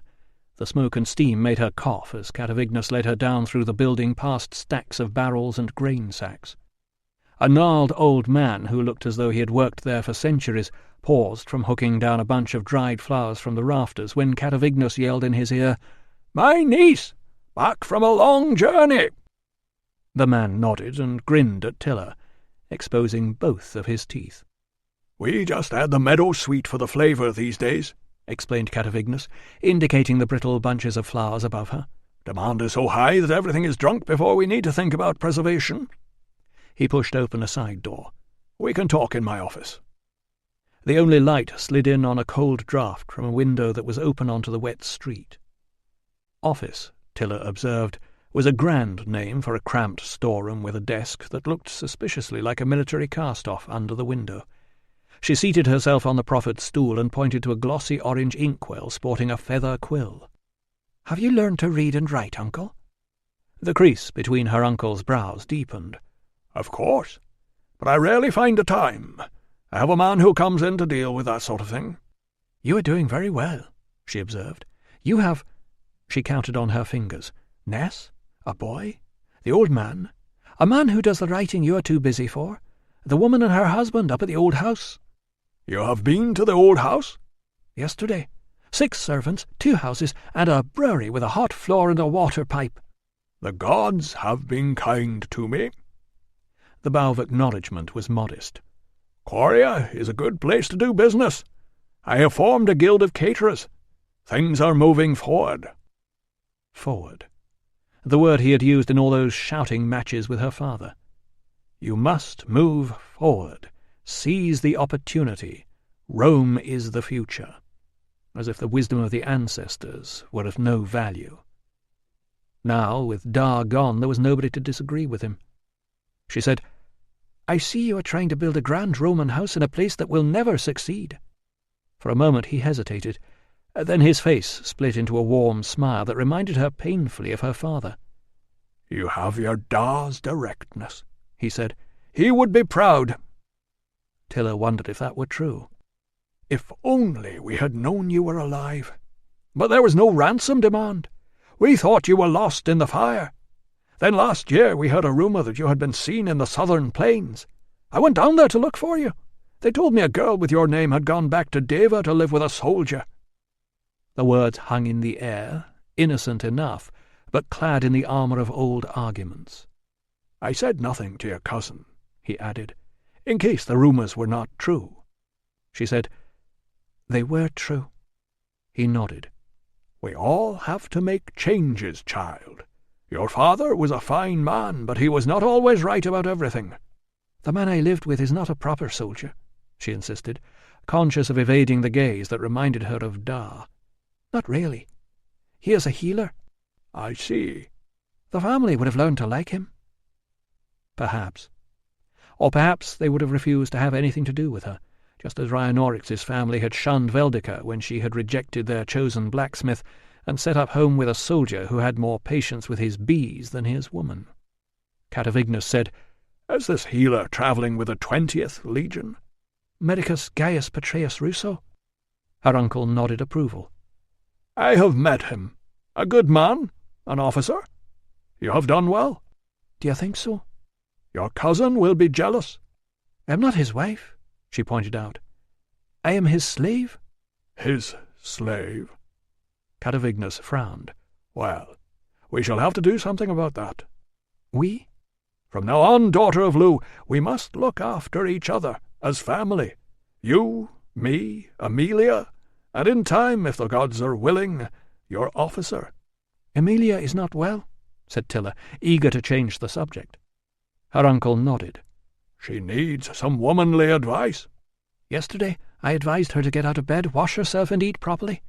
The smoke and steam made her cough as Catavignus led her down through the building past stacks of barrels and grain sacks. A gnarled old man, who looked as though he had worked there for centuries, paused from hooking down a bunch of dried flowers from the rafters when Catavignus yelled in his ear, "My niece! Back from a long journey!" The man nodded and grinned at Tilla, exposing both of his teeth. "We just add the meadow sweet for the flavour these days," explained Catavignus, indicating the brittle bunches of flowers above her. "Demand is so high that everything is drunk before we need to think about preservation." He pushed open a side door. "We can talk in my office." The only light slid in on a cold draught from a window that was open onto the wet street. Office, Tilla observed, was a grand name for a cramped storeroom with a desk that looked suspiciously like a military cast-off under the window. She seated herself on the proffered stool and pointed to a glossy orange inkwell sporting a feather quill. "Have you learned to read and write, Uncle?" The crease between her uncle's brows deepened. "Of course, but I rarely find the time. I have a man who comes in to deal with that sort of thing." "You are doing very well," she observed. "You have—" She counted on her fingers. "Ness, a boy, the old man, a man who does the writing you are too busy for, the woman and her husband up at the old house." "You have been to the old house?" "Yesterday. 6 servants, 2 houses, and a brewery with a hot floor and a water pipe." "The gods have been kind to me." The bow of acknowledgment was modest. "Coria is a good place to do business. I have formed a guild of caterers. Things are moving forward." Forward. The word he had used in all those shouting matches with her father. You must move forward. Seize the opportunity. Rome is the future. As if the wisdom of the ancestors were of no value. Now, with Dar gone, there was nobody to disagree with him. She said, "I see you are trying to build a grand Roman house in a place that will never succeed." For a moment he hesitated. Then his face split into a warm smile that reminded her painfully of her father. "You have your Dar's directness," he said. "He would be proud." Tilla wondered if that were true. "If only we had known you were alive. But there was no ransom demand. We thought you were lost in the fire. Then last year we heard a rumour that you had been seen in the southern plains. I went down there to look for you. They told me a girl with your name had gone back to Deva to live with a soldier." The words hung in the air, innocent enough, but clad in the armour of old arguments. "I said nothing to your cousin," he added, "in case the rumours were not true." She said, "They were true." He nodded. "We all have to make changes, child. Your father was a fine man, but he was not always right about everything." "The man I lived with is not a proper soldier," she insisted, conscious of evading the gaze that reminded her of Dar. "Not really. He is a healer." "I see." "The family would have learned to like him." Perhaps. Or perhaps they would have refused to have anything to do with her, just as Rhinoryx's family had shunned Veldica when she had rejected their chosen blacksmith and set up home with a soldier who had more patience with his bees than his woman. Catavignus said, "Is this healer travelling with the 20th Legion?" "Medicus Gaius Petreius Ruso." Her uncle nodded approval. "I have met him. A good man, an officer. You have done well." "Do you think so?" "Your cousin will be jealous." "I am not his wife," she pointed out. "I am his slave." "His slave?" Catavignus frowned. "Well, we shall have to do something about that." "We?" "From now on, daughter of Lu, we must look after each other, as family. You, me, Amelia, and in time, if the gods are willing, your officer." "Emilia is not well," said Tilla, eager to change the subject. Her uncle nodded. "She needs some womanly advice." "Yesterday I advised her to get out of bed, wash herself, and eat properly.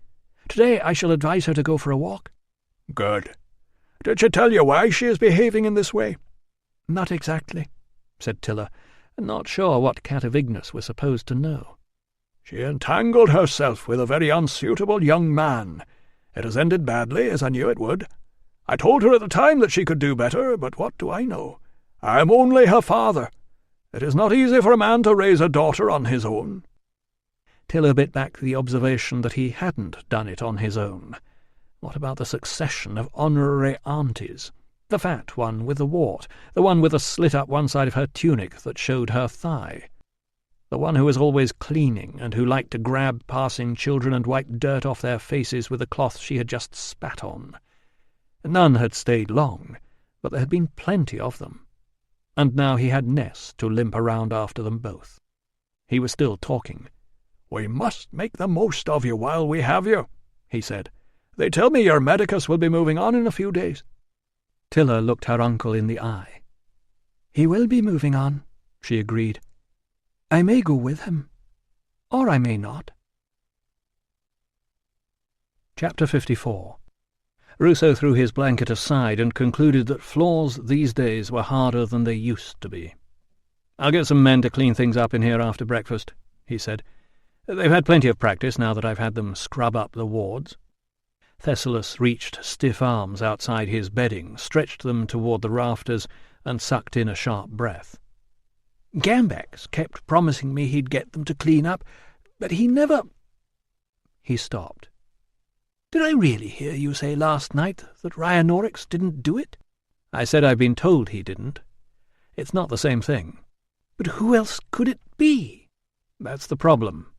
Today I shall advise her to go for a walk." "Good. Did she tell you why she is behaving in this way?" "Not exactly," said Tilla, not sure what Catavignus was supposed to know. "She entangled herself with a very unsuitable young man. It has ended badly, as I knew it would. I told her at the time that she could do better, but what do I know? I am only her father. It is not easy for a man to raise a daughter on his own." Tilla bit back the observation that he hadn't done it on his own. What about the succession of honorary aunties? The fat one with the wart, the one with a slit up one side of her tunic that showed her thigh, the one who was always cleaning and who liked to grab passing children and wipe dirt off their faces with the cloth she had just spat on. None had stayed long, but there had been plenty of them, and now he had Ness to limp around after them both. He was still talking. "We must make the most of you while we have you," he said. "They tell me your medicus will be moving on in a few days." Tilla looked her uncle in the eye. "He will be moving on," she agreed. "I may go with him, or I may not." Chapter 54. Ruso threw his blanket aside and concluded that floors these days were harder than they used to be. "I'll get some men to clean things up in here after breakfast," he said. "They've had plenty of practice now that I've had them scrub up the wards." Thessalus reached stiff arms outside his bedding, stretched them toward the rafters, and sucked in a sharp breath. "Gambax kept promising me he'd get them to clean up, but he never—" He stopped. "Did I really hear you say last night that Rhinonorix didn't do it?" "I said I've been told he didn't. It's not the same thing." "But who else could it be?" "That's the problem.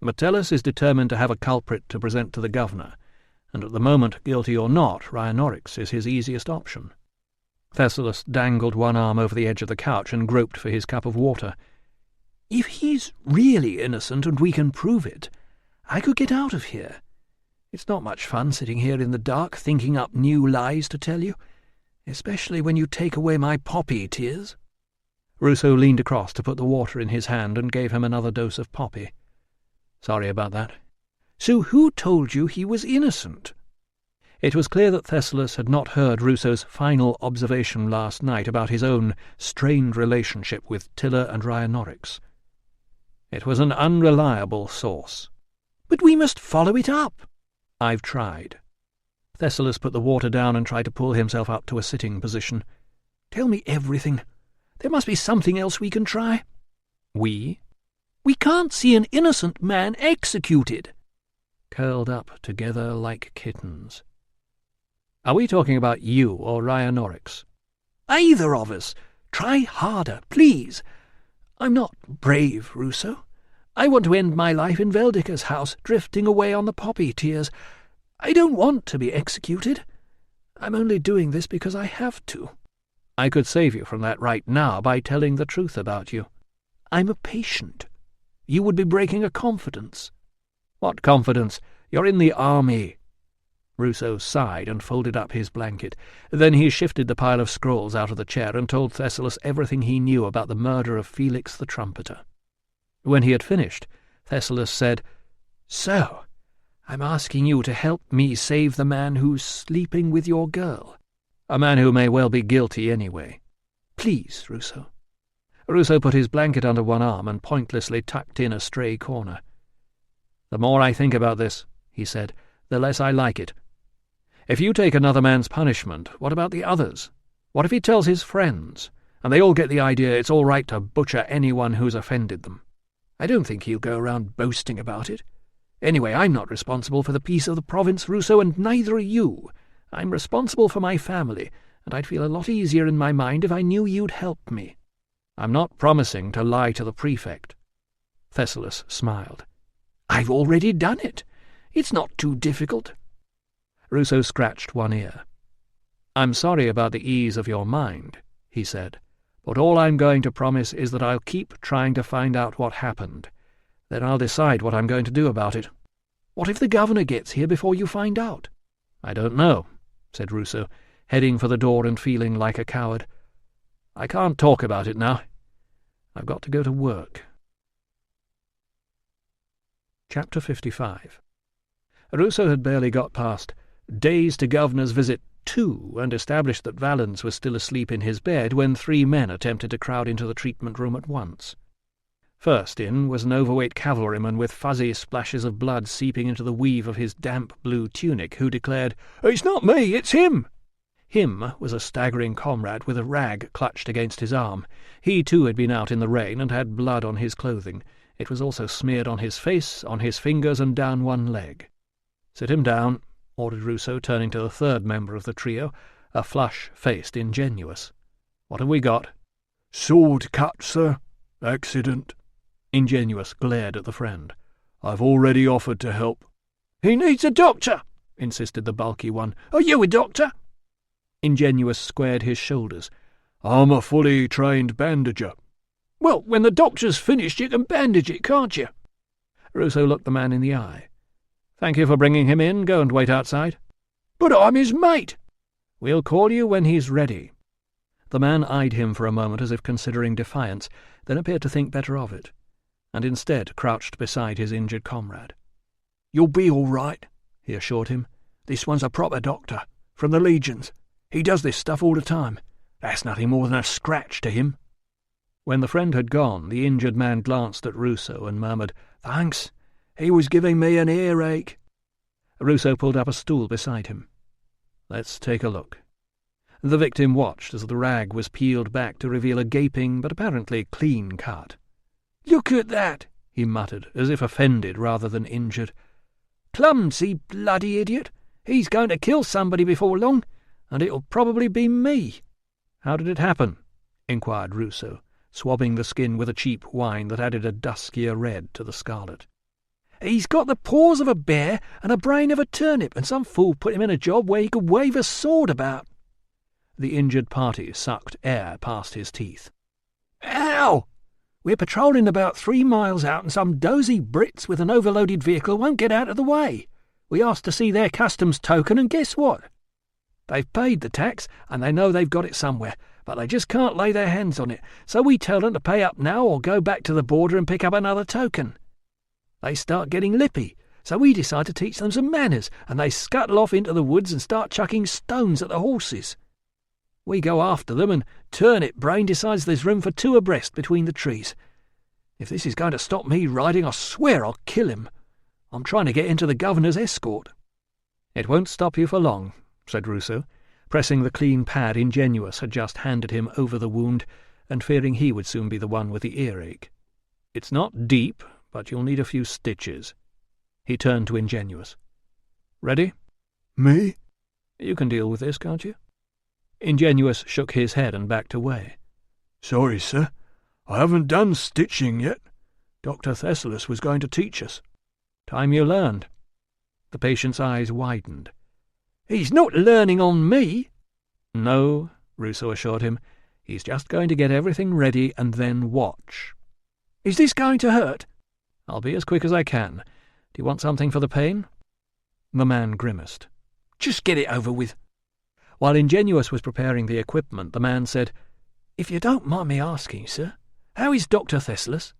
Metellus is determined to have a culprit to present to the governor, and at the moment, guilty or not, Rhinonorix is his easiest option." Thessalus dangled one arm over the edge of the couch and groped for his cup of water. "If he's really innocent and we can prove it, I could get out of here. It's not much fun sitting here in the dark thinking up new lies to tell you, especially when you take away my poppy tears." Ruso leaned across to put the water in his hand and gave him another dose of poppy. "Sorry about that." "So who told you he was innocent?" It was clear that Thessalus had not heard Ruso's final observation last night about his own strained relationship with Tilla and Rhinonorix. It was an unreliable source. "But we must follow it up." "I've tried." Thessalus put the water down and tried to pull himself up to a sitting position. "Tell me everything. There must be something else we can try." "We?" "We can't see an innocent man executed." Curled up together like kittens. "Are we talking about you or Rhinonorix?" "Either of us. Try harder, please. I'm not brave, Ruso. I want to end my life in Veldica's house, drifting away on the poppy tears. I don't want to be executed. I'm only doing this because I have to." "I could save you from that right now by telling the truth about you." "I'm a patient. You would be breaking a confidence." "What confidence? You're in the army." Ruso sighed and folded up his blanket. Then he shifted the pile of scrolls out of the chair and told Thessalus everything he knew about the murder of Felix the Trumpeter. When he had finished, Thessalus said, "So, I'm asking you to help me save the man who's sleeping with your girl. A man who may well be guilty anyway. Please, Ruso." Ruso put his blanket under one arm and pointlessly tucked in a stray corner. "The more I think about this," he said, "the less I like it. If you take another man's punishment, what about the others? What if he tells his friends, and they all get the idea it's all right to butcher anyone who's offended them? I don't think he'll go around boasting about it. Anyway, I'm not responsible for the peace of the province, Ruso, and neither are you. I'm responsible for my family, and I'd feel a lot easier in my mind if I knew you'd help me. I'm not promising to lie to the prefect." Thessalus smiled. "I've already done it. It's not too difficult." Ruso scratched one ear. "I'm sorry about the ease of your mind," he said, "but all I'm going to promise is that I'll keep trying to find out what happened. Then I'll decide what I'm going to do about it." What if the governor gets here before you find out?" "I don't know," said Ruso, heading for the door and feeling like a coward. "I can't talk about it now. I've got to go to work." Chapter 55. Ruso had barely got past "Days to Governor's Visit 2" and established that Valens was still asleep in his bed when 3 men attempted to crowd into the treatment room at once. First in was an overweight cavalryman with fuzzy splashes of blood seeping into the weave of his damp blue tunic, who declared, "It's not me, it's him!" Him was a staggering comrade with a rag clutched against his arm. He too had been out in the rain and had blood on his clothing. It was also smeared on his face, on his fingers, and down one leg. "Sit him down," ordered Ruso, turning to the third member of the trio, a flush-faced Ingenuous. "What have we got?" "Sword cut, sir. Accident." Ingenuous glared at the friend. "I've already offered to help." "He needs a doctor," insisted the bulky one. "Are you a doctor?" Ingenuous squared his shoulders. "I'm a fully trained bandager." "Well, when the doctor's finished, you can bandage it, can't you?" Ruso looked the man in the eye. "Thank you for bringing him in. Go and wait outside." "But I'm his mate." "We'll call you when he's ready." The man eyed him for a moment as if considering defiance, then appeared to think better of it, and instead crouched beside his injured comrade. "You'll be all right," he assured him. "This one's a proper doctor, from the Legions. He does this stuff all the time. That's nothing more than a scratch to him." When the friend had gone, the injured man glanced at Ruso and murmured, "Thanks. He was giving me an earache." Ruso pulled up a stool beside him. "Let's take a look." The victim watched as the rag was peeled back to reveal a gaping but apparently clean cut. "Look at that," he muttered, as if offended rather than injured. "Clumsy bloody idiot. He's going to kill somebody before long, and it'll probably be me." "How did it happen?" inquired Ruso, swabbing the skin with a cheap wine that added a duskier red to the scarlet. "He's got the paws of a bear and a brain of a turnip, and some fool put him in a job where he could wave a sword about." The injured party sucked air past his teeth. "Ow! We're patrolling about 3 miles out, and some dozy Brits with an overloaded vehicle won't get out of the way. We asked to see their customs token, and guess what? They've paid the tax, and they know they've got it somewhere, but they just can't lay their hands on it, so we tell them to pay up now or go back to the border and pick up another token. They start getting lippy, so we decide to teach them some manners, and they scuttle off into the woods and start chucking stones at the horses. We go after them, and Turnip Brain decides there's room for 2 abreast between the trees. If this is going to stop me riding, I swear I'll kill him. I'm trying to get into the governor's escort." "It won't stop you for long," said Ruso, pressing the clean pad Ingenuous had just handed him over the wound, and fearing he would soon be the one with the earache. "It's not deep, but you'll need a few stitches." He turned to Ingenuous. "Ready?" "Me?" "You can deal with this, can't you?" Ingenuous shook his head and backed away. "Sorry, sir. I haven't done stitching yet. Dr. Thessalus was going to teach us." "Time you learned." The patient's eyes widened. "He's not learning on me." "No," Ruso assured him. "He's just going to get everything ready and then watch." "Is this going to hurt?" "I'll be as quick as I can. Do you want something for the pain?" The man grimaced. "Just get it over with." While Ingenuous was preparing the equipment, the man said, "If you don't mind me asking, sir, how is Dr. Thessalus?"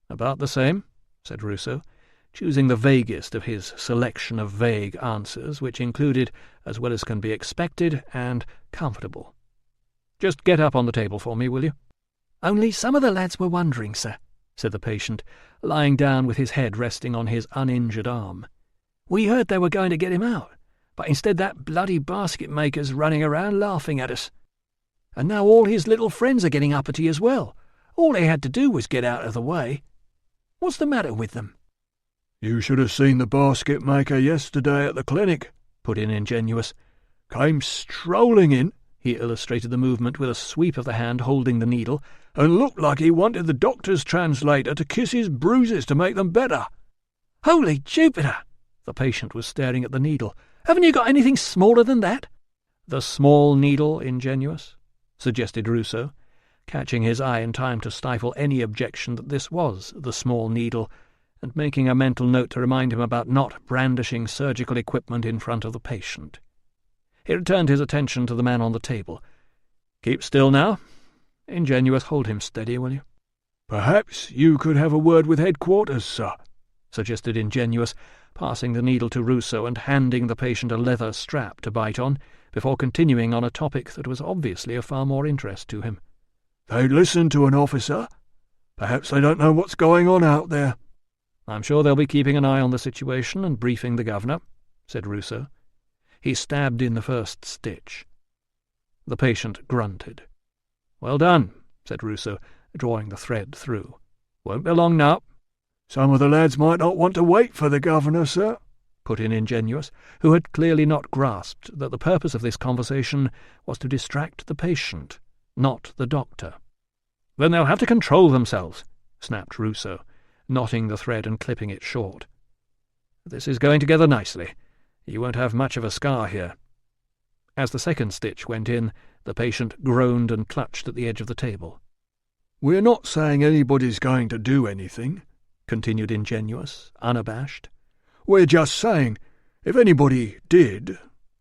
"About the same," said Ruso, choosing the vaguest of his selection of vague answers, which included, as well as can be expected, and comfortable. "Just get up on the table for me, will you?" "Only some of the lads were wondering, sir," said the patient, lying down with his head resting on his uninjured arm. "We heard they were going to get him out, but instead that bloody basket-maker's running around laughing at us. And now all his little friends are getting uppity as well. All they had to do was get out of the way. What's the matter with them?" "You should have seen the basket-maker yesterday at the clinic," put in Ingenuous. "Came strolling in," he illustrated the movement with a sweep of the hand holding the needle, "and looked like he wanted the doctor's translator to kiss his bruises to make them better." "Holy Jupiter!" The patient was staring at the needle. "Haven't you got anything smaller than that?" "The small needle, Ingenuous," suggested Ruso, catching his eye in time to stifle any objection that this was the small needle, and making a mental note to remind him about not brandishing surgical equipment in front of the patient. He returned his attention to the man on the table. "Keep still now. Ingenuous, hold him steady, will you?" "Perhaps you could have a word with headquarters, sir," suggested Ingenuous, passing the needle to Ruso and handing the patient a leather strap to bite on, before continuing on a topic that was obviously of far more interest to him. "They'd listen to an officer. Perhaps they don't know what's going on out there." "I'm sure they'll be keeping an eye on the situation and briefing the governor," said Ruso. He stabbed in the first stitch. The patient grunted. "Well done," said Ruso, drawing the thread through. "Won't be long now." "Some of the lads might not want to wait for the governor, sir," put in Ingenuous, who had clearly not grasped that the purpose of this conversation was to distract the patient, not the doctor. "Then they'll have to control themselves," snapped Ruso, knotting the thread and clipping it short. "This is going together nicely. You won't have much of a scar here." As the second stitch went in, the patient groaned and clutched at the edge of the table. "We're not saying anybody's going to do anything," continued Ingenuous, unabashed. "We're just saying, if anybody did,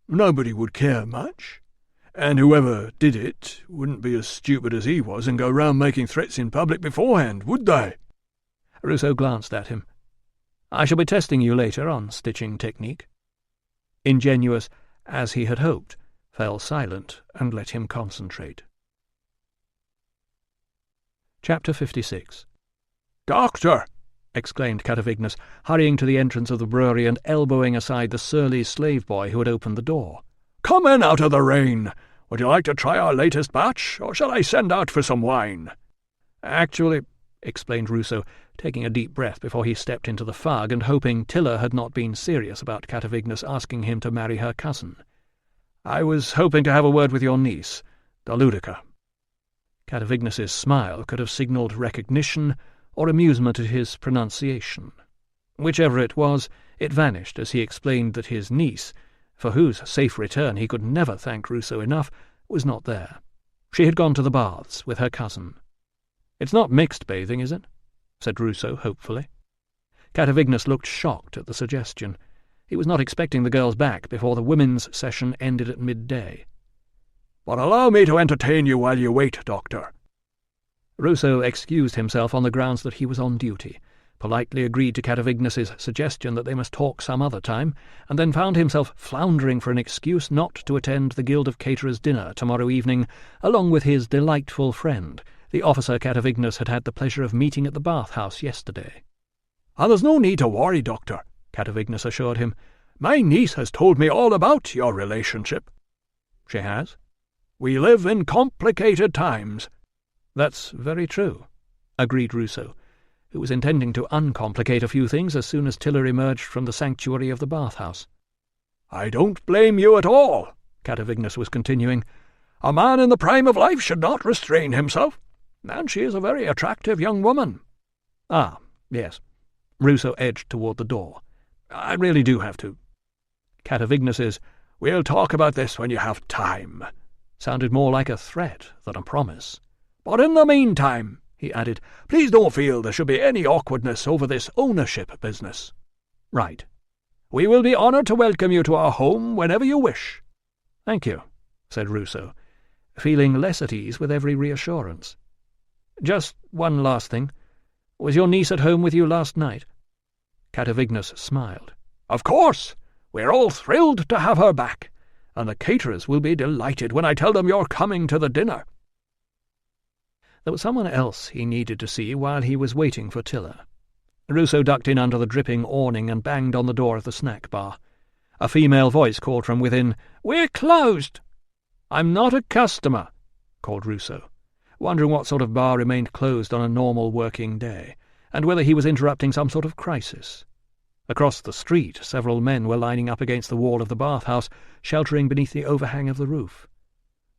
nobody would care much. And whoever did it wouldn't be as stupid as he was and go round making threats in public beforehand, would they?" Ruso glanced at him. "I shall be testing you later on stitching technique." Ingenuous, as he had hoped, fell silent and let him concentrate. Chapter 56. "Doctor!" exclaimed Catavignas, hurrying to the entrance of the brewery and elbowing aside the surly slave boy who had opened the door. "Come in out of the rain. Would you like to try our latest batch, or shall I send out for some wine?" "Actually," explained Ruso, taking a deep breath before he stepped into the fug and hoping Tilla had not been serious about Catavignas asking him to marry her cousin, "I was hoping to have a word with your niece, the Ludica." Catavignas's smile could have signalled recognition or amusement at his pronunciation. Whichever it was, it vanished as he explained that his niece, for whose safe return he could never thank Ruso enough, was not there. She had gone to the baths with her cousin. "It's not mixed bathing, is it?" said Ruso hopefully. Catavignas looked shocked at the suggestion. He was not expecting the girls back before the women's session ended at midday. "But allow me to entertain you while you wait, Doctor." Ruso excused himself on the grounds that he was on duty, politely agreed to Catavignas's suggestion that they must talk some other time, and then found himself floundering for an excuse not to attend the Guild of Caterers' dinner tomorrow evening, along with his delightful friend, the officer Catavignas had had the pleasure of meeting at the bath-house yesterday. "And there's no need to worry, Doctor," Catavignas assured him. "My niece has told me all about your relationship." "She has?" "We live in complicated times." "That's very true," agreed Ruso, who was intending to uncomplicate a few things as soon as Tilla emerged from the sanctuary of the bath-house. "I don't blame you at all," Catavignas was continuing. "A man in the prime of life should not restrain himself, and she is a very attractive young woman." "Ah, yes." Ruso edged toward the door. "I really do have to." Catavignas's "We'll talk about this when you have time" sounded more like a threat than a promise. "But in the meantime," he added, "please don't feel there should be any awkwardness over this ownership business." "Right. We will be honoured to welcome you to our home whenever you wish." "Thank you," said Ruso, feeling less at ease with every reassurance. "Just one last thing. Was your niece at home with you last night?" Catavignas smiled. "Of course. We're all thrilled to have her back, and the caterers will be delighted when I tell them you're coming to the dinner." There was someone else he needed to see while he was waiting for Tilla. Ruso ducked in under the dripping awning and banged on the door of the snack bar. A female voice called from within, "We're closed." "I'm not a customer," called Ruso, wondering what sort of bar remained closed on a normal working day, and whether he was interrupting some sort of crisis. Across the street, several men were lining up against the wall of the bath-house, sheltering beneath the overhang of the roof.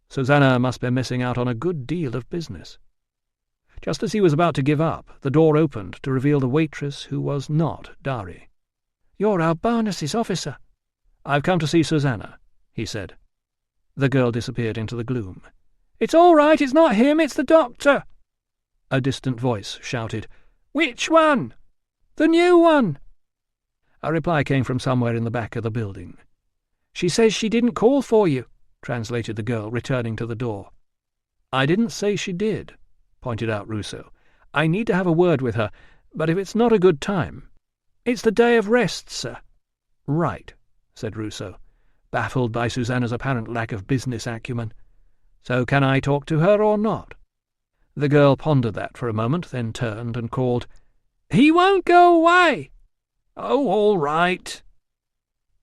Susanna must be missing out on a good deal of business. Just as he was about to give up, the door opened to reveal the waitress who was not Dari. "You're Albanus's officer." "I've come to see Susanna," he said. The girl disappeared into the gloom. "It's all right, it's not him, it's the doctor," a distant voice shouted. "Which one?" "The new one." A reply came from somewhere in the back of the building. "She says she didn't call for you," translated the girl, returning to the door. "I didn't say she did," pointed out Ruso. "I need to have a word with her, but if it's not a good time—" "It's the day of rest, sir." "Right," said Ruso, baffled by Susanna's apparent lack of business acumen. "So can I talk to her or not?" The girl pondered that for a moment, then turned and called, "He won't go away." "Oh, all right."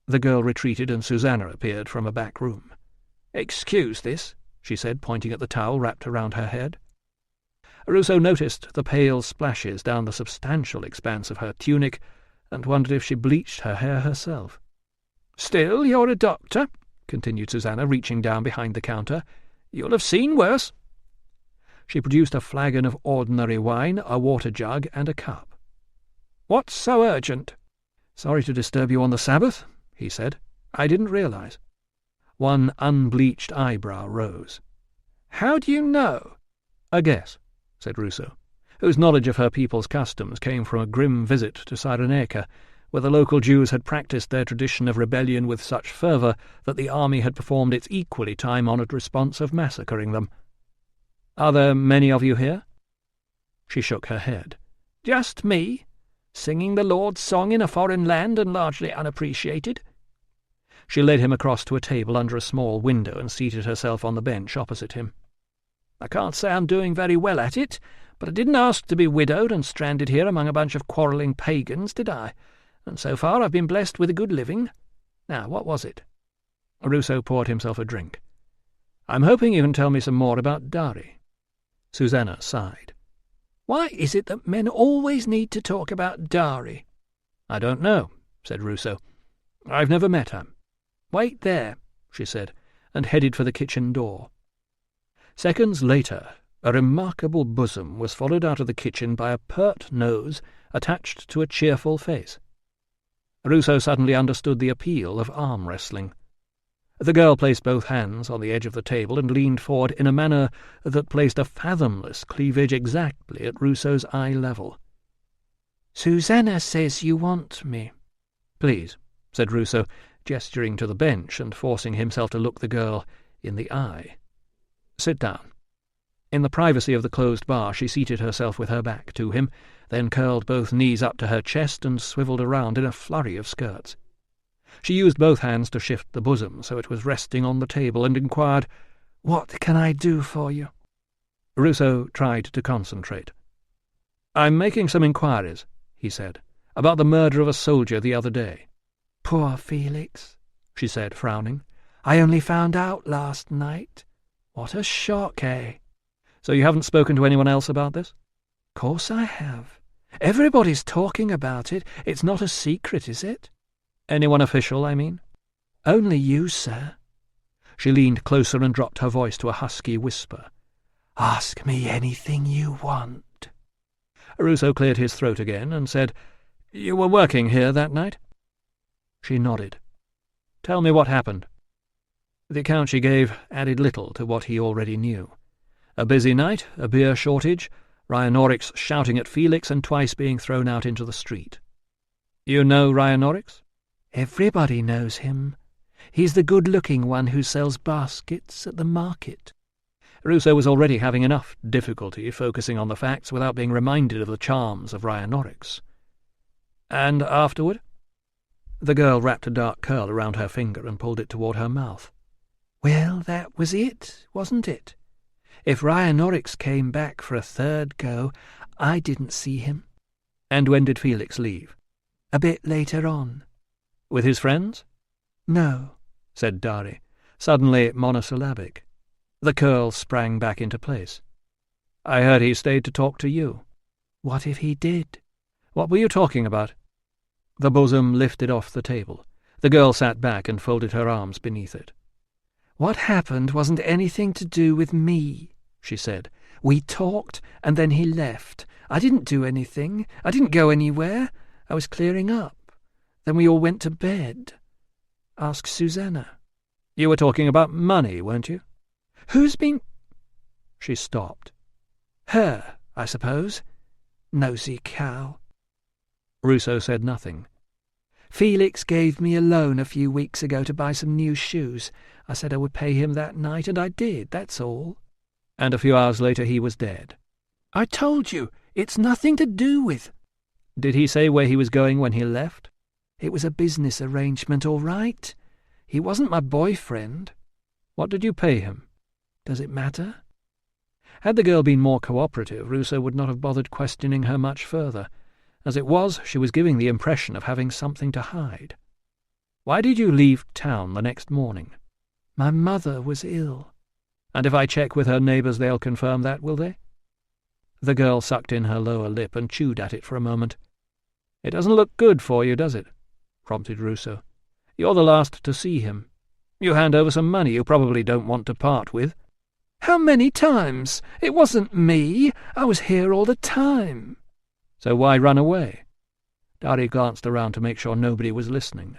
The girl retreated, and Susanna appeared from a back room. "Excuse this," she said, pointing at the towel wrapped around her head. Ruso noticed the pale splashes down the substantial expanse of her tunic, and wondered if she bleached her hair herself. "Still, you're a doctor," continued Susanna, reaching down behind the counter. "You'll have seen worse." She produced a flagon of ordinary wine, a water jug, and a cup. "What's so urgent?" "Sorry to disturb you on the Sabbath," he said. "I didn't realize." One unbleached eyebrow rose. "How do you know?" "A guess," said Ruso, whose knowledge of her people's customs came from a grim visit to Cyrenaica, where the local Jews had practiced their tradition of rebellion with such fervour that the army had performed its equally time-honoured response of massacring them. "Are there many of you here?" She shook her head. "Just me, singing the Lord's song in a foreign land and largely unappreciated." She led him across to a table under a small window and seated herself on the bench opposite him. "I can't say I'm doing very well at it, but I didn't ask to be widowed and stranded here among a bunch of quarrelling pagans, did I? And so far I've been blessed with a good living. Now, what was it?" Ruso poured himself a drink. "I'm hoping you can tell me some more about Dari." Susanna sighed. "Why is it that men always need to talk about Dari?" "I don't know," said Ruso. "I've never met her." "Wait there," she said, and headed for the kitchen door. Seconds later, a remarkable bosom was followed out of the kitchen by a pert nose attached to a cheerful face. Ruso suddenly understood the appeal of arm-wrestling. The girl placed both hands on the edge of the table and leaned forward in a manner that placed a fathomless cleavage exactly at Ruso's eye level. "Susanna says you want me." "Please," said Ruso, gesturing to the bench and forcing himself to look the girl in the eye. "Sit down." In the privacy of the closed bar she seated herself with her back to him, then curled both knees up to her chest and swivelled around in a flurry of skirts. She used both hands to shift the bosom so it was resting on the table, and inquired, "What can I do for you?" Ruso tried to concentrate. "I'm making some inquiries," he said, "about the murder of a soldier the other day." "Poor Felix," she said, frowning. "I only found out last night. What a shock, eh?" "So you haven't spoken to anyone else about this?" "Course I have. Everybody's talking about it. It's not a secret, is it?" "Anyone official, I mean?" "Only you, sir." She leaned closer and dropped her voice to a husky whisper. "Ask me anything you want." Ruso cleared his throat again and said, "You were working here that night?" She nodded. "Tell me what happened." The account she gave added little to what he already knew. A busy night, a beer shortage, Ryanorix shouting at Felix and twice being thrown out into the street. "You know Ryanorix?" "Everybody knows him. He's the good-looking one who sells baskets at the market." Ruso was already having enough difficulty focusing on the facts without being reminded of the charms of Ryanorix. "And afterward?" The girl wrapped a dark curl around her finger and pulled it toward her mouth. "Well, that was it, wasn't it? If Ryanorix came back for a third go, I didn't see him." "And when did Felix leave?" "A bit later on." "With his friends?" "No," said Dari, suddenly monosyllabic. The curl sprang back into place. "I heard he stayed to talk to you." "What if he did?" "What were you talking about?" The bosom lifted off the table. The girl sat back and folded her arms beneath it. "What happened wasn't anything to do with me," she said. "We talked, and then he left. I didn't do anything. I didn't go anywhere. I was clearing up. Then we all went to bed. Ask Susanna." "You were talking about money, weren't you?" "Who's been—" She stopped. "Her, I suppose. Nosy cow." Ruso said nothing. "Felix gave me a loan a few weeks ago to buy some new shoes. I said I would pay him that night, and I did, that's all." And a few hours later he was dead. "I told you, it's nothing to do with—" Did he say where he was going when he left? "It was a business arrangement, all right. He wasn't my boyfriend." What did you pay him? "Does it matter?" Had the girl been more cooperative, Ruso would not have bothered questioning her much further. As it was, she was giving the impression of having something to hide. Why did you leave town the next morning? "My mother was ill." And if I check with her neighbours, they'll confirm that, will they? The girl sucked in her lower lip and chewed at it for a moment. It doesn't look good for you, does it? Prompted Ruso. You're the last to see him. You hand over some money you probably don't want to part with. "How many times? It wasn't me. I was here all the time." So why run away? Dari glanced around to make sure nobody was listening.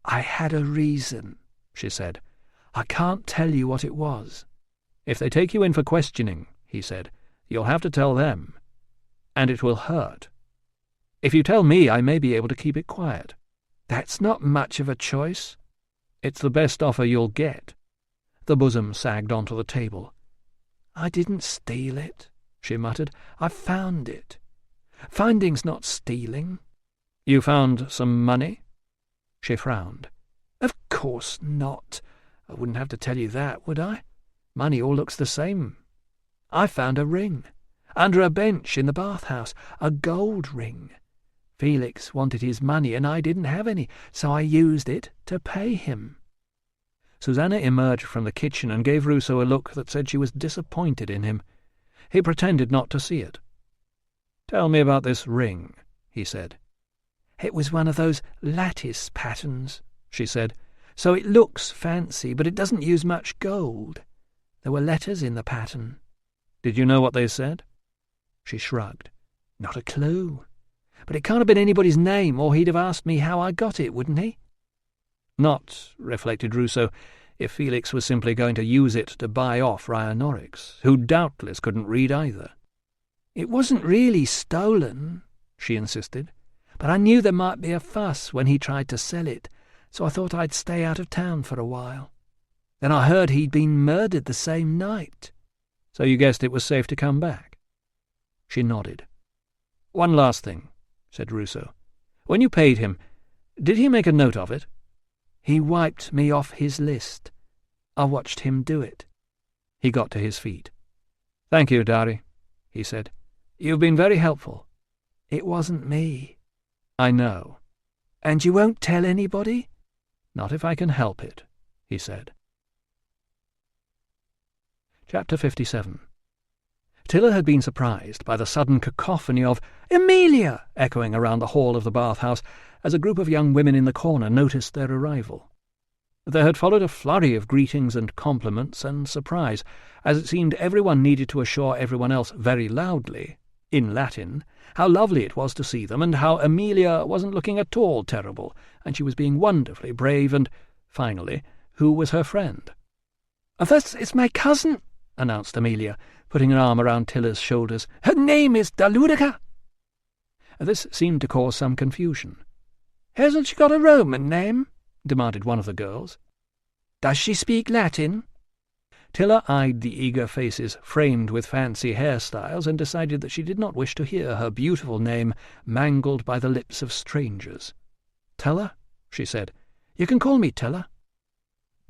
"I had a reason," she said. "I can't tell you what it was." If they take you in for questioning, he said, you'll have to tell them. And it will hurt. If you tell me, I may be able to keep it quiet. "That's not much of a choice." "It's the best offer you'll get." The bosom sagged onto the table. "I didn't steal it," she muttered. "I found it. Finding's not stealing." "You found some money?" She frowned. "Of course not. I wouldn't have to tell you that, would I? Money all looks the same. I found a ring, under a bench in the bathhouse, a gold ring. Felix wanted his money and I didn't have any, so I used it to pay him." Susanna emerged from the kitchen and gave Ruso a look that said she was disappointed in him. He pretended not to see it. "Tell me about this ring," he said. "It was one of those lattice patterns," she said. "So it looks fancy, but it doesn't use much gold. There were letters in the pattern." "Did you know what they said?" She shrugged. "Not a clue. But it can't have been anybody's name, or he'd have asked me how I got it, wouldn't he?" Not, reflected Ruso, if Felix was simply going to use it to buy off Ryanorix, who doubtless couldn't read either. "It wasn't really stolen," she insisted, "but I knew there might be a fuss when he tried to sell it, so I thought I'd stay out of town for a while. Then I heard he'd been murdered the same night." "So you guessed it was safe to come back?" She nodded. "One last thing," said Ruso. "When you paid him, did he make a note of it?" "He wiped me off his list. I watched him do it." He got to his feet. "Thank you, Dari," he said. "You've been very helpful." "It wasn't me." "I know." "And you won't tell anybody?" "Not if I can help it," he said. Chapter 57. Tilla had been surprised by the sudden cacophony of "Emilia!" echoing around the hall of the bathhouse as a group of young women in the corner noticed their arrival. There had followed a flurry of greetings and compliments and surprise, as it seemed everyone needed to assure everyone else very loudly, in Latin, how lovely it was to see them and how Emilia wasn't looking at all terrible, and she was being wonderfully brave and, finally, who was her friend. "This is my cousin," announced Emilia, putting an arm around Tilla's shoulders. "Her name is Daludica." This seemed to cause some confusion. "Hasn't she got a Roman name?" demanded one of the girls. "Does she speak Latin?" Tilla eyed the eager faces framed with fancy hairstyles and decided that she did not wish to hear her beautiful name mangled by the lips of strangers. "Tilla," she said. "You can call me Tilla."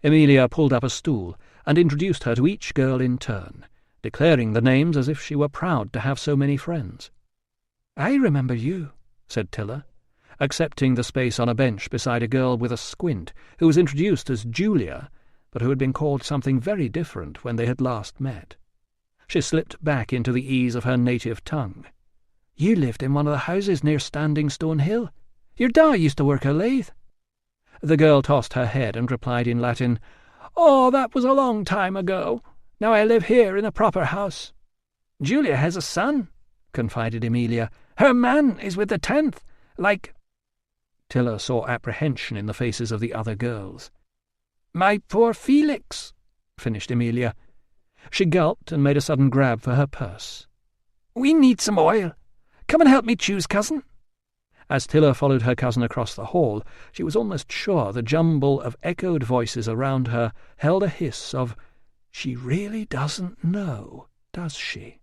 Emilia pulled up a stool and introduced her to each girl in turn, declaring the names as if she were proud to have so many friends. "I remember you," said Tilla, accepting the space on a bench beside a girl with a squint, who was introduced as Julia, but who had been called something very different when they had last met. She slipped back into the ease of her native tongue. "You lived in one of the houses near Standing Stone Hill. Your da used to work a lathe." The girl tossed her head and replied in Latin, "Oh, that was a long time ago. Now I live here in a proper house." "Julia has a son," confided Emilia. "Her man is with the 10th, like—" Tilla saw apprehension in the faces of the other girls. "My poor Felix," finished Emilia. She gulped and made a sudden grab for her purse. "We need some oil. Come and help me choose, cousin." As Tilla followed her cousin across the hall, she was almost sure the jumble of echoed voices around her held a hiss of, "She really doesn't know, does she?"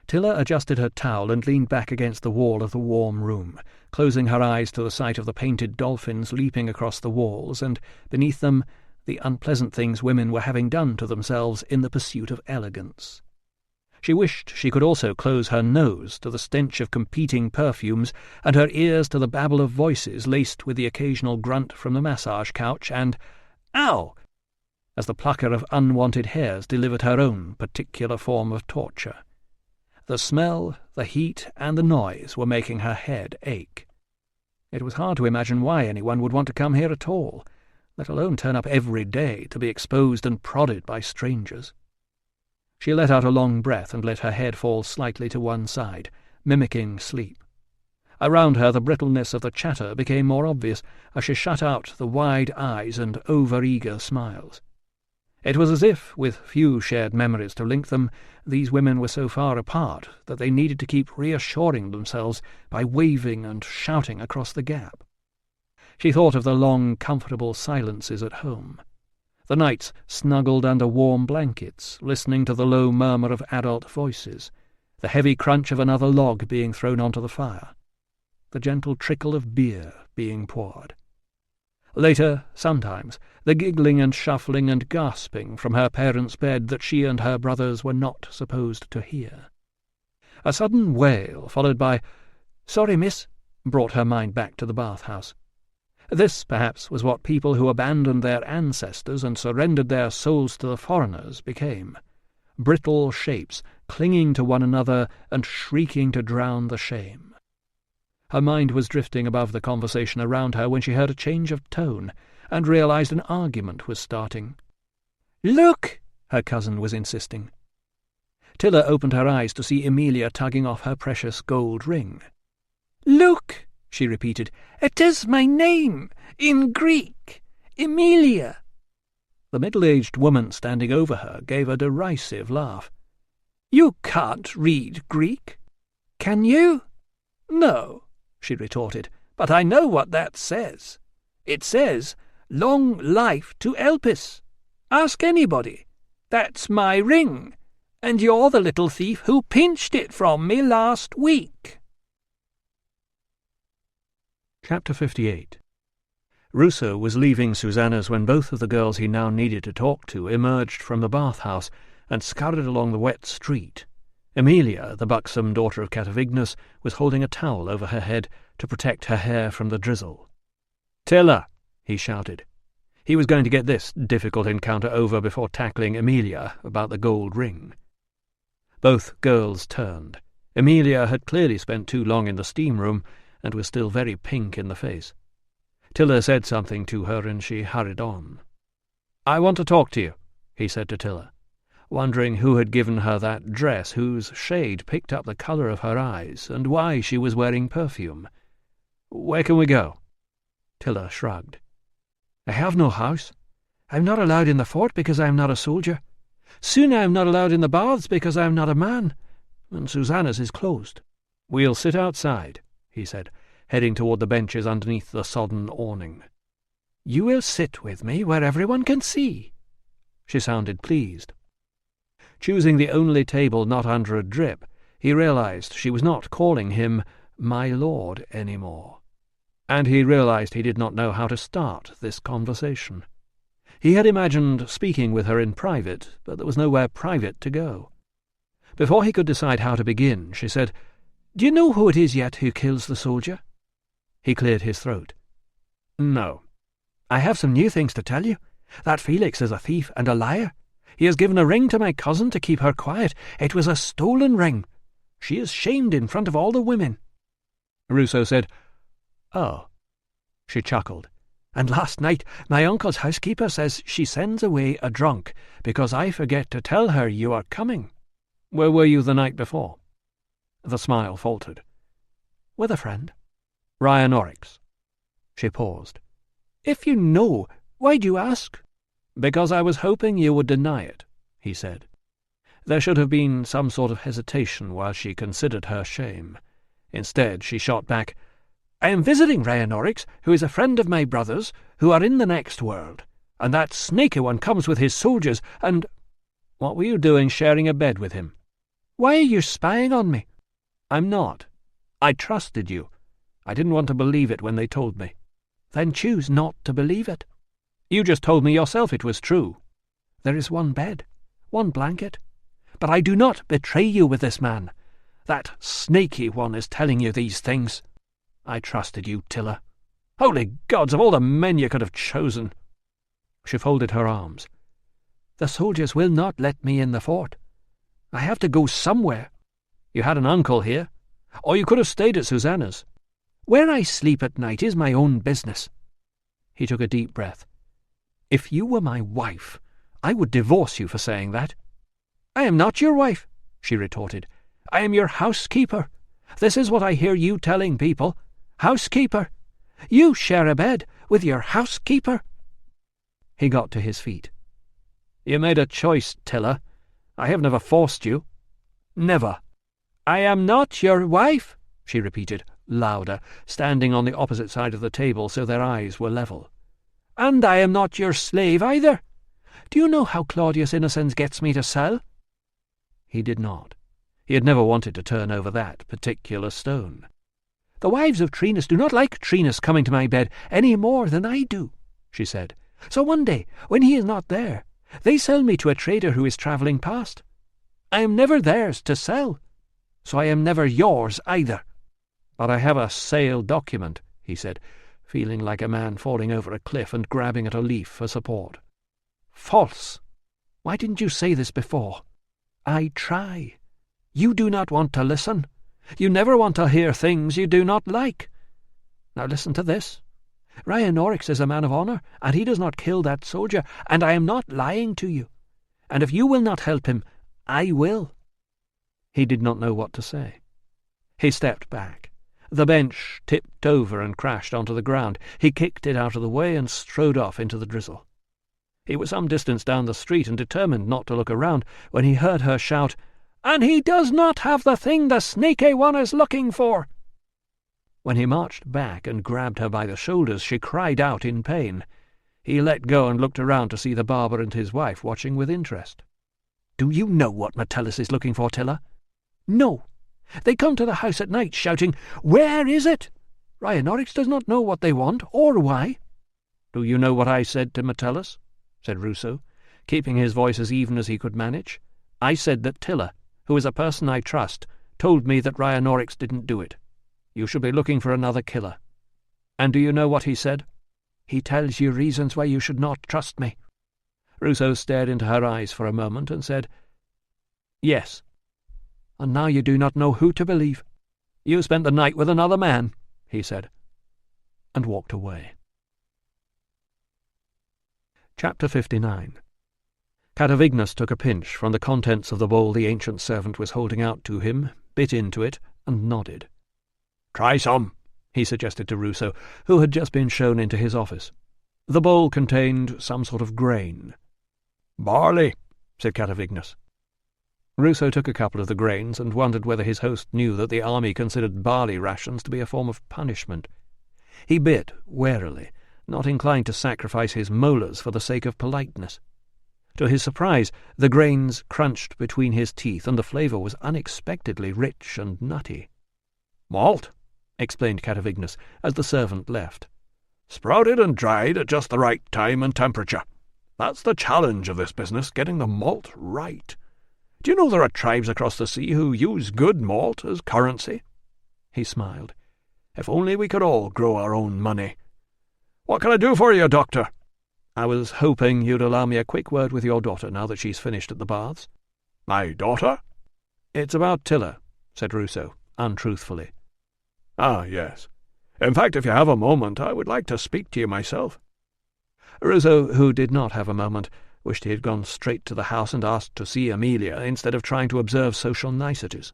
Tilla adjusted her towel and leaned back against the wall of the warm room, closing her eyes to the sight of the painted dolphins leaping across the walls, and, beneath them, the unpleasant things women were having done to themselves in the pursuit of elegance. She wished she could also close her nose to the stench of competing perfumes and her ears to the babble of voices laced with the occasional grunt from the massage couch and "Ow!" as the plucker of unwanted hairs delivered her own particular form of torture. The smell, the heat, and the noise were making her head ache. It was hard to imagine why anyone would want to come here at all, let alone turn up every day to be exposed and prodded by strangers. She let out a long breath and let her head fall slightly to one side, mimicking sleep. Around her the brittleness of the chatter became more obvious as she shut out the wide eyes and over-eager smiles. It was as if, with few shared memories to link them, these women were so far apart that they needed to keep reassuring themselves by waving and shouting across the gap. She thought of the long, comfortable silences at home, the nights snuggled under warm blankets, listening to the low murmur of adult voices, the heavy crunch of another log being thrown onto the fire, the gentle trickle of beer being poured. Later, sometimes, the giggling and shuffling and gasping from her parents' bed that she and her brothers were not supposed to hear. A sudden wail, followed by, "Sorry, miss," brought her mind back to the bathhouse. This, perhaps, was what people who abandoned their ancestors and surrendered their souls to the foreigners became. Brittle shapes, clinging to one another and shrieking to drown the shame. Her mind was drifting above the conversation around her when she heard a change of tone and realized an argument was starting. "Look!" her cousin was insisting. Tilla opened her eyes to see Emilia tugging off her precious gold ring. "Look!" she repeated. "It is my name, in Greek, Emilia." The middle-aged woman standing over her gave a derisive laugh. "You can't read Greek, can you?" "No," she retorted, "but I know what that says. It says, 'Long life to Elpis.' Ask anybody. That's my ring, and you're the little thief who pinched it from me last week." Chapter 58. Ruso was leaving Susanna's when both of the girls he now needed to talk to emerged from the bathhouse and scurried along the wet street. Emilia, the buxom daughter of Catavignas, was holding a towel over her head to protect her hair from the drizzle. "Tilla!" he shouted. He was going to get this difficult encounter over before tackling Emilia about the gold ring. Both girls turned. Emilia had clearly spent too long in the steam room and was still very pink in the face. Tilla said something to her, and she hurried on. "I want to talk to you," he said to Tilla, wondering who had given her that dress whose shade picked up the colour of her eyes, and why she was wearing perfume. "Where can we go?" Tilla shrugged. "I have no house. I'm not allowed in the fort because I am not a soldier. Soon I am not allowed in the baths because I am not a man, and Susanna's is closed." "We'll sit outside," he said, heading toward the benches underneath the sodden awning. "You will sit with me where everyone can see." She sounded pleased. Choosing the only table not under a drip, he realized she was not calling him "my lord" anymore. And he realized he did not know how to start this conversation. He had imagined speaking with her in private, but there was nowhere private to go. Before he could decide how to begin, she said, "Do you know who it is yet who kills the soldier?" He cleared his throat. "No." "I have some new things to tell you. That Felix is a thief and a liar. He has given a ring to my cousin to keep her quiet. It was a stolen ring. She is shamed in front of all the women." Ruso said, "Oh." She chuckled. "And last night my uncle's housekeeper says she sends away a drunk because I forget to tell her you are coming." "Where were you the night before?" The smile faltered. "With a friend." "Ryan Oryx." She paused. "If you know, why'd you ask?" "Because I was hoping you would deny it," he said. There should have been some sort of hesitation while she considered her shame. Instead, she shot back, "I am visiting Rhiannorix, who is a friend of my brother's, who are in the next world, and that snaky one comes with his soldiers, and—" "What were you doing sharing a bed with him?" "Why are you spying on me?" "I'm not. I trusted you. I didn't want to believe it when they told me." "Then choose not to believe it." "You just told me yourself it was true." "There is one bed, one blanket. But I do not betray you with this man. That snaky one is telling you these things." "I trusted you, Tilla. Holy gods, of all the men you could have chosen." She folded her arms. "The soldiers will not let me in the fort. I have to go somewhere." "You had an uncle here, or you could have stayed at Susanna's." "Where I sleep at night is my own business." He took a deep breath. "If you were my wife, I would divorce you for saying that." "I am not your wife," she retorted. "I am your housekeeper. This is what I hear you telling people. Housekeeper. You share a bed with your housekeeper." He got to his feet. "You made a choice, Tilla. I have never forced you." "Never." "I am not your wife," she repeated, louder, standing on the opposite side of the table so their eyes were level. "And I am not your slave either. Do you know how Claudius Innocens gets me to sell?" He did not. He had never wanted to turn over that particular stone. "The wives of Trinus do not like Trinus coming to my bed any more than I do," she said. "So one day, when he is not there, they sell me to a trader who is travelling past. I am never theirs to sell, so I am never yours either." "But I have a sale document," he said, feeling like a man falling over a cliff and grabbing at a leaf for support. "False. Why didn't you say this before? I try. You do not want to listen. You never want to hear things you do not like. Now listen to this. Rhiannorix is a man of honour, and he does not kill that soldier, and I am not lying to you. And if you will not help him, I will." He did not know what to say. He stepped back. The bench tipped over and crashed onto the ground. He kicked it out of the way and strode off into the drizzle. He was some distance down the street and determined not to look around when he heard her shout, "And he does not have the thing the snaky one is looking for!" When he marched back and grabbed her by the shoulders, she cried out in pain. He let go and looked around to see the barber and his wife watching with interest. "Do you know what Metellus is looking for, Tilla?" "No. They come to the house at night shouting, 'Where is it?' Rhiannorix does not know what they want or why." "Do you know what I said to Metellus?" said Ruso, keeping his voice as even as he could manage. "I said that Tilla, who is a person I trust, told me that Rhiannorix didn't do it. You should be looking for another killer. And do you know what he said?" "He tells you reasons why you should not trust me." Ruso stared into her eyes for a moment and said, "Yes." "And now you do not know who to believe." "You spent the night with another man," he said, and walked away. Chapter 59. Catavignus took a pinch from the contents of the bowl the ancient servant was holding out to him, bit into it, and nodded. "Try some," he suggested to Ruso, who had just been shown into his office. The bowl contained some sort of grain. "Barley," said Catavignus. Ruso took a couple of the grains and wondered whether his host knew that the army considered barley rations to be a form of punishment. He bit warily, not inclined to sacrifice his molars for the sake of politeness. To his surprise, the grains crunched between his teeth, and the flavour was unexpectedly rich and nutty. "Malt," explained Catavignus, as the servant left. "Sprouted and dried at just the right time and temperature. That's the challenge of this business, getting the malt right. Do you know there are tribes across the sea who use good malt as currency?" He smiled. "If only we could all grow our own money. What can I do for you, Doctor?" "I was hoping you'd allow me a quick word with your daughter now that she's finished at the baths." "My daughter?" "It's about Tilla," said Ruso, untruthfully. "Ah, yes. In fact, if you have a moment, I would like to speak to you myself." Ruso, who did not have a moment, wished he had gone straight to the house and asked to see Amelia instead of trying to observe social niceties.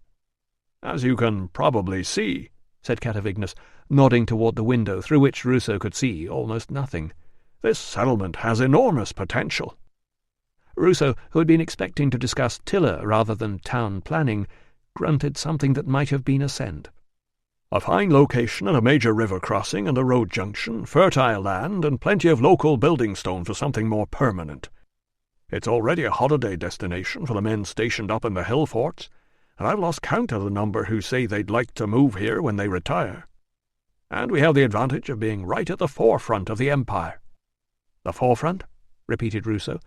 "As you can probably see," said Catavignus, nodding toward the window through which Ruso could see almost nothing, "this settlement has enormous potential." Ruso, who had been expecting to discuss Tilla rather than town planning, grunted something that might have been assent. A fine location at a major river crossing and a road junction, fertile land, and plenty of local building stone for something more permanent. It's already a holiday destination for the men stationed up in the hill forts, and I've lost count of the number who say they'd like to move here when they retire. And we have the advantage of being right at the forefront of the empire." "The forefront?" repeated Ruso,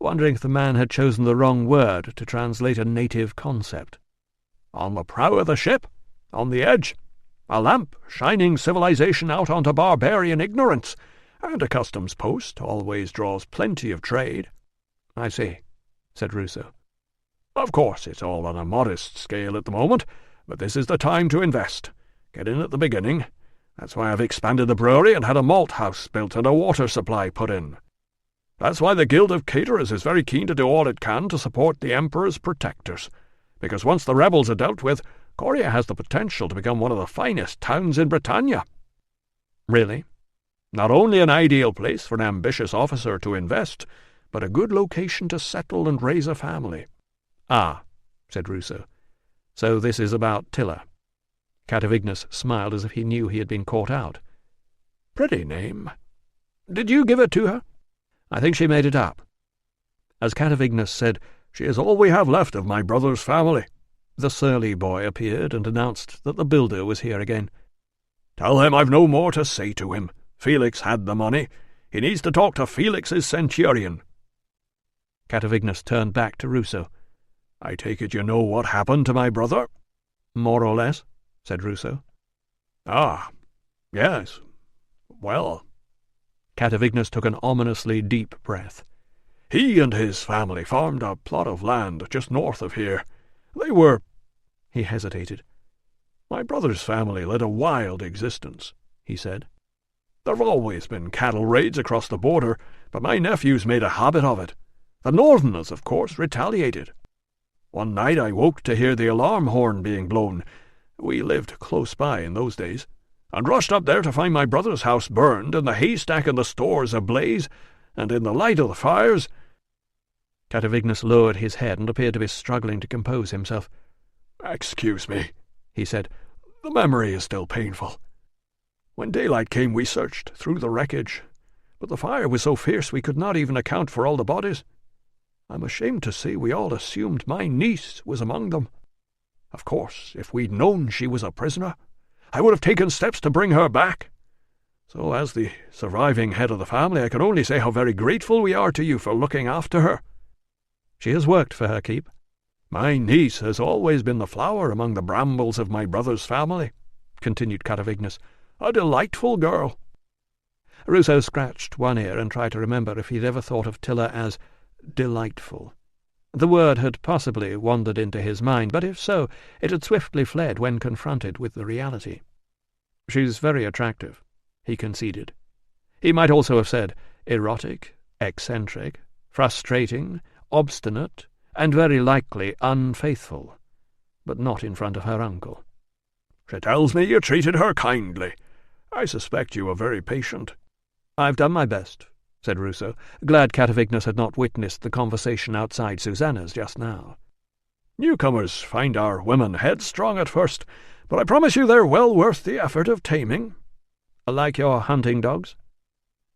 wondering if the man had chosen the wrong word to translate a native concept. "On the prow of the ship, on the edge, a lamp shining civilization out onto barbarian ignorance, and a customs post always draws plenty of trade." "I see," said Ruso. "Of course, it's all on a modest scale at the moment, but this is the time to invest. Get in at the beginning. That's why I've expanded the brewery and had a malt house built and a water supply put in. That's why the Guild of Caterers is very keen to do all it can to support the Emperor's protectors, because once the rebels are dealt with, Coria has the potential to become one of the finest towns in Britannia." "Really?" "Not only an ideal place for an ambitious officer to invest, but a good location to settle and raise a family." "Ah," said Ruso. "So this is about Tilla." Catavignus smiled as if he knew he had been caught out. "Pretty name. Did you give it to her?" "I think she made it up." As Catavignus said, "She is all we have left of my brother's family." The surly boy appeared and announced that the builder was here again. "Tell him I've no more to say to him. Felix had the money. He needs to talk to Felix's centurion." Catavignus turned back to Ruso. "I take it you know what happened to my brother?" "More or less," said Ruso. "Ah, yes. Well—" Catavignus took an ominously deep breath. "He and his family farmed a plot of land just north of here. They were—" He hesitated. "My brother's family led a wild existence," he said. "There've always been cattle raids across the border, but my nephews made a habit of it. The Northerners, of course, retaliated. One night I woke to hear the alarm horn being blown. We lived close by in those days, and rushed up there to find my brother's house burned and the haystack and the stores ablaze, and in the light of the fires—" Catavignus lowered his head and appeared to be struggling to compose himself. "Excuse me," he said. "The memory is still painful. When daylight came we searched through the wreckage, but the fire was so fierce we could not even account for all the bodies. I'm ashamed to say we all assumed my niece was among them. Of course, if we'd known she was a prisoner, I would have taken steps to bring her back. So as the surviving head of the family, I can only say how very grateful we are to you for looking after her." "She has worked for her keep." "My niece has always been the flower among the brambles of my brother's family," continued Catavignus. "A delightful girl." Ruso scratched one ear and tried to remember if he had ever thought of Tilla as delightful. The word had possibly wandered into his mind, but if so, it had swiftly fled when confronted with the reality. "She's very attractive," he conceded. He might also have said erotic, eccentric, frustrating, obstinate, and very likely unfaithful, but not in front of her uncle. "She tells me you treated her kindly. I suspect you were very patient." "I've done my best," said Ruso, glad Catavignus had not witnessed the conversation outside Susanna's just now. "Newcomers find our women headstrong at first, but I promise you they're well worth the effort of taming." "Like your hunting dogs?"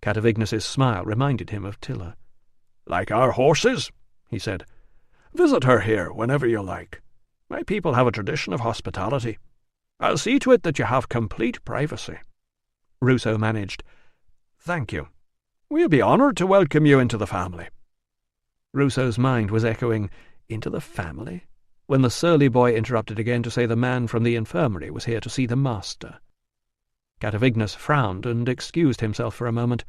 Catavignus's smile reminded him of Tilla. "Like our horses," he said. "Visit her here whenever you like. My people have a tradition of hospitality. I'll see to it that you have complete privacy." Ruso managed, "Thank you. "We'll be honoured to welcome you into the family." Ruso's mind was echoing, "Into the family?" when the surly boy interrupted again to say the man from the infirmary was here to see the master. Catavignus frowned and excused himself for a moment.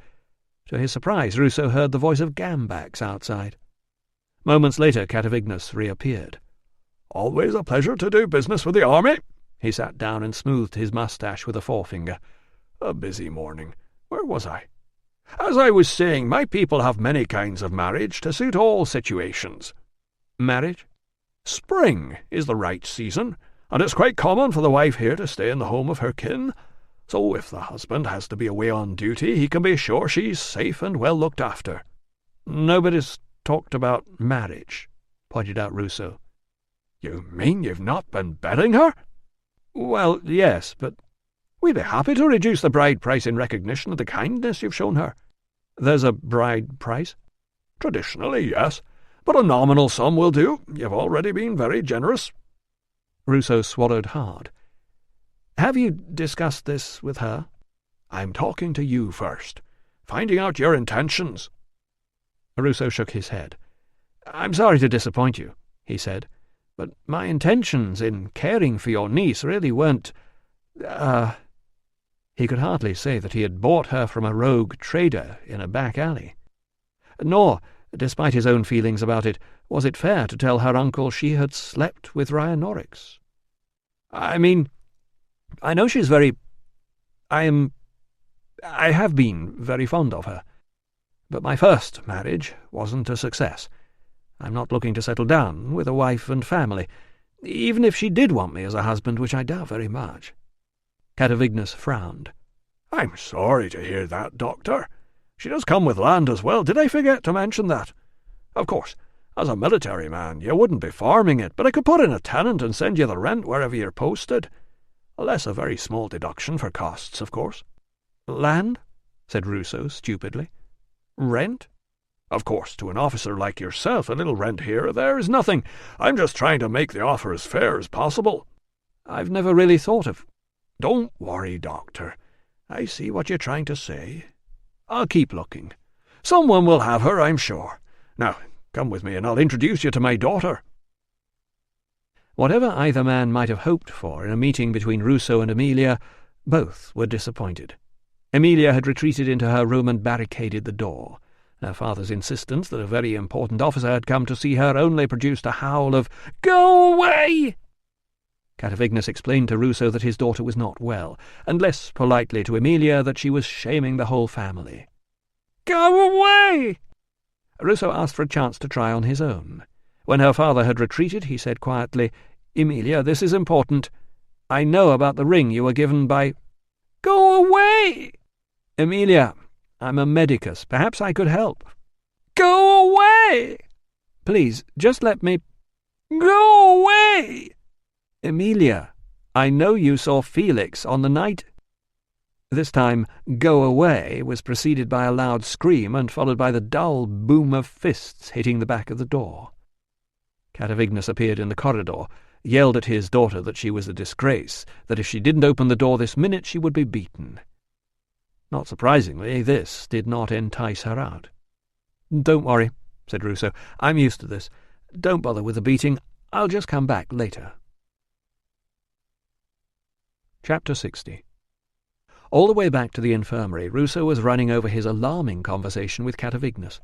To his surprise, Ruso heard the voice of Gambax outside. Moments later, Catavignus reappeared. "Always a pleasure to do business with the army." He sat down and smoothed his moustache with a forefinger. "A busy morning. Where was I? As I was saying, my people have many kinds of marriage to suit all situations." "Marriage?" "Spring is the right season, and it's quite common for the wife here to stay in the home of her kin. So if the husband has to be away on duty, he can be sure she's safe and well looked after." "Nobody's talked about marriage," pointed out Ruso. "You mean you've not been betting her?" Well, yes, but we'd be happy to reduce the bride price in recognition of the kindness you've shown her. There's a bride price? Traditionally, yes, but a nominal sum will do. You've already been very generous. Ruso swallowed hard. Have you discussed this with her? I'm talking to you first, finding out your intentions. Ruso shook his head. I'm sorry to disappoint you, he said, but my intentions in caring for your niece really weren't, He could hardly say that he had bought her from a rogue trader in a back alley. Nor, despite his own feelings about it, was it fair to tell her uncle she had slept with Ryanorix. I mean, I know she's I have been very fond of her. But my first marriage wasn't a success. I'm not looking to settle down with a wife and family, even if she did want me as a husband, which I doubt very much. Catavignus frowned. I'm sorry to hear that, Doctor. She does come with land as well. Did I forget to mention that? Of course, as a military man, you wouldn't be farming it, but I could put in a tenant and send you the rent wherever you're posted. Unless a very small deduction for costs, of course. Land? Said Ruso stupidly. Rent? Of course, to an officer like yourself, a little rent here or there is nothing. I'm just trying to make the offer as fair as possible. I've never really thought of... Don't worry, Doctor. I see what you're trying to say. I'll keep looking. Someone will have her, I'm sure. Now, come with me and I'll introduce you to my daughter. Whatever either man might have hoped for in a meeting between Ruso and Emilia, both were disappointed. Emilia had retreated into her room and barricaded the door. Her father's insistence that a very important officer had come to see her only produced a howl of, "Go away!" Catavignus explained to Ruso that his daughter was not well, and less politely to Emilia that she was shaming the whole family. "Go away!" Ruso asked for a chance to try on his own. When her father had retreated, he said quietly, "Emilia, this is important. I know about the ring you were given by—" "Go away!" "Emilia, I'm a medicus. Perhaps I could help." "Go away!" "Please, just let me—" "Go away!" "Emilia, I know you saw Felix on the night—" This time, "go away" was preceded by a loud scream and followed by the dull boom of fists hitting the back of the door. Catavignus appeared in the corridor, yelled at his daughter that she was a disgrace, that if she didn't open the door this minute she would be beaten. Not surprisingly, this did not entice her out. "Don't worry," said Ruso. "I'm used to this. Don't bother with the beating. I'll just come back later." Chapter 60. All the way back to the infirmary, Ruso was running over his alarming conversation with Catavignus.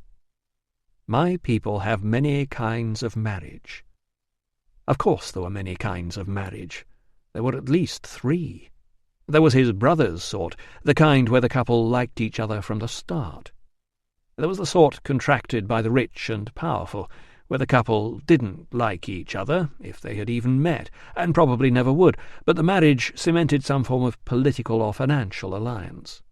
My people have many kinds of marriage. Of course there were many kinds of marriage. There were at least 3. There was his brother's sort, the kind where the couple liked each other from the start. There was the sort contracted by the rich and powerful, where the couple didn't like each other, if they had even met, and probably never would, but the marriage cemented some form of political or financial alliance.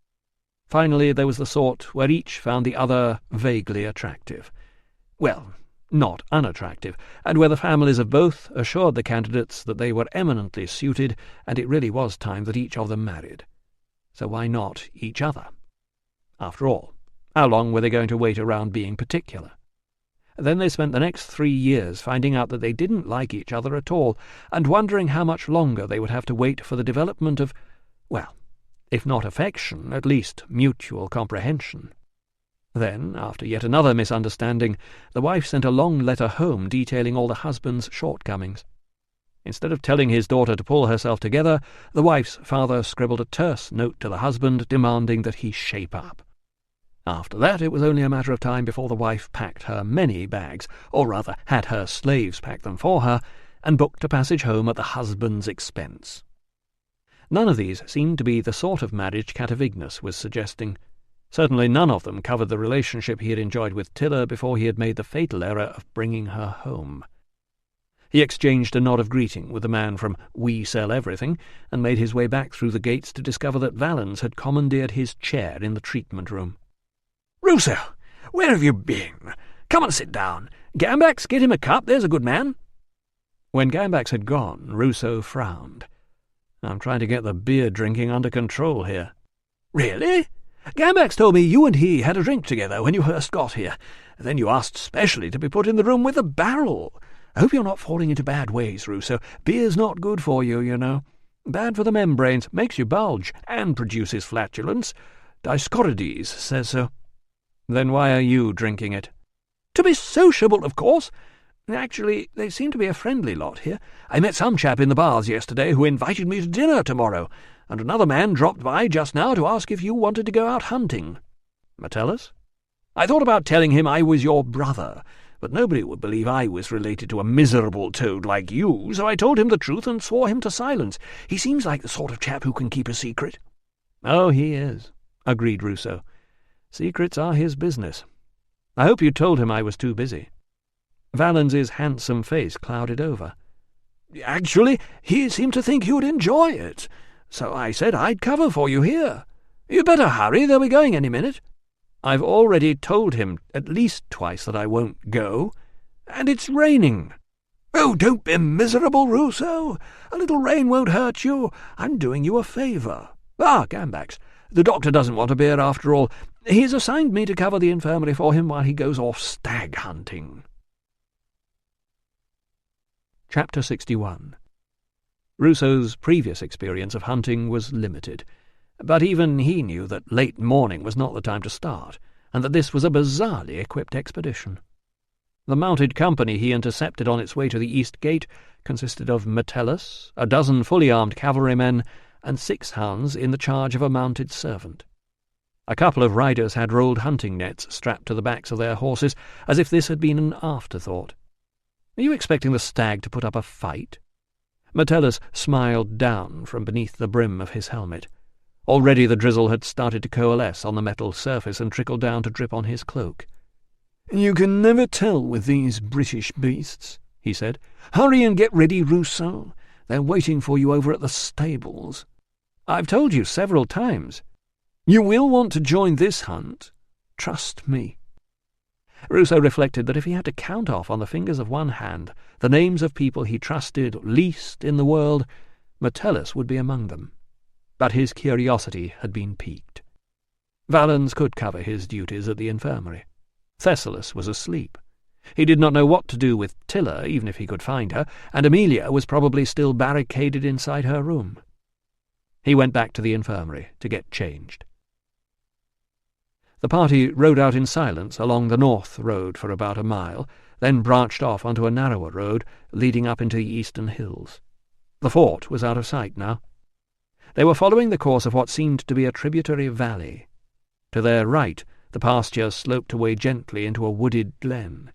Finally, there was the sort where each found the other vaguely attractive. Well, not unattractive, and where the families of both assured the candidates that they were eminently suited, and it really was time that each of them married. So why not each other? After all, how long were they going to wait around being particular? Then they spent the next 3 years finding out that they didn't like each other at all, and wondering how much longer they would have to wait for the development of, well, if not affection, at least mutual comprehension. Then, after yet another misunderstanding, the wife sent a long letter home detailing all the husband's shortcomings. Instead of telling his daughter to pull herself together, the wife's father scribbled a terse note to the husband demanding that he shape up. After that, it was only a matter of time before the wife packed her many bags, or rather had her slaves pack them for her, and booked a passage home at the husband's expense. None of these seemed to be the sort of marriage Catavignus was suggesting. Certainly none of them covered the relationship he had enjoyed with Tilla before he had made the fatal error of bringing her home. He exchanged a nod of greeting with the man from We Sell Everything, and made his way back through the gates to discover that Valens had commandeered his chair in the treatment room. "Ruso, where have you been? Come and sit down. Gambax, get him a cup, there's a good man." When Gambax had gone, Ruso frowned. I'm trying to get the beer drinking under control here. Really? Gambax told me you and he had a drink together when you first got here. Then you asked specially to be put in the room with a barrel. I hope you're not falling into bad ways, Ruso. Beer's not good for you, you know. Bad for the membranes, makes you bulge, and produces flatulence. Dioscorides says so. Then why are you drinking it? To be sociable, of course. Actually, they seem to be a friendly lot here. I met some chap in the bars yesterday who invited me to dinner tomorrow, and another man dropped by just now to ask if you wanted to go out hunting. Metellus? I thought about telling him I was your brother, but nobody would believe I was related to a miserable toad like you, so I told him the truth and swore him to silence. He seems like the sort of chap who can keep a secret. Oh, he is, agreed Ruso. Secrets are his business. I hope you told him I was too busy. Valens's handsome face clouded over. Actually, he seemed to think you'd enjoy it, so I said I'd cover for you here. You better hurry, they'll be going any minute. I've already told him at least twice that I won't go, and it's raining. Oh, don't be miserable, Ruso. A little rain won't hurt you. I'm doing you a favour. Gambax, the doctor doesn't want a beer after all. He's assigned me to cover the infirmary for him while he goes off stag hunting. Chapter 61. Ruso's previous experience of hunting was limited, but even he knew that late morning was not the time to start, and that this was a bizarrely equipped expedition. The mounted company he intercepted on its way to the East Gate consisted of Metellus, a dozen fully armed cavalrymen, and 6 hounds in the charge of a mounted servant. A couple of riders had rolled hunting nets strapped to the backs of their horses, as if this had been an afterthought. Are you expecting the stag to put up a fight? Metellus smiled down from beneath the brim of his helmet. Already the drizzle had started to coalesce on the metal surface and trickle down to drip on his cloak. "You can never tell with these British beasts," he said. "Hurry and get ready, Ruso. They're waiting for you over at the stables." "I've told you several times." "You will want to join this hunt. Trust me." Ruso reflected that if he had to count off on the fingers of one hand the names of people he trusted least in the world, Metellus would be among them. But his curiosity had been piqued. Valens could cover his duties at the infirmary. Thessalus was asleep. He did not know what to do with Tilla, even if he could find her, and Amelia was probably still barricaded inside her room. He went back to the infirmary to get changed. The party rode out in silence along the north road for about a mile, then branched off onto a narrower road leading up into the eastern hills. The fort was out of sight now. They were following the course of what seemed to be a tributary valley. To their right, the pasture sloped away gently into a wooded glen.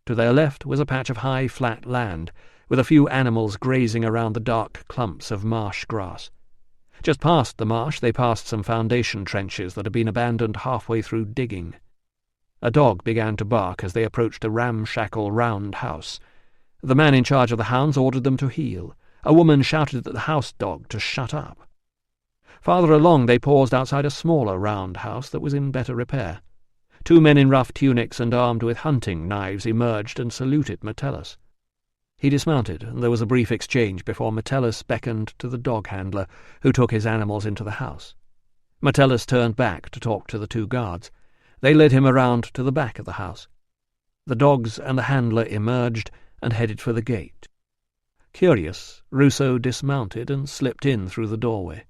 To their left was a patch of high, flat land, with a few animals grazing around the dark clumps of marsh grass. Just past the marsh they passed some foundation trenches that had been abandoned halfway through digging. A dog began to bark as they approached a ramshackle round house. The man in charge of the hounds ordered them to heel. A woman shouted at the house dog to shut up. Farther along they paused outside a smaller round house that was in better repair. 2 men in rough tunics and armed with hunting knives emerged and saluted Metellus. He dismounted, and there was a brief exchange before Metellus beckoned to the dog-handler, who took his animals into the house. Metellus turned back to talk to the 2 guards. They led him around to the back of the house. The dogs and the handler emerged and headed for the gate. Curious, Ruso dismounted and slipped in through the doorway.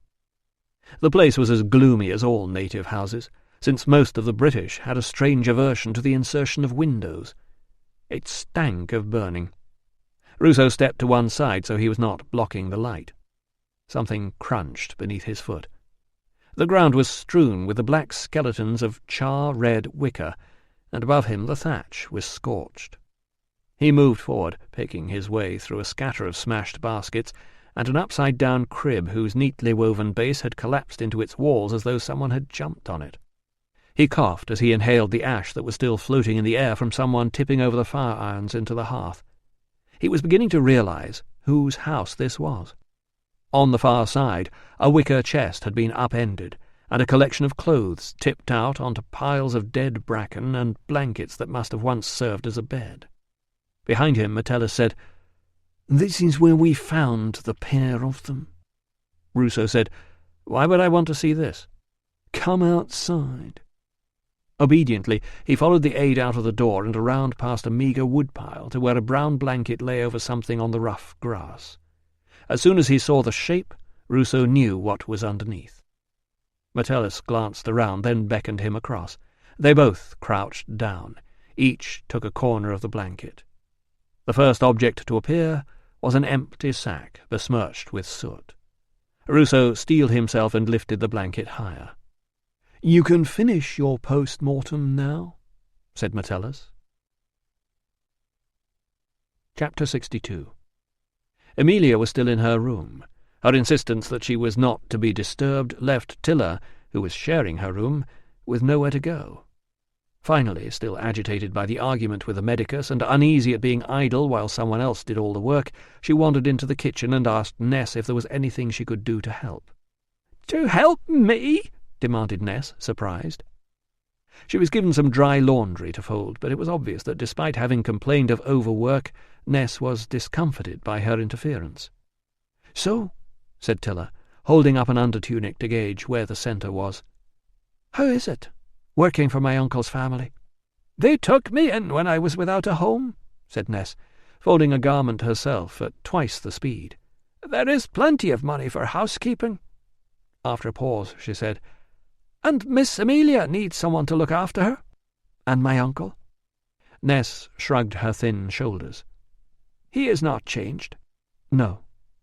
The place was as gloomy as all native houses, since most of the British had a strange aversion to the insertion of windows. It stank of burning. Ruso stepped to one side so he was not blocking the light. Something crunched beneath his foot. The ground was strewn with the black skeletons of char-red wicker, and above him the thatch was scorched. He moved forward, picking his way through a scatter of smashed baskets and an upside-down crib whose neatly woven base had collapsed into its walls as though someone had jumped on it. He coughed as he inhaled the ash that was still floating in the air from someone tipping over the fire-irons into the hearth. He was beginning to realize whose house this was. On the far side, a wicker chest had been upended, and a collection of clothes tipped out onto piles of dead bracken and blankets that must have once served as a bed. Behind him, Metellus said, "This is where we found the pair of them." Ruso said. "Why would I want to see this?" "Come outside." Obediently, he followed the aide out of the door and around past a meagre woodpile to where a brown blanket lay over something on the rough grass. As soon as he saw the shape, Ruso knew what was underneath. Metellus glanced around, then beckoned him across. They both crouched down. Each took a corner of the blanket. The first object to appear was an empty sack besmirched with soot. Ruso steeled himself and lifted the blanket higher. "You can finish your post-mortem now," said Metellus. Chapter 62. Emilia was still in her room. Her insistence that she was not to be disturbed left Tilla, who was sharing her room, with nowhere to go. Finally, still agitated by the argument with the medicus and uneasy at being idle while someone else did all the work, she wandered into the kitchen and asked Ness if there was anything she could do to help. "To help me?" demanded Ness, surprised. She was given some dry laundry to fold, but it was obvious that despite having complained of overwork, Ness was discomforted by her interference. "So," said Tilla, holding up an undertunic to gauge where the centre was. "How is it, working for my uncle's family?" "They took me in when I was without a home," said Ness, folding a garment herself at twice the speed. "There is plenty of money for housekeeping." After a pause, she said, "And Miss Emilia needs someone to look after her." "And my uncle?" Ness shrugged her thin shoulders. "He is not changed." "No,"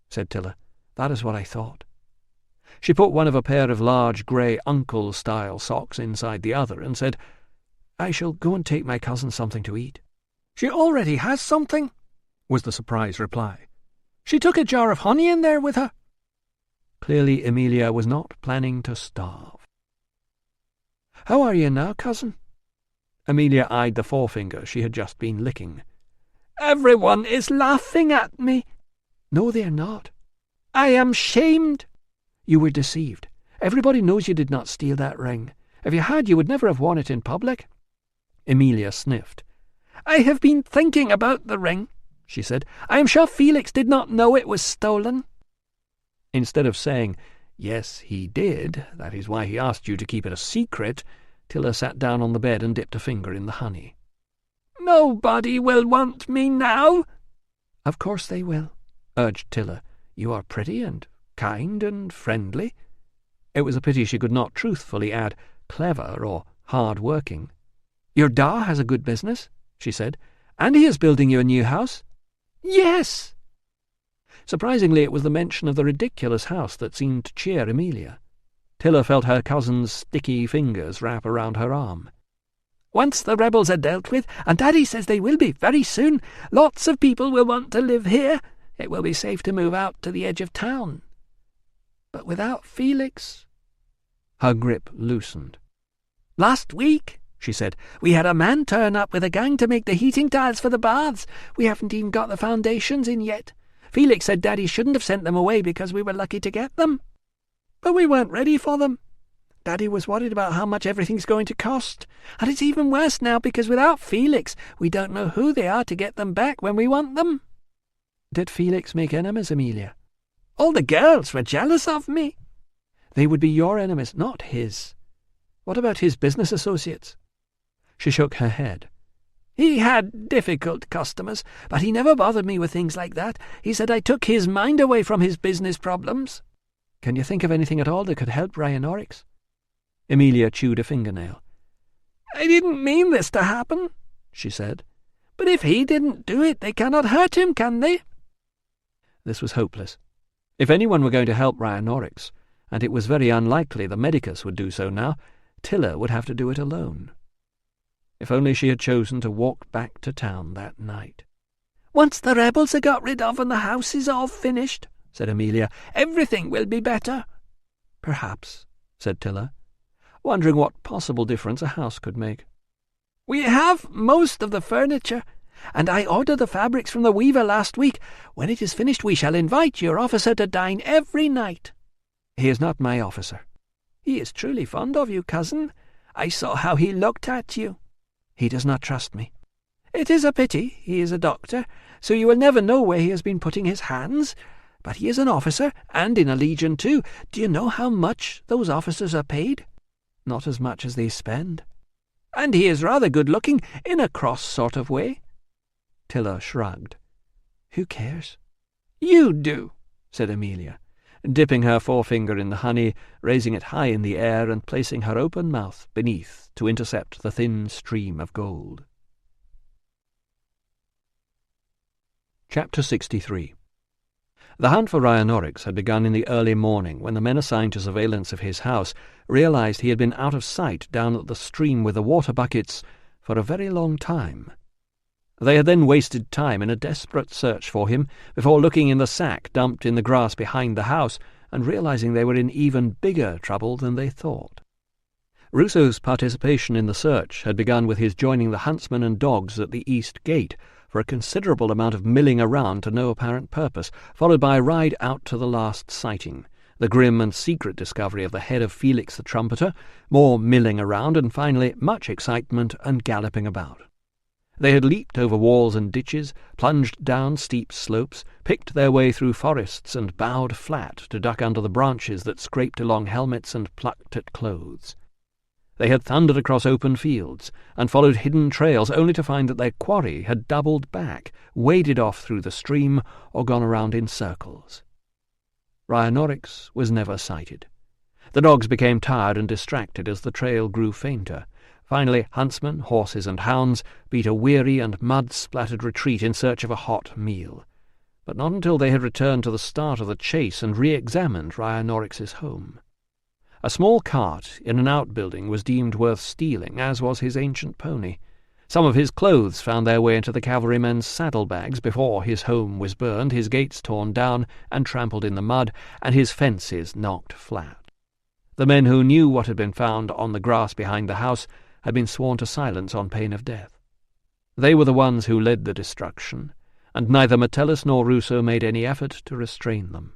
said Tilla. "That is what I thought." She put one of a pair of large grey uncle-style socks inside the other and said, "I shall go and take my cousin something to eat." "She already has something," was the surprised reply. "She took a jar of honey in there with her." Clearly Emilia was not planning to starve. "How are you now, cousin?" Emilia eyed the forefinger she had just been licking. "Everyone is laughing at me." "No, they are not." "I am shamed." "You were deceived. Everybody knows you did not steal that ring. If you had, you would never have worn it in public." Emilia sniffed. "I have been thinking about the ring," she said. "I am sure Felix did not know it was stolen." Instead of saying, "Yes, he did, that is why he asked you to keep it a secret," Tilla sat down on the bed and dipped a finger in the honey. "Nobody will want me now." "Of course they will," urged Tilla. "You are pretty and kind and friendly." It was a pity she could not truthfully add clever or hard-working. "Your da has a good business," she said, "and he is building you a new house." "Yes." Surprisingly, it was the mention of the ridiculous house that seemed to cheer Emilia. Tilla felt her cousin's sticky fingers wrap around her arm. "Once the rebels are dealt with, and Daddy says they will be very soon, lots of people will want to live here. It will be safe to move out to the edge of town. But without Felix—" Her grip loosened. "Last week," she said, "we had a man turn up with a gang to make the heating tiles for the baths. We haven't even got the foundations in yet. Felix said Daddy shouldn't have sent them away because we were lucky to get them. But we weren't ready for them. Daddy was worried about how much everything's going to cost. And it's even worse now because without Felix, we don't know who they are to get them back when we want them." "Did Felix make enemies, Emilia?" "All the girls were jealous of me." "They would be your enemies, not his. What about his business associates?" She shook her head. "He had difficult customers, but he never bothered me with things like that. He said I took his mind away from his business problems." "Can you think of anything at all that could help Ryanorix?" Emilia chewed a fingernail. "I didn't mean this to happen," she said. "But if he didn't do it, they cannot hurt him, can they?" This was hopeless. If anyone were going to help Ryanorix, and it was very unlikely the medicus would do so now, Tilla would have to do it alone. If only she had chosen to walk back to town that night. "Once the rebels are got rid of and the house is all finished," said Emilia, "everything will be better." "Perhaps," said Tilla, wondering what possible difference a house could make. "We have most of the furniture, and I ordered the fabrics from the weaver last week. When it is finished we shall invite your officer to dine every night." "He is not my officer." "He is truly fond of you, cousin. I saw how he looked at you." "He does not trust me." "It is a pity. He is a doctor, so you will never know where he has been putting his hands. But he is an officer, and in a legion too. Do you know how much those officers are paid? Not as much as they spend. And he is rather good-looking, in a cross sort of way. Tilla shrugged. Who cares? You do, said Amelia, dipping her forefinger in the honey, raising it high in the air, and placing her open mouth beneath to intercept the thin stream of gold. Chapter 63. The hunt for Rhinoryx had begun in the early morning when the men assigned to surveillance of his house realized he had been out of sight down at the stream with the water buckets for a very long time. They had then wasted time in a desperate search for him before looking in the sack dumped in the grass behind the house and realizing they were in even bigger trouble than they thought. Ruso's participation in the search had begun with his joining the huntsmen and dogs at the east gate for a considerable amount of milling around to no apparent purpose, followed by a ride out to the last sighting, the grim and secret discovery of the head of Felix the trumpeter, more milling around, and finally much excitement and galloping about. They had leaped over walls and ditches, plunged down steep slopes, picked their way through forests, and bowed flat to duck under the branches that scraped along helmets and plucked at clothes. They had thundered across open fields and followed hidden trails, only to find that their quarry had doubled back, waded off through the stream, or gone around in circles. Rhinoryx was never sighted. The dogs became tired and distracted as the trail grew fainter. Finally, huntsmen, horses, and hounds beat a weary and mud-splattered retreat in search of a hot meal. But not until they had returned to the start of the chase and re-examined Rhinoryx's home. A small cart in an outbuilding was deemed worth stealing, as was his ancient pony. Some of his clothes found their way into the cavalrymen's saddlebags before his home was burned, his gates torn down and trampled in the mud, and his fences knocked flat. The men who knew what had been found on the grass behind the house had been sworn to silence on pain of death. They were the ones who led the destruction, and neither Metellus nor Ruso made any effort to restrain them.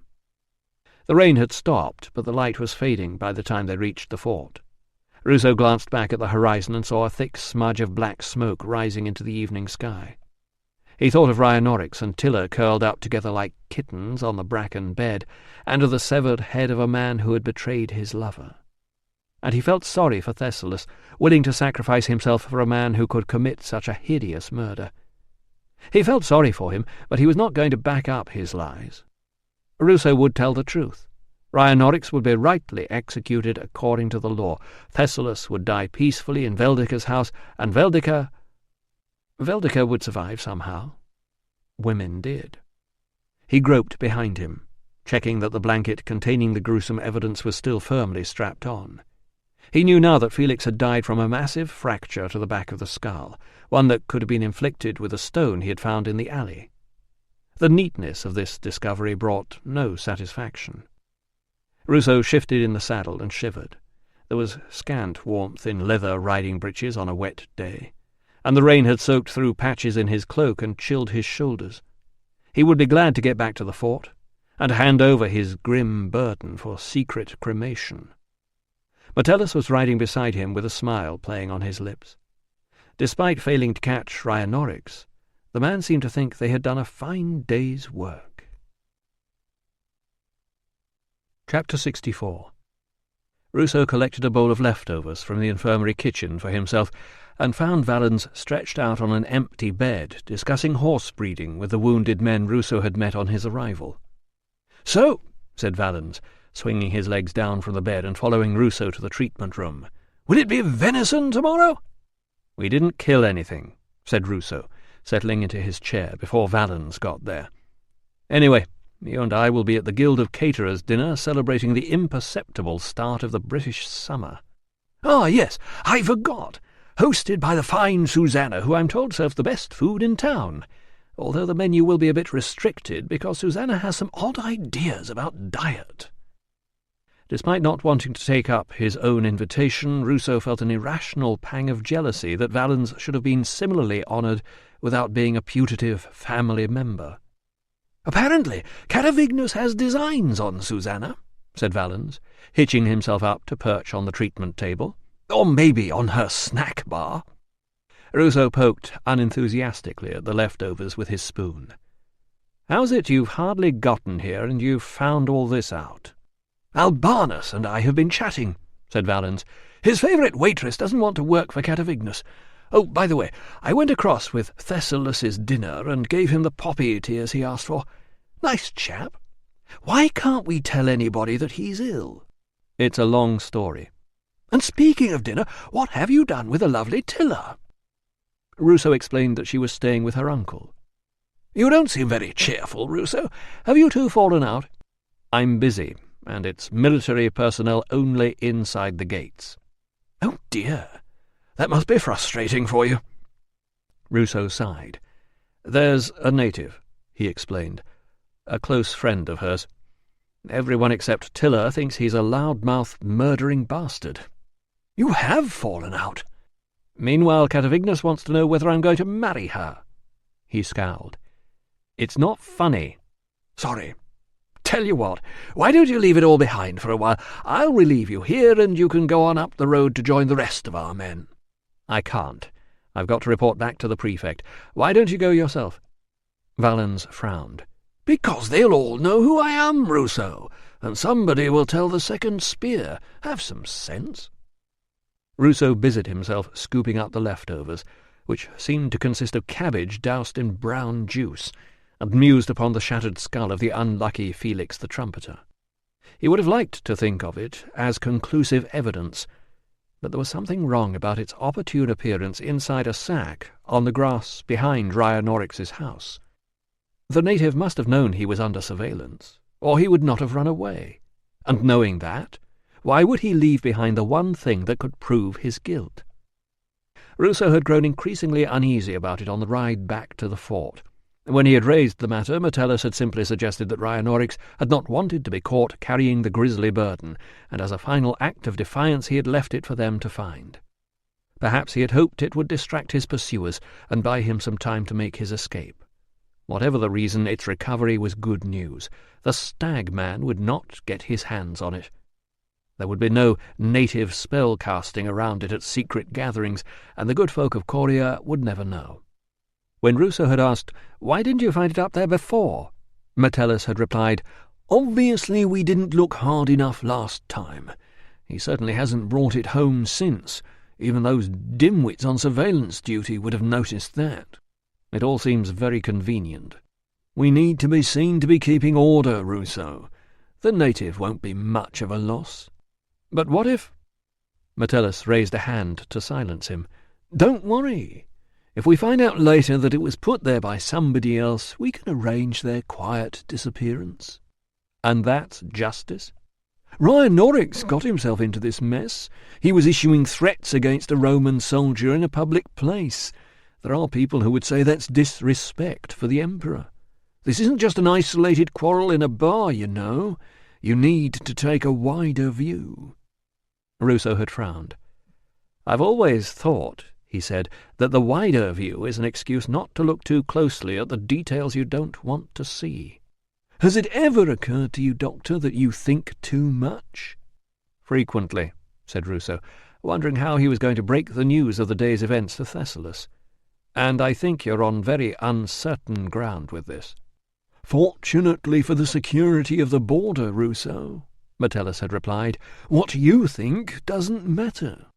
The rain had stopped, but the light was fading by the time they reached the fort. Ruso glanced back at the horizon and saw a thick smudge of black smoke rising into the evening sky. He thought of Rhinoryx and Tilla curled up together like kittens on the bracken bed, and of the severed head of a man who had betrayed his lover. And he felt sorry for Thessalus, willing to sacrifice himself for a man who could commit such a hideous murder. He felt sorry for him, but he was not going to back up his lies. Ruso would tell the truth. Rhinoryx would be rightly executed according to the law. Thessalus would die peacefully in Veldica's house, and Veldica would survive somehow. Women did. He groped behind him, checking that the blanket containing the gruesome evidence was still firmly strapped on. He knew now that Felix had died from a massive fracture to the back of the skull, one that could have been inflicted with a stone he had found in the alley. The neatness of this discovery brought no satisfaction. Ruso shifted in the saddle and shivered. There was scant warmth in leather riding breeches on a wet day, and the rain had soaked through patches in his cloak and chilled his shoulders. He would be glad to get back to the fort, and hand over his grim burden for secret cremation. Metellus was riding beside him with a smile playing on his lips. Despite failing to catch Rhinoryx, the man seemed to think they had done a fine day's work. Chapter 64. Ruso collected a bowl of leftovers from the infirmary kitchen for himself, and found Valens stretched out on an empty bed, discussing horse breeding with the wounded men Ruso had met on his arrival. "So," said Valens, swinging his legs down from the bed and following Ruso to the treatment room, "will it be venison tomorrow?" "We didn't kill anything," said Ruso, settling into his chair before Valens got there. "Anyway, you and I will be at the Guild of Caterers dinner celebrating the imperceptible start of the British summer." "Ah, yes, I forgot. Hosted by the fine Susanna, who I'm told serves the best food in town, although the menu will be a bit restricted because Susanna has some odd ideas about diet." Despite not wanting to take up his own invitation, Ruso felt an irrational pang of jealousy that Valens should have been similarly honoured without being a putative family member. "Apparently, Catavignus has designs on Susanna," said Valens, hitching himself up to perch on the treatment table. "Or maybe on her snack bar." Ruso poked unenthusiastically at the leftovers with his spoon. How's it you've hardly gotten here and you've found all this out?" "Albanus and I have been chatting," said Valens. "His favourite waitress doesn't want to work for Catavignas. Oh, by the way, I went across with Thessallus's dinner and gave him the poppy tears he asked for. Nice chap. Why can't we tell anybody that he's ill?" "It's a long story." "And speaking of dinner, what have you done with the lovely Tilla?" Ruso explained that she was staying with her uncle. "You don't seem very cheerful, Ruso. Have you two fallen out?" "I'm busy, and it's military personnel only inside the gates." "Oh, dear. That must be frustrating for you." Ruso sighed. "There's a native," he explained, "a close friend of hers. Everyone except Tilla thinks he's a loudmouth, murdering bastard." "You have fallen out?" "Meanwhile, Catavignas wants to know whether I'm going to marry her." He scowled. "It's not funny." "Sorry. Tell you what, why don't you leave it all behind for a while? I'll relieve you here, and you can go on up the road to join the rest of our men." "I can't. I've got to report back to the prefect. Why don't you go yourself?" Valens frowned. "Because they'll all know who I am, Ruso, and somebody will tell the second spear. Have some sense." Ruso busied himself scooping up the leftovers, which seemed to consist of cabbage doused in brown juice, and mused upon the shattered skull of the unlucky Felix the trumpeter. He would have liked to think of it as conclusive evidence, but there was something wrong about its opportune appearance inside a sack on the grass behind Rhinoryx's house. The native must have known he was under surveillance, or he would not have run away. And knowing that, why would he leave behind the one thing that could prove his guilt? Ruso had grown increasingly uneasy about it on the ride back to the fort. When he had raised the matter, Metellus had simply suggested that Rhinoryx had not wanted to be caught carrying the grisly burden, and as a final act of defiance he had left it for them to find. Perhaps he had hoped it would distract his pursuers and buy him some time to make his escape. Whatever the reason, its recovery was good news. The stag man would not get his hands on it. There would be no native spell casting around it at secret gatherings, and the good folk of Coria would never know. When Ruso had asked, "Why didn't you find it up there before?" Metellus had replied, "Obviously we didn't look hard enough last time. He certainly hasn't brought it home since. Even those dimwits on surveillance duty would have noticed that. It all seems very convenient. We need to be seen to be keeping order, Ruso. The native won't be much of a loss." "But what if—" Metellus raised a hand to silence him. "Don't worry. If we find out later that it was put there by somebody else, we can arrange their quiet disappearance." "And that's justice?" "Rhinoryx got himself into this mess. He was issuing threats against a Roman soldier in a public place. There are people who would say that's disrespect for the emperor. This isn't just an isolated quarrel in a bar, you know. You need to take a wider view." Ruso had frowned. "I've always thought," he said, "that the wider view is an excuse not to look too closely at the details you don't want to see." "Has it ever occurred to you, Doctor, that you think too much?" "Frequently," said Ruso, wondering how he was going to break the news of the day's events to Thessalus. "And I think you're on very uncertain ground with this." "Fortunately for the security of the border, Ruso," Metellus had replied. "What you think doesn't matter."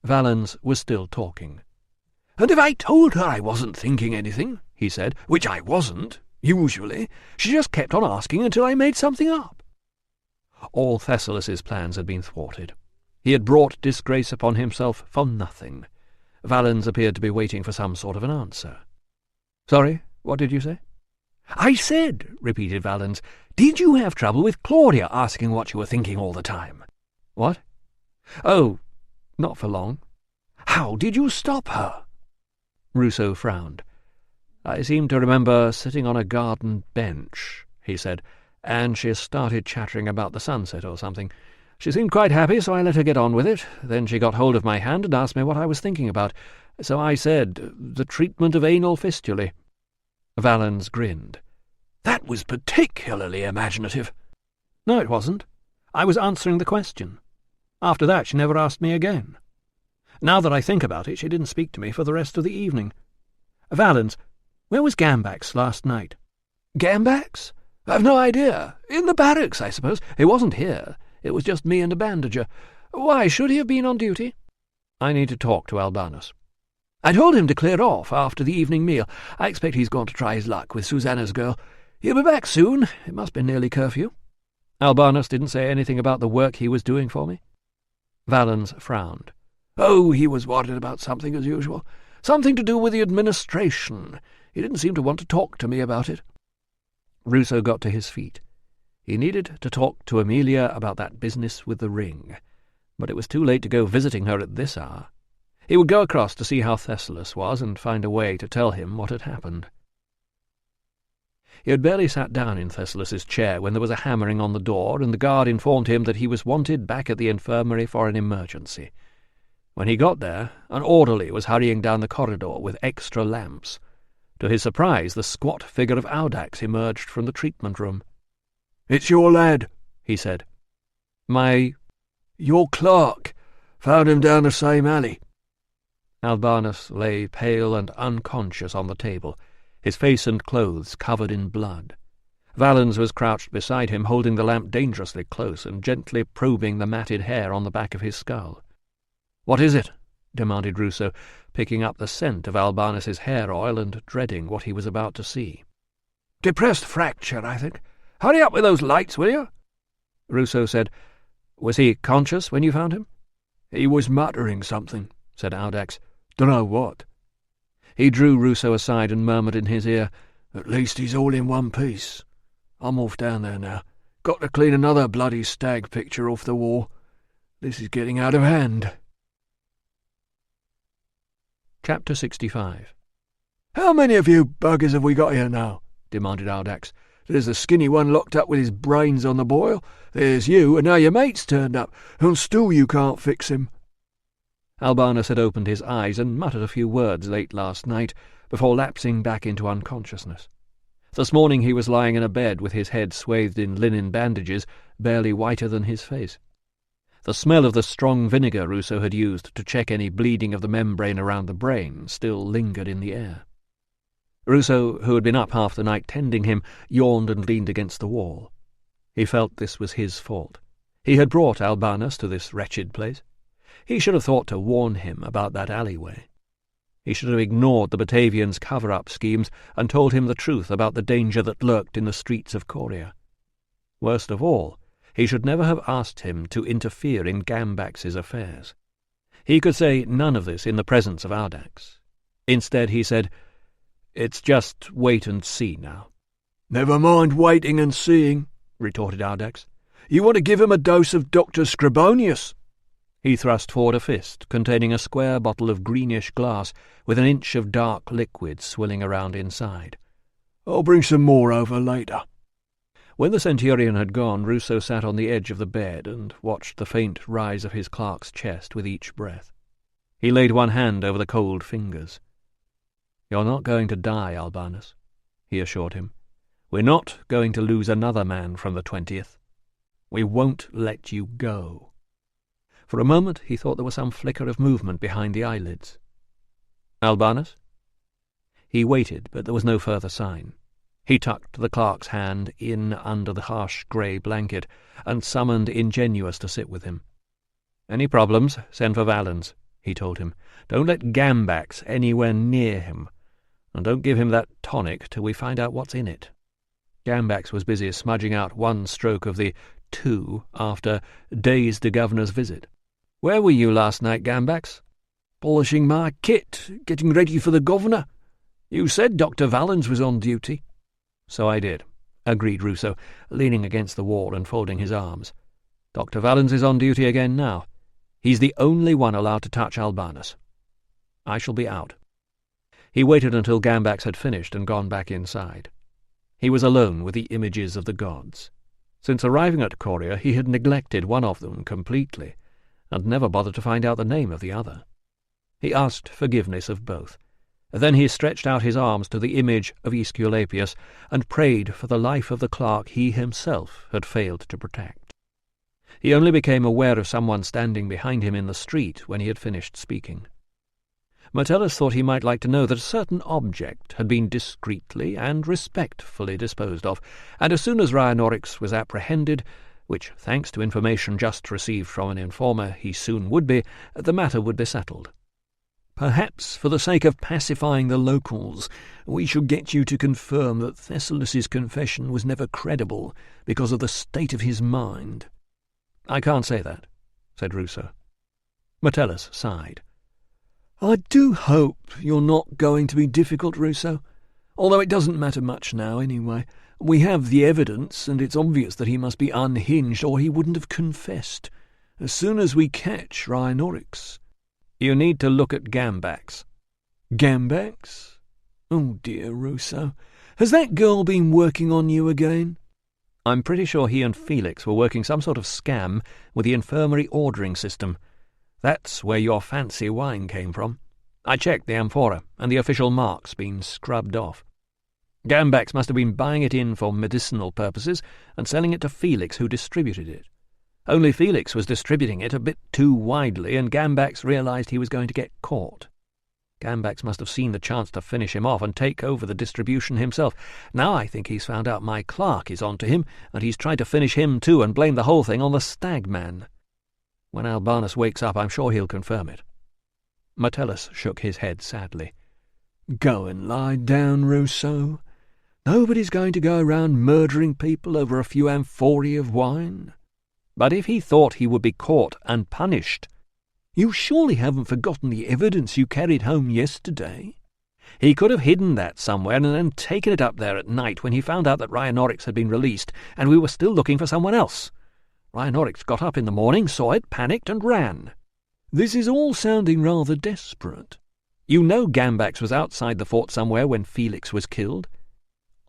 Valens was still talking. "And if I told her I wasn't thinking anything," he said, "which I wasn't, usually, she just kept on asking until I made something up." All Thessalus's plans had been thwarted. He had brought disgrace upon himself for nothing. Valens appeared to be waiting for some sort of an answer. "Sorry, what did you say?" "I said," repeated Valens, "did you have trouble with Claudia asking what you were thinking all the time?" "What? Oh, not for long." "How did you stop her?" Ruso frowned. "I seem to remember sitting on a garden bench," he said, "and she started chattering about the sunset or something. She seemed quite happy, so I let her get on with it. Then she got hold of my hand and asked me what I was thinking about. So I said, the treatment of anal fistulae." Valens grinned. "That was particularly imaginative." "No, it wasn't. I was answering the question. After that, she never asked me again. Now that I think about it, she didn't speak to me for the rest of the evening. Valens, Where was Gambax last night?" "Gambax? I've no idea. In the barracks, I suppose. He wasn't here. It was just me and a bandager. Why, should he have been on duty?" "I need to talk to Albanus." "I told him to clear off after the evening meal. I expect he's gone to try his luck with Susanna's girl. He'll be back soon. It must be nearly curfew." "Albanus didn't say anything about the work he was doing for me?" Valens frowned. "Oh, he was worried about something as usual. Something to do with the administration. He didn't seem to want to talk to me about it." Ruso got to his feet. He needed to talk to Amelia about that business with the ring, but it was too late to go visiting her at this hour. He would go across to see how Thessalus was and find a way to tell him what had happened. He had barely sat down in Thessalus's chair when there was a hammering on the door, and the guard informed him that he was wanted back at the infirmary for an emergency. When he got there, an orderly was hurrying down the corridor with extra lamps. To his surprise, the squat figure of Audax emerged from the treatment room. "It's your lad," he said. Your clerk. Found him down the same alley." Albanus lay pale and unconscious on the table, his face and clothes covered in blood. Valens was crouched beside him, holding the lamp dangerously close and gently probing the matted hair on the back of his skull. "What is it?" demanded Ruso, picking up the scent of Albanus's hair oil and dreading what he was about to see. "Depressed fracture, I think. Hurry up with those lights, will you?" Ruso said, "Was he conscious when you found him?" "He was muttering something," said Audax. "Dunno what." He drew Ruso aside and murmured in his ear, "At least he's all in one piece. I'm off down there now. Got to clean another bloody stag picture off the wall. This is getting out of hand." Chapter 65. "How many of you buggers have we got here now?" demanded Audax. "There's the skinny one locked up with his brains on the boil. There's you, and now your mate's turned up, and still you can't fix him." Albanus had opened his eyes and muttered a few words late last night, before lapsing back into unconsciousness. This morning he was lying in a bed with his head swathed in linen bandages, barely whiter than his face. The smell of the strong vinegar Ruso had used to check any bleeding of the membrane around the brain still lingered in the air. Ruso, who had been up half the night tending him, yawned and leaned against the wall. He felt this was his fault. He had brought Albanus to this wretched place. He should have thought to warn him about that alleyway. He should have ignored the Batavians' cover-up schemes and told him the truth about the danger that lurked in the streets of Coria. Worst of all, he should never have asked him to interfere in Gambax's affairs. He could say none of this in the presence of Audax. Instead he said, "It's just wait and see now." "Never mind waiting and seeing," retorted Audax. "You want to give him a dose of Dr. Scribonius." He thrust forward a fist containing a square bottle of greenish glass with an inch of dark liquid swilling around inside. "I'll bring some more over later." When the centurion had gone, Ruso sat on the edge of the bed and watched the faint rise of his clerk's chest with each breath. He laid one hand over the cold fingers. "You're not going to die, Albanus," he assured him. "We're not going to lose another man from the 20th. We won't let you go." For a moment he thought there was some flicker of movement behind the eyelids. "Albanus?" He waited, but there was no further sign. He tucked the clerk's hand in under the harsh grey blanket and summoned Ingenuous to sit with him. "Any problems, send for Valens," he told him. "Don't let Gambax anywhere near him, and don't give him that tonic till we find out what's in it." Gambax was busy smudging out one stroke of the 2 after "Days the Governor's visit." "Where were you last night, Gambax?" "Polishing my kit, getting ready for the governor. You said Dr. Valens was on duty." "So I did," agreed Ruso, leaning against the wall and folding his arms. "Dr. Valens is on duty again now. He's the only one allowed to touch Albanus. I shall be out." He waited until Gambax had finished and gone back inside. He was alone with the images of the gods. Since arriving at Coria he had neglected one of them completely, and never bothered to find out the name of the other. He asked forgiveness of both. Then he stretched out his arms to the image of Aesculapius and prayed for the life of the clerk he himself had failed to protect. He only became aware of someone standing behind him in the street when he had finished speaking. Metellus thought he might like to know that a certain object had been discreetly and respectfully disposed of, and as soon as Rhinoryx was apprehended, which, thanks to information just received from an informer, he soon would be, the matter would be settled. Perhaps, for the sake of pacifying the locals, we should get you to confirm that Thessalus' confession was never credible because of the state of his mind. I can't say that, said Ruso. Metellus sighed. I do hope you're not going to be difficult, Ruso. Although it doesn't matter much now, anyway. We have the evidence, and it's obvious that he must be unhinged, or he wouldn't have confessed. As soon as we catch Rhinoryx... You need to look at Gambax. Gambax? Oh dear, Ruso. Has that girl been working on you again? I'm pretty sure he and Felix were working some sort of scam with the infirmary ordering system. That's where your fancy wine came from. I checked the amphora, and the official mark's been scrubbed off. Gambax must have been buying it in for medicinal purposes and selling it to Felix, who distributed it. Only Felix was distributing it a bit too widely, and Gambax realized he was going to get caught. Gambax must have seen the chance to finish him off and take over the distribution himself. Now I think he's found out my clerk is onto him, and he's tried to finish him too and blame the whole thing on the Stagman. When Albanus wakes up, I'm sure he'll confirm it. Metellus shook his head sadly. Go and lie down, Ruso. Nobody's going to go around murdering people over a few amphorae of wine. But if he thought he would be caught and punished... You surely haven't forgotten the evidence you carried home yesterday? He could have hidden that somewhere and then taken it up there at night when he found out that Rhinoryx had been released and we were still looking for someone else. Rhinoryx got up in the morning, saw it, panicked and ran. This is all sounding rather desperate. You know Gambax was outside the fort somewhere when Felix was killed.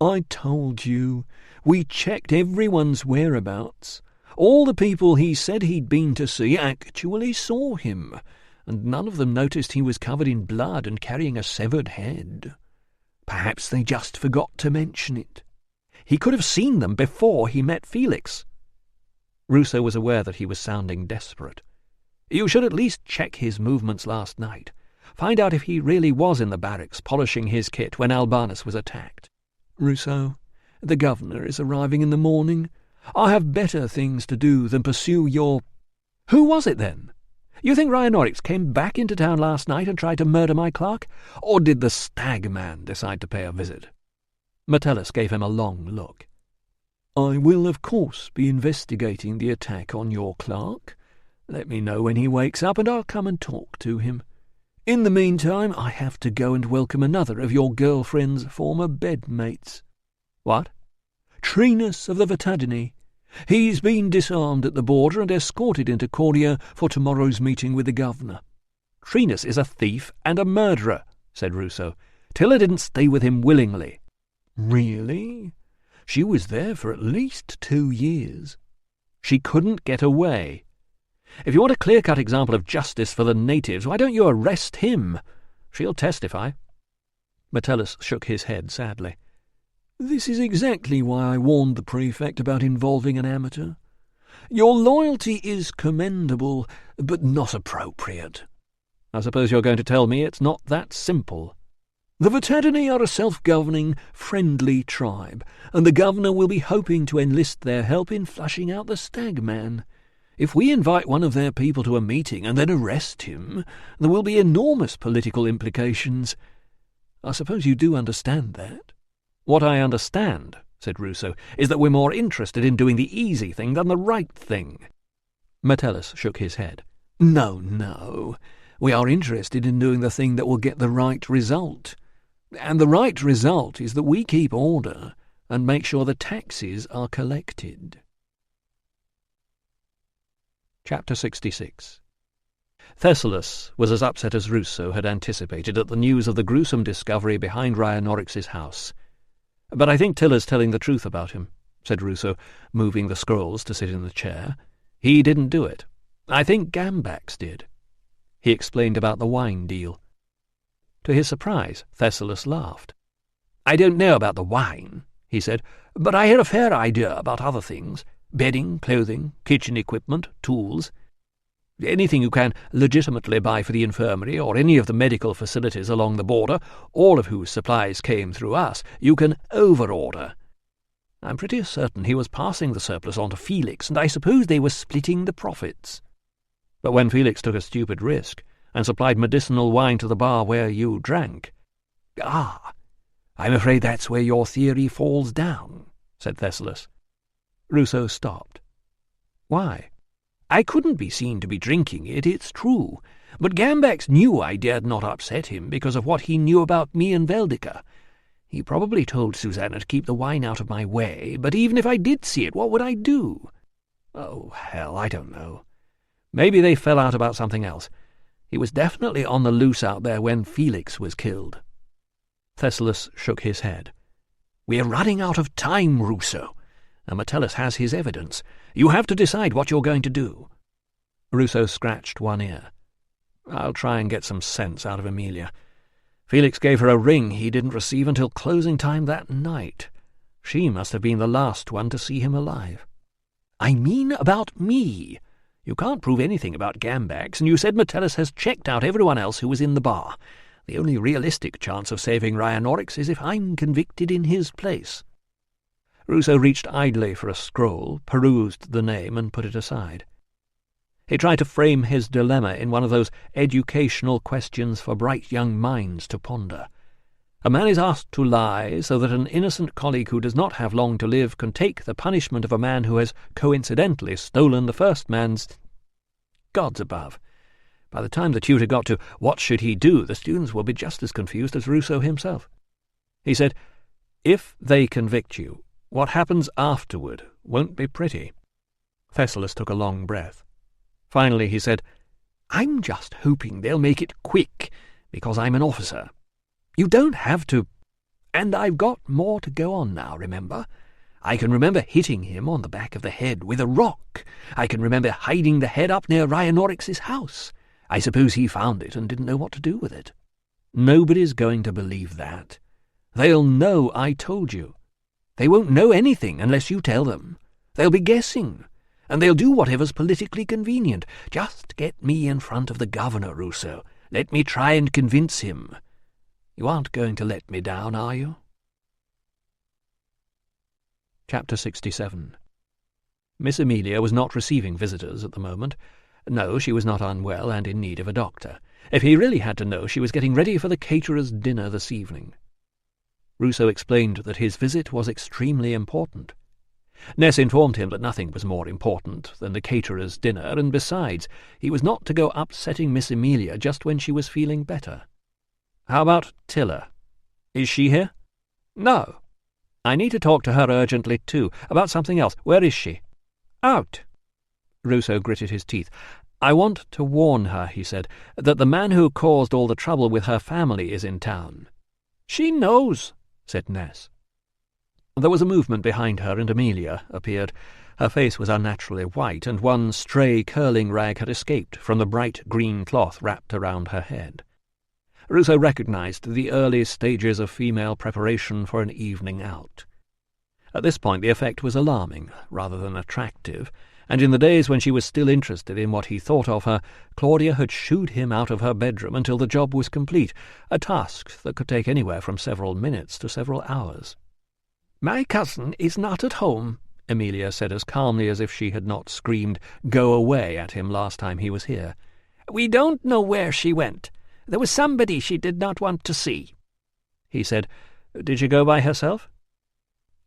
I told you. We checked everyone's whereabouts. All the people he said he'd been to see actually saw him, and none of them noticed he was covered in blood and carrying a severed head. Perhaps they just forgot to mention it. He could have seen them before he met Felix. Ruso was aware that he was sounding desperate. You should at least check his movements last night. Find out if he really was in the barracks polishing his kit when Albanus was attacked. Ruso, the governor is arriving in the morning. I have better things to do than pursue your... Who was it, then? You think Rhinoryx came back into town last night and tried to murder my clerk? Or did the Stagman decide to pay a visit? Metellus gave him a long look. I will, of course, be investigating the attack on your clerk. Let me know when he wakes up, and I'll come and talk to him. In the meantime, I have to go and welcome another of your girlfriend's former bedmates. What? Trinus of the Britannia. He's been disarmed at the border and escorted into Cordia for tomorrow's meeting with the governor. Trinus is a thief and a murderer, said Ruso. Tilla didn't stay with him willingly. Really? She was there for at least 2 years. She couldn't get away. If you want a clear-cut example of justice for the natives, why don't you arrest him? She'll testify. Metellus shook his head sadly. This is exactly why I warned the prefect about involving an amateur. Your loyalty is commendable, but not appropriate. I suppose you're going to tell me it's not that simple. The Britannia are a self-governing, friendly tribe, and the governor will be hoping to enlist their help in flushing out the Stagman. If we invite one of their people to a meeting and then arrest him, there will be enormous political implications. I suppose you do understand that? What I understand, said Ruso, is that we're more interested in doing the easy thing than the right thing. Metellus shook his head. No. We are interested in doing the thing that will get the right result. And the right result is that we keep order and make sure the taxes are collected. Chapter 66. Thessalus was as upset as Ruso had anticipated at the news of the gruesome discovery behind Rhinoryx's house. But I think Tilla's telling the truth about him, said Ruso, moving the scrolls to sit in the chair. He didn't do it. I think Gambax did. He explained about the wine deal. To his surprise, Thessalus laughed. I don't know about the wine, he said, but I had a fair idea about other things. Bedding, clothing, kitchen equipment, tools. Anything you can legitimately buy for the infirmary or any of the medical facilities along the border, all of whose supplies came through us, you can overorder. I'm pretty certain he was passing the surplus on to Felix, and I suppose they were splitting the profits. But when Felix took a stupid risk and supplied medicinal wine to the bar where you drank— "Ah, I'm afraid that's where your theory falls down," said Thessalus. Ruso stopped. "Why? I couldn't be seen to be drinking it, it's true, but Gambax knew I dared not upset him because of what he knew about me and Veldica. He probably told Susanna to keep the wine out of my way, but even if I did see it, what would I do? Oh, hell, I don't know. Maybe they fell out about something else. He was definitely on the loose out there when Felix was killed." Thessalus shook his head. "We're running out of time, Ruso, and Metellus has his evidence. You have to decide what you're going to do." Ruso scratched one ear. "I'll try and get some sense out of Emilia. Felix gave her a ring he didn't receive until closing time that night. She must have been the last one to see him alive." "I mean about me. You can't prove anything about Gambax, and you said Metellus has checked out everyone else who was in the bar. The only realistic chance of saving Rhianorix is if I'm convicted in his place." Ruso reached idly for a scroll, perused the name, and put it aside. He tried to frame his dilemma in one of those educational questions for bright young minds to ponder. A man is asked to lie so that an innocent colleague who does not have long to live can take the punishment of a man who has coincidentally stolen the first man's— Gods above! By the time the tutor got to what should he do, the students will be just as confused as Ruso himself. He said, "If they convict you, what happens afterward won't be pretty." Thessalus took a long breath. Finally he said, "I'm just hoping they'll make it quick, because I'm an officer. You don't have to— And I've got more to go on now, remember? I can remember hitting him on the back of the head with a rock. I can remember hiding the head up near Rhianorix's house. I suppose he found it and didn't know what to do with it. Nobody's going to believe that. They'll know I told you. They won't know anything unless you tell them. They'll be guessing, and they'll do whatever's politically convenient. Just get me in front of the governor, Ruso. Let me try and convince him. You aren't going to let me down, are you?" Chapter 67. Miss Emilia was not receiving visitors at the moment. No, she was not unwell and in need of a doctor. If he really had to know, she was getting ready for the caterer's dinner this evening. Ruso explained that his visit was extremely important. Ness informed him that nothing was more important than the caterer's dinner, and besides, he was not to go upsetting Miss Emilia just when she was feeling better. "How about Tilla? Is she here?" "No." "I need to talk to her urgently, too, about something else. Where is she?" "Out." Ruso gritted his teeth. "I want to warn her," he said, "that the man who caused all the trouble with her family is in town." "She knows," said Ness. There was a movement behind her, and Emilia appeared. Her face was unnaturally white, and one stray curling rag had escaped from the bright green cloth wrapped around her head. Ruso recognized the early stages of female preparation for an evening out. At this point the effect was alarming, rather than attractive, and in the days when she was still interested in what he thought of her, Claudia had shooed him out of her bedroom until the job was complete, a task that could take anywhere from several minutes to several hours. "My cousin is not at home," Emilia said as calmly as if she had not screamed, "Go away," at him last time he was here. "We don't know where she went. There was somebody she did not want to see." He said, "Did she go by herself?"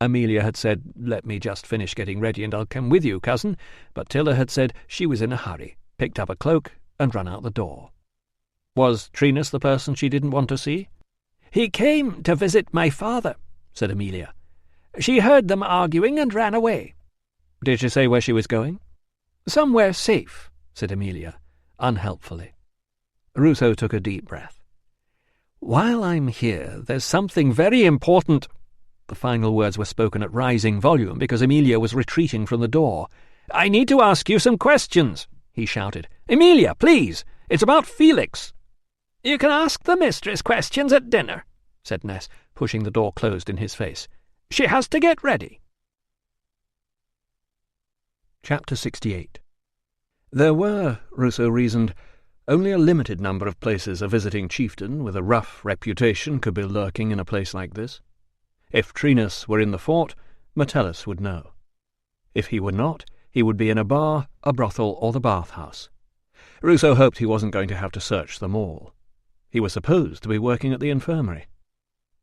Emilia had said, "Let me just finish getting ready and I'll come with you, cousin," but Tilla had said she was in a hurry, picked up a cloak, and run out the door. Was Trinus the person she didn't want to see? "He came to visit my father," said Emilia. "She heard them arguing and ran away." "Did she say where she was going?" "Somewhere safe," said Emilia, unhelpfully. Ruso took a deep breath. "While I'm here, there's something very important—" The final words were spoken at rising volume because Emilia was retreating from the door. "I need to ask you some questions," he shouted. "Emilia, please! It's about Felix." "You can ask the mistress questions at dinner," said Ness, pushing the door closed in his face. "She has to get ready." Chapter 68. There were, Ruso reasoned, only a limited number of places a visiting chieftain with a rough reputation could be lurking in a place like this. If Trinus were in the fort, Metellus would know. If he were not, he would be in a bar, a brothel, or the bathhouse. Ruso hoped he wasn't going to have to search them all. He was supposed to be working at the infirmary.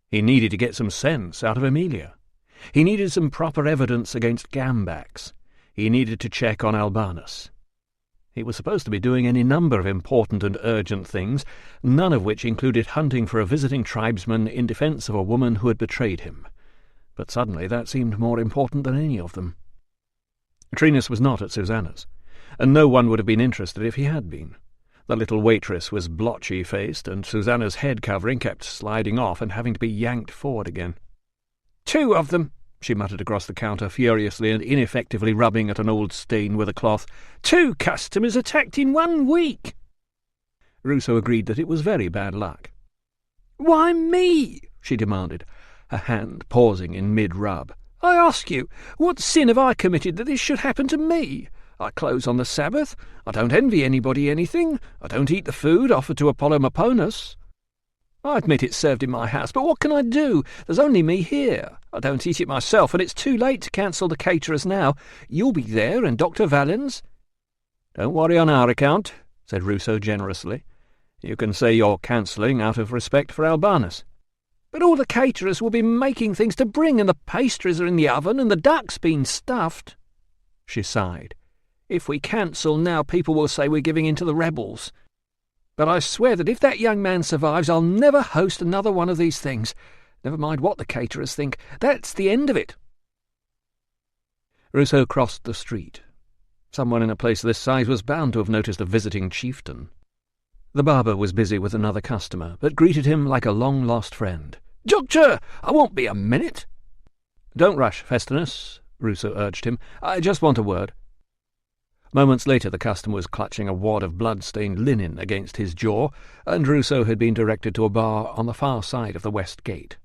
He needed to get some sense out of Emilia. He needed some proper evidence against Gambax. He needed to check on Albanus. He was supposed to be doing any number of important and urgent things, none of which included hunting for a visiting tribesman in defence of a woman who had betrayed him. But suddenly that seemed more important than any of them. Trinus was not at Susanna's, and no one would have been interested if he had been. The little waitress was blotchy-faced, and Susanna's head covering kept sliding off and having to be yanked forward again. "2 of them," she muttered across the counter, furiously and ineffectively rubbing at an old stain with a cloth. 2 customers attacked in 1 week. Ruso agreed that it was very bad luck. "Why me?" she demanded, her hand pausing in mid-rub. "I ask you, what sin have I committed that this should happen to me? I close on the Sabbath. I don't envy anybody anything. I don't eat the food offered to Apollomaponus. I admit it's served in my house, but what can I do? There's only me here. I don't eat it myself, and it's too late to cancel the caterers now. You'll be there, and Dr. Valens." "Don't worry on our account," said Ruso generously. "You can say you're cancelling out of respect for Albanus." "But all the caterers will be making things to bring, and the pastries are in the oven, and the duck's been stuffed." She sighed. "If we cancel now, people will say we're giving in to the rebels. But I swear that if that young man survives, I'll never host another one of these things. Never mind what the caterers think. That's the end of it." Ruso crossed the street. Someone in a place this size was bound to have noticed a visiting chieftain. The barber was busy with another customer, but greeted him like a long-lost friend. "Doctor, I won't be a minute." "Don't rush, Festinus," Ruso urged him. "I just want a word." Moments later the customer was clutching a wad of blood-stained linen against his jaw, and Ruso had been directed to a bar on the far side of the west gate.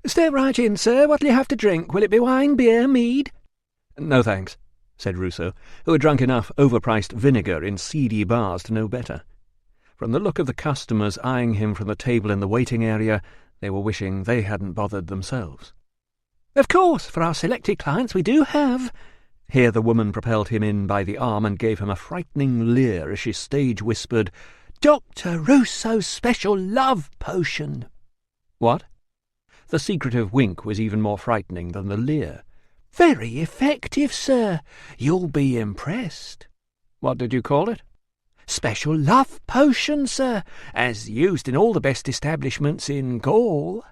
"Step right in, sir. What'll you have to drink? Will it be wine, beer, mead?" "No, thanks," said Ruso, who had drunk enough overpriced vinegar in seedy bars to know better. From the look of the customers eyeing him from the table in the waiting area, they were wishing they hadn't bothered themselves. "Of course, for our selected clients we do have—" Here the woman propelled him in by the arm and gave him a frightening leer as she stage-whispered, "Dr. Ruso's special love potion." "What?" The secretive wink was even more frightening than the leer. "Very effective, sir. You'll be impressed." "What did you call it?" "Special love potion, sir, as used in all the best establishments in Gaul."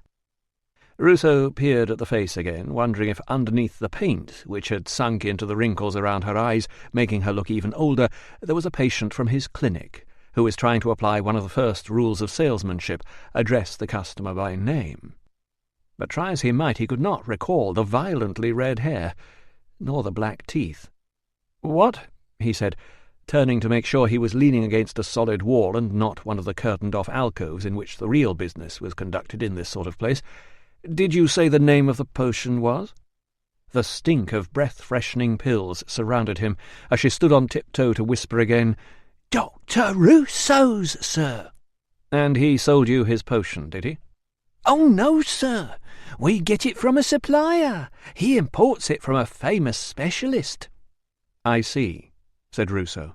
Ruso peered at the face again, wondering if underneath the paint, which had sunk into the wrinkles around her eyes, making her look even older, there was a patient from his clinic, who was trying to apply one of the first rules of salesmanship, address the customer by name. But try as he might, he could not recall the violently red hair, nor the black teeth. "What?" he said, turning to make sure he was leaning against a solid wall and not one of the curtained-off alcoves in which the real business was conducted in this sort of place. "Did you say the name of the potion was?" The stink of breath-freshening pills surrounded him as she stood on tiptoe to whisper again, "Dr. Ruso's, sir." "And he sold you his potion, did he?" "Oh, no, sir. We get it from a supplier. He imports it from a famous specialist." "I see," said Ruso,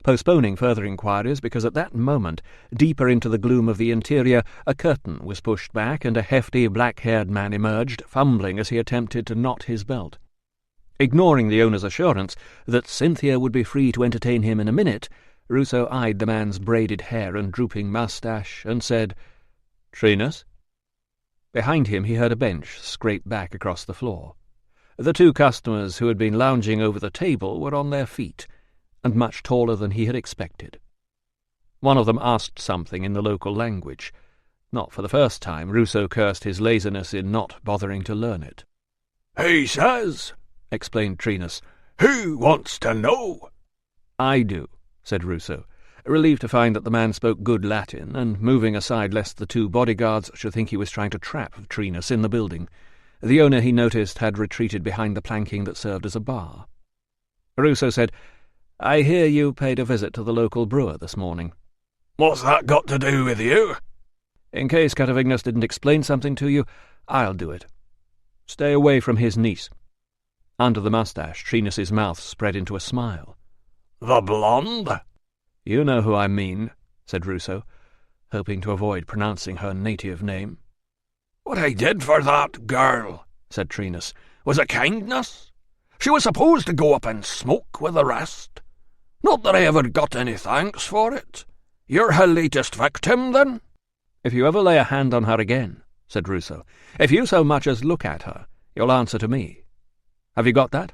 postponing further inquiries because at that moment, deeper into the gloom of the interior, a curtain was pushed back and a hefty black-haired man emerged, fumbling as he attempted to knot his belt. Ignoring the owner's assurance that Cynthia would be free to entertain him in a minute, Ruso eyed the man's braided hair and drooping moustache and said, "Trinus?" Behind him he heard a bench scrape back across the floor. The 2 customers who had been lounging over the table were on their feet, and much taller than he had expected. One of them asked something in the local language. Not for the first time, Ruso cursed his laziness in not bothering to learn it. "He says," explained Trinus, "who wants to know?" "I do," said Ruso, relieved to find that the man spoke good Latin, and moving aside lest the 2 bodyguards should think he was trying to trap Trinus in the building. The owner, he noticed, had retreated behind the planking that served as a bar. Ruso said, I hear you paid a visit to the local brewer this morning. What's that got to do with you? In case Catavignas didn't explain something to you, I'll do it. Stay away from his niece. Under the moustache, Trinus's mouth spread into a smile. The blonde? You know who I mean, said Ruso, hoping to avoid pronouncing her native name. What I did for that girl, said Trinus, was a kindness. She was supposed to go up and smoke with the rest. Not that I ever got any thanks for it. You're her latest victim, then? If you ever lay a hand on her again, said Ruso, if you so much as look at her, you'll answer to me. Have you got that?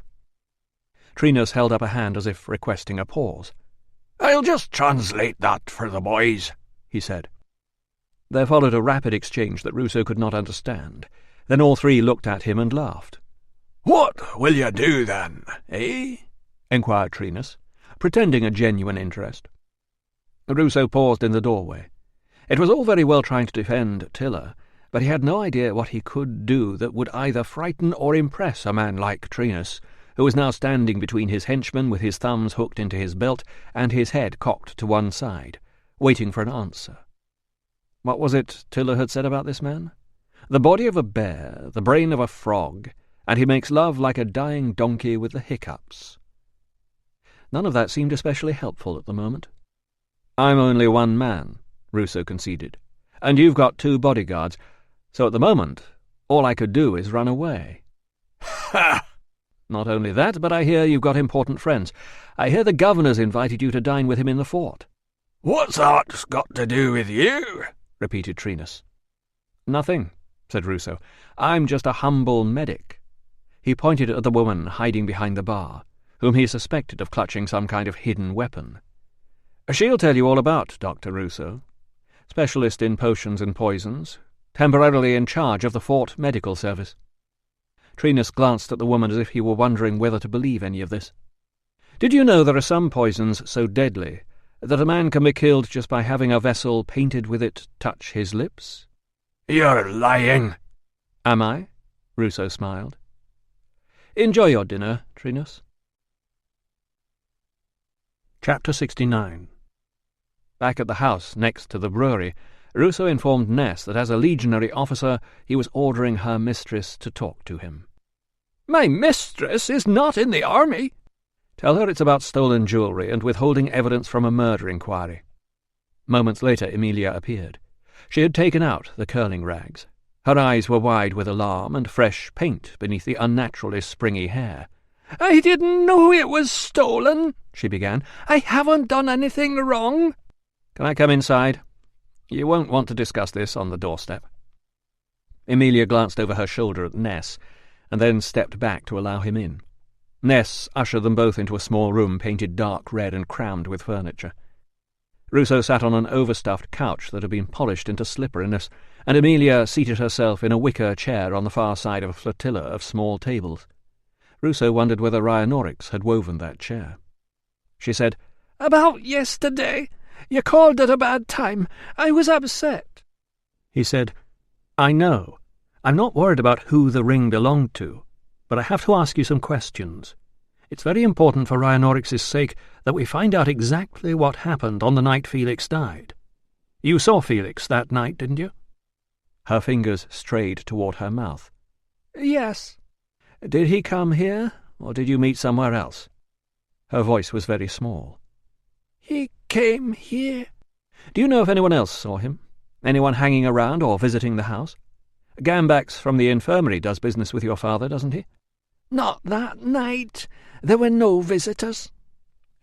Trinus held up a hand as if requesting a pause. I'll just translate that for the boys, he said. There followed a rapid exchange that Ruso could not understand. Then all three looked at him and laughed. What will you do, then, eh? Enquired Trinus, pretending a genuine interest. Ruso paused in the doorway. It was all very well trying to defend Tilla, but he had no idea what he could do that would either frighten or impress a man like Trinus, who was now standing between his henchmen with his thumbs hooked into his belt and his head cocked to one side, waiting for an answer. What was it Tilla had said about this man? The body of a bear, the brain of a frog, and he makes love like a dying donkey with the hiccups. None of that seemed especially helpful at the moment. I'm only one man, Ruso conceded, and you've got 2 bodyguards, so at the moment all I could do is run away. Ha! Not only that, but I hear you've got important friends. I hear the governor's invited you to dine with him in the fort. What's that got to do with you? Repeated Trinus. Nothing, said Ruso. I'm just a humble medic. He pointed at the woman hiding behind the bar, whom he suspected of clutching some kind of hidden weapon. She'll tell you all about Dr. Ruso, specialist in potions and poisons, temporarily in charge of the fort medical service. Trinus glanced at the woman as if he were wondering whether to believe any of this. Did you know there are some poisons so deadly that a man can be killed just by having a vessel painted with it touch his lips? You're lying. Am I? Ruso smiled. Enjoy your dinner, Trinus. Chapter 69. Back at the house next to the brewery, Ruso informed Ness that as a legionary officer he was ordering her mistress to talk to him. My mistress is not in the army. Tell her it's about stolen jewellery and withholding evidence from a murder inquiry. Moments later Emilia appeared. She had taken out the curling rags. Her eyes were wide with alarm and fresh paint beneath the unnaturally springy hair. I didn't know it was stolen, she began. I haven't done anything wrong. Can I come inside? You won't want to discuss this on the doorstep. Emilia glanced over her shoulder at Ness, and then stepped back to allow him in. Ness ushered them both into a small room painted dark red and crammed with furniture. Ruso sat on an overstuffed couch that had been polished into slipperiness, and Emilia seated herself in a wicker chair on the far side of a flotilla of small tables. Ruso wondered whether Rhianorix had woven that chair. She said, About yesterday. You called at a bad time. I was upset. He said, I know. I'm not worried about who the ring belonged to, but I have to ask you some questions. It's very important for Rhianorix's sake that we find out exactly what happened on the night Felix died. You saw Felix that night, didn't you? Her fingers strayed toward her mouth. Yes. Did he come here, or did you meet somewhere else? Her voice was very small. He came here. Do you know if anyone else saw him? Anyone hanging around or visiting the house? Gambax from the infirmary does business with your father, doesn't he? Not that night. There were no visitors.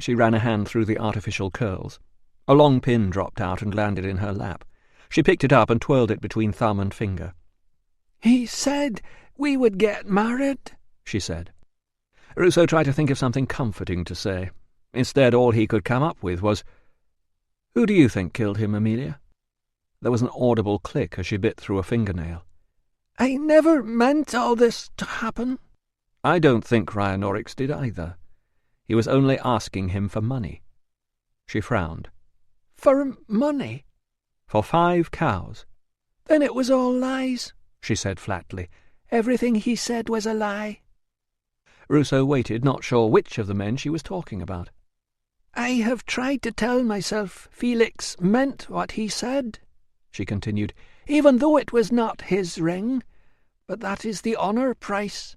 She ran a hand through the artificial curls. A long pin dropped out and landed in her lap. She picked it up and twirled it between thumb and finger. He said we would get married, she said. Ruso tried to think of something comforting to say. Instead, all he could come up with was, Who do you think killed him, Emilia? There was an audible click as she bit through a fingernail. I never meant all this to happen. I don't think Rhianorix did either. He was only asking him for money. She frowned. For money? For 5 cows. Then it was all lies, she said flatly. Everything he said was a lie. Ruso waited, not sure which of the men she was talking about. "I have tried to tell myself Felix meant what he said," she continued, "even though it was not his ring. But that is the honour price.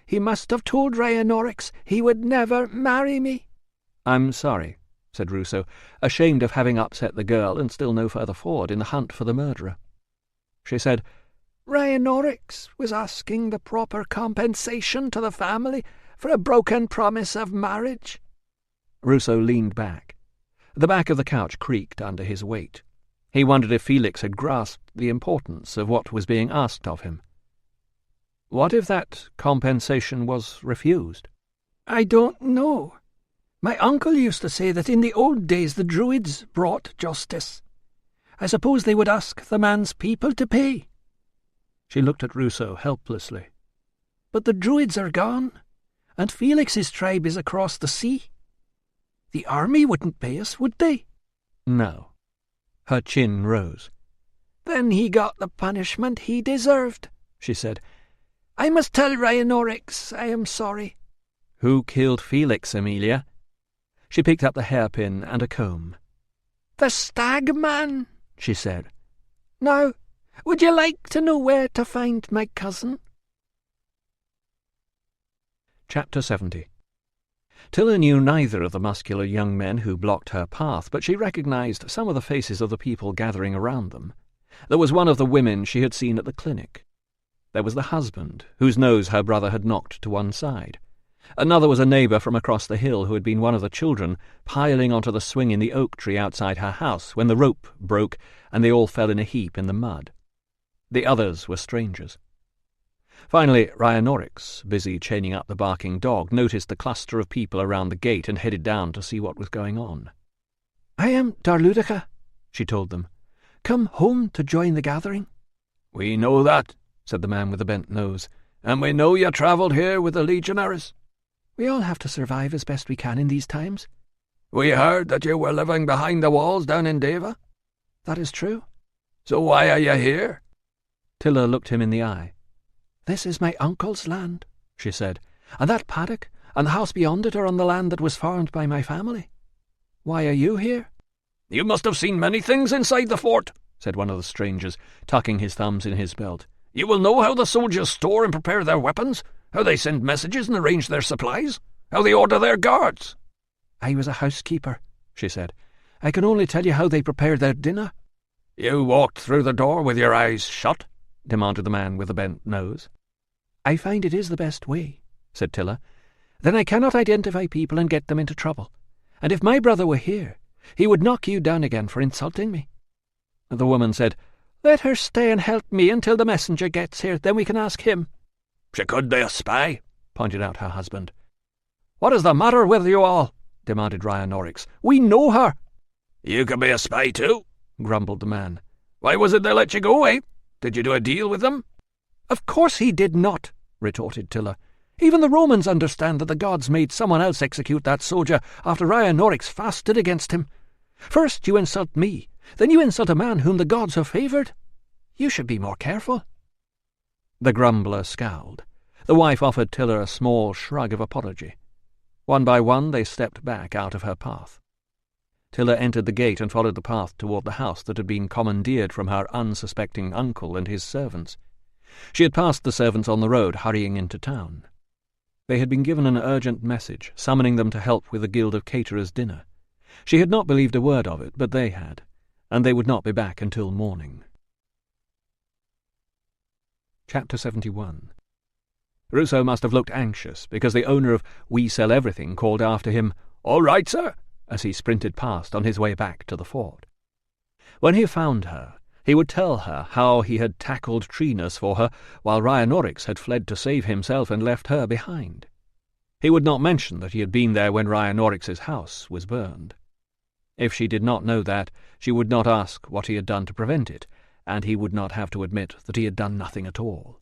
He must have told Rhiannorix he would never marry me." "I'm sorry," said Ruso, ashamed of having upset the girl and still no further forward in the hunt for the murderer. She said, "Rhiannorix was asking the proper compensation to the family for a broken promise of marriage." Ruso leaned back. The back of the couch creaked under his weight. He wondered if Felix had grasped the importance of what was being asked of him. What if that compensation was refused? "I don't know. My uncle used to say that in the old days the Druids brought justice. I suppose they would ask the man's people to pay." She looked at Ruso helplessly. "But the Druids are gone, and Felix's tribe is across the sea. The army wouldn't pay us, would they?" "No." Her chin rose. "Then he got the punishment he deserved," she said. "I must tell Rhiannorix I am sorry." "Who killed Felix, Amelia?" She picked up the hairpin and a comb. "The stag man," she said. "Now, would you like to know where to find my cousin?" Chapter 70. Tilla knew neither of the muscular young men who blocked her path, but she recognized some of the faces of the people gathering around them. There was one of the women she had seen at the clinic. There was the husband, whose nose her brother had knocked to one side. Another was a neighbour from across the hill who had been one of the children piling onto the swing in the oak tree outside her house when the rope broke and they all fell in a heap in the mud. The others were strangers. Finally, Rhiannorix, busy chaining up the barking dog, noticed the cluster of people around the gate and headed down to see what was going on. "I am Darludica," she told them. "Come home to join the gathering." "We know that," said the man with the bent nose, "and we know you travelled here with the legionaries." "We all have to survive as best we can in these times." "We heard that you were living behind the walls down in Deva." "That is true." "So why are you here?" Tilla looked him in the eye. "This is my uncle's land," she said, "and that paddock and the house beyond it are on the land that was farmed by my family. Why are you here?" "You must have seen many things inside the fort," said one of the strangers, tucking his thumbs in his belt. "You will know how the soldiers store and prepare their weapons, how they send messages and arrange their supplies, how they order their guards." "I was a housekeeper," she said. "I can only tell you how they prepare their dinner." "You walked through the door with your eyes shut?" demanded the man with the bent nose. "I find it is the best way," said Tilla. "Then I cannot identify people and get them into trouble. And if my brother were here, he would knock you down again for insulting me." The woman said, "Let her stay and help me until the messenger gets here, then we can ask him." "She could be a spy," pointed out her husband. "What is the matter with you all?" demanded Rhiannorix. "We know her." "You could be a spy too," grumbled the man. "Why was it they let you go, eh? Did you do a deal with them?" "Of course he did not," retorted Tilla. "Even the Romans understand that the gods made someone else execute that soldier after Rhiannorix fasted against him. First you insult me, then you insult a man whom the gods have favoured. You should be more careful." The grumbler scowled. The wife offered Tilla a small shrug of apology. One by one they stepped back out of her path. Tilla entered the gate and followed the path toward the house that had been commandeered from her unsuspecting uncle and his servants. She had passed the servants on the road, hurrying into town. They had been given an urgent message, summoning them to help with the Guild of Caterers' dinner. She had not believed a word of it, but they had, and they would not be back until morning. Chapter 71. Ruso must have looked anxious, because the owner of We Sell Everything called after him, "All right, sir," as he sprinted past on his way back to the fort. When he found her, he would tell her how he had tackled treeness for her, while Rhiannorix had fled to save himself and left her behind. He would not mention that he had been there when Rhiannorix's house was burned. If she did not know that, she would not ask what he had done to prevent it, and he would not have to admit that he had done nothing at all.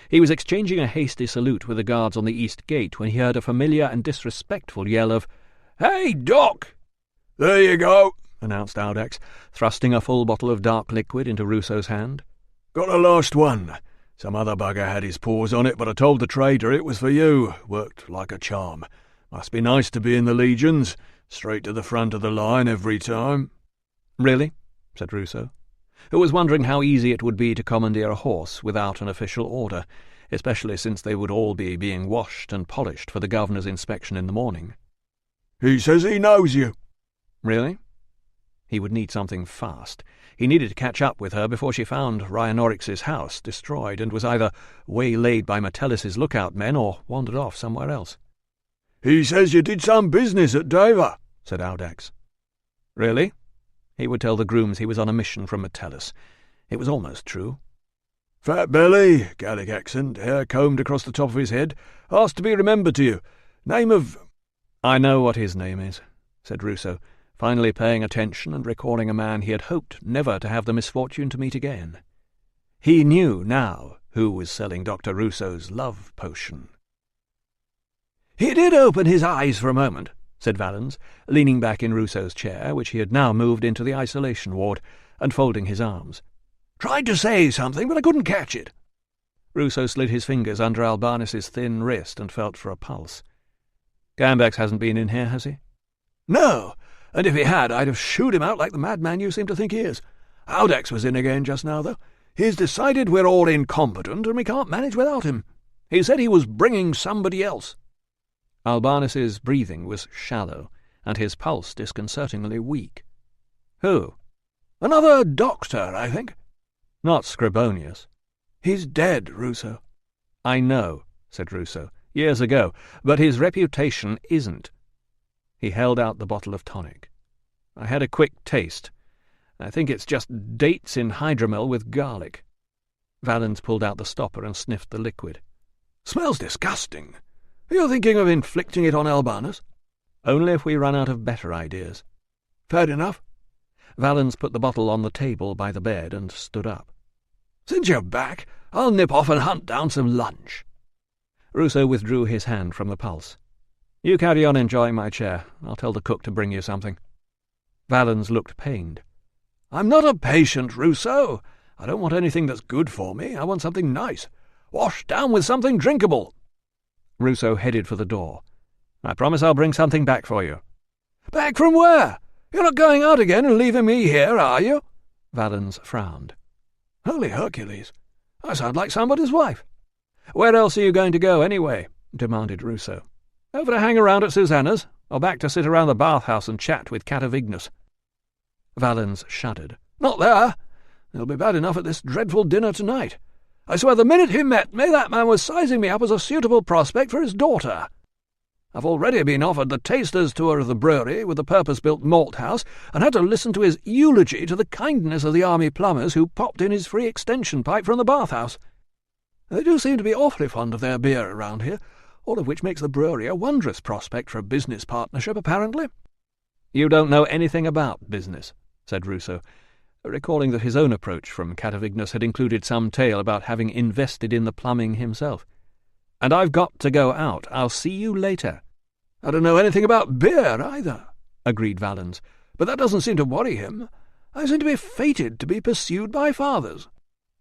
He was exchanging a hasty salute with the guards on the east gate when he heard a familiar and disrespectful yell of, "Hey, Doc!" "There you go," announced Audax, thrusting a full bottle of dark liquid into Ruso's hand. "Got the last one. Some other bugger had his paws on it, but I told the trader it was for you. Worked like a charm. Must be nice to be in the legions. Straight to the front of the line every time." "Really?" said Ruso, who was wondering how easy it would be to commandeer a horse without an official order, especially since they would all be being washed and polished for the governor's inspection in the morning. "He says he knows you." "Really?" He would need something fast. He needed to catch up with her before she found Ryanorix's house destroyed and was either waylaid by Metellis's lookout men or wandered off somewhere else. "He says you did some business at Deva," said Audax. "Really?" He would tell the grooms he was on a mission from Metellis. It was almost true. "Fat belly, Gallic accent, hair combed across the top of his head. Asked to be remembered to you. Name of—" "I know what his name is," said Ruso, finally paying attention and recalling a man he had hoped never to have the misfortune to meet again. He knew now who was selling Dr. Ruso's love potion. "He did open his eyes for a moment," said Valens, leaning back in Ruso's chair, which he had now moved into the isolation ward, and folding his arms. "Tried to say something, but I couldn't catch it." Ruso slid his fingers under Albanus's thin wrist and felt for a pulse. "Gambex hasn't been in here, has he?" "No, and if he had, I'd have shooed him out like the madman you seem to think he is. Audax was in again just now, though. He's decided we're all incompetent and we can't manage without him. He said he was bringing somebody else." Albanus's breathing was shallow, and his pulse disconcertingly weak. "Who?" "Another doctor, I think." "Not Scribonius?" "He's dead, Ruso." "I know," said Ruso, "years ago, but his reputation isn't." He held out the bottle of tonic. "I had a quick taste. I think it's just dates in hydromel with garlic." Valens pulled out the stopper and sniffed the liquid. "Smells disgusting. Are you thinking of inflicting it on Albanus?" "Only if we run out of better ideas." "Fair enough." Valens put the bottle on the table by the bed and stood up. "Since you're back, I'll nip off and hunt down some lunch." Ruso withdrew his hand from the pulse. "You carry on enjoying my chair. I'll tell the cook to bring you something." Valens looked pained. "I'm not a patient, Ruso. I don't want anything that's good for me. I want something nice. Washed down with something drinkable." Ruso headed for the door. "I promise I'll bring something back for you." "Back from where? You're not going out again and leaving me here, are you?" Valens frowned. "Holy Hercules! I sound like somebody's wife." "Where else are you going to go, anyway?" demanded Ruso. "Over to hang around at Susanna's, or back to sit around the bathhouse and chat with Catavignus?" Valens shuddered. "Not there. It'll be bad enough at this dreadful dinner tonight. I swear the minute he met me, that man was sizing me up as a suitable prospect for his daughter. I've already been offered the taster's tour of the brewery with the purpose-built malt house, and had to listen to his eulogy to the kindness of the army plumbers who popped in his free extension pipe from the bathhouse. They do seem to be awfully fond of their beer around here, all of which makes the brewery a wondrous prospect for a business partnership, apparently." "You don't know anything about business," said Ruso, recalling that his own approach from Catavignus had included some tale about having invested in the plumbing himself. "And I've got to go out. I'll see you later." "I don't know anything about beer, either," agreed Valens, "but that doesn't seem to worry him. I seem to be fated to be pursued by fathers."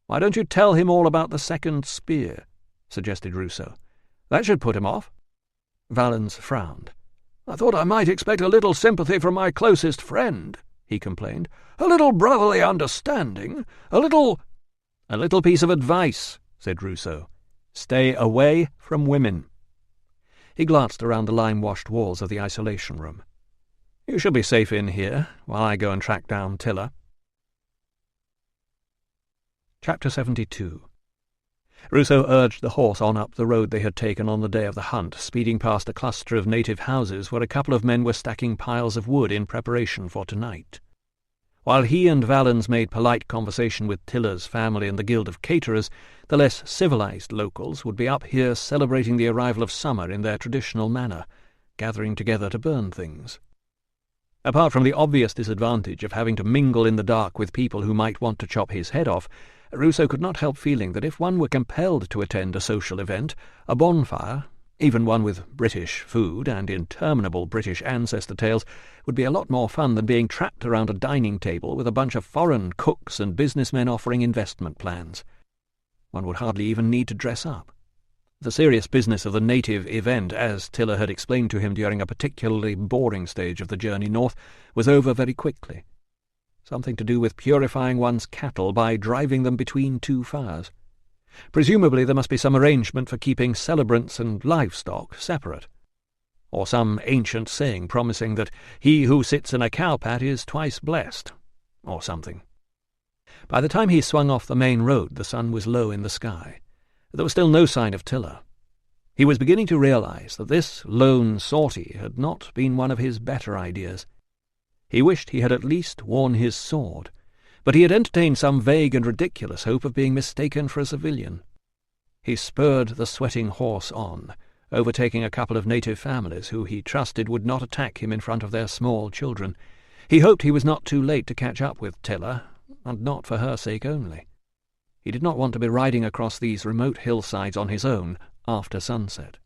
"Why don't you tell him all about the second spear?" suggested Ruso. "That should put him off." Valens frowned. "I thought I might expect a little sympathy from my closest friend," he complained. "A little brotherly understanding, a little—" "A little piece of advice," said Ruso. "Stay away from women." He glanced around the lime-washed walls of the isolation room. "You should be safe in here, while I go and track down Tilla." Chapter 72. Ruso urged the horse on up the road they had taken on the day of the hunt, speeding past a cluster of native houses where a couple of men were stacking piles of wood in preparation for tonight. While he and Valens made polite conversation with Tilla's family and the Guild of Caterers, the less civilized locals would be up here celebrating the arrival of summer in their traditional manner, gathering together to burn things. Apart from the obvious disadvantage of having to mingle in the dark with people who might want to chop his head off, Ruso could not help feeling that if one were compelled to attend a social event, a bonfire, even one with British food and interminable British ancestor tales, would be a lot more fun than being trapped around a dining table with a bunch of foreign cooks and businessmen offering investment plans. One would hardly even need to dress up. The serious business of the native event, as Tilla had explained to him during a particularly boring stage of the journey north, was over very quickly. Something to do with purifying one's cattle by driving them between two fires. Presumably there must be some arrangement for keeping celebrants and livestock separate, or some ancient saying promising that he who sits in a cowpat is twice blessed, or something. By the time he swung off the main road, the sun was low in the sky. There was still no sign of Tilla. He was beginning to realize that this lone sortie had not been one of his better ideas. He wished he had at least worn his sword, but he had entertained some vague and ridiculous hope of being mistaken for a civilian. He spurred the sweating horse on, overtaking a couple of native families who he trusted would not attack him in front of their small children. He hoped he was not too late to catch up with Tilla, and not for her sake only. He did not want to be riding across these remote hillsides on his own after sunset.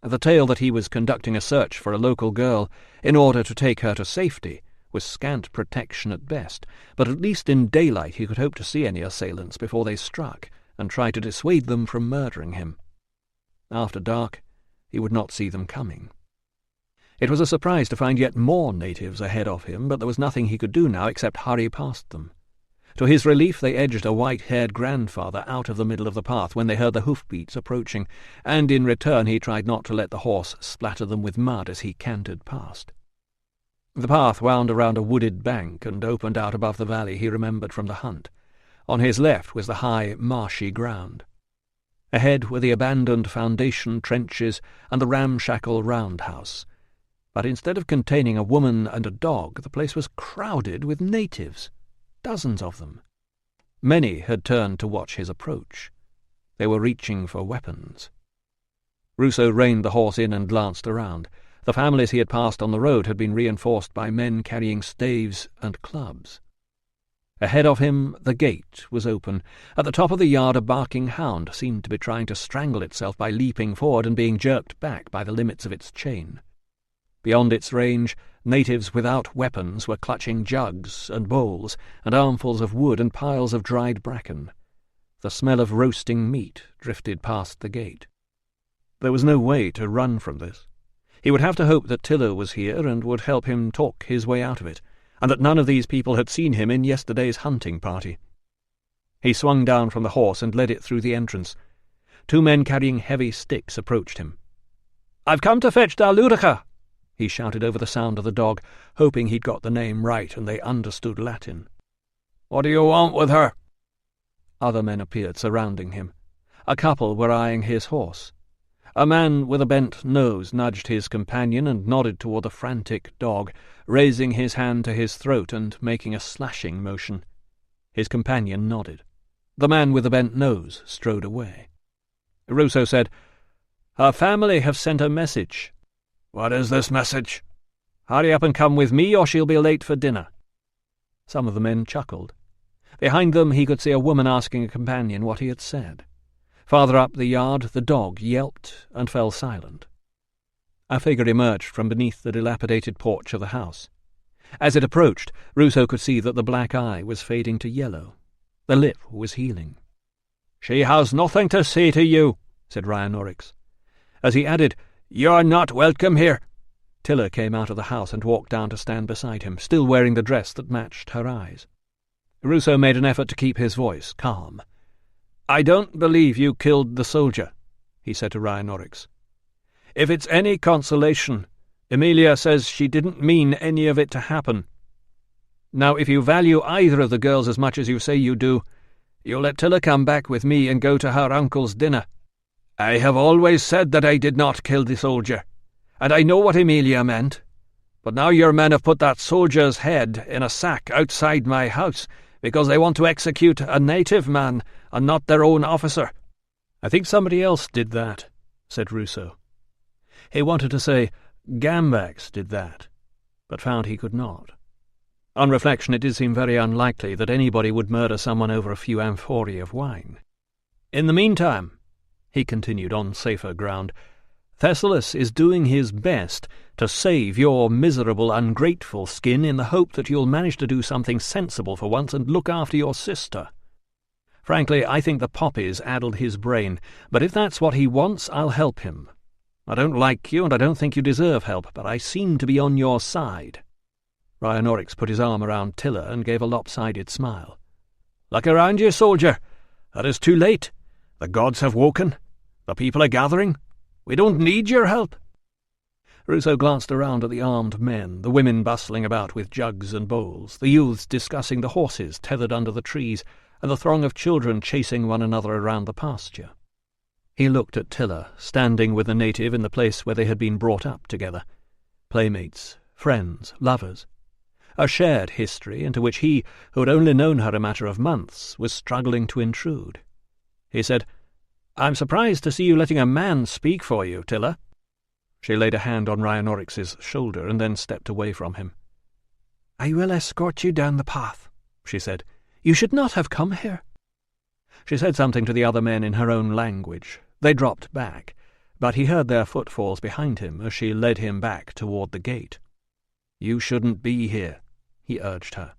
The tale that he was conducting a search for a local girl in order to take her to safety was scant protection at best, but at least in daylight he could hope to see any assailants before they struck and try to dissuade them from murdering him. After dark, he would not see them coming. It was a surprise to find yet more natives ahead of him, but there was nothing he could do now except hurry past them. To his relief, they edged a white-haired grandfather out of the middle of the path when they heard the hoofbeats approaching, and in return he tried not to let the horse splatter them with mud as he cantered past. The path wound around a wooded bank and opened out above the valley he remembered from the hunt. On his left was the high, marshy ground. Ahead were the abandoned foundation trenches and the ramshackle roundhouse. But instead of containing a woman and a dog, the place was crowded with natives. Dozens of them. Many had turned to watch his approach. They were reaching for weapons. Ruso reined the horse in and glanced around. The families he had passed on the road had been reinforced by men carrying staves and clubs. Ahead of him the gate was open. At the top of the yard a barking hound seemed to be trying to strangle itself by leaping forward and being jerked back by the limits of its chain. Beyond its range, natives without weapons were clutching jugs and bowls and armfuls of wood and piles of dried bracken. The smell of roasting meat drifted past the gate. There was no way to run from this. He would have to hope that Tilla was here and would help him talk his way out of it, and that none of these people had seen him in yesterday's hunting party. He swung down from the horse and led it through the entrance. 2 men carrying heavy sticks approached him. "I've come to fetch Dalurica," he shouted over the sound of the dog, hoping he'd got the name right and they understood Latin. "What do you want with her?" Other men appeared, surrounding him. A couple were eyeing his horse. A man with a bent nose nudged his companion and nodded toward the frantic dog, raising his hand to his throat and making a slashing motion. His companion nodded. The man with the bent nose strode away. Ruso said, "Her family have sent a message." "What is this message?" "Hurry up and come with me, or she'll be late for dinner." Some of the men chuckled. Behind them he could see a woman asking a companion what he had said. Farther up the yard the dog yelped and fell silent. A figure emerged from beneath the dilapidated porch of the house. As it approached, Ruso could see that the black eye was fading to yellow. The lip was healing. "She has nothing to say to you," said Rhinoryx. As he added, "You're not welcome here." Tilla came out of the house and walked down to stand beside him, still wearing the dress that matched her eyes. Ruso made an effort to keep his voice calm. "I don't believe you killed the soldier," he said to Rhinoryx. "If it's any consolation, Emilia says she didn't mean any of it to happen. Now, if you value either of the girls as much as you say you do, you'll let Tilla come back with me and go to her uncle's dinner. I have always said that I did not kill the soldier, and I know what Emilia meant. But now your men have put that soldier's head in a sack outside my house because they want to execute a native man and not their own officer." "I think somebody else did that," said Ruso. He wanted to say, "Gambax did that," but found he could not. On reflection, it did seem very unlikely that anybody would murder someone over a few amphorae of wine. "In the meantime," he continued on safer ground, "Thessalus is doing his best to save your miserable, ungrateful skin in the hope that you'll manage to do something sensible for once and look after your sister. Frankly, I think the poppies addled his brain, but if that's what he wants, I'll help him. I don't like you, and I don't think you deserve help, but I seem to be on your side." Rhinonorix put his arm around Tilla and gave a lopsided smile. "Look around you, soldier. It is too late. The gods have woken. The people are gathering. We don't need your help." Ruso glanced around at the armed men, the women bustling about with jugs and bowls, the youths discussing the horses tethered under the trees, and the throng of children chasing one another around the pasture. He looked at Tilla, standing with the native in the place where they had been brought up together. Playmates, friends, lovers. A shared history into which he, who had only known her a matter of months, was struggling to intrude. He said, "I'm surprised to see you letting a man speak for you, Tilla." She laid a hand on Rhinonorix's shoulder and then stepped away from him. "I will escort you down the path," she said. "You should not have come here." She said something to the other men in her own language. They dropped back, but he heard their footfalls behind him as she led him back toward the gate. "You shouldn't be here," he urged her.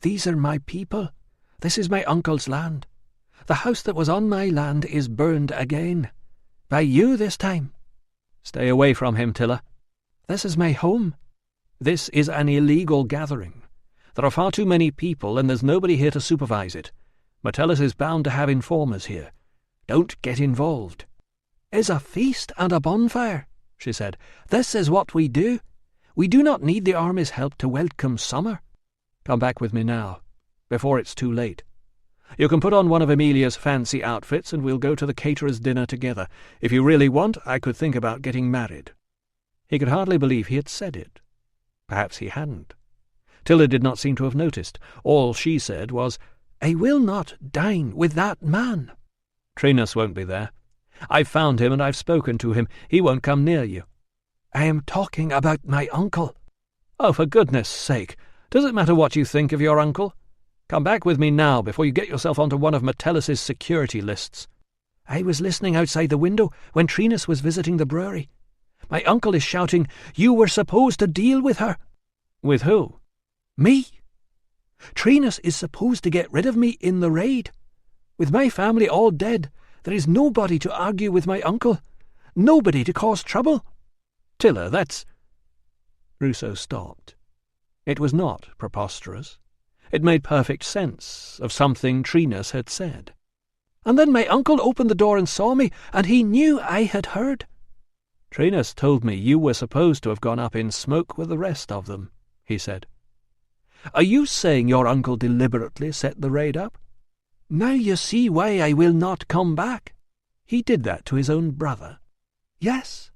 "These are my people. This is my uncle's land. The house that was on my land is burned again. By you this time." "Stay away from him, Tilla." "This is my home." "This is an illegal gathering. There are far too many people, and there's nobody here to supervise it. Metellus is bound to have informers here. Don't get involved." "Is a feast and a bonfire," she said. "This is what we do. We do not need the army's help to welcome summer." "Come back with me now, before it's too late. You can put on one of Emilia's fancy outfits and we'll go to the caterer's dinner together. If you really want, I could think about getting married." He could hardly believe he had said it. Perhaps he hadn't. Tilla did not seem to have noticed. All she said was, "I will not dine with that man." "Trinus won't be there. I've found him and I've spoken to him. He won't come near you." "I am talking about my uncle." "Oh, for goodness sake! Does it matter what you think of your uncle? Come back with me now before you get yourself onto one of Metellus's security lists." "I was listening outside the window when Trinus was visiting the brewery. My uncle is shouting, 'You were supposed to deal with her.'" "With who?" "Me. Trinus is supposed to get rid of me in the raid. With my family all dead, there is nobody to argue with my uncle. Nobody to cause trouble." "Tilla, that's—" Ruso stopped. It was not preposterous. It made perfect sense of something Trinus had said. "And then my uncle opened the door and saw me, and he knew I had heard." "Trinus told me you were supposed to have gone up in smoke with the rest of them," he said. "Are you saying your uncle deliberately set the raid up?" "Now you see why I will not come back." "He did that to his own brother?" "Yes.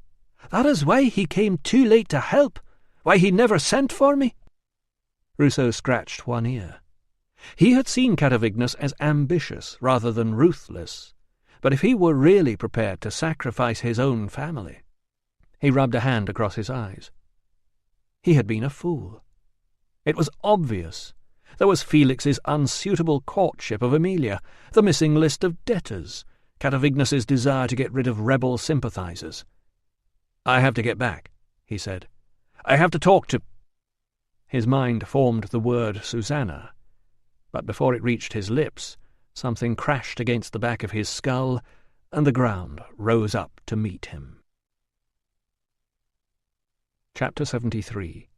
That is why he came too late to help, why he never sent for me." Ruso scratched one ear. He had seen Catavignus as ambitious rather than ruthless, but if he were really prepared to sacrifice his own family— He rubbed a hand across his eyes. He had been a fool. It was obvious. There was Felix's unsuitable courtship of Emilia, the missing list of debtors, Catavignus's desire to get rid of rebel sympathizers. "I have to get back," he said. "I have to talk to—" His mind formed the word Susanna, but before it reached his lips, something crashed against the back of his skull, and the ground rose up to meet him. Chapter 73.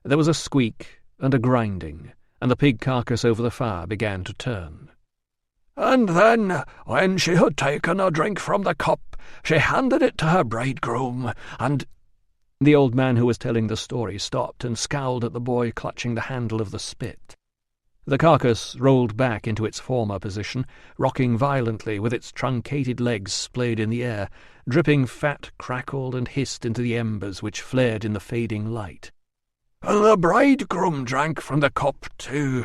There was a squeak and a grinding, and the pig carcass over the fire began to turn. "And then, when she had taken a drink from the cup, she handed it to her bridegroom, and—" The old man who was telling the story stopped and scowled at the boy clutching the handle of the spit. The carcass rolled back into its former position, rocking violently with its truncated legs splayed in the air. Dripping fat crackled and hissed into the embers which flared in the fading light. "And the bridegroom drank from the cup too,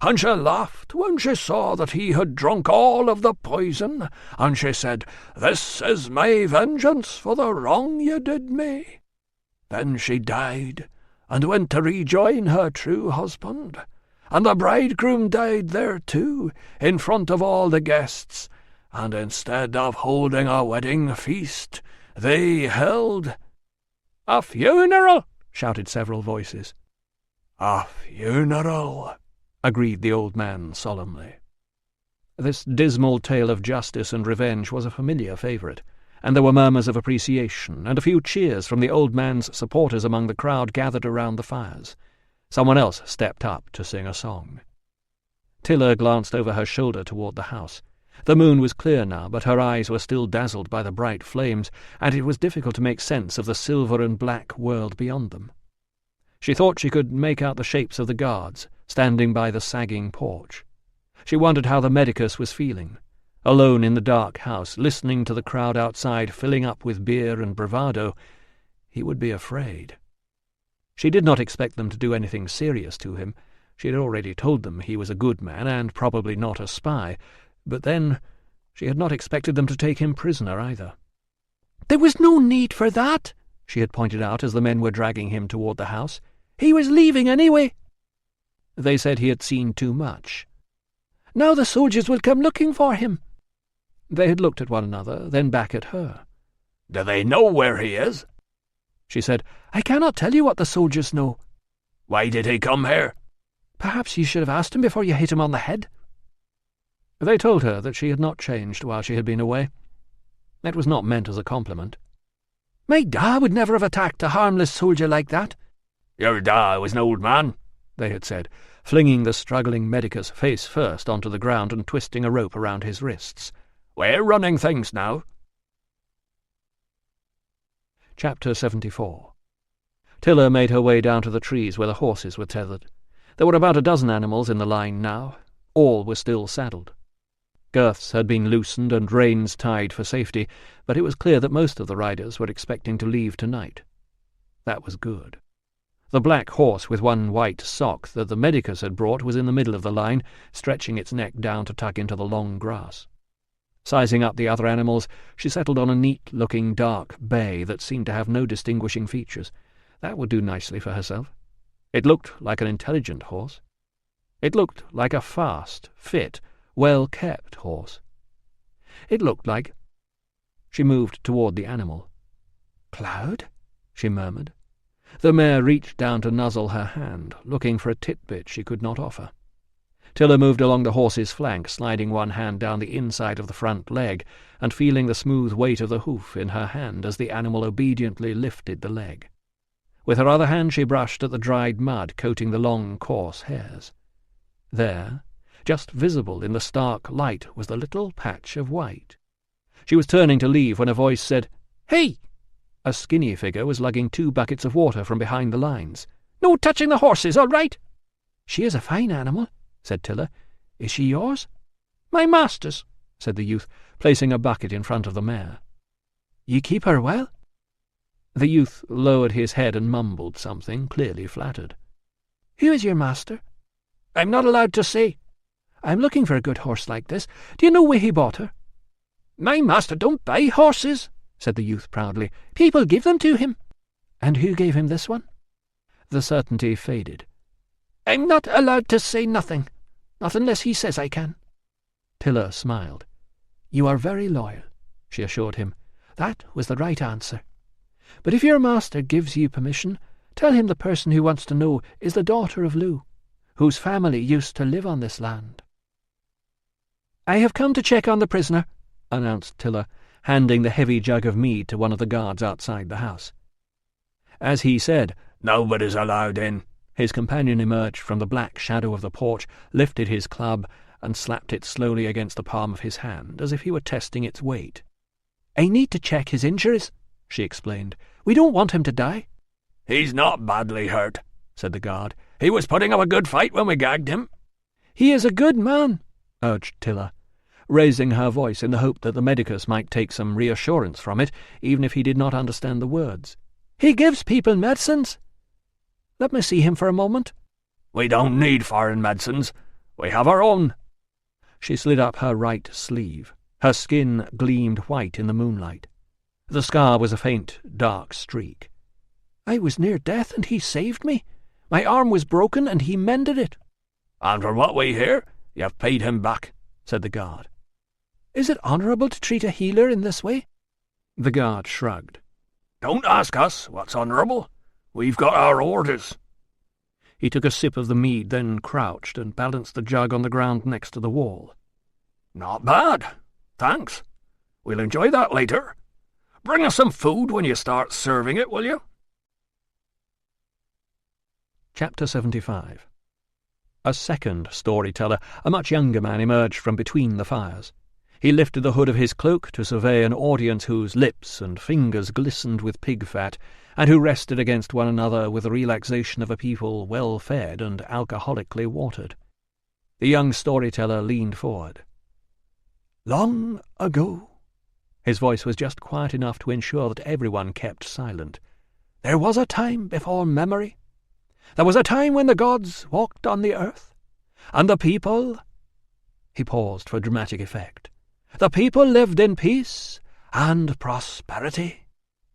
and she laughed when she saw that he had drunk all of the poison, and she said, 'This is my vengeance for the wrong you did me.' Then she died, and went to rejoin her true husband, and the bridegroom died there too, in front of all the guests, and instead of holding a wedding feast, they held—" "A funeral!" shouted several voices. "A funeral," agreed the old man solemnly. This dismal tale of justice and revenge was a familiar favourite, and there were murmurs of appreciation and a few cheers from the old man's supporters among the crowd gathered around the fires. Someone else stepped up to sing a song. Tilla glanced over her shoulder toward the house. The moon was clear now, but her eyes were still dazzled by the bright flames, and it was difficult to make sense of the silver and black world beyond them. She thought she could make out the shapes of the guards, standing by the sagging porch. She wondered how the medicus was feeling. Alone in the dark house, listening to the crowd outside filling up with beer and bravado, he would be afraid. She did not expect them to do anything serious to him. She had already told them he was a good man and probably not a spy, but then she had not expected them to take him prisoner either. "There was no need for that," she had pointed out as the men were dragging him toward the house. "He was leaving anyway." They said he had seen too much. "Now the soldiers will come looking for him." They had looked at one another, then back at her. "Do they know where he is?" She said, "I cannot tell you what the soldiers know." "Why did he come here?" "Perhaps you should have asked him before you hit him on the head." They told her that she had not changed while she had been away. It was not meant as a compliment. "My da would never have attacked a harmless soldier like that." "Your da was an old man," they had said, flinging the struggling medicus face first onto the ground and twisting a rope around his wrists. "We're running things now." Chapter 74. Tilla made her way down to the trees where the horses were tethered. There were about a dozen animals in the line now. All were still saddled. Girths had been loosened and reins tied for safety, but it was clear that most of the riders were expecting to leave tonight. That was good. The black horse with one white sock that the medicus had brought was in the middle of the line, stretching its neck down to tuck into the long grass. Sizing up the other animals, she settled on a neat-looking dark bay that seemed to have no distinguishing features. That would do nicely for herself. It looked like an intelligent horse. It looked like a fast, fit, well-kept horse. It looked like... She moved toward the animal. "Cloud?" she murmured. The mare reached down to nuzzle her hand, looking for a titbit she could not offer. Tilla moved along the horse's flank, sliding one hand down the inside of the front leg and feeling the smooth weight of the hoof in her hand as the animal obediently lifted the leg. With her other hand she brushed at the dried mud coating the long, coarse hairs. There, just visible in the stark light, was the little patch of white. She was turning to leave when a voice said, "Hey!" A skinny figure was lugging 2 buckets of water from behind the lines. "No touching the horses, all right?" "She is a fine animal," said Tilla. "Is she yours?" "My master's," said the youth, placing a bucket in front of the mare. "You keep her well?" The youth lowered his head and mumbled something, clearly flattered. "Who is your master?" "I'm not allowed to say." "I'm looking for a good horse like this. Do you know where he bought her?" "My master don't buy horses," said the youth proudly. "People give them to him." "And who gave him this one?" The certainty faded. "I'm not allowed to say nothing. Not unless he says I can." Tilla smiled. "You are very loyal," she assured him. "That was the right answer. But if your master gives you permission, tell him the person who wants to know is the daughter of Lou, whose family used to live on this land." "I have come to check on the prisoner," announced Tilla, handing the heavy jug of mead to one of the guards outside the house. As he said, "Nobody's allowed in," his companion emerged from the black shadow of the porch, lifted his club, and slapped it slowly against the palm of his hand, as if he were testing its weight. "I need to check his injuries," she explained. "We don't want him to die." "He's not badly hurt," said the guard. "He was putting up a good fight when we gagged him." "He is a good man," urged Tilla, raising her voice in the hope that the medicus might take some reassurance from it, even if he did not understand the words. "He gives people medicines." "Let me see him for a moment." "We don't need foreign medicines. We have our own." She slid up her right sleeve. Her skin gleamed white in the moonlight. The scar was a faint, dark streak. "I was near death, and he saved me. My arm was broken, and he mended it." "And from what we hear, you have paid him back," said the guard. "Is it honourable to treat a healer in this way?" The guard shrugged. "Don't ask us what's honourable. We've got our orders." He took a sip of the mead, then crouched and balanced the jug on the ground next to the wall. "Not bad. Thanks. We'll enjoy that later. Bring us some food when you start serving it, will you?" Chapter 75. A second storyteller, a much younger man, emerged from between the fires. He lifted the hood of his cloak to survey an audience whose lips and fingers glistened with pig fat, and who rested against one another with the relaxation of a people well-fed and alcoholically watered. The young storyteller leaned forward. "Long ago," his voice was just quiet enough to ensure that everyone kept silent, "there was a time before memory. There was a time when the gods walked on the earth, and the people—" He paused for dramatic effect. "The people lived in peace and prosperity."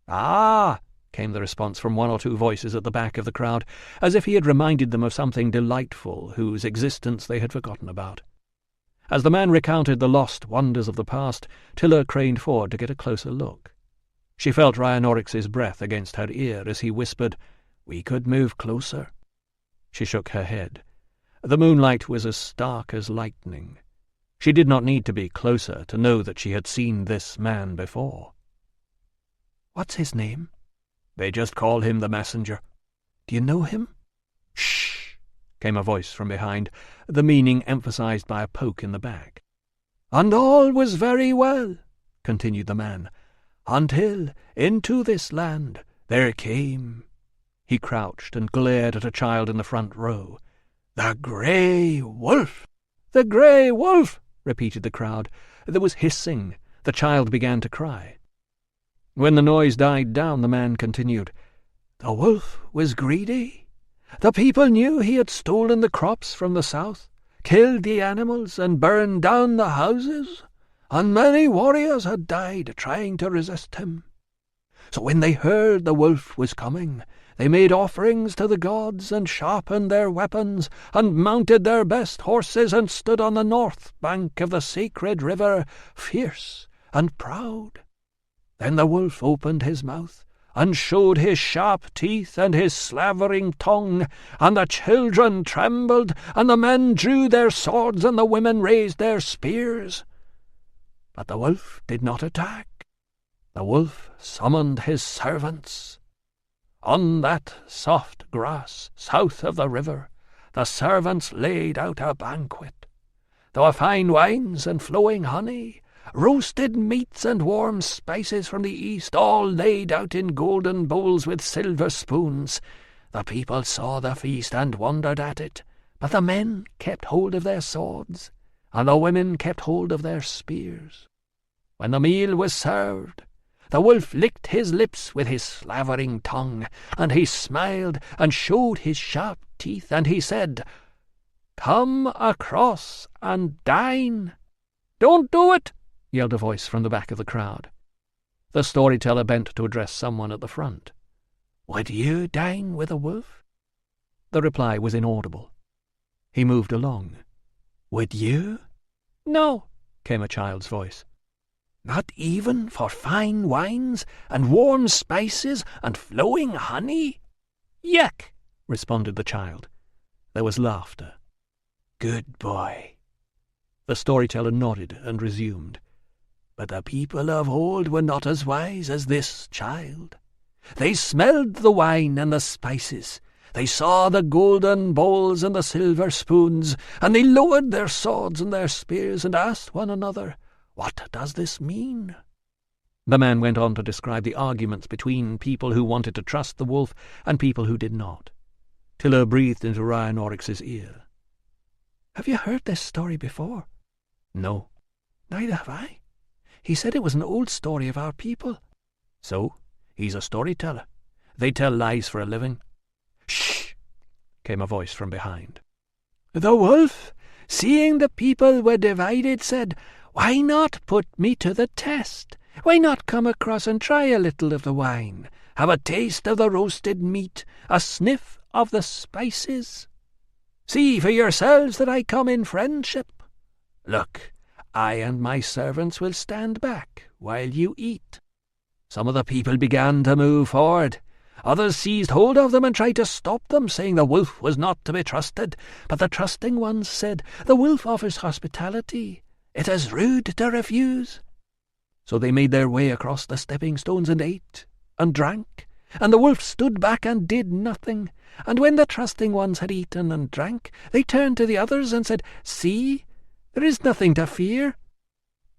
"Ah!" came the response from one or two voices at the back of the crowd, as if he had reminded them of something delightful whose existence they had forgotten about. As the man recounted the lost wonders of the past, Tilla craned forward to get a closer look. She felt Rhianorix's breath against her ear as he whispered, "We could move closer." She shook her head. The moonlight was as stark as lightning. She did not need to be closer to know that she had seen this man before. "What's his name?" "They just call him the messenger." "Do you know him?" "Shh!" came a voice from behind, the meaning emphasized by a poke in the back. "And all was very well," continued the man, "until into this land there came—" He crouched and glared at a child in the front row. "The Grey Wolf." "The Grey Wolf!" repeated the crowd. There was hissing. The child began to cry. When the noise died down, the man continued, "The wolf was greedy. The people knew he had stolen the crops from the south, killed the animals, and burned down the houses, and many warriors had died trying to resist him. So when they heard the wolf was coming, they made offerings to the gods and sharpened their weapons and mounted their best horses and stood on the north bank of the sacred river, fierce and proud. Then the wolf opened his mouth and showed his sharp teeth and his slavering tongue, and the children trembled, and the men drew their swords, and the women raised their spears. But the wolf did not attack. The wolf summoned his servants. On that soft grass south of the river, the servants laid out a banquet. There were fine wines and flowing honey, roasted meats and warm spices from the east, all laid out in golden bowls with silver spoons. The people saw the feast and wondered at it, but the men kept hold of their swords, and the women kept hold of their spears. When the meal was served, the wolf licked his lips with his slavering tongue, and he smiled and showed his sharp teeth, and he said, 'Come across and dine.'" "Don't do it!" yelled a voice from the back of the crowd. The storyteller bent to address someone at the front. "Would you dine with a wolf?" The reply was inaudible. He moved along. "Would you?" "No," came a child's voice. "Not even for fine wines and warm spices and flowing honey?" "Yuck," responded the child. There was laughter. "Good boy." The storyteller nodded and resumed. "But the people of old were not as wise as this child. They smelled the wine and the spices. They saw the golden bowls and the silver spoons, and they lowered their swords and their spears and asked one another, 'What does this mean?'" The man went on to describe the arguments between people who wanted to trust the wolf and people who did not. Tilla breathed into Rhianorix's ear. "Have you heard this story before?" "No." "Neither have I. He said it was an old story of our people." "So, he's a storyteller. They tell lies for a living." "Shh!" came a voice from behind. "The wolf, seeing the people were divided, said, 'Why not put me to the test? Why not come across and try a little of the wine, have a taste of the roasted meat, a sniff of the spices? See for yourselves that I come in friendship. Look, I and my servants will stand back while you eat.' Some of the people began to move forward. Others seized hold of them and tried to stop them, saying the wolf was not to be trusted. But the trusting ones said, 'The wolf offers hospitality. It is rude to refuse." So they made their way across the stepping stones and ate and drank, and the wolf stood back and did nothing. And when the trusting ones had eaten and drank, they turned to the others and said, "See, there is nothing to fear.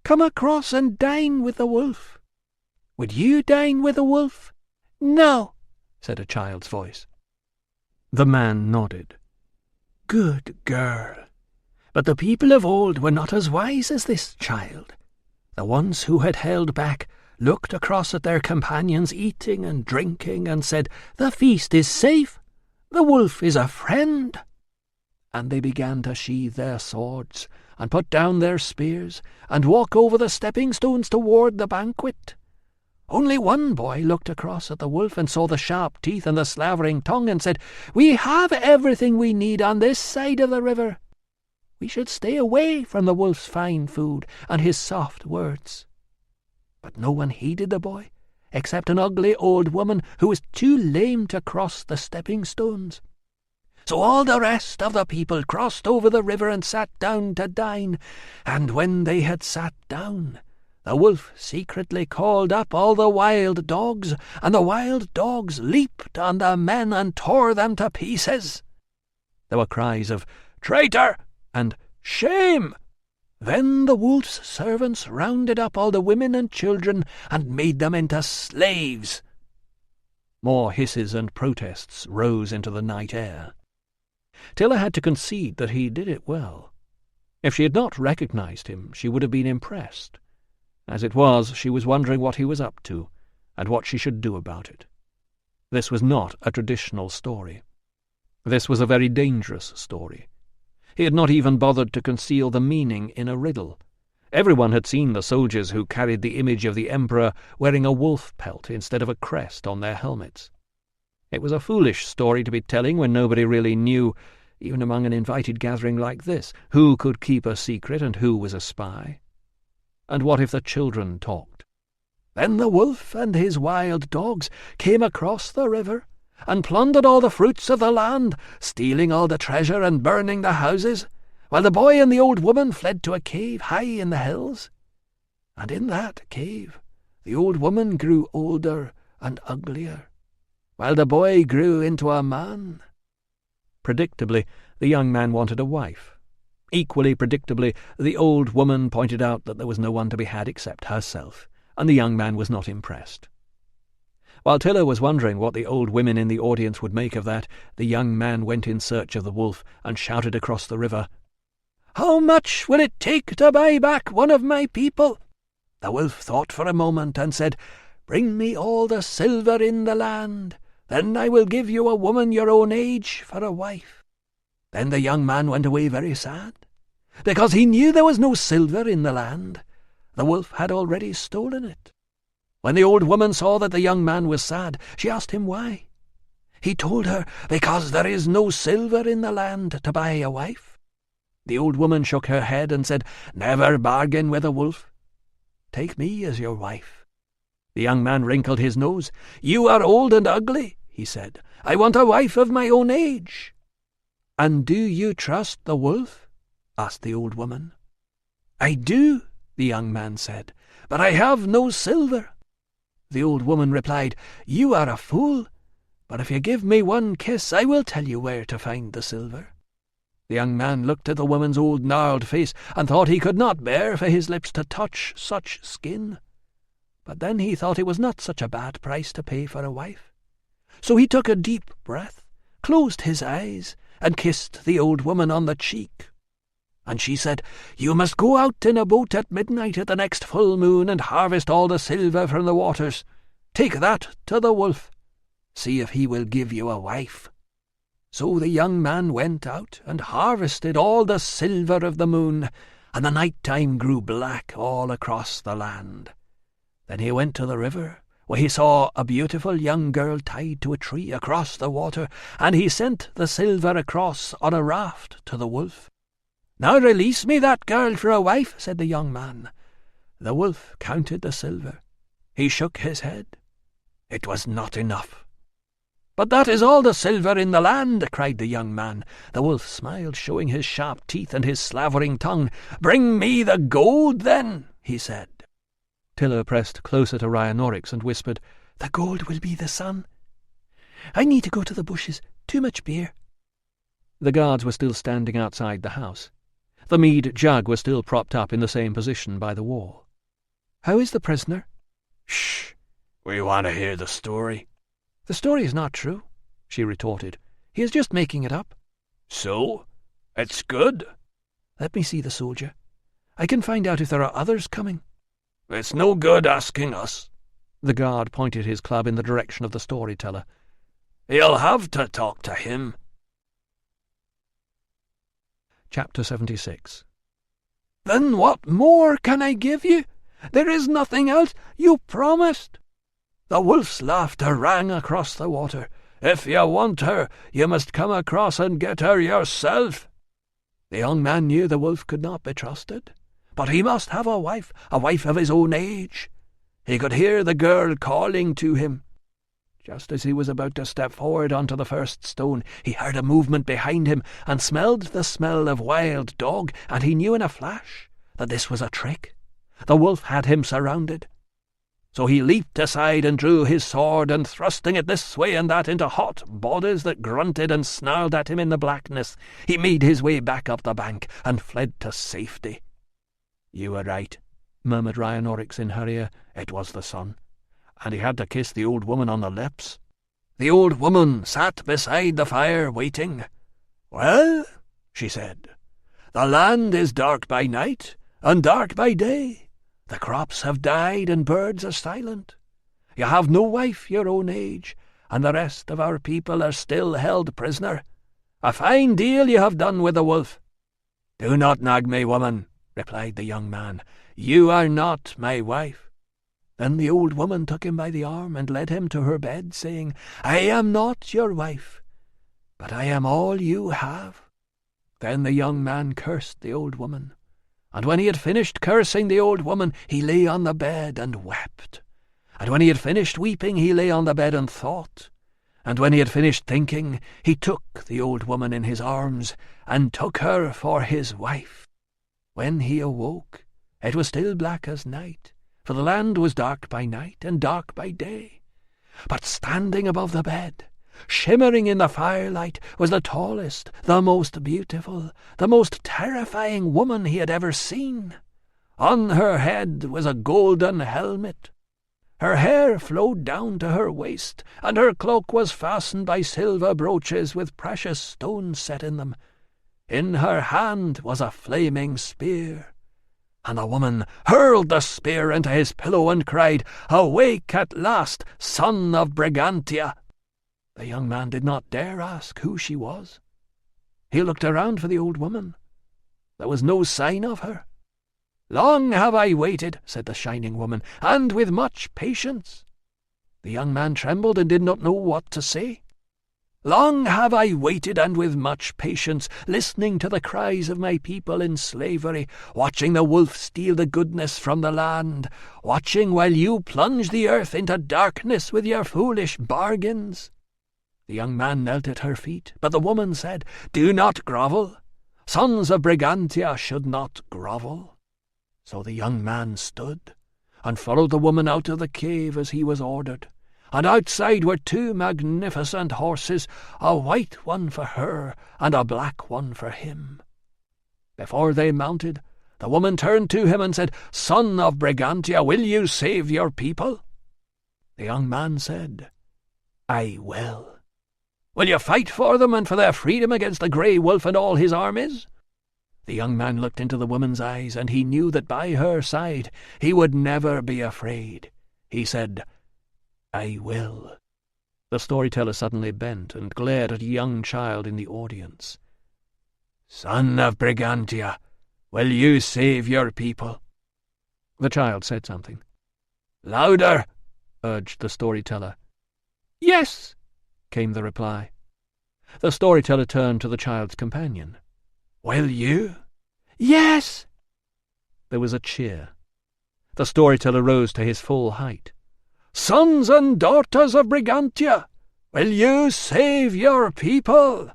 Come across and dine with the wolf." "Would you dine with the wolf?" "No," said a child's voice. The man nodded. "Good girl. But the people of old were not as wise as this child. The ones who had held back looked across at their companions eating and drinking and said, 'The feast is safe. The wolf is a friend.' And they began to sheathe their swords and put down their spears and walk over the stepping stones toward the banquet. Only one boy looked across at the wolf and saw the sharp teeth and the slavering tongue and said, 'We have everything we need on this side of the river. We should stay away from the wolf's fine food and his soft words.' But no one heeded the boy, except an ugly old woman who was too lame to cross the stepping stones. So all the rest of the people crossed over the river and sat down to dine, and when they had sat down, the wolf secretly called up all the wild dogs, and the wild dogs leaped on the men and tore them to pieces. There were cries of "Traitor!" and "Shame!" Then the wolf's servants rounded up all the women and children and made them into slaves. More hisses and protests rose into the night air. Tilla had to concede that he did it well. If she had not recognized him, she would have been impressed. As it was, she was wondering what he was up to, and what she should do about it. This was not a traditional story. This was a very dangerous story. He had not even bothered to conceal the meaning in a riddle. Everyone had seen the soldiers who carried the image of the emperor wearing a wolf pelt instead of a crest on their helmets. It was a foolish story to be telling when nobody really knew, even among an invited gathering like this, who could keep a secret and who was a spy. And what if the children talked? Then the wolf and his wild dogs came across the river and plundered all the fruits of the land, stealing all the treasure and burning the houses, while the boy and the old woman fled to a cave high in the hills. And in that cave the old woman grew older and uglier, while the boy grew into a man. Predictably, the young man wanted a wife. Equally predictably, the old woman pointed out that there was no one to be had except herself, and the young man was not impressed. While Tilla was wondering what the old women in the audience would make of that, the young man went in search of the wolf and shouted across the river, "How much will it take to buy back one of my people?" The wolf thought for a moment and said, "Bring me all the silver in the land. Then I will give you a woman your own age for a wife." Then the young man went away very sad, because he knew there was no silver in the land. The wolf had already stolen it. When the old woman saw that the young man was sad, she asked him why. He told her, "Because there is no silver in the land to buy a wife." The old woman shook her head and said, "Never bargain with a wolf. Take me as your wife." The young man wrinkled his nose. "You are old and ugly," he said. "I want a wife of my own age." "And do you trust the wolf?" asked the old woman. "I do," the young man said, "but I have no silver." The old woman replied, "You are a fool, but if you give me one kiss, I will tell you where to find the silver." The young man looked at the woman's old gnarled face and thought he could not bear for his lips to touch such skin. But then he thought it was not such a bad price to pay for a wife. So he took a deep breath, closed his eyes, and kissed the old woman on the cheek. And she said, "You must go out in a boat at midnight at the next full moon and harvest all the silver from the waters. Take that to the wolf. See if he will give you a wife." So the young man went out and harvested all the silver of the moon, and the night time grew black all across the land. Then he went to the river, where he saw a beautiful young girl tied to a tree across the water, and he sent the silver across on a raft to the wolf. "Now release me that girl for a wife," said the young man. The wolf counted the silver. He shook his head. It was not enough. "But that is all the silver in the land," cried the young man. The wolf smiled, showing his sharp teeth and his slavering tongue. "Bring me the gold, then," he said. Tilla pressed closer to Rhinoryx and whispered, "The gold will be the sun. I need to go to the bushes. Too much beer." The guards were still standing outside the house. The mead jug was still propped up in the same position by the wall. "How is the prisoner?" "Shh! We want to hear the story." "The story is not true," she retorted. "He is just making it up." "So? It's good?" "Let me see the soldier. I can find out if there are others coming." "It's no good asking us." The guard pointed his club in the direction of the storyteller. "You'll have to talk to him." Chapter 76. "Then what more can I give you? There is nothing else. You promised." The wolf's laughter rang across the water. "If you want her, you must come across and get her yourself." The young man knew the wolf could not be trusted, but he must have a wife of his own age. He could hear the girl calling to him. Just as he was about to step forward onto the first stone, he heard a movement behind him and smelled the smell of wild dog, and he knew in a flash that this was a trick. The wolf had him surrounded. So he leaped aside and drew his sword, and thrusting it this way and that into hot bodies that grunted and snarled at him in the blackness, he made his way back up the bank and fled to safety. "You were right," murmured Rhinoryx in her ear. "It was the sun. And he had to kiss the old woman on the lips." The old woman sat beside the fire waiting. "Well," she said, "the land is dark by night and dark by day. The crops have died and birds are silent. You have no wife your own age, and the rest of our people are still held prisoner. A fine deal you have done with the wolf." "Do not nag me, woman," replied the young man. "You are not my wife." Then the old woman took him by the arm and led him to her bed, saying, "I am not your wife, but I am all you have." Then the young man cursed the old woman, and when he had finished cursing the old woman, he lay on the bed and wept. And when he had finished weeping, he lay on the bed and thought. And when he had finished thinking, he took the old woman in his arms and took her for his wife. When he awoke, it was still black as night, for the land was dark by night and dark by day. But standing above the bed, shimmering in the firelight, was the tallest, the most beautiful, the most terrifying woman he had ever seen. On her head was a golden helmet. Her hair flowed down to her waist, and her cloak was fastened by silver brooches with precious stones set in them. In her hand was a flaming spear. And the woman hurled the spear into his pillow and cried, "Awake at last, son of Britannia!" The young man did not dare ask who she was. He looked around for the old woman. There was no sign of her. "Long have I waited," said the shining woman, "and with much patience." The young man trembled and did not know what to say. "Long have I waited, and with much patience, listening to the cries of my people in slavery, watching the wolf steal the goodness from the land, watching while you plunge the earth into darkness with your foolish bargains." The young man knelt at her feet, but the woman said, "Do not grovel. Sons of Britannia should not grovel." So the young man stood and followed the woman out of the cave as he was ordered. And outside were 2 magnificent horses, a white one for her and a black one for him. Before they mounted, the woman turned to him and said, "Son of Britannia, will you save your people?" The young man said, "I will." "Will you fight for them and for their freedom against the grey wolf and all his armies?" The young man looked into the woman's eyes, and he knew that by her side he would never be afraid. He said, "I will." The storyteller suddenly bent and glared at a young child in the audience. "Son of Britannia, will you save your people?" The child said something. "Louder," urged the storyteller. "Yes," came the reply. The storyteller turned to the child's companion. "Will you?" "Yes." There was a cheer. The storyteller rose to his full height. "Sons and daughters of Britannia, Will you save your people?"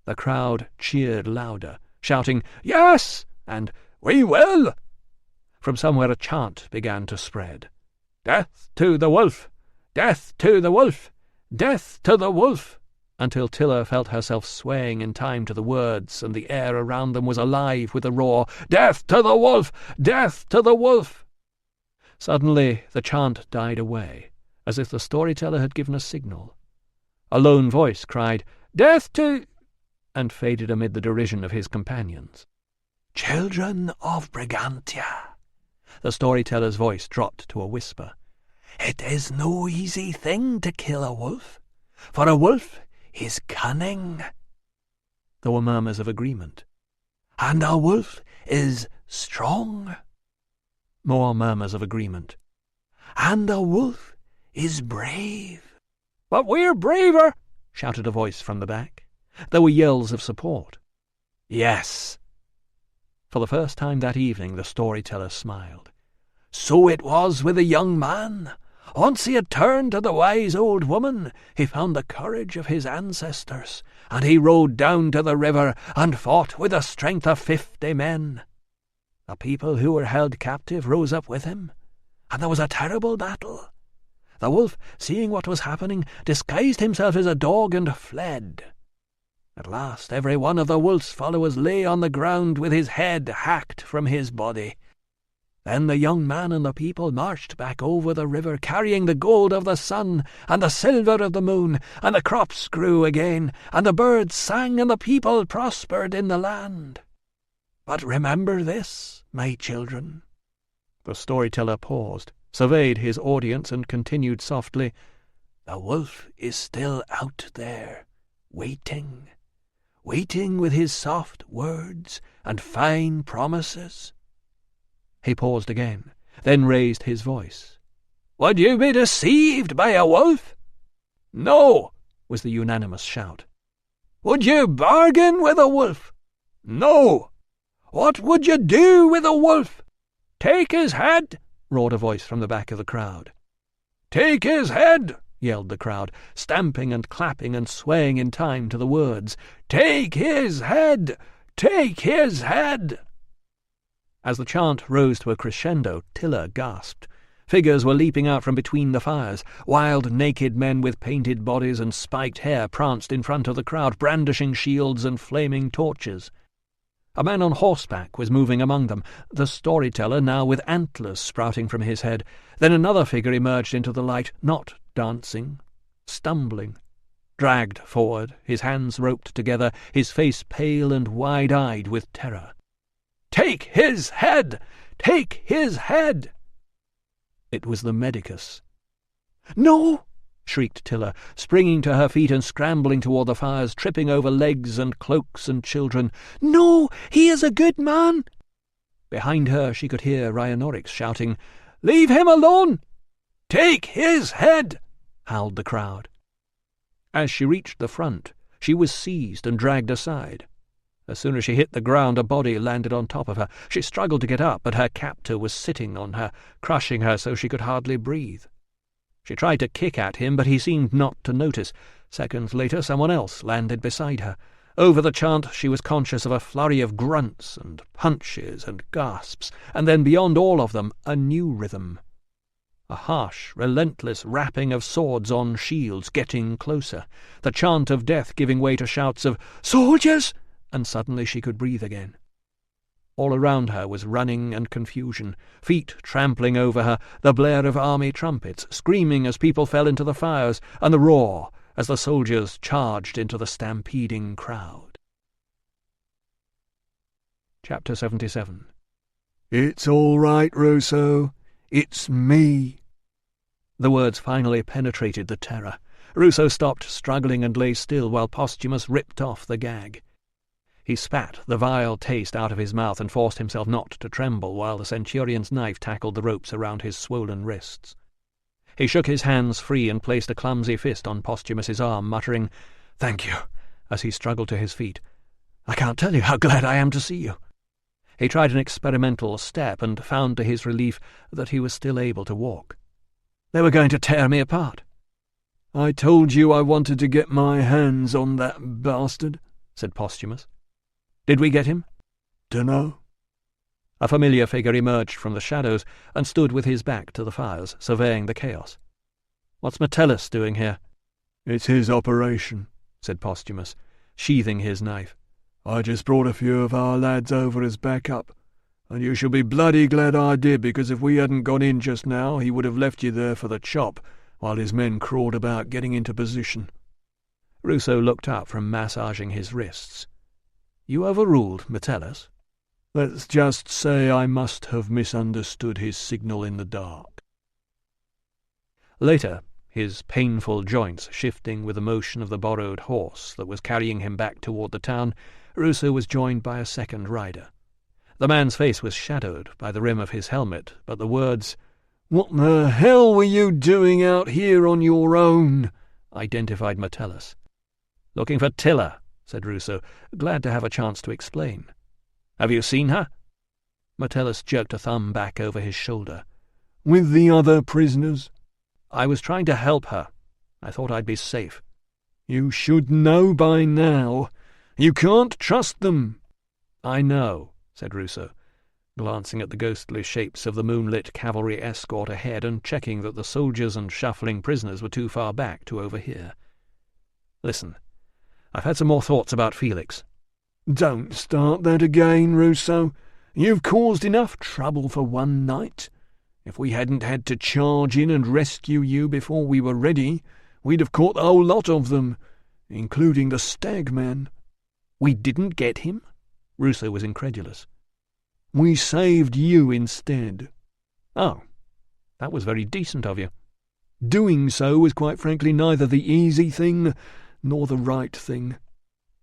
The crowd cheered louder, shouting, "Yes!" and "We will!" From somewhere a chant began to spread. "Death to the wolf! Death to the wolf! Death to the wolf!" until Tilla felt herself swaying in time to the words, and the air around them was alive with the roar, "Death to the wolf! Death to the wolf!" Suddenly the chant died away, as if the storyteller had given a signal. A lone voice cried, "Death to—" and faded amid the derision of his companions. "Children of Britannia," the storyteller's voice dropped to a whisper. "It is no easy thing to kill a wolf, for a wolf is cunning." There were murmurs of agreement. "And a wolf is strong." More murmurs of agreement. "And a wolf is brave." "But we're braver!" shouted a voice from the back. There were yells of support. "Yes." For the first time that evening the storyteller smiled. "So it was with the young man. Once he had turned to the wise old woman, he found the courage of his ancestors, and he rode down to the river and fought with the strength of 50 men. The people who were held captive rose up with him, and there was a terrible battle. The wolf, seeing what was happening, disguised himself as a dog and fled. At last every one of the wolf's followers lay on the ground with his head hacked from his body. Then the young man and the people marched back over the river, carrying the gold of the sun and the silver of the moon, and the crops grew again, and the birds sang, and the people prospered in the land. But remember this, my children." The storyteller paused, surveyed his audience, and continued softly, "The wolf is still out there, waiting with his soft words and fine promises." He paused again, then raised his voice. "Would you be deceived by a wolf?" "No," was the unanimous shout. "Would you bargain with a wolf?" "No." "What would you do with a wolf?" "Take his head," roared a voice from the back of the crowd. "Take his head," yelled the crowd, stamping and clapping and swaying in time to the words. "Take his head! Take his head!" As the chant rose to a crescendo, Tilla gasped. Figures were leaping out from between the fires. Wild, naked men with painted bodies and spiked hair pranced in front of the crowd, brandishing shields and flaming torches. A man on horseback was moving among them, the storyteller now with antlers sprouting from his head. Then another figure emerged into the light, not dancing, stumbling, dragged forward, his hands roped together, his face pale and wide-eyed with terror. "Take his head! Take his head!" It was the medicus. "No!" shrieked Tilla, springing to her feet and scrambling toward the fires, tripping over legs and cloaks and children. "No, he is a good man!" Behind her she could hear Rhinonorix shouting, "Leave him alone! Take his head!" howled the crowd. As she reached the front, she was seized and dragged aside. As soon as she hit the ground, a body landed on top of her. She struggled to get up, but her captor was sitting on her, crushing her so she could hardly breathe. She tried to kick at him, but he seemed not to notice. Seconds later, someone else landed beside her. Over the chant, she was conscious of a flurry of grunts and punches and gasps, and then beyond all of them, a new rhythm. A harsh, relentless rapping of swords on shields getting closer, the chant of death giving way to shouts of "Soldiers!" and suddenly she could breathe again. All around her was running and confusion, feet trampling over her, the blare of army trumpets, screaming as people fell into the fires, and the roar as the soldiers charged into the stampeding crowd. Chapter 77. "It's all right, Ruso. It's me." The words finally penetrated the terror. Ruso stopped struggling and lay still while Posthumus ripped off the gag. He spat the vile taste out of his mouth and forced himself not to tremble while the centurion's knife tackled the ropes around his swollen wrists. He shook his hands free and placed a clumsy fist on Posthumus's arm, muttering, "Thank you," as he struggled to his feet. "I can't tell you how glad I am to see you." He tried an experimental step and found to his relief that he was still able to walk. They were going to tear me apart. I told you I wanted to get my hands on that bastard, said Posthumus. Did we get him? Dunno. A familiar figure emerged from the shadows and stood with his back to the fires, surveying the chaos. What's Metellus doing here? It's his operation, said Posthumus, sheathing his knife. I just brought a few of our lads over as backup, and you shall be bloody glad I did, because if we hadn't gone in just now, he would have left you there for the chop, while his men crawled about getting into position. Ruso looked up from massaging his wrists. You overruled Metellus? Let's just say I must have misunderstood his signal in the dark. Later, his painful joints shifting with the motion of the borrowed horse that was carrying him back toward the town, Ruso was joined by a second rider. The man's face was shadowed by the rim of his helmet, but the words, "What the hell were you doing out here on your own?" identified Metellus. Looking for Tilla, said Ruso, glad to have a chance to explain. Have you seen her? Metellus jerked a thumb back over his shoulder. With the other prisoners? I was trying to help her. I thought I'd be safe. You should know by now. You can't trust them. I know, said Ruso, glancing at the ghostly shapes of the moonlit cavalry escort ahead and checking that the soldiers and shuffling prisoners were too far back to overhear. Listen, I've had some more thoughts about Felix. Don't start that again, Ruso. You've caused enough trouble for one night. If we hadn't had to charge in and rescue you before we were ready, we'd have caught the whole lot of them, including the stagman. We didn't get him? Ruso was incredulous. We saved you instead. Oh, that was very decent of you. Doing so was quite frankly neither the easy thing nor the right thing.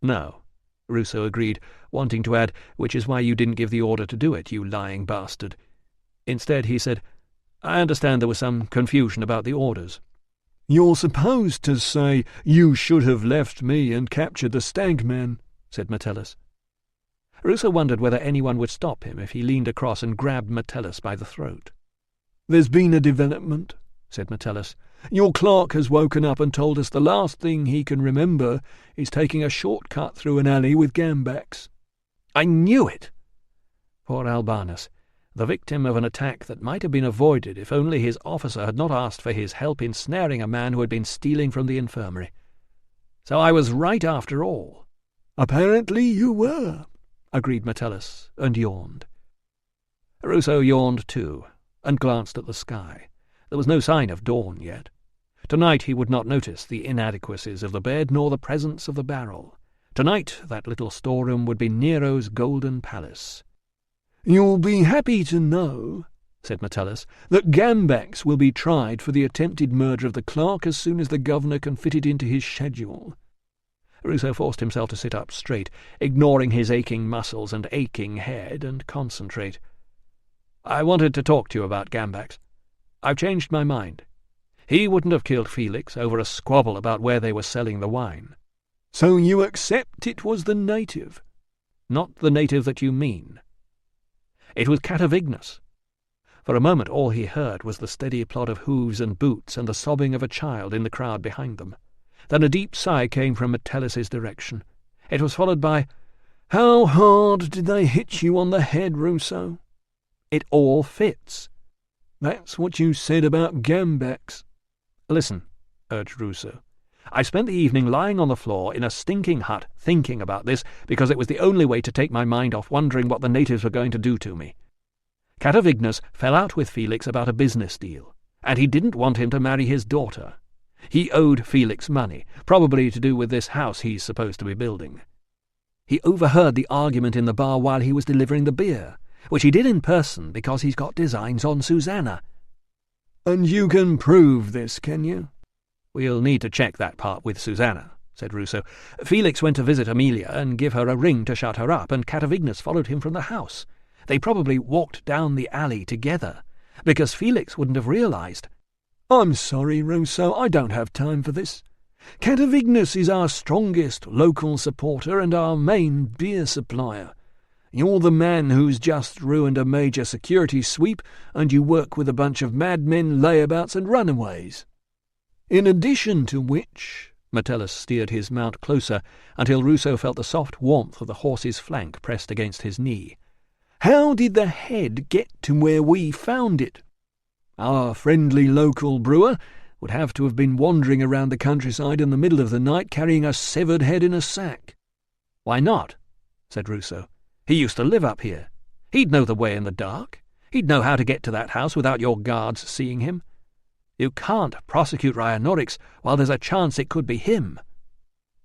No, Ruso agreed, wanting to add, which is why you didn't give the order to do it, you lying bastard. Instead he said, I understand there was some confusion about the orders. You're supposed to say, you should have left me and captured the stagman, said Metellus. Ruso wondered whether anyone would stop him if he leaned across and grabbed Metellus by the throat. There's been a development, said Metellus. Your clerk has woken up and told us the last thing he can remember is taking a shortcut through an alley with gambaks. I knew it! Poor Albanus, the victim of an attack that might have been avoided if only his officer had not asked for his help in snaring a man who had been stealing from the infirmary. So I was right after all. Apparently you were, agreed Metellus, and yawned. Ruso yawned too, and glanced at the sky. There was no sign of dawn yet. Tonight he would not notice the inadequacies of the bed nor the presence of the barrel. Tonight that little storeroom would be Nero's golden palace. You'll be happy to know, said Metellus, that gambaks will be tried for the attempted murder of the clerk as soon as the governor can fit it into his schedule. Ruso forced himself to sit up straight, ignoring his aching muscles and aching head, and concentrate. I wanted to talk to you about gambaks. I've changed my mind. He wouldn't have killed Felix over a squabble about where they were selling the wine. So you accept it was the native? Not the native that you mean. It was Catavignus. For a moment all he heard was the steady plod of hooves and boots and the sobbing of a child in the crowd behind them. Then a deep sigh came from Metellus's direction. It was followed by, How hard did they hit you on the head, Ruso? It all fits. That's what you said about gambaks. Listen, urged Ruso. I spent the evening lying on the floor in a stinking hut thinking about this because it was the only way to take my mind off wondering what the natives were going to do to me. Catavignus fell out with Felix about a business deal, and he didn't want him to marry his daughter. He owed Felix money, probably to do with this house he's supposed to be building. He overheard the argument in the bar while he was delivering the beer, which he did in person because he's got designs on Susanna. And you can prove this, can you? We'll need to check that part with Susanna, said Ruso. Felix went to visit Amelia and give her a ring to shut her up, and Catavignus followed him from the house. They probably walked down the alley together, because Felix wouldn't have realized. I'm sorry, Ruso, I don't have time for this. Catavignus is our strongest local supporter and our main beer supplier. You're the man who's just ruined a major security sweep, and you work with a bunch of madmen, layabouts, and runaways. In addition to which—" Metellus steered his mount closer until Ruso felt the soft warmth of the horse's flank pressed against his knee. "How did the head get to where we found it? Our friendly local brewer would have to have been wandering around the countryside in the middle of the night carrying a severed head in a sack." "Why not?" said Ruso. "He used to live up here. He'd know the way in the dark. He'd know how to get to that house without your guards seeing him. You can't prosecute Rhinonorix while there's a chance it could be him."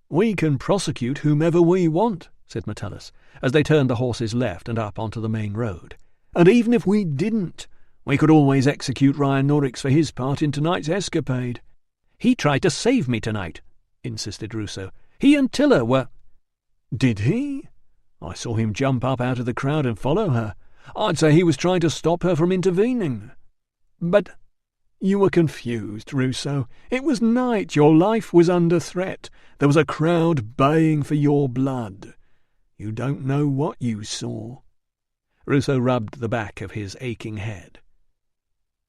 "We can prosecute whomever we want," said Metellus, as they turned the horses left and up onto the main road. "And even if we didn't, we could always execute Rhinonorix for his part in tonight's escapade." "He tried to save me tonight," insisted Ruso. "He and Tilla were—" "Did he? I saw him jump up out of the crowd and follow her. I'd say he was trying to stop her from intervening." "But—" "You were confused, Ruso. It was night. Your life was under threat. There was a crowd baying for your blood. You don't know what you saw." Ruso rubbed the back of his aching head.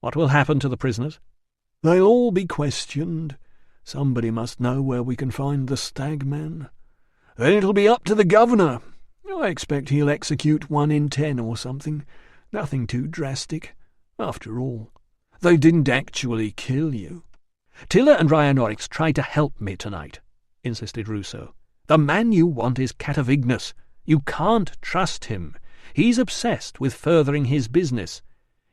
"What will happen to the prisoners?" "They'll all be questioned. Somebody must know where we can find the stagman. Then it'll be up to the governor. I expect he'll execute 1 in 10 or something. Nothing too drastic. After all, they didn't actually kill you." "Tilla and Rhinonorix tried to help me tonight," insisted Ruso. "The man you want is Catavignus. You can't trust him. He's obsessed with furthering his business.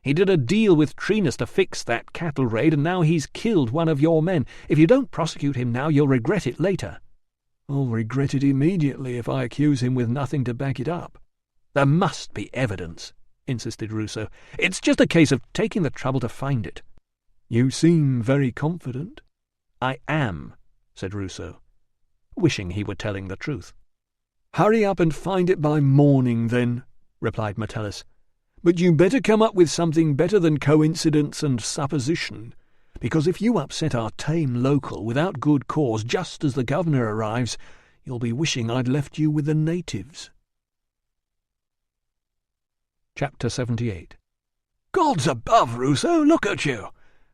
He did a deal with Trinus to fix that cattle raid, and now he's killed one of your men. If you don't prosecute him now, you'll regret it later." "I'll regret it immediately if I accuse him with nothing to back it up." "There must be evidence," insisted Ruso. "It's just a case of taking the trouble to find it." "You seem very confident." "I am," said Ruso, wishing he were telling the truth. "Hurry up and find it by morning, then," replied Metellus. "But you better come up with something better than coincidence and supposition, because if you upset our tame local without good cause just as the governor arrives, you'll be wishing I'd left you with the natives." Chapter 78. "Gods above, Ruso, look at you!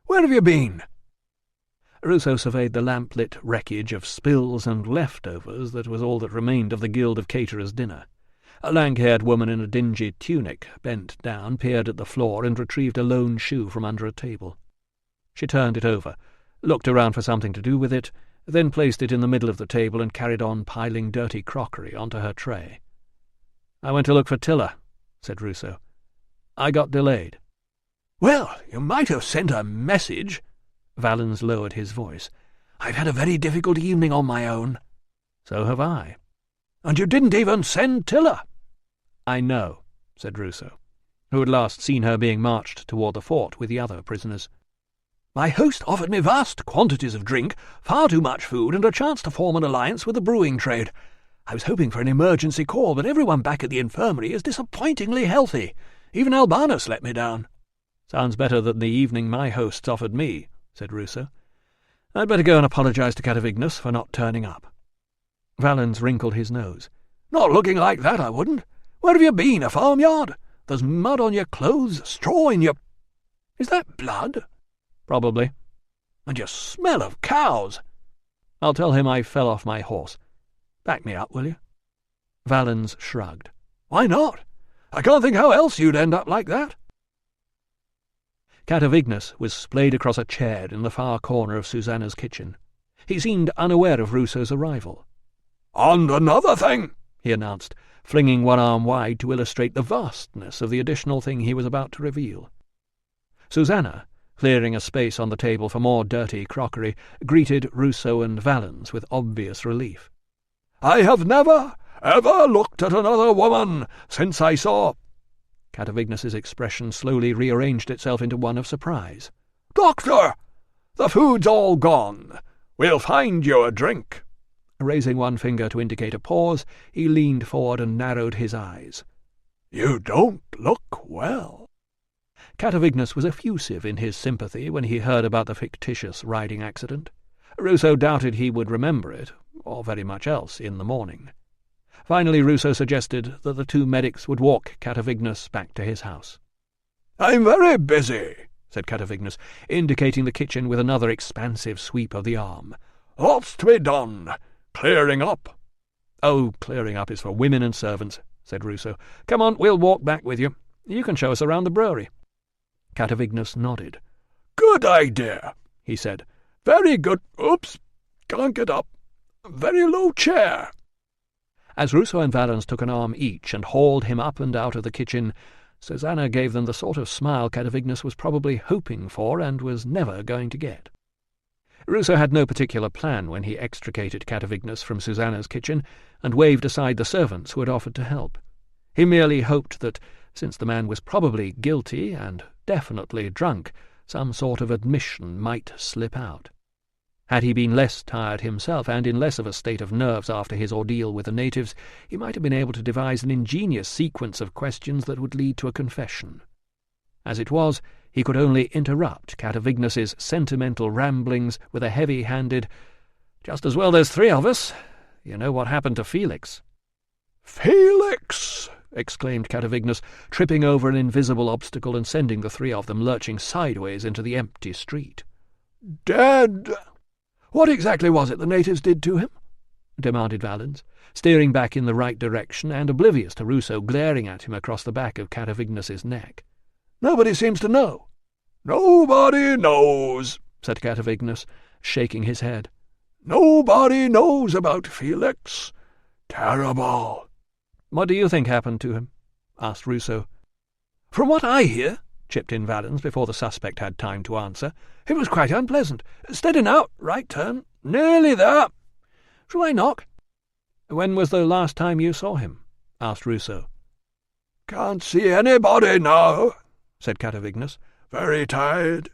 Where have you been?" Ruso surveyed the lamp-lit wreckage of spills and leftovers that was all that remained of the Guild of Caterers' dinner. A lank-haired woman in a dingy tunic, bent down, peered at the floor and retrieved a lone shoe from under a table. She turned it over, looked around for something to do with it, then placed it in the middle of the table and carried on piling dirty crockery onto her tray. "I went to look for Tilla," said Ruso. "I got delayed." "Well, you might have sent a message." Valens lowered his voice. "I've had a very difficult evening on my own." "So have I." "And you didn't even send Tilla." "I know," said Ruso, who had last seen her being marched toward the fort with the other prisoners. "My host offered me vast quantities of drink, far too much food, and a chance to form an alliance with the brewing trade. I was hoping for an emergency call, but everyone back at the infirmary is disappointingly healthy. Even Albanus let me down." "Sounds better than the evening my hosts offered me," said Ruso. "I'd better go and apologize to Catavignus for not turning up." Valens wrinkled his nose. "Not looking like that, I wouldn't. Where have you been, a farmyard? There's mud on your clothes, straw in your— Is that blood?" "Probably." "And your smell of cows." "I'll tell him I fell off my horse. Back me up, will you?" Valens shrugged. "Why not? I can't think how else you'd end up like that." Catavignus was splayed across a chair in the far corner of Susanna's kitchen. He seemed unaware of Ruso's arrival. "And another thing," he announced, flinging one arm wide to illustrate the vastness of the additional thing he was about to reveal. Susanna, clearing a space on the table for more dirty crockery, greeted Ruso and Valens with obvious relief. "I have never, ever looked at another woman since I saw—" Catavignus's expression slowly rearranged itself into one of surprise. "Doctor, the food's all gone. We'll find you a drink." Raising one finger to indicate a pause, he leaned forward and narrowed his eyes. "You don't look well." Catavignus was effusive in his sympathy when he heard about the fictitious riding accident. Ruso doubted he would remember it, or very much else, in the morning. Finally Ruso suggested that the two medics would walk Catavignus back to his house. "I'm very busy," said Catavignus, indicating the kitchen with another expansive sweep of the arm. "What's to be done? Clearing up?" "Oh, clearing up is for women and servants," said Ruso. "Come on, we'll walk back with you. You can show us around the brewery." Catavignus nodded. "Good idea," he said. "Very good. Oops, can't get up. Very low chair." As Ruso and Valens took an arm each and hauled him up and out of the kitchen, Susanna gave them the sort of smile Catavignus was probably hoping for and was never going to get. Ruso had no particular plan when he extricated Catavignus from Susanna's kitchen and waved aside the servants who had offered to help. He merely hoped that, since the man was probably guilty and definitely drunk, some sort of admission might slip out. Had he been less tired himself, and in less of a state of nerves after his ordeal with the natives, he might have been able to devise an ingenious sequence of questions that would lead to a confession. As it was, he could only interrupt Catavignus's sentimental ramblings with a heavy-handed, "Just as well there's three of us. You know what happened to Felix." "Felix!" exclaimed Catavignus, tripping over an invisible obstacle and sending the three of them lurching sideways into the empty street. "Dead! What exactly was it the natives did to him?" demanded Valens, steering back in the right direction and oblivious to Ruso glaring at him across the back of Catavignus's neck. "Nobody seems to know." "Nobody knows," said Catavignus, shaking his head. "Nobody knows about Felix. Terrible." "What do you think happened to him?" asked Ruso. "From what I hear," chipped in Valens before the suspect had time to answer, "it was quite unpleasant. Steady now, right turn. Nearly there. Shall I knock?" "When was the last time you saw him?" asked Ruso. "Can't see anybody now," said Catavignus. "Very tired.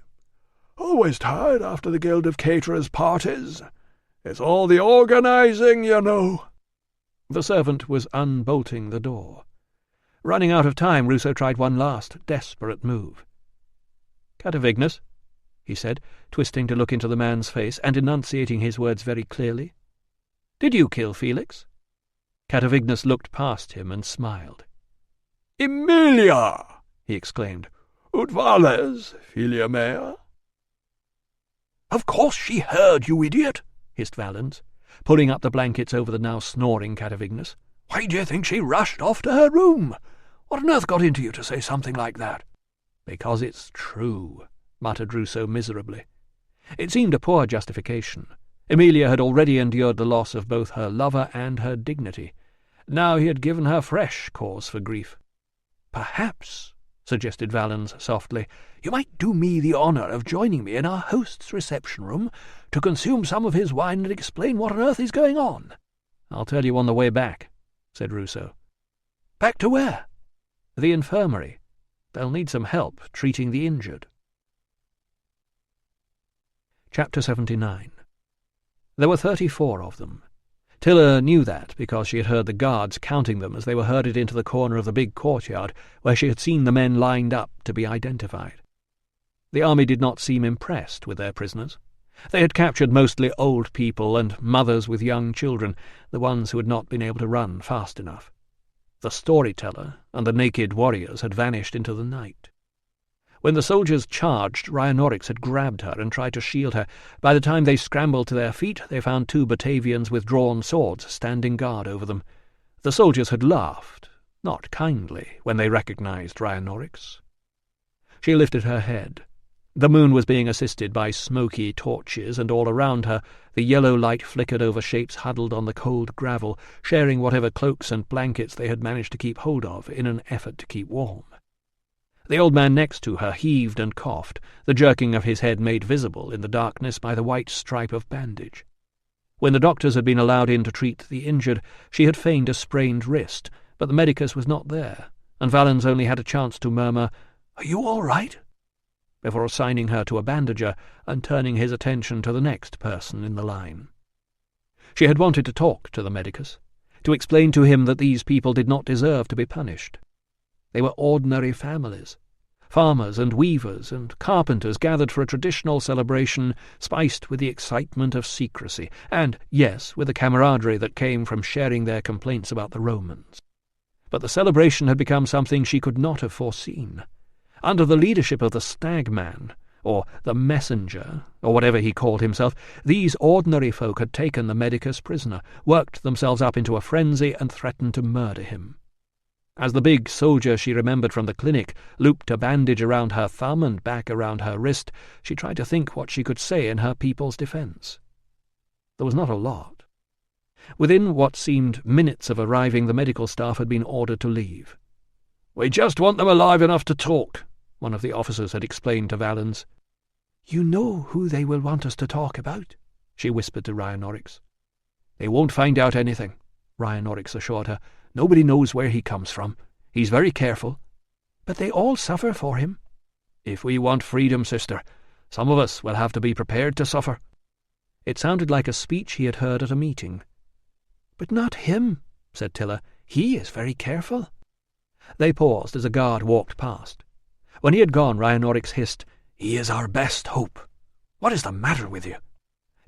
Always tired after the Guild of Caterers' parties. It's all the organising, you know." The servant was unbolting the door. Running out of time, Ruso tried one last, desperate move. "Catavignus," he said, twisting to look into the man's face and enunciating his words very clearly. "Did you kill Felix?" Catavignus looked past him and smiled. "Emilia!" he exclaimed. "Ut vales, filia mea?" "Of course she heard, you idiot," hissed Valens, pulling up the blankets over the now snoring Catavignus. "Why do you think she rushed off to her room? What on earth got into you to say something like that?" "Because it's true," muttered Ruso miserably. It seemed a poor justification. Emilia had already endured the loss of both her lover and her dignity. Now he had given her fresh cause for grief. "Perhaps," suggested Valens softly, "you might do me the honour of joining me in our host's reception-room to consume some of his wine and explain what on earth is going on." "I'll tell you on the way back," said Ruso. "Back to where?" "The infirmary. They'll need some help treating the injured." Chapter 79. There were 34 of them. Tilla knew that because she had heard the guards counting them as they were herded into the corner of the big courtyard where she had seen the men lined up to be identified. The army did not seem impressed with their prisoners. They had captured mostly old people and mothers with young children, the ones who had not been able to run fast enough. The storyteller and the naked warriors had vanished into the night. When the soldiers charged, Rhinonorix had grabbed her and tried to shield her. By the time they scrambled to their feet, they found 2 Batavians with drawn swords standing guard over them. The soldiers had laughed, not kindly, when they recognized Rhinonorix. She lifted her head. The moon was being assisted by smoky torches, and all around her the yellow light flickered over shapes huddled on the cold gravel, sharing whatever cloaks and blankets they had managed to keep hold of in an effort to keep warm. The old man next to her heaved and coughed, the jerking of his head made visible in the darkness by the white stripe of bandage. When the doctors had been allowed in to treat the injured, she had feigned a sprained wrist, but the medicus was not there, and Valens only had a chance to murmur, "Are you all right?" before assigning her to a bandager and turning his attention to the next person in the line. She had wanted to talk to the medicus, to explain to him that these people did not deserve to be punished. They were ordinary families, farmers and weavers and carpenters gathered for a traditional celebration spiced with the excitement of secrecy, and, yes, with the camaraderie that came from sharing their complaints about the Romans. But the celebration had become something she could not have foreseen. Under the leadership of the Stagman, or the Messenger, or whatever he called himself, these ordinary folk had taken the medicus prisoner, worked themselves up into a frenzy, and threatened to murder him. As the big soldier she remembered from the clinic looped a bandage around her thumb and back around her wrist, she tried to think what she could say in her people's defence. There was not a lot. Within what seemed minutes of arriving, the medical staff had been ordered to leave. "We just want them alive enough to talk," one of the officers had explained to Valens. "You know who they will want us to talk about?" she whispered to Rhinoryx. "They won't find out anything," Rhinoryx assured her. "Nobody knows where he comes from. He's very careful." "But they all suffer for him." "If we want freedom, sister, some of us will have to be prepared to suffer." It sounded like a speech he had heard at a meeting. "But not him," said Tilla. "He is very careful." They paused as a guard walked past. When he had gone, Rhinoryx hissed, "He is our best hope. What is the matter with you?"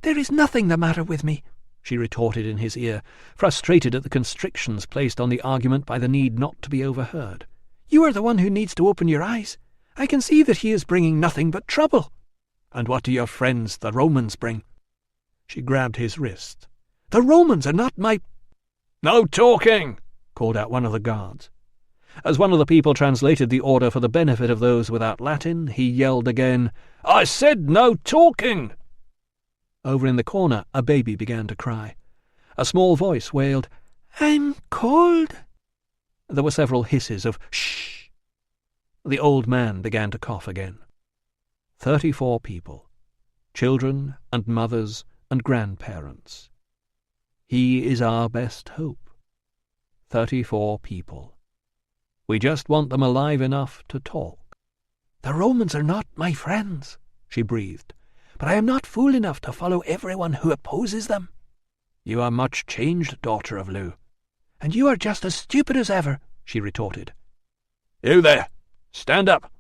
"There is nothing the matter with me," she retorted in his ear, frustrated at the constrictions placed on the argument by the need not to be overheard. "You are the one who needs to open your eyes. I can see that he is bringing nothing but trouble." "And what do your friends, the Romans, bring?" She grabbed his wrist. "The Romans are not my—" "No talking!" called out one of the guards. As one of the people translated the order for the benefit of those without Latin, he yelled again, "I said no talking!" Over in the corner, a baby began to cry. A small voice wailed, "I'm cold." There were several hisses of "shh." The old man began to cough again. 34 people, children and mothers and grandparents. He is our best hope. 34 people. We just want them alive enough to talk. "The Romans are not my friends," she breathed, "but I am not fool enough to follow everyone who opposes them." "You are much changed, daughter of Lu." "And you are just as stupid as ever," she retorted. "You there! Stand up!"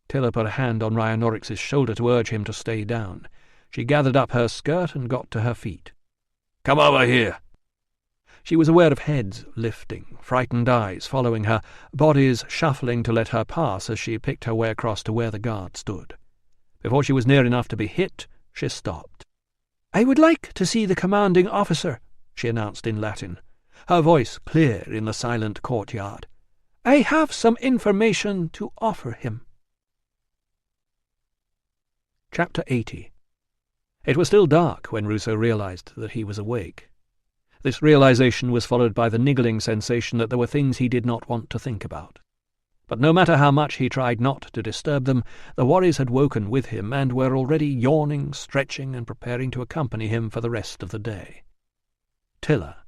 Tilla put a hand on Rhinoryx's shoulder to urge him to stay down. She gathered up her skirt and got to her feet. "Come over here!" She was aware of heads lifting, frightened eyes following her, bodies shuffling to let her pass as she picked her way across to where the guard stood. Before she was near enough to be hit, she stopped. "I would like to see the commanding officer," she announced in Latin, her voice clear in the silent courtyard. "I have some information to offer him." Chapter 80. It was still dark when Ruso realized that he was awake. This realization was followed by the niggling sensation that there were things he did not want to think about. But no matter how much he tried not to disturb them, the worries had woken with him and were already yawning, stretching, and preparing to accompany him for the rest of the day. Tilla,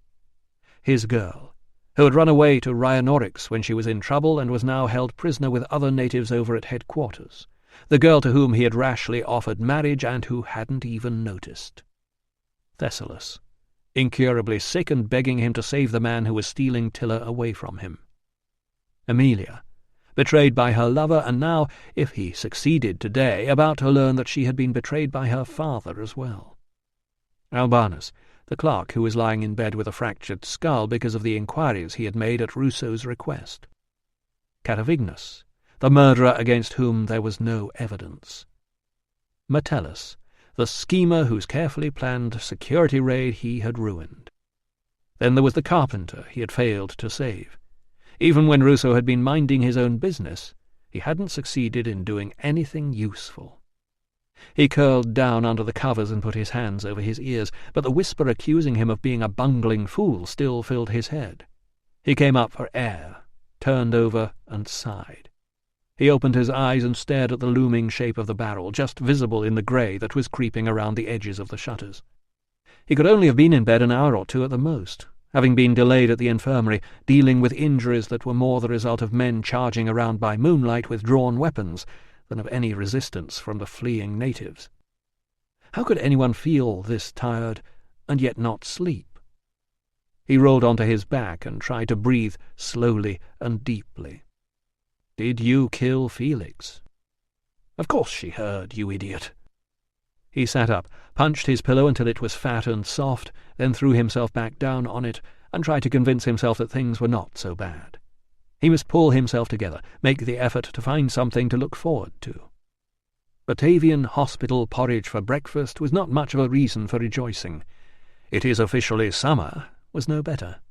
his girl, who had run away to Rhinoryx when she was in trouble and was now held prisoner with other natives over at headquarters, the girl to whom he had rashly offered marriage and who hadn't even noticed. Thessalus, incurably sick and begging him to save the man who was stealing Tilla away from him. Amelia, betrayed by her lover, and now, if he succeeded today, about to learn that she had been betrayed by her father as well. Albanus, the clerk who was lying in bed with a fractured skull because of the inquiries he had made at Ruso's request. Catavignus, the murderer against whom there was no evidence. Metellus, the schemer whose carefully planned security raid he had ruined. Then there was the carpenter he had failed to save. Even when Ruso had been minding his own business, he hadn't succeeded in doing anything useful. He curled down under the covers and put his hands over his ears, but the whisper accusing him of being a bungling fool still filled his head. He came up for air, turned over, and sighed. He opened his eyes and stared at the looming shape of the barrel, just visible in the grey that was creeping around the edges of the shutters. He could only have been in bed an hour or two at the most, having been delayed at the infirmary, dealing with injuries that were more the result of men charging around by moonlight with drawn weapons than of any resistance from the fleeing natives. How could anyone feel this tired and yet not sleep? He rolled onto his back and tried to breathe slowly and deeply. "Did you kill Felix?" "Of course she heard, you idiot." He sat up, punched his pillow until it was fat and soft, then threw himself back down on it and tried to convince himself that things were not so bad. He must pull himself together, make the effort to find something to look forward to. Batavian hospital porridge for breakfast was not much of a reason for rejoicing. It is officially summer was no better.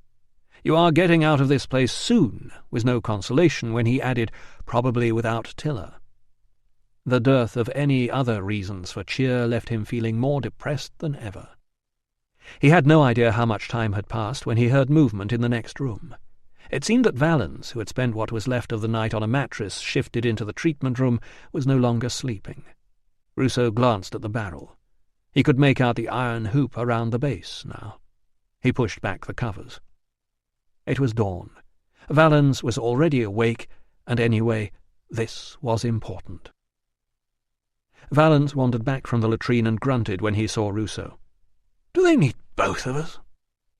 You are getting out of this place soon was no consolation when he added, probably without Tilla. The dearth of any other reasons for cheer left him feeling more depressed than ever. He had no idea how much time had passed when he heard movement in the next room. It seemed that Valens, who had spent what was left of the night on a mattress shifted into the treatment room, was no longer sleeping. Ruso glanced at the barrel. He could make out the iron hoop around the base now. He pushed back the covers. It was dawn. Valens was already awake, and anyway, this was important. Valens wandered back from the latrine and grunted when he saw Ruso. "Do they need both of us?"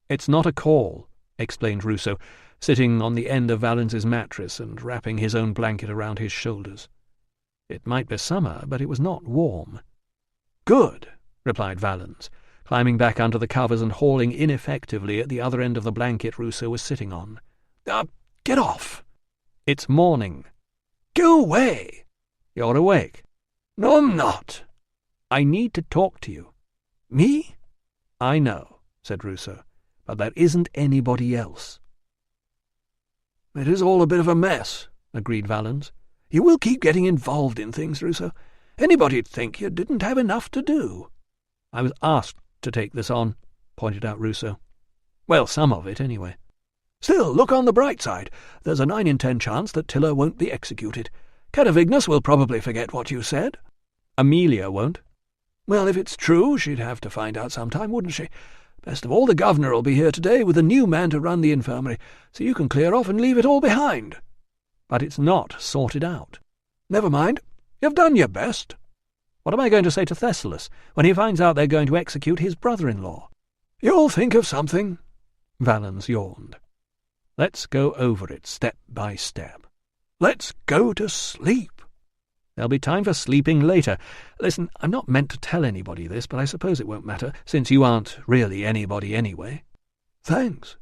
"It's not a call," explained Ruso, sitting on the end of Valens's mattress and wrapping his own blanket around his shoulders. It might be summer, but it was not warm. "Good," replied Valens, climbing back under the covers and hauling ineffectively at the other end of the blanket Ruso was sitting on. Get off." "It's morning." "Go away." "You're awake." "No, I'm not." "I need to talk to you." "Me?" "I know," said Ruso, "but there isn't anybody else." "It is all a bit of a mess," agreed Valens. "You will keep getting involved in things, Ruso. Anybody'd think you didn't have enough to do." "I was asked to take this on," pointed out Ruso. "Well, some of it, anyway." "Still, look on the bright side. There's a 9 in 10 chance that Tilla won't be executed. Catavignus will probably forget what you said." "Amelia won't." "Well, if it's true, she'd have to find out sometime, wouldn't she? Best of all, the governor will be here today with a new man to run the infirmary, so you can clear off and leave it all behind." "But it's not sorted out." "Never mind. You've done your best." "What am I going to say to Thessalus when he finds out they're going to execute his brother-in-law?" "You'll think of something." Valens yawned. "Let's go over it step by step." "Let's go to sleep." "There'll be time for sleeping later. Listen, I'm not meant to tell anybody this, but I suppose it won't matter, since you aren't really anybody anyway." "Thanks."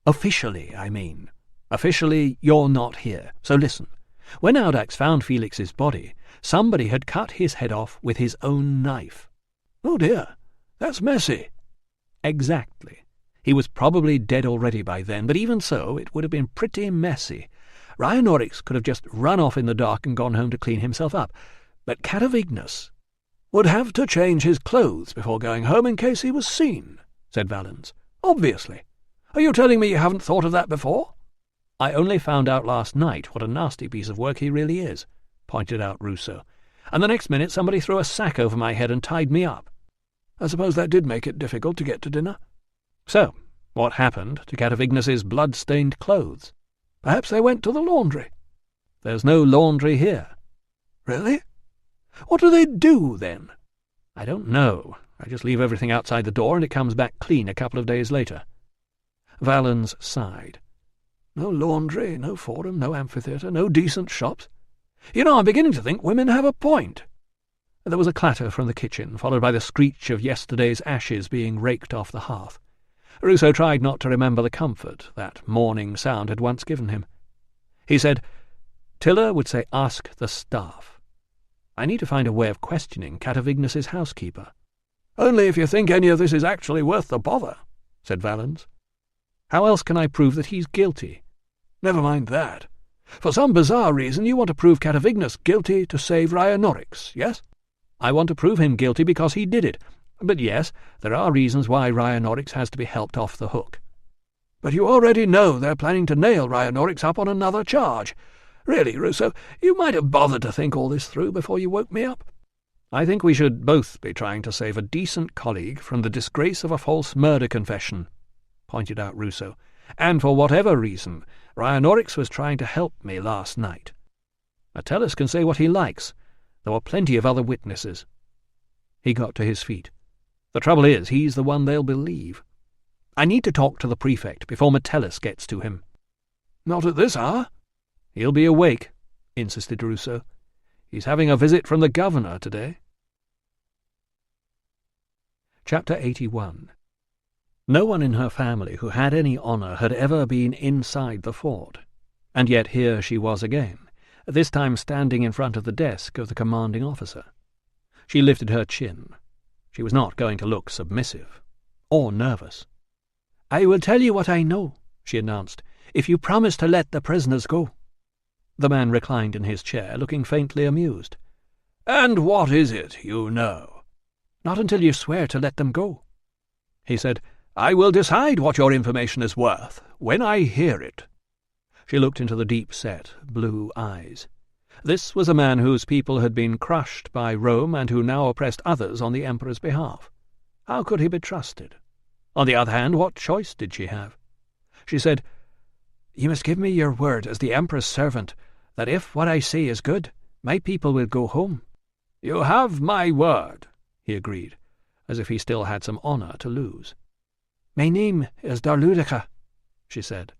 "Officially, I mean. Officially, you're not here. So listen. When Audax found Felix's body, somebody had cut his head off with his own knife." "Oh dear, that's messy." "Exactly. He was probably dead already by then, but even so, it would have been pretty messy. Rhinoryx could have just run off in the dark and gone home to clean himself up. But Catavignus would have to change his clothes before going home in case he was seen," said Valens. "Obviously. Are you telling me you haven't thought of that before?" "I only found out last night what a nasty piece of work he really is," pointed out Ruso. "And the next minute somebody threw a sack over my head and tied me up." "I suppose that did make it difficult to get to dinner." "So, what happened to Catavignus's blood-stained clothes?" "Perhaps they went to the laundry." "There's no laundry here." "Really? What do they do, then?" "I don't know. I just leave everything outside the door and it comes back clean a couple of days later." Valens sighed. "No laundry, no forum, no amphitheatre, no decent shops. You know, I'm beginning to think women have a point." There was a clatter from the kitchen, followed by the screech of yesterday's ashes being raked off the hearth. Ruso tried not to remember the comfort that morning sound had once given him. He said, "Tilla would say ask the staff. I need to find a way of questioning Catavignus's housekeeper." "Only if you think any of this is actually worth the bother," said Valens. "How else can I prove that he's guilty?" "Never mind that. For some bizarre reason you want to prove Catavignus guilty to save Rhinoryx, yes?" "I want to prove him guilty because he did it. But yes, there are reasons why Rhinoryx has to be helped off the hook." "But you already know they're planning to nail Rhinoryx up on another charge. Really, Ruso, you might have bothered to think all this through before you woke me up." "I think we should both be trying to save a decent colleague from the disgrace of a false murder confession," pointed out Ruso. "And for whatever reason, Rhinoryx was trying to help me last night. Metellus can say what he likes. There were plenty of other witnesses." He got to his feet. "The trouble is, he's the one they'll believe. I need to talk to the prefect before Metellus gets to him." "Not at this hour." "He'll be awake," insisted Ruso. "He's having a visit from the governor today." Chapter 81. No one in her family who had any honour had ever been inside the fort, And yet here she was again, this time standing in front of the desk of the commanding officer. She lifted her chin. She was not going to look submissive or nervous. "I will tell you what I know," she announced, "if you promise to let the prisoners go." The man reclined in his chair, looking faintly amused. "And what is it you know?" "Not until you swear to let them go." He said, "I will decide what your information is worth when I hear it." She looked into the deep-set, blue eyes. This was a man whose people had been crushed by Rome and who now oppressed others on the Emperor's behalf. How could he be trusted? On the other hand, what choice did she have? She said, "You must give me your word as the Emperor's servant that if what I say is good, my people will go home." "You have my word," he agreed, as if he still had some honour to lose. "My name is Darludica," she said.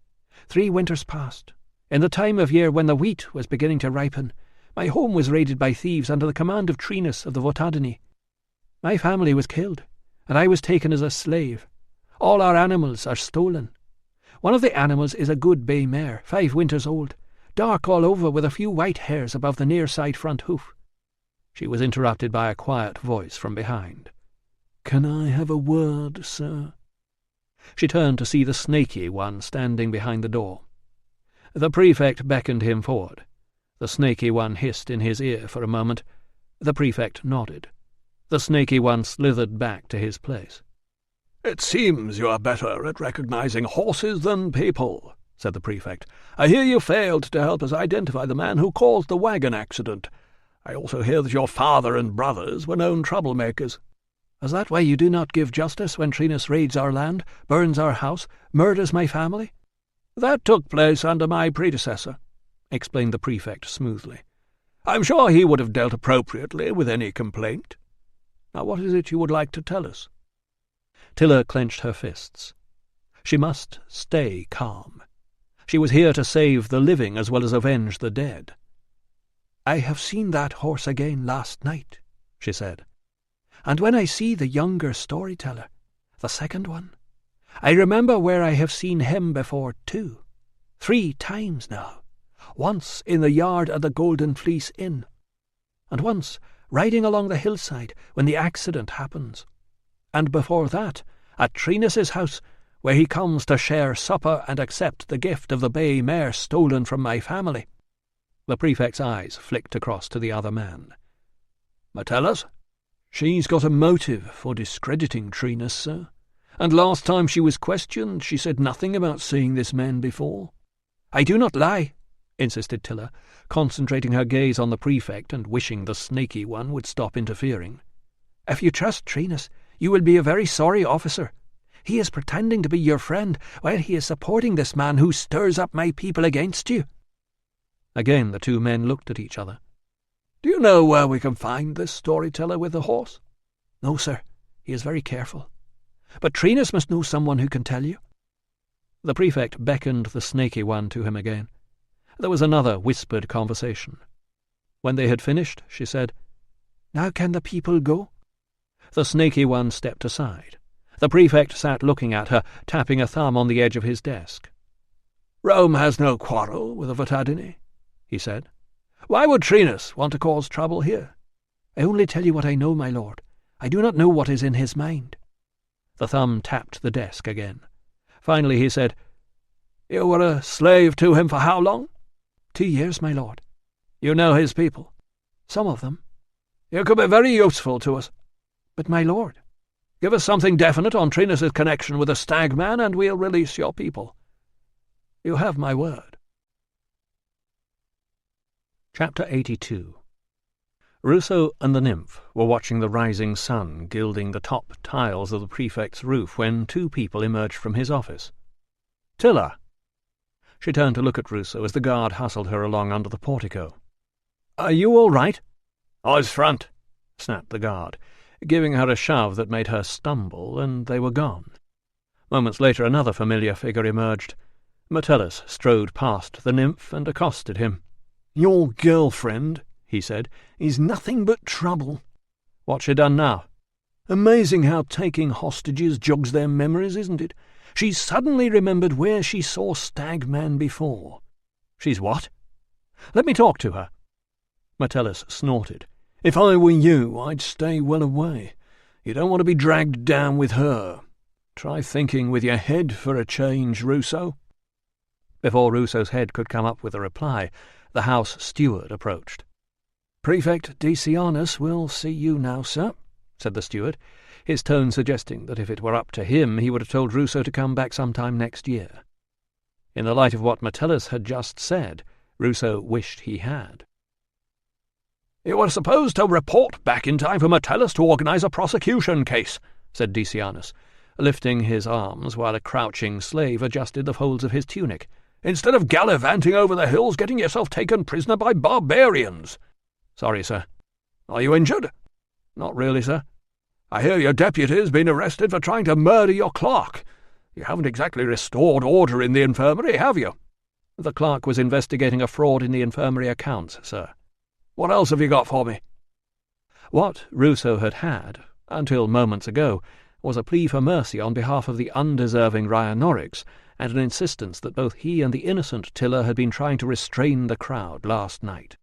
3 winters past, in the time of year when the wheat was beginning to ripen, my home was raided by thieves under the command of Trinus of the whodunit. My family was killed, and I was taken as a slave. All our animals are stolen. One of the animals is a good bay mare, 5 winters old, dark all over with a few white hairs above the near side front hoof." She was interrupted by a quiet voice from behind. "Can I have a word, sir?" She turned to see the snaky one standing behind the door. The prefect beckoned him forward. The snaky one hissed in his ear for a moment. The prefect nodded. The snaky one slithered back to his place. "It seems you are better at recognizing horses than people," said the prefect. "I hear you failed to help us identify the man who caused the wagon accident. I also hear that your father and brothers were known troublemakers." "Is that why you do not give justice when Trinus raids our land, burns our house, murders my family?" "That took place under my predecessor," explained the prefect smoothly. "I'm sure he would have dealt appropriately with any complaint. Now what is it you would like to tell us?" Tilla clenched her fists. She must stay calm. She was here to save the living as well as avenge the dead. "I have seen that horse again last night," she said. "And when I see the younger storyteller, the second one, I remember where I have seen him before too, 3 times now, once in the yard at the Golden Fleece Inn, and once riding along the hillside when the accident happens, and before that at Trinus's house where he comes to share supper and accept the gift of the bay mare stolen from my family." The prefect's eyes flicked across to the other man. "Metellus?" "She's got a motive for discrediting Trinus, sir. And last time she was questioned, she said nothing about seeing this man before." "I do not lie," insisted Tilla, concentrating her gaze on the prefect and wishing the snaky one would stop interfering. "If you trust Trinus, you will be a very sorry officer. He is pretending to be your friend while he is supporting this man who stirs up my people against you." Again the 2 men looked at each other. "Do you know where we can find this storyteller with the horse?" "No, sir. He is very careful. But Trinus must know someone who can tell you." The prefect beckoned the snaky one to him again. There was another whispered conversation. When they had finished, she said, "Now can the people go?" The snaky one stepped aside. The prefect sat looking at her, tapping a thumb on the edge of his desk. "Rome has no quarrel with the whodunit," he said. "Why would Trinus want to cause trouble here?" "I only tell you what I know, my lord. I do not know what is in his mind." The thumb tapped the desk again. Finally he said, "You were a slave to him for how long?" 2 years, my lord." "You know his people?" "Some of them." "You could be very useful to us." "But, my lord—" "Give us something definite on Trinus's connection with the stag man, and we'll release your people. You have my word." Chapter 82. Ruso and the nymph were watching the rising sun gilding the top tiles of the prefect's roof when 2 people emerged from his office. "Tilla!" She turned to look at Ruso as the guard hustled her along under the portico. "Are you all right?" "Eyes front," snapped the guard, giving her a shove that made her stumble, and they were gone. Moments later another familiar figure emerged. Metellus strode past the nymph and accosted him. "Your girlfriend," he said, "is nothing but trouble." "What's she done now?" "Amazing how taking hostages jogs their memories, isn't it? She's suddenly remembered where she saw Stagman before." She's what? Let me talk to her. Metellus snorted. If I were you, I'd stay well away. You don't want to be dragged down with her. Try thinking with your head for a change, Ruso. Before Ruso's head could come up with a reply, the house steward approached. Prefect Decianus will see you now, sir, said the steward, his tone suggesting that if it were up to him he would have told Ruso to come back sometime next year. In the light of what Metellus had just said, Ruso wished he had. "You were supposed to report back in time for Metellus to organize a prosecution case," said Decianus, lifting his arms while a crouching slave adjusted the folds of his tunic, "instead of gallivanting over the hills getting yourself taken prisoner by barbarians." "Sorry, sir." "Are you injured?" "Not really, sir." "I hear your deputy's been arrested for trying to murder your clerk. You haven't exactly restored order in the infirmary, have you?" "The clerk was investigating a fraud in the infirmary accounts, sir." "What else have you got for me?" What Ruso had had, until moments ago, was a plea for mercy on behalf of the undeserving Ryanorix, and an insistence that both he and the innocent Tilla had been trying to restrain the crowd last night.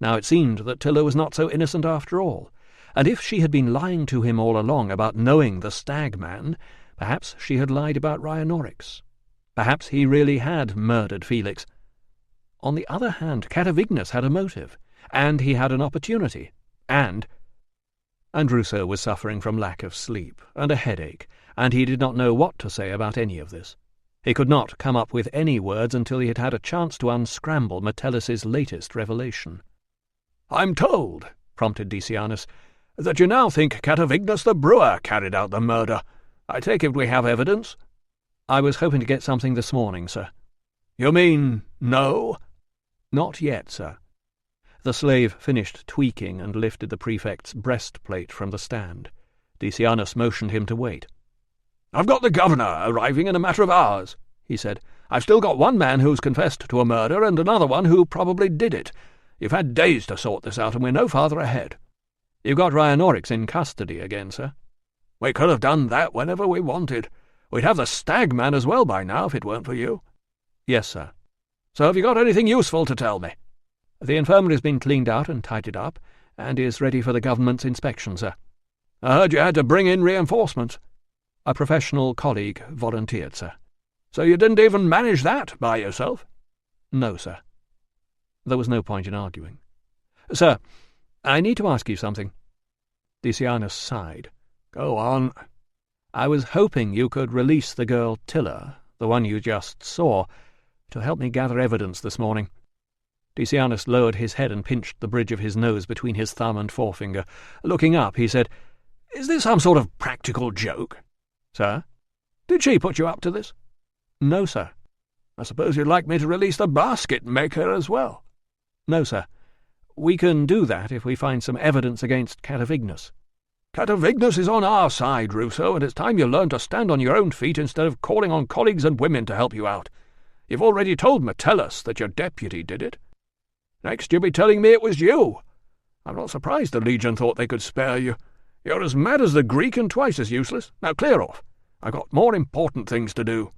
Now it seemed that Tilla was not so innocent after all, and if she had been lying to him all along about knowing the stag-man, perhaps she had lied about Ryanorix. Perhaps he really had murdered Felix. On the other hand, Catavignus had a motive, and he had an opportunity, and Ruso was suffering from lack of sleep and a headache, and he did not know what to say about any of this. He could not come up with any words until he had had a chance to unscramble Metellus's latest revelation. "I'm told," prompted Decianus, "that you now think Catavignus the brewer carried out the murder. I take it we have evidence?" "I was hoping to get something this morning, sir." "You mean no?" "Not yet, sir." The slave finished tweaking and lifted the prefect's breastplate from the stand. Decianus motioned him to wait. "I've got the governor arriving in a matter of hours," he said. "I've still got one man who's confessed to a murder and another one who probably did it. You've had days to sort this out, and we're no farther ahead." "You've got Ryanorix in custody again, sir?" "We could have done that whenever we wanted. We'd have the stag-man as well by now if it weren't for you." "Yes, sir." "So have you got anything useful to tell me?" "The infirmary's been cleaned out and tidied up, and is ready for the government's inspection, sir." "I heard you had to bring in reinforcements." "A professional colleague volunteered, sir." "So you didn't even manage that by yourself?" "No, sir." There was no point in arguing. "Sir, I need to ask you something." Decianus sighed. "Go on." "I was hoping you could release the girl Tilla, the one you just saw, to help me gather evidence this morning." Decianus lowered his head and pinched the bridge of his nose between his thumb and forefinger. Looking up, he said, "Is this some sort of practical joke?" "Sir?" "Did she put you up to this?" "No, sir." "I suppose you'd like me to release the basket-maker as well?" "No, sir. We can do that if we find some evidence against Catavignus." "Catavignus is on our side, Ruso, and it's time you learned to stand on your own feet instead of calling on colleagues and women to help you out. You've already told Metellus that your deputy did it. Next you'll be telling me it was you. I'm not surprised the Legion thought they could spare you. You're as mad as the Greek and twice as useless. Now clear off. I've got more important things to do."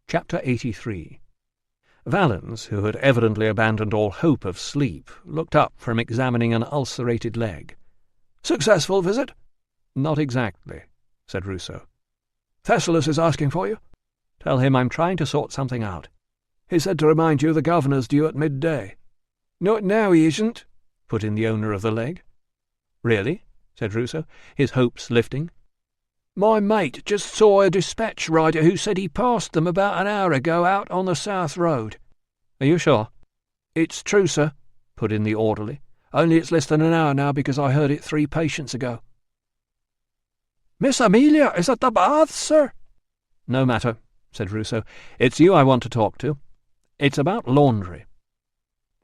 Chapter 83. Valens, who had evidently abandoned all hope of sleep, looked up from examining an ulcerated leg. "Successful visit?" "Not exactly," said Ruso. "Thessalus is asking for you?" "Tell him I'm trying to sort something out." "He said to remind you the governor's due at midday." "Not now, he isn't," put in the owner of the leg. "Really?" said Ruso, his hopes lifting. "My mate just saw a dispatch rider who said he passed them about an hour ago out on the South Road." "Are you sure?" "It's true, sir," put in the orderly. "Only it's less than an hour now because I heard it 3 patients ago." "Miss Amelia is at the baths, sir." "No matter," said Ruso. "It's you I want to talk to. It's about laundry."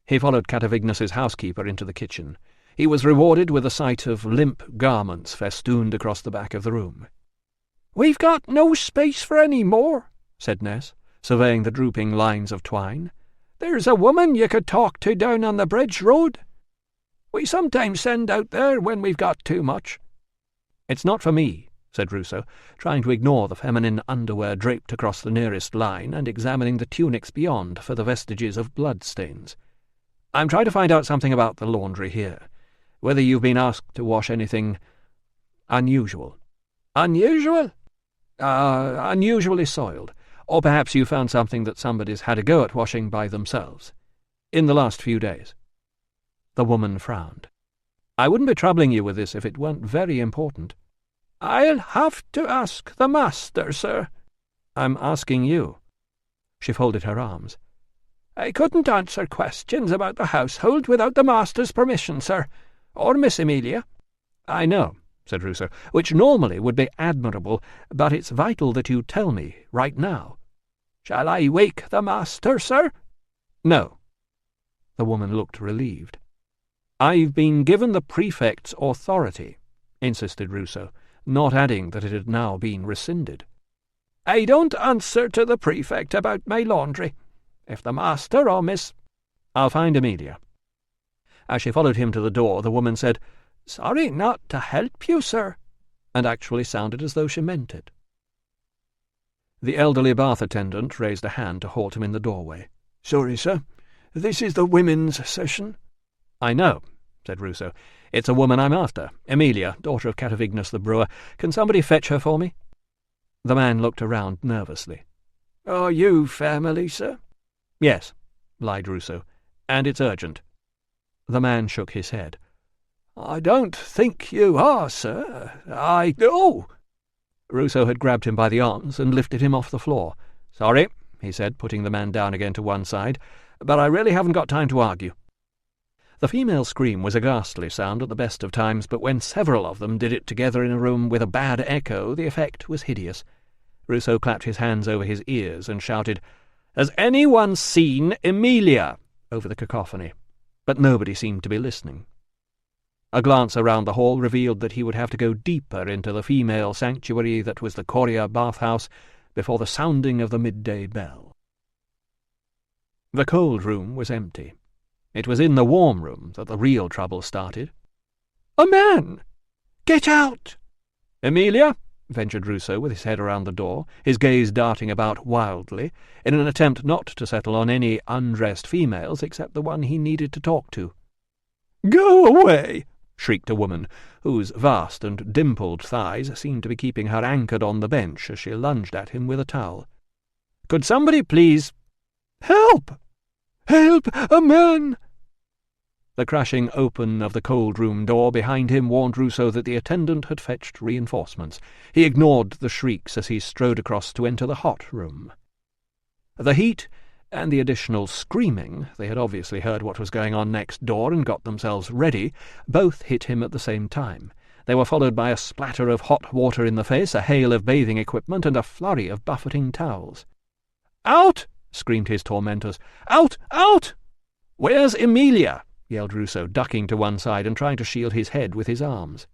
He followed Catavignus's housekeeper into the kitchen. He was rewarded with a sight of limp garments festooned across the back of the room. "We've got no space for any more," said Ness, surveying the drooping lines of twine. "There's a woman you could talk to down on the bridge road. We sometimes send out there when we've got too much." "It's not for me," said Ruso, trying to ignore the feminine underwear draped across the nearest line and examining the tunics beyond for the vestiges of blood-stains. "I'm trying to find out something about the laundry here. Whether you've been asked to wash anything unusual." "Unusual?" Unusually soiled. Or perhaps you found something that somebody's had a go at washing by themselves. In the last few days." The woman frowned. "I wouldn't be troubling you with this if it weren't very important." "I'll have to ask the master, sir." "I'm asking you." She folded her arms. "I couldn't answer questions about the household without the master's permission, sir. Or Miss Amelia." "I know," said Ruso, "which normally would be admirable, but it's vital that you tell me right now." "Shall I wake the master, sir?" "No." The woman looked relieved. "I've been given the prefect's authority," insisted Ruso, not adding that it had now been rescinded. "I don't answer to the prefect about my laundry. If the master or Miss—" "I'll find Amelia." As she followed him to the door, the woman said, "Sorry not to help you, sir," and actually sounded as though she meant it. The elderly bath attendant raised a hand to halt him in the doorway. "Sorry, sir. This is the women's session." "I know," said Ruso. "It's a woman I'm after. Amelia, daughter of Catavignas the brewer. Can somebody fetch her for me?" The man looked around nervously. "Are you family, sir?" "Yes," lied Ruso, "and it's urgent." The man shook his head. "I don't think you are, sir. Oh!" Ruso had grabbed him by the arms and lifted him off the floor. "Sorry," he said, putting the man down again to one side, "but I really haven't got time to argue." The female scream was a ghastly sound at the best of times, but when several of them did it together in a room with a bad echo, the effect was hideous. Ruso clapped his hands over his ears and shouted, "Has anyone seen Amelia?" over the cacophony, but nobody seemed to be listening. A glance around the hall revealed that he would have to go deeper into the female sanctuary that was the Coria bathhouse before the sounding of the midday bell. The cold room was empty. It was in the warm room that the real trouble started. "A man! Get out!" "Amelia?" ventured Ruso, with his head around the door, his gaze darting about wildly, in an attempt not to settle on any undressed females except the one he needed to talk to. "Go away!" shrieked a woman, whose vast and dimpled thighs seemed to be keeping her anchored on the bench as she lunged at him with a towel. "Could somebody please—" "Help! Help! A man!" The crashing open of the cold room door behind him warned Ruso that the attendant had fetched reinforcements. He ignored the shrieks as he strode across to enter the hot room. The heat and the additional screaming, they had obviously heard what was going on next door and got themselves ready, both hit him at the same time. They were followed by a splatter of hot water in the face, a hail of bathing equipment, and a flurry of buffeting towels. "Out!" screamed his tormentors. "Out! Out!" "Where's Amelia?" yelled Ruso, ducking to one side and trying to shield his head with his arms.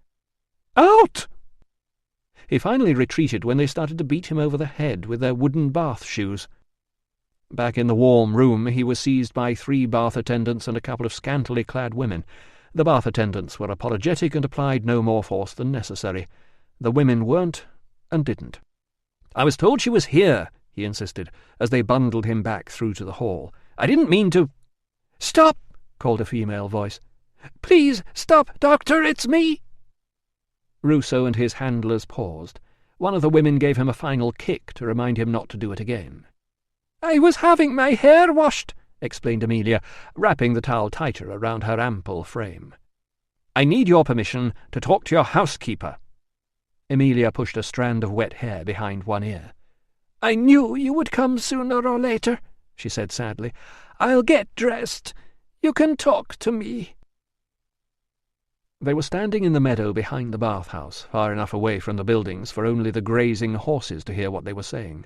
"Out!" He finally retreated when they started to beat him over the head with their wooden bath shoes. Back in the warm room he was seized by 3 bath attendants and a couple of scantily clad women. The bath attendants were apologetic and applied no more force than necessary. The women weren't and didn't. "I was told she was here," he insisted, as they bundled him back through to the hall. "I didn't mean to—" "Stop!" called a female voice. "Please, stop, Doctor, it's me!" Ruso and his handlers paused. One of the women gave him a final kick to remind him not to do it again. "I was having my hair washed," explained Amelia, wrapping the towel tighter around her ample frame. "I need your permission to talk to your housekeeper." Amelia pushed a strand of wet hair behind one ear. "I knew you would come sooner or later," she said sadly. "I'll get dressed. You can talk to me." They were standing in the meadow behind the bathhouse, far enough away from the buildings for only the grazing horses to hear what they were saying.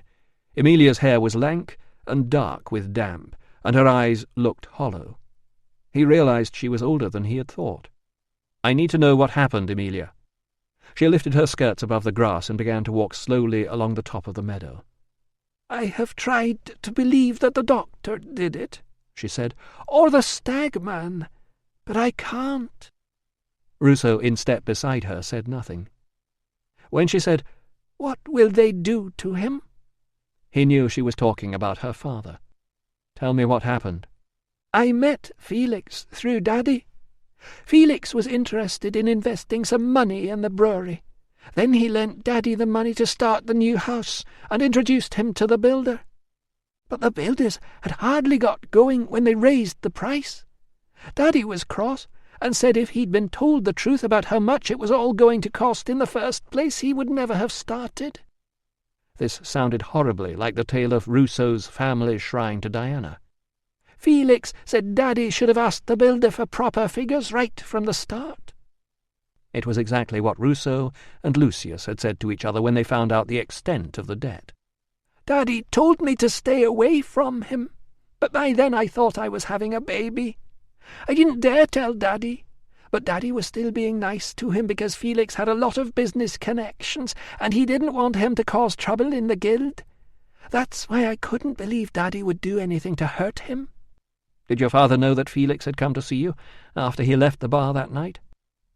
Amelia's hair was lank and dark with damp, and her eyes looked hollow. He realized she was older than he had thought. "I need to know what happened, Amelia." She lifted her skirts above the grass and began to walk slowly along the top of the meadow. "I have tried to believe that the doctor did it," she said, "or the stag man, but I can't." Ruso, in step beside her, said nothing. When she said, "What will they do to him?" he knew she was talking about her father. "Tell me what happened." "I met Felix through Daddy. Felix was interested in investing some money in the brewery. Then he lent Daddy the money to start the new house and introduced him to the builder. But the builders had hardly got going when they raised the price. Daddy was cross and said if he'd been told the truth about how much it was all going to cost in the first place, he would never have started." This sounded horribly like the tale of Ruso's family shrine to Diana. "Felix said Daddy should have asked the builder for proper figures right from the start." It was exactly what Ruso and Lucius had said to each other when they found out the extent of the debt. "Daddy told me to stay away from him, but by then I thought I was having a baby. I didn't dare tell Daddy, but Daddy was still being nice to him because Felix had a lot of business connections and he didn't want him to cause trouble in the guild. That's why I couldn't believe Daddy would do anything to hurt him." "Did your father know that Felix had come to see you after he left the bar that night?"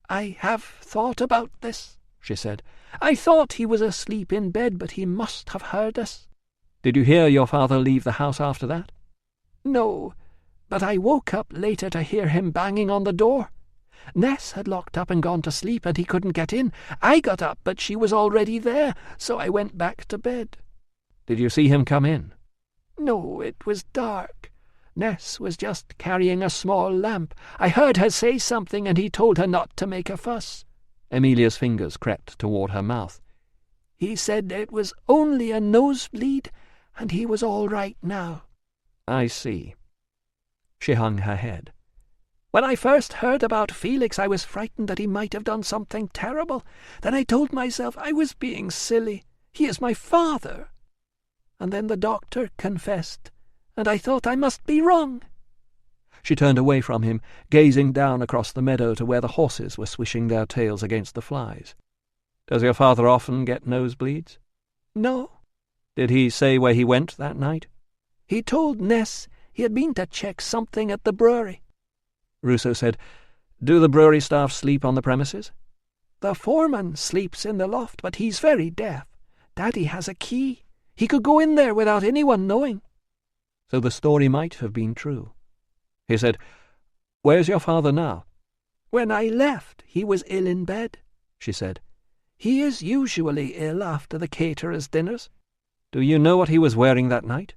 "I have thought about this," she said. "I thought he was asleep in bed, but he must have heard us." "Did you hear your father leave the house after that?" "No, but I woke up later to hear him banging on the door. Ness had locked up and gone to sleep, and he couldn't get in. I got up, but she was already there, so I went back to bed." "Did you see him come in?" "No, it was dark. Ness was just carrying a small lamp. I heard her say something, and he told her not to make a fuss." Amelia's fingers crept toward her mouth. "He said it was only a nosebleed, and he was all right now." "I see." She hung her head. "When I first heard about Felix, I was frightened that he might have done something terrible. Then I told myself I was being silly. He is my father. And then the doctor confessed, and I thought I must be wrong." She turned away from him, gazing down across the meadow to where the horses were swishing their tails against the flies. "Does your father often get nosebleeds?" "No." "Did he say where he went that night?" "He told Ness he had been to check something at the brewery." Ruso said, "Do the brewery staff sleep on the premises?" "The foreman sleeps in the loft, but he's very deaf. Daddy has a key. He could go in there without anyone knowing." So the story might have been true. He said, "Where's your father now?" "When I left, he was ill in bed," she said. "He is usually ill after the caterer's dinners." "Do you know what he was wearing that night?"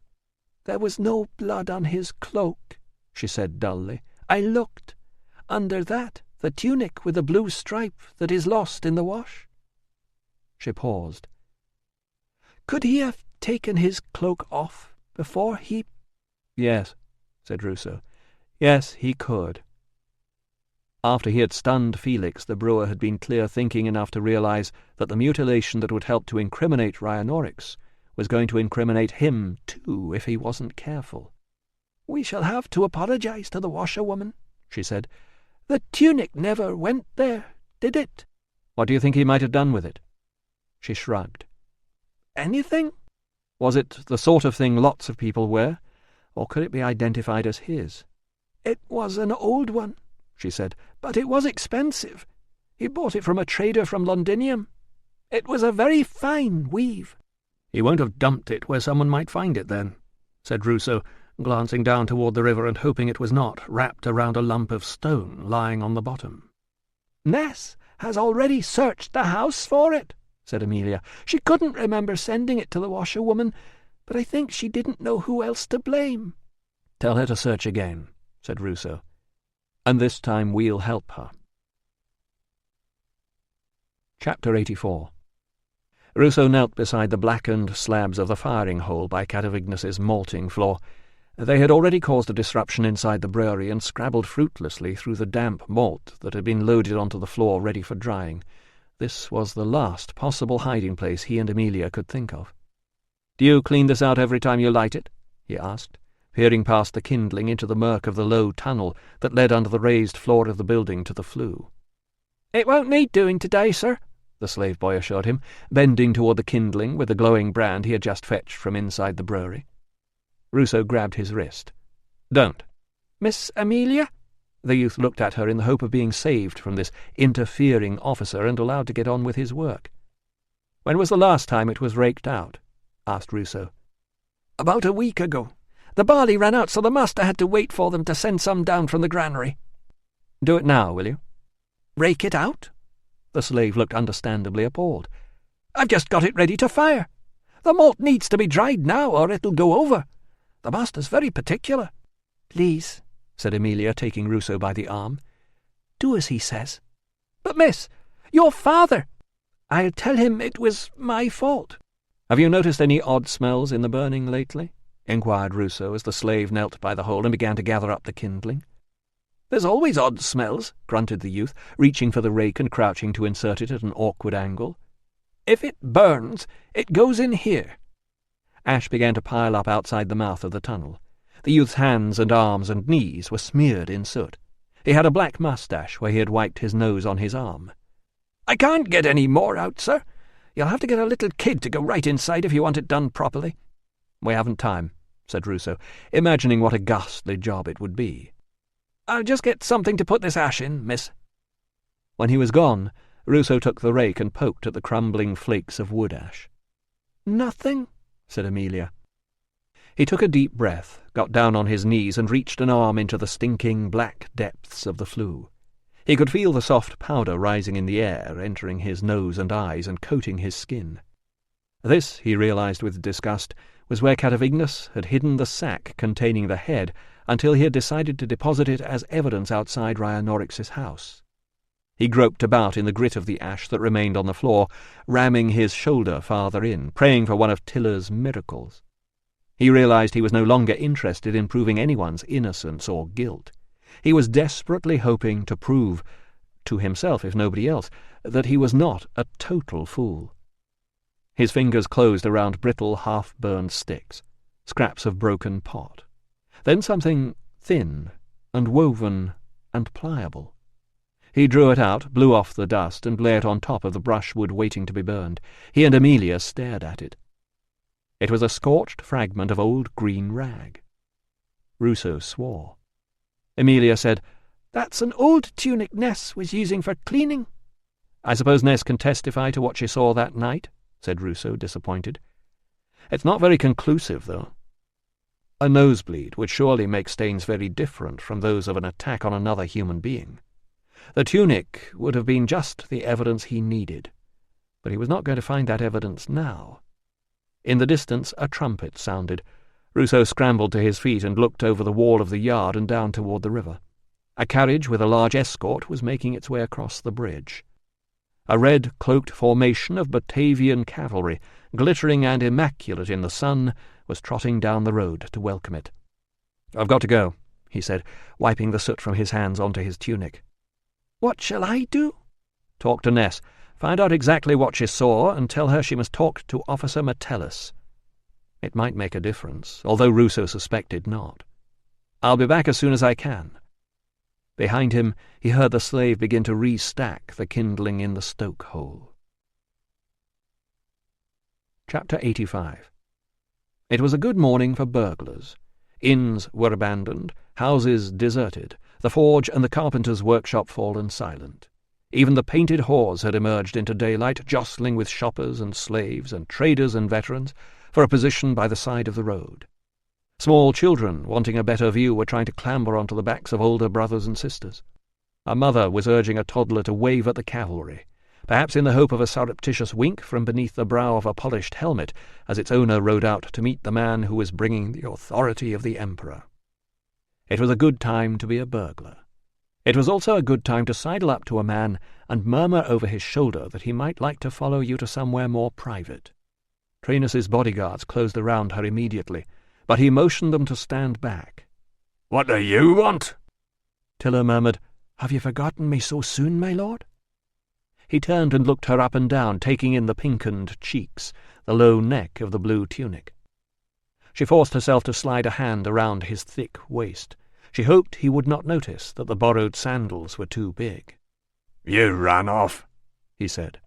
"There was no blood on his cloak," she said dully. "I looked. Under that, the tunic with the blue stripe that is lost in the wash." She paused. "Could he have taken his cloak off before he—" "Yes," said Ruso. "Yes, he could." After he had stunned Felix, the brewer had been clear-thinking enough to realize that the mutilation that would help to incriminate Rhianorix was going to incriminate him, too, if he wasn't careful. "We shall have to apologize to the washerwoman," she said. "The tunic never went there, did it?" "What do you think he might have done with it?" She shrugged. "Anything?" "Was it the sort of thing lots of people wear, or could it be identified as his?" "It was an old one," she said, "but it was expensive. He bought it from a trader from Londinium. It was a very fine weave." "He won't have dumped it where someone might find it, then," said Ruso, glancing down toward the river and hoping it was not wrapped around a lump of stone lying on the bottom. "Ness has already searched the house for it," said Amelia. "She couldn't remember sending it to the washerwoman, but I think she didn't know who else to blame." "Tell her to search again," said Ruso, "and this time we'll help her." Chapter 84. Ruso knelt beside the blackened slabs of the firing hole by Catavignus's malting floor. They had already caused a disruption inside the brewery and scrabbled fruitlessly through the damp malt that had been loaded onto the floor ready for drying. This was the last possible hiding place he and Amelia could think of. "Do you clean this out every time you light it?" he asked, peering past the kindling into the murk of the low tunnel that led under the raised floor of the building to the flue. "It won't need doing today, sir," the slave boy assured him, bending toward the kindling with the glowing brand he had just fetched from inside the brewery. Ruso grabbed his wrist. "Don't." "Miss Amelia?" The youth looked at her in the hope of being saved from this interfering officer and allowed to get on with his work. "When was the last time it was raked out?" asked Ruso. "About a week ago. The barley ran out, so the master had to wait for them to send some down from the granary." "Do it now, will you?" "Rake it out?" The slave looked understandably appalled. "I've just got it ready to fire. The malt needs to be dried now, or it'll go over. The master's very particular." "Please," said Amelia, taking Ruso by the arm. "Do as he says." "But, miss, your father—" "I'll tell him it was my fault." "Have you noticed any odd smells in the burning lately?" inquired Ruso as the slave knelt by the hole and began to gather up the kindling. "There's always odd smells," grunted the youth, reaching for the rake and crouching to insert it at an awkward angle. "If it burns, it goes in here." Ash began to pile up outside the mouth of the tunnel. The youth's hands and arms and knees were smeared in soot. He had a black moustache where he had wiped his nose on his arm. "I can't get any more out, sir. You'll have to get a little kid to go right inside if you want it done properly." "We haven't time," said Ruso, imagining what a ghastly job it would be. "I'll just get something to put this ash in, miss." When he was gone, Ruso took the rake and poked at the crumbling flakes of wood ash. "Nothing," said Amelia. He took a deep breath, got down on his knees, and reached an arm into the stinking black depths of the flue. He could feel the soft powder rising in the air, entering his nose and eyes and coating his skin. This, he realized with disgust, was where Catavignas had hidden the sack containing the head until he had decided to deposit it as evidence outside Ryanorix's house. He groped about in the grit of the ash that remained on the floor, ramming his shoulder farther in, praying for one of Tilla's miracles. He realized he was no longer interested in proving anyone's innocence or guilt. He was desperately hoping to prove, to himself if nobody else, that he was not a total fool. His fingers closed around brittle, half-burned sticks, scraps of broken pot. Then something thin and woven and pliable. He drew it out, blew off the dust, and lay it on top of the brushwood waiting to be burned. He and Amelia stared at it. It was a scorched fragment of old green rag. Ruso swore. Amelia said, "That's an old tunic Ness was using for cleaning." "I suppose Ness can testify to what she saw that night?" said Ruso, disappointed. "It's not very conclusive, though. A nosebleed would surely make stains very different from those of an attack on another human being. The tunic would have been just the evidence he needed, but he was not going to find that evidence now." In the distance a trumpet sounded. Ruso scrambled to his feet and looked over the wall of the yard and down toward the river. A carriage with a large escort was making its way across the bridge. A red-cloaked formation of Batavian cavalry, glittering and immaculate in the sun, was trotting down the road to welcome it. "I've got to go," he said, wiping the soot from his hands onto his tunic. "What shall I do?" "Talk to Ness. Find out exactly what she saw and tell her she must talk to Officer Metellus. It might make a difference, although Ruso suspected not. I'll be back as soon as I can." Behind him he heard the slave begin to re-stack the kindling in the stoke hole. Chapter 85. It was a good morning for burglars. Inns were abandoned, houses deserted, the forge and the carpenter's workshop fallen silent. Even the painted whores had emerged into daylight, jostling with shoppers and slaves and traders and veterans for a position by the side of the road. Small children, wanting a better view, were trying to clamber onto the backs of older brothers and sisters. A mother was urging a toddler to wave at the cavalry, perhaps in the hope of a surreptitious wink from beneath the brow of a polished helmet as its owner rode out to meet the man who was bringing the authority of the emperor. It was a good time to be a burglar. It was also a good time to sidle up to a man and murmur over his shoulder that he might like to follow you to somewhere more private. Trainus's bodyguards closed around her immediately, but he motioned them to stand back. "What do you want?" Tilla murmured, "Have you forgotten me so soon, my lord?" He turned and looked her up and down, taking in the pinkened cheeks, the low neck of the blue tunic. She forced herself to slide a hand around his thick waist. She hoped he would not notice that the borrowed sandals were too big. "You ran off," he said.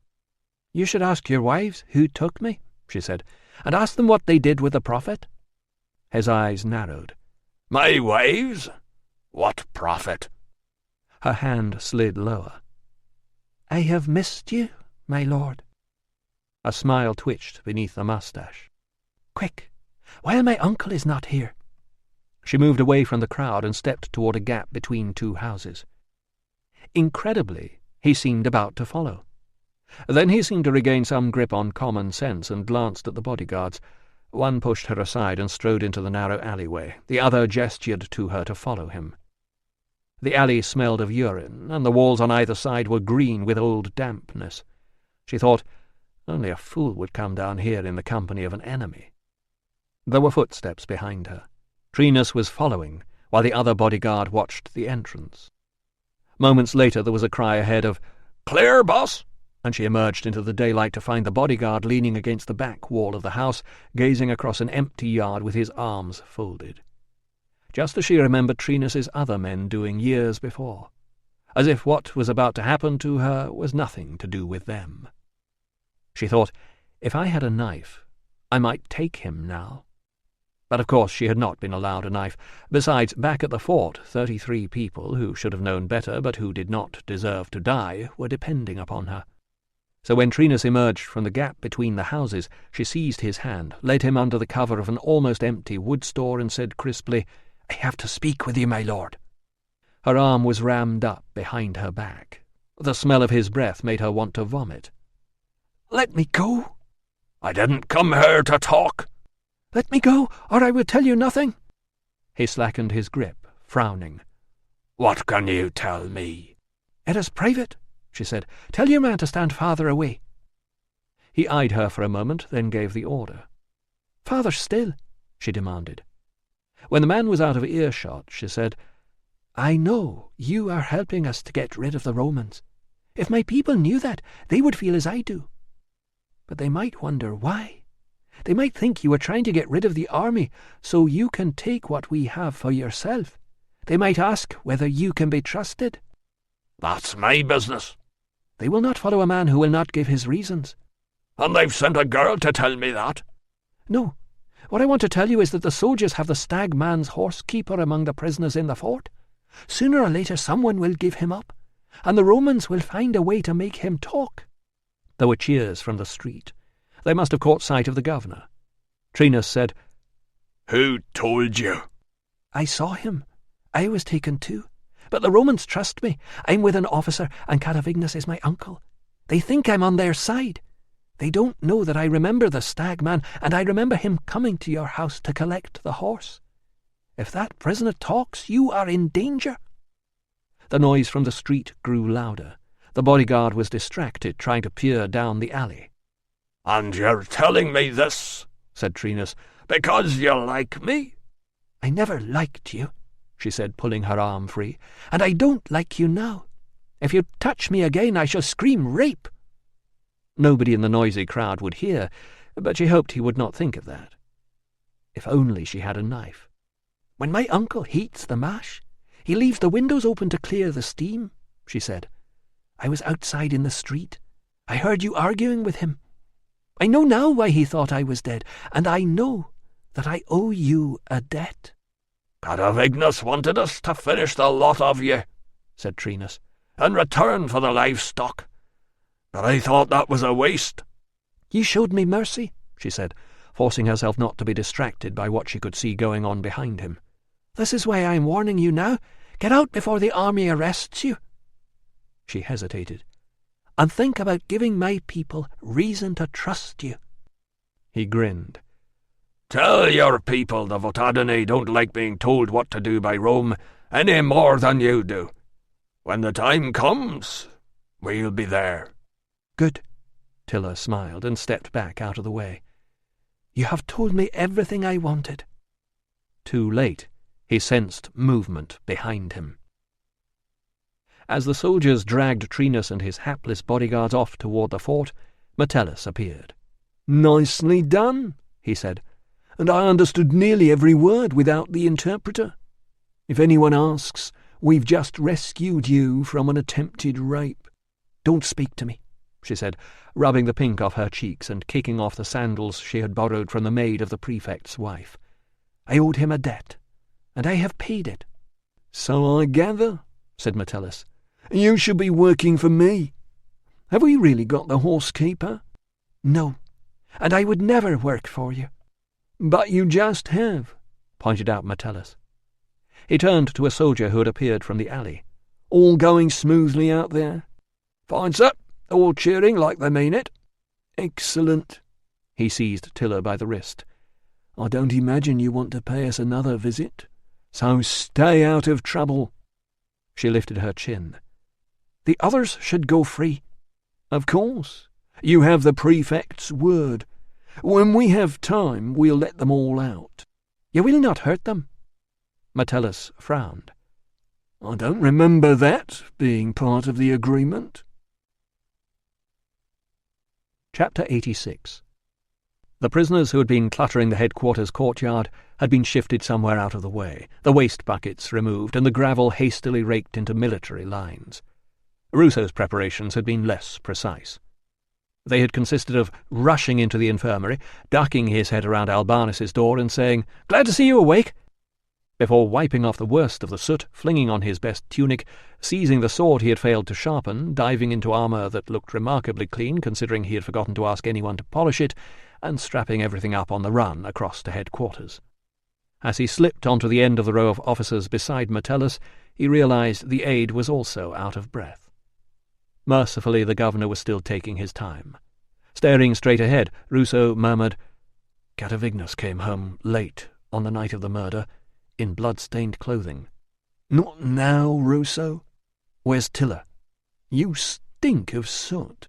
"You should ask your wives who took me," she said, "and ask them what they did with the prophet." His eyes narrowed. "My wives? What prophet?" Her hand slid lower. "I have missed you, my lord." A smile twitched beneath the moustache. "Quick, while my uncle is not here." She moved away from the crowd and stepped toward a gap between two houses. Incredibly, he seemed about to follow. Then he seemed to regain some grip on common sense and glanced at the bodyguards. One pushed her aside and strode into the narrow alleyway. The other gestured to her to follow him. The alley smelled of urine, and the walls on either side were green with old dampness. She thought, only a fool would come down here in the company of an enemy. There were footsteps behind her. Trinus was following, while the other bodyguard watched the entrance. Moments later there was a cry ahead of, "Clear, boss!" and she emerged into the daylight to find the bodyguard leaning against the back wall of the house, gazing across an empty yard with his arms folded. Just as she remembered Trinus's other men doing years before, as if what was about to happen to her was nothing to do with them. She thought, if I had a knife, I might take him now. But of course she had not been allowed a knife. Besides, back at the fort, 33 people, who should have known better but who did not deserve to die, were depending upon her. So when Trinus emerged from the gap between the houses, she seized his hand, led him under the cover of an almost empty wood store, and said crisply, "I have to speak with you, my lord." Her arm was rammed up behind her back. The smell of his breath made her want to vomit. "Let me go." "I didn't come here to talk." "Let me go, or I will tell you nothing." He slackened his grip, frowning. "What can you tell me?" "It is private," she said. "Tell your man to stand farther away." He eyed her for a moment, then gave the order. "Farther still," she demanded. When the man was out of earshot, she said, "I know you are helping us to get rid of the Romans. If my people knew that, they would feel as I do. But they might wonder why. They might think you were trying to get rid of the army so you can take what we have for yourself. They might ask whether you can be trusted." "That's my business." "They will not follow a man who will not give his reasons." "And they've sent a girl to tell me that?" "No. What I want to tell you is that the soldiers have the stag man's horse-keeper among the prisoners in the fort. Sooner or later someone will give him up, and the Romans will find a way to make him talk." There were cheers from the street. They must have caught sight of the governor. Trinus said, "Who told you?" "I saw him. I was taken too. But the Romans trust me. I'm with an officer, and Catavignas is my uncle. They think I'm on their side. They don't know that I remember the stag man, and I remember him coming to your house to collect the horse. If that prisoner talks, you are in danger." The noise from the street grew louder. The bodyguard was distracted, trying to peer down the alley. "And you're telling me this," said Trinus, "because you like me?" "I never liked you," she said, pulling her arm free, "and I don't like you now. If you touch me again, I shall scream rape." Nobody in the noisy crowd would hear, but she hoped he would not think of that. If only she had a knife. "When my uncle heats the mash, he leaves the windows open to clear the steam," she said. "I was outside in the street. I heard you arguing with him. I know now why he thought I was dead, and I know that I owe you a debt." "Catavignas wanted us to finish the lot of you," said Trinus, "in return for the livestock. But I thought that was a waste." "You showed me mercy," she said, forcing herself not to be distracted by what she could see going on behind him. "This is why I am warning you now. Get out before the army arrests you." She hesitated. "And think about giving my people reason to trust you." He grinned. "Tell your people the whodunit don't like being told what to do by Rome any more than you do. When the time comes, we'll be there." "Good." Tilla smiled and stepped back out of the way. "You have told me everything I wanted." Too late, he sensed movement behind him. As the soldiers dragged Trinus and his hapless bodyguards off toward the fort, Metellus appeared. "Nicely done," he said, "and I understood nearly every word without the interpreter. If anyone asks, we've just rescued you from an attempted rape." "Don't speak to me," she said, rubbing the pink off her cheeks and kicking off the sandals she had borrowed from the maid of the prefect's wife. "I owed him a debt, and I have paid it." "So I gather," said Metellus. "You should be working for me. Have we really got the horsekeeper?" No, and I would never work for you. But you just have, pointed out Metellus. He turned to a soldier who had appeared from the alley. All going smoothly out there? Fine, sir. All cheering like they mean it. Excellent. He seized Tilla by the wrist. I don't imagine you want to pay us another visit, so stay out of trouble. She lifted her chin. The others should go free. Of course. You have the prefect's word. When we have time, we'll let them all out. You will not hurt them. Metellus frowned. I don't remember that being part of the agreement. Chapter 86. The prisoners who had been cluttering the headquarters courtyard had been shifted somewhere out of the way, the waste buckets removed, and the gravel hastily raked into military lines. Ruso's preparations had been less precise. They had consisted of rushing into the infirmary, ducking his head around Albanus's door and saying, "Glad to see you awake," before wiping off the worst of the soot, flinging on his best tunic, seizing the sword he had failed to sharpen, diving into armour that looked remarkably clean considering he had forgotten to ask anyone to polish it, and strapping everything up on the run across to headquarters. As he slipped onto the end of the row of officers beside Metellus, he realized the aide was also out of breath. Mercifully, the governor was still taking his time. Staring straight ahead, Ruso murmured, "Catavignus came home late on the night of the murder, in blood-stained clothing." Not now, Ruso. Where's Tilla? You stink of soot.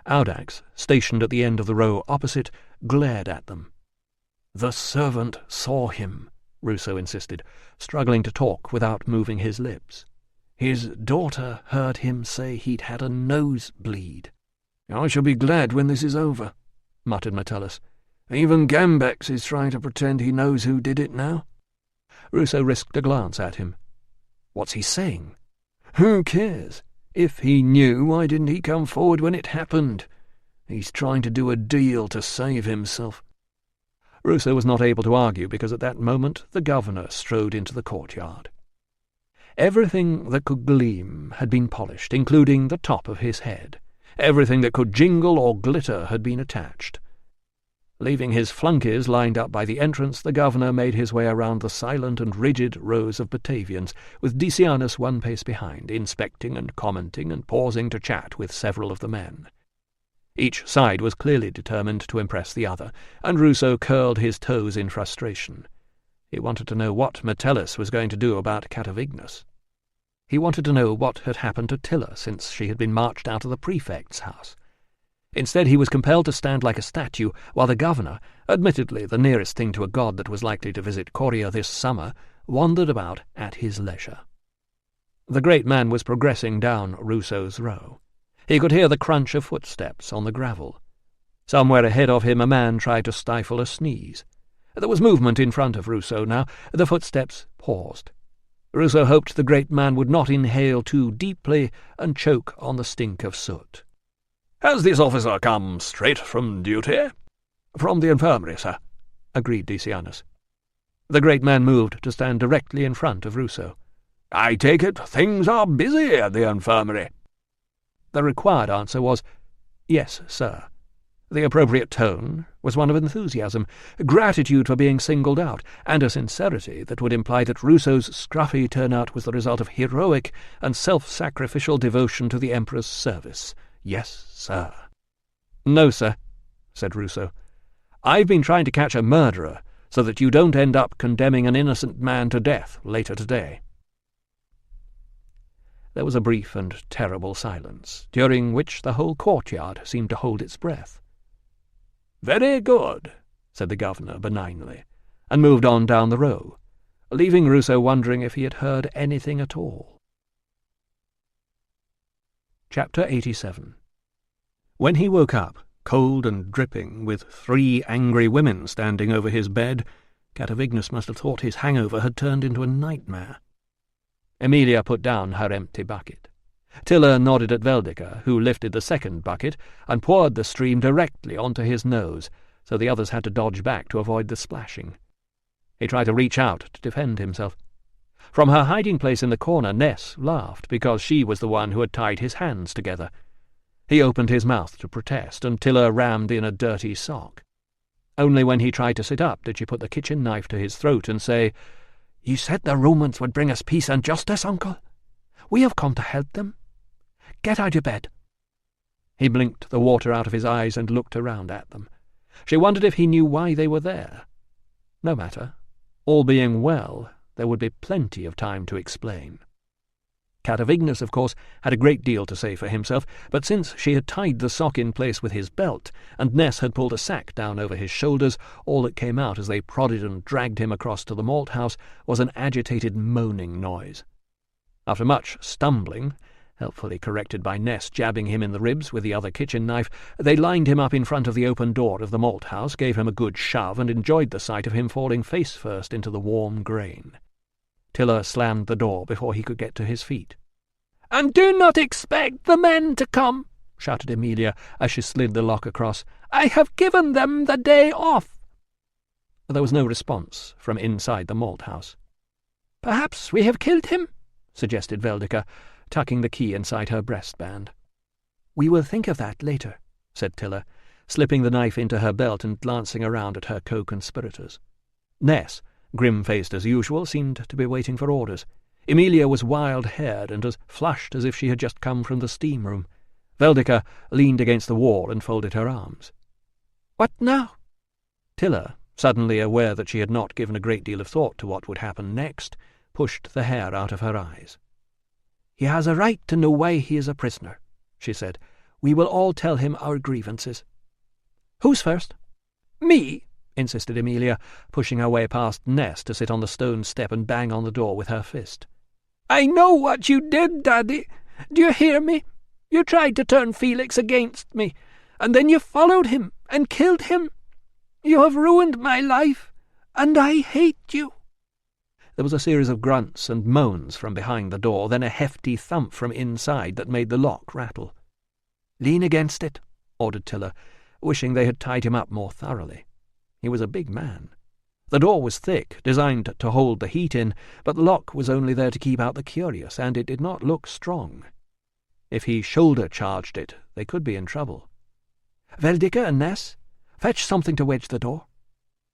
Audax, stationed at the end of the row opposite, glared at them. The servant saw him, Ruso insisted, struggling to talk without moving his lips. His daughter heard him say he'd had a nosebleed. I shall be glad when this is over, muttered Metellus. Even Gambex is trying to pretend he knows who did it now. Ruso risked a glance at him. What's he saying? Who cares? If he knew, why didn't he come forward when it happened? He's trying to do a deal to save himself. Ruso was not able to argue because at that moment the governor strode into the courtyard. Everything that could gleam had been polished, including the top of his head. Everything that could jingle or glitter had been attached. Leaving his flunkies lined up by the entrance, the governor made his way around the silent and rigid rows of Batavians, with Decianus one pace behind, inspecting and commenting and pausing to chat with several of the men. Each side was clearly determined to impress the other, and Ruso curled his toes in frustration. He wanted to know what Metellus was going to do about Catavignus. He wanted to know what had happened to Tilla since she had been marched out of the prefect's house. Instead, he was compelled to stand like a statue while the governor, admittedly the nearest thing to a god that was likely to visit Coria this summer, wandered about at his leisure. The great man was progressing down Ruso's row. He could hear the crunch of footsteps on the gravel. Somewhere ahead of him a man tried to stifle a sneeze. There was movement in front of Ruso now. The footsteps paused. Ruso hoped the great man would not inhale too deeply and choke on the stink of soot. "Has this officer come straight from duty?" "From the infirmary, sir," agreed Decianus. The great man moved to stand directly in front of Ruso. "I take it things are busy at the infirmary." The required answer was, "Yes, sir." The appropriate tone was one of enthusiasm, gratitude for being singled out, and a sincerity that would imply that Ruso's scruffy turnout was the result of heroic and self-sacrificial devotion to the Emperor's service. "Yes, sir." "No, sir," said Ruso. "I've been trying to catch a murderer so that you don't end up condemning an innocent man to death later today." There was a brief and terrible silence, during which the whole courtyard seemed to hold its breath. "Very good," said the governor benignly, and moved on down the row, leaving Ruso wondering if he had heard anything at all. Chapter 87. When he woke up, cold and dripping, with 3 angry women standing over his bed, Catavignus must have thought his hangover had turned into a nightmare. Emilia put down her empty bucket. Tilla nodded at Veldica, who lifted the second bucket and poured the stream directly onto his nose, so the others had to dodge back to avoid the splashing. He tried to reach out to defend himself. From her hiding place in the corner, Ness laughed, because she was the one who had tied his hands together. He opened his mouth to protest, and Tilla rammed in a dirty sock. Only when he tried to sit up did she put the kitchen knife to his throat and say, "You said the Romans would bring us peace and justice, uncle. We have come to help them. Get out of bed." He blinked the water out of his eyes and looked around at them. She wondered if he knew why they were there. No matter. All being well, there would be plenty of time to explain. Catavignus, of course, had a great deal to say for himself, but since she had tied the sock in place with his belt, and Ness had pulled a sack down over his shoulders, all that came out as they prodded and dragged him across to the malt-house was an agitated moaning noise. After much stumbling, helpfully corrected by Ness jabbing him in the ribs with the other kitchen knife, they lined him up in front of the open door of the malt-house, gave him a good shove, and enjoyed the sight of him falling face-first into the warm grain. Tilla slammed the door before he could get to his feet. "And do not expect the men to come," shouted Emilia as she slid the lock across. "I have given them the day off." There was no response from inside the malt-house. "Perhaps we have killed him," suggested Veldika, tucking the key inside her breastband. "We will think of that later," said Tilla, slipping the knife into her belt and glancing around at her co-conspirators. Ness, grim-faced as usual, seemed to be waiting for orders. Emilia was wild-haired and as flushed as if she had just come from the steam-room. Veldika leaned against the wall and folded her arms. "What now?" Tilla, suddenly aware that she had not given a great deal of thought to what would happen next, pushed the hair out of her eyes. "He has a right to know why he is a prisoner," she said. "We will all tell him our grievances." "Who's first?" "Me," insisted Emilia, pushing her way past Ness to sit on the stone step and bang on the door with her fist. "I know what you did, Daddy. Do you hear me? You tried to turn Felix against me, and then you followed him and killed him. You have ruined my life, and I hate you." There was a series of grunts and moans from behind the door, then a hefty thump from inside that made the lock rattle. "Lean against it," ordered Tilla, wishing they had tied him up more thoroughly. He was a big man. The door was thick, designed to hold the heat in, but the lock was only there to keep out the curious, and it did not look strong. If he shoulder-charged it, they could be in trouble. "Veldika and Ness, fetch something to wedge the door."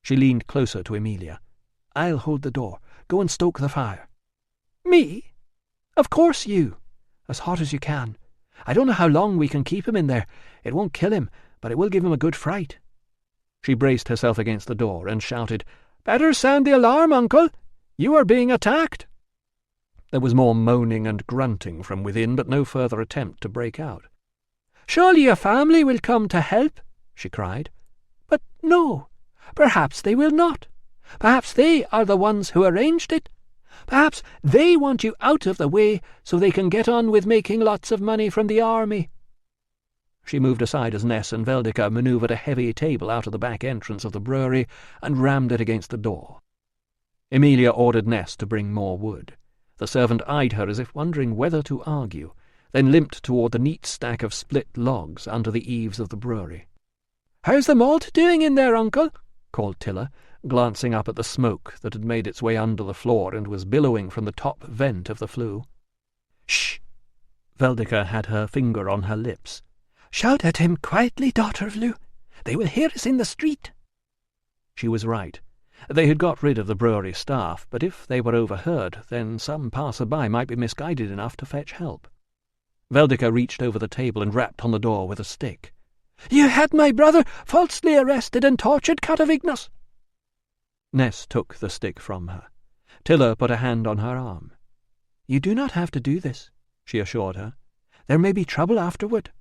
She leaned closer to Emilia. "I'll hold the door. Go and stoke the fire." "Me?" "Of course you. As hot as you can. I don't know how long we can keep him in there. It won't kill him, but it will give him a good fright." She braced herself against the door and shouted, "Better sound the alarm, Uncle. You are being attacked." There was more moaning and grunting from within, but no further attempt to break out. "Surely your family will come to help," she cried. "But no, perhaps they will not. Perhaps they are the ones who arranged it. Perhaps they want you out of the way so they can get on with making lots of money from the army." She moved aside as Ness and Veldika manoeuvred a heavy table out of the back entrance of the brewery and rammed it against the door. Emilia ordered Ness to bring more wood. The servant eyed her as if wondering whether to argue, then limped toward the neat stack of split logs under the eaves of the brewery. "How's the malt doing in there, Uncle?" called Tilla, glancing up at the smoke that had made its way under the floor and was billowing from the top vent of the flue. "Shh!" Veldika had her finger on her lips. "Shout at him quietly, daughter of Lu. They will hear us in the street." She was right. They had got rid of the brewery staff, but if they were overheard, then some passer-by might be misguided enough to fetch help. Veldika reached over the table and rapped on the door with a stick. "You had my brother falsely arrested and tortured, Catavignus." Ness took the stick from her. Tilla put a hand on her arm. "You do not have to do this," she assured her. "There may be trouble afterward."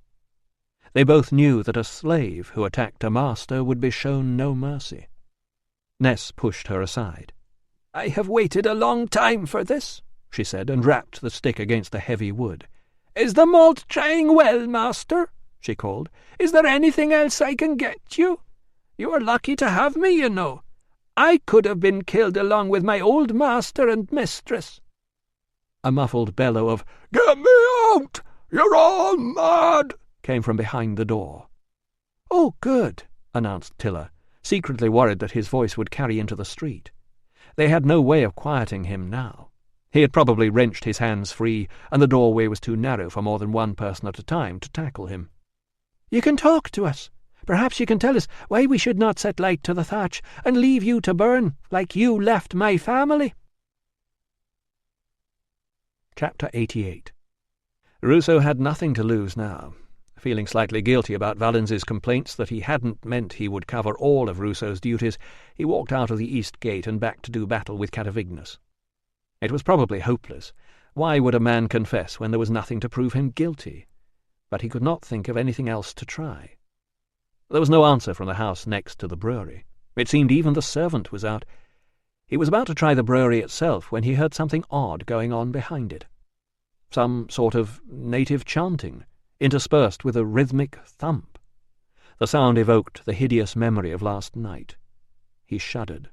They both knew that a slave who attacked a master would be shown no mercy. Ness pushed her aside. "I have waited a long time for this," she said, and rapped the stick against the heavy wood. "Is the malt trying well, master?" she called. "Is there anything else I can get you? You are lucky to have me, you know. I could have been killed along with my old master and mistress." A muffled bellow of, "Get me out! You're all mad!" came from behind the door. "Oh, good," announced Tilla, secretly worried that his voice would carry into the street. They had no way of quieting him now. He had probably wrenched his hands free, and the doorway was too narrow for more than one person at a time to tackle him. You can talk to us. Perhaps you can tell us why we should not set light to the thatch and leave you to burn like you left my family." Chapter 88. Ruso had nothing to lose now. Feeling slightly guilty about Valens's complaints that he hadn't meant he would cover all of Ruso's duties, he walked out of the east gate and back to do battle with Catavignus. It was probably hopeless. Why would a man confess when there was nothing to prove him guilty? But he could not think of anything else to try. There was no answer from the house next to the brewery. It seemed even the servant was out. He was about to try the brewery itself when he heard something odd going on behind it. Some sort of native chanting, interspersed with a rhythmic thump. The sound evoked the hideous memory of last night. He shuddered.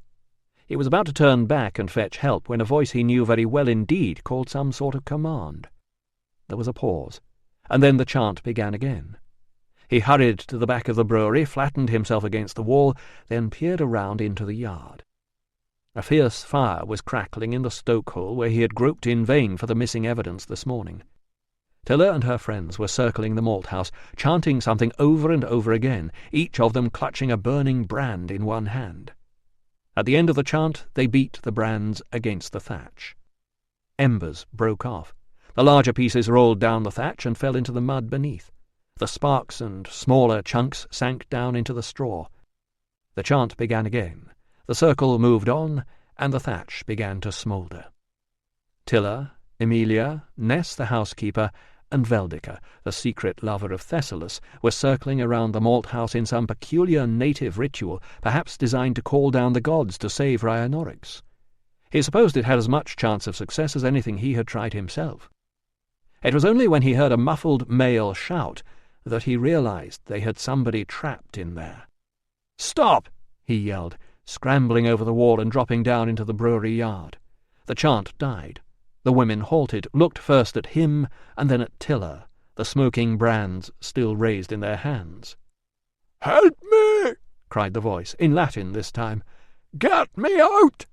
He was about to turn back and fetch help when a voice he knew very well indeed called some sort of command. There was a pause, and then the chant began again. He hurried to the back of the brewery, flattened himself against the wall, then peered around into the yard. A fierce fire was crackling in the stokehole where he had groped in vain for the missing evidence this morning. Tilla and her friends were circling the malt-house, chanting something over and over again, each of them clutching a burning brand in one hand. At the end of the chant, they beat the brands against the thatch. Embers broke off. The larger pieces rolled down the thatch and fell into the mud beneath. The sparks and smaller chunks sank down into the straw. The chant began again. The circle moved on, and the thatch began to smoulder. Tilla, Emilia, Ness the housekeeper, and Veldica, the secret lover of Thessalus, were circling around the malt-house in some peculiar native ritual, perhaps designed to call down the gods to save Rhianorix. He supposed it had as much chance of success as anything he had tried himself. It was only when he heard a muffled male shout that he realized they had somebody trapped in there. "Stop!" he yelled, scrambling over the wall and dropping down into the brewery yard. The chant died. The women halted, looked first at him and then at Tilla, the smoking brands still raised in their hands. "Help me!" cried the voice, in Latin this time. "Get me out!"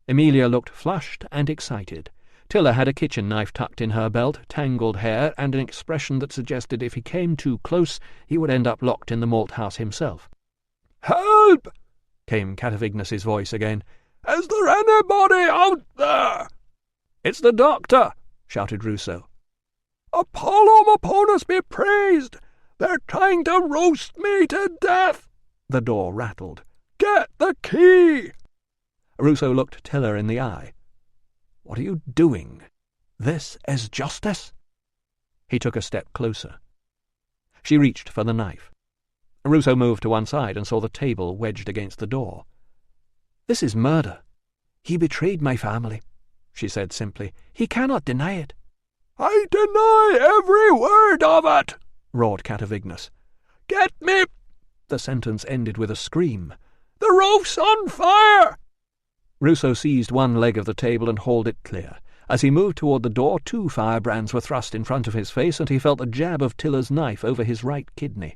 Emilia looked flushed and excited. Tilla had a kitchen knife tucked in her belt, tangled hair, and an expression that suggested if he came too close he would end up locked in the malt-house himself. "Help!" came Catavignus's voice again. "Is there anybody out there?" "It's the doctor!" shouted Ruso. "Apollo Maponus be praised! They're trying to roast me to death!" The door rattled. "Get the key!" Ruso looked Tilla in the eye. "What are you doing? This is justice?" He took a step closer. She reached for the knife. Ruso moved to one side and saw the table wedged against the door. "This is murder. He betrayed my family," she said simply. "He cannot deny it." "I deny every word of it!" roared Catavignus. "Get me—" The sentence ended with a scream. "The roof's on fire!" Ruso seized one leg of the table and hauled it clear. As he moved toward the door, 2 firebrands were thrust in front of his face, and he felt the jab of Tilla's knife over his right kidney.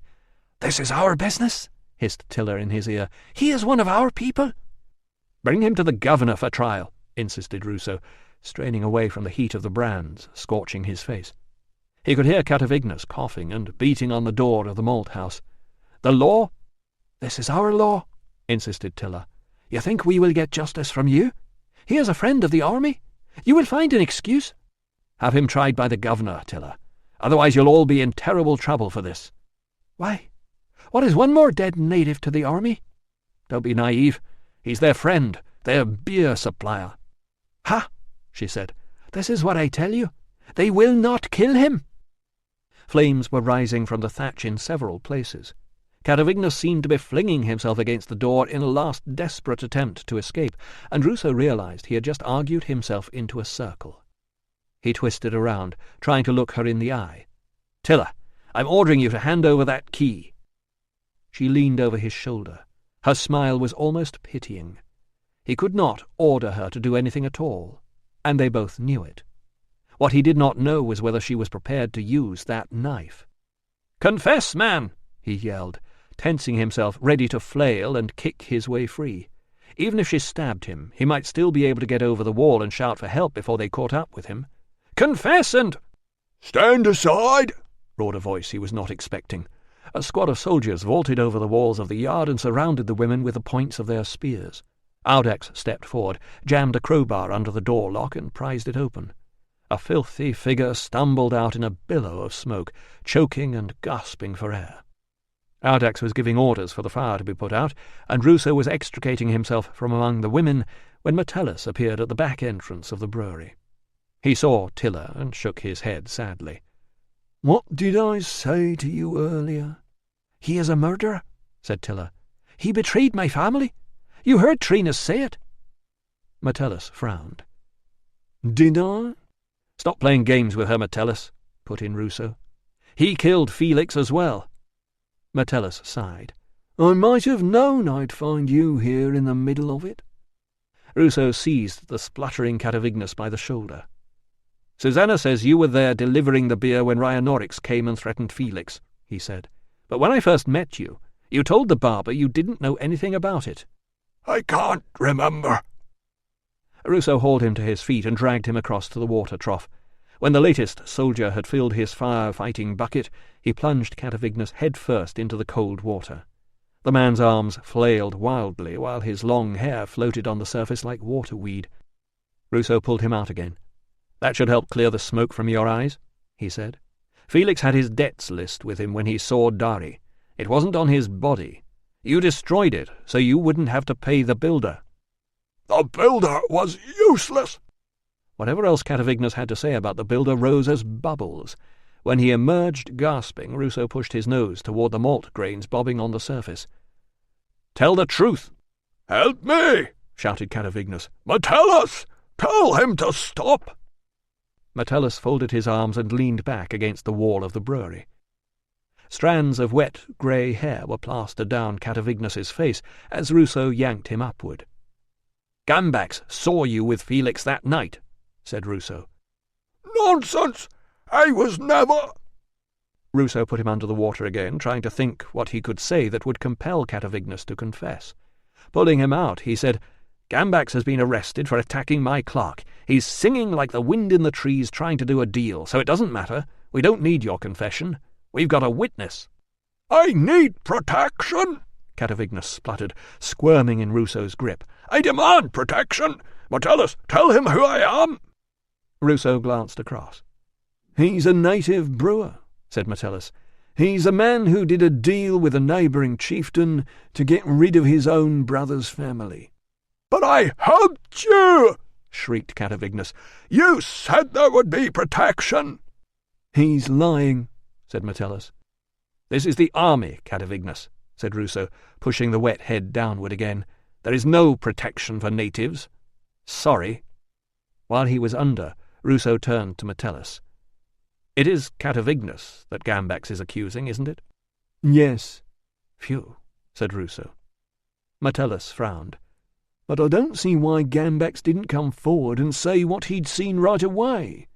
"This is our business," hissed Tilla in his ear. "He is one of our people." "Bring him to the governor for trial," insisted Ruso, straining away from the heat of the brands, scorching his face. He could hear Catavignus coughing and beating on the door of the malt-house. "The law?" "This is our law," insisted Tilla. "You think we will get justice from you? He is a friend of the army. You will find an excuse." "Have him tried by the governor, Tilla. Otherwise you'll all be in terrible trouble for this." "Why? What is one more dead native to the army?" "Don't be naive. He's their friend, their beer supplier." "Ha!" she said. "This is what I tell you. They will not kill him." Flames were rising from the thatch in several places. Catavignus seemed to be flinging himself against the door in a last desperate attempt to escape, and Ruso realized he had just argued himself into a circle. He twisted around, trying to look her in the eye. "Tilla, I'm ordering you to hand over that key." She leaned over his shoulder. Her smile was almost pitying. He could not order her to do anything at all, and they both knew it. What he did not know was whether she was prepared to use that knife. "Confess, man!" he yelled, tensing himself, ready to flail and kick his way free. Even if she stabbed him, he might still be able to get over the wall and shout for help before they caught up with him. "Confess and—" "Stand aside!" roared a voice he was not expecting. A squad of soldiers vaulted over the walls of the yard and surrounded the women with the points of their spears. Audax stepped forward, jammed a crowbar under the door lock, and prized it open. A filthy figure stumbled out in a billow of smoke, choking and gasping for air. Audax was giving orders for the fire to be put out, and Ruso was extricating himself from among the women when Metellus appeared at the back entrance of the brewery. He saw Tilla and shook his head sadly. "What did I say to you earlier?" "He is a murderer," said Tilla. "He betrayed my family. You heard Trinus say it." Metellus frowned. "Did I?" "Stop playing games with her, Metellus," put in Ruso. "He killed Felix as well." Metellus sighed. "I might have known I'd find you here in the middle of it." Ruso seized the spluttering Catavignus by the shoulder. "Susanna says you were there delivering the beer when Rhinoryx came and threatened Felix," he said. "But when I first met you, you told the barber you didn't know anything about it." "I can't remember." Ruso hauled him to his feet and dragged him across to the water trough. When the latest soldier had filled his fire-fighting bucket, he plunged Catavignus head-first into the cold water. The man's arms flailed wildly, while his long hair floated on the surface like waterweed. Ruso pulled him out again. "That should help clear the smoke from your eyes," he said. "Felix had his debts list with him when he saw Dari. It wasn't on his body. You destroyed it, so you wouldn't have to pay the builder." "The builder was useless." Whatever else Catavignus had to say about the builder rose as bubbles. When he emerged gasping, Ruso pushed his nose toward the malt grains bobbing on the surface. "Tell the truth!" "Help me!" shouted Catavignus. "Metellus! Tell him to stop!" Metellus folded his arms and leaned back against the wall of the brewery. Strands of wet grey hair were plastered down Catavignus's face as Ruso yanked him upward. "Gambax saw you with Felix that night," said Ruso. "Nonsense! I was never—" Ruso put him under the water again, trying to think what he could say that would compel Catavignus to confess. Pulling him out, he said, "Gambax has been arrested for attacking my clerk. He's singing like the wind in the trees trying to do a deal, so it doesn't matter. We don't need your confession. We've got a witness." "I need protection," Catavignus spluttered, squirming in Ruso's grip. "I demand protection. Metellus, tell him who I am." Ruso glanced across. "He's a native brewer," said Metellus. "He's a man who did a deal with a neighbouring chieftain to get rid of his own brother's family." "But I helped you!" shrieked Catavignus. "You said there would be protection." "He's lying," said Metellus. "This is the army, Catavignus," said Ruso, pushing the wet head downward again. "There is no protection for natives. Sorry." While he was under, Ruso turned to Metellus. "It is Catavignus that Gambax is accusing, isn't it?" "Yes." "Phew," said Ruso. Metellus frowned. "But I don't see why Gambax didn't come forward and say what he'd seen right away."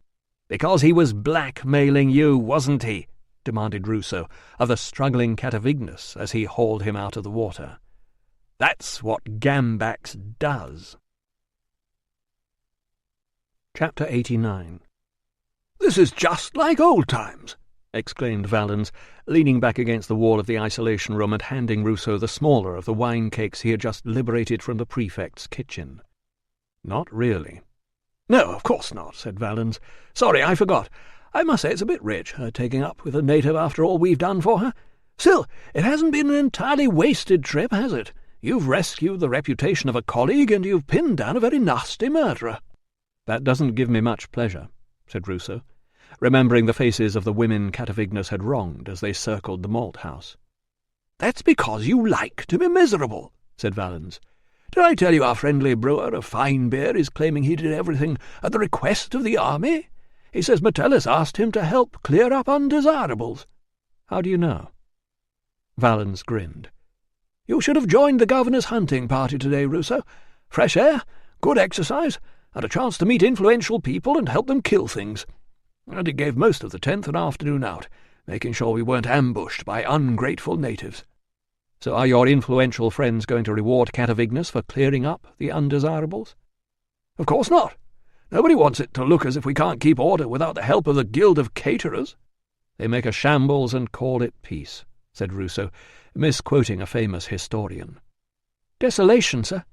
"Because he was blackmailing you, wasn't he?" demanded Ruso of the struggling Catavignus as he hauled him out of the water. "That's what Gambax does." Chapter 89. "This is just like old times," exclaimed Valens, leaning back against the wall of the isolation room and handing Ruso the smaller of the wine cakes he had just liberated from the prefect's kitchen. "Not really." "No, of course not," said Valens. "Sorry, I forgot. I must say it's a bit rich, her taking up with a native after all we've done for her. Still, it hasn't been an entirely wasted trip, has it? You've rescued the reputation of a colleague, and you've pinned down a very nasty murderer." "That doesn't give me much pleasure," said Ruso, remembering the faces of the women Catavignus had wronged as they circled the malt house. "That's because you like to be miserable," said Valens. "Did I tell you our friendly brewer of fine beer is claiming he did everything at the request of the army? He says Metellus asked him to help clear up undesirables." "How do you know?" Valens grinned. "You should have joined the governor's hunting party today, Ruso. Fresh air, good exercise, and a chance to meet influential people and help them kill things. And it gave most of the 10th an afternoon out, making sure we weren't ambushed by ungrateful natives." "So are your influential friends going to reward Catavignus for clearing up the undesirables?" "Of course not. Nobody wants it to look as if we can't keep order without the help of the Guild of Caterers." "They make a shambles and call it peace," said Ruso, misquoting a famous historian. "Desolation, sir,"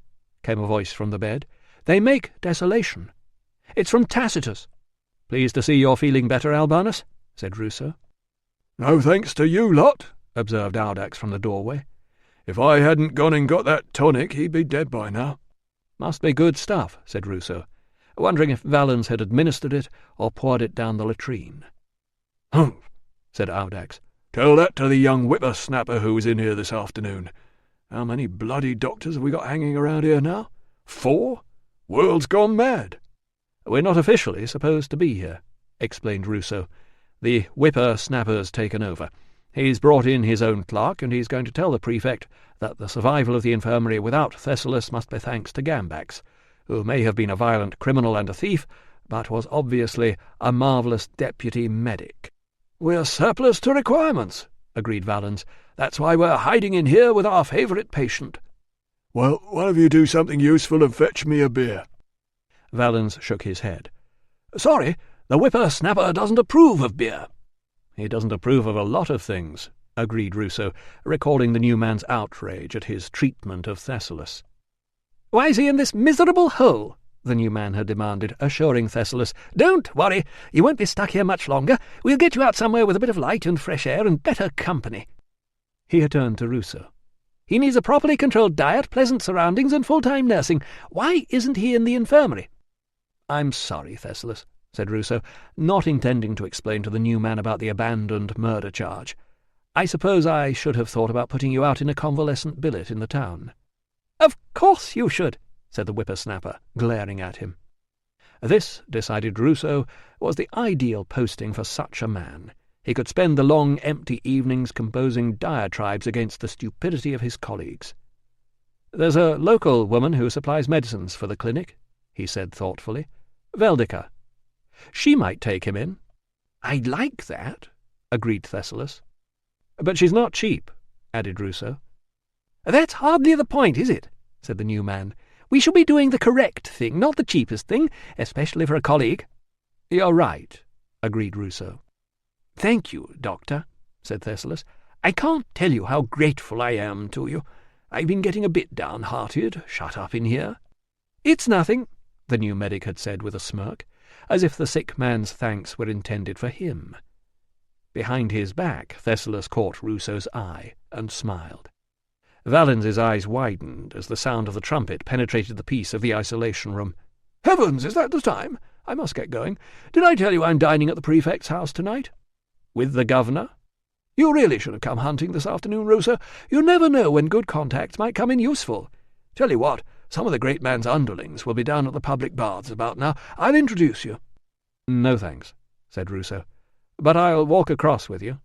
came a voice from the bed. "They make desolation. It's from Tacitus." "Pleased to see you're feeling better, Albanus," said Ruso. "No thanks to you lot," observed Audax from the doorway. "If I hadn't gone and got that tonic, he'd be dead by now." "Must be good stuff," said Ruso, wondering if Valens had administered it or poured it down the latrine. "Humph," said Audax. "Tell that to the young whipper-snapper who was in here this afternoon. How many bloody doctors have we got hanging around here now? 4? World's gone mad." "We're not officially supposed to be here," explained Ruso. "The whipper-snapper's taken over. He's brought in his own clerk, and he's going to tell the prefect that the survival of the infirmary without Thessalus must be thanks to Gambax, who may have been a violent criminal and a thief, but was obviously a marvellous deputy medic." "We're surplus to requirements," agreed Valens. "That's why we're hiding in here with our favourite patient." "Well, one of you do something useful and fetch me a beer." Valens shook his head. "Sorry, the whipper-snapper doesn't approve of beer." "He doesn't approve of a lot of things," agreed Ruso, recalling the new man's outrage at his treatment of Thessalus. "Why is he in this miserable hole?" the new man had demanded, assuring Thessalus, "Don't worry, you won't be stuck here much longer. We'll get you out somewhere with a bit of light and fresh air and better company." He had turned to Ruso. "He needs a properly controlled diet, pleasant surroundings, and full-time nursing. Why isn't he in the infirmary?" "I'm sorry, Thessalus," said Ruso, not intending to explain to the new man about the abandoned murder charge. "I suppose I should have thought about putting you out in a convalescent billet in the town." "Of course you should," said the whipper-snapper, glaring at him. This, decided Ruso, was the ideal posting for such a man. He could spend the long, empty evenings composing diatribes against the stupidity of his colleagues. "There's a local woman who supplies medicines for the clinic," he said thoughtfully. "Veldica. She might take him in." "I'd like that," agreed Thessalus. "But she's not cheap," added Ruso. "That's hardly the point, is it?" said the new man. "We shall be doing the correct thing, not the cheapest thing, especially for a colleague." "You're right," agreed Ruso. "Thank you, Doctor," said Thessalus. "I can't tell you how grateful I am to you. I've been getting a bit downhearted, shut up in here." "It's nothing," the new medic had said with a smirk, as if the sick man's thanks were intended for him. Behind his back, Thessalus caught Ruso's eye and smiled. Valens's eyes widened as the sound of the trumpet penetrated the peace of the isolation room. "Heavens, is that the time? I must get going. Did I tell you I'm dining at the prefect's house tonight?" "With the governor?" "You really should have come hunting this afternoon, Ruso. You never know when good contacts might come in useful. Tell you what, some of the great man's underlings will be down at the public baths about now. I'll introduce you." "No thanks," said Ruso. "But I'll walk across with you.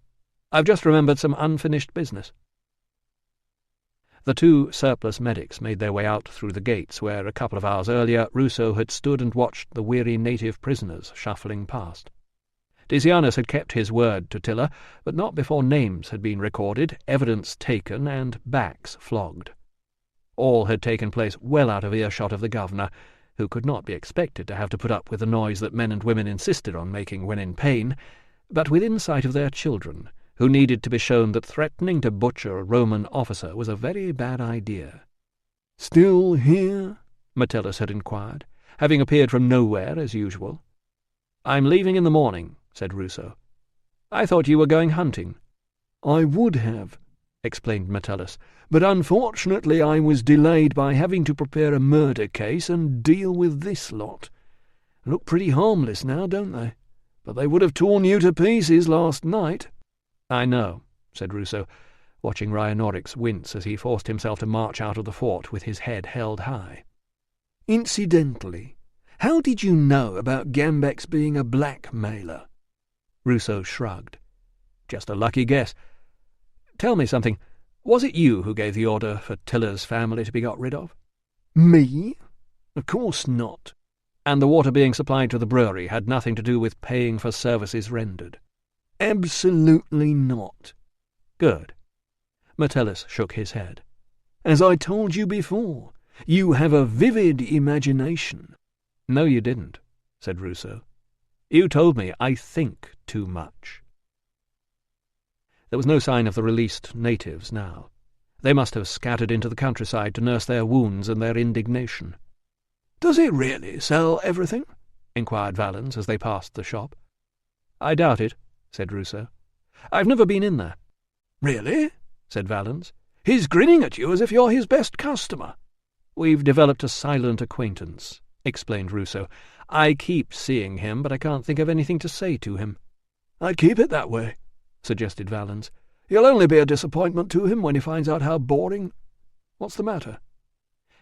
I've just remembered some unfinished business." The two surplus medics made their way out through the gates where, a couple of hours earlier, Ruso had stood and watched the weary native prisoners shuffling past. Decianus had kept his word to Tilla, but not before names had been recorded, evidence taken, and backs flogged. All had taken place well out of earshot of the governor, who could not be expected to have to put up with the noise that men and women insisted on making when in pain, but within sight of their children, who needed to be shown that threatening to butcher a Roman officer was a very bad idea. "Still here?" Metellus had inquired, having appeared from nowhere as usual. "I'm leaving in the morning," said Ruso. "I thought you were going hunting." "I would have," explained Metellus, "but unfortunately I was delayed by having to prepare a murder case and deal with this lot. Look pretty harmless now, don't they? But they would have torn you to pieces last night." "I know," said Ruso, watching Rhinoryx wince as he forced himself to march out of the fort with his head held high. "Incidentally, how did you know about Gambax being a blackmailer?" Ruso shrugged. "Just a lucky guess. Tell me something. Was it you who gave the order for Tilla's family to be got rid of?" "Me? Of course not." "And the water being supplied to the brewery had nothing to do with paying for services rendered?" "Absolutely not." "Good." Metellus shook his head. "As I told you before, you have a vivid imagination." "No, you didn't," said Ruso. "You told me I think too much." There was no sign of the released natives now. They must have scattered into the countryside to nurse their wounds and their indignation. "Does he really sell everything?" inquired Valens as they passed the shop. "I doubt it," said Ruso. "I've never been in there." "Really?" said Valens. "He's grinning at you as if you're his best customer." "We've developed a silent acquaintance," explained Ruso. "I keep seeing him, but I can't think of anything to say to him." "I'd keep it that way," suggested Valens. "You'll only be a disappointment to him when he finds out how boring—" "What's the matter?"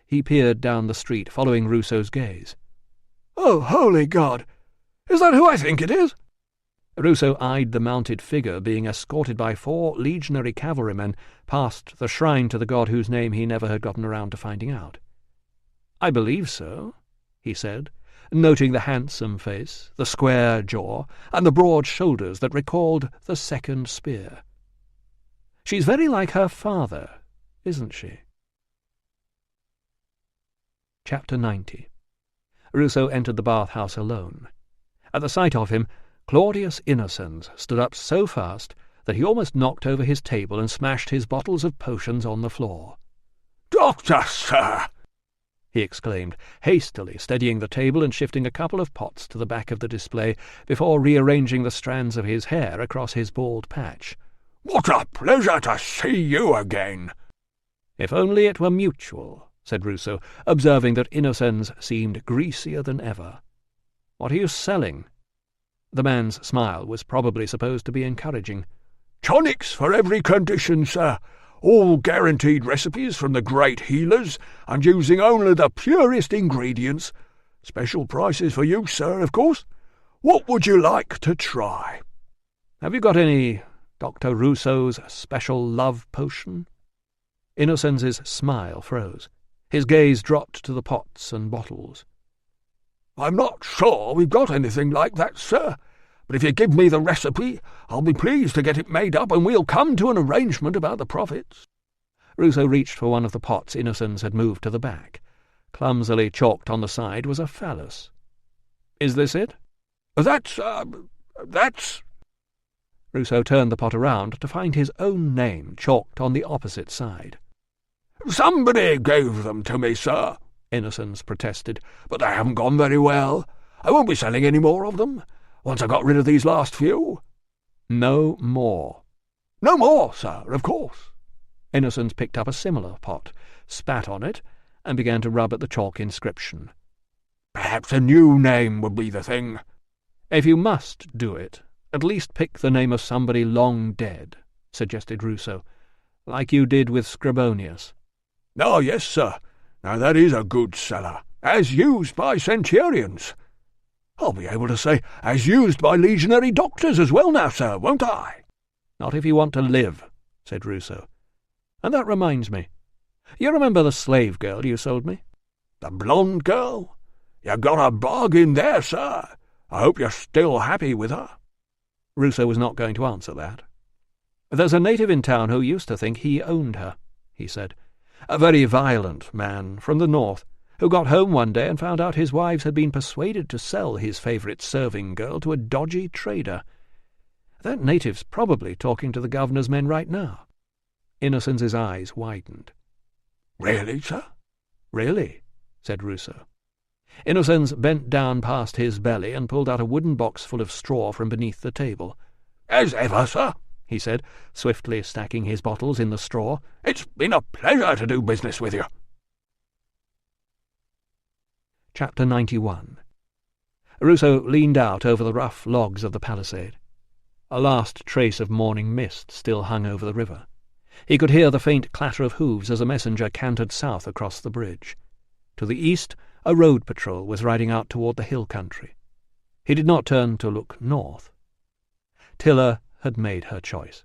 He peered down the street, following Ruso's gaze. "Oh, holy God! Is that who I think it is?" Ruso eyed the mounted figure being escorted by 4 legionary cavalrymen past the shrine to the god whose name he never had gotten around to finding out. "I believe so," he said, noting the handsome face, the square jaw, and the broad shoulders that recalled the second spear. "She's very like her father, isn't she?" Chapter 90. Ruso entered the bathhouse alone. At the sight of him, Claudius Innocens stood up so fast that he almost knocked over his table and smashed his bottles of potions on the floor. "Doctor, sir!" he exclaimed, hastily steadying the table and shifting a couple of pots to the back of the display before rearranging the strands of his hair across his bald patch. "What a pleasure to see you again!" "If only it were mutual," said Ruso, observing that Innocens seemed greasier than ever. "What are you selling?" The man's smile was probably supposed to be encouraging. "Tonics for every condition, sir. All guaranteed recipes from the great healers, and using only the purest ingredients. Special prices for you, sir, of course. What would you like to try?" "Have you got any Dr. Ruso's special love potion?" Innocens's smile froze. His gaze dropped to the pots and bottles. "I'm not sure we've got anything like that, sir. But if you give me the recipe, I'll be pleased to get it made up, and we'll come to an arrangement about the profits." Ruso reached for one of the pots Innocens had moved to the back. Clumsily chalked on the side was a phallus. "Is this it?" That's... Ruso turned the pot around to find his own name chalked on the opposite side. "Somebody gave them to me, sir," Innocens protested, "but they haven't gone very well. I won't be selling any more of them, once I got rid of these last few." "No more." "No more, sir, of course." Innocens picked up a similar pot, spat on it, and began to rub at the chalk inscription. "Perhaps a new name would be the thing." "If you must do it, at least pick the name of somebody long dead," suggested Ruso, "like you did with Scribonius." "Oh, yes, sir. Now that is a good seller, as used by centurions. I'll be able to say, as used by legionary doctors as well now, sir, won't I?" "Not if you want to live," said Ruso. "And that reminds me. You remember the slave girl you sold me?" "The blonde girl? You got a bargain there, sir. I hope you're still happy with her." Ruso was not going to answer that. "There's a native in town who used to think he owned her," he said. "A very violent man from the north, who got home one day and found out his wives had been persuaded to sell his favourite serving girl to a dodgy trader. That native's probably talking to the governor's men right now." Innocens's eyes widened. "Really, sir?" "Really," said Ruso. Innocens bent down past his belly and pulled out a wooden box full of straw from beneath the table. "As ever, sir," he said, swiftly stacking his bottles in the straw. "It's been a pleasure to do business with you." Chapter 91. Ruso leaned out over the rough logs of the palisade. A last trace of morning mist still hung over the river. He could hear the faint clatter of hooves as a messenger cantered south across the bridge. To the east, a road patrol was riding out toward the hill country. He did not turn to look north. Tilla had made her choice.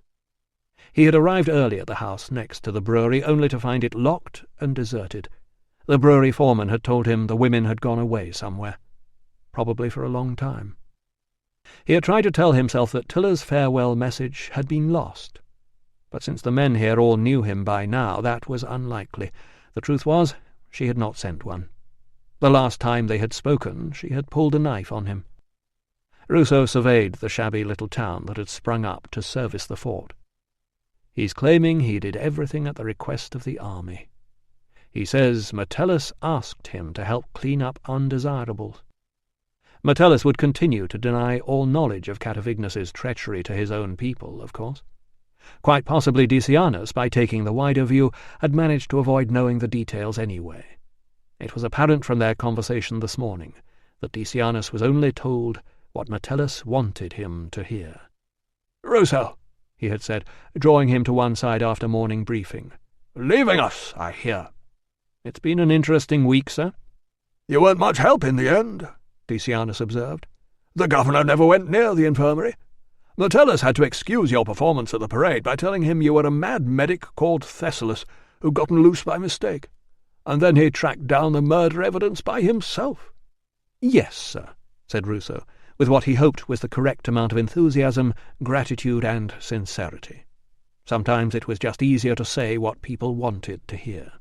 He had arrived early at the house next to the brewery, only to find it locked and deserted. The brewery foreman had told him the women had gone away somewhere, probably for a long time. He had tried to tell himself that Tilla's farewell message had been lost, but since the men here all knew him by now, that was unlikely. The truth was, she had not sent one. The last time they had spoken, she had pulled a knife on him. Ruso surveyed the shabby little town that had sprung up to service the fort. He's claiming he did everything at the request of the army. He says Metellus asked him to help clean up undesirables. Metellus would continue to deny all knowledge of Catavignus's treachery to his own people, of course. Quite possibly Decianus, by taking the wider view, had managed to avoid knowing the details anyway. It was apparent from their conversation this morning that Decianus was only told what Metellus wanted him to hear. "Ruso," he had said, drawing him to one side after morning briefing. "Leaving us, I hear." "It's been an interesting week, sir." "You weren't much help in the end," Decianus observed. "The governor never went near the infirmary. Metellus had to excuse your performance at the parade by telling him you were a mad medic called Thessalus who'd gotten loose by mistake, and then he tracked down the murder evidence by himself." "Yes, sir," said Ruso, with what he hoped was the correct amount of enthusiasm, gratitude, and sincerity. Sometimes it was just easier to say what people wanted to hear.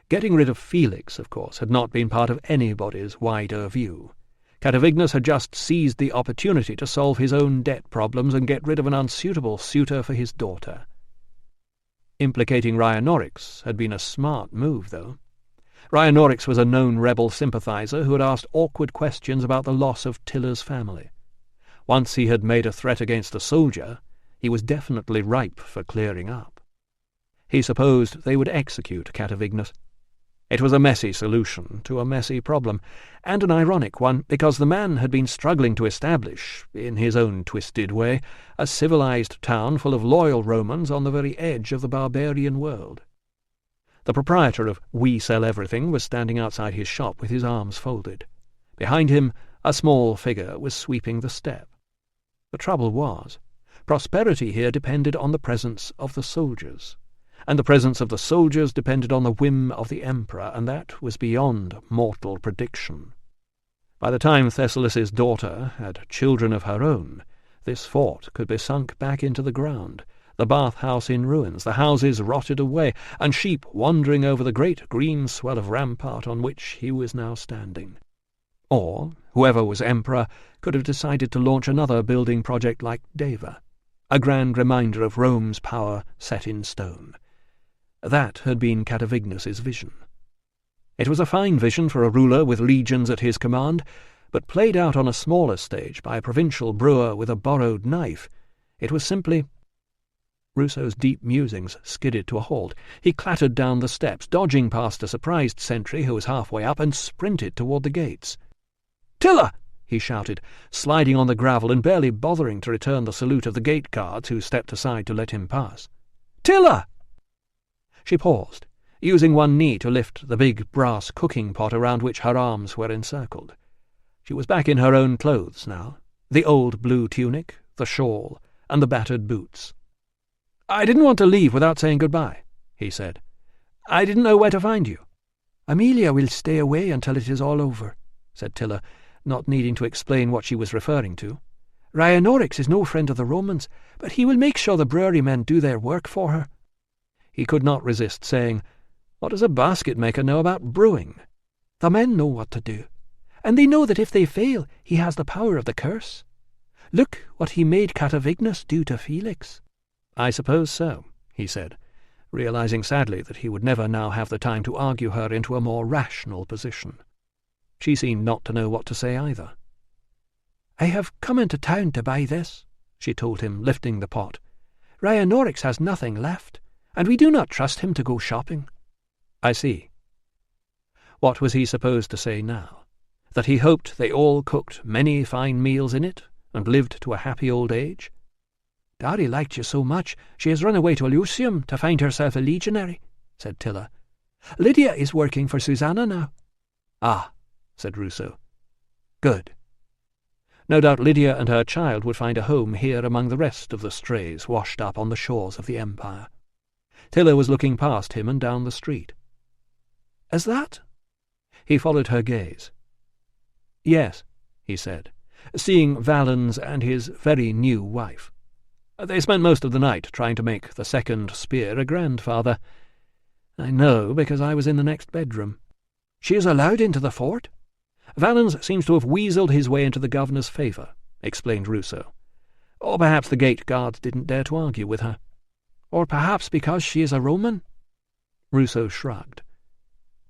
Getting rid of Felix, of course, had not been part of anybody's wider view. Catavignus had just seized the opportunity to solve his own debt problems and get rid of an unsuitable suitor for his daughter. Implicating Rhinoryx had been a smart move, though. Rhinoryx was a known rebel sympathizer who had asked awkward questions about the loss of Tilla's family. Once he had made a threat against the soldier, he was definitely ripe for clearing up. He supposed they would execute Catavignus. It was a messy solution to a messy problem, and an ironic one, because the man had been struggling to establish, in his own twisted way, a civilized town full of loyal Romans on the very edge of the barbarian world. The proprietor of We Sell Everything was standing outside his shop with his arms folded. Behind him, a small figure was sweeping the step. The trouble was, prosperity here depended on the presence of the soldiers, and the presence of the soldiers depended on the whim of the emperor, and that was beyond mortal prediction. By the time Thessalus's daughter had children of her own, this fort could be sunk back into the ground, the bathhouse in ruins, the houses rotted away, and sheep wandering over the great green swell of rampart on which he was now standing. Or, whoever was emperor could have decided to launch another building project like Deva, a grand reminder of Rome's power set in stone. That had been Catavignus's vision. It was a fine vision for a ruler with legions at his command, but played out on a smaller stage by a provincial brewer with a borrowed knife, it was simply— Ruso's deep musings skidded to a halt. He clattered down the steps, dodging past a surprised sentry who was halfway up, and sprinted toward the gates. "Tilla!" he shouted, sliding on the gravel and barely bothering to return the salute of the gate guards who stepped aside to let him pass. "Tilla!" She paused, using one knee to lift the big brass cooking pot around which her arms were encircled. She was back in her own clothes now, the old blue tunic, the shawl, and the battered boots. "I didn't want to leave without saying goodbye," he said. "I didn't know where to find you." "Amelia will stay away until it is all over," said Tilla, not needing to explain what she was referring to. "Rhinoryx is no friend of the Romans, but he will make sure the brewery men do their work for her." He could not resist saying, "What does a basket-maker know about brewing?" "The men know what to do, and they know that if they fail, he has the power of the curse. Look what he made Catavignus do to Felix." "I suppose so," he said, realizing sadly that he would never now have the time to argue her into a more rational position. She seemed not to know what to say either. "I have come into town to buy this," she told him, lifting the pot. "Rhinoryx has nothing left, and we do not trust him to go shopping." "I see." What was he supposed to say now? That he hoped they all cooked many fine meals in it, and lived to a happy old age? "Dari liked you so much, she has run away to Lucium to find herself a legionary," said Tilla. "Lydia is working for Susanna now." "Ah," said Ruso. "Good." No doubt Lydia and her child would find a home here among the rest of the strays washed up on the shores of the Empire. Tilla was looking past him and down the street. "Is that?" He followed her gaze. "Yes," he said, seeing Valens and his very new wife. They spent most of the night trying to make the second spear a grandfather. I know, because I was in the next bedroom. "She is allowed into the fort?" "Valens seems to have weaseled his way into the governor's favour," explained Ruso. Or perhaps the gate guards didn't dare to argue with her. Or perhaps because she is a Roman? Ruso shrugged.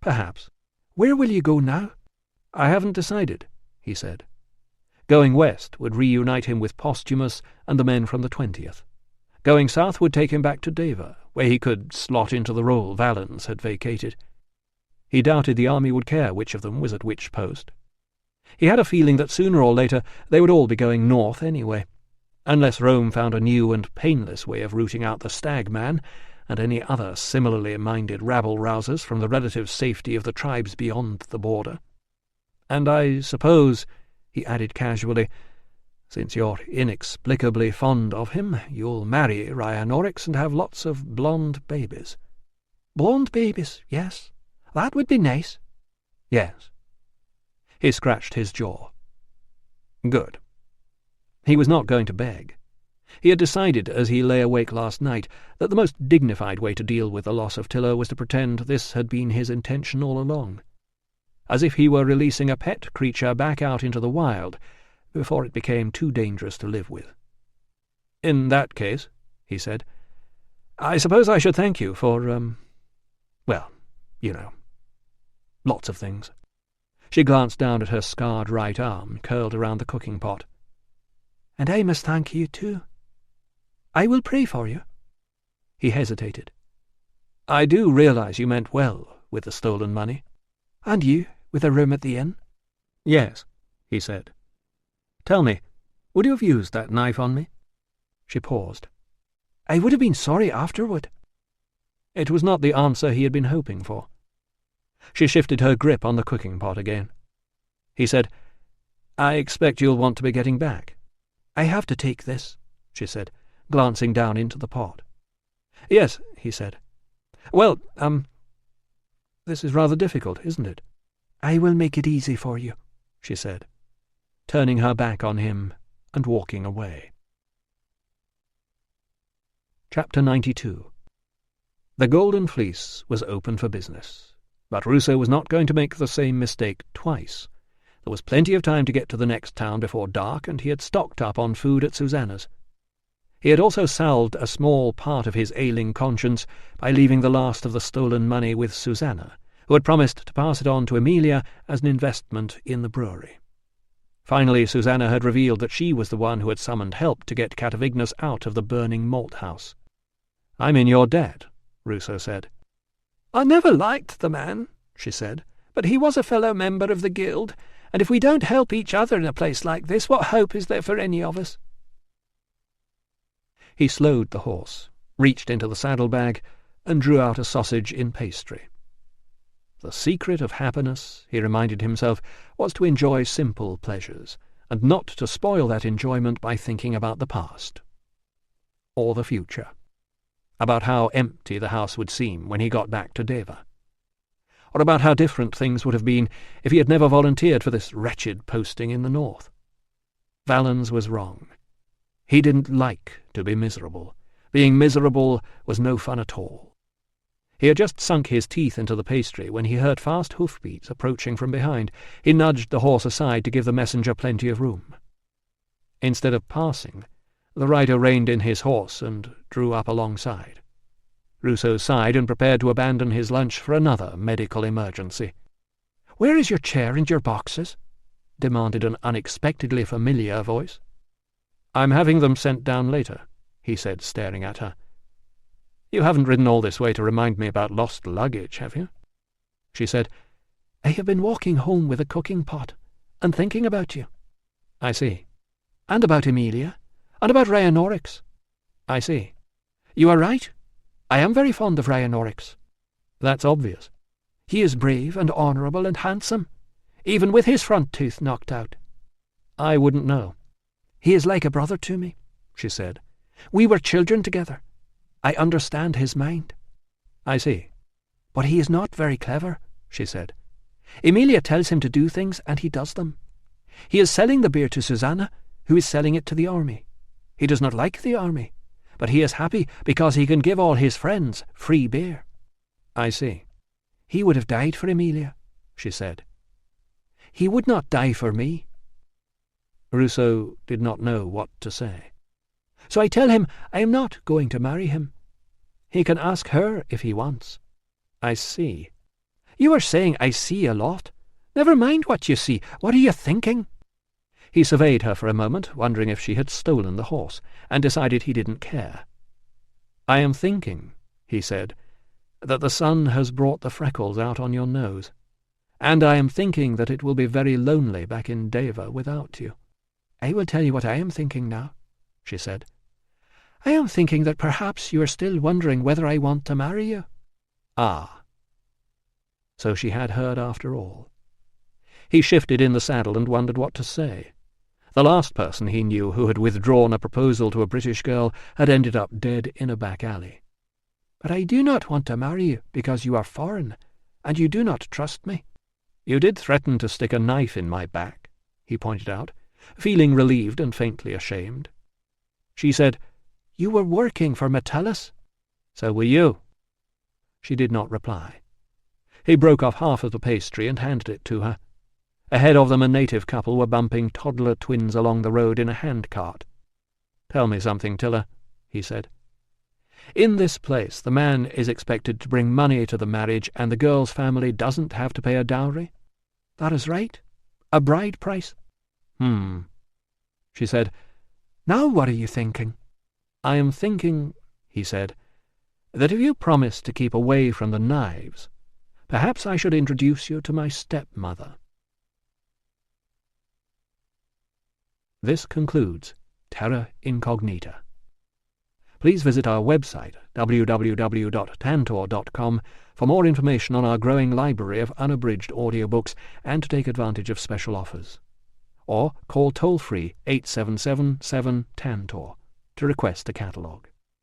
Perhaps. Where will you go now? I haven't decided, he said. Going west would reunite him with Posthumus and the men from the 20th. Going south would take him back to Deva, where he could slot into the role Valens had vacated. He doubted the army would care which of them was at which post. He had a feeling that sooner or later they would all be going north anyway, unless Rome found a new and painless way of rooting out the stag man and any other similarly minded rabble-rousers from the relative safety of the tribes beyond the border. And I suppose, he added casually, since you're inexplicably fond of him, you'll marry Rhiannorix and have lots of blonde babies. Blonde babies, yes. That would be nice. Yes. He scratched his jaw. Good. He was not going to beg. He had decided, as he lay awake last night, that the most dignified way to deal with the loss of Tilla was to pretend this had been his intention all along, as if he were releasing a pet creature back out into the wild before it became too dangerous to live with. In that case, he said, I suppose I should thank you for, well, you know, lots of things. She glanced down at her scarred right arm, curled around the cooking pot. And I must thank you too. I will pray for you. He hesitated. I do realize you meant well with the stolen money. And you, with a room at the inn? Yes, he said. Tell me, would you have used that knife on me? She paused. I would have been sorry afterward. It was not the answer he had been hoping for. She shifted her grip on the cooking pot again. He said, I expect you'll want to be getting back. I have to take this, she said, glancing down into the pot. Yes, he said. Well, this is rather difficult, isn't it? I will make it easy for you, she said, turning her back on him and walking away. Chapter 92. The Golden Fleece was open for business, but Ruso was not going to make the same mistake twice. There was plenty of time to get to the next town before dark, and he had stocked up on food at Susanna's. He had also salved a small part of his ailing conscience by leaving the last of the stolen money with Susanna, who had promised to pass it on to Emilia as an investment in the brewery. Finally, Susanna had revealed that she was the one who had summoned help to get Catavignus out of the burning malt house. I'm in your debt, Ruso said. I never liked the man, she said, but he was a fellow member of the guild, and if we don't help each other in a place like this, what hope is there for any of us? He slowed the horse, reached into the saddlebag, and drew out a sausage in pastry. The secret of happiness, he reminded himself, was to enjoy simple pleasures, and not to spoil that enjoyment by thinking about the past. Or the future. About how empty the house would seem when he got back to Deva. Or about how different things would have been if he had never volunteered for this wretched posting in the north. Valens was wrong. He didn't like to be miserable. Being miserable was no fun at all. He had just sunk his teeth into the pastry when he heard fast hoofbeats approaching from behind. He nudged the horse aside to give the messenger plenty of room. Instead of passing, the rider reined in his horse and drew up alongside. Ruso sighed and prepared to abandon his lunch for another medical emergency. "Where is your chair and your boxes?" demanded an unexpectedly familiar voice. "I'm having them sent down later," he said, staring at her. "You haven't ridden all this way to remind me about lost luggage, have you?" She said, "I have been walking home with a cooking pot, and thinking about you." "I see." "And about Emilia, and about Rhiannorix." "I see." "You are right. I am very fond of Rhiannorix." "That's obvious." "He is brave and honourable and handsome, even with his front tooth knocked out." "I wouldn't know." "He is like a brother to me," she said. "We were children together. I understand his mind." "I see." "But he is not very clever," she said. "Emilia tells him to do things, and he does them. He is selling the beer to Susanna, who is selling it to the army. He does not like the army, but he is happy because he can give all his friends free beer." "I see." "He would have died for Emilia," she said. "He would not die for me." Ruso did not know what to say. So I tell him I am not going to marry him. He can ask her if he wants. I see. You are saying I see a lot. Never mind what you see. What are you thinking? He surveyed her for a moment, wondering if she had stolen the horse, and decided he didn't care. I am thinking, he said, that the sun has brought the freckles out on your nose, and I am thinking that it will be very lonely back in Deva without you. I will tell you what I am thinking now, she said. I am thinking that perhaps you are still wondering whether I want to marry you. Ah. So she had heard after all. He shifted in the saddle and wondered what to say. The last person he knew who had withdrawn a proposal to a British girl had ended up dead in a back alley. But I do not want to marry you because you are foreign, and you do not trust me. You did threaten to stick a knife in my back, he pointed out, feeling relieved and faintly ashamed. She said, You were working for Metellus. So were you. She did not reply. He broke off half of the pastry and handed it to her. Ahead of them a native couple were bumping toddler twins along the road in a handcart. Tell me something, Tilla, he said. In this place the man is expected to bring money to the marriage and the girl's family doesn't have to pay a dowry? That is right. A bride price. She said, Now what are you thinking? I am thinking, he said, that if you promise to keep away from the knives, perhaps I should introduce you to my stepmother. This concludes Terra Incognita. Please visit our website, www.tantor.com, for more information on our growing library of unabridged audiobooks and to take advantage of special offers. Or call toll-free 877-7-TANTOR to request a catalogue.